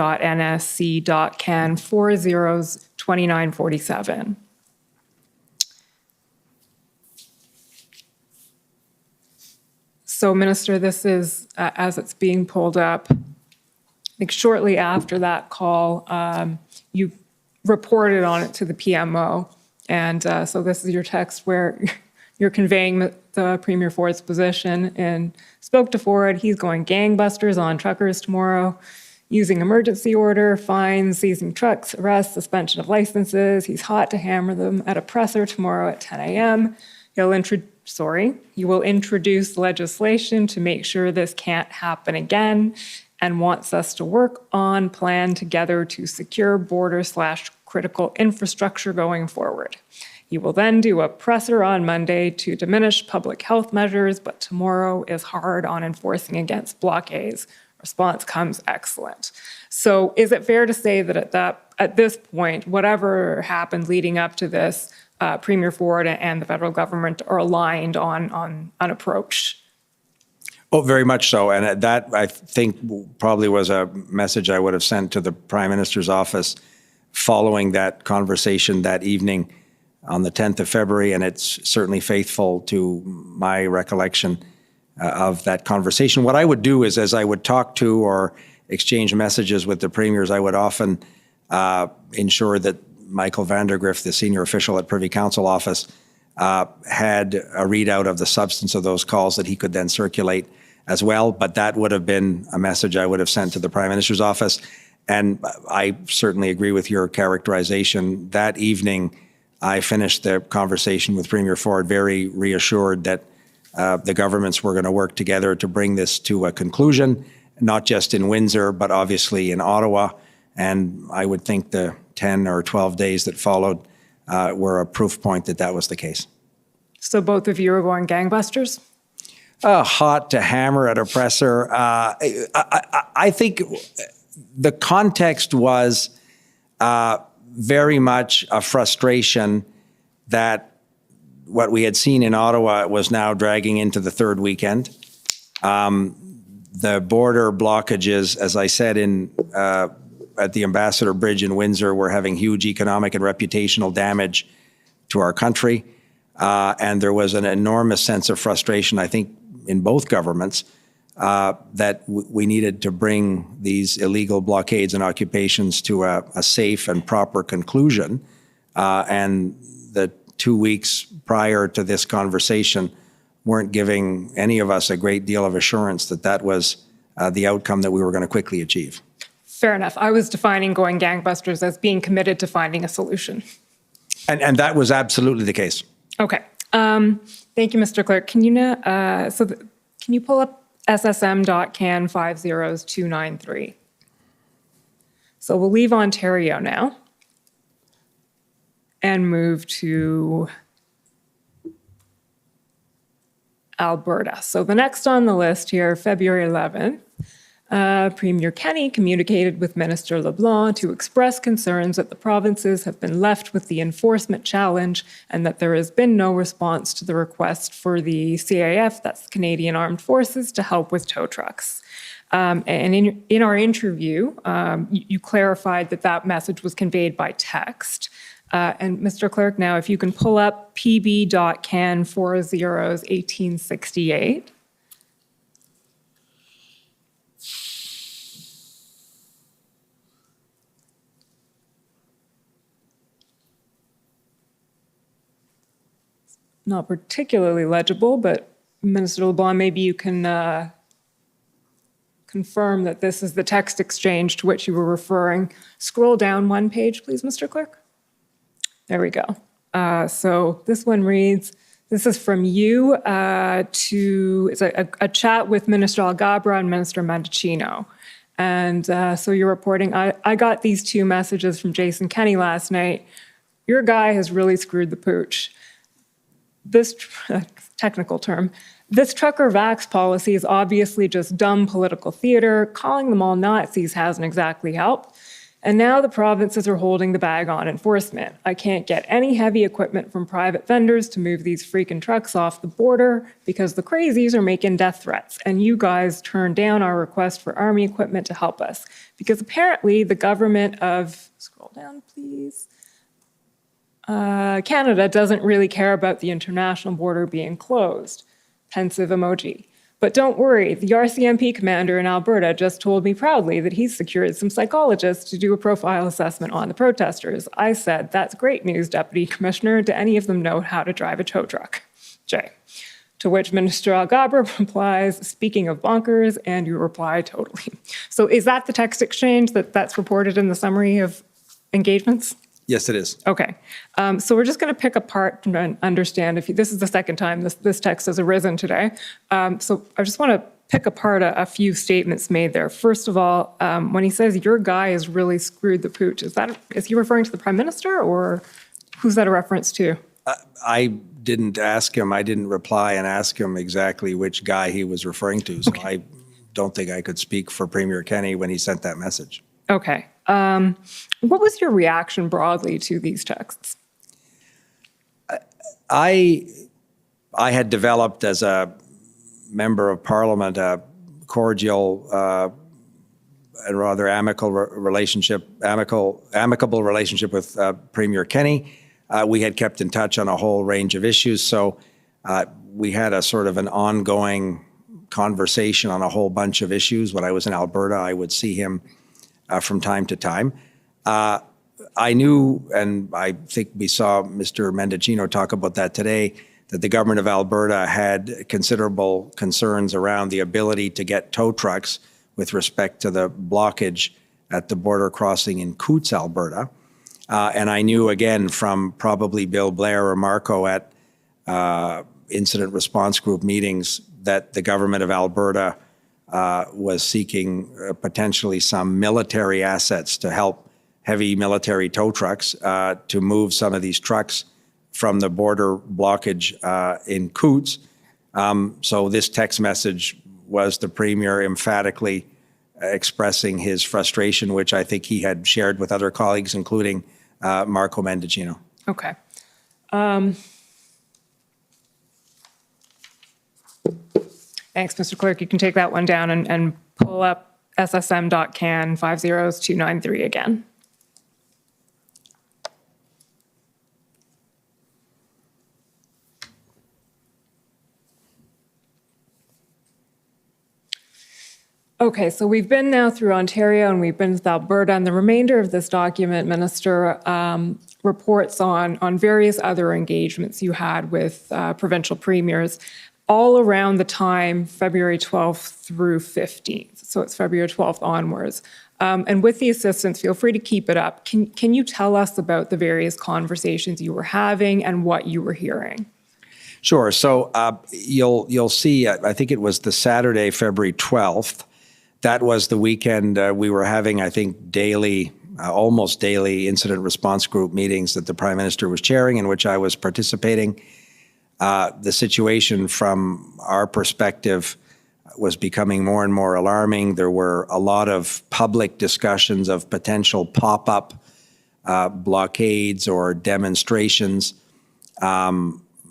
402947. So, Minister, this is, as it's being pulled up, I think shortly after that call, you reported on it to the PMO. And so this is your text where you're conveying the Premier Ford's position and spoke to Ford. He's going gangbusters on truckers tomorrow, using emergency order, fines, seizing trucks, arrests, suspension of licenses. He's hot to hammer them at a presser tomorrow at 10 a.m. You will introduce legislation to make sure this can't happen again, and wants us to work on plan together to secure border/critical infrastructure going forward. He will then do a presser on Monday to diminish public health measures, but tomorrow is hard on enforcing against blockades. Response comes excellent. So is it fair to say that at this point, whatever happened leading up to this, Premier Ford and the federal government are aligned on an approach? Oh, very much so. And that, I think, probably was a message I would have sent to the Prime Minister's office following that conversation that evening on the 10th of February. And it's certainly faithful to my recollection of that conversation. What I would do is, as I would talk to or exchange messages with the premiers, I would often ensure that Michael Vandergrift, the senior official at Privy Council office, had a readout of the substance of those calls that he could then circulate as well. But that would have been a message I would have sent to the Prime Minister's office. And I certainly agree with your characterization. That evening, I finished the conversation with Premier Ford very reassured that the governments were going to work together to bring this to a conclusion, not just in Windsor, but obviously in Ottawa. And I would think the 10 or 12 days that followed were a proof point that that was the case. So both of you are going gangbusters? Hot to hammer at a presser. I think the context was very much a frustration that what we had seen in Ottawa was now dragging into the third weekend. The border blockages, as I said, at the Ambassador Bridge in Windsor, were having huge economic and reputational damage to our country. And there was an enormous sense of frustration, I think, in both governments, that we needed to bring these illegal blockades and occupations to a safe and proper conclusion. And the 2 weeks prior to this conversation weren't giving any of us a great deal of assurance that that was the outcome that we were going to quickly achieve. Fair enough. I was defining going gangbusters as being committed to finding a solution. And that was absolutely the case. Okay. Thank you, Mr. Clerk. Can you can you pull up SSM.can 50293? So we'll leave Ontario now and move to Alberta. So the next on the list here, February 11th, Premier Kenney communicated with Minister LeBlanc to express concerns that the provinces have been left with the enforcement challenge and that there has been no response to the request for the CAF, that's the Canadian Armed Forces, to help with tow trucks. And in our interview, you clarified that that message was conveyed by text. And Mr. Clerk, now if you can pull up pb.can 401868. Not particularly legible, but Minister LeBlanc, maybe you can confirm that this is the text exchange to which you were referring. Scroll down one page, please, Mr. Clerk. There we go. So this one reads, this is from you it's a chat with Minister Alghabra and Minister Mendicino. And so you're reporting, I got these two messages from Jason Kenney last night. Your guy has really screwed the pooch. This technical term, this trucker vax policy is obviously just dumb political theater. Calling them all Nazis hasn't exactly helped. And now the provinces are holding the bag on enforcement. I can't get any heavy equipment from private vendors to move these freaking trucks off the border because the crazies are making death threats. And you guys turned down our request for army equipment to help us. Because apparently the government of, scroll down please, Canada doesn't really care about the international border being closed. Pensive emoji. But don't worry, the RCMP commander in Alberta just told me proudly that he's secured some psychologists to do a profile assessment on the protesters. I said, that's great news, Deputy Commissioner. Do any of them know how to drive a tow truck? Jay. To which Minister Alghabra replies, speaking of bonkers, and you reply, totally. So is that the text exchange that's reported in the summary of engagements? Yes, it is. Okay. So we're just going to pick apart and understand if this is the second time this text has arisen today. So I just want to pick apart a few statements made there. First of all, when he says your guy has really screwed the pooch, is he referring to the Prime Minister or who's that a reference to? I didn't ask him. I didn't reply and ask him exactly which guy he was referring to. So I don't think I could speak for Premier Kenney when he sent that message. Okay. What was your reaction broadly to these texts? I had developed as a member of Parliament a cordial and rather amicable relationship with Premier Kenney. We had kept in touch on a whole range of issues, so we had a sort of an ongoing conversation on a whole bunch of issues. When I was in Alberta, I would see him from time to time. I knew, and I think we saw Mr. Mendicino talk about that today, that the government of Alberta had considerable concerns around the ability to get tow trucks with respect to the blockage at the border crossing in Coots, Alberta. And I knew, again, from probably Bill Blair or Marco at incident response group meetings, that the government of Alberta was seeking potentially some military assets to help heavy military tow trucks to move some of these trucks from the border blockage in Coots. So this text message was the Premier emphatically expressing his frustration, which I think he had shared with other colleagues, including Marco Mendicino. Okay. Thanks, Mr. Clerk. You can take that one down and pull up SSM.can 50293 again. Okay, so we've been now through Ontario and we've been with Alberta, and the remainder of this document, Minister, reports on various other engagements you had with provincial premiers all around the time February 12th through 15th. So it's February 12th onwards. And with the assistance, feel free to keep it up. Can you tell us about the various conversations you were having and what you were hearing? Sure. So you'll see, I think it was the Saturday, February 12th. That was the weekend we were having, I think, daily, almost daily incident response group meetings that the Prime Minister was chairing, in which I was participating. The situation from our perspective was becoming more and more alarming. There were a lot of public discussions of potential pop-up blockades or demonstrations.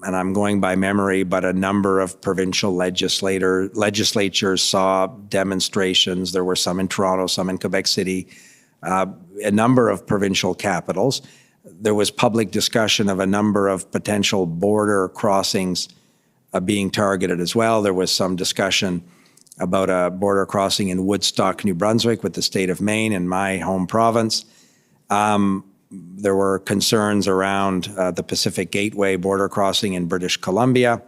And I'm going by memory, but a number of provincial legislatures saw demonstrations. There were some in Toronto, some in Quebec City, a number of provincial capitals. There was public discussion of a number of potential border crossings being targeted as well. There was some discussion about a border crossing in Woodstock, New Brunswick with the state of Maine in my home province. There were concerns around the Pacific Gateway border crossing in British Columbia.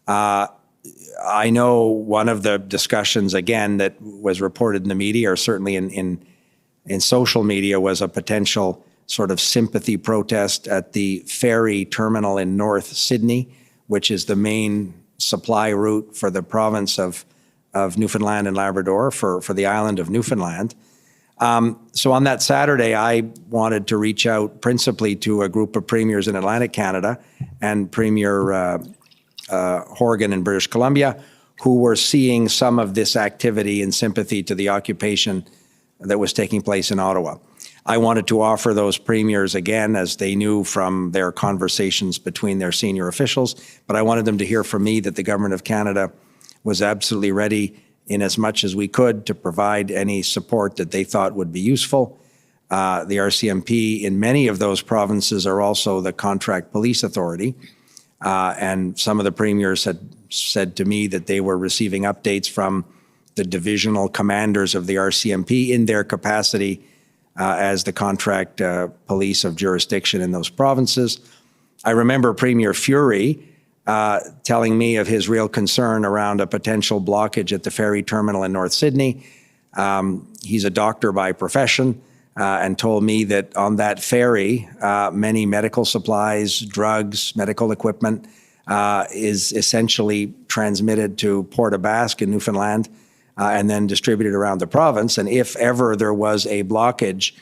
I know one of the discussions, again, that was reported in the media, or certainly in social media, was a potential sort of sympathy protest at the ferry terminal in North Sydney, which is the main supply route for the province of Newfoundland and Labrador, for the island of Newfoundland. So on that Saturday, I wanted to reach out principally to a group of premiers in Atlantic Canada and Premier Horgan in British Columbia, who were seeing some of this activity in sympathy to the occupation that was taking place in Ottawa. I wanted to offer those premiers, again, as they knew from their conversations between their senior officials, but I wanted them to hear from me that the Government of Canada was absolutely ready, in as much as we could, to provide any support that they thought would be useful. The RCMP in many of those provinces are also the contract police authority. And some of the premiers had said to me that they were receiving updates from the divisional commanders of the RCMP in their capacity as the contract police of jurisdiction in those provinces. I remember Premier Fury telling me of his real concern around a potential blockage at the ferry terminal in North Sydney. He's a doctor by profession and told me that on that ferry, many medical supplies, drugs, medical equipment is essentially transmitted to Port aux Basques in Newfoundland and then distributed around the province. And if ever there was a blockage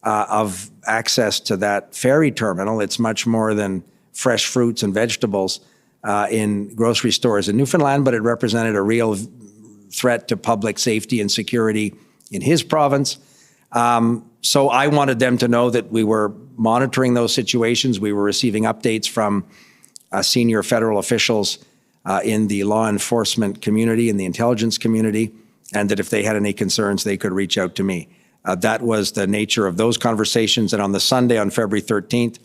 of access to that ferry terminal, it's much more than fresh fruits and vegetables in grocery stores in Newfoundland, but it represented a real threat to public safety and security in his province. So I wanted them to know that we were monitoring those situations. We were receiving updates from senior federal officials in the law enforcement community, in the intelligence community, and that if they had any concerns, they could reach out to me. That was the nature of those conversations. And on the Sunday, on February 13th,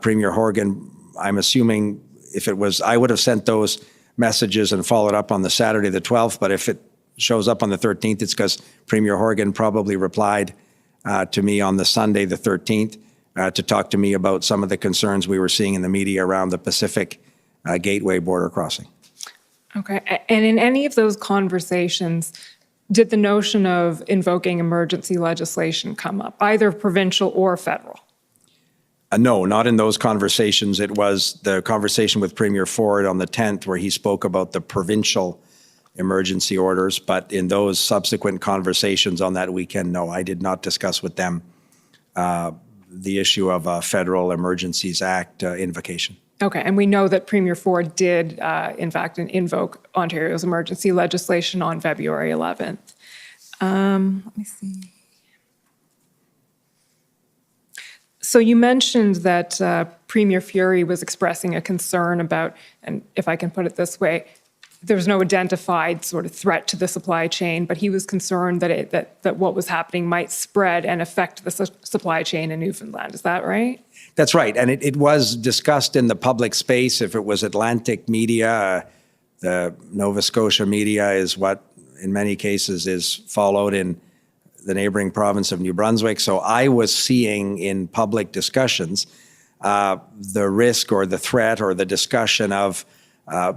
Premier Horgan, I'm assuming if it was, I would have sent those messages and followed up on the Saturday, the 12th. But if it shows up on the 13th, it's because Premier Horgan probably replied to me on the Sunday, the 13th, to talk to me about some of the concerns we were seeing in the media around the Pacific Gateway border crossing. Okay. And in any of those conversations, did the notion of invoking emergency legislation come up, either provincial or federal? No, not in those conversations. It was the conversation with Premier Ford on the 10th where he spoke about the provincial emergency orders. But in those subsequent conversations on that weekend, no, I did not discuss with them the issue of a Federal Emergencies Act invocation. Okay, and we know that Premier Ford did, in fact, invoke Ontario's emergency legislation on February 11th. Let me see. So you mentioned that Premier Fury was expressing a concern about, and if I can put it this way, there was no identified sort of threat to the supply chain, but he was concerned that what was happening might spread and affect the supply chain in Newfoundland. Is that right? That's right. And it was discussed in the public space. If it was Atlantic media, the Nova Scotia media is what in many cases is followed in the neighboring province of New Brunswick. So I was seeing in public discussions the risk or the threat or the discussion of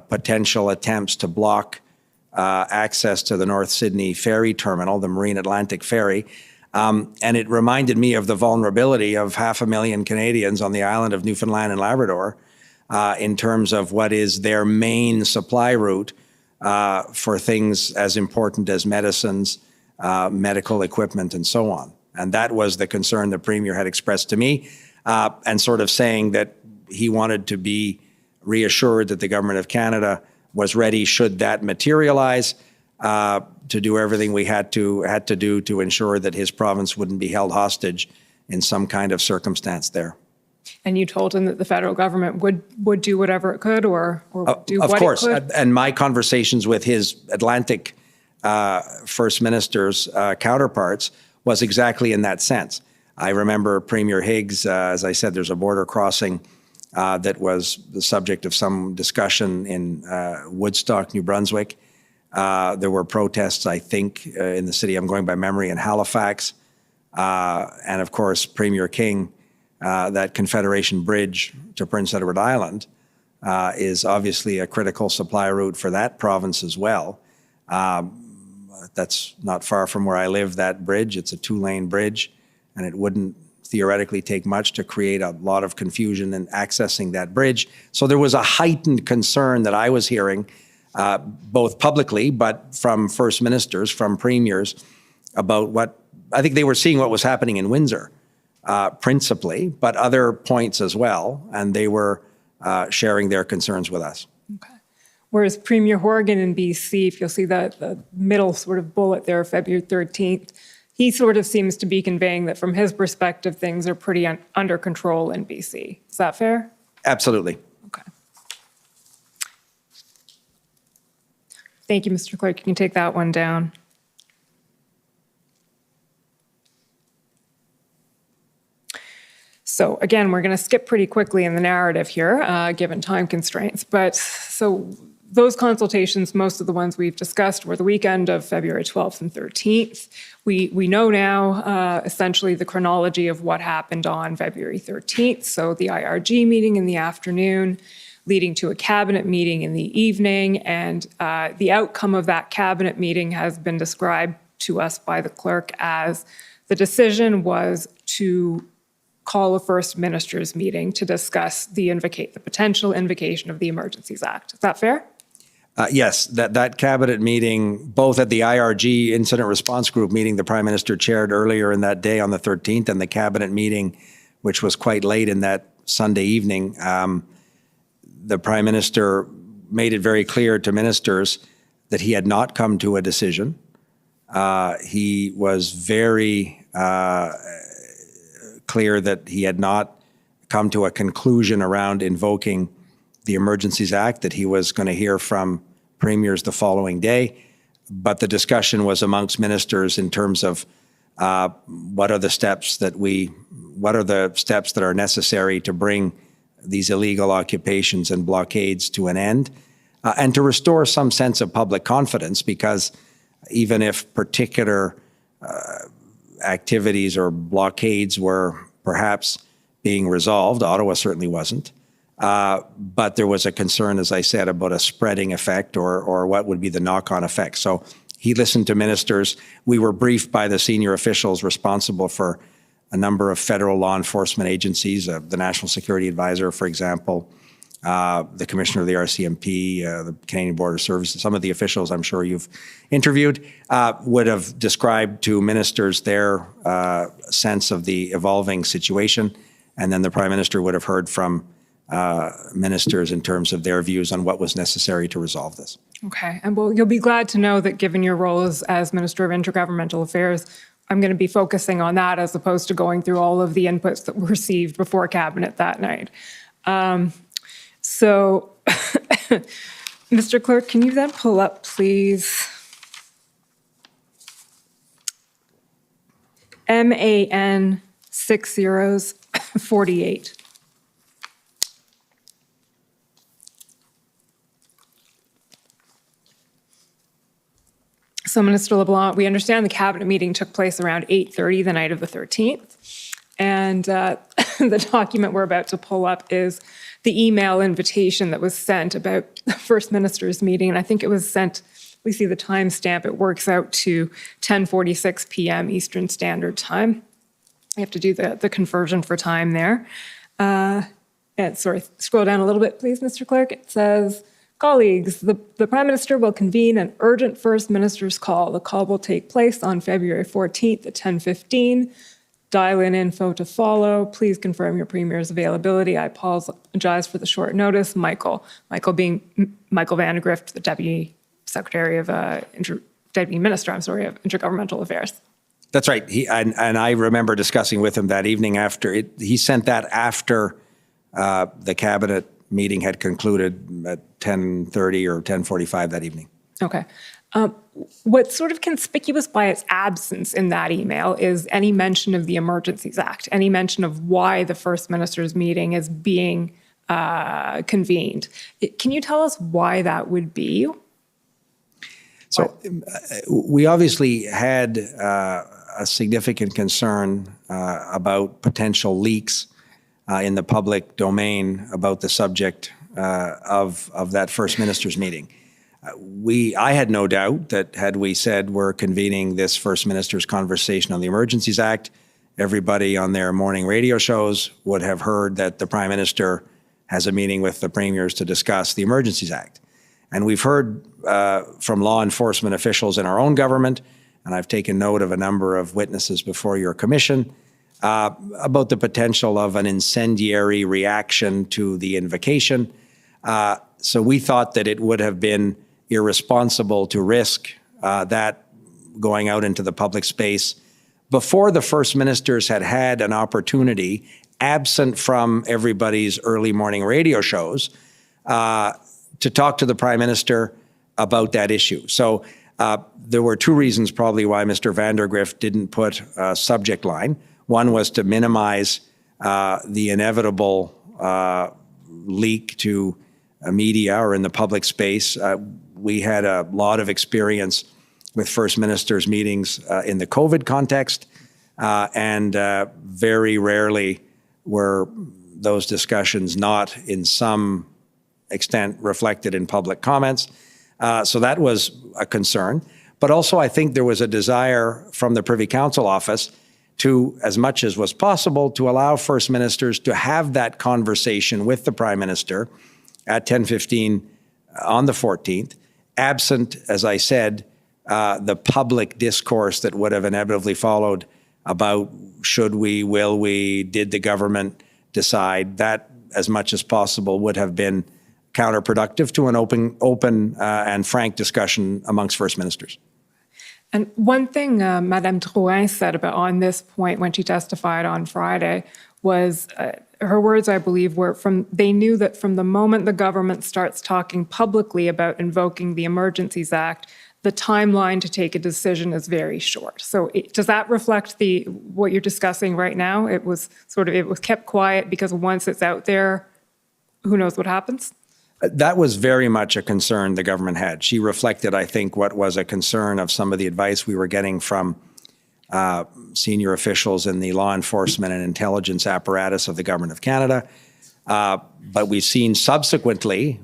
potential attempts to block access to the North Sydney ferry terminal, the Marine Atlantic Ferry. And it reminded me of the vulnerability of 500,000 Canadians on the island of Newfoundland and Labrador in terms of what is their main supply route for things as important as medicines, medical equipment, and so on. And that was the concern the Premier had expressed to me, and sort of saying that he wanted to be reassured that the Government of Canada was ready, should that materialize, to do everything we had to do to ensure that his province wouldn't be held hostage in some kind of circumstance there. And you told him that the federal government would do whatever it could, or would do of what course. it could? And my conversations with his Atlantic First Minister's counterparts was exactly in that sense. I remember Premier Higgs, as I said, there's a border crossing that was the subject of some discussion in Woodstock, New Brunswick. There were protests, I think, in the city, I'm going by memory, in Halifax. And of course, Premier King, that Confederation Bridge to Prince Edward Island is obviously a critical supply route for that province as well. That's not far from where I live, that bridge. It's a 2-lane bridge, and it wouldn't theoretically take much to create a lot of confusion in accessing that bridge. So there was a heightened concern that I was hearing, both publicly, but from First Ministers, from Premiers, about what, I think they were seeing what was happening in Windsor, principally, but other points as well, and they were sharing their concerns with us. Whereas Premier Horgan in BC, if you'll see the middle sort of bullet there, February 13th, he sort of seems to be conveying that from his perspective, things are pretty under control in BC. Is that fair? Absolutely. Okay. Thank you, Mr. Clerk. You can take that one down. So again, we're going to skip pretty quickly in the narrative here, given time constraints. But so those consultations, most of the ones we've discussed, were the weekend of February 12th and 13th. We know now essentially the chronology of what happened on February 13th. So the IRG meeting in the afternoon, leading to a cabinet meeting in the evening. And the outcome of that cabinet meeting has been described to us by the clerk as the decision was to call a First Minister's meeting to discuss the potential invocation of the Emergencies Act. Is that fair? Yes, that cabinet meeting, both at the IRG Incident Response Group meeting the Prime Minister chaired earlier in that day on the 13th, and the cabinet meeting, which was quite late in that Sunday evening, the Prime Minister made it very clear to ministers that he had not come to a decision. He was very clear that he had not come to a conclusion around invoking the Emergencies Act, that he was going to hear from premiers the following day. But the discussion was amongst ministers in terms of what are the steps that are necessary to bring these illegal occupations and blockades to an end, and to restore some sense of public confidence, because even if particular activities or blockades were perhaps being resolved, Ottawa certainly wasn't, but there was a concern, as I said, about a spreading effect or what would be the knock-on effect. So he listened to ministers. We were briefed by the senior officials responsible for a number of federal law enforcement agencies, the National Security Advisor, for example, the Commissioner of the RCMP, the Canadian Border Services. Some of the officials I'm sure you've interviewed would have described to ministers their sense of the evolving situation, and then the Prime Minister would have heard from ministers in terms of their views on what was necessary to resolve this. Okay, and well, you'll be glad to know that given your role as Minister of Intergovernmental Affairs, I'm going to be focusing on that as opposed to going through all of the inputs that were received before Cabinet that night. So, Mr. Clerk, can you then pull up, please, MAN 6048. So, Minister LeBlanc, we understand the Cabinet meeting took place around 8:30 the night of the 13th. And the document we're about to pull up is the email invitation that was sent about the First Minister's meeting. And I think it was sent, we see the timestamp, it works out to 10:46 p.m. Eastern Standard Time. You have to do the conversion for time there. And sorry, scroll down a little bit, please, Mr. Clerk. It says, colleagues, the Prime Minister will convene an urgent First Minister's call. The call will take place on February 14th at 10:15. Dial-in info to follow. Please confirm your Premier's availability. I apologize for the short notice. Michael being Michael Vandegrift, the Deputy Secretary of Deputy Minister, of Intergovernmental Affairs. That's right. And I remember discussing with him that evening after he sent that after the Cabinet meeting had concluded at 10:30 or 10:45 that evening. Okay. What's sort of conspicuous by its absence in that email is any mention of the Emergencies Act, any mention of why the First Minister's meeting is being convened. Can you tell us why that would be? So we obviously had a significant concern about potential leaks in the public domain about the subject of that First Minister's meeting. I had no doubt that had we said we're convening this First Minister's conversation on the Emergencies Act, everybody on their morning radio shows would have heard that the Prime Minister has a meeting with the Premiers to discuss the Emergencies Act. And we've heard from law enforcement officials in our own government, and I've taken note of a number of witnesses before your commission, about the potential of an incendiary reaction to the invocation. So we thought that it would have been irresponsible to risk that going out into the public space before the First Ministers had had an opportunity, absent from everybody's early morning radio shows, to talk to the Prime Minister about that issue. So there were two reasons probably why Mr. Vandegrift didn't put a subject line. One was to minimize the inevitable leak to media or in the public space. We had a lot of experience with First Ministers' meetings in the COVID context, and very rarely were those discussions not in some extent reflected in public comments. So that was a concern. But also I think there was a desire from the Privy Council office to, as much as was possible, to allow First Ministers to have that conversation with the Prime Minister at 10:15 on the 14th, absent, as I said, the public discourse that would have inevitably followed about should we, will we, did the government decide. That, as much as possible, would have been counterproductive to an open and frank discussion amongst First Ministers. And one thing Madame Drouin said about on this point when she testified on Friday was, her words, I believe, were they knew that from the moment the government starts talking publicly about invoking the Emergencies Act, the timeline to take a decision is very short. So does that reflect what you're discussing right now? It was kept quiet because once it's out there, who knows what happens? That was very much a concern the government had. She reflected, I think, what was a concern of some of the advice we were getting from senior officials in the law enforcement and intelligence apparatus of the Government of Canada. But we've seen subsequently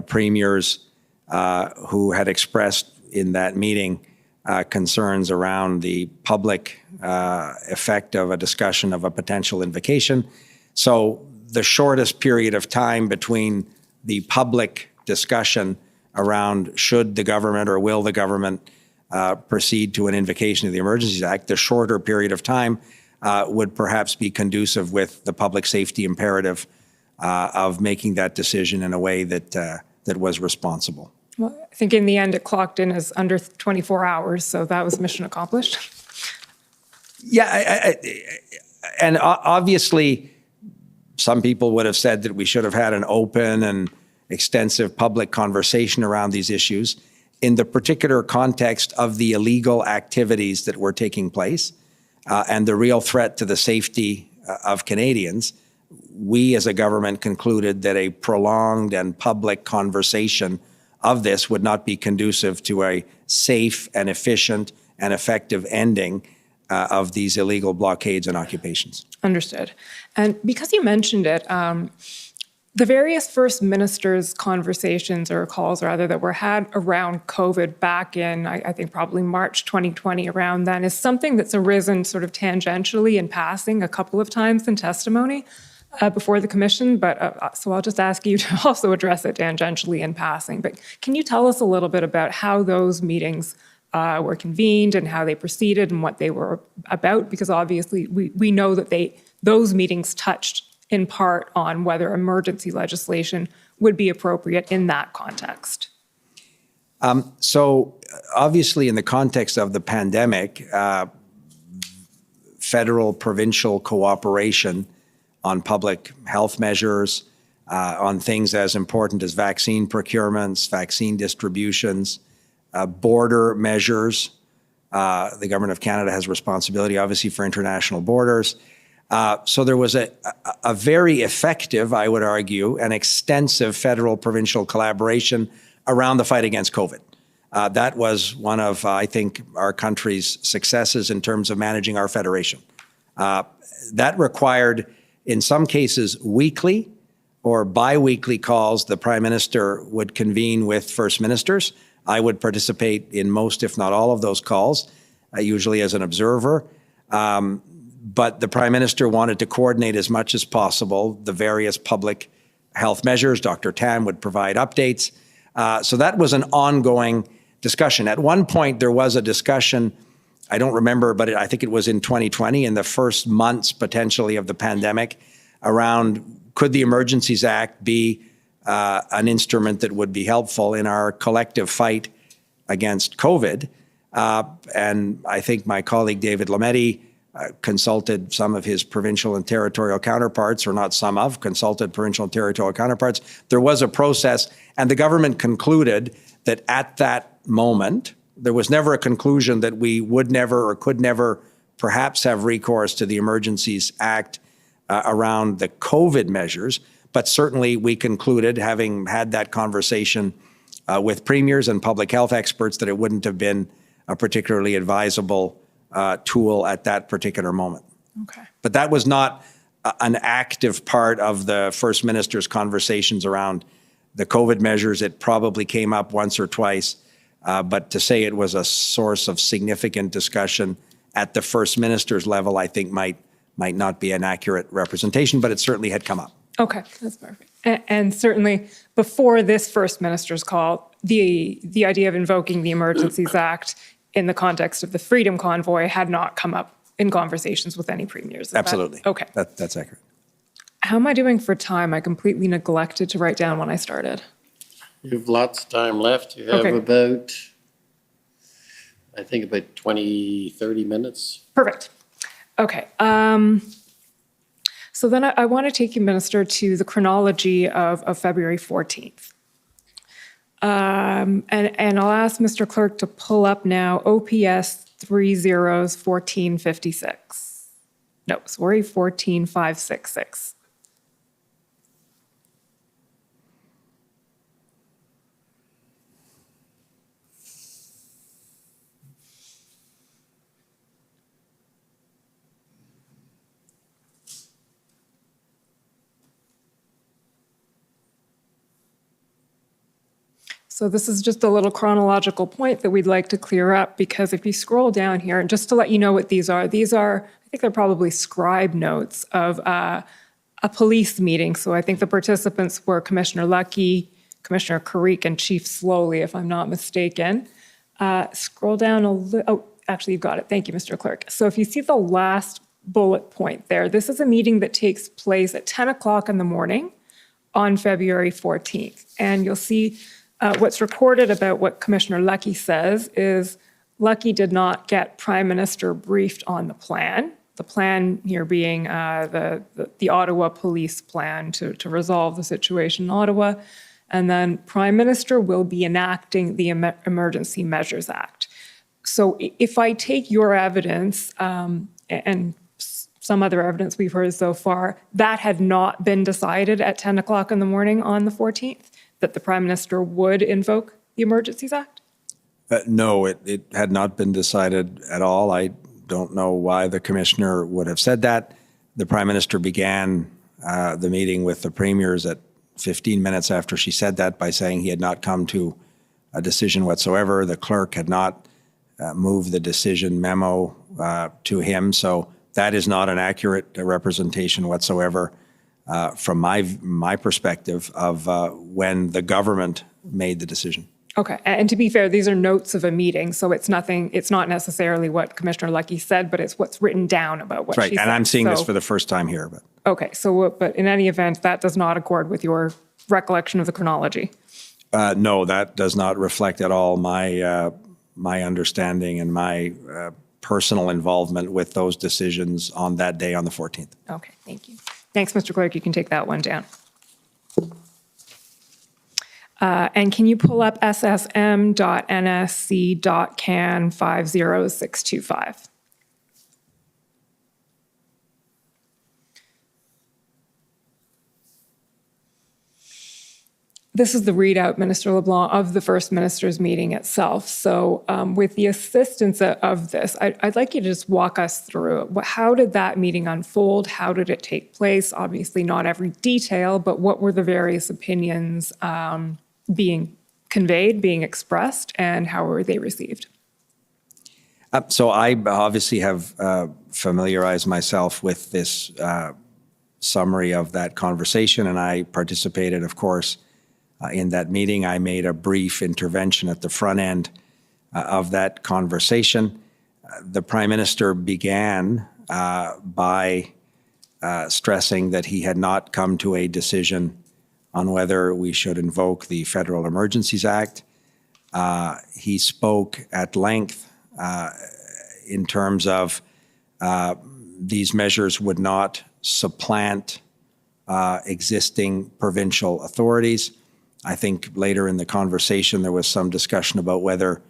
premiers who had expressed in that meeting concerns around the public effect of a discussion of a potential invocation. So the shortest period of time between the public discussion around should the government or will the government proceed to an invocation of the Emergencies Act, the shorter period of time would perhaps be conducive with the public safety imperative of making that decision in a way that that was responsible. Well, I think in the end, it clocked in as under 24 hours, so that was mission accomplished. Yeah, and obviously, some people would have said that we should have had an open and extensive public conversation around these issues. In the particular context of the illegal activities that were taking place and the real threat to the safety of Canadians, we as a government concluded that a prolonged and public conversation of this would not be conducive to a safe and efficient and effective ending of these illegal blockades and occupations. Understood. And because you mentioned it, the various First Ministers' conversations or calls, rather, that were had around COVID back in, I think, probably March 2020, around then, is something that's arisen sort of tangentially in passing a couple of times in testimony before the Commission. But so I'll just ask you to also address it tangentially in passing. But can you tell us a little bit about how those meetings were convened and how they proceeded and what they were about? Because obviously we know that those meetings touched in part on whether emergency legislation would be appropriate in that context. So obviously in the context of the pandemic, federal provincial cooperation on public health measures, on things as important as vaccine procurements, vaccine distributions, border measures. The Government of Canada has responsibility, obviously, for international borders. So there was a very effective, I would argue, and extensive federal-provincial collaboration around the fight against COVID. That was one of, I think, our country's successes in terms of managing our federation. That required, in some cases, weekly or bi-weekly calls. The Prime Minister would convene with First Ministers. I would participate in most, if not all, of those calls, usually as an observer. But the Prime Minister wanted to coordinate as much as possible the various public health measures. Dr. Tam would provide updates. So that was an ongoing discussion. At one point, there was a discussion, I don't remember, but I think it was in 2020, in the first months potentially of the pandemic, around could the Emergencies Act be an instrument that would be helpful in our collective fight against COVID. And I think my colleague David Lametti consulted some of his provincial and territorial counterparts, or not some of, consulted provincial and territorial counterparts. There was a process, and the government concluded that at that moment, there was never a conclusion that we would never or could never perhaps have recourse to the Emergencies Act around the COVID measures. But certainly we concluded, having had that conversation with premiers and public health experts, that it wouldn't have been a particularly advisable tool at that particular moment. Okay. But that was not an active part of the First Minister's conversations around the COVID measures. It probably came up once or twice, but to say it was a source of significant discussion at the First Minister's level, I think might not be an accurate representation, but it certainly had come up. Okay, that's perfect. And certainly before this First Minister's call, the idea of invoking the Emergencies Act in the context of the Freedom Convoy had not come up in conversations with any premiers. Absolutely. Okay. That's accurate. How am I doing for time? I completely neglected to write down when I started. You have lots of time left. You have about, I think, about 20, 30 minutes. Perfect. Okay. So then I want to take you, Minister, to the chronology of February 14th. And I'll ask Mr. Clerk to pull up now OPS 301456. No, sorry, 14566. So this is just a little chronological point that we'd like to clear up, because if you scroll down here, and just to let you know what these are, I think they're probably scribe notes of a police meeting. So I think the participants were Commissioner Lucky, Commissioner Carrick, and Chief Slowly, if I'm not mistaken. Scroll down a little. Oh, actually, you've got it. Thank you, Mr. Clerk. So if you see the last bullet point there, this is a meeting that takes place at 10 o'clock in the morning on February 14th. And you'll see what's recorded about what Commissioner Leckie says is Leckie did not get Prime Minister briefed on the plan. The plan here being the Ottawa police plan to resolve the situation in Ottawa. And then Prime Minister will be enacting the Emergency Measures Act. So if I take your evidence and some other evidence we've heard so far, that had not been decided at 10 o'clock in the morning on the 14th, that the Prime Minister would invoke the Emergencies Act? No, it had not been decided at all. I don't know why the Commissioner would have said that. The Prime Minister began the meeting with the Premiers at 15 minutes after she said that by saying he had not come to a decision whatsoever. The clerk had not moved the decision memo to him. So that is not an accurate representation whatsoever from my perspective of when the government made the decision. Okay, and to be fair, these are notes of a meeting, so it's not necessarily what Commissioner Leckie said, but it's what's written down about what she said. Right, and I'm seeing this for the first time here. But okay, but in any event, that does not accord with your recollection of the chronology. No, that does not reflect at all my understanding and my personal involvement with those decisions on that day on the 14th. Okay, thank you. Thanks, Mr. Clerk. You can take that one down. And can you pull up ssm.nsc.can 50625? This is the readout, Minister LeBlanc, of the First Minister's meeting itself. So with the assistance of this, I'd like you to just walk us through it. How did that meeting unfold? How did it take place? Obviously not every detail, but what were the various opinions being conveyed, being expressed, and how were they received? So I obviously have familiarized myself with this summary of that conversation, and I participated, of course, in that meeting. I made a brief intervention at the front end of that conversation. The Prime Minister began by stressing that he had not come to a decision on whether we should invoke the Federal Emergencies Act. He spoke at length in terms of these measures would not supplant existing provincial authorities. I think later in the conversation there was some discussion about whether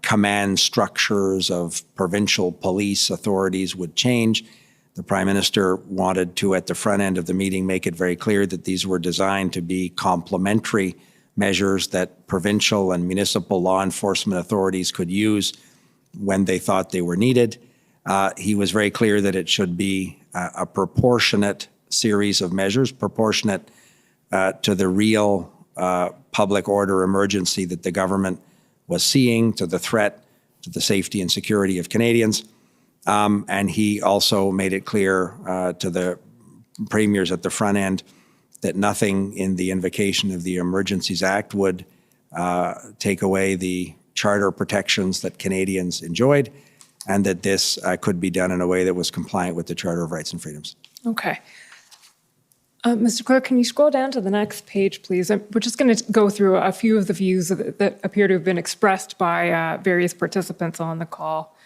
command structures of provincial police authorities would change. The Prime Minister wanted to, at the front end of the meeting, make it very clear that these were designed to be complementary measures that provincial and municipal law enforcement authorities could use when they thought they were needed. He was very clear that it should be a proportionate series of measures, proportionate to the real public order emergency that the government was seeing, to the threat to the safety and security of Canadians. And he also made it clear to the premiers at the front end that nothing in the invocation of the Emergencies Act would take away the charter protections that Canadians enjoyed, and that this could be done in a way that was compliant with the Charter of Rights and Freedoms. Okay. Mr. Clerk, can you scroll down to the next page, please? We're just going to go through a few of the views that appear to have been expressed by various participants on the call.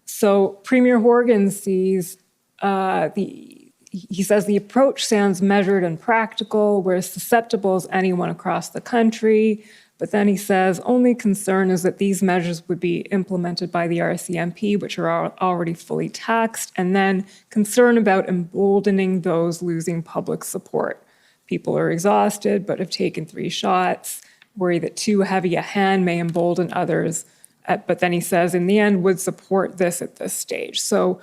So Premier Horgan sees he says the approach sounds measured and practical. We're as susceptible as anyone across the country. But then he says only concern is that these measures would be implemented by the RCMP, which are already fully taxed, and then concern about emboldening those losing public support. People are exhausted but have taken 3 shots, worry that too heavy a hand may embolden others. But then he says, in the end, would support this at this stage. So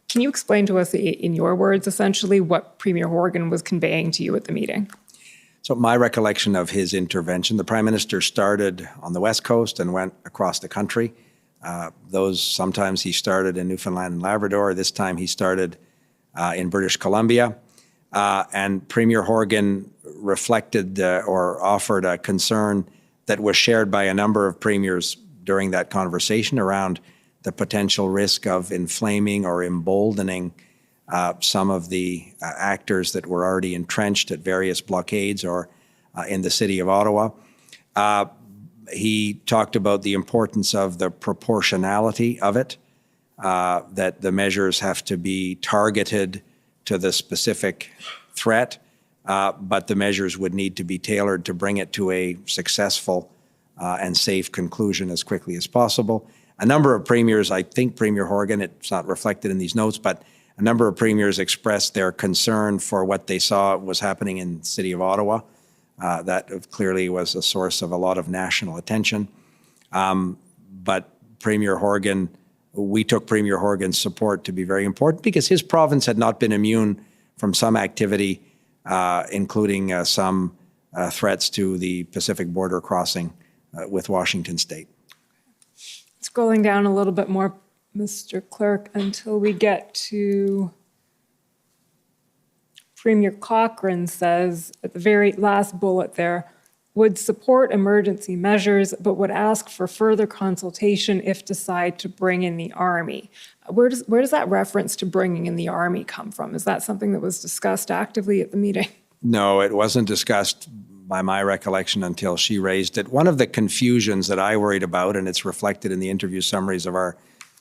can you explain to us, in your words, essentially, what Premier Horgan was conveying to you at the meeting? So my recollection of his intervention, the Prime Minister started on the West Coast and went across the country. Sometimes he started in Newfoundland and Labrador. This time he started in British Columbia. And Premier Horgan reflected or offered a concern that was shared by a number of premiers during that conversation around the potential risk of inflaming or emboldening some of the actors that were already entrenched at various blockades or in the city of Ottawa. He talked about the importance of the proportionality of it, that the measures have to be targeted to the specific threat, but the measures would need to be tailored to bring it to a successful and safe conclusion as quickly as possible. A number of premiers, I think Premier Horgan, it's not reflected in these notes, but a number of premiers expressed their concern for what they saw was happening in the city of Ottawa. That clearly was a source of a lot of national attention. But Premier Horgan, we took Premier Horgan's support to be very important because his province had not been immune from some activity, including some threats to the Pacific border crossing with Washington State. Scrolling down a little bit more, Mr. Clerk, until we get to Premier Cochrane says at the very last bullet there, would support emergency measures, but would ask for further consultation if decide to bring in the Army. Where does that reference to bringing in the Army come from? Is that something that was discussed actively at the meeting? No, it wasn't discussed by my recollection until she raised it. One of the confusions that I worried about, and it's reflected in the interview summaries of our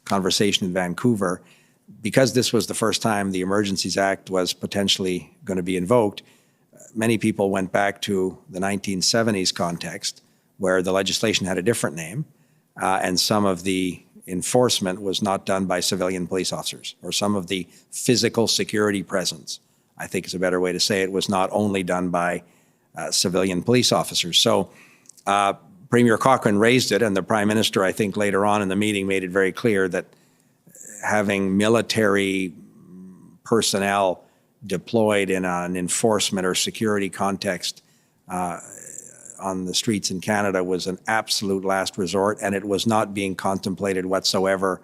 conversation in Vancouver, because this was the first time the Emergencies Act was potentially going to be invoked, many people went back to the 1970s context where the legislation had a different name and some of the enforcement was not done by civilian police officers, or some of the physical security presence, I think is a better way to say it, was not only done by civilian police officers. So Premier Cochrane raised it, and the Prime Minister, I think later on in the meeting, made it very clear that having military personnel deployed in an enforcement or security context on the streets in Canada was an absolute last resort, and it was not being contemplated whatsoever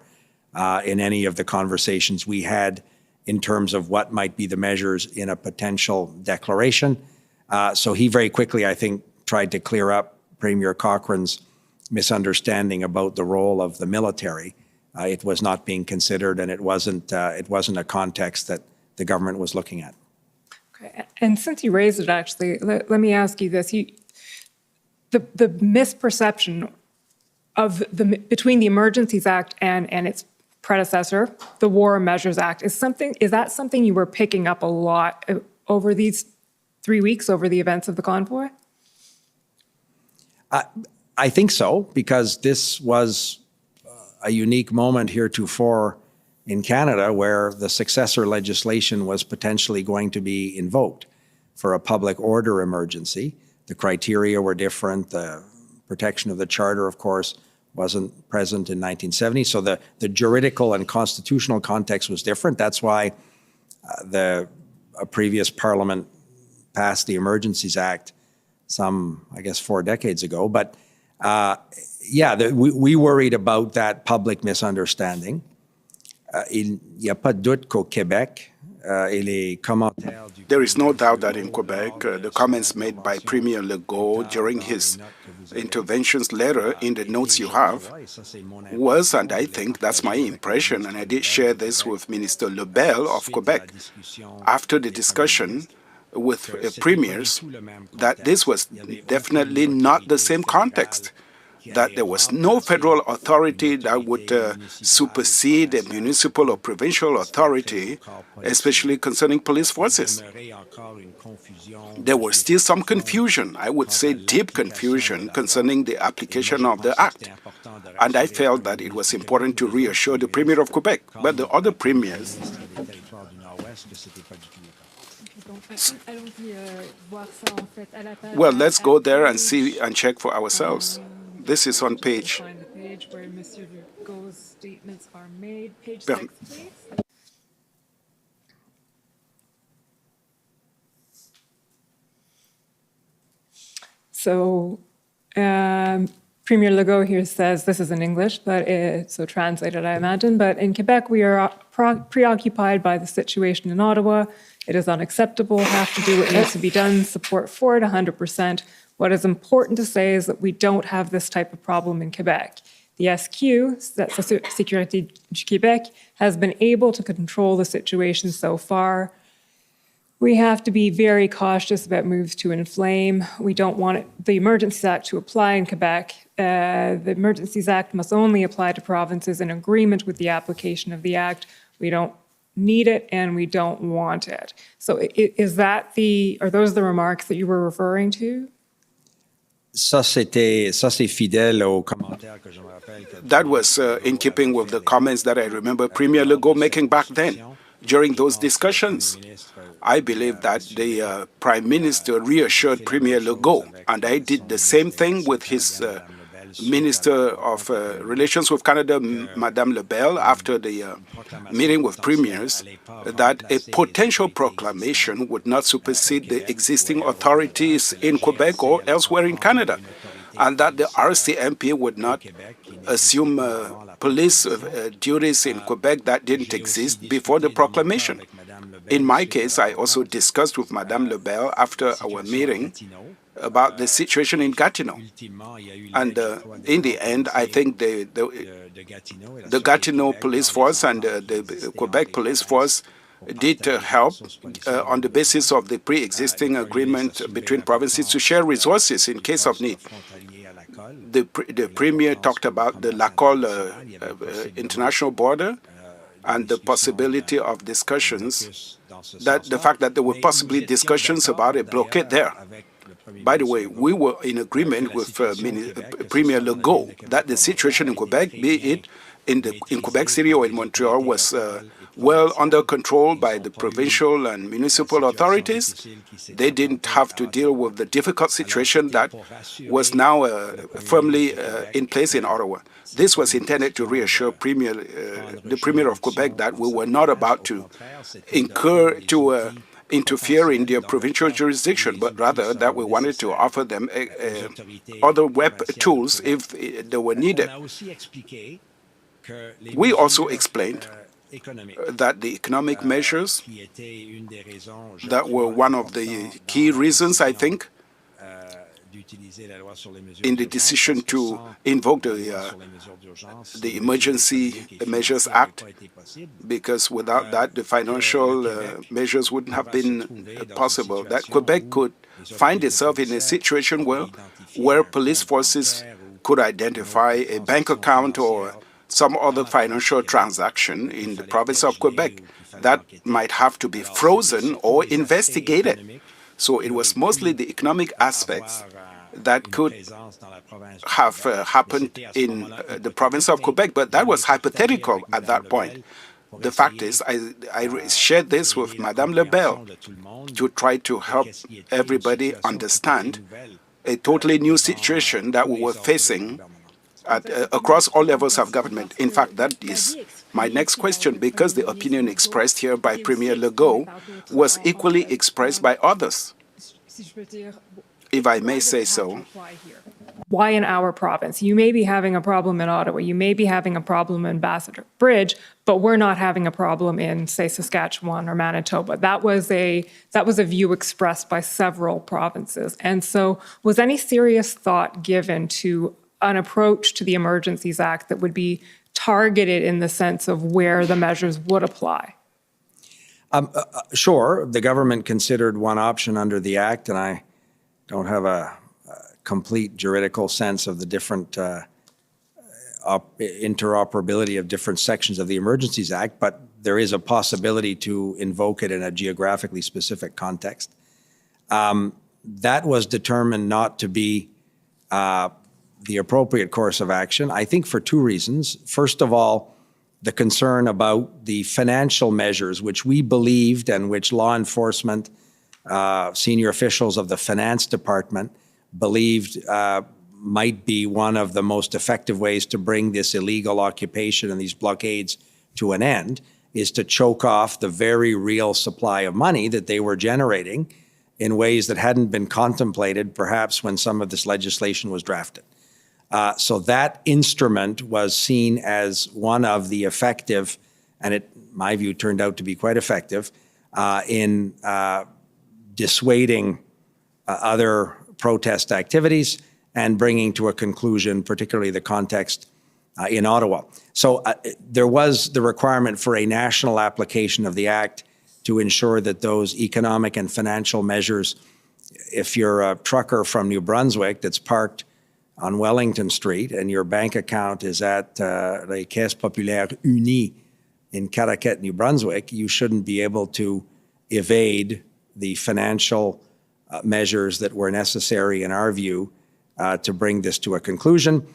in any of the conversations we had in terms of what might be the measures in a potential declaration. So he very quickly, I think, tried to clear up Premier Cochrane's misunderstanding about the role of the military. It was not being considered, and it wasn't a context that the government was looking at. Okay. And since you raised it, actually, let me ask you this. The misperception of between the Emergencies Act and its predecessor, the War Measures Act, is that something you were picking up a lot over these 3 weeks, over the events of the convoy? I think so, because this was a unique moment heretofore in Canada where the successor legislation was potentially going to be invoked for a public order emergency. The criteria were different. The protection of the Charter, of course, wasn't present in 1970. So the juridical and constitutional context was different. That's why a previous parliament passed the Emergencies Act some, I guess, 4 decades ago. But we worried about that public misunderstanding. Il n'y a pas de doute qu'au Québec, there is no doubt that in Quebec, the comments made by Premier Legault during his interventions letter in the notes you have was, and I think that's my impression, and I did share this with Minister Lebel of Quebec, after the discussion with premiers, that this was definitely not the same context, that there was no federal authority that would supersede a municipal or provincial authority, especially concerning police forces. There was still some confusion, I would say deep confusion, concerning the application of the Act. And I felt that it was important to reassure the Premier of Quebec, but the other premiers. Well, let's go there and see and check for ourselves. This is on page. Find the page where Mr. Legault's statements are made. Page 6, please. So Premier Legault here says, this is in English, but so translated, I imagine, but in Quebec, we are preoccupied by the situation in Ottawa. It is unacceptable, have to do what needs to be done, support for it 100%. What is important to say is that we don't have this type of problem in Quebec. The SQ, that's the Sécurité du Québec, has been able to control the situation so far. We have to be very cautious about moves to inflame. We don't want the Emergencies Act to apply in Quebec. The Emergencies Act must only apply to provinces in agreement with the application of the Act. We don't need it and we don't want it. So are those the remarks that you were referring to? Ça, c'est fidèle aux commentaires que je me rappelle. That was in keeping with the comments that I remember Premier Legault making back then. During those discussions, I believe that the Prime Minister reassured Premier Legault, and I did the same thing with his Minister of Relations with Canada, Madame LeBlanc, after the meeting with premiers, that a potential proclamation would not supersede the existing authorities in Quebec or elsewhere in Canada, and that the RCMP would not assume police duties in Quebec that didn't exist before the proclamation. In my case, I also discussed with Madame LeBlanc after our meeting about the situation in Gatineau. And in the end, I think the Gatineau police force and the Quebec police force did help on the basis of the pre-existing agreement between provinces to share resources in case of need. The Premier talked about the Lacolle international border and the possibility of discussions, that the fact that there were possibly discussions about a blockade there. By the way, we were in agreement with Premier Legault that the situation in Quebec, be it in Quebec City or in Montreal, was well under control by the provincial and municipal authorities. They didn't have to deal with the difficult situation that was now firmly in place in Ottawa. This was intended to reassure the Premier of Quebec that we were not about to interfere in their provincial jurisdiction, but rather that we wanted to offer them other tools if they were needed. We also explained that the economic measures that were one of the key reasons, I think, in the decision to invoke the Emergency Measures Act, because without that, the financial measures wouldn't have been possible. That Quebec could find itself in a situation where police forces could identify a bank account or some other financial transaction in the province of Quebec that might have to be frozen or investigated. So it was mostly the economic aspects that could have happened in the province of Quebec, but that was hypothetical at that point. The fact is, I shared this with Madame LeBlanc to try to help everybody understand a totally new situation that we were facing across all levels of government. In fact, that is my next question, because the opinion expressed here by Premier Legault was equally expressed by others, if I may say so. Why in our province? You may be having a problem in Ottawa, you may be having a problem in Ambassador Bridge, but we're not having a problem in, say, Saskatchewan or Manitoba. That was a view expressed by several provinces. And so was any serious thought given to an approach to the Emergencies Act that would be targeted in the sense of where the measures would apply? Sure, the government considered one option under the Act, and I don't have a complete juridical sense of the different interoperability of different sections of the Emergencies Act, but there is a possibility to invoke it in a geographically specific context. That was determined not to be the appropriate course of action, I think, for two reasons. First of all, the concern about the financial measures, which we believed and which law enforcement, senior officials of the finance department believed might be one of the most effective ways to bring this illegal occupation and these blockades to an end, is to choke off the very real supply of money that they were generating in ways that hadn't been contemplated, perhaps, when some of this legislation was drafted. So that instrument was seen as one of the effective, and it, in my view, turned out to be quite effective, in dissuading other protest activities and bringing to a conclusion, particularly the context in Ottawa. So there was the requirement for a national application of the Act to ensure that those economic and financial measures, if you're a trucker from New Brunswick that's parked on Wellington Street and your bank account is at Les Caisses Populaires Unies in Caraquette, New Brunswick, you shouldn't be able to evade the financial measures that were necessary, in our view, to bring this to a conclusion.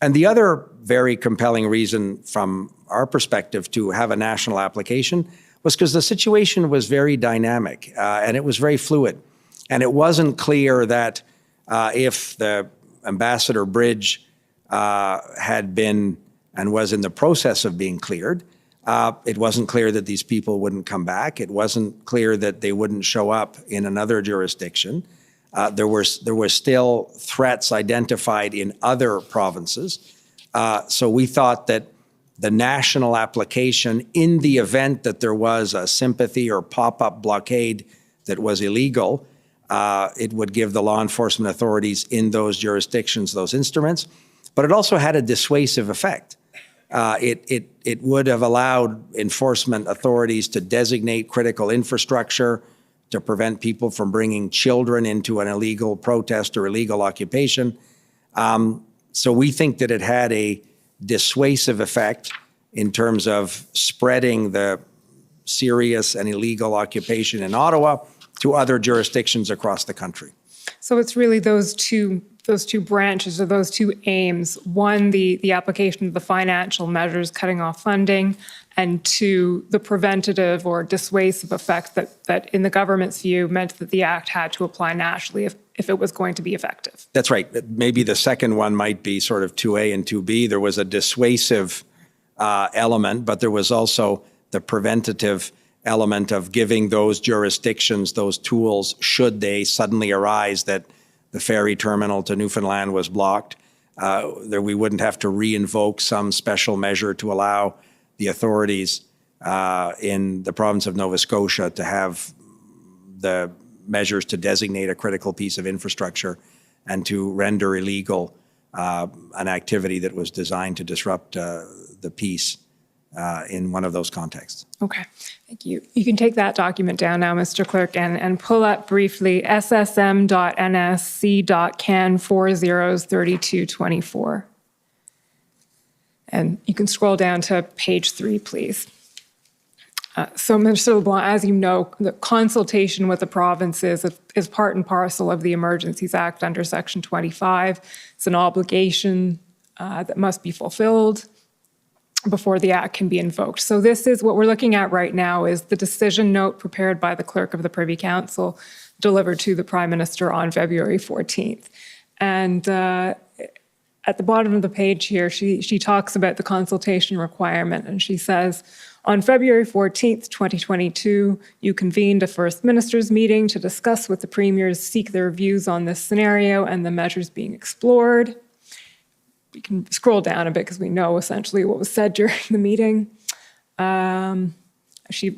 And the other very compelling reason from our perspective to have a national application was because the situation was very dynamic and it was very fluid. And it wasn't clear that if the Ambassador Bridge had been and was in the process of being cleared, it wasn't clear that these people wouldn't come back. It wasn't clear that they wouldn't show up in another jurisdiction. There were still threats identified in other provinces. So we thought that the national application, in the event that there was a sympathy or pop-up blockade that was illegal, it would give the law enforcement authorities in those jurisdictions those instruments. But it also had a dissuasive effect. It would have allowed enforcement authorities to designate critical infrastructure to prevent people from bringing children into an illegal protest or illegal occupation. So we think that it had a dissuasive effect in terms of spreading the serious and illegal occupation in Ottawa to other jurisdictions across the country. So it's really those two branches or those two aims. One, the application of the financial measures, cutting off funding, and two, the preventative or dissuasive effect that in the government's view meant that the Act had to apply nationally if it was going to be effective. That's right. Maybe the second one might be sort of 2A and 2B. There was a dissuasive element, but there was also the preventative element of giving those jurisdictions those tools should they suddenly arise that the ferry terminal to Newfoundland was blocked. That we wouldn't have to re-invoke some special measure to allow the authorities in the province of Nova Scotia to have the measures to designate a critical piece of infrastructure and to render illegal an activity that was designed to disrupt the peace in one of those contexts. Okay, thank you. You can take that document down now, Mr. Clerk, and pull up briefly ssm.nsc.can 403224. And you can scroll down to page 3, please. So, Mr. LeBlanc, as you know, the consultation with the provinces is part and parcel of the Emergencies Act under Section 25. It's an obligation that must be fulfilled before the Act can be invoked. So this is what we're looking at right now is the decision note prepared by the Clerk of the Privy Council delivered to the Prime Minister on February 14th. And at the bottom of the page here, she talks about the consultation requirement, and she says, on February 14th, 2022, you convened a First Minister's meeting to discuss with the Premiers, seek their views on this scenario and the measures being explored. We can scroll down a bit because we know essentially what was said during the meeting. She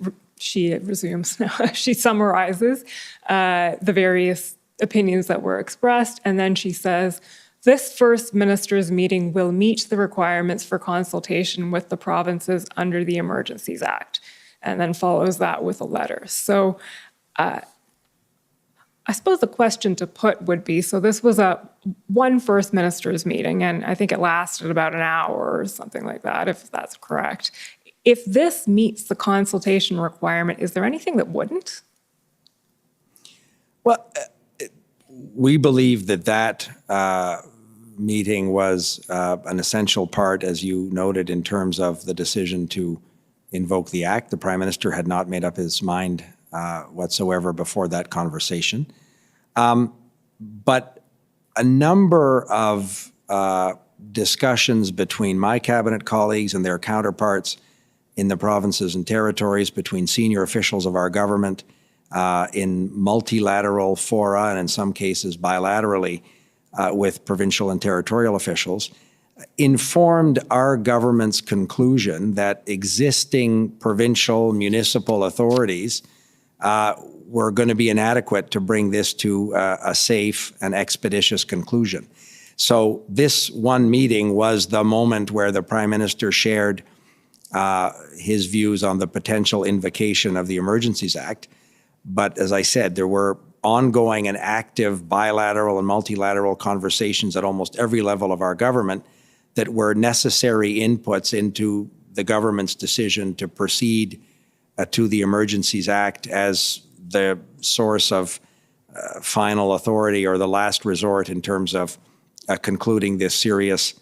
resumes now. She summarizes the various opinions that were expressed, and then she says, this First Minister's meeting will meet the requirements for consultation with the provinces under the Emergencies Act, and then follows that with a letter. So I suppose the question to put would be, so this was one First Minister's meeting, and I think it lasted about an hour or something like that, if that's correct. If this meets the consultation requirement, is there anything that wouldn't? Well, we believe that meeting was an essential part, as you noted, in terms of the decision to invoke the Act. The Prime Minister had not made up his mind whatsoever before that conversation. But a number of discussions between my cabinet colleagues and their counterparts in the provinces and territories, between senior officials of our government, in multilateral fora and in some cases bilaterally with provincial and territorial officials, informed our government's conclusion that existing provincial municipal authorities were going to be inadequate to bring this to a safe and expeditious conclusion. So this one meeting was the moment where the Prime Minister shared his views on the potential invocation of the Emergencies Act. But as I said, there were ongoing and active bilateral and multilateral conversations at almost every level of our government that were necessary inputs into the government's decision to proceed to the Emergencies Act as the source of final authority or the last resort in terms of concluding this serious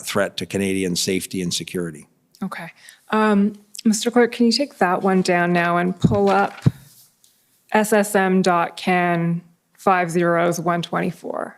threat to Canadian safety and security. Okay. Mr. Clerk, can you take that one down now and pull up SSM.can 50124?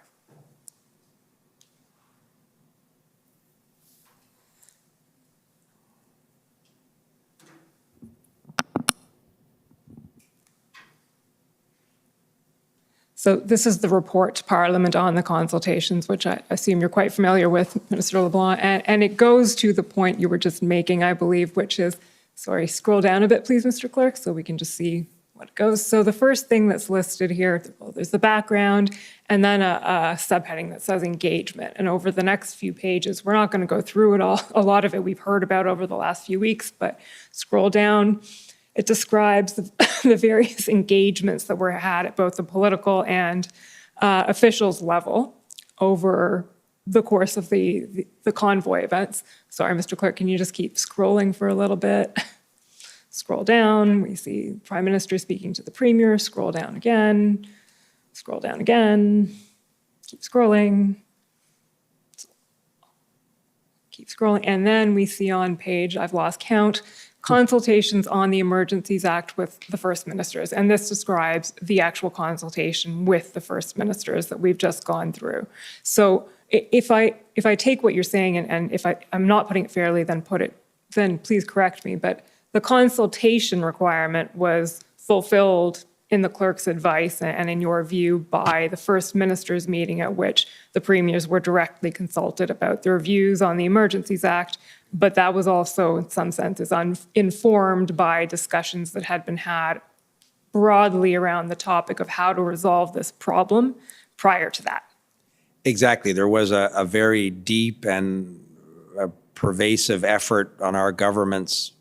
So this is the report to Parliament on the consultations, which I assume you're quite familiar with, Minister LeBlanc, and it goes to the point you were just making, I believe, which is, sorry, scroll down a bit, please, Mr. Clerk, so we can just see what it goes. So the first thing that's listed here, well, there's the background, and then a subheading that says engagement. And over the next few pages, we're not going to go through it all. A lot of it we've heard about over the last few weeks, but scroll down. It describes the various engagements that were had at both the political and officials level over the course of the convoy events. Sorry, Mr. Clerk, can you just keep scrolling for a little bit? Scroll down, we see Prime Minister speaking to the Premier, scroll down again, keep scrolling, and then we see on page, I've lost count, consultations on the Emergencies Act with the First Ministers. And this describes the actual consultation with the First Ministers that we've just gone through. So if I take what you're saying and if I'm not putting it fairly, then please correct me. But the consultation requirement was fulfilled in the clerk's advice and in your view by the First Minister's meeting at which the premiers were directly consulted about their views on the Emergencies Act. But that was also, in some senses, informed by discussions that had been had broadly around the topic of how to resolve this problem prior to that. Exactly. There was a very deep and a pervasive effort on our government's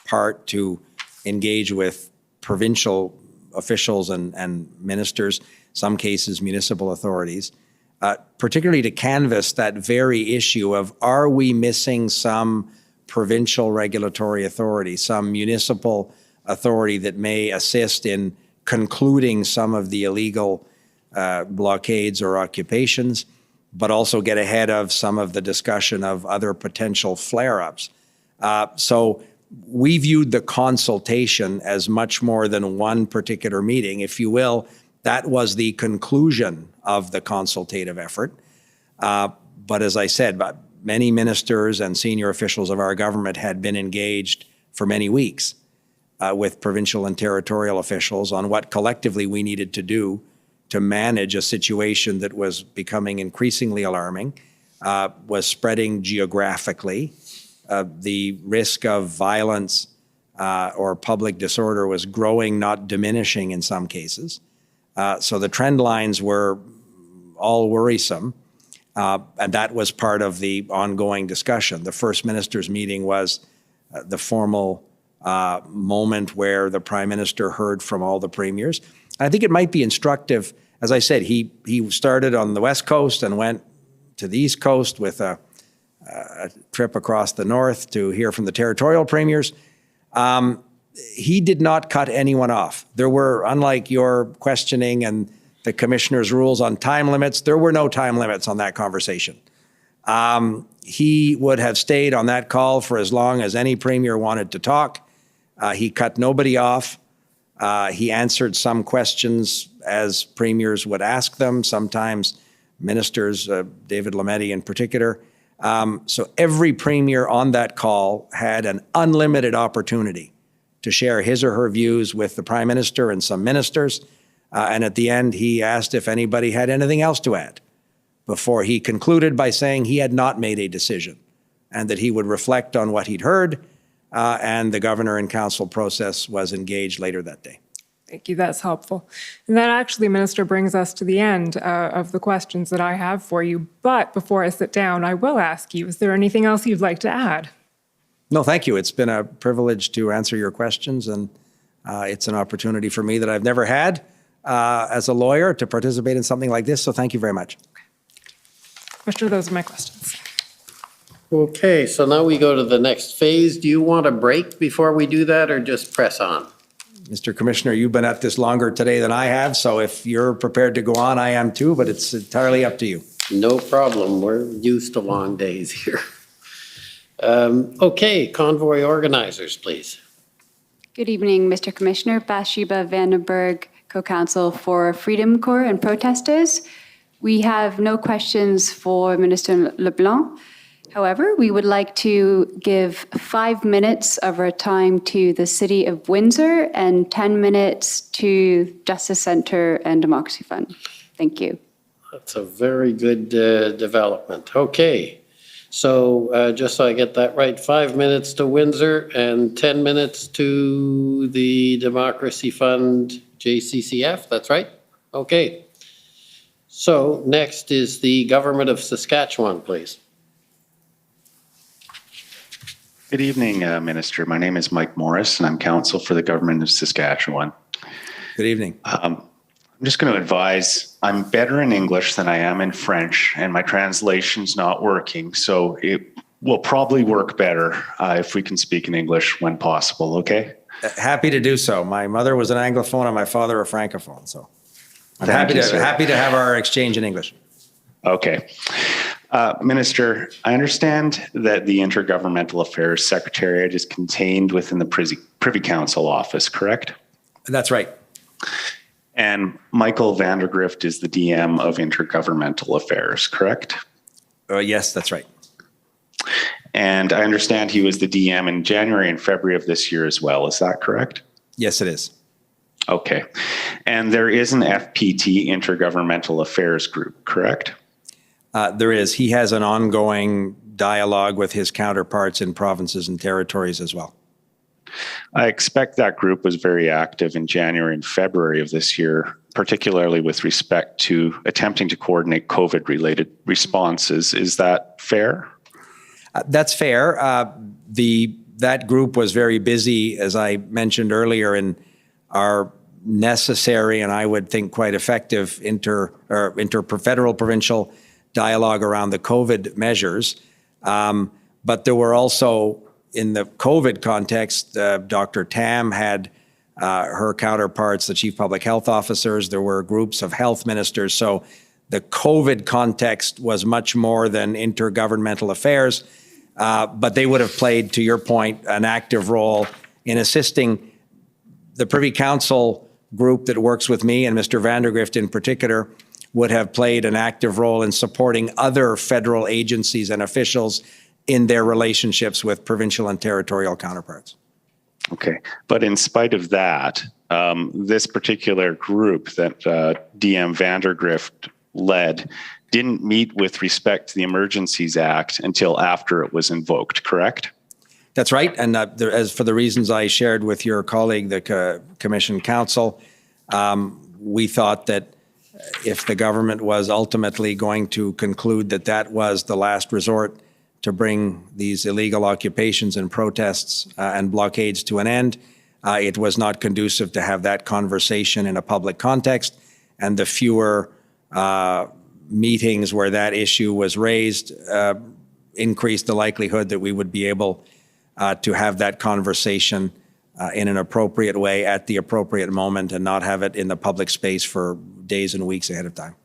part to engage with provincial officials and ministers, some cases municipal authorities, particularly to canvass that very issue of, are we missing some provincial regulatory authority, some municipal authority that may assist in concluding some of the illegal blockades or occupations, but also get ahead of some of the discussion of other potential flare-ups. So we viewed the consultation as much more than one particular meeting. If you will, that was the conclusion of the consultative effort. But as I said, many ministers and senior officials of our government had been engaged for many weeks with provincial and territorial officials on what collectively we needed to do to manage a situation that was becoming increasingly alarming, was spreading geographically. The risk of violence or public disorder was growing, not diminishing in some cases. So the trend lines were all worrisome, and that was part of the ongoing discussion. The First Minister's meeting was the formal moment where the Prime Minister heard from all the premiers. I think it might be instructive. As I said, he started on the West Coast and went to the East Coast with a trip across the north to hear from the territorial premiers. He did not cut anyone off. There were, unlike your questioning and the commissioner's rules on time limits, there were no time limits on that conversation. He would have stayed on that call for as long as any premier wanted to talk. He cut nobody off. He answered some questions as premiers would ask them, sometimes ministers, David Lametti in particular. So every premier on that call had an unlimited opportunity to share his or her views with the Prime Minister and some ministers. And at the end, he asked if anybody had anything else to add before he concluded by saying he had not made a decision and that he would reflect on what he'd heard, and the governor and council process was engaged later that day. Thank you, that's helpful. And that actually, Minister, brings us to the end of the questions that I have for you. But before I sit down, I will ask you, is there anything else you'd like to add? No, thank you. It's been a privilege to answer your questions, and it's an opportunity for me that I've never had as a lawyer to participate in something like this, so thank you very much. Commissioner, those are my questions. Okay, so now we go to the next phase. Do you want a break before we do that, or just press on? Mr. Commissioner, you've been at this longer today than I have, so if you're prepared to go on, I am too, but it's entirely up to you. No problem. We're used to long days here. Okay, convoy organizers, please. Good evening, Mr. Commissioner. Bathsheba Vandenberg, Co-Counsel for Freedom Corps and protesters. We have no questions for Minister LeBlanc. However, we would like to give 5 minutes of our time to the City of Windsor and 10 minutes to Justice Centre and Democracy Fund. Thank you. That's a very good development. Okay, so just so I get that right, 5 minutes to Windsor and 10 minutes to the Democracy Fund JCCF, that's right? Okay. So next is the Government of Saskatchewan, please. Good evening, Minister. My name is Mike Morris, and I'm counsel for the Government of Saskatchewan. Good evening. I'm just going to advise I'm better in English than I am in French, and my translation's not working, so it will probably work better if we can speak in English when possible, okay? Happy to do so. My mother was an Anglophone and my father a Francophone, so I'm Thank you, sir. happy to have our exchange in English. Okay. Minister, I understand that the Intergovernmental Affairs Secretariat is contained within the Privy Council office, correct? That's right. And Michael Vandergrift is the DM of Intergovernmental Affairs, correct? Yes, that's right. And I understand he was the DM in January and February of this year as well. Is that correct? Yes, it is. Okay. And there is an FPT, Intergovernmental Affairs Group, correct? There is. He has an ongoing dialogue with his counterparts in provinces and territories as well. I expect that group was very active in January and February of this year, particularly with respect to attempting to coordinate COVID-related responses. Is that fair? That's fair. That group was very busy, as I mentioned earlier, in our necessary and I would think quite effective federal provincial dialogue around the COVID measures. But there were also, in the COVID context, Dr. Tam had her counterparts, the chief public health officers. There were groups of health ministers. So the COVID context was much more than intergovernmental affairs. But they would have played, to your point, an active role in assisting the Privy Council group that works with me, and Mr. Vandergrift in particular, would have played an active role in supporting other federal agencies and officials in their relationships with provincial and territorial counterparts. Okay. But in spite of that, this particular group that DM Vandergrift led didn't meet with respect to the Emergencies Act until after it was invoked, correct? That's right. And as for the reasons I shared with your colleague, the Commission Counsel, we thought that if the government was ultimately going to conclude that that was the last resort to bring these illegal occupations and protests and blockades to an end, it was not conducive to have that conversation in a public context, and the fewer meetings where that issue was raised increased the likelihood that we would be able to have that conversation in an appropriate way at the appropriate moment and not have it in the public space for days and weeks ahead of time.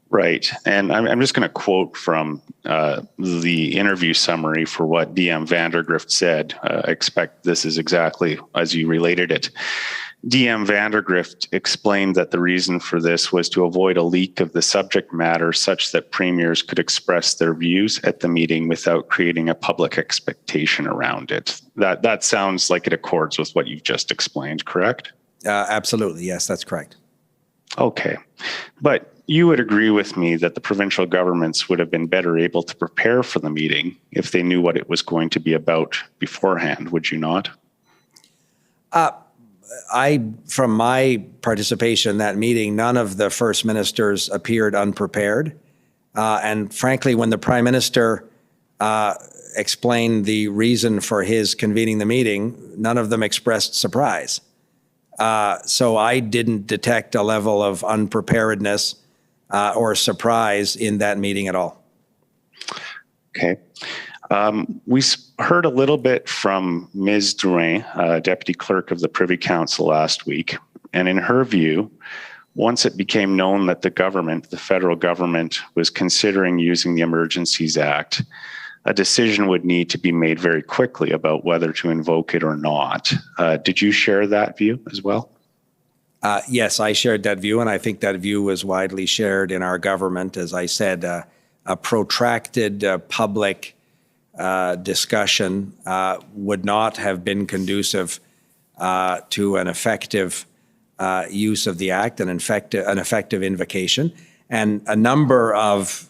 Right. And I'm just going to quote from the interview summary for what DM Vandergrift said. I expect this is exactly as you related it. DM Vandergrift explained that the reason for this was to avoid a leak of the subject matter such that premiers could express their views at the meeting without creating a public expectation around it. That sounds like it accords with what you've just explained, correct? Absolutely. Yes, that's correct. Okay. But you would agree with me that the provincial governments would have been better able to prepare for the meeting if they knew what it was going to be about beforehand, would you not? from my participation in that meeting, none of the first ministers appeared unprepared. And frankly, when the Prime Minister explained the reason for his convening the meeting, none of them expressed surprise. So I didn't detect a level of unpreparedness or surprise in that meeting at all. Okay. We heard a little bit from Ms. Drouin, Deputy Clerk of the Privy Council last week. And in her view, once it became known that the government, the federal government, was considering using the Emergencies Act, a decision would need to be made very quickly about whether to invoke it or not. Did you share that view as well? Yes, I shared that view, and I think that view was widely shared in our government. As I said, a protracted public discussion would not have been conducive to an effective use of the Act, an effective invocation. And a number of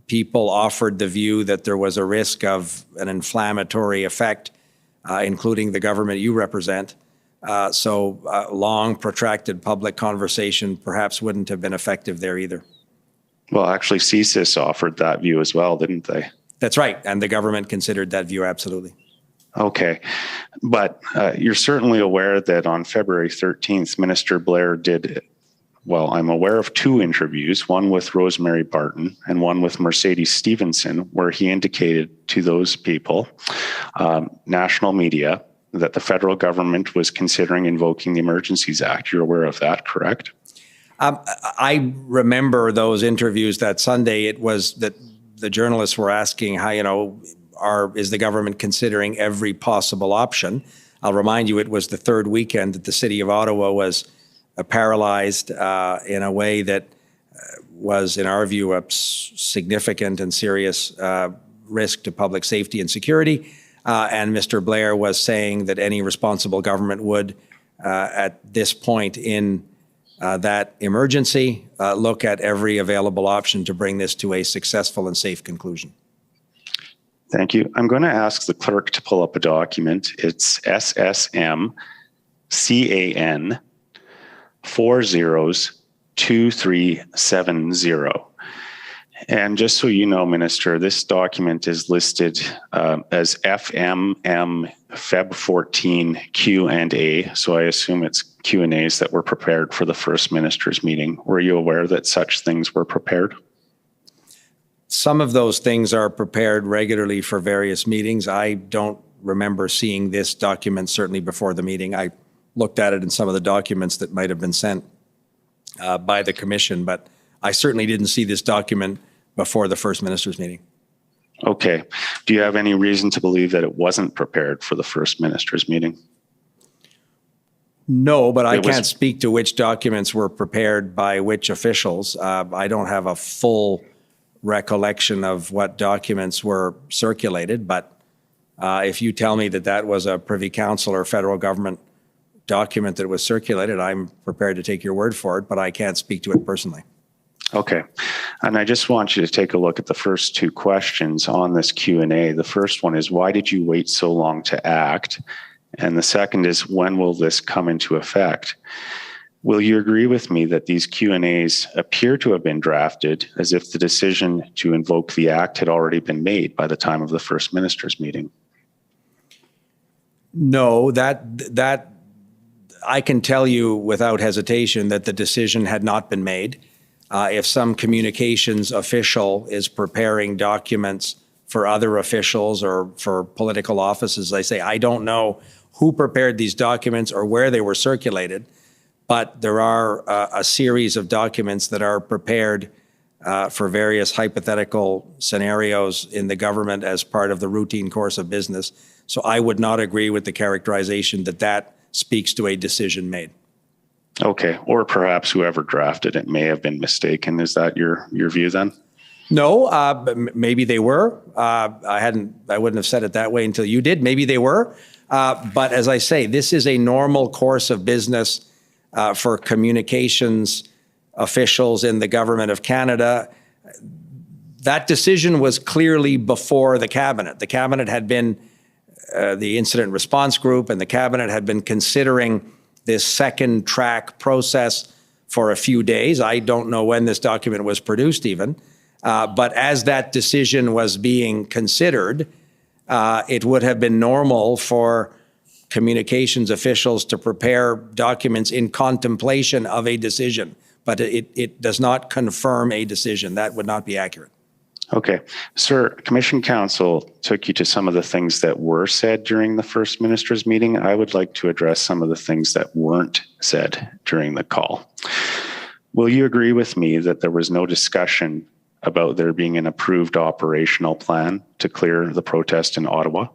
people offered the view that there was a risk of an inflammatory effect, including the government you represent. So long, protracted public conversation perhaps wouldn't have been effective there either. Well, actually, CSIS offered that view as well, didn't they? That's right. And the government considered that view, absolutely. Okay. But you're certainly aware that on February 13th, Minister Blair did, well, I'm aware of two interviews, one with Rosemary Barton and one with Mercedes Stevenson, where he indicated to those people, national media, that the federal government was considering invoking the Emergencies Act. You're aware of that, correct? I remember those interviews that Sunday. It was that the journalists were asking how, is the government considering every possible option? I'll remind you, it was the third weekend that the city of Ottawa was paralyzed in a way that was, in our view, a significant and serious risk to public safety and security. And Mr. Blair was saying that any responsible government would, at this point in that emergency, look at every available option to bring this to a successful and safe conclusion. Thank you. I'm going to ask the clerk to pull up a document. It's SSM CAN 402370. And just so you know, Minister, this document is listed as FMM Feb 14 Q&A. So I assume it's Q&As that were prepared for the First Minister's meeting. Were you aware that such things were prepared? Some of those things are prepared regularly for various meetings. I don't remember seeing this document certainly before the meeting. I looked at it in some of the documents that might have been sent by the Commission, but I certainly didn't see this document before the First Minister's meeting. Okay. Do you have any reason to believe that it wasn't prepared for the First Minister's meeting? No, but I can't speak to which documents were prepared by which officials. I don't have a full recollection of what documents were circulated, but if you tell me that that was a Privy Council or federal government document that was circulated, I'm prepared to take your word for it, but I can't speak to it personally. Okay. And I just want you to take a look at the first two questions on this Q&A. The first one is, why did you wait so long to act? And the second is, when will this come into effect? Will you agree with me that these Q&As appear to have been drafted as if the decision to invoke the Act had already been made by the time of the First Minister's meeting? No, that I can tell you without hesitation that the decision had not been made. If some communications official is preparing documents for other officials or for political offices, I say, I don't know who prepared these documents or where they were circulated, but there are a series of documents that are prepared for various hypothetical scenarios in the government as part of the routine course of business. So I would not agree with the characterization that that speaks to a decision made. Okay. Or perhaps whoever drafted it may have been mistaken. Is that your view then? No, maybe they were. I wouldn't have said it that way until you did. Maybe they were. But as I say, this is a normal course of business for communications officials in the government of Canada. That decision was clearly before the cabinet. The cabinet had been the incident response group and the cabinet had been considering this second track process for a few days. I don't know when this document was produced even, but as that decision was being considered, it would have been normal for communications officials to prepare documents in contemplation of a decision, but it does not confirm a decision. That would not be accurate. Okay. Sir, Commission Counsel took you to some of the things that were said during the First Minister's meeting. I would like to address some of the things that weren't said during the call. Will you agree with me that there was no discussion about there being an approved operational plan to clear the protest in Ottawa?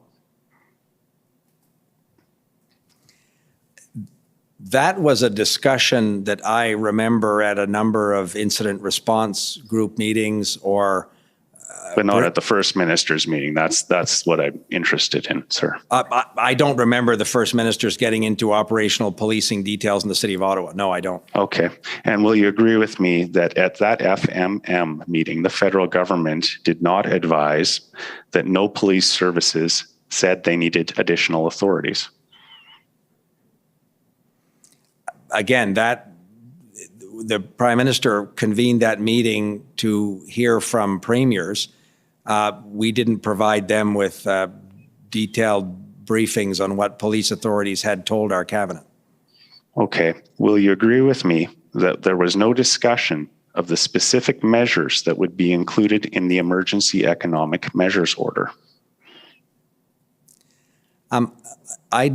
That was a discussion that I remember at a number of incident response group meetings or but not at the First Minister's meeting. That's what I'm interested in, sir. I don't remember the First Minister's getting into operational policing details in the City of Ottawa. No, I don't. Okay. And will you agree with me that at that FMM meeting, the federal government did not advise that no police services said they needed additional authorities? Again, the Prime Minister convened that meeting to hear from premiers. We didn't provide them with detailed briefings on what police authorities had told our cabinet. Okay. Will you agree with me that there was no discussion of the specific measures that would be included in the emergency economic measures order? I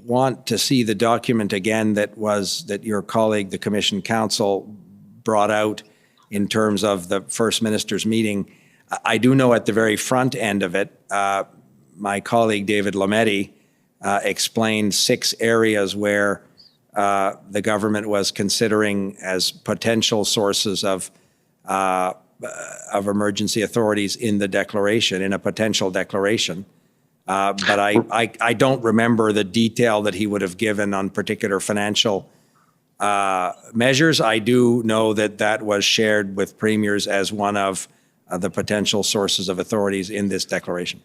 want to see the document again that your colleague, the Commission Counsel, brought out in terms of the First Minister's meeting. I do know at the very front end of it, my colleague David Lametti explained 6 areas where the government was considering as potential sources of emergency authorities in the declaration, in a potential declaration. But I don't remember the detail that he would have given on particular financial measures. I do know that that was shared with premiers as one of the potential sources of authorities in this declaration.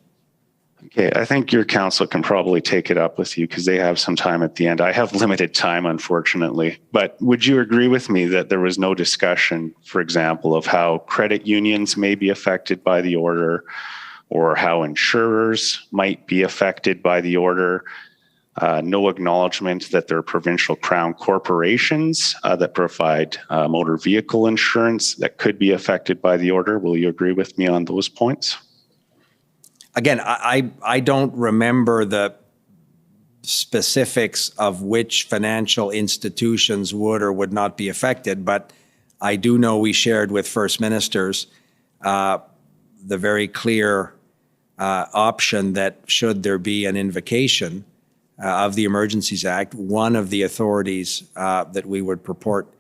Okay, I think your counsel can probably take it up with you because they have some time at the end. I have limited time, unfortunately. But would you agree with me that there was no discussion, for example, of how credit unions may be affected by the order, or how insurers might be affected by the order? No acknowledgement that there are provincial crown corporations that provide motor vehicle insurance that could be affected by the order. Will you agree with me on those points? Again, I don't remember the specifics of which financial institutions would or would not be affected, but I do know we shared with First Ministers the very clear option that should there be an invocation of the Emergencies Act, one of the authorities that we would purport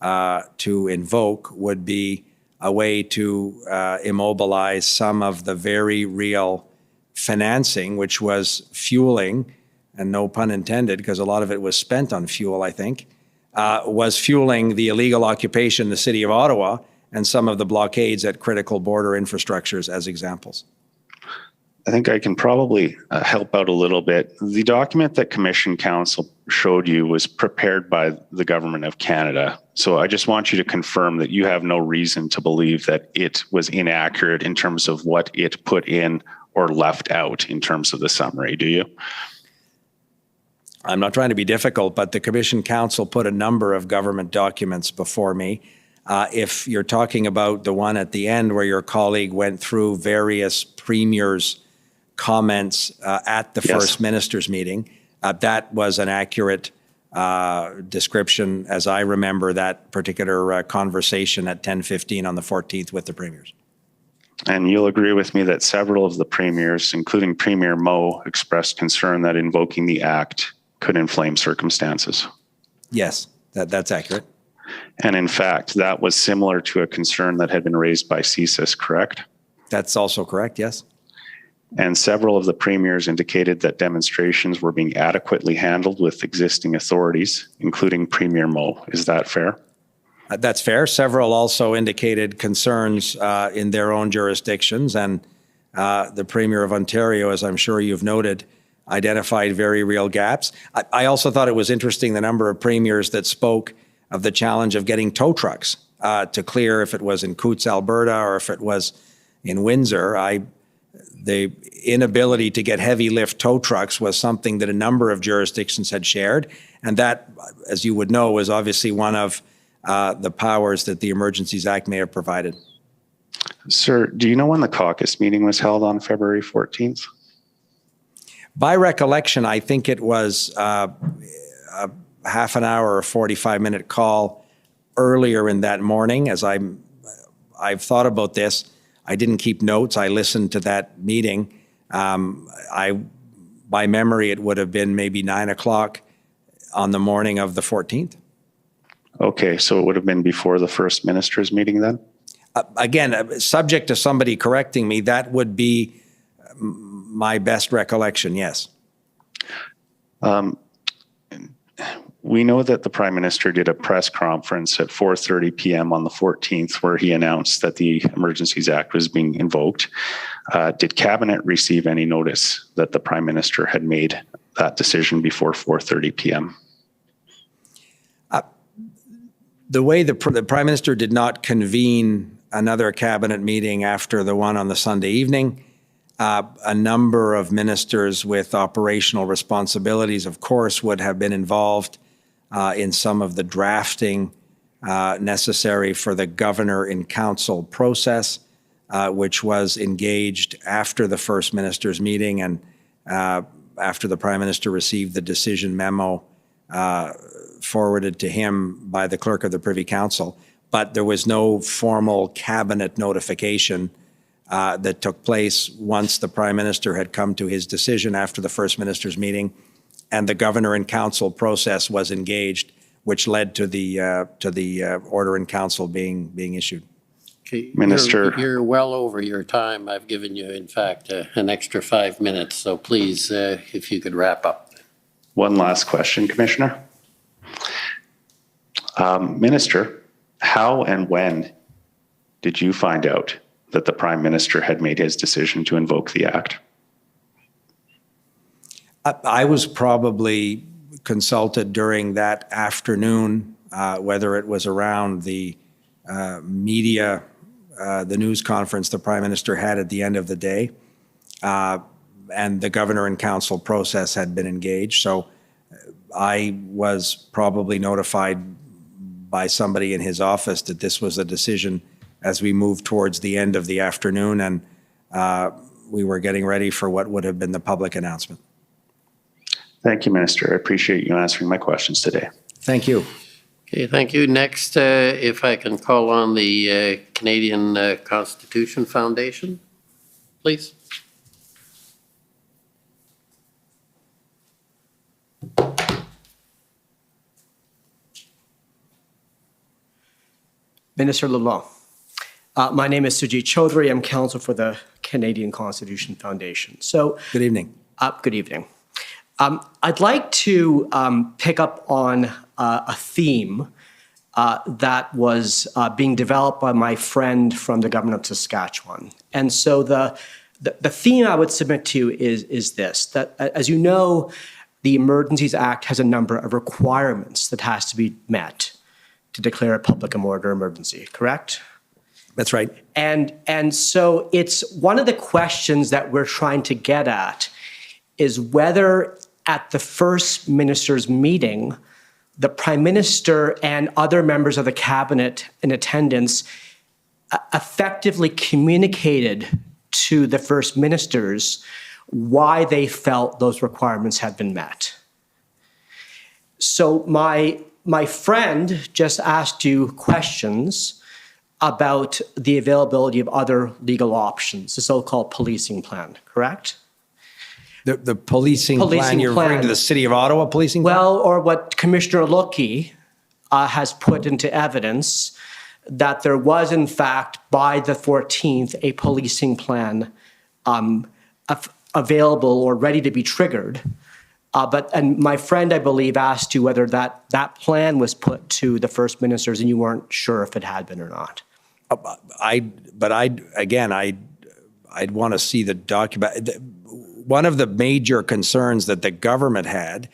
to invoke would be a way to immobilize some of the very real financing, which was fueling, and no pun intended, because a lot of it was spent on fuel, I think, was fueling the illegal occupation in the City of Ottawa and some of the blockades at critical border infrastructures as examples. I think I can probably help out a little bit. The document that Commission Counsel showed you was prepared by the Government of Canada. So I just want you to confirm that you have no reason to believe that it was inaccurate in terms of what it put in or left out in terms of the summary, do you? I'm not trying to be difficult, but the Commission Counsel put a number of government documents before me. If you're talking about the one at the end where your colleague went through various premiers' comments at the First Minister's meeting, that was an accurate description as I remember that particular conversation at 10:15 on the 14th with the premiers. And you'll agree with me that several of the premiers, including Premier Moe, expressed concern that invoking the Act could inflame circumstances. Yes, that's accurate. And in fact, that was similar to a concern that had been raised by CSIS, correct? That's also correct, yes. And several of the premiers indicated that demonstrations were being adequately handled with existing authorities, including Premier Moe. Is that fair? That's fair. Several also indicated concerns in their own jurisdictions. And the Premier of Ontario, as I'm sure you've noted, identified very real gaps. I also thought it was interesting the number of premiers that spoke of the challenge of getting tow trucks to clear, if it was in Coots, Alberta, or if it was in Windsor. The inability to get heavy lift tow trucks was something that a number of jurisdictions had shared. And that, as you would know, was obviously one of the powers that the Emergencies Act may have provided. Sir, do you know when the caucus meeting was held on February 14th? By recollection, I think it was a half an hour or 45-minute call earlier in that morning. As I've thought about this, I didn't keep notes. I listened to that meeting. By memory, it would have been maybe 9 o'clock on the morning of the 14th. Okay, so it would have been before the first ministers' meeting then? Again, subject to somebody correcting me, that would be my best recollection, yes. We know that the Prime Minister did a press conference at 4:30 p.m. on the 14th where he announced that the Emergencies Act was being invoked. Did Cabinet receive any notice that the Prime Minister had made that decision before 4:30 p.m.? The way the Prime Minister did not convene another Cabinet meeting after the one on the Sunday evening, a number of ministers with operational responsibilities, of course, would have been involved in some of the drafting necessary for the governor in council process, which was engaged after the first minister's meeting and after the Prime Minister received the decision memo forwarded to him by the clerk of the Privy Council. But there was no formal cabinet notification that took place once the Prime Minister had come to his decision after the first minister's meeting, and the governor in council process was engaged, which led to the order in council being issued. Okay, Minister, you're well over your time. I've given you, in fact, an extra 5 minutes. So please, if you could wrap up. One last question, Commissioner. Minister, how and when did you find out that the Prime Minister had made his decision to invoke the Act? I was probably consulted during that afternoon, whether it was around the media, the news conference the Prime Minister had at the end of the day, and the governor and council process had been engaged. So I was probably notified by somebody in his office that this was a decision as we moved towards the end of the afternoon, and we were getting ready for what would have been the public announcement. Thank you, Minister. I appreciate you answering my questions today. Thank you. Okay, thank you. Next, if I can call on the Canadian Constitution Foundation, please. Minister LeBlanc. My name is Sujit Chaudhary. I'm counsel for the Canadian Constitution Foundation. So, good evening. Good evening. I'd like to pick up on a theme that was being developed by my friend from the government of Saskatchewan. And so the theme I would submit to you is this, that as you know, the Emergencies Act has a number of requirements that has to be met to declare a public order emergency, correct? That's right. And so it's one of the questions that we're trying to get at is whether at the first minister's meeting, the Prime Minister and other members of the cabinet in attendance effectively communicated to the first ministers why they felt those requirements had been met. So my friend just asked you questions about the availability of other legal options, the so-called policing plan, correct? The policing plan, you're referring to the City of Ottawa policing plan? Well, or what Commissioner Lookey has put into evidence, that there was, in fact, by the 14th, a policing plan available or ready to be triggered. And my friend, I believe, asked you whether that plan was put to the first ministers and you weren't sure if it had been or not. I'd want to see the document. one of the major concerns that the government had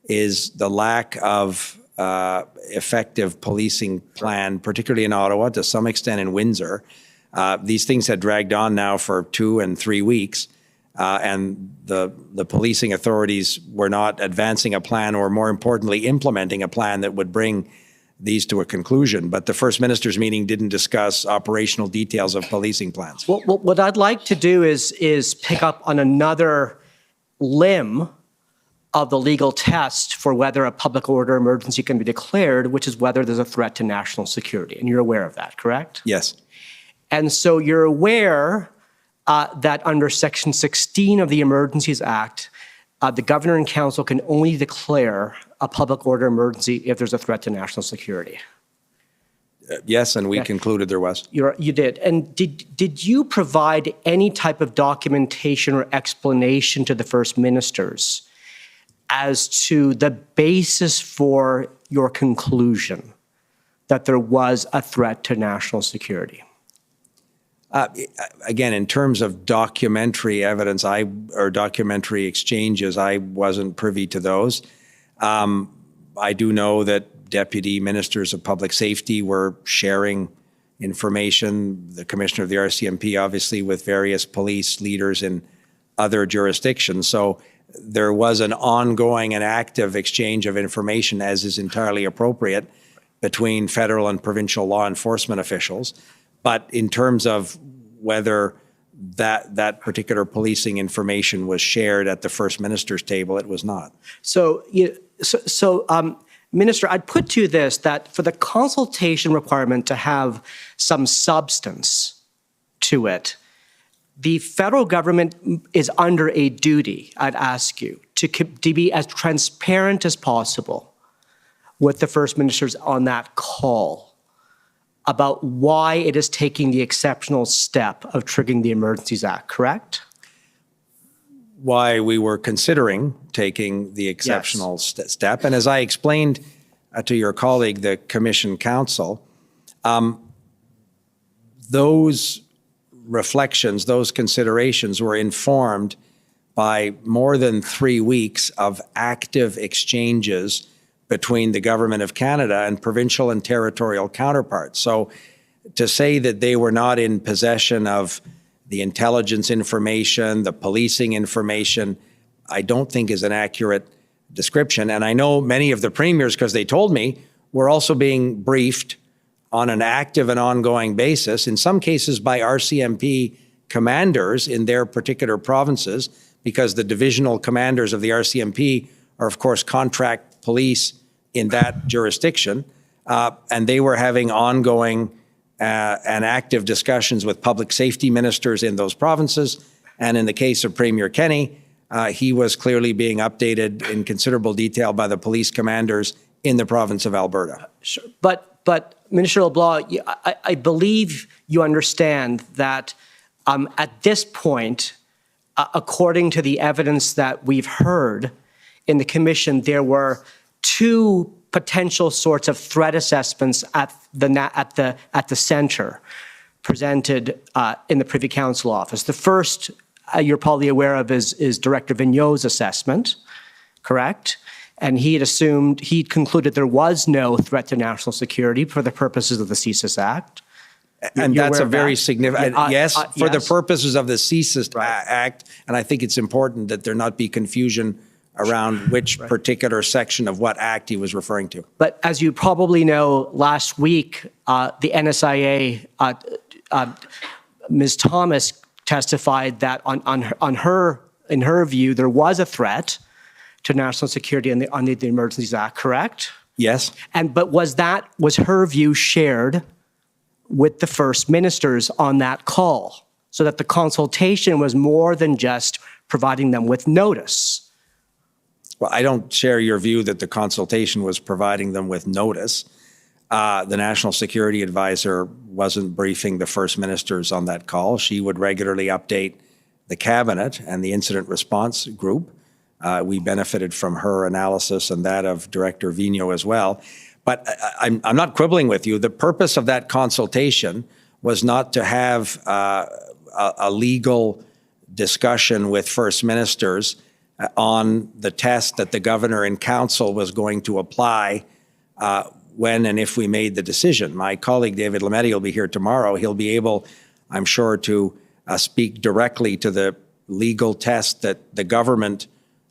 is the lack of effective policing plan, particularly in Ottawa, to some extent in Windsor. These things had dragged on now for 2 and 3 weeks, and the policing authorities were not advancing a plan, or more importantly, implementing a plan that would bring these to a conclusion. But the First Minister's meeting didn't discuss operational details of policing plans. Well, what I'd like to do is pick up on another limb of the legal test for whether a public order emergency can be declared, which is whether there's a threat to national security. And you're aware of that, correct? Yes. And so you're aware that under Section 16 of the Emergencies Act, the Governor and Council can only declare a public order emergency if there's a threat to national security. Yes, and we concluded there was. You did. And did you provide any type of documentation or explanation to the First Ministers as to the basis for your conclusion that there was a threat to national security? Again, in terms of documentary evidence, or documentary exchanges, I wasn't privy to those. I do know that deputy ministers of public safety were sharing information, the commissioner of the RCMP, obviously, with various police leaders in other jurisdictions. So there was an ongoing and active exchange of information, as is entirely appropriate, between federal and provincial law enforcement officials. But in terms of whether that particular policing information was shared at the First Minister's table, it was not. So, Minister, I'd put to you this, that for the consultation requirement to have some substance to it, the federal government is under a duty, I'd ask you, to be as transparent as possible with the First Ministers on that call about why it is taking the exceptional step of triggering the Emergencies Act, correct? Why we were considering taking the exceptional step. And as I explained to your colleague, the Commission Counsel, those reflections, those considerations were informed by more than 3 weeks of active exchanges between the Government of Canada and provincial and territorial counterparts. So to say that they were not in possession of the intelligence information, the policing information, I don't think is an accurate description. And I know many of the premiers, because they told me, were also being briefed on an active and ongoing basis, in some cases by RCMP commanders in their particular provinces, because the divisional commanders of the RCMP are, of course, contract police in that jurisdiction. And they were having ongoing and active discussions with public safety ministers in those provinces. And in the case of Premier Kenney, he was clearly being updated in considerable detail by the police commanders in the province of Alberta. Sure. But Minister LeBlanc, I believe you understand that at this point, according to the evidence that we've heard in the Commission, there were 2 potential sorts of threat assessments at the center presented in the Privy Council office. The first, you're probably aware of, is Director Vigneault's assessment, correct? And he'd concluded there was no threat to national security for the purposes of the CSIS Act. And that's a very significant, yes, for the yes. purposes of the CSIS Act. And I think it's important that there not be confusion around which particular section of what act he was referring to. But as you probably know, last week, the NSIA, Ms. Thomas testified that in her view, there was a threat to national security under the Emergencies Act, correct? Yes. But was her view shared with the First Ministers on that call, so that the consultation was more than just providing them with notice? Well, I don't share your view that the consultation was providing them with notice. The National Security Advisor wasn't briefing the First Ministers on that call. She would regularly update the Cabinet and the Incident Response Group. We benefited from her analysis and that of Director Vigneault as well. But I'm not quibbling with you. The purpose of that consultation was not to have a legal discussion with First Ministers on the test that the Governor and Council was going to apply when and if we made the decision. My colleague David Lametti will be here tomorrow. He'll be able, I'm sure, to speak directly to the legal test that the government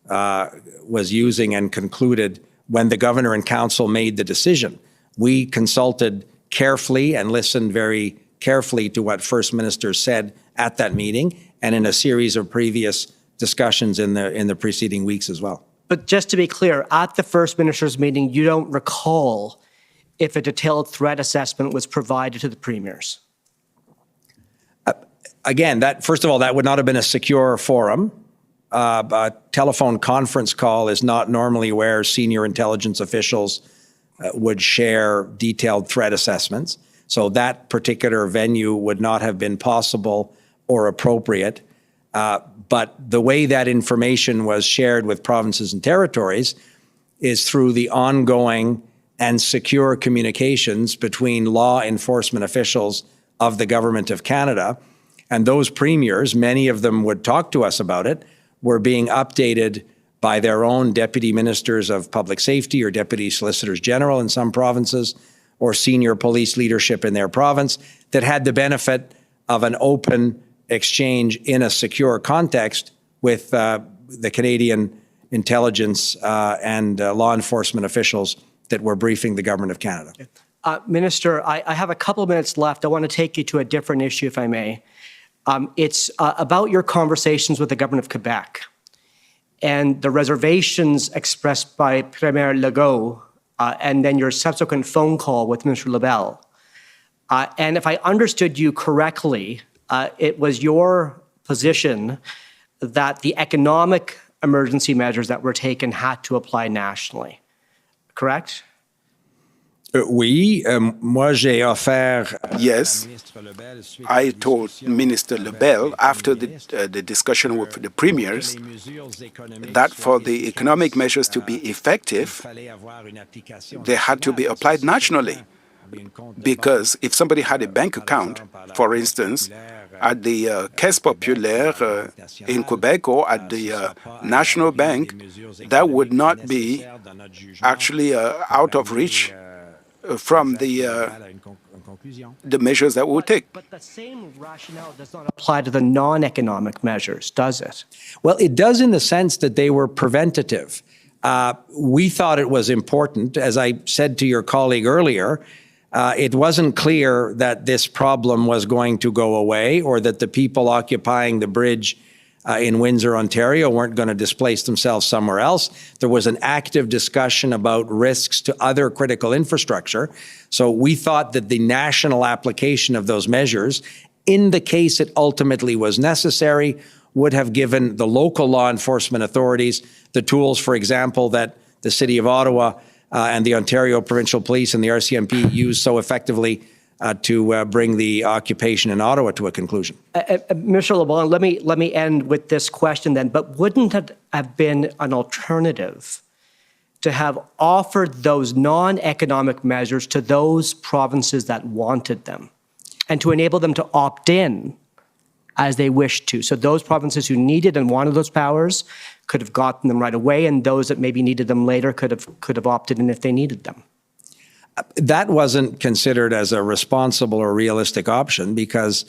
was using and concluded when the Governor and Council made the decision. We consulted carefully and listened very carefully to what First Minister said at that meeting and in a series of previous discussions in the preceding weeks as well. But just to be clear, at the First Minister's meeting, you don't recall if a detailed threat assessment was provided to the premiers? Again, that first of all, that would not have been a secure forum. A telephone conference call is not normally where senior intelligence officials would share detailed threat assessments. So that particular venue would not have been possible or appropriate. But the way that information was shared with provinces and territories is through the ongoing and secure communications between law enforcement officials of the Government of Canada. And those premiers, many of them would talk to us about it, were being updated by their own deputy ministers of public safety or deputy solicitors general in some provinces, or senior police leadership in their province that had the benefit of an open exchange in a secure context with the Canadian intelligence and law enforcement officials that were briefing the Government of Canada. Minister, I have a couple of minutes left. I want to take you to a different issue, if I may. It's about your conversations with the Government of Quebec and the reservations expressed by Premier Legault and then your subsequent phone call with Minister LeBlanc. And if I understood you correctly, it was your position that the economic emergency measures that were taken had to apply nationally, correct? Oui, moi j'ai offert. Yes, I told Minister LeBlanc after the discussion with the premiers that for the economic measures to be effective, they had to be applied nationally. Because if somebody had a bank account, for instance, at the Caisse Populaire in Quebec or at the National Bank, that would not be actually out of reach from the measures that we'll take. But the same rationale does not apply to the non-economic measures, does it? Well, it does in the sense that they were preventative. We thought it was important, as I said to your colleague earlier, it wasn't clear that this problem was going to go away or that the people occupying the bridge in Windsor, Ontario weren't going to displace themselves somewhere else. There was an active discussion about risks to other critical infrastructure. So we thought that the national application of those measures, in the case it ultimately was necessary, would have given the local law enforcement authorities the tools, for example, that the City of Ottawa and the Ontario Provincial Police and the RCMP used so effectively to bring the occupation in Ottawa to a conclusion. Mr. LeBlanc, let me end with this question then. But wouldn't it have been an alternative to have offered those non-economic measures to those provinces that wanted them and to enable them to opt in as they wished to? So those provinces who needed and wanted those powers could have gotten them right away, and those that maybe needed them later could have opted in if they needed them. That wasn't considered as a responsible or realistic option because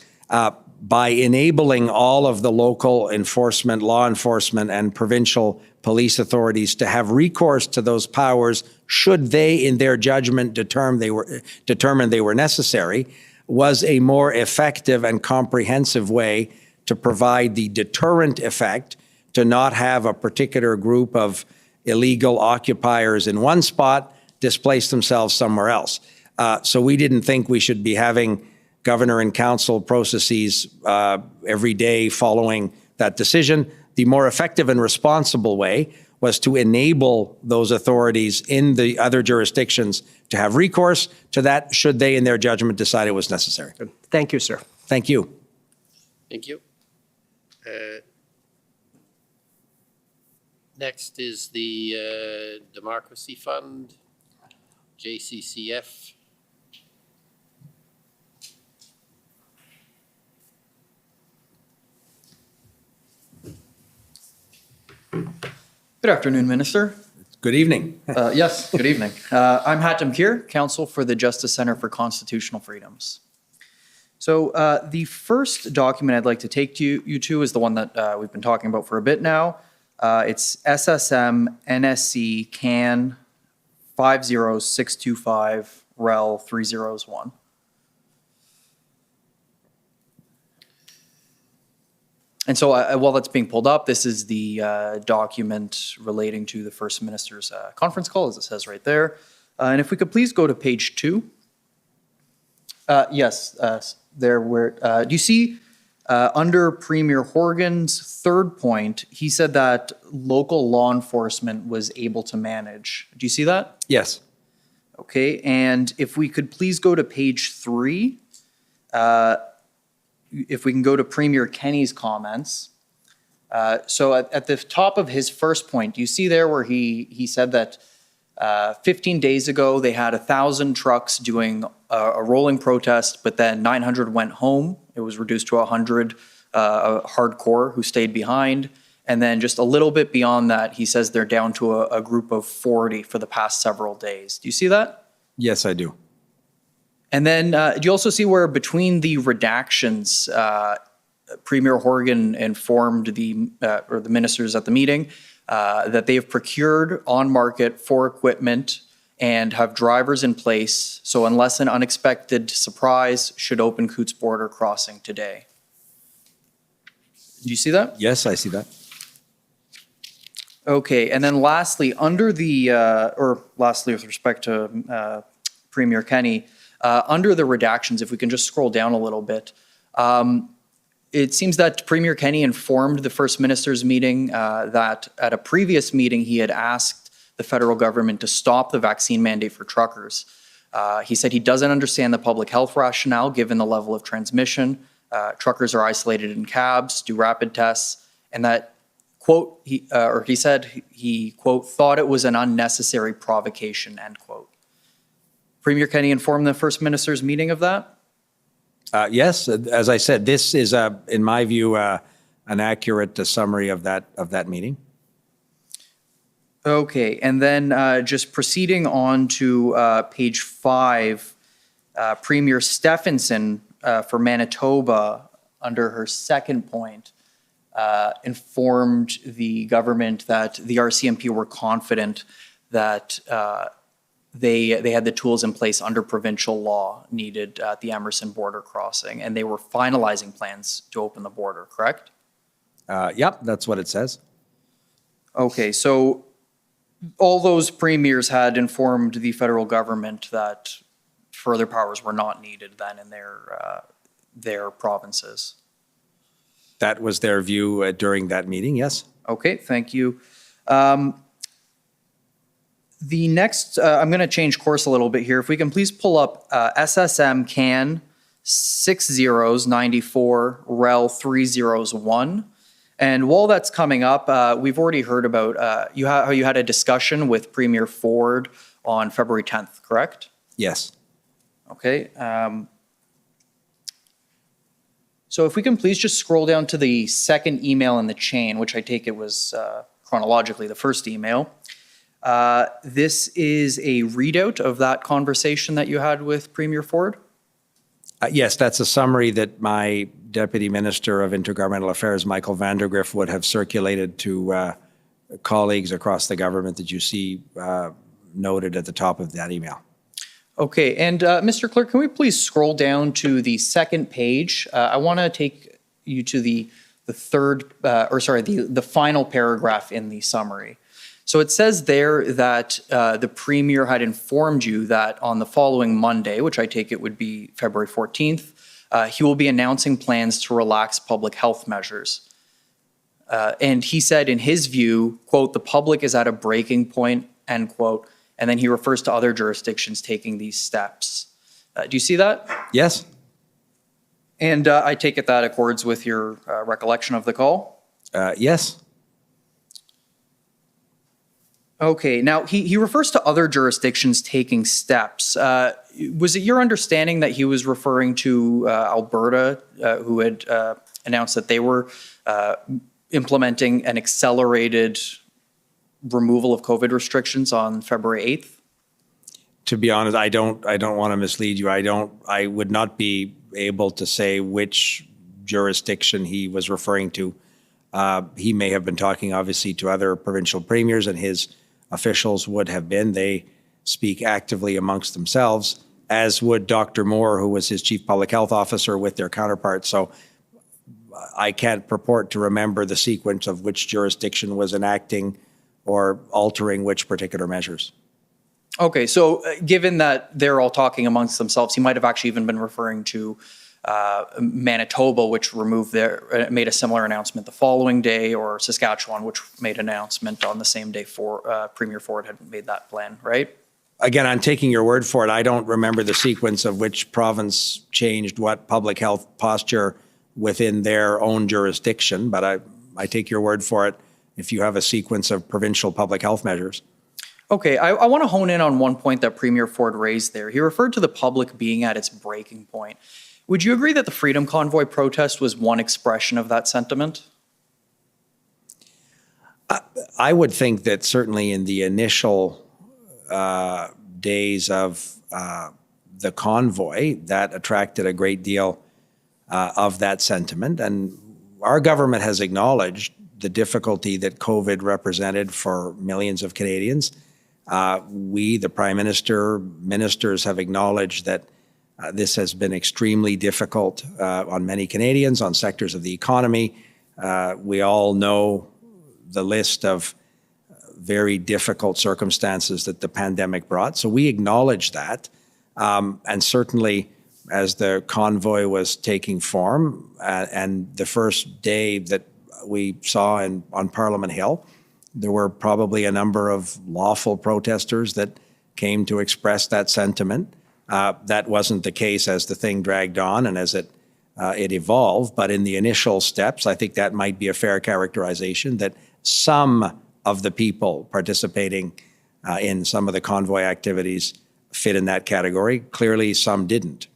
by enabling all of the local enforcement, law enforcement, and provincial police authorities to have recourse to those powers should they, in their judgment, determine they were necessary, was a more effective and comprehensive way to provide the deterrent effect to not have a particular group of illegal occupiers in one spot displace themselves somewhere else. So we didn't think we should be having Governor and Council processes every day following that decision. The more effective and responsible way was to enable those authorities in the other jurisdictions to have recourse to that should they, in their judgment, decide it was necessary. Thank you, sir. Thank you. Thank you. Next is the Democracy Fund, JCCF. Good afternoon, Minister. Good evening. Yes, good evening. I'm Hatem Kir, Counsel for the Justice Center for Constitutional Freedoms. So the first document I'd like to take you to is the one that we've been talking about for a bit now. It's SSM NSC CAN 50625 REL 301. And so while that's being pulled up, this is the document relating to the First Minister's conference call, as it says right there. And if we could please go to page 2. Yes, there where, do you see under Premier Horgan's third point, he said that local law enforcement was able to manage. Do you see that? Yes. Okay, and if we could please go to page 3, if we can go to Premier Kenney's comments. So at the top of his first point, you see there where he said that 15 days ago they had 1,000 trucks doing a rolling protest, but then 900 went home. It was reduced to 100 hardcore who stayed behind. And then just a little bit beyond that, he says they're down to a group of 40 for the past several days. Do you see that? Yes, I do. And then do you also see where between the redactions, Premier Horgan informed the ministers at the meeting that they have procured on market for equipment and have drivers in place, so unless an unexpected surprise should open Coots border crossing today. Do you see that? Yes, I see that. Okay, and then lastly, under the, lastly with respect to Premier Kenney, under the redactions, if we can just scroll down a little bit, it seems that Premier Kenney informed the First Minister's meeting that at a previous meeting he had asked the federal government to stop the vaccine mandate for truckers. He said he doesn't understand the public health rationale given the level of transmission. Truckers are isolated in cabs, do rapid tests, and that, quote, he said he, quote, thought it was an unnecessary provocation, end quote. Premier Kenney informed the First Minister's meeting of that? Yes, as I said, this is, in my view, an accurate summary of that meeting. Okay, and then just proceeding on to page 5, Premier Stephenson for Manitoba, under her second point, informed the government that the RCMP were confident that they had the tools in place under provincial law needed at the Emerson border crossing, and they were finalizing plans to open the border, correct? Yep, that's what it says. Okay, so all those premiers had informed the federal government that further powers were not needed then in their provinces. That was their view during that meeting, yes. Okay, thank you. The next, I'm going to change course a little bit here. If we can please pull up SSM CAN 6094 REL 301. And while that's coming up, we've already heard about how you had a discussion with Premier Ford on February 10th, correct? Yes. Okay. So if we can please just scroll down to the second email in the chain, which I take it was chronologically the first email. This is a readout of that conversation that you had with Premier Ford? Yes, that's a summary that my Deputy Minister of Intergovernmental Affairs, Michael Vandergriff, would have circulated to colleagues across the government that you see noted at the top of that email. Okay, and Mr. Clerk, can we please scroll down to the second page? I want to take you to the final paragraph in the summary. So it says there that the Premier had informed you that on the following Monday, which I take it would be February 14th, he will be announcing plans to relax public health measures. And he said in his view, quote, the public is at a breaking point, end quote, and then he refers to other jurisdictions taking these steps. Do you see that? Yes. And I take it that accords with your recollection of the call? Yes. Okay, now he refers to other jurisdictions taking steps. Was it your understanding that he was referring to Alberta, who had announced that they were implementing an accelerated removal of COVID restrictions on February 8th? To be honest, I don't want to mislead you. I would not be able to say which jurisdiction he was referring to. He may have been talking obviously to other provincial premiers, and his officials would have been. They speak actively amongst themselves, as would Dr. Moore, who was his chief public health officer, with their counterparts. So I can't purport to remember the sequence of which jurisdiction was enacting or altering which particular measures. Okay, so given that they're all talking amongst themselves, he might have actually even been referring to Manitoba, which made a similar announcement the following day, or Saskatchewan, which made an announcement on the same day for Premier Ford had made that plan, right? Again, I'm taking your word for it. I don't remember the sequence of which province changed what public health posture within their own jurisdiction, but I take your word for it if you have a sequence of provincial public health measures. Okay, I want to hone in on one point that Premier Ford raised there. He referred to the public being at its breaking point. Would you agree that the Freedom Convoy protest was one expression of that sentiment? I would think that certainly in the initial days of the convoy, that attracted a great deal of that sentiment. And our government has acknowledged the difficulty that COVID represented for millions of Canadians. We, the Prime Minister, ministers have acknowledged that this has been extremely difficult on many Canadians, on sectors of the economy. We all know the list of very difficult circumstances that the pandemic brought. So we acknowledge that. And certainly as the convoy was taking form and the first day that we saw on Parliament Hill, there were probably a number of lawful protesters that came to express that sentiment. That wasn't the case as the thing dragged on and as it evolved. But in the initial steps, I think that might be a fair characterization that some of the people participating in some of the convoy activities fit in that category. Clearly, some didn't.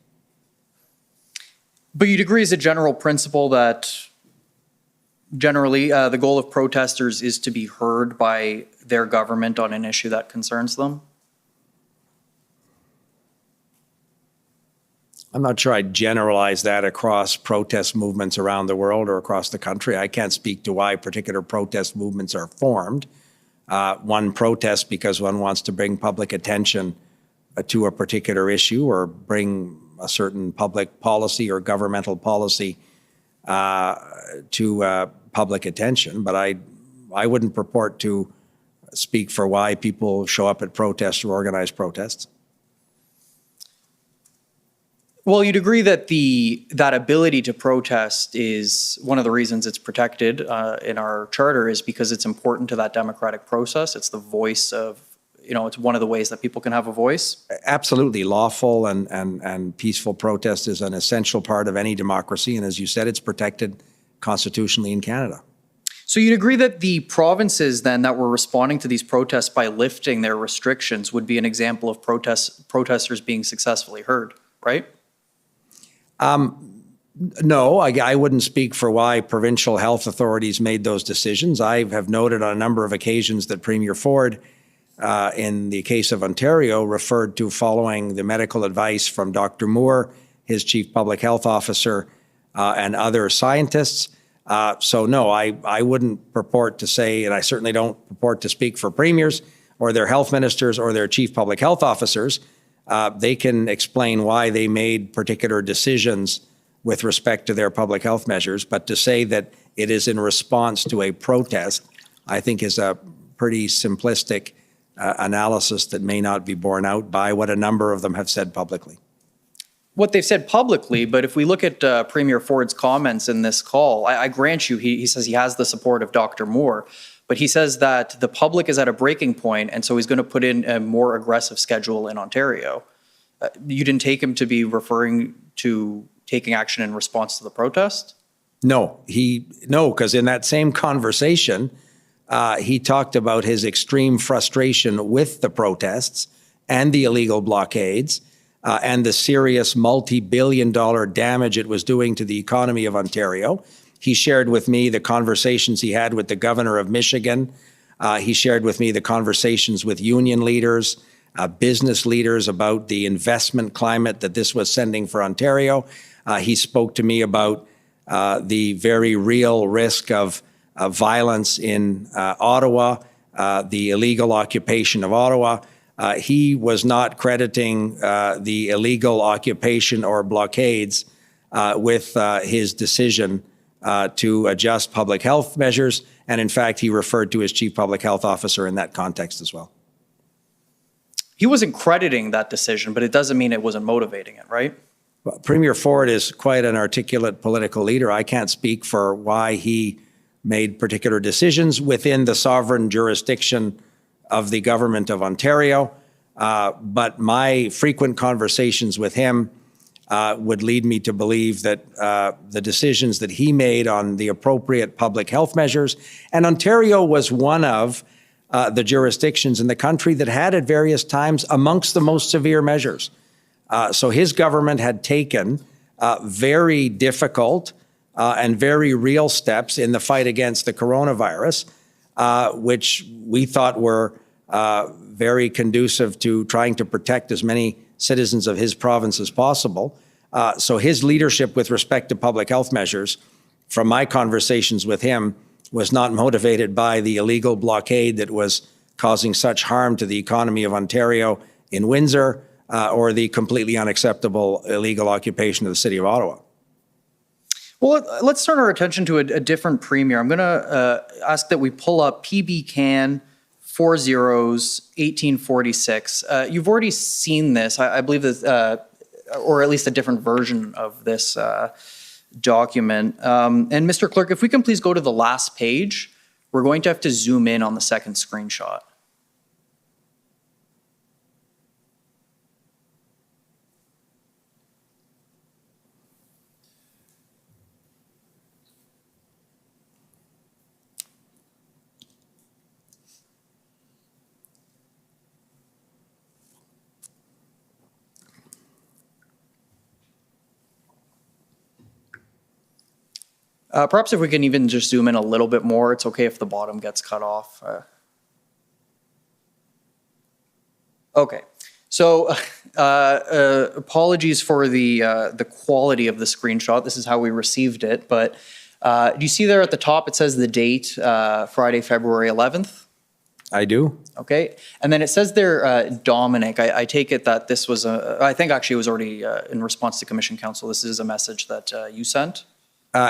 But you'd agree as a general principle that generally the goal of protesters is to be heard by their government on an issue that concerns them? I'm not sure I'd generalize that across protest movements around the world or across the country. I can't speak to why particular protest movements are formed. One protests because one wants to bring public attention to a particular issue or bring a certain public policy or governmental policy to public attention. But I wouldn't purport to speak for why people show up at protests or organize protests. Well, you'd agree that that ability to protest is one of the reasons it's protected in our charter is because it's important to that democratic process. It's the voice of, it's one of the ways that people can have a voice. Absolutely. Lawful and peaceful protest is an essential part of any democracy. And as you said, it's protected constitutionally in Canada. So you'd agree that the provinces then that were responding to these protests by lifting their restrictions would be an example of protesters being successfully heard, right? No, I wouldn't speak for why provincial health authorities made those decisions. I have noted on a number of occasions that Premier Ford, in the case of Ontario, referred to following the medical advice from Dr. Moore, his chief public health officer, and other scientists. So no, I wouldn't purport to say, and I certainly don't purport to speak for premiers or their health ministers or their chief public health officers. They can explain why they made particular decisions with respect to their public health measures, but to say that it is in response to a protest, I think is a pretty simplistic analysis that may not be borne out by what a number of them have said publicly. What they've said publicly, but if we look at Premier Ford's comments in this call, I grant you, he says he has the support of Dr. Moore, but he says that the public is at a breaking point, and so he's going to put in a more aggressive schedule in Ontario. You didn't take him to be referring to taking action in response to the protest? No, because in that same conversation, he talked about his extreme frustration with the protests and the illegal blockades and the serious multi-billion-dollar damage it was doing to the economy of Ontario. He shared with me the conversations he had with the governor of Michigan He shared with me the conversations with union leaders, business leaders about the investment climate that this was sending for Ontario. He spoke to me about the very real risk of violence in Ottawa, the illegal occupation of Ottawa. He was not crediting the illegal occupation or blockades with his decision to adjust public health measures. And in fact, he referred to his chief public health officer in that context as well. He wasn't crediting that decision, but it doesn't mean it wasn't motivating it, right? Well, Premier Ford is quite an articulate political leader. I can't speak for why he made particular decisions within the sovereign jurisdiction of the government of Ontario. But my frequent conversations with him would lead me to believe that the decisions that he made on the appropriate public health measures, and Ontario was one of the jurisdictions in the country that had at various times amongst the most severe measures. So his government had taken very difficult and very real steps in the fight against the coronavirus, which we thought were very conducive to trying to protect as many citizens of his province as possible. So his leadership with respect to public health measures, from my conversations with him, was not motivated by the illegal blockade that was causing such harm to the economy of Ontario in Windsor, or the completely unacceptable illegal occupation of the city of Ottawa. Well, let's turn our attention to a different premier. I'm going to ask that we pull up PB Can 401846. You've already seen this, I believe, that, or at least a different version of this document. And Mr. Clerk, if we can please go to the last page, we're going to have to zoom in on the second screenshot. Perhaps if we can even just zoom in a little bit more, it's okay if the bottom gets cut off. Okay, so apologies for the quality of the screenshot. This is how we received it, but do you see there at the top, it says the date, Friday, February 11th? I do. Okay, and then it says there, Dominic, I take it that this was, I think actually it was already in response to Commission Council, this is a message that you sent?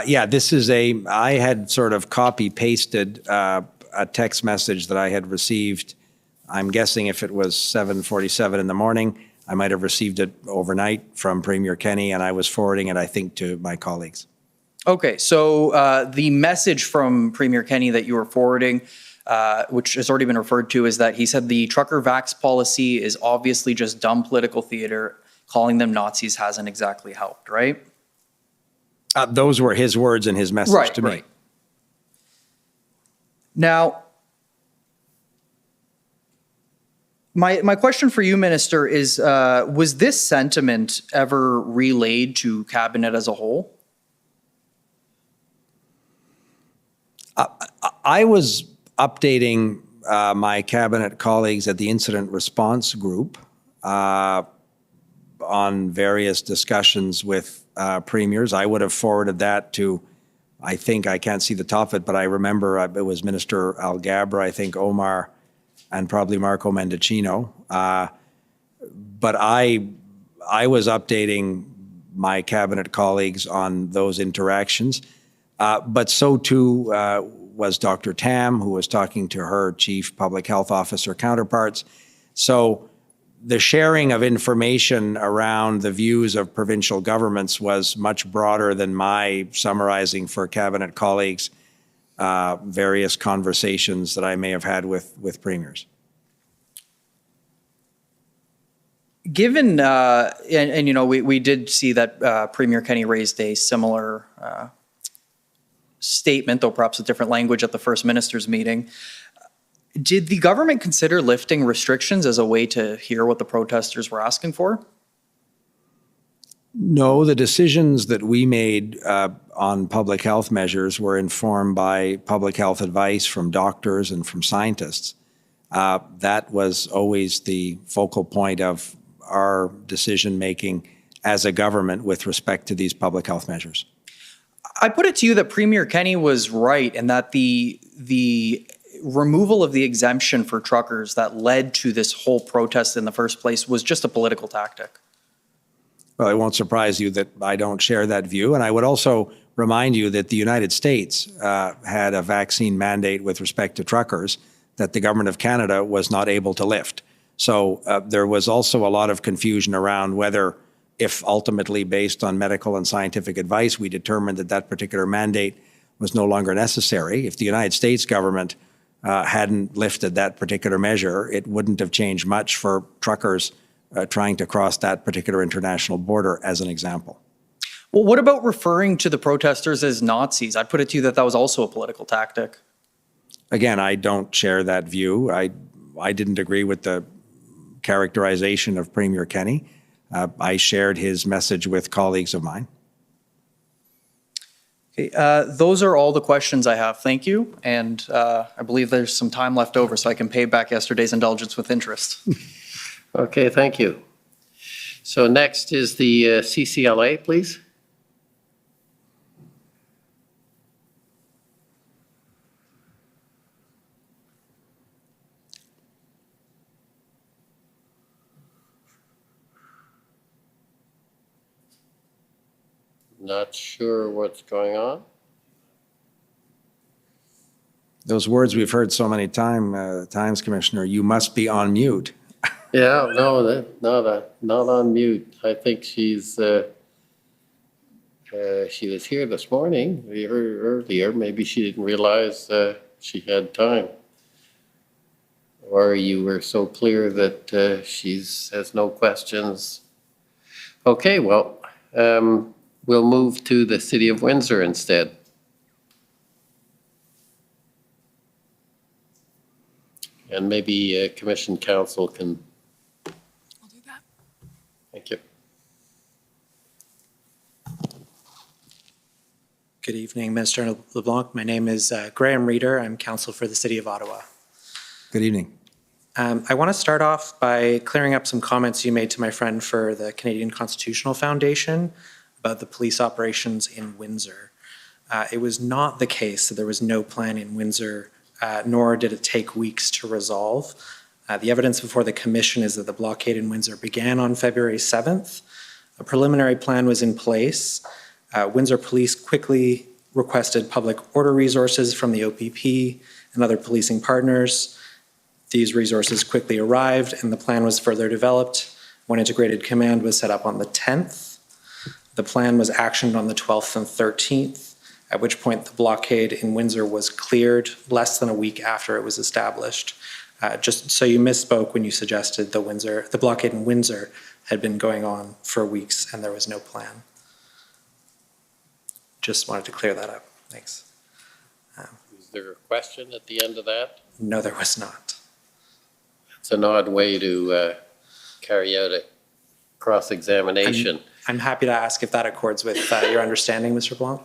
Yeah, this is I had sort of copy pasted a text message that I had received. I'm guessing if it was 7:47 in the morning, I might have received it overnight from Premier Kenney, and I was forwarding it, I think, to my colleagues. Okay, so the message from Premier Kenney that you were forwarding, which has already been referred to, is that he said the trucker vax policy is obviously just dumb political theater. Calling them Nazis hasn't exactly helped, right? Those were his words and his message to me. Right. Now, my question for you, Minister, is was this sentiment ever relayed to Cabinet as a whole? I was updating my Cabinet colleagues at the Incident Response Group on various discussions with premiers. I would have forwarded that to, I think, I can't see the top of it, but I remember it was Minister Algabra, I think Omar, and probably Marco Mendicino. But I was updating my Cabinet colleagues on those interactions. But so too was Dr. Tam, who was talking to her chief public health officer counterparts. So the sharing of information around the views of provincial governments was much broader than my summarizing for Cabinet colleagues various conversations that I may have had with premiers. Given, and you know, we did see that Premier Kenney raised a similar statement, though perhaps with different language, at the First Minister's meeting. Did the government consider lifting restrictions as a way to hear what the protesters were asking for? No, the decisions that we made on public health measures were informed by public health advice from doctors and from scientists. That was always the focal point of our decision-making as a government with respect to these public health measures. I put it to you that Premier Kenney was right and that the removal of the exemption for truckers that led to this whole protest in the first place was just a political tactic. Well, it won't surprise you that I don't share that view. And I would also remind you that the United States had a vaccine mandate with respect to truckers that the government of Canada was not able to lift. So there was also a lot of confusion around whether, if ultimately based on medical and scientific advice, we determined that that particular mandate was no longer necessary. If the United States government hadn't lifted that particular measure, it wouldn't have changed much for truckers trying to cross that particular international border, as an example. Well, what about referring to the protesters as Nazis? I put it to you that that was also a political tactic. Again, I don't share that view. I didn't agree with the characterization of Premier Kenney. I shared his message with colleagues of mine. Okay, those are all the questions I have. Thank you. And I believe there's some time left over so I can pay back yesterday's indulgence with interest. Okay, thank you. So next is the CCLA, please. Not sure what's going on. Those words we've heard so many times, Commissioner, you must be on mute. Yeah, no, not on mute. I think she was here this morning, earlier. Maybe she didn't realize she had time. Or you were so clear that she has no questions. Okay, well, we'll move to the City of Windsor instead. And maybe Commission Council can. I'll do that. Thank you. Good evening, Minister LeBlanc. My name is Graham Reeder. I'm counsel for the City of Ottawa. Good evening. I want to start off by clearing up some comments you made to my friend for the Canadian Constitutional Foundation about the police operations in Windsor. It was not the case that there was no plan in Windsor, nor did it take weeks to resolve. The evidence before the Commission is that the blockade in Windsor began on February 7th. A preliminary plan was in place. Windsor Police quickly requested public order resources from the OPP and other policing partners. These resources quickly arrived and the plan was further developed when integrated command was set up on the 10th. The plan was actioned on the 12th and 13th, at which point the blockade in Windsor was cleared less than a week after it was established. Just so you misspoke when you suggested the blockade in Windsor had been going on for weeks and there was no plan. Just wanted to clear that up. Thanks. Is there a question at the end of that? No, there was not. It's an odd way to carry out a cross-examination. I'm happy to ask if that accords with your understanding, Mr. Blanc.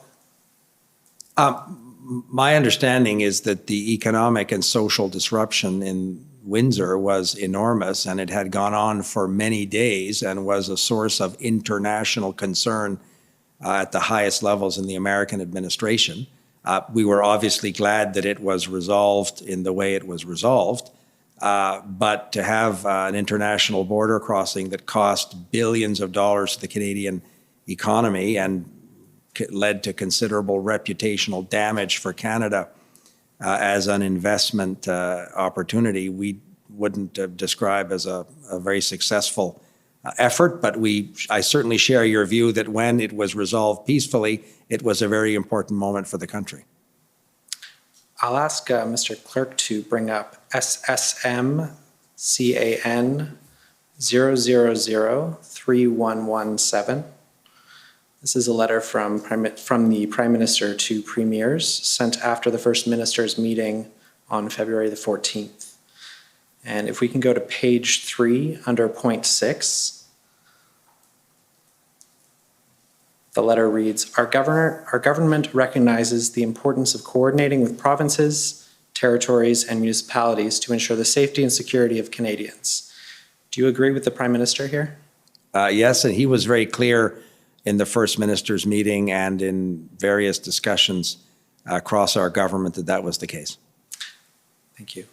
My understanding is that the economic and social disruption in Windsor was enormous, and it had gone on for many days and was a source of international concern at the highest levels in the American administration. We were obviously glad that it was resolved in the way it was resolved, but to have an international border crossing that cost billions of dollars to the Canadian economy and led to considerable reputational damage for Canada as an investment opportunity, we wouldn't describe as a very successful effort, but I certainly share your view that when it was resolved peacefully, it was a very important moment for the country. I'll ask Mr. Clerk to bring up SSM CAN 0003117. This is a letter from the Prime Minister to Premiers sent after the First Minister's meeting on February the 14th. And if we can go to page 3 under point 6. The letter reads, our government recognizes the importance of coordinating with provinces, territories, and municipalities to ensure the safety and security of Canadians. Do you agree with the Prime Minister here? Yes, and he was very clear in the First Minister's meeting and in various discussions across our government that that was the case. Thank you.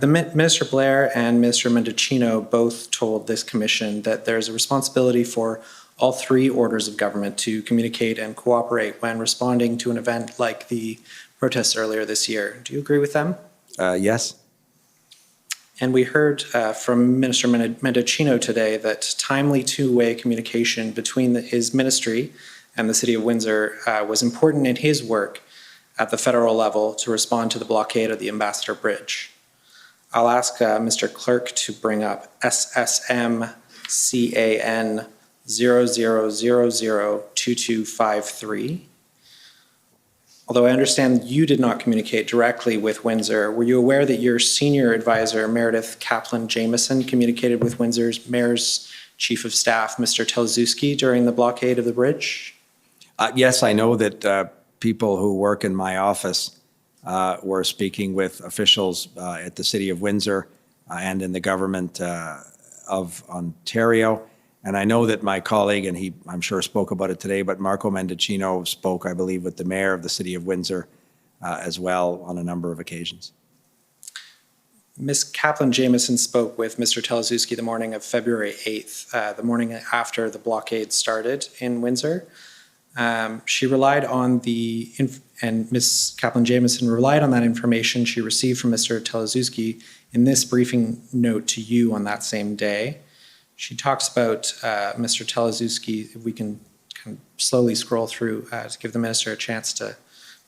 Minister Blair and Minister Mendicino both told this commission that there's a responsibility for all three orders of government to communicate and cooperate when responding to an event like the protests earlier this year. Do you agree with them? Yes. And we heard from Minister Mendicino today that timely two-way communication between his ministry and the City of Windsor was important in his work at the federal level to respond to the blockade of the Ambassador Bridge. I'll ask Mr. Clerk to bring up SSM CAN 00002253. Although I understand you did not communicate directly with Windsor, were you aware that your senior advisor, Meredith Kaplan-Jameson, communicated with Windsor's Mayor's Chief of Staff, Mr. Teleszewski, during the blockade of the bridge? Yes, I know that people who work in my office were speaking with officials at the City of Windsor and in the government of Ontario. And I know that my colleague, and he, I'm sure, spoke about it today, but Marco Mendicino spoke, I believe, with the Mayor of the City of Windsor as well on a number of occasions. Ms. Kaplan-Jameson spoke with Mr. Teleszewski the morning of February 8th, the morning after the blockade started in Windsor. She relied on and Ms. Kaplan-Jameson relied on that information she received from Mr. Teleszewski in this briefing note to you on that same day. She talks about Mr. Teleszewski, if we can kind of slowly scroll through to give the minister a chance to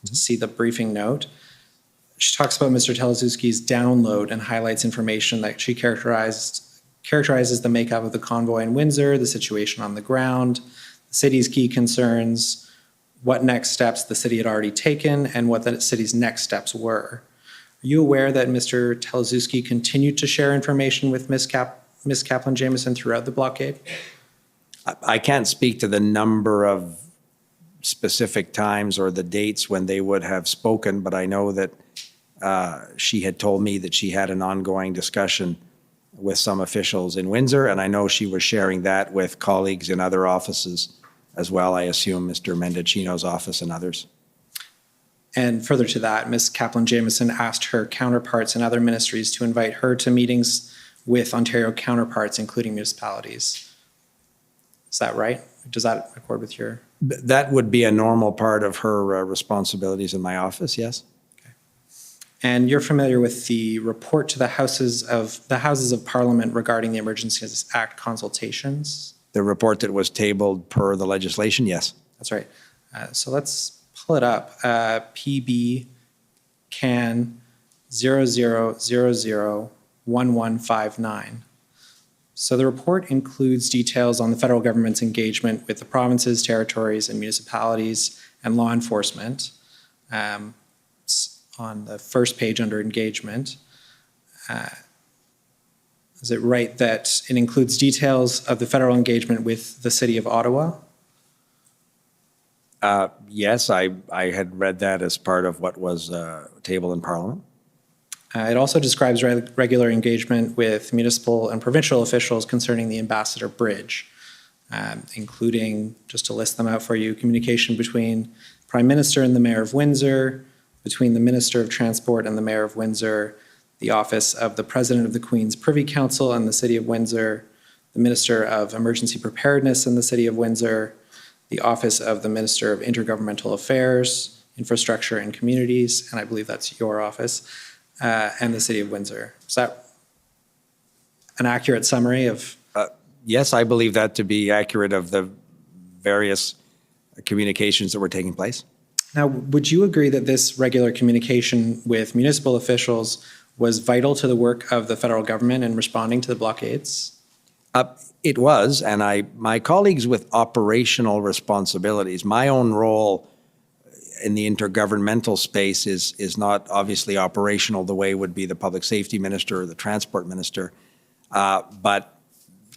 see the briefing note. She talks about Mr. Teleszewski's download and highlights information that she characterizes the makeup of the convoy in Windsor, the situation on the ground, the city's key concerns, what next steps the city had already taken, and what the city's next steps were. Are you aware that Mr. Teleszewski continued to share information with Ms. Kaplan-Jameson throughout the blockade? I can't speak to the number of specific times or the dates when they would have spoken, but I know that she had told me that she had an ongoing discussion with some officials in Windsor, and I know she was sharing that with colleagues in other offices as well. I assume Mr. Mendicino's office and others. And further to that, Ms. Kaplan-Jameson asked her counterparts in other ministries to invite her to meetings with Ontario counterparts, including municipalities. Is that right? Does that accord with your? That would be a normal part of her responsibilities in my office, yes. Okay. And you're familiar with the report to the Houses of Parliament regarding the Emergencies Act consultations? The report that was tabled per the legislation, yes. That's right. So let's pull it up. PB CAN 00001159. So the report includes details on the federal government's engagement with the provinces, territories, and municipalities and law enforcement. It's on the first page under engagement. Is it right that it includes details of the federal engagement with the City of Ottawa? Yes, I had read that as part of what was tabled in Parliament. It also describes regular engagement with municipal and provincial officials concerning the Ambassador Bridge, including, just to list them out for you, communication between Prime Minister and the Mayor of Windsor, between the Minister of Transport and the Mayor of Windsor, the Office of the President of the Queen's Privy Council and the City of Windsor, the Minister of Emergency Preparedness in the City of Windsor, the Office of the Minister of Intergovernmental Affairs, Infrastructure and Communities, and I believe that's your office, and the City of Windsor. Is that an accurate summary of? Yes, I believe that to be accurate of the various communications that were taking place. Now, would you agree that this regular communication with municipal officials was vital to the work of the federal government in responding to the blockades? It was, and my colleagues with operational responsibilities, my own role in the intergovernmental space is not obviously operational the way would be the public safety minister or the transport minister, but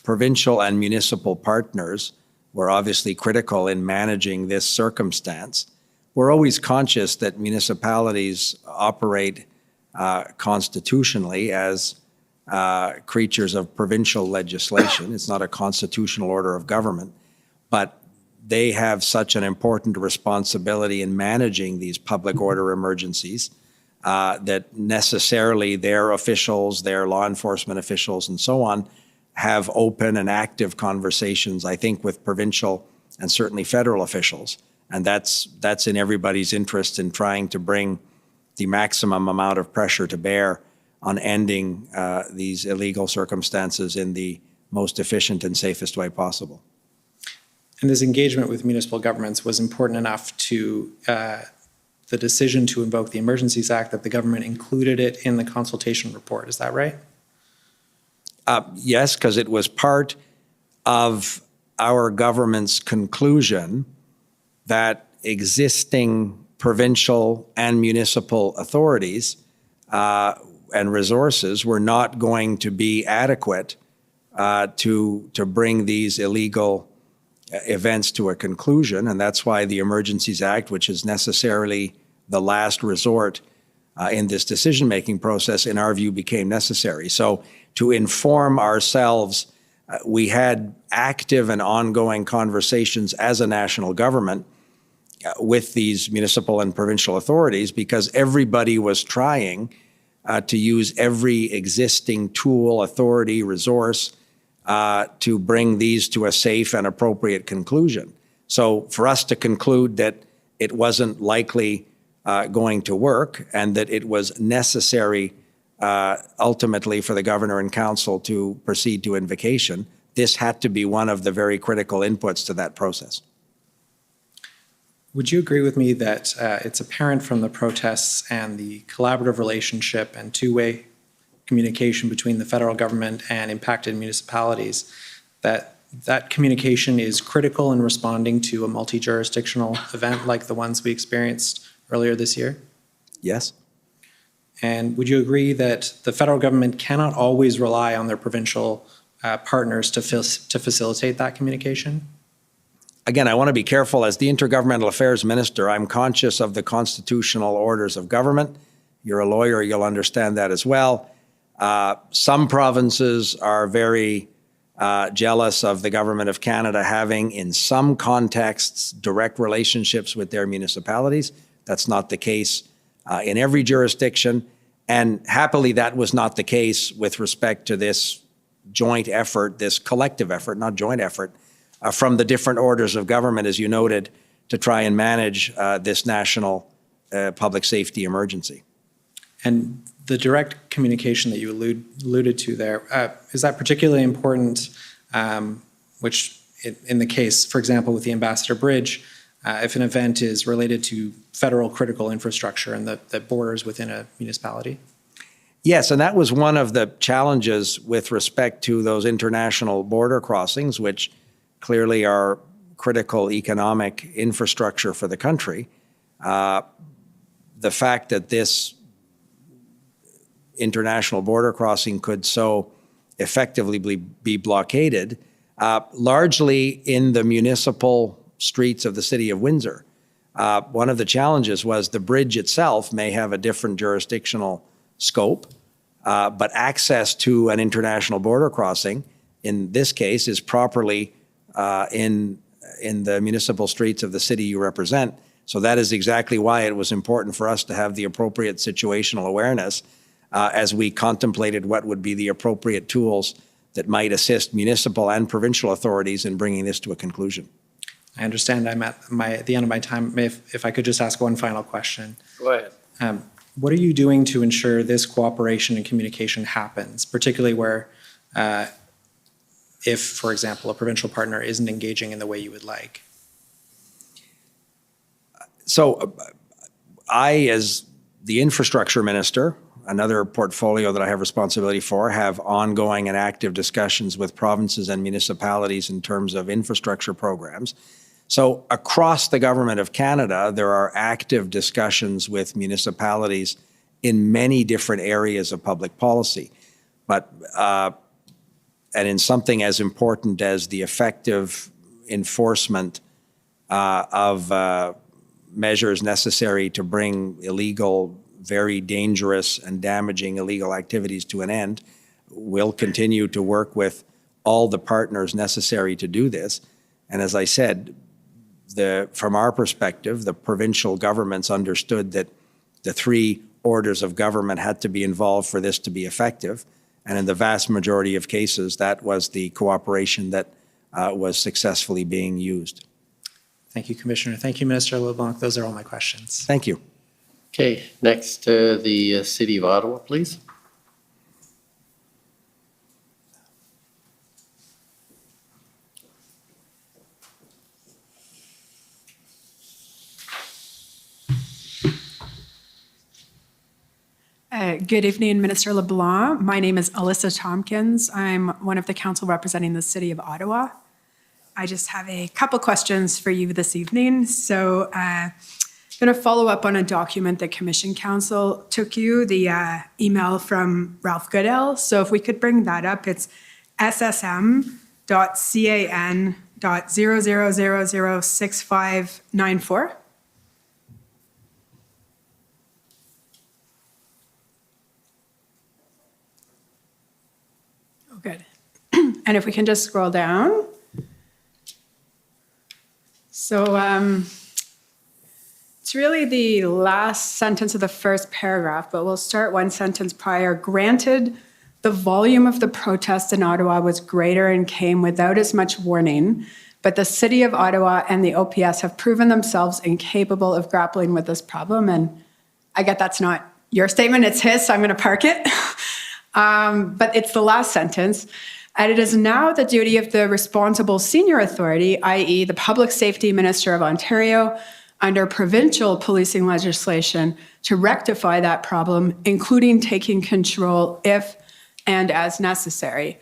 provincial and municipal partners were obviously critical in managing this circumstance. We're always conscious that municipalities operate constitutionally as creatures of provincial legislation. It's not a constitutional order of government, but they have such an important responsibility in managing these public order emergencies that necessarily their officials, their law enforcement officials and so on, have open and active conversations, I think, with provincial and certainly federal officials. And that's in everybody's interest in trying to bring the maximum amount of pressure to bear on ending these illegal circumstances in the most efficient and safest way possible. And this engagement with municipal governments was important enough to the decision to invoke the Emergencies Act that the government included it in the consultation report. Is that right? Yes, because it was part of our government's conclusion that existing provincial and municipal authorities and resources were not going to be adequate to bring these illegal events to a conclusion. And that's why the Emergencies Act, which is necessarily the last resort in this decision-making process, in our view, became necessary. So to inform ourselves, we had active and ongoing conversations as a national government with these municipal and provincial authorities because everybody was trying to use every existing tool, authority, resource to bring these to a safe and appropriate conclusion. So for us to conclude that it wasn't likely going to work and that it was necessary ultimately for the governor and council to proceed to invocation, this had to be one of the very critical inputs to that process. Would you agree with me that it's apparent from the protests and the collaborative relationship and two-way communication between the federal government and impacted municipalities that that communication is critical in responding to a multi-jurisdictional event like the ones we experienced earlier this year? Yes. And would you agree that the federal government cannot always rely on their provincial partners to facilitate that communication? Again, I want to be careful. As the Intergovernmental Affairs Minister, I'm conscious of the constitutional orders of government. You're a lawyer, you'll understand that as well. Some provinces are very jealous of the Government of Canada having, in some contexts, direct relationships with their municipalities. That's not the case in every jurisdiction. And happily, that was not the case with respect to this joint effort, this collective effort, not joint effort, from the different orders of government, as you noted, to try and manage this national public safety emergency. And the direct communication that you alluded to there, is that particularly important, which in the case, for example, with the Ambassador Bridge, if an event is related to federal critical infrastructure and that borders within a municipality? Yes, and that was one of the challenges with respect to those international border crossings, which clearly are critical economic infrastructure for the country. The fact that this international border crossing could so effectively be blockaded, largely in the municipal streets of the city of Windsor. One of the challenges was the bridge itself may have a different jurisdictional scope, but access to an international border crossing, in this case, is properly in the municipal streets of the city you represent. So that is exactly why it was important for us to have the appropriate situational awareness as we contemplated what would be the appropriate tools that might assist municipal and provincial authorities in bringing this to a conclusion. I understand I'm at the end of my time. If I could just ask one final question. Go ahead. What are you doing to ensure this cooperation and communication happens, particularly where if, for example, a provincial partner isn't engaging in the way you would like? So I, as the infrastructure minister, another portfolio that I have responsibility for, have ongoing and active discussions with provinces and municipalities in terms of infrastructure programs. So across the Government of Canada, there are active discussions with municipalities in many different areas of public policy. But and in something as important as the effective enforcement of measures necessary to bring illegal, very dangerous and damaging illegal activities to an end. We'll continue to work with all the partners necessary to do this. And as I said, from our perspective, the provincial governments understood that the three orders of government had to be involved for this to be effective. And in the vast majority of cases, that was the cooperation that was successfully being used. Thank you, Commissioner. Thank you, Minister LeBlanc. Those are all my questions. Thank you. Okay, next to the City of Ottawa, please. Good evening, Minister LeBlanc. My name is Alyssa Tompkins. I'm one of the council representing the City of Ottawa. I just have a couple questions for you this evening. So I'm going to follow up on a document that Commission Council took you, the email from Ralph Goodale. So if we could bring that up, it's ssm.can.00006594. Oh, good. And if we can just scroll down. So it's really the last sentence of the first paragraph, but we'll start one sentence prior. Granted, the volume of the protest in Ottawa was greater and came without as much warning, but the City of Ottawa and the OPS have proven themselves incapable of grappling with this problem. And I get that's not your statement, it's his, so I'm going to park it. But it's the last sentence. And it is now the duty of the responsible senior authority, i.e. the Public Safety Minister of Ontario, under provincial policing legislation, to rectify that problem, including taking control if and as necessary.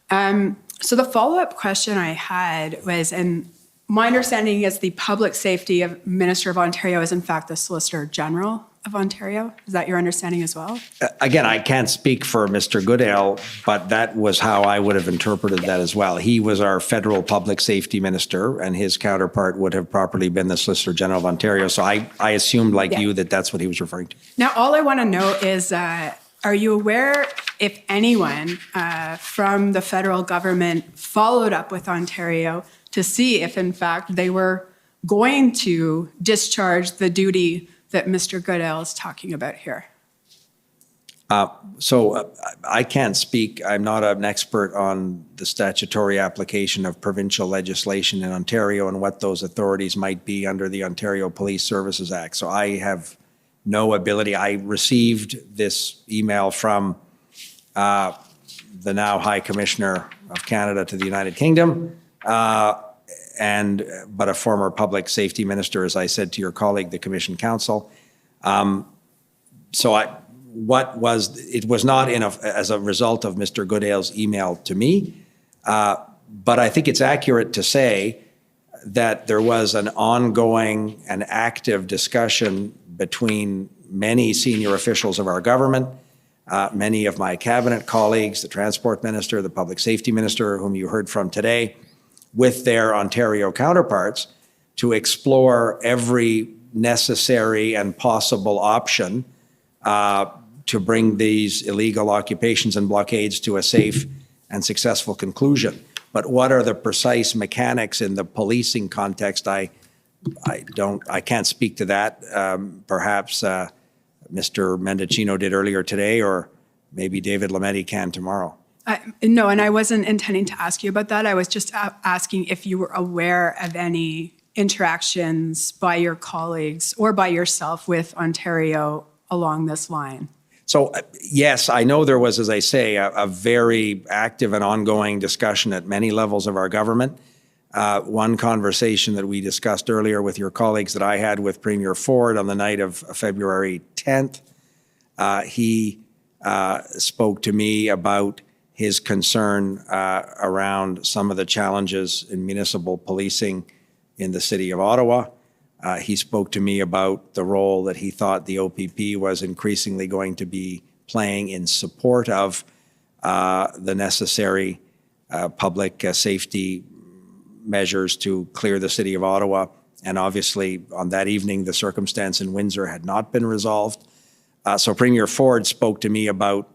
So the follow-up question I had was, and my understanding is the Public Safety Minister of Ontario is in fact the Solicitor General of Ontario. Is that your understanding as well? Again, I can't speak for Mr. Goodale, but that was how I would have interpreted that as well. He was our federal public safety minister, and his counterpart would have properly been the Solicitor General of Ontario. So I assumed, like you, that that's what he was referring to. Now, all I want to know is, are you aware if anyone from the federal government followed up with Ontario to see if, in fact, they were going to discharge the duty that Mr. Goodale is talking about here? So I can't speak. I'm not an expert on the statutory application of provincial legislation in Ontario and what those authorities might be under the Ontario Police Services Act. So I have no ability. I received this email from the now High Commissioner of Canada to the United Kingdom, but a former public safety minister, as I said to your colleague, the Commission Council. It was not as a result of Mr. Goodale's email to me, but I think it's accurate to say that there was an ongoing and active discussion between many senior officials of our government, many of my cabinet colleagues, the Transport Minister, the Public Safety Minister, whom you heard from today, with their Ontario counterparts to explore every necessary and possible option to bring these illegal occupations and blockades to a safe and successful conclusion. But what are the precise mechanics in the policing context? I can't speak to that. Perhaps Mr. Mendicino did earlier today, or maybe David Lametti can tomorrow. No, and I wasn't intending to ask you about that. I was just asking if you were aware of any interactions by your colleagues or by yourself with Ontario along this line. So yes, I know there was, as I say, a very active and ongoing discussion at many levels of our government. One conversation that we discussed earlier with your colleagues that I had with Premier Ford on the night of February 10th, he spoke to me about his concern around some of the challenges in municipal policing in the City of Ottawa. He spoke to me about the role that he thought the OPP was increasingly going to be playing in support of the necessary public safety measures to clear the city of Ottawa. And obviously, on that evening, the circumstance in Windsor had not been resolved. So Premier Ford spoke to me about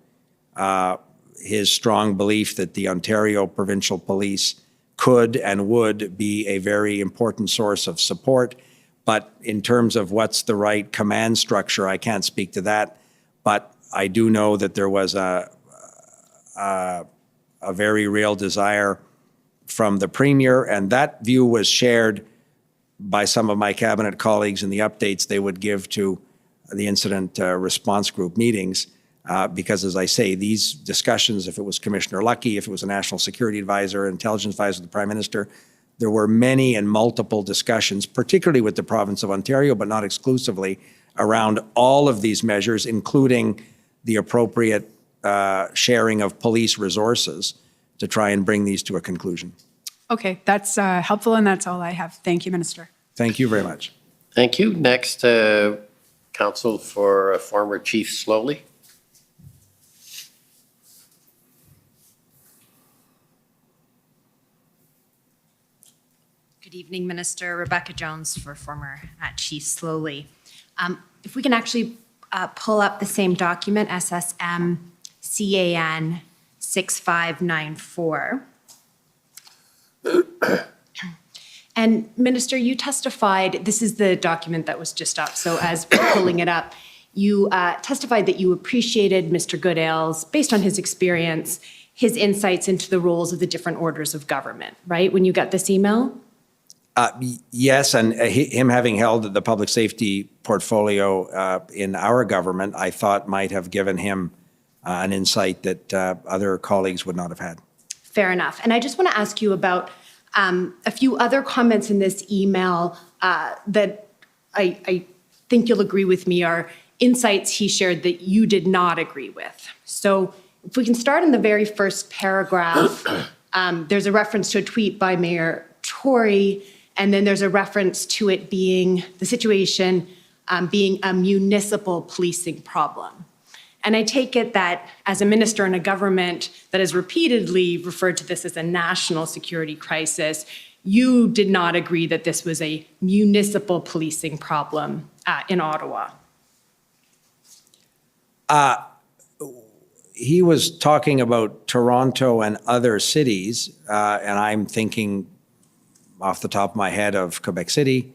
his strong belief that the Ontario Provincial Police could and would be a very important source of support. But in terms of what's the right command structure, I can't speak to that. But I do know that there was a very real desire from the Premier, and that view was shared by some of my cabinet colleagues in the updates they would give to the incident response group meetings. Because, as I say, these discussions, if it was Commissioner Lucky, if it was a national security advisor, intelligence advisor to the Prime Minister, there were many and multiple discussions, particularly with the province of Ontario, but not exclusively, around all of these measures, including the appropriate sharing of police resources to try and bring these to a conclusion. Okay, that's helpful, and that's all I have. Thank you, Minister. Thank you very much. Thank you. Next, counsel for former Chief Slowly. Good evening, Minister. Rebecca Jones for former Chief Slowly. If we can actually pull up the same document, SSM CAN 6594. And Minister, you testified, this is the document that was just up, so as we're pulling it up, you testified that you appreciated Mr. Goodale's, based on his experience, his insights into the roles of the different orders of government, right, when you got this email? Yes, and him having held the public safety portfolio in our government, I thought might have given him an insight that other colleagues would not have had. Fair enough. And I just want to ask you about a few other comments in this email that I think you'll agree with me are insights he shared that you did not agree with. So if we can start in the very first paragraph, there's a reference to a tweet by Mayor Tory, and then there's a reference to it being the situation being a municipal policing problem. And I take it that as a minister in a government that has repeatedly referred to this as a national security crisis, you did not agree that this was a municipal policing problem in Ottawa. He was talking about Toronto and other cities, and I'm thinking off the top of my head of Quebec City.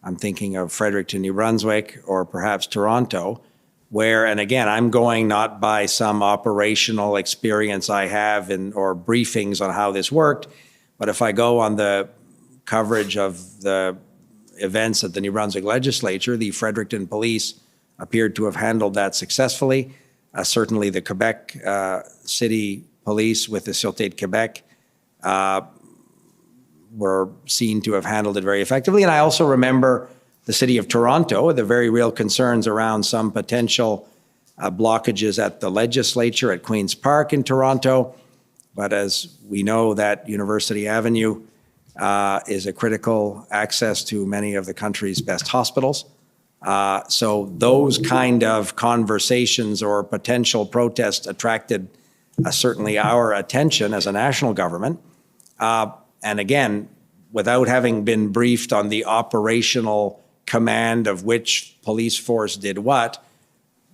I'm thinking of Fredericton, New Brunswick, or perhaps Toronto, where, and again, I'm going not by some operational experience I have or briefings on how this worked, but if I go on the coverage of the events at the New Brunswick legislature, the Fredericton police appeared to have handled that successfully. Certainly the Quebec City police with the Sûreté de Québec were seen to have handled it very effectively. And I also remember the city of Toronto, the very real concerns around some potential blockages at the legislature at Queen's Park in Toronto. But as we know, that University Avenue is a critical access to many of the country's best hospitals. So those kind of conversations or potential protests attracted certainly our attention as a national government. And again, without having been briefed on the operational command of which police force did what,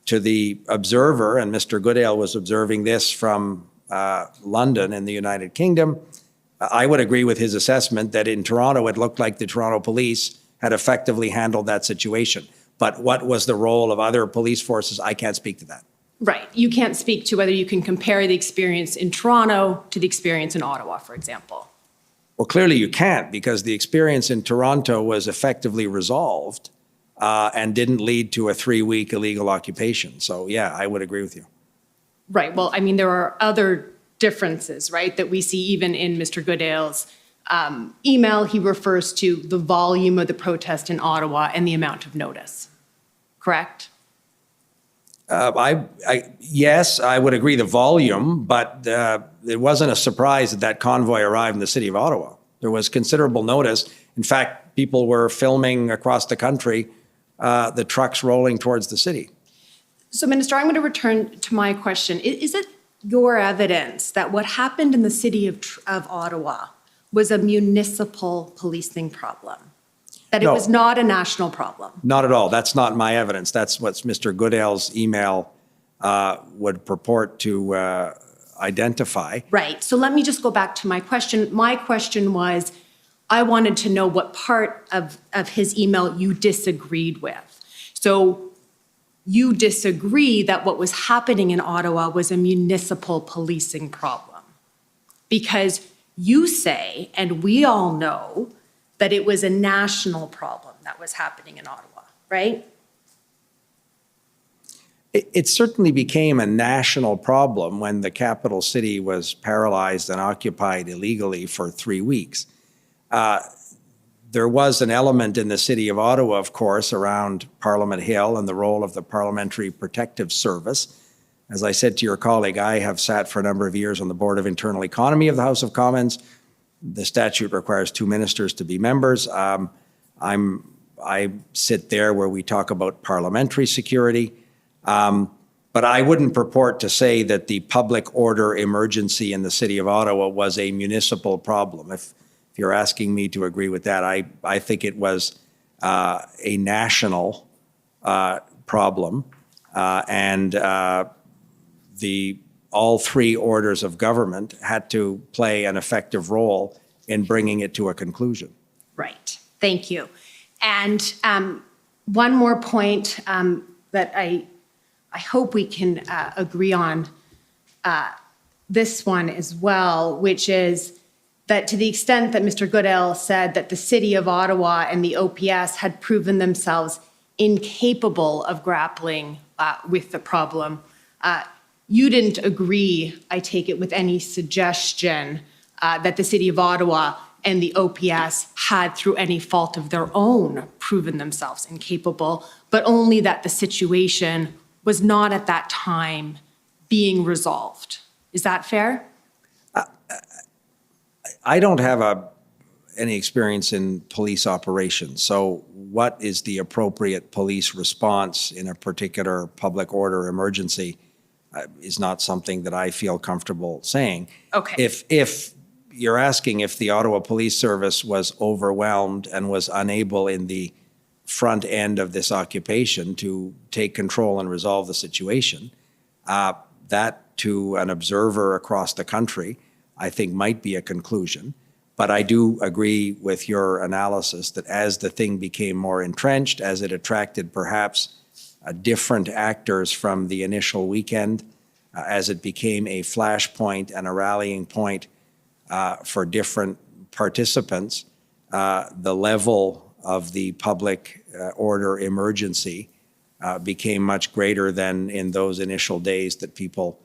to the observer, and Mr. Goodale was observing this from London in the United Kingdom, I would agree with his assessment that in Toronto, it looked like the Toronto police had effectively handled that situation. But what was the role of other police forces? I can't speak to that. Right. You can't speak to whether you can compare the experience in Toronto to the experience in Ottawa, for example. Well, clearly you can't, because the experience in Toronto was effectively resolved and didn't lead to a 3-week illegal occupation. So yeah, I would agree with you. Right. Well, I mean, there are other differences, right, that we see even in Mr. Goodale's email. He refers to the volume of the protest in Ottawa and the amount of notice. Correct? Yes, I would agree the volume, but it wasn't a surprise that convoy arrived in the city of Ottawa. There was considerable notice. In fact, people were filming across the country the trucks rolling towards the city. So, Minister, I'm going to return to my question. Is it your evidence that what happened in the city of Ottawa was a municipal policing problem, that it No. was not a national problem. Not at all. That's not my evidence. That's what Mr. Goodale's email would purport to identify. Right. So let me just go back to my question. My question was, I wanted to know what part of his email you disagreed with. So you disagree that what was happening in Ottawa was a municipal policing problem, because you say, and we all know, that it was a national problem that was happening in Ottawa, right? It certainly became a national problem when the capital city was paralyzed and occupied illegally for 3 weeks. There was an element in the city of Ottawa, of course, around Parliament Hill and the role of the Parliamentary Protective Service. As I said to your colleague, I have sat for a number of years on the Board of Internal Economy of the House of Commons. The statute requires 2 ministers to be members. I sit there where we talk about parliamentary security. But I wouldn't purport to say that the public order emergency in the city of Ottawa was a municipal problem. If you're asking me to agree with that, I think it was a national problem. And all 3 orders of government had to play an effective role in bringing it to a conclusion. Right. Thank you. And one more point that I hope we can agree on, this one as well, which is that to the extent that Mr. Goodale said that the City of Ottawa and the OPS had proven themselves incapable of grappling with the problem, you didn't agree, I take it, with any suggestion that the City of Ottawa and the OPS had, through any fault of their own, proven themselves incapable, but only that the situation was not at that time being resolved. Is that fair? I don't have any experience in police operations, so what is the appropriate police response in a particular public order emergency is not something that I feel comfortable saying. Okay. If you're asking if the Ottawa Police Service was overwhelmed and was unable in the front end of this occupation to take control and resolve the situation, that to an observer across the country, I think might be a conclusion. But I do agree with your analysis that as the thing became more entrenched, as it attracted perhaps different actors from the initial weekend, as it became a flashpoint and a rallying point for different participants, the level of the public order emergency became much greater than in those initial days that people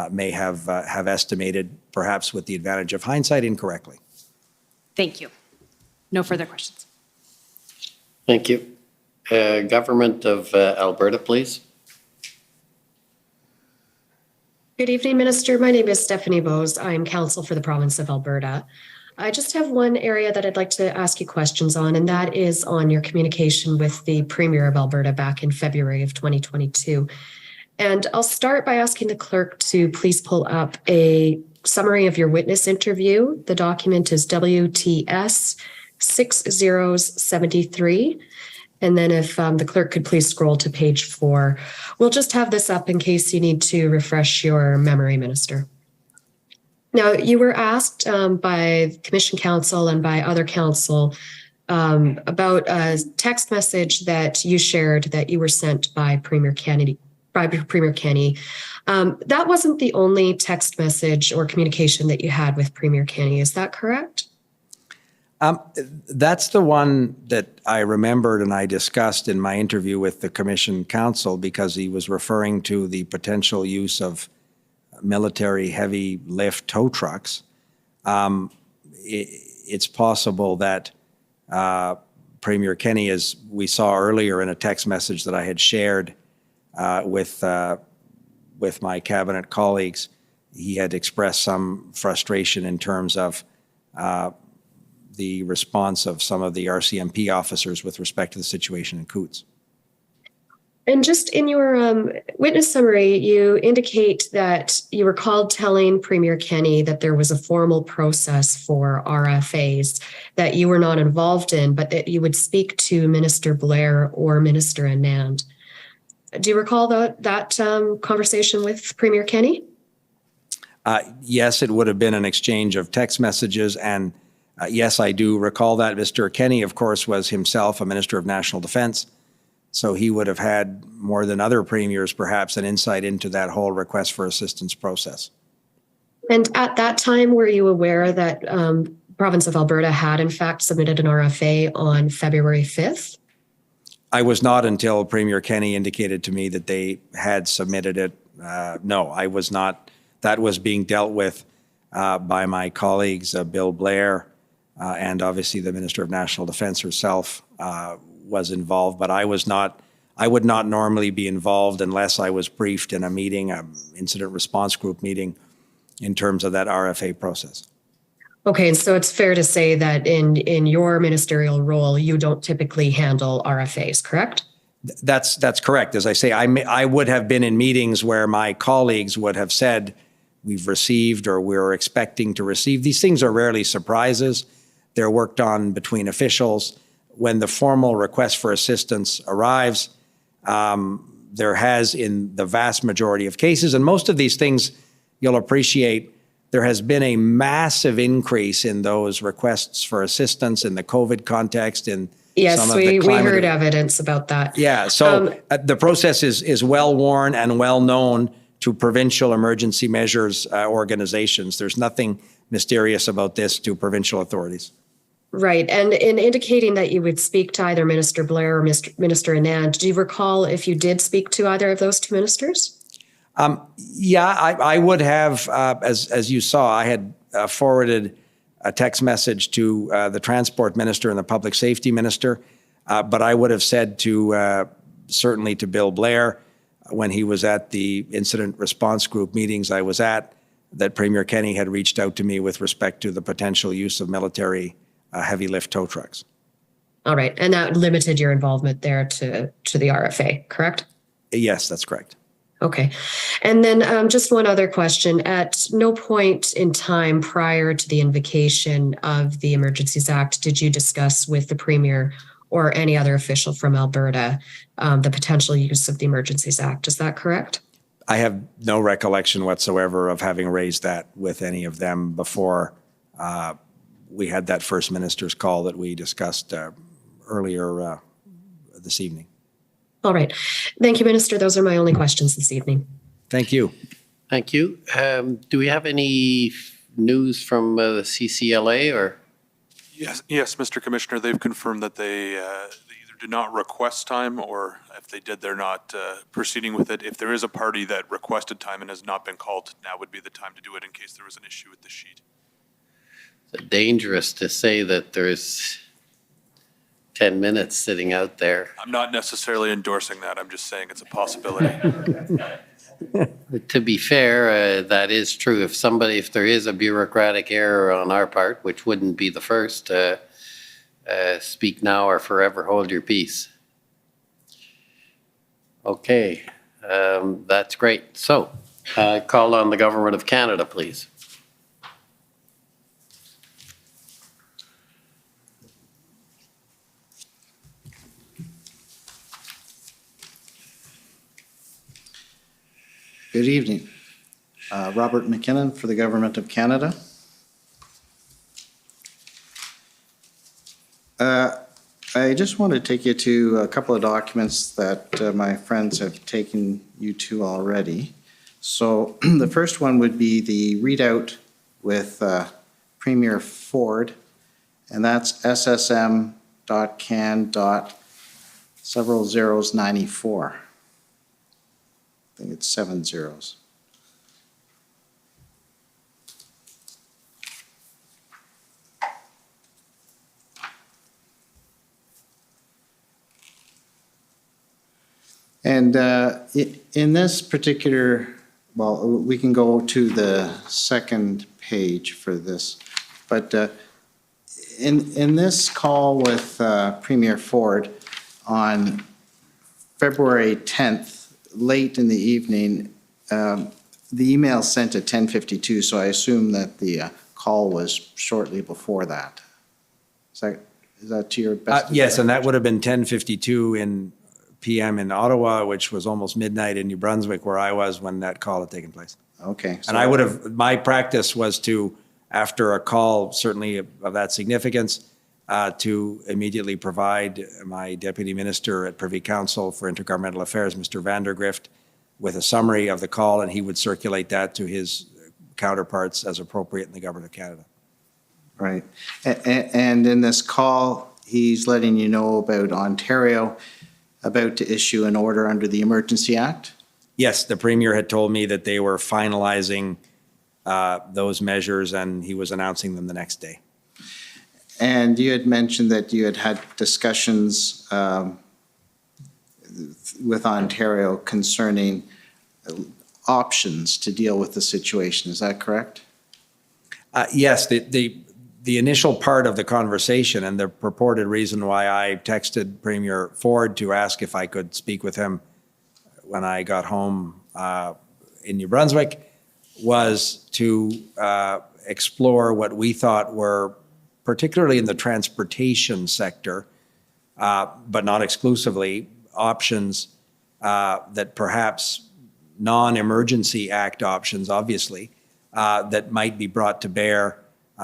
may have estimated, perhaps with the advantage of hindsight, incorrectly. Thank you. No further questions. Thank you. Government of Alberta, please. Good evening, Minister. My name is Stephanie Bose. I'm counsel for the province of Alberta. I just have one area that I'd like to ask you questions on, and that is on your communication with the Premier of Alberta back in February of 2022. And I'll start by asking the clerk to please pull up a summary of your witness interview. The document is WTS 6073. And then if the clerk could please scroll to page 4. We'll just have this up in case you need to refresh your memory, Minister. Now, you were asked by Commission Counsel and by other counsel about a text message that you shared that you were sent by Premier Kennedy. That wasn't the only text message or communication that you had with Premier Kennedy. Is that correct? That's the one that I remembered and I discussed in my interview with the Commission Counsel, because he was referring to the potential use of military heavy lift tow trucks. It's possible that Premier Kennedy, as we saw earlier in a text message that I had shared with my cabinet colleagues, he had expressed some frustration in terms of the response of some of the RCMP officers with respect to the situation in Coots. And just in your witness summary, you indicate that you recalled telling Premier Kenney that there was a formal process for RFAs that you were not involved in, but that you would speak to Minister Blair or Minister Anand. Do you recall that conversation with Premier Kenney? Yes, it would have been an exchange of text messages, and yes, I do recall that. Mr. Kenney, of course, was himself a Minister of National Defence, so he would have had, more than other premiers, perhaps, an insight into that whole request for assistance process. And at that time, were you aware that province of Alberta had, in fact, submitted an RFA on February 5th? I was not until Premier Kenney indicated to me that they had submitted it. No, I was not. That was being dealt with by my colleagues, Bill Blair, and obviously the Minister of National Defence herself was involved, but I was not. I would not normally be involved unless I was briefed in a meeting, incident response group meeting, in terms of that RFA process. Okay, and so it's fair to say that in your ministerial role, you don't typically handle RFAs, correct? That's correct. As I say, I would have been in meetings where my colleagues would have said, we've received or we're expecting to receive. These things are rarely surprises. They're worked on between officials. When the formal request for assistance arrives, there has, in the vast majority of cases, and most of these things you'll appreciate, there has been a massive increase in those requests for assistance in the COVID context. Yes, we heard evidence about that. Yeah, so the process is well worn and well known to provincial emergency measures organizations. There's nothing mysterious about this to provincial authorities. Right, and in indicating that you would speak to either Minister Blair or Minister Anand, do you recall if you did speak to either of those two ministers? Yeah, I would have, as you saw, I had forwarded a text message to the Transport Minister and the Public Safety Minister, but I would have said to, certainly to Bill Blair, when he was at the incident response group meetings I was at, that Premier Kenney had reached out to me with respect to the potential use of military heavy lift tow trucks. All right, and that limited your involvement there to the RFA, correct? Yes, that's correct. Okay. And then just one other question. At no point in time prior to the invocation of the Emergencies Act did you discuss with the Premier or any other official from Alberta the potential use of the Emergencies Act. Is that correct? I have no recollection whatsoever of having raised that with any of them before we had that first minister's call that we discussed earlier this evening. All right. Thank you, Minister. Those are my only questions this evening. Thank you. Thank you. Do we have any news from the CCLA or? Yes, Mr. Commissioner, they've confirmed that they either did not request time, or if they did, they're not proceeding with it. If there is a party that requested time and has not been called, now would be the time to do it in case there was an issue with the sheet. It's dangerous to say that there's 10 minutes sitting out there. I'm not necessarily endorsing that. I'm just saying it's a possibility. To be fair, that is true. If there is a bureaucratic error on our part, which wouldn't be the first, speak now or forever hold your peace. Okay, that's great. So, call on the Government of Canada, please. Good evening. Robert McKinnon for the Government of Canada. I just want to take you to a couple of documents that my friends have taken you to already. So the first one would be the readout with Premier Ford, and that's ssm.can.94. I think it's 7 zeros. And in this particular, well, we can go to the second page for this, but in this call with Premier Ford on February 10th, late in the evening, the email sent at 10:52, so I assume that the call was shortly before that. Is that to your best? Yes, and that would have been 10:52 in PM in Ottawa, which was almost midnight in New Brunswick, where I was when that call had taken place. Okay. And I would have, my practice was to, after a call, certainly of that significance, to immediately provide my deputy minister at Privy Council for Intergovernmental Affairs, Mr. Vandergrift, with a summary of the call, and he would circulate that to his counterparts as appropriate in the Government of Canada. Right. And in this call, he's letting you know about Ontario about to issue an order under the Emergency Act? Yes, the Premier had told me that they were finalizing those measures, and he was announcing them the next day. And you had mentioned that you had had discussions with Ontario concerning options to deal with the situation. Is that correct? Yes, the initial part of the conversation and the purported reason why I texted Premier Ford to ask if I could speak with him when I got home in New Brunswick was to explore what we thought were, particularly in the transportation sector, but not exclusively, options that perhaps non-emergency act options, obviously, that might be brought to bear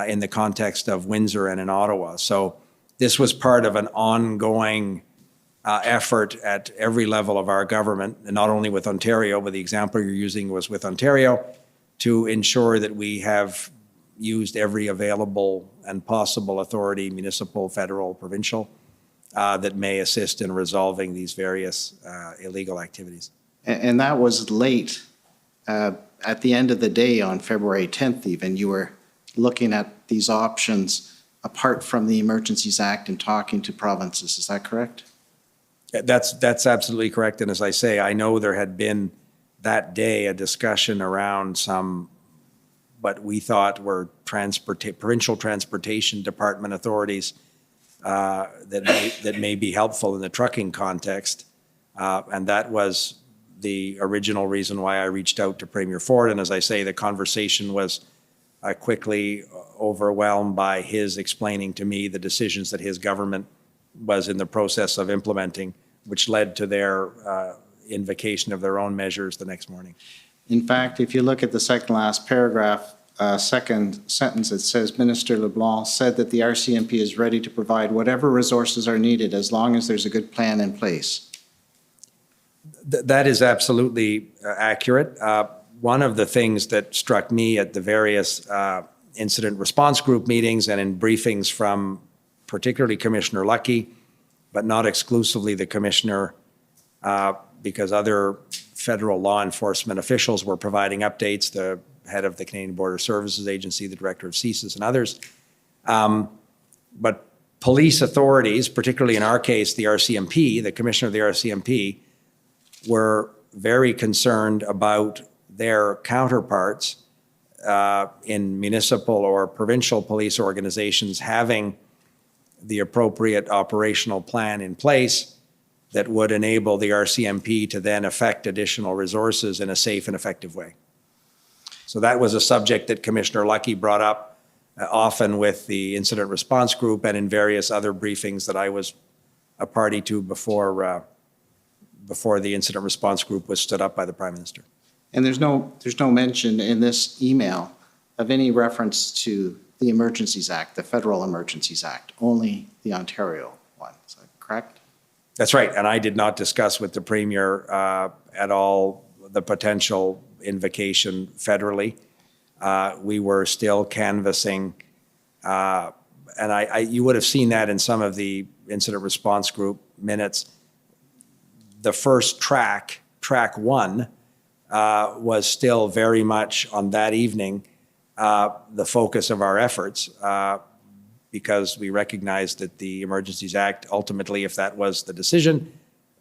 in the context of Windsor and in Ottawa. So this was part of an ongoing effort at every level of our government, and not only with Ontario, but the example you're using was with Ontario, to ensure that we have used every available and possible authority, municipal, federal, provincial, that may assist in resolving these various illegal activities. And that was late at the end of the day on February 10th even. You were looking at these options apart from the Emergencies Act and talking to provinces. Is that correct? That's absolutely correct. And as I say, I know there had been that day a discussion around some what we thought were provincial transportation department authorities that may be helpful in the trucking context. And that was the original reason why I reached out to Premier Ford. And as I say, the conversation was quickly overwhelmed by his explaining to me the decisions that his government was in the process of implementing, which led to their invocation of their own measures the next morning. In fact, if you look at the second last paragraph, second sentence, it says, Minister LeBlanc said that the RCMP is ready to provide whatever resources are needed as long as there's a good plan in place. That is absolutely accurate. One of the things that struck me at the various incident response group meetings and in briefings from particularly Commissioner Lucky, but not exclusively the Commissioner, because other federal law enforcement officials were providing updates, the head of the Canadian Border Services Agency, the director of CSIS, and others. But police authorities, particularly in our case, the RCMP, the Commissioner of the RCMP, were very concerned about their counterparts in municipal or provincial police organizations having the appropriate operational plan in place that would enable the RCMP to then effect additional resources in a safe and effective way. So that was a subject that Commissioner Lucky brought up often with the incident response group and in various other briefings that I was a party to before the incident response group was stood up by the Prime Minister. And there's no mention in this email of any reference to the Emergencies Act, the Federal Emergencies Act, only the Ontario one. Is that correct? That's right. And I did not discuss with the Premier at all the potential invocation federally. We were still canvassing, and you would have seen that in some of the incident response group minutes. The first track one, was still very much on that evening the focus of our efforts, because we recognized that the Emergencies Act, ultimately, if that was the decision,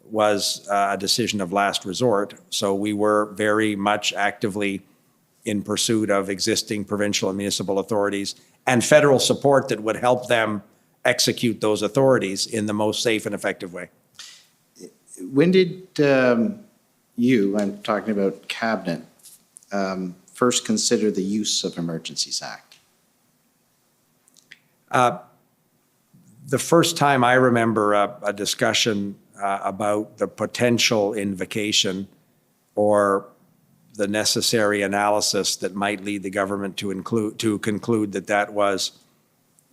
was a decision of last resort. So we were very much actively in pursuit of existing provincial and municipal authorities and federal support that would help them execute those authorities in the most safe and effective way. when did I'm talking about cabinet, first consider the use of Emergencies Act? The first time I remember a discussion about the potential invocation or the necessary analysis that might lead the government to conclude that that was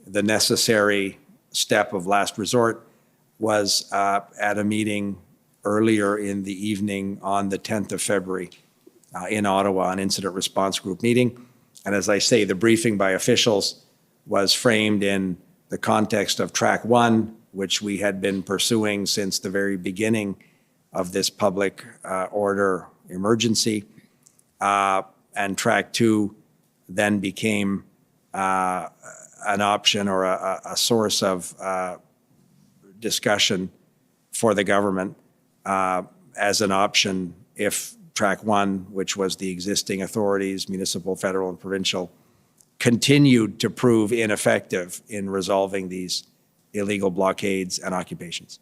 the necessary step of last resort was at a meeting earlier in the evening on the 10th of February in Ottawa, an incident response group meeting. And as I say, the briefing by officials was framed in the context of track 1, which we had been pursuing since the very beginning of this public order emergency. And track 2 then became an option or a source of discussion for the government as an option if track 1, which was the existing authorities, municipal, federal, and provincial, continued to prove ineffective in resolving these illegal blockades and occupations.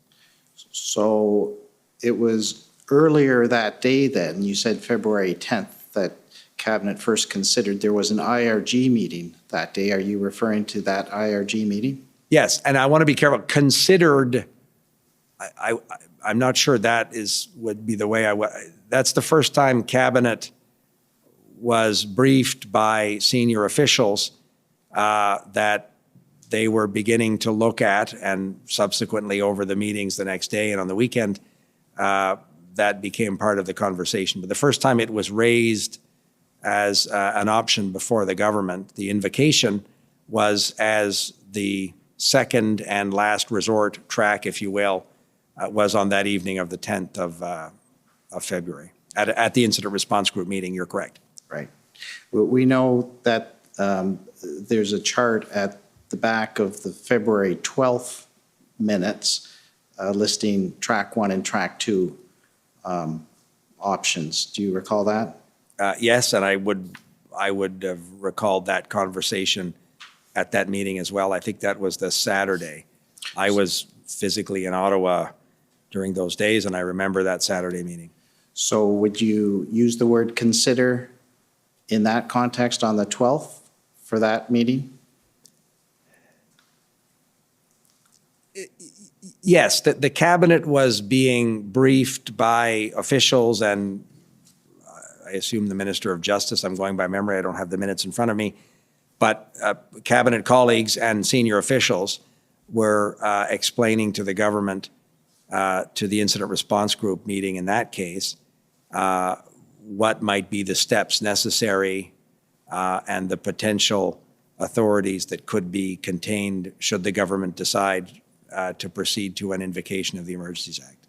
So it was earlier that day then, you said February 10th, that Cabinet first considered. There was an IRG meeting that day. Are you referring to that IRG meeting? Yes, and I want to be careful. Considered, I'm not sure that would be the way that's the first time Cabinet was briefed by senior officials that they were beginning to look at, and subsequently over the meetings the next day and on the weekend, that became part of the conversation. But the first time it was raised as an option before the government, the invocation was as the second and last resort track, if you will, was on that evening of the 10th of February at the incident response group meeting. You're correct. Right. We know that there's a chart at the back of the February 12th minutes listing track 1 and track 2 options. Do you recall that? Yes, and I would have recalled that conversation at that meeting as well. I think that was the Saturday. I was physically in Ottawa during those days, and I remember that Saturday meeting. So would you use the word consider in that context on the 12th for that meeting? Yes, the cabinet was being briefed by officials and I assume the Minister of Justice. I'm going by memory. I don't have the minutes in front of me. But cabinet colleagues and senior officials were explaining to the government, to the incident response group meeting in that case, what might be the steps necessary and the potential authorities that could be contained should the government decide to proceed to an invocation of the Emergencies Act.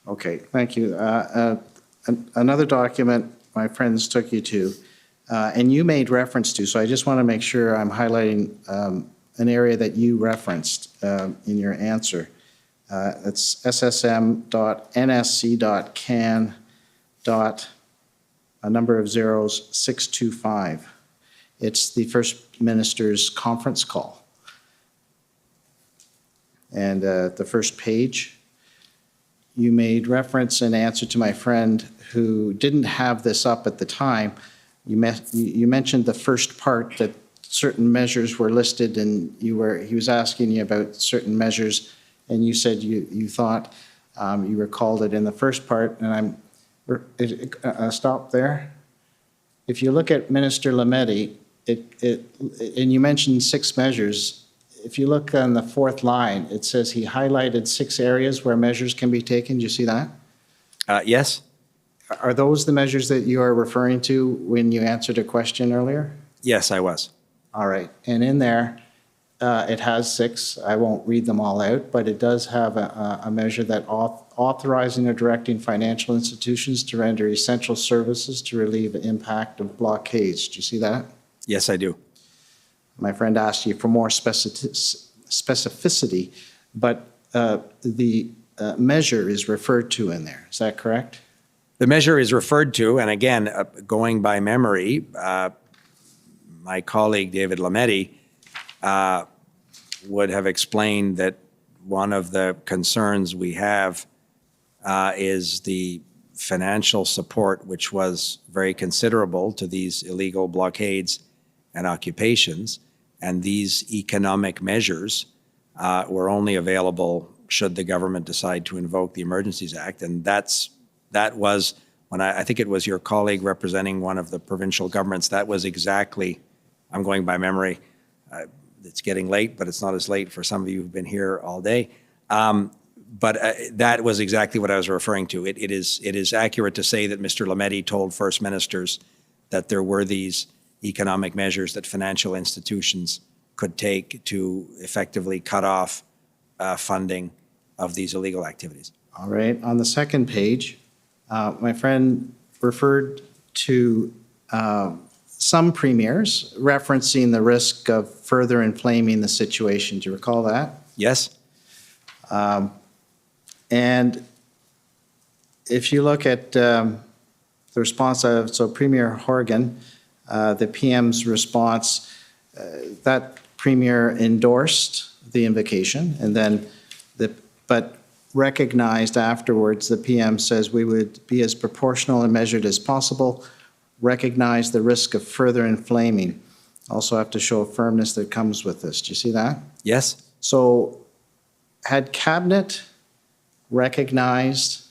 Okay, thank you. Another document my friends took you to, and you made reference to, so I just want to make sure I'm highlighting an area that you referenced in your answer. It's ssm.nsc.can. A number of zeros, 625. It's the First Minister's conference call. And the first page, you made reference in answer to my friend who didn't have this up at the time. You mentioned the first part that certain measures were listed, and he was asking you about certain measures, and you said you thought you recalled it in the first part, and stop there. If you look at Minister Lametti, and you mentioned 6 measures. If you look on the 4th line, it says he highlighted 6 areas where measures can be taken. Do you see that? Yes. Are those the measures that you are referring to when you answered a question earlier? Yes, I was. All right. And in there, it has 6. I won't read them all out, but it does have a measure that authorizing or directing financial institutions to render essential services to relieve the impact of blockades. Do you see that? Yes, I do. My friend asked you for more specificity, but the measure is referred to in there. Is that correct? The measure is referred to, and again, going by memory, my colleague David Lametti would have explained that one of the concerns we have is the financial support, which was very considerable to these illegal blockades and occupations. And these economic measures were only available should the government decide to invoke the Emergencies Act. And that was, when I think it was your colleague representing one of the provincial governments, that was exactly, I'm going by memory, it's getting late, but it's not as late for some of you who've been here all day. But that was exactly what I was referring to. It is accurate to say that Mr. Lametti told First Ministers that there were these economic measures that financial institutions could take to effectively cut off funding of these illegal activities. All right. On the second page, my friend referred to some premiers referencing the risk of further inflaming the situation. Do you recall that? Yes. And if you look at the response of, so Premier Horgan, the PM's response, that Premier endorsed the invocation, and then but recognized afterwards, the PM says we would be as proportional and measured as possible, recognize the risk of further inflaming. Also have to show a firmness that comes with this. Do you see that? Yes. So had Cabinet recognized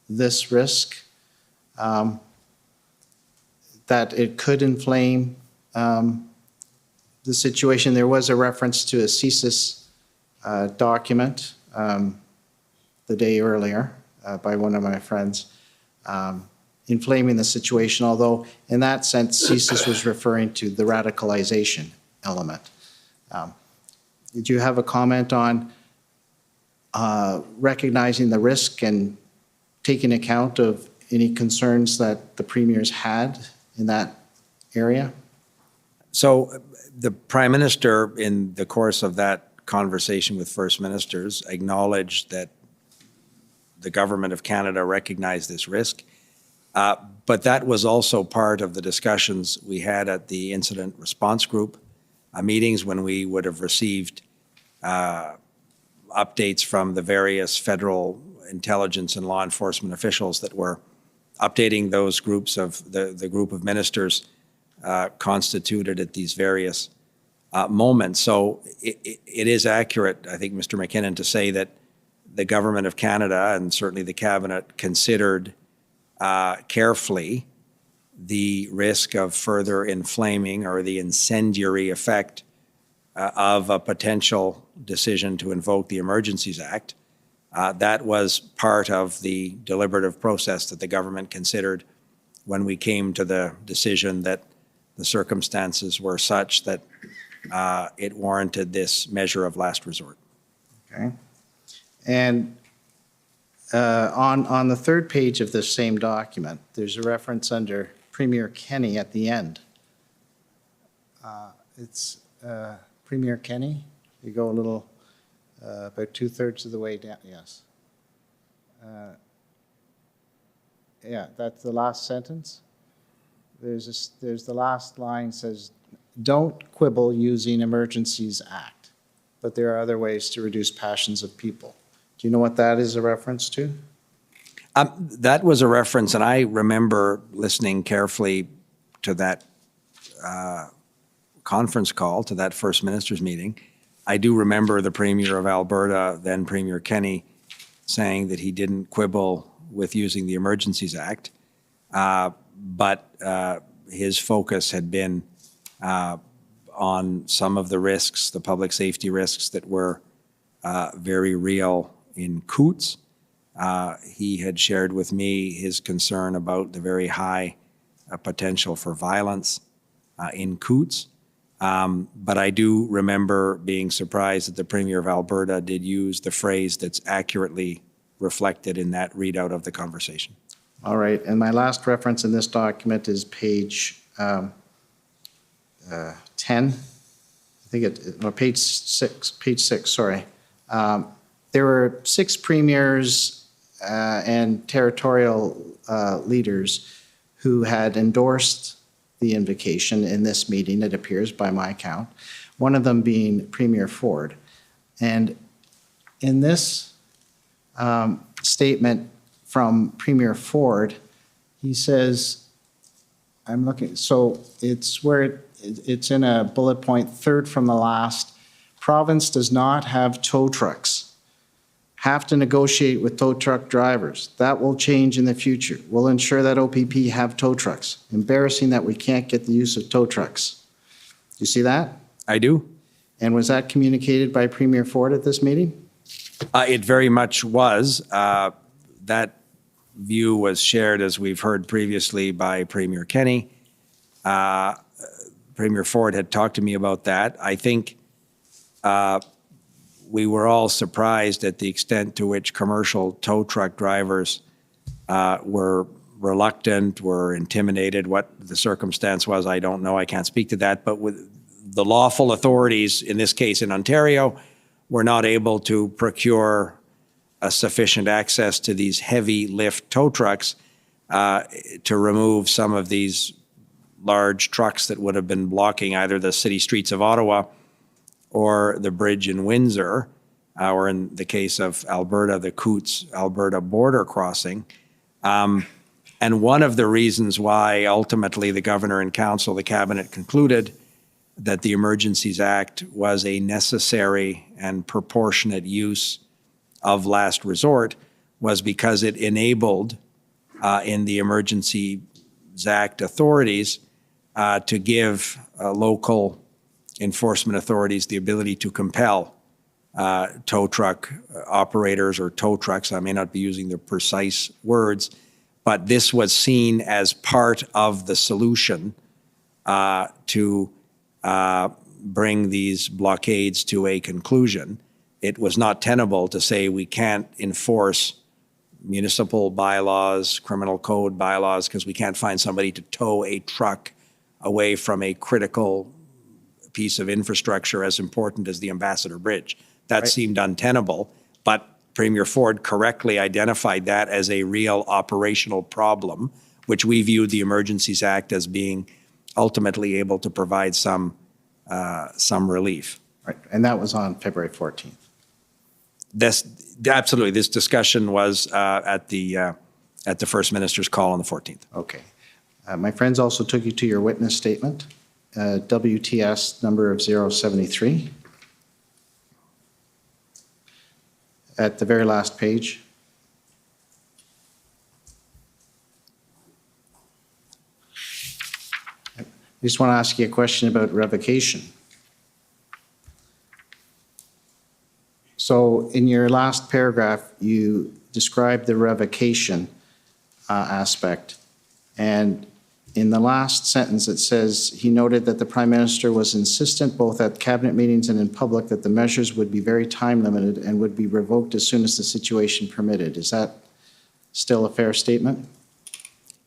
this risk, that it could inflame the situation? There was a reference to a CSIS document the day earlier by one of my friends, inflaming the situation, although in that sense, CSIS was referring to the radicalization element. Did you have a comment on recognizing the risk and taking account of any concerns that the premiers had in that area? So the Prime Minister, in the course of that conversation with First Ministers, acknowledged that the Government of Canada recognized this risk. But that was also part of the discussions we had at the Incident Response Group meetings, when we would have received updates from the various federal intelligence and law enforcement officials that were updating those groups of the group of ministers constituted at these various moments. So it is accurate, I think, Mr. McKinnon, to say that the Government of Canada and certainly the Cabinet considered carefully the risk of further inflaming or the incendiary effect of a potential decision to invoke the Emergencies Act. That was part of the deliberative process that the government considered when we came to the decision that the circumstances were such that it warranted this measure of last resort. Okay. And on the third page of this same document, there's a reference under Premier Kenney at the end. It's Premier Kenney. You go a little, about 2/3 of the way down, yes. Yeah, that's the last sentence. There's the last line says, don't quibble using Emergencies Act, but there are other ways to reduce passions of people. Do you know what that is a reference to? That was a reference, and I remember listening carefully to that conference call, to that First Minister's meeting. I do remember the Premier of Alberta, then Premier Kenney, saying that he didn't quibble with using the Emergencies Act, but his focus had been on some of the risks, the public safety risks that were very real in Coots. He had shared with me his concern about the very high potential for violence in Coots. But I do remember being surprised that the Premier of Alberta did use the phrase that's accurately reflected in that readout of the conversation. All right, and my last reference in this document is page 10. I think or page 6, sorry. There were 6 premiers and territorial leaders who had endorsed the invocation in this meeting, it appears, by my count, one of them being Premier Ford. And in this statement, from Premier Ford. He says, I'm looking, so it's where it's in a bullet point, third from the last. Province does not have tow trucks. Have to negotiate with tow truck drivers. That will change in the future. We'll ensure that OPP have tow trucks. Embarrassing that we can't get the use of tow trucks. Do you see that? I do. And was that communicated by Premier Ford at this meeting? It very much was. That view was shared, as we've heard previously, by Premier Kenney. Premier Ford had talked to me about that. I think we were all surprised at the extent to which commercial tow truck drivers were reluctant, were intimidated. What the circumstance was, I don't know. I can't speak to that. But with the lawful authorities, in this case in Ontario, were not able to procure a sufficient access to these heavy lift tow trucks to remove some of these large trucks that would have been blocking either the city streets of Ottawa or the bridge in Windsor, or in the case of Alberta, the Coots Alberta border crossing. And one of the reasons why ultimately the Governor and Council, the Cabinet, concluded that the Emergencies Act was a necessary and proportionate use of last resort was because it enabled in the Emergencies Act authorities to give local enforcement authorities the ability to compel tow truck operators or tow trucks. I may not be using the precise words, but this was seen as part of the solution to bring these blockades to a conclusion. It was not tenable to say we can't enforce municipal bylaws, criminal code bylaws, because we can't find somebody to tow a truck away from a critical piece of infrastructure as important as the Ambassador Bridge. That seemed untenable, but Premier Ford correctly identified that as a real operational problem, which we viewed the Emergencies Act as being ultimately able to provide some relief. Right, and that was on February 14th. Absolutely, this discussion was at the First Minister's call on the 14th. Okay. My friends also took you to your witness statement, WTS number of 073. At the very last page. I just want to ask you a question about revocation. So in your last paragraph, you described the revocation aspect. And in the last sentence, it says, he noted that the Prime Minister was insistent both at cabinet meetings and in public that the measures would be very time limited and would be revoked as soon as the situation permitted. Is that still a fair statement?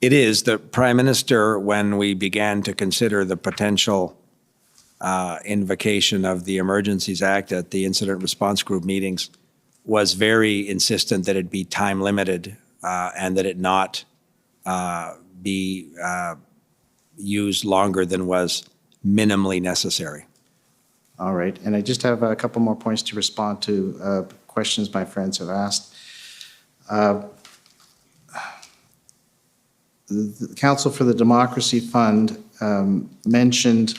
It is. The Prime Minister, when we began to consider the potential invocation of the Emergencies Act at the Incident Response Group meetings, was very insistent that it be time limited and that it not be used longer than was minimally necessary. All right, and I just have a couple more points to respond to questions my friends have asked. The Council for the Democracy Fund mentioned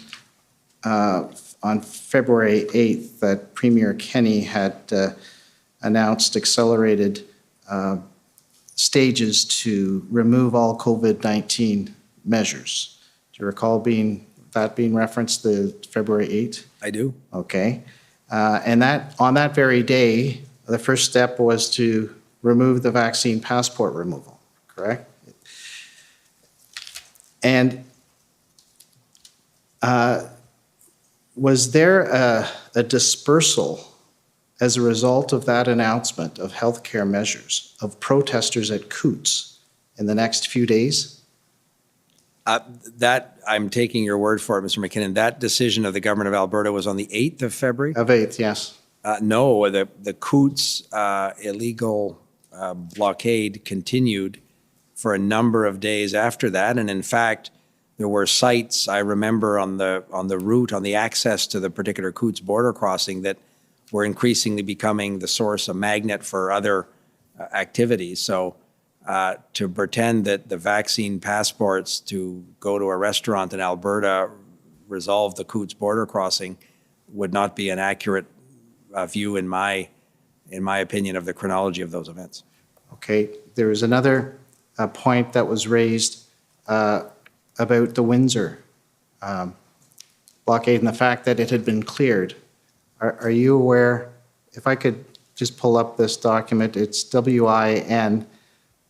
on February 8th that Premier Kenney had announced accelerated stages to remove all COVID-19 measures. Do you recall that being referenced the February 8th? I do. Okay. And that on that very day, the first step was to remove the vaccine passport removal, correct? And was there a dispersal as a result of that announcement of healthcare measures of protesters at Coots in the next few days? That, I'm taking your word for it, Mr. McKinnon. That decision of the Government of Alberta was on the 8th of February? Of 8th, yes. No, the Coots illegal blockade continued for a number of days after that. And in fact, there were sites, I remember, on the route, on the access to the particular Coots border crossing that were increasingly becoming the source, a magnet for other activities. So To pretend that the vaccine passports to go to a restaurant in Alberta resolve the Coots border crossing would not be an accurate view, in my opinion, of the chronology of those events. Okay, there was another point that was raised about the Windsor blockade and the fact that it had been cleared. Are you aware, if I could just pull up this document, it's WIN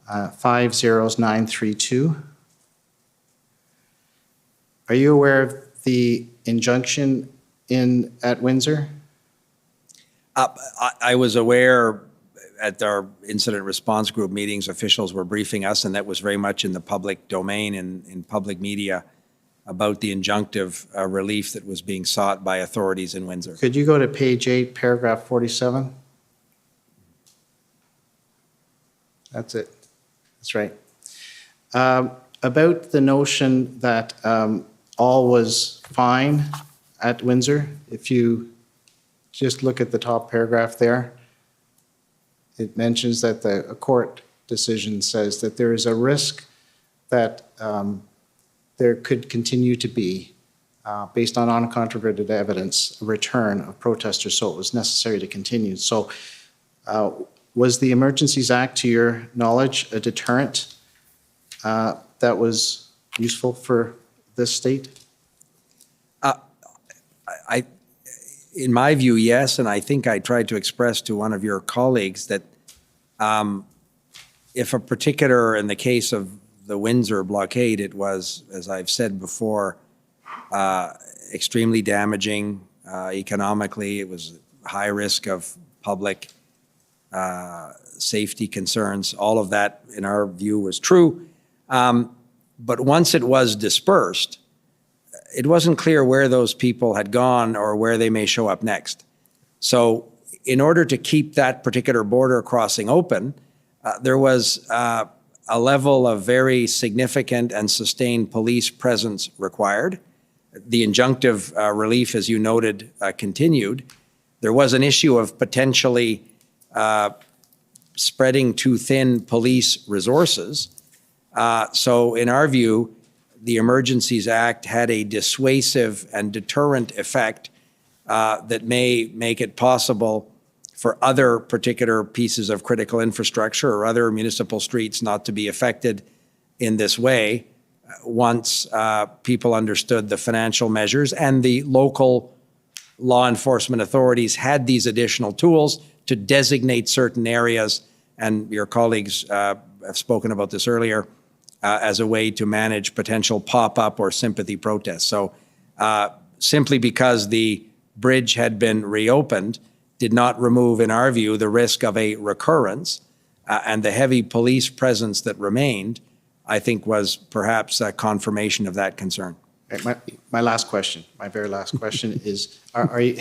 50932. Are you aware of the injunction at Windsor? I was aware at our incident response group meetings, officials were briefing us, and that was very much in the public domain and in public media about the injunctive relief that was being sought by authorities in Windsor. Could you go to page 8, paragraph 47? That's it. That's right. About the notion that all was fine at Windsor, if you just look at the top paragraph there, it mentions that a court decision says that there is a risk that there could continue to be, based on uncontroverted evidence, a return of protesters, so it was necessary to continue. So was the Emergencies Act, to your knowledge, a deterrent that was useful for this state? In my view, yes, and I think I tried to express to one of your colleagues that if a particular, in the case of the Windsor blockade, it was, as I've said before, extremely damaging economically. It was high risk of public safety concerns. All of that, in our view, was true. But once it was dispersed, it wasn't clear where those people had gone or where they may show up next. So in order to keep that particular border crossing open, there was a level of very significant and sustained police presence required. The injunctive relief, as you noted, continued. There was an issue of potentially spreading too thin police resources. So in our view, the Emergencies Act had a dissuasive and deterrent effect that may make it possible for other particular pieces of critical infrastructure or other municipal streets not to be affected in this way once people understood the financial measures and the local law enforcement authorities had these additional tools to designate certain areas, and your colleagues have spoken about this earlier, as a way to manage potential pop-up or sympathy protests. So simply because the bridge had been reopened did not remove, in our view, the risk of a recurrence, and the heavy police presence that remained, I think, was perhaps a confirmation of that concern. My last question, my very last question is, are you,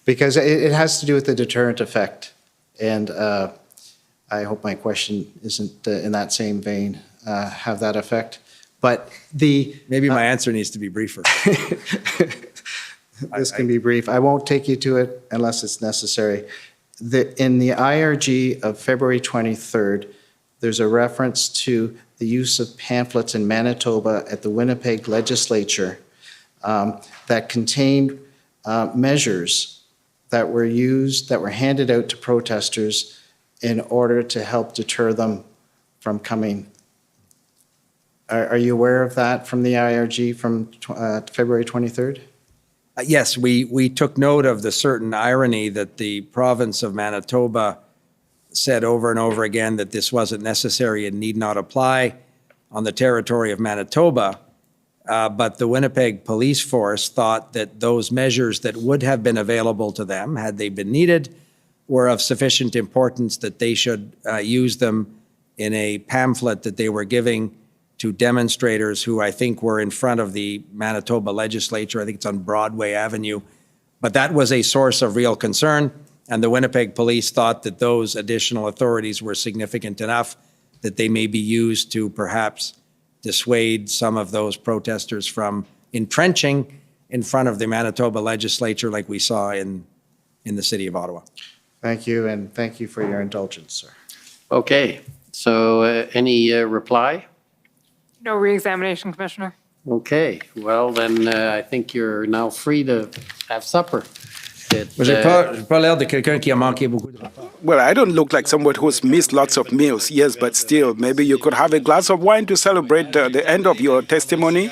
because it has to do with the deterrent effect, and I hope my question isn't in that same vein, have that effect. But maybe my answer needs to be briefer. This can be brief. I won't take you to it unless it's necessary. In the IRG of February 23rd, there's a reference to the use of pamphlets in Manitoba at the Winnipeg legislature that contained measures that were used, that were handed out to protesters in order to help deter them from coming. Are you aware of that from the IRG from February 23rd? Yes, we took note of the certain irony that the province of Manitoba said over and over again that this wasn't necessary and need not apply on the territory of Manitoba. But the Winnipeg police force thought that those measures that would have been available to them had they been needed were of sufficient importance that they should use them in a pamphlet that they were giving to demonstrators who I think were in front of the Manitoba legislature. I think it's on Broadway Avenue. But that was a source of real concern, and the Winnipeg police thought that those additional authorities were significant enough that they may be used to perhaps dissuade some of those protesters from entrenching in front of the Manitoba legislature like we saw in the city of Ottawa. Thank you, and thank you for your indulgence, sir. Okay, so any reply? No re-examination, Commissioner. Okay, well then I think you're now free to have supper. J'ai pas l'air de quelqu'un qui a manqué beaucoup de repas. Well, I don't look like someone who's missed lots of meals, yes, but still, maybe you could have a glass of wine to celebrate the end of your testimony.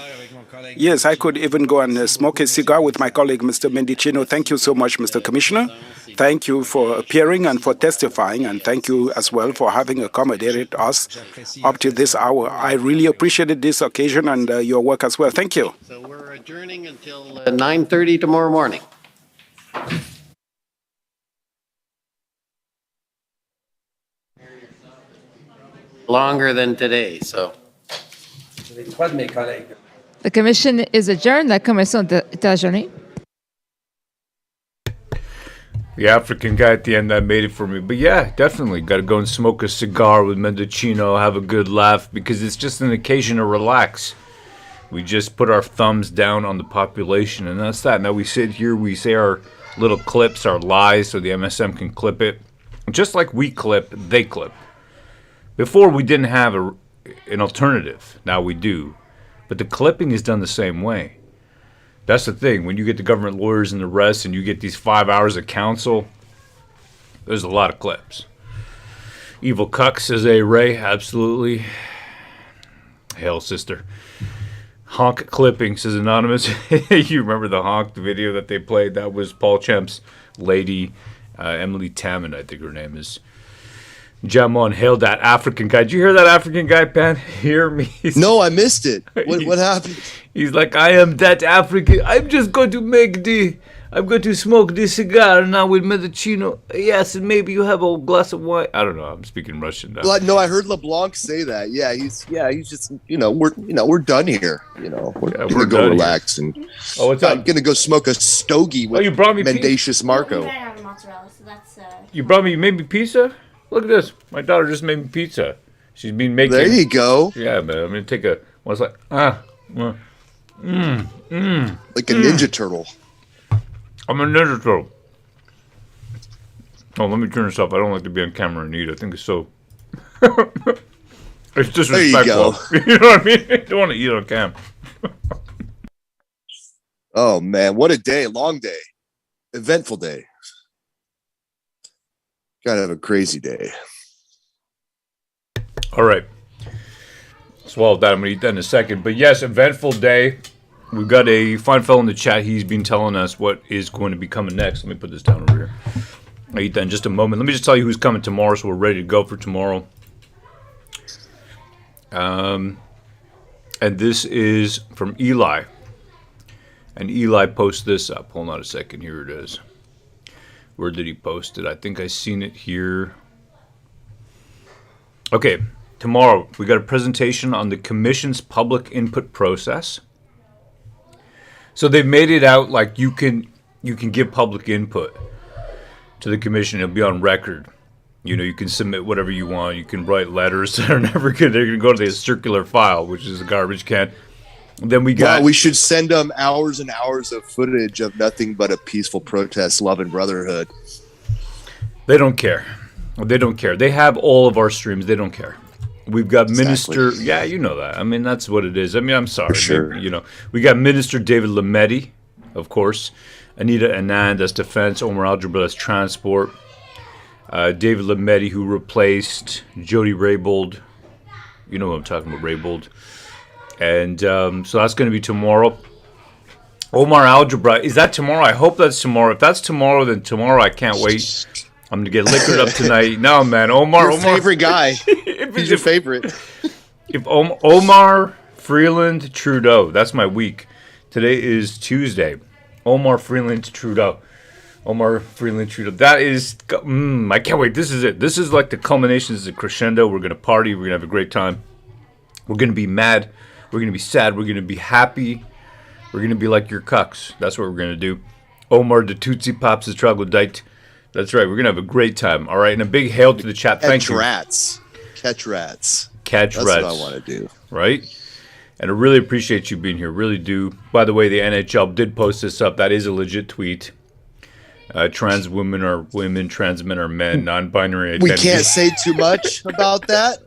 Yes, I could even go and smoke a cigar with my colleague, Mr. Mendicino. Thank you so much, Mr. Commissioner. Thank you for appearing and for testifying, and thank you as well for having accommodated us up to this hour. I really appreciated this occasion and your work as well. Thank you. So we're adjourning until 9:30 tomorrow morning. Longer than today, so. The commission is adjourned. La commission est adjournée. The African guy at the end that made it for me. But yeah, definitely got to go and smoke a cigar with Mendicino, have a good laugh, because it's just an occasion to relax. We just put our thumbs down on the population, and that's that. Now we sit here, we say our little clips, our lies, so the MSM can clip it. Just like we clip, they clip. Before we didn't have an alternative. Now we do. But the clipping is done the same way. That's the thing. When you get the government lawyers and the rest and you get these 5 hours of counsel, there's a lot of clips. Evil cuck, says A. Ray. Absolutely. Hail, sister. Honk clipping, says Anonymous. You remember the honk video that they played? That was Paul Champ's lady, Emily Tamman, I think her name is. Jamon, hail that African guy. Did you hear that African guy, Pan? Hear me? No, I missed it. What happened? He's like, I am that African. I'm just going to I'm going to smoke this cigar now with Mendicino. Yes, and maybe you have a glass of wine. I don't know. I'm speaking Russian now. No, I heard LeBlanc say that. Yeah, he's just we're done here. We're gonna go relax here. And I'm gonna go smoke a stogie with you brought me mendacious Marco. You made me pizza? Look at this. My daughter just made me pizza. She's been making. There you go. Yeah, man. I'm gonna take a. What's like? Like a Ninja Turtle. I'm a Ninja Turtle. Oh, let me turn this off. I don't like to be on camera and eat. I think it's so. It's disrespectful. There you go. You know what I mean? I don't want to eat on cam. Oh man, what a day! Long day, eventful day. Gotta have a crazy day. All right. Swallow that. I'm going to eat that in a second. But yes, eventful day. We've got a fine fellow in the chat. He's been telling us what is going to be coming next. Let me put this down over here. I'll eat that in just a moment. Let me just tell you who's coming tomorrow so we're ready to go for tomorrow. And this is from Eli. And Eli posts this up. Hold on a second. Here it is. Where did he post it? I think I seen it here. Okay, tomorrow we got a presentation on the Commission's public input process. So they've made it out like you can give public input to the Commission. It'll be on record. You can submit whatever you want. You can write letters that are never good. They're going to go to the circular file, which is a garbage can. Then we got. Wow, we should send them hours and hours of footage of nothing but a peaceful protest, love and brotherhood. They don't care. They don't care. They have all of our streams. They don't care. We've got Minister. Yeah, you know that. I mean, that's what it is. I mean, I'm sorry. For sure. We got Minister David Lametti, of course. Anita Anand as defense. Omar Algebra as transport. David Lametti, who replaced Jody Raybould. You know what I'm talking about, Raybould. And so that's going to be tomorrow. Omar Algebra, is that tomorrow? I hope that's tomorrow. If that's tomorrow, then tomorrow I can't wait. I'm going to get liquored up tonight. No, man. Omar. Favorite guy. He's your favorite. If Omar Freeland Trudeau, that's my week. Today is Tuesday. Omar Freeland Trudeau. Omar Freeland Trudeau. That is, I can't wait. This is it. This is like the culmination. This is a crescendo. We're going to party. We're going to have a great time. We're going to be mad. We're going to be sad. We're going to be happy. We're going to be like your cucks. That's what we're going to do. Omar the Tootsie Pops is troglodyte. That's right. We're going to have a great time. All right. And a big hail to the chat. Thank you. Catch rats. Catch rats. That's what I want to do. Right? And I really appreciate you being here. Really do. By the way, the NHL did post this up. That is a legit tweet. Trans women are women, trans men are men, non-binary We identities. can't say too much about that,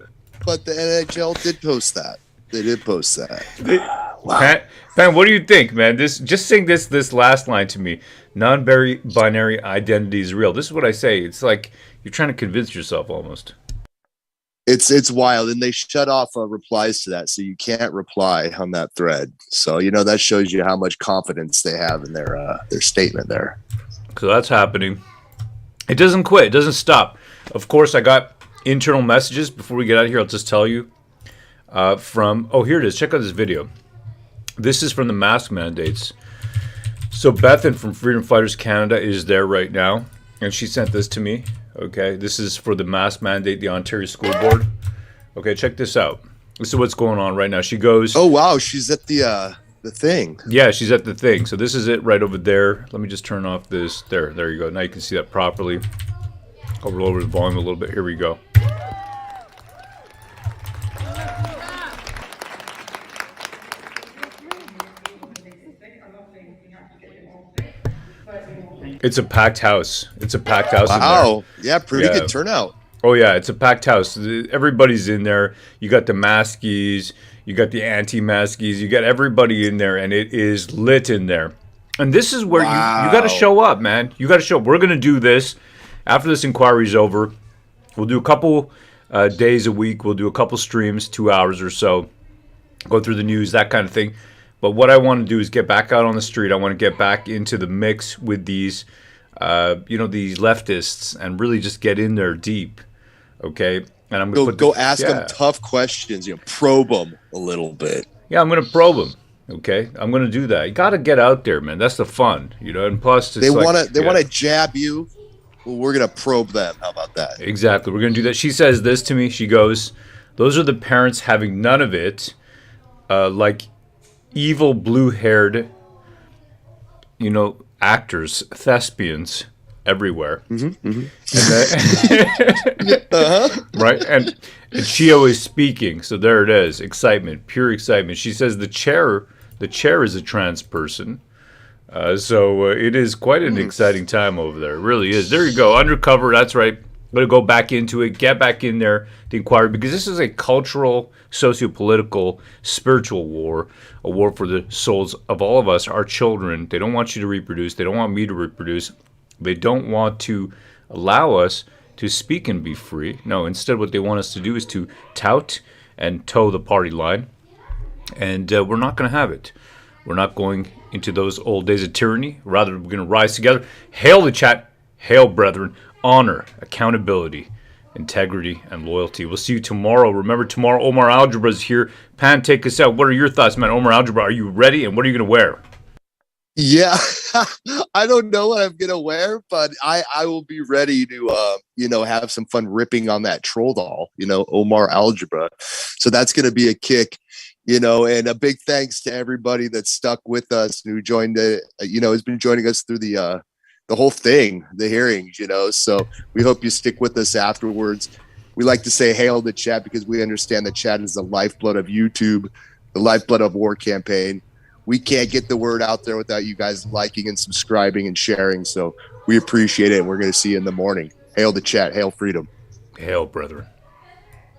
but the NHL did post that. They did post that. Pan, what do you think, man? Just sing this last line to me. Non-binary identity is real. This is what I say. It's like you're trying to convince yourself almost. It's wild, and they shut off replies to that, so you can't reply on that thread. So that shows you how much confidence they have in their statement there. So that's happening. It doesn't quit. It doesn't stop. Of course, I got internal messages before we get out of here. I'll just tell you here it is. Check out this video. This is from the mask mandates. So Bethan from Freedom Fighters Canada is there right now, and she sent this to me. Okay, this is for the mask mandate, the Ontario School Board. Okay, check this out. This is what's going on right now. She goes, "Oh wow, she's at the thing." Yeah, she's at the thing. So this is it right over there. Let me just turn off this. There you go. Now you can see that properly. I'll roll over the volume a little bit. Here we go. It's a packed house. It's a packed house. Wow. Yeah, pretty good turnout. Oh yeah, it's a packed house. Everybody's in there. You got the maskies, you got the anti-maskies, you got everybody in there, and it is lit in there. And this is where you got to show up, man. You got to show up. We're gonna do this after this inquiry's over. We'll do a couple days a week. We'll do a couple streams, 2 hours or so. Go through the news, that kind of thing. But what I want to do is get back out on the street. I want to get back into the mix with these, these leftists, and really just get in there deep, okay? And I'm gonna go ask them tough questions. Probe them a little bit. Yeah, I'm gonna probe them. Okay, I'm gonna do that. You got to get out there, man. That's the fun, And plus, it's they want to jab you. Well, we're gonna probe them. How about that? Exactly. We're gonna do that. She says this to me. She goes, "Those are the parents having none of it, like." Evil blue-haired, actors, thespians everywhere. Right? And she always speaking. So there it is. Excitement, pure excitement. She says the chair is a trans person. So it is quite an exciting time over there. It really is. There you go. Undercover. That's right. I'm going to go back into it, get back in there, the inquiry, because this is a cultural, socio-political, spiritual war, a war for the souls of all of us, our children. They don't want you to reproduce. They don't want me to reproduce. They don't want to allow us to speak and be free. No, instead what they want us to do is to tout and toe the party line, and we're not going to have it. We're not going into those old days of tyranny. Rather, we're going to rise together. Hail the chat. Hail, brethren. Honor, accountability, integrity, and loyalty. We'll see you tomorrow. Remember, tomorrow Omar Algebra is here. Pan, take us out. What are your thoughts, man? Omar Algebra, are you ready? And what are you going to wear? Yeah, I don't know what I'm going to wear, but I will be ready to, have some fun ripping on that troll doll, Omar Algebra. So that's going to be a kick, and a big thanks to everybody that's stuck with us, who joined has been joining us through the whole thing, the hearings, so we hope you stick with us afterwards. We like to say hail the chat because we understand that chat is the lifeblood of YouTube, the lifeblood of War Campaign. We can't get the word out there without you guys liking and subscribing and sharing, so we appreciate it, and we're going to see you in the morning. Hail the chat, hail freedom. Hail, brethren.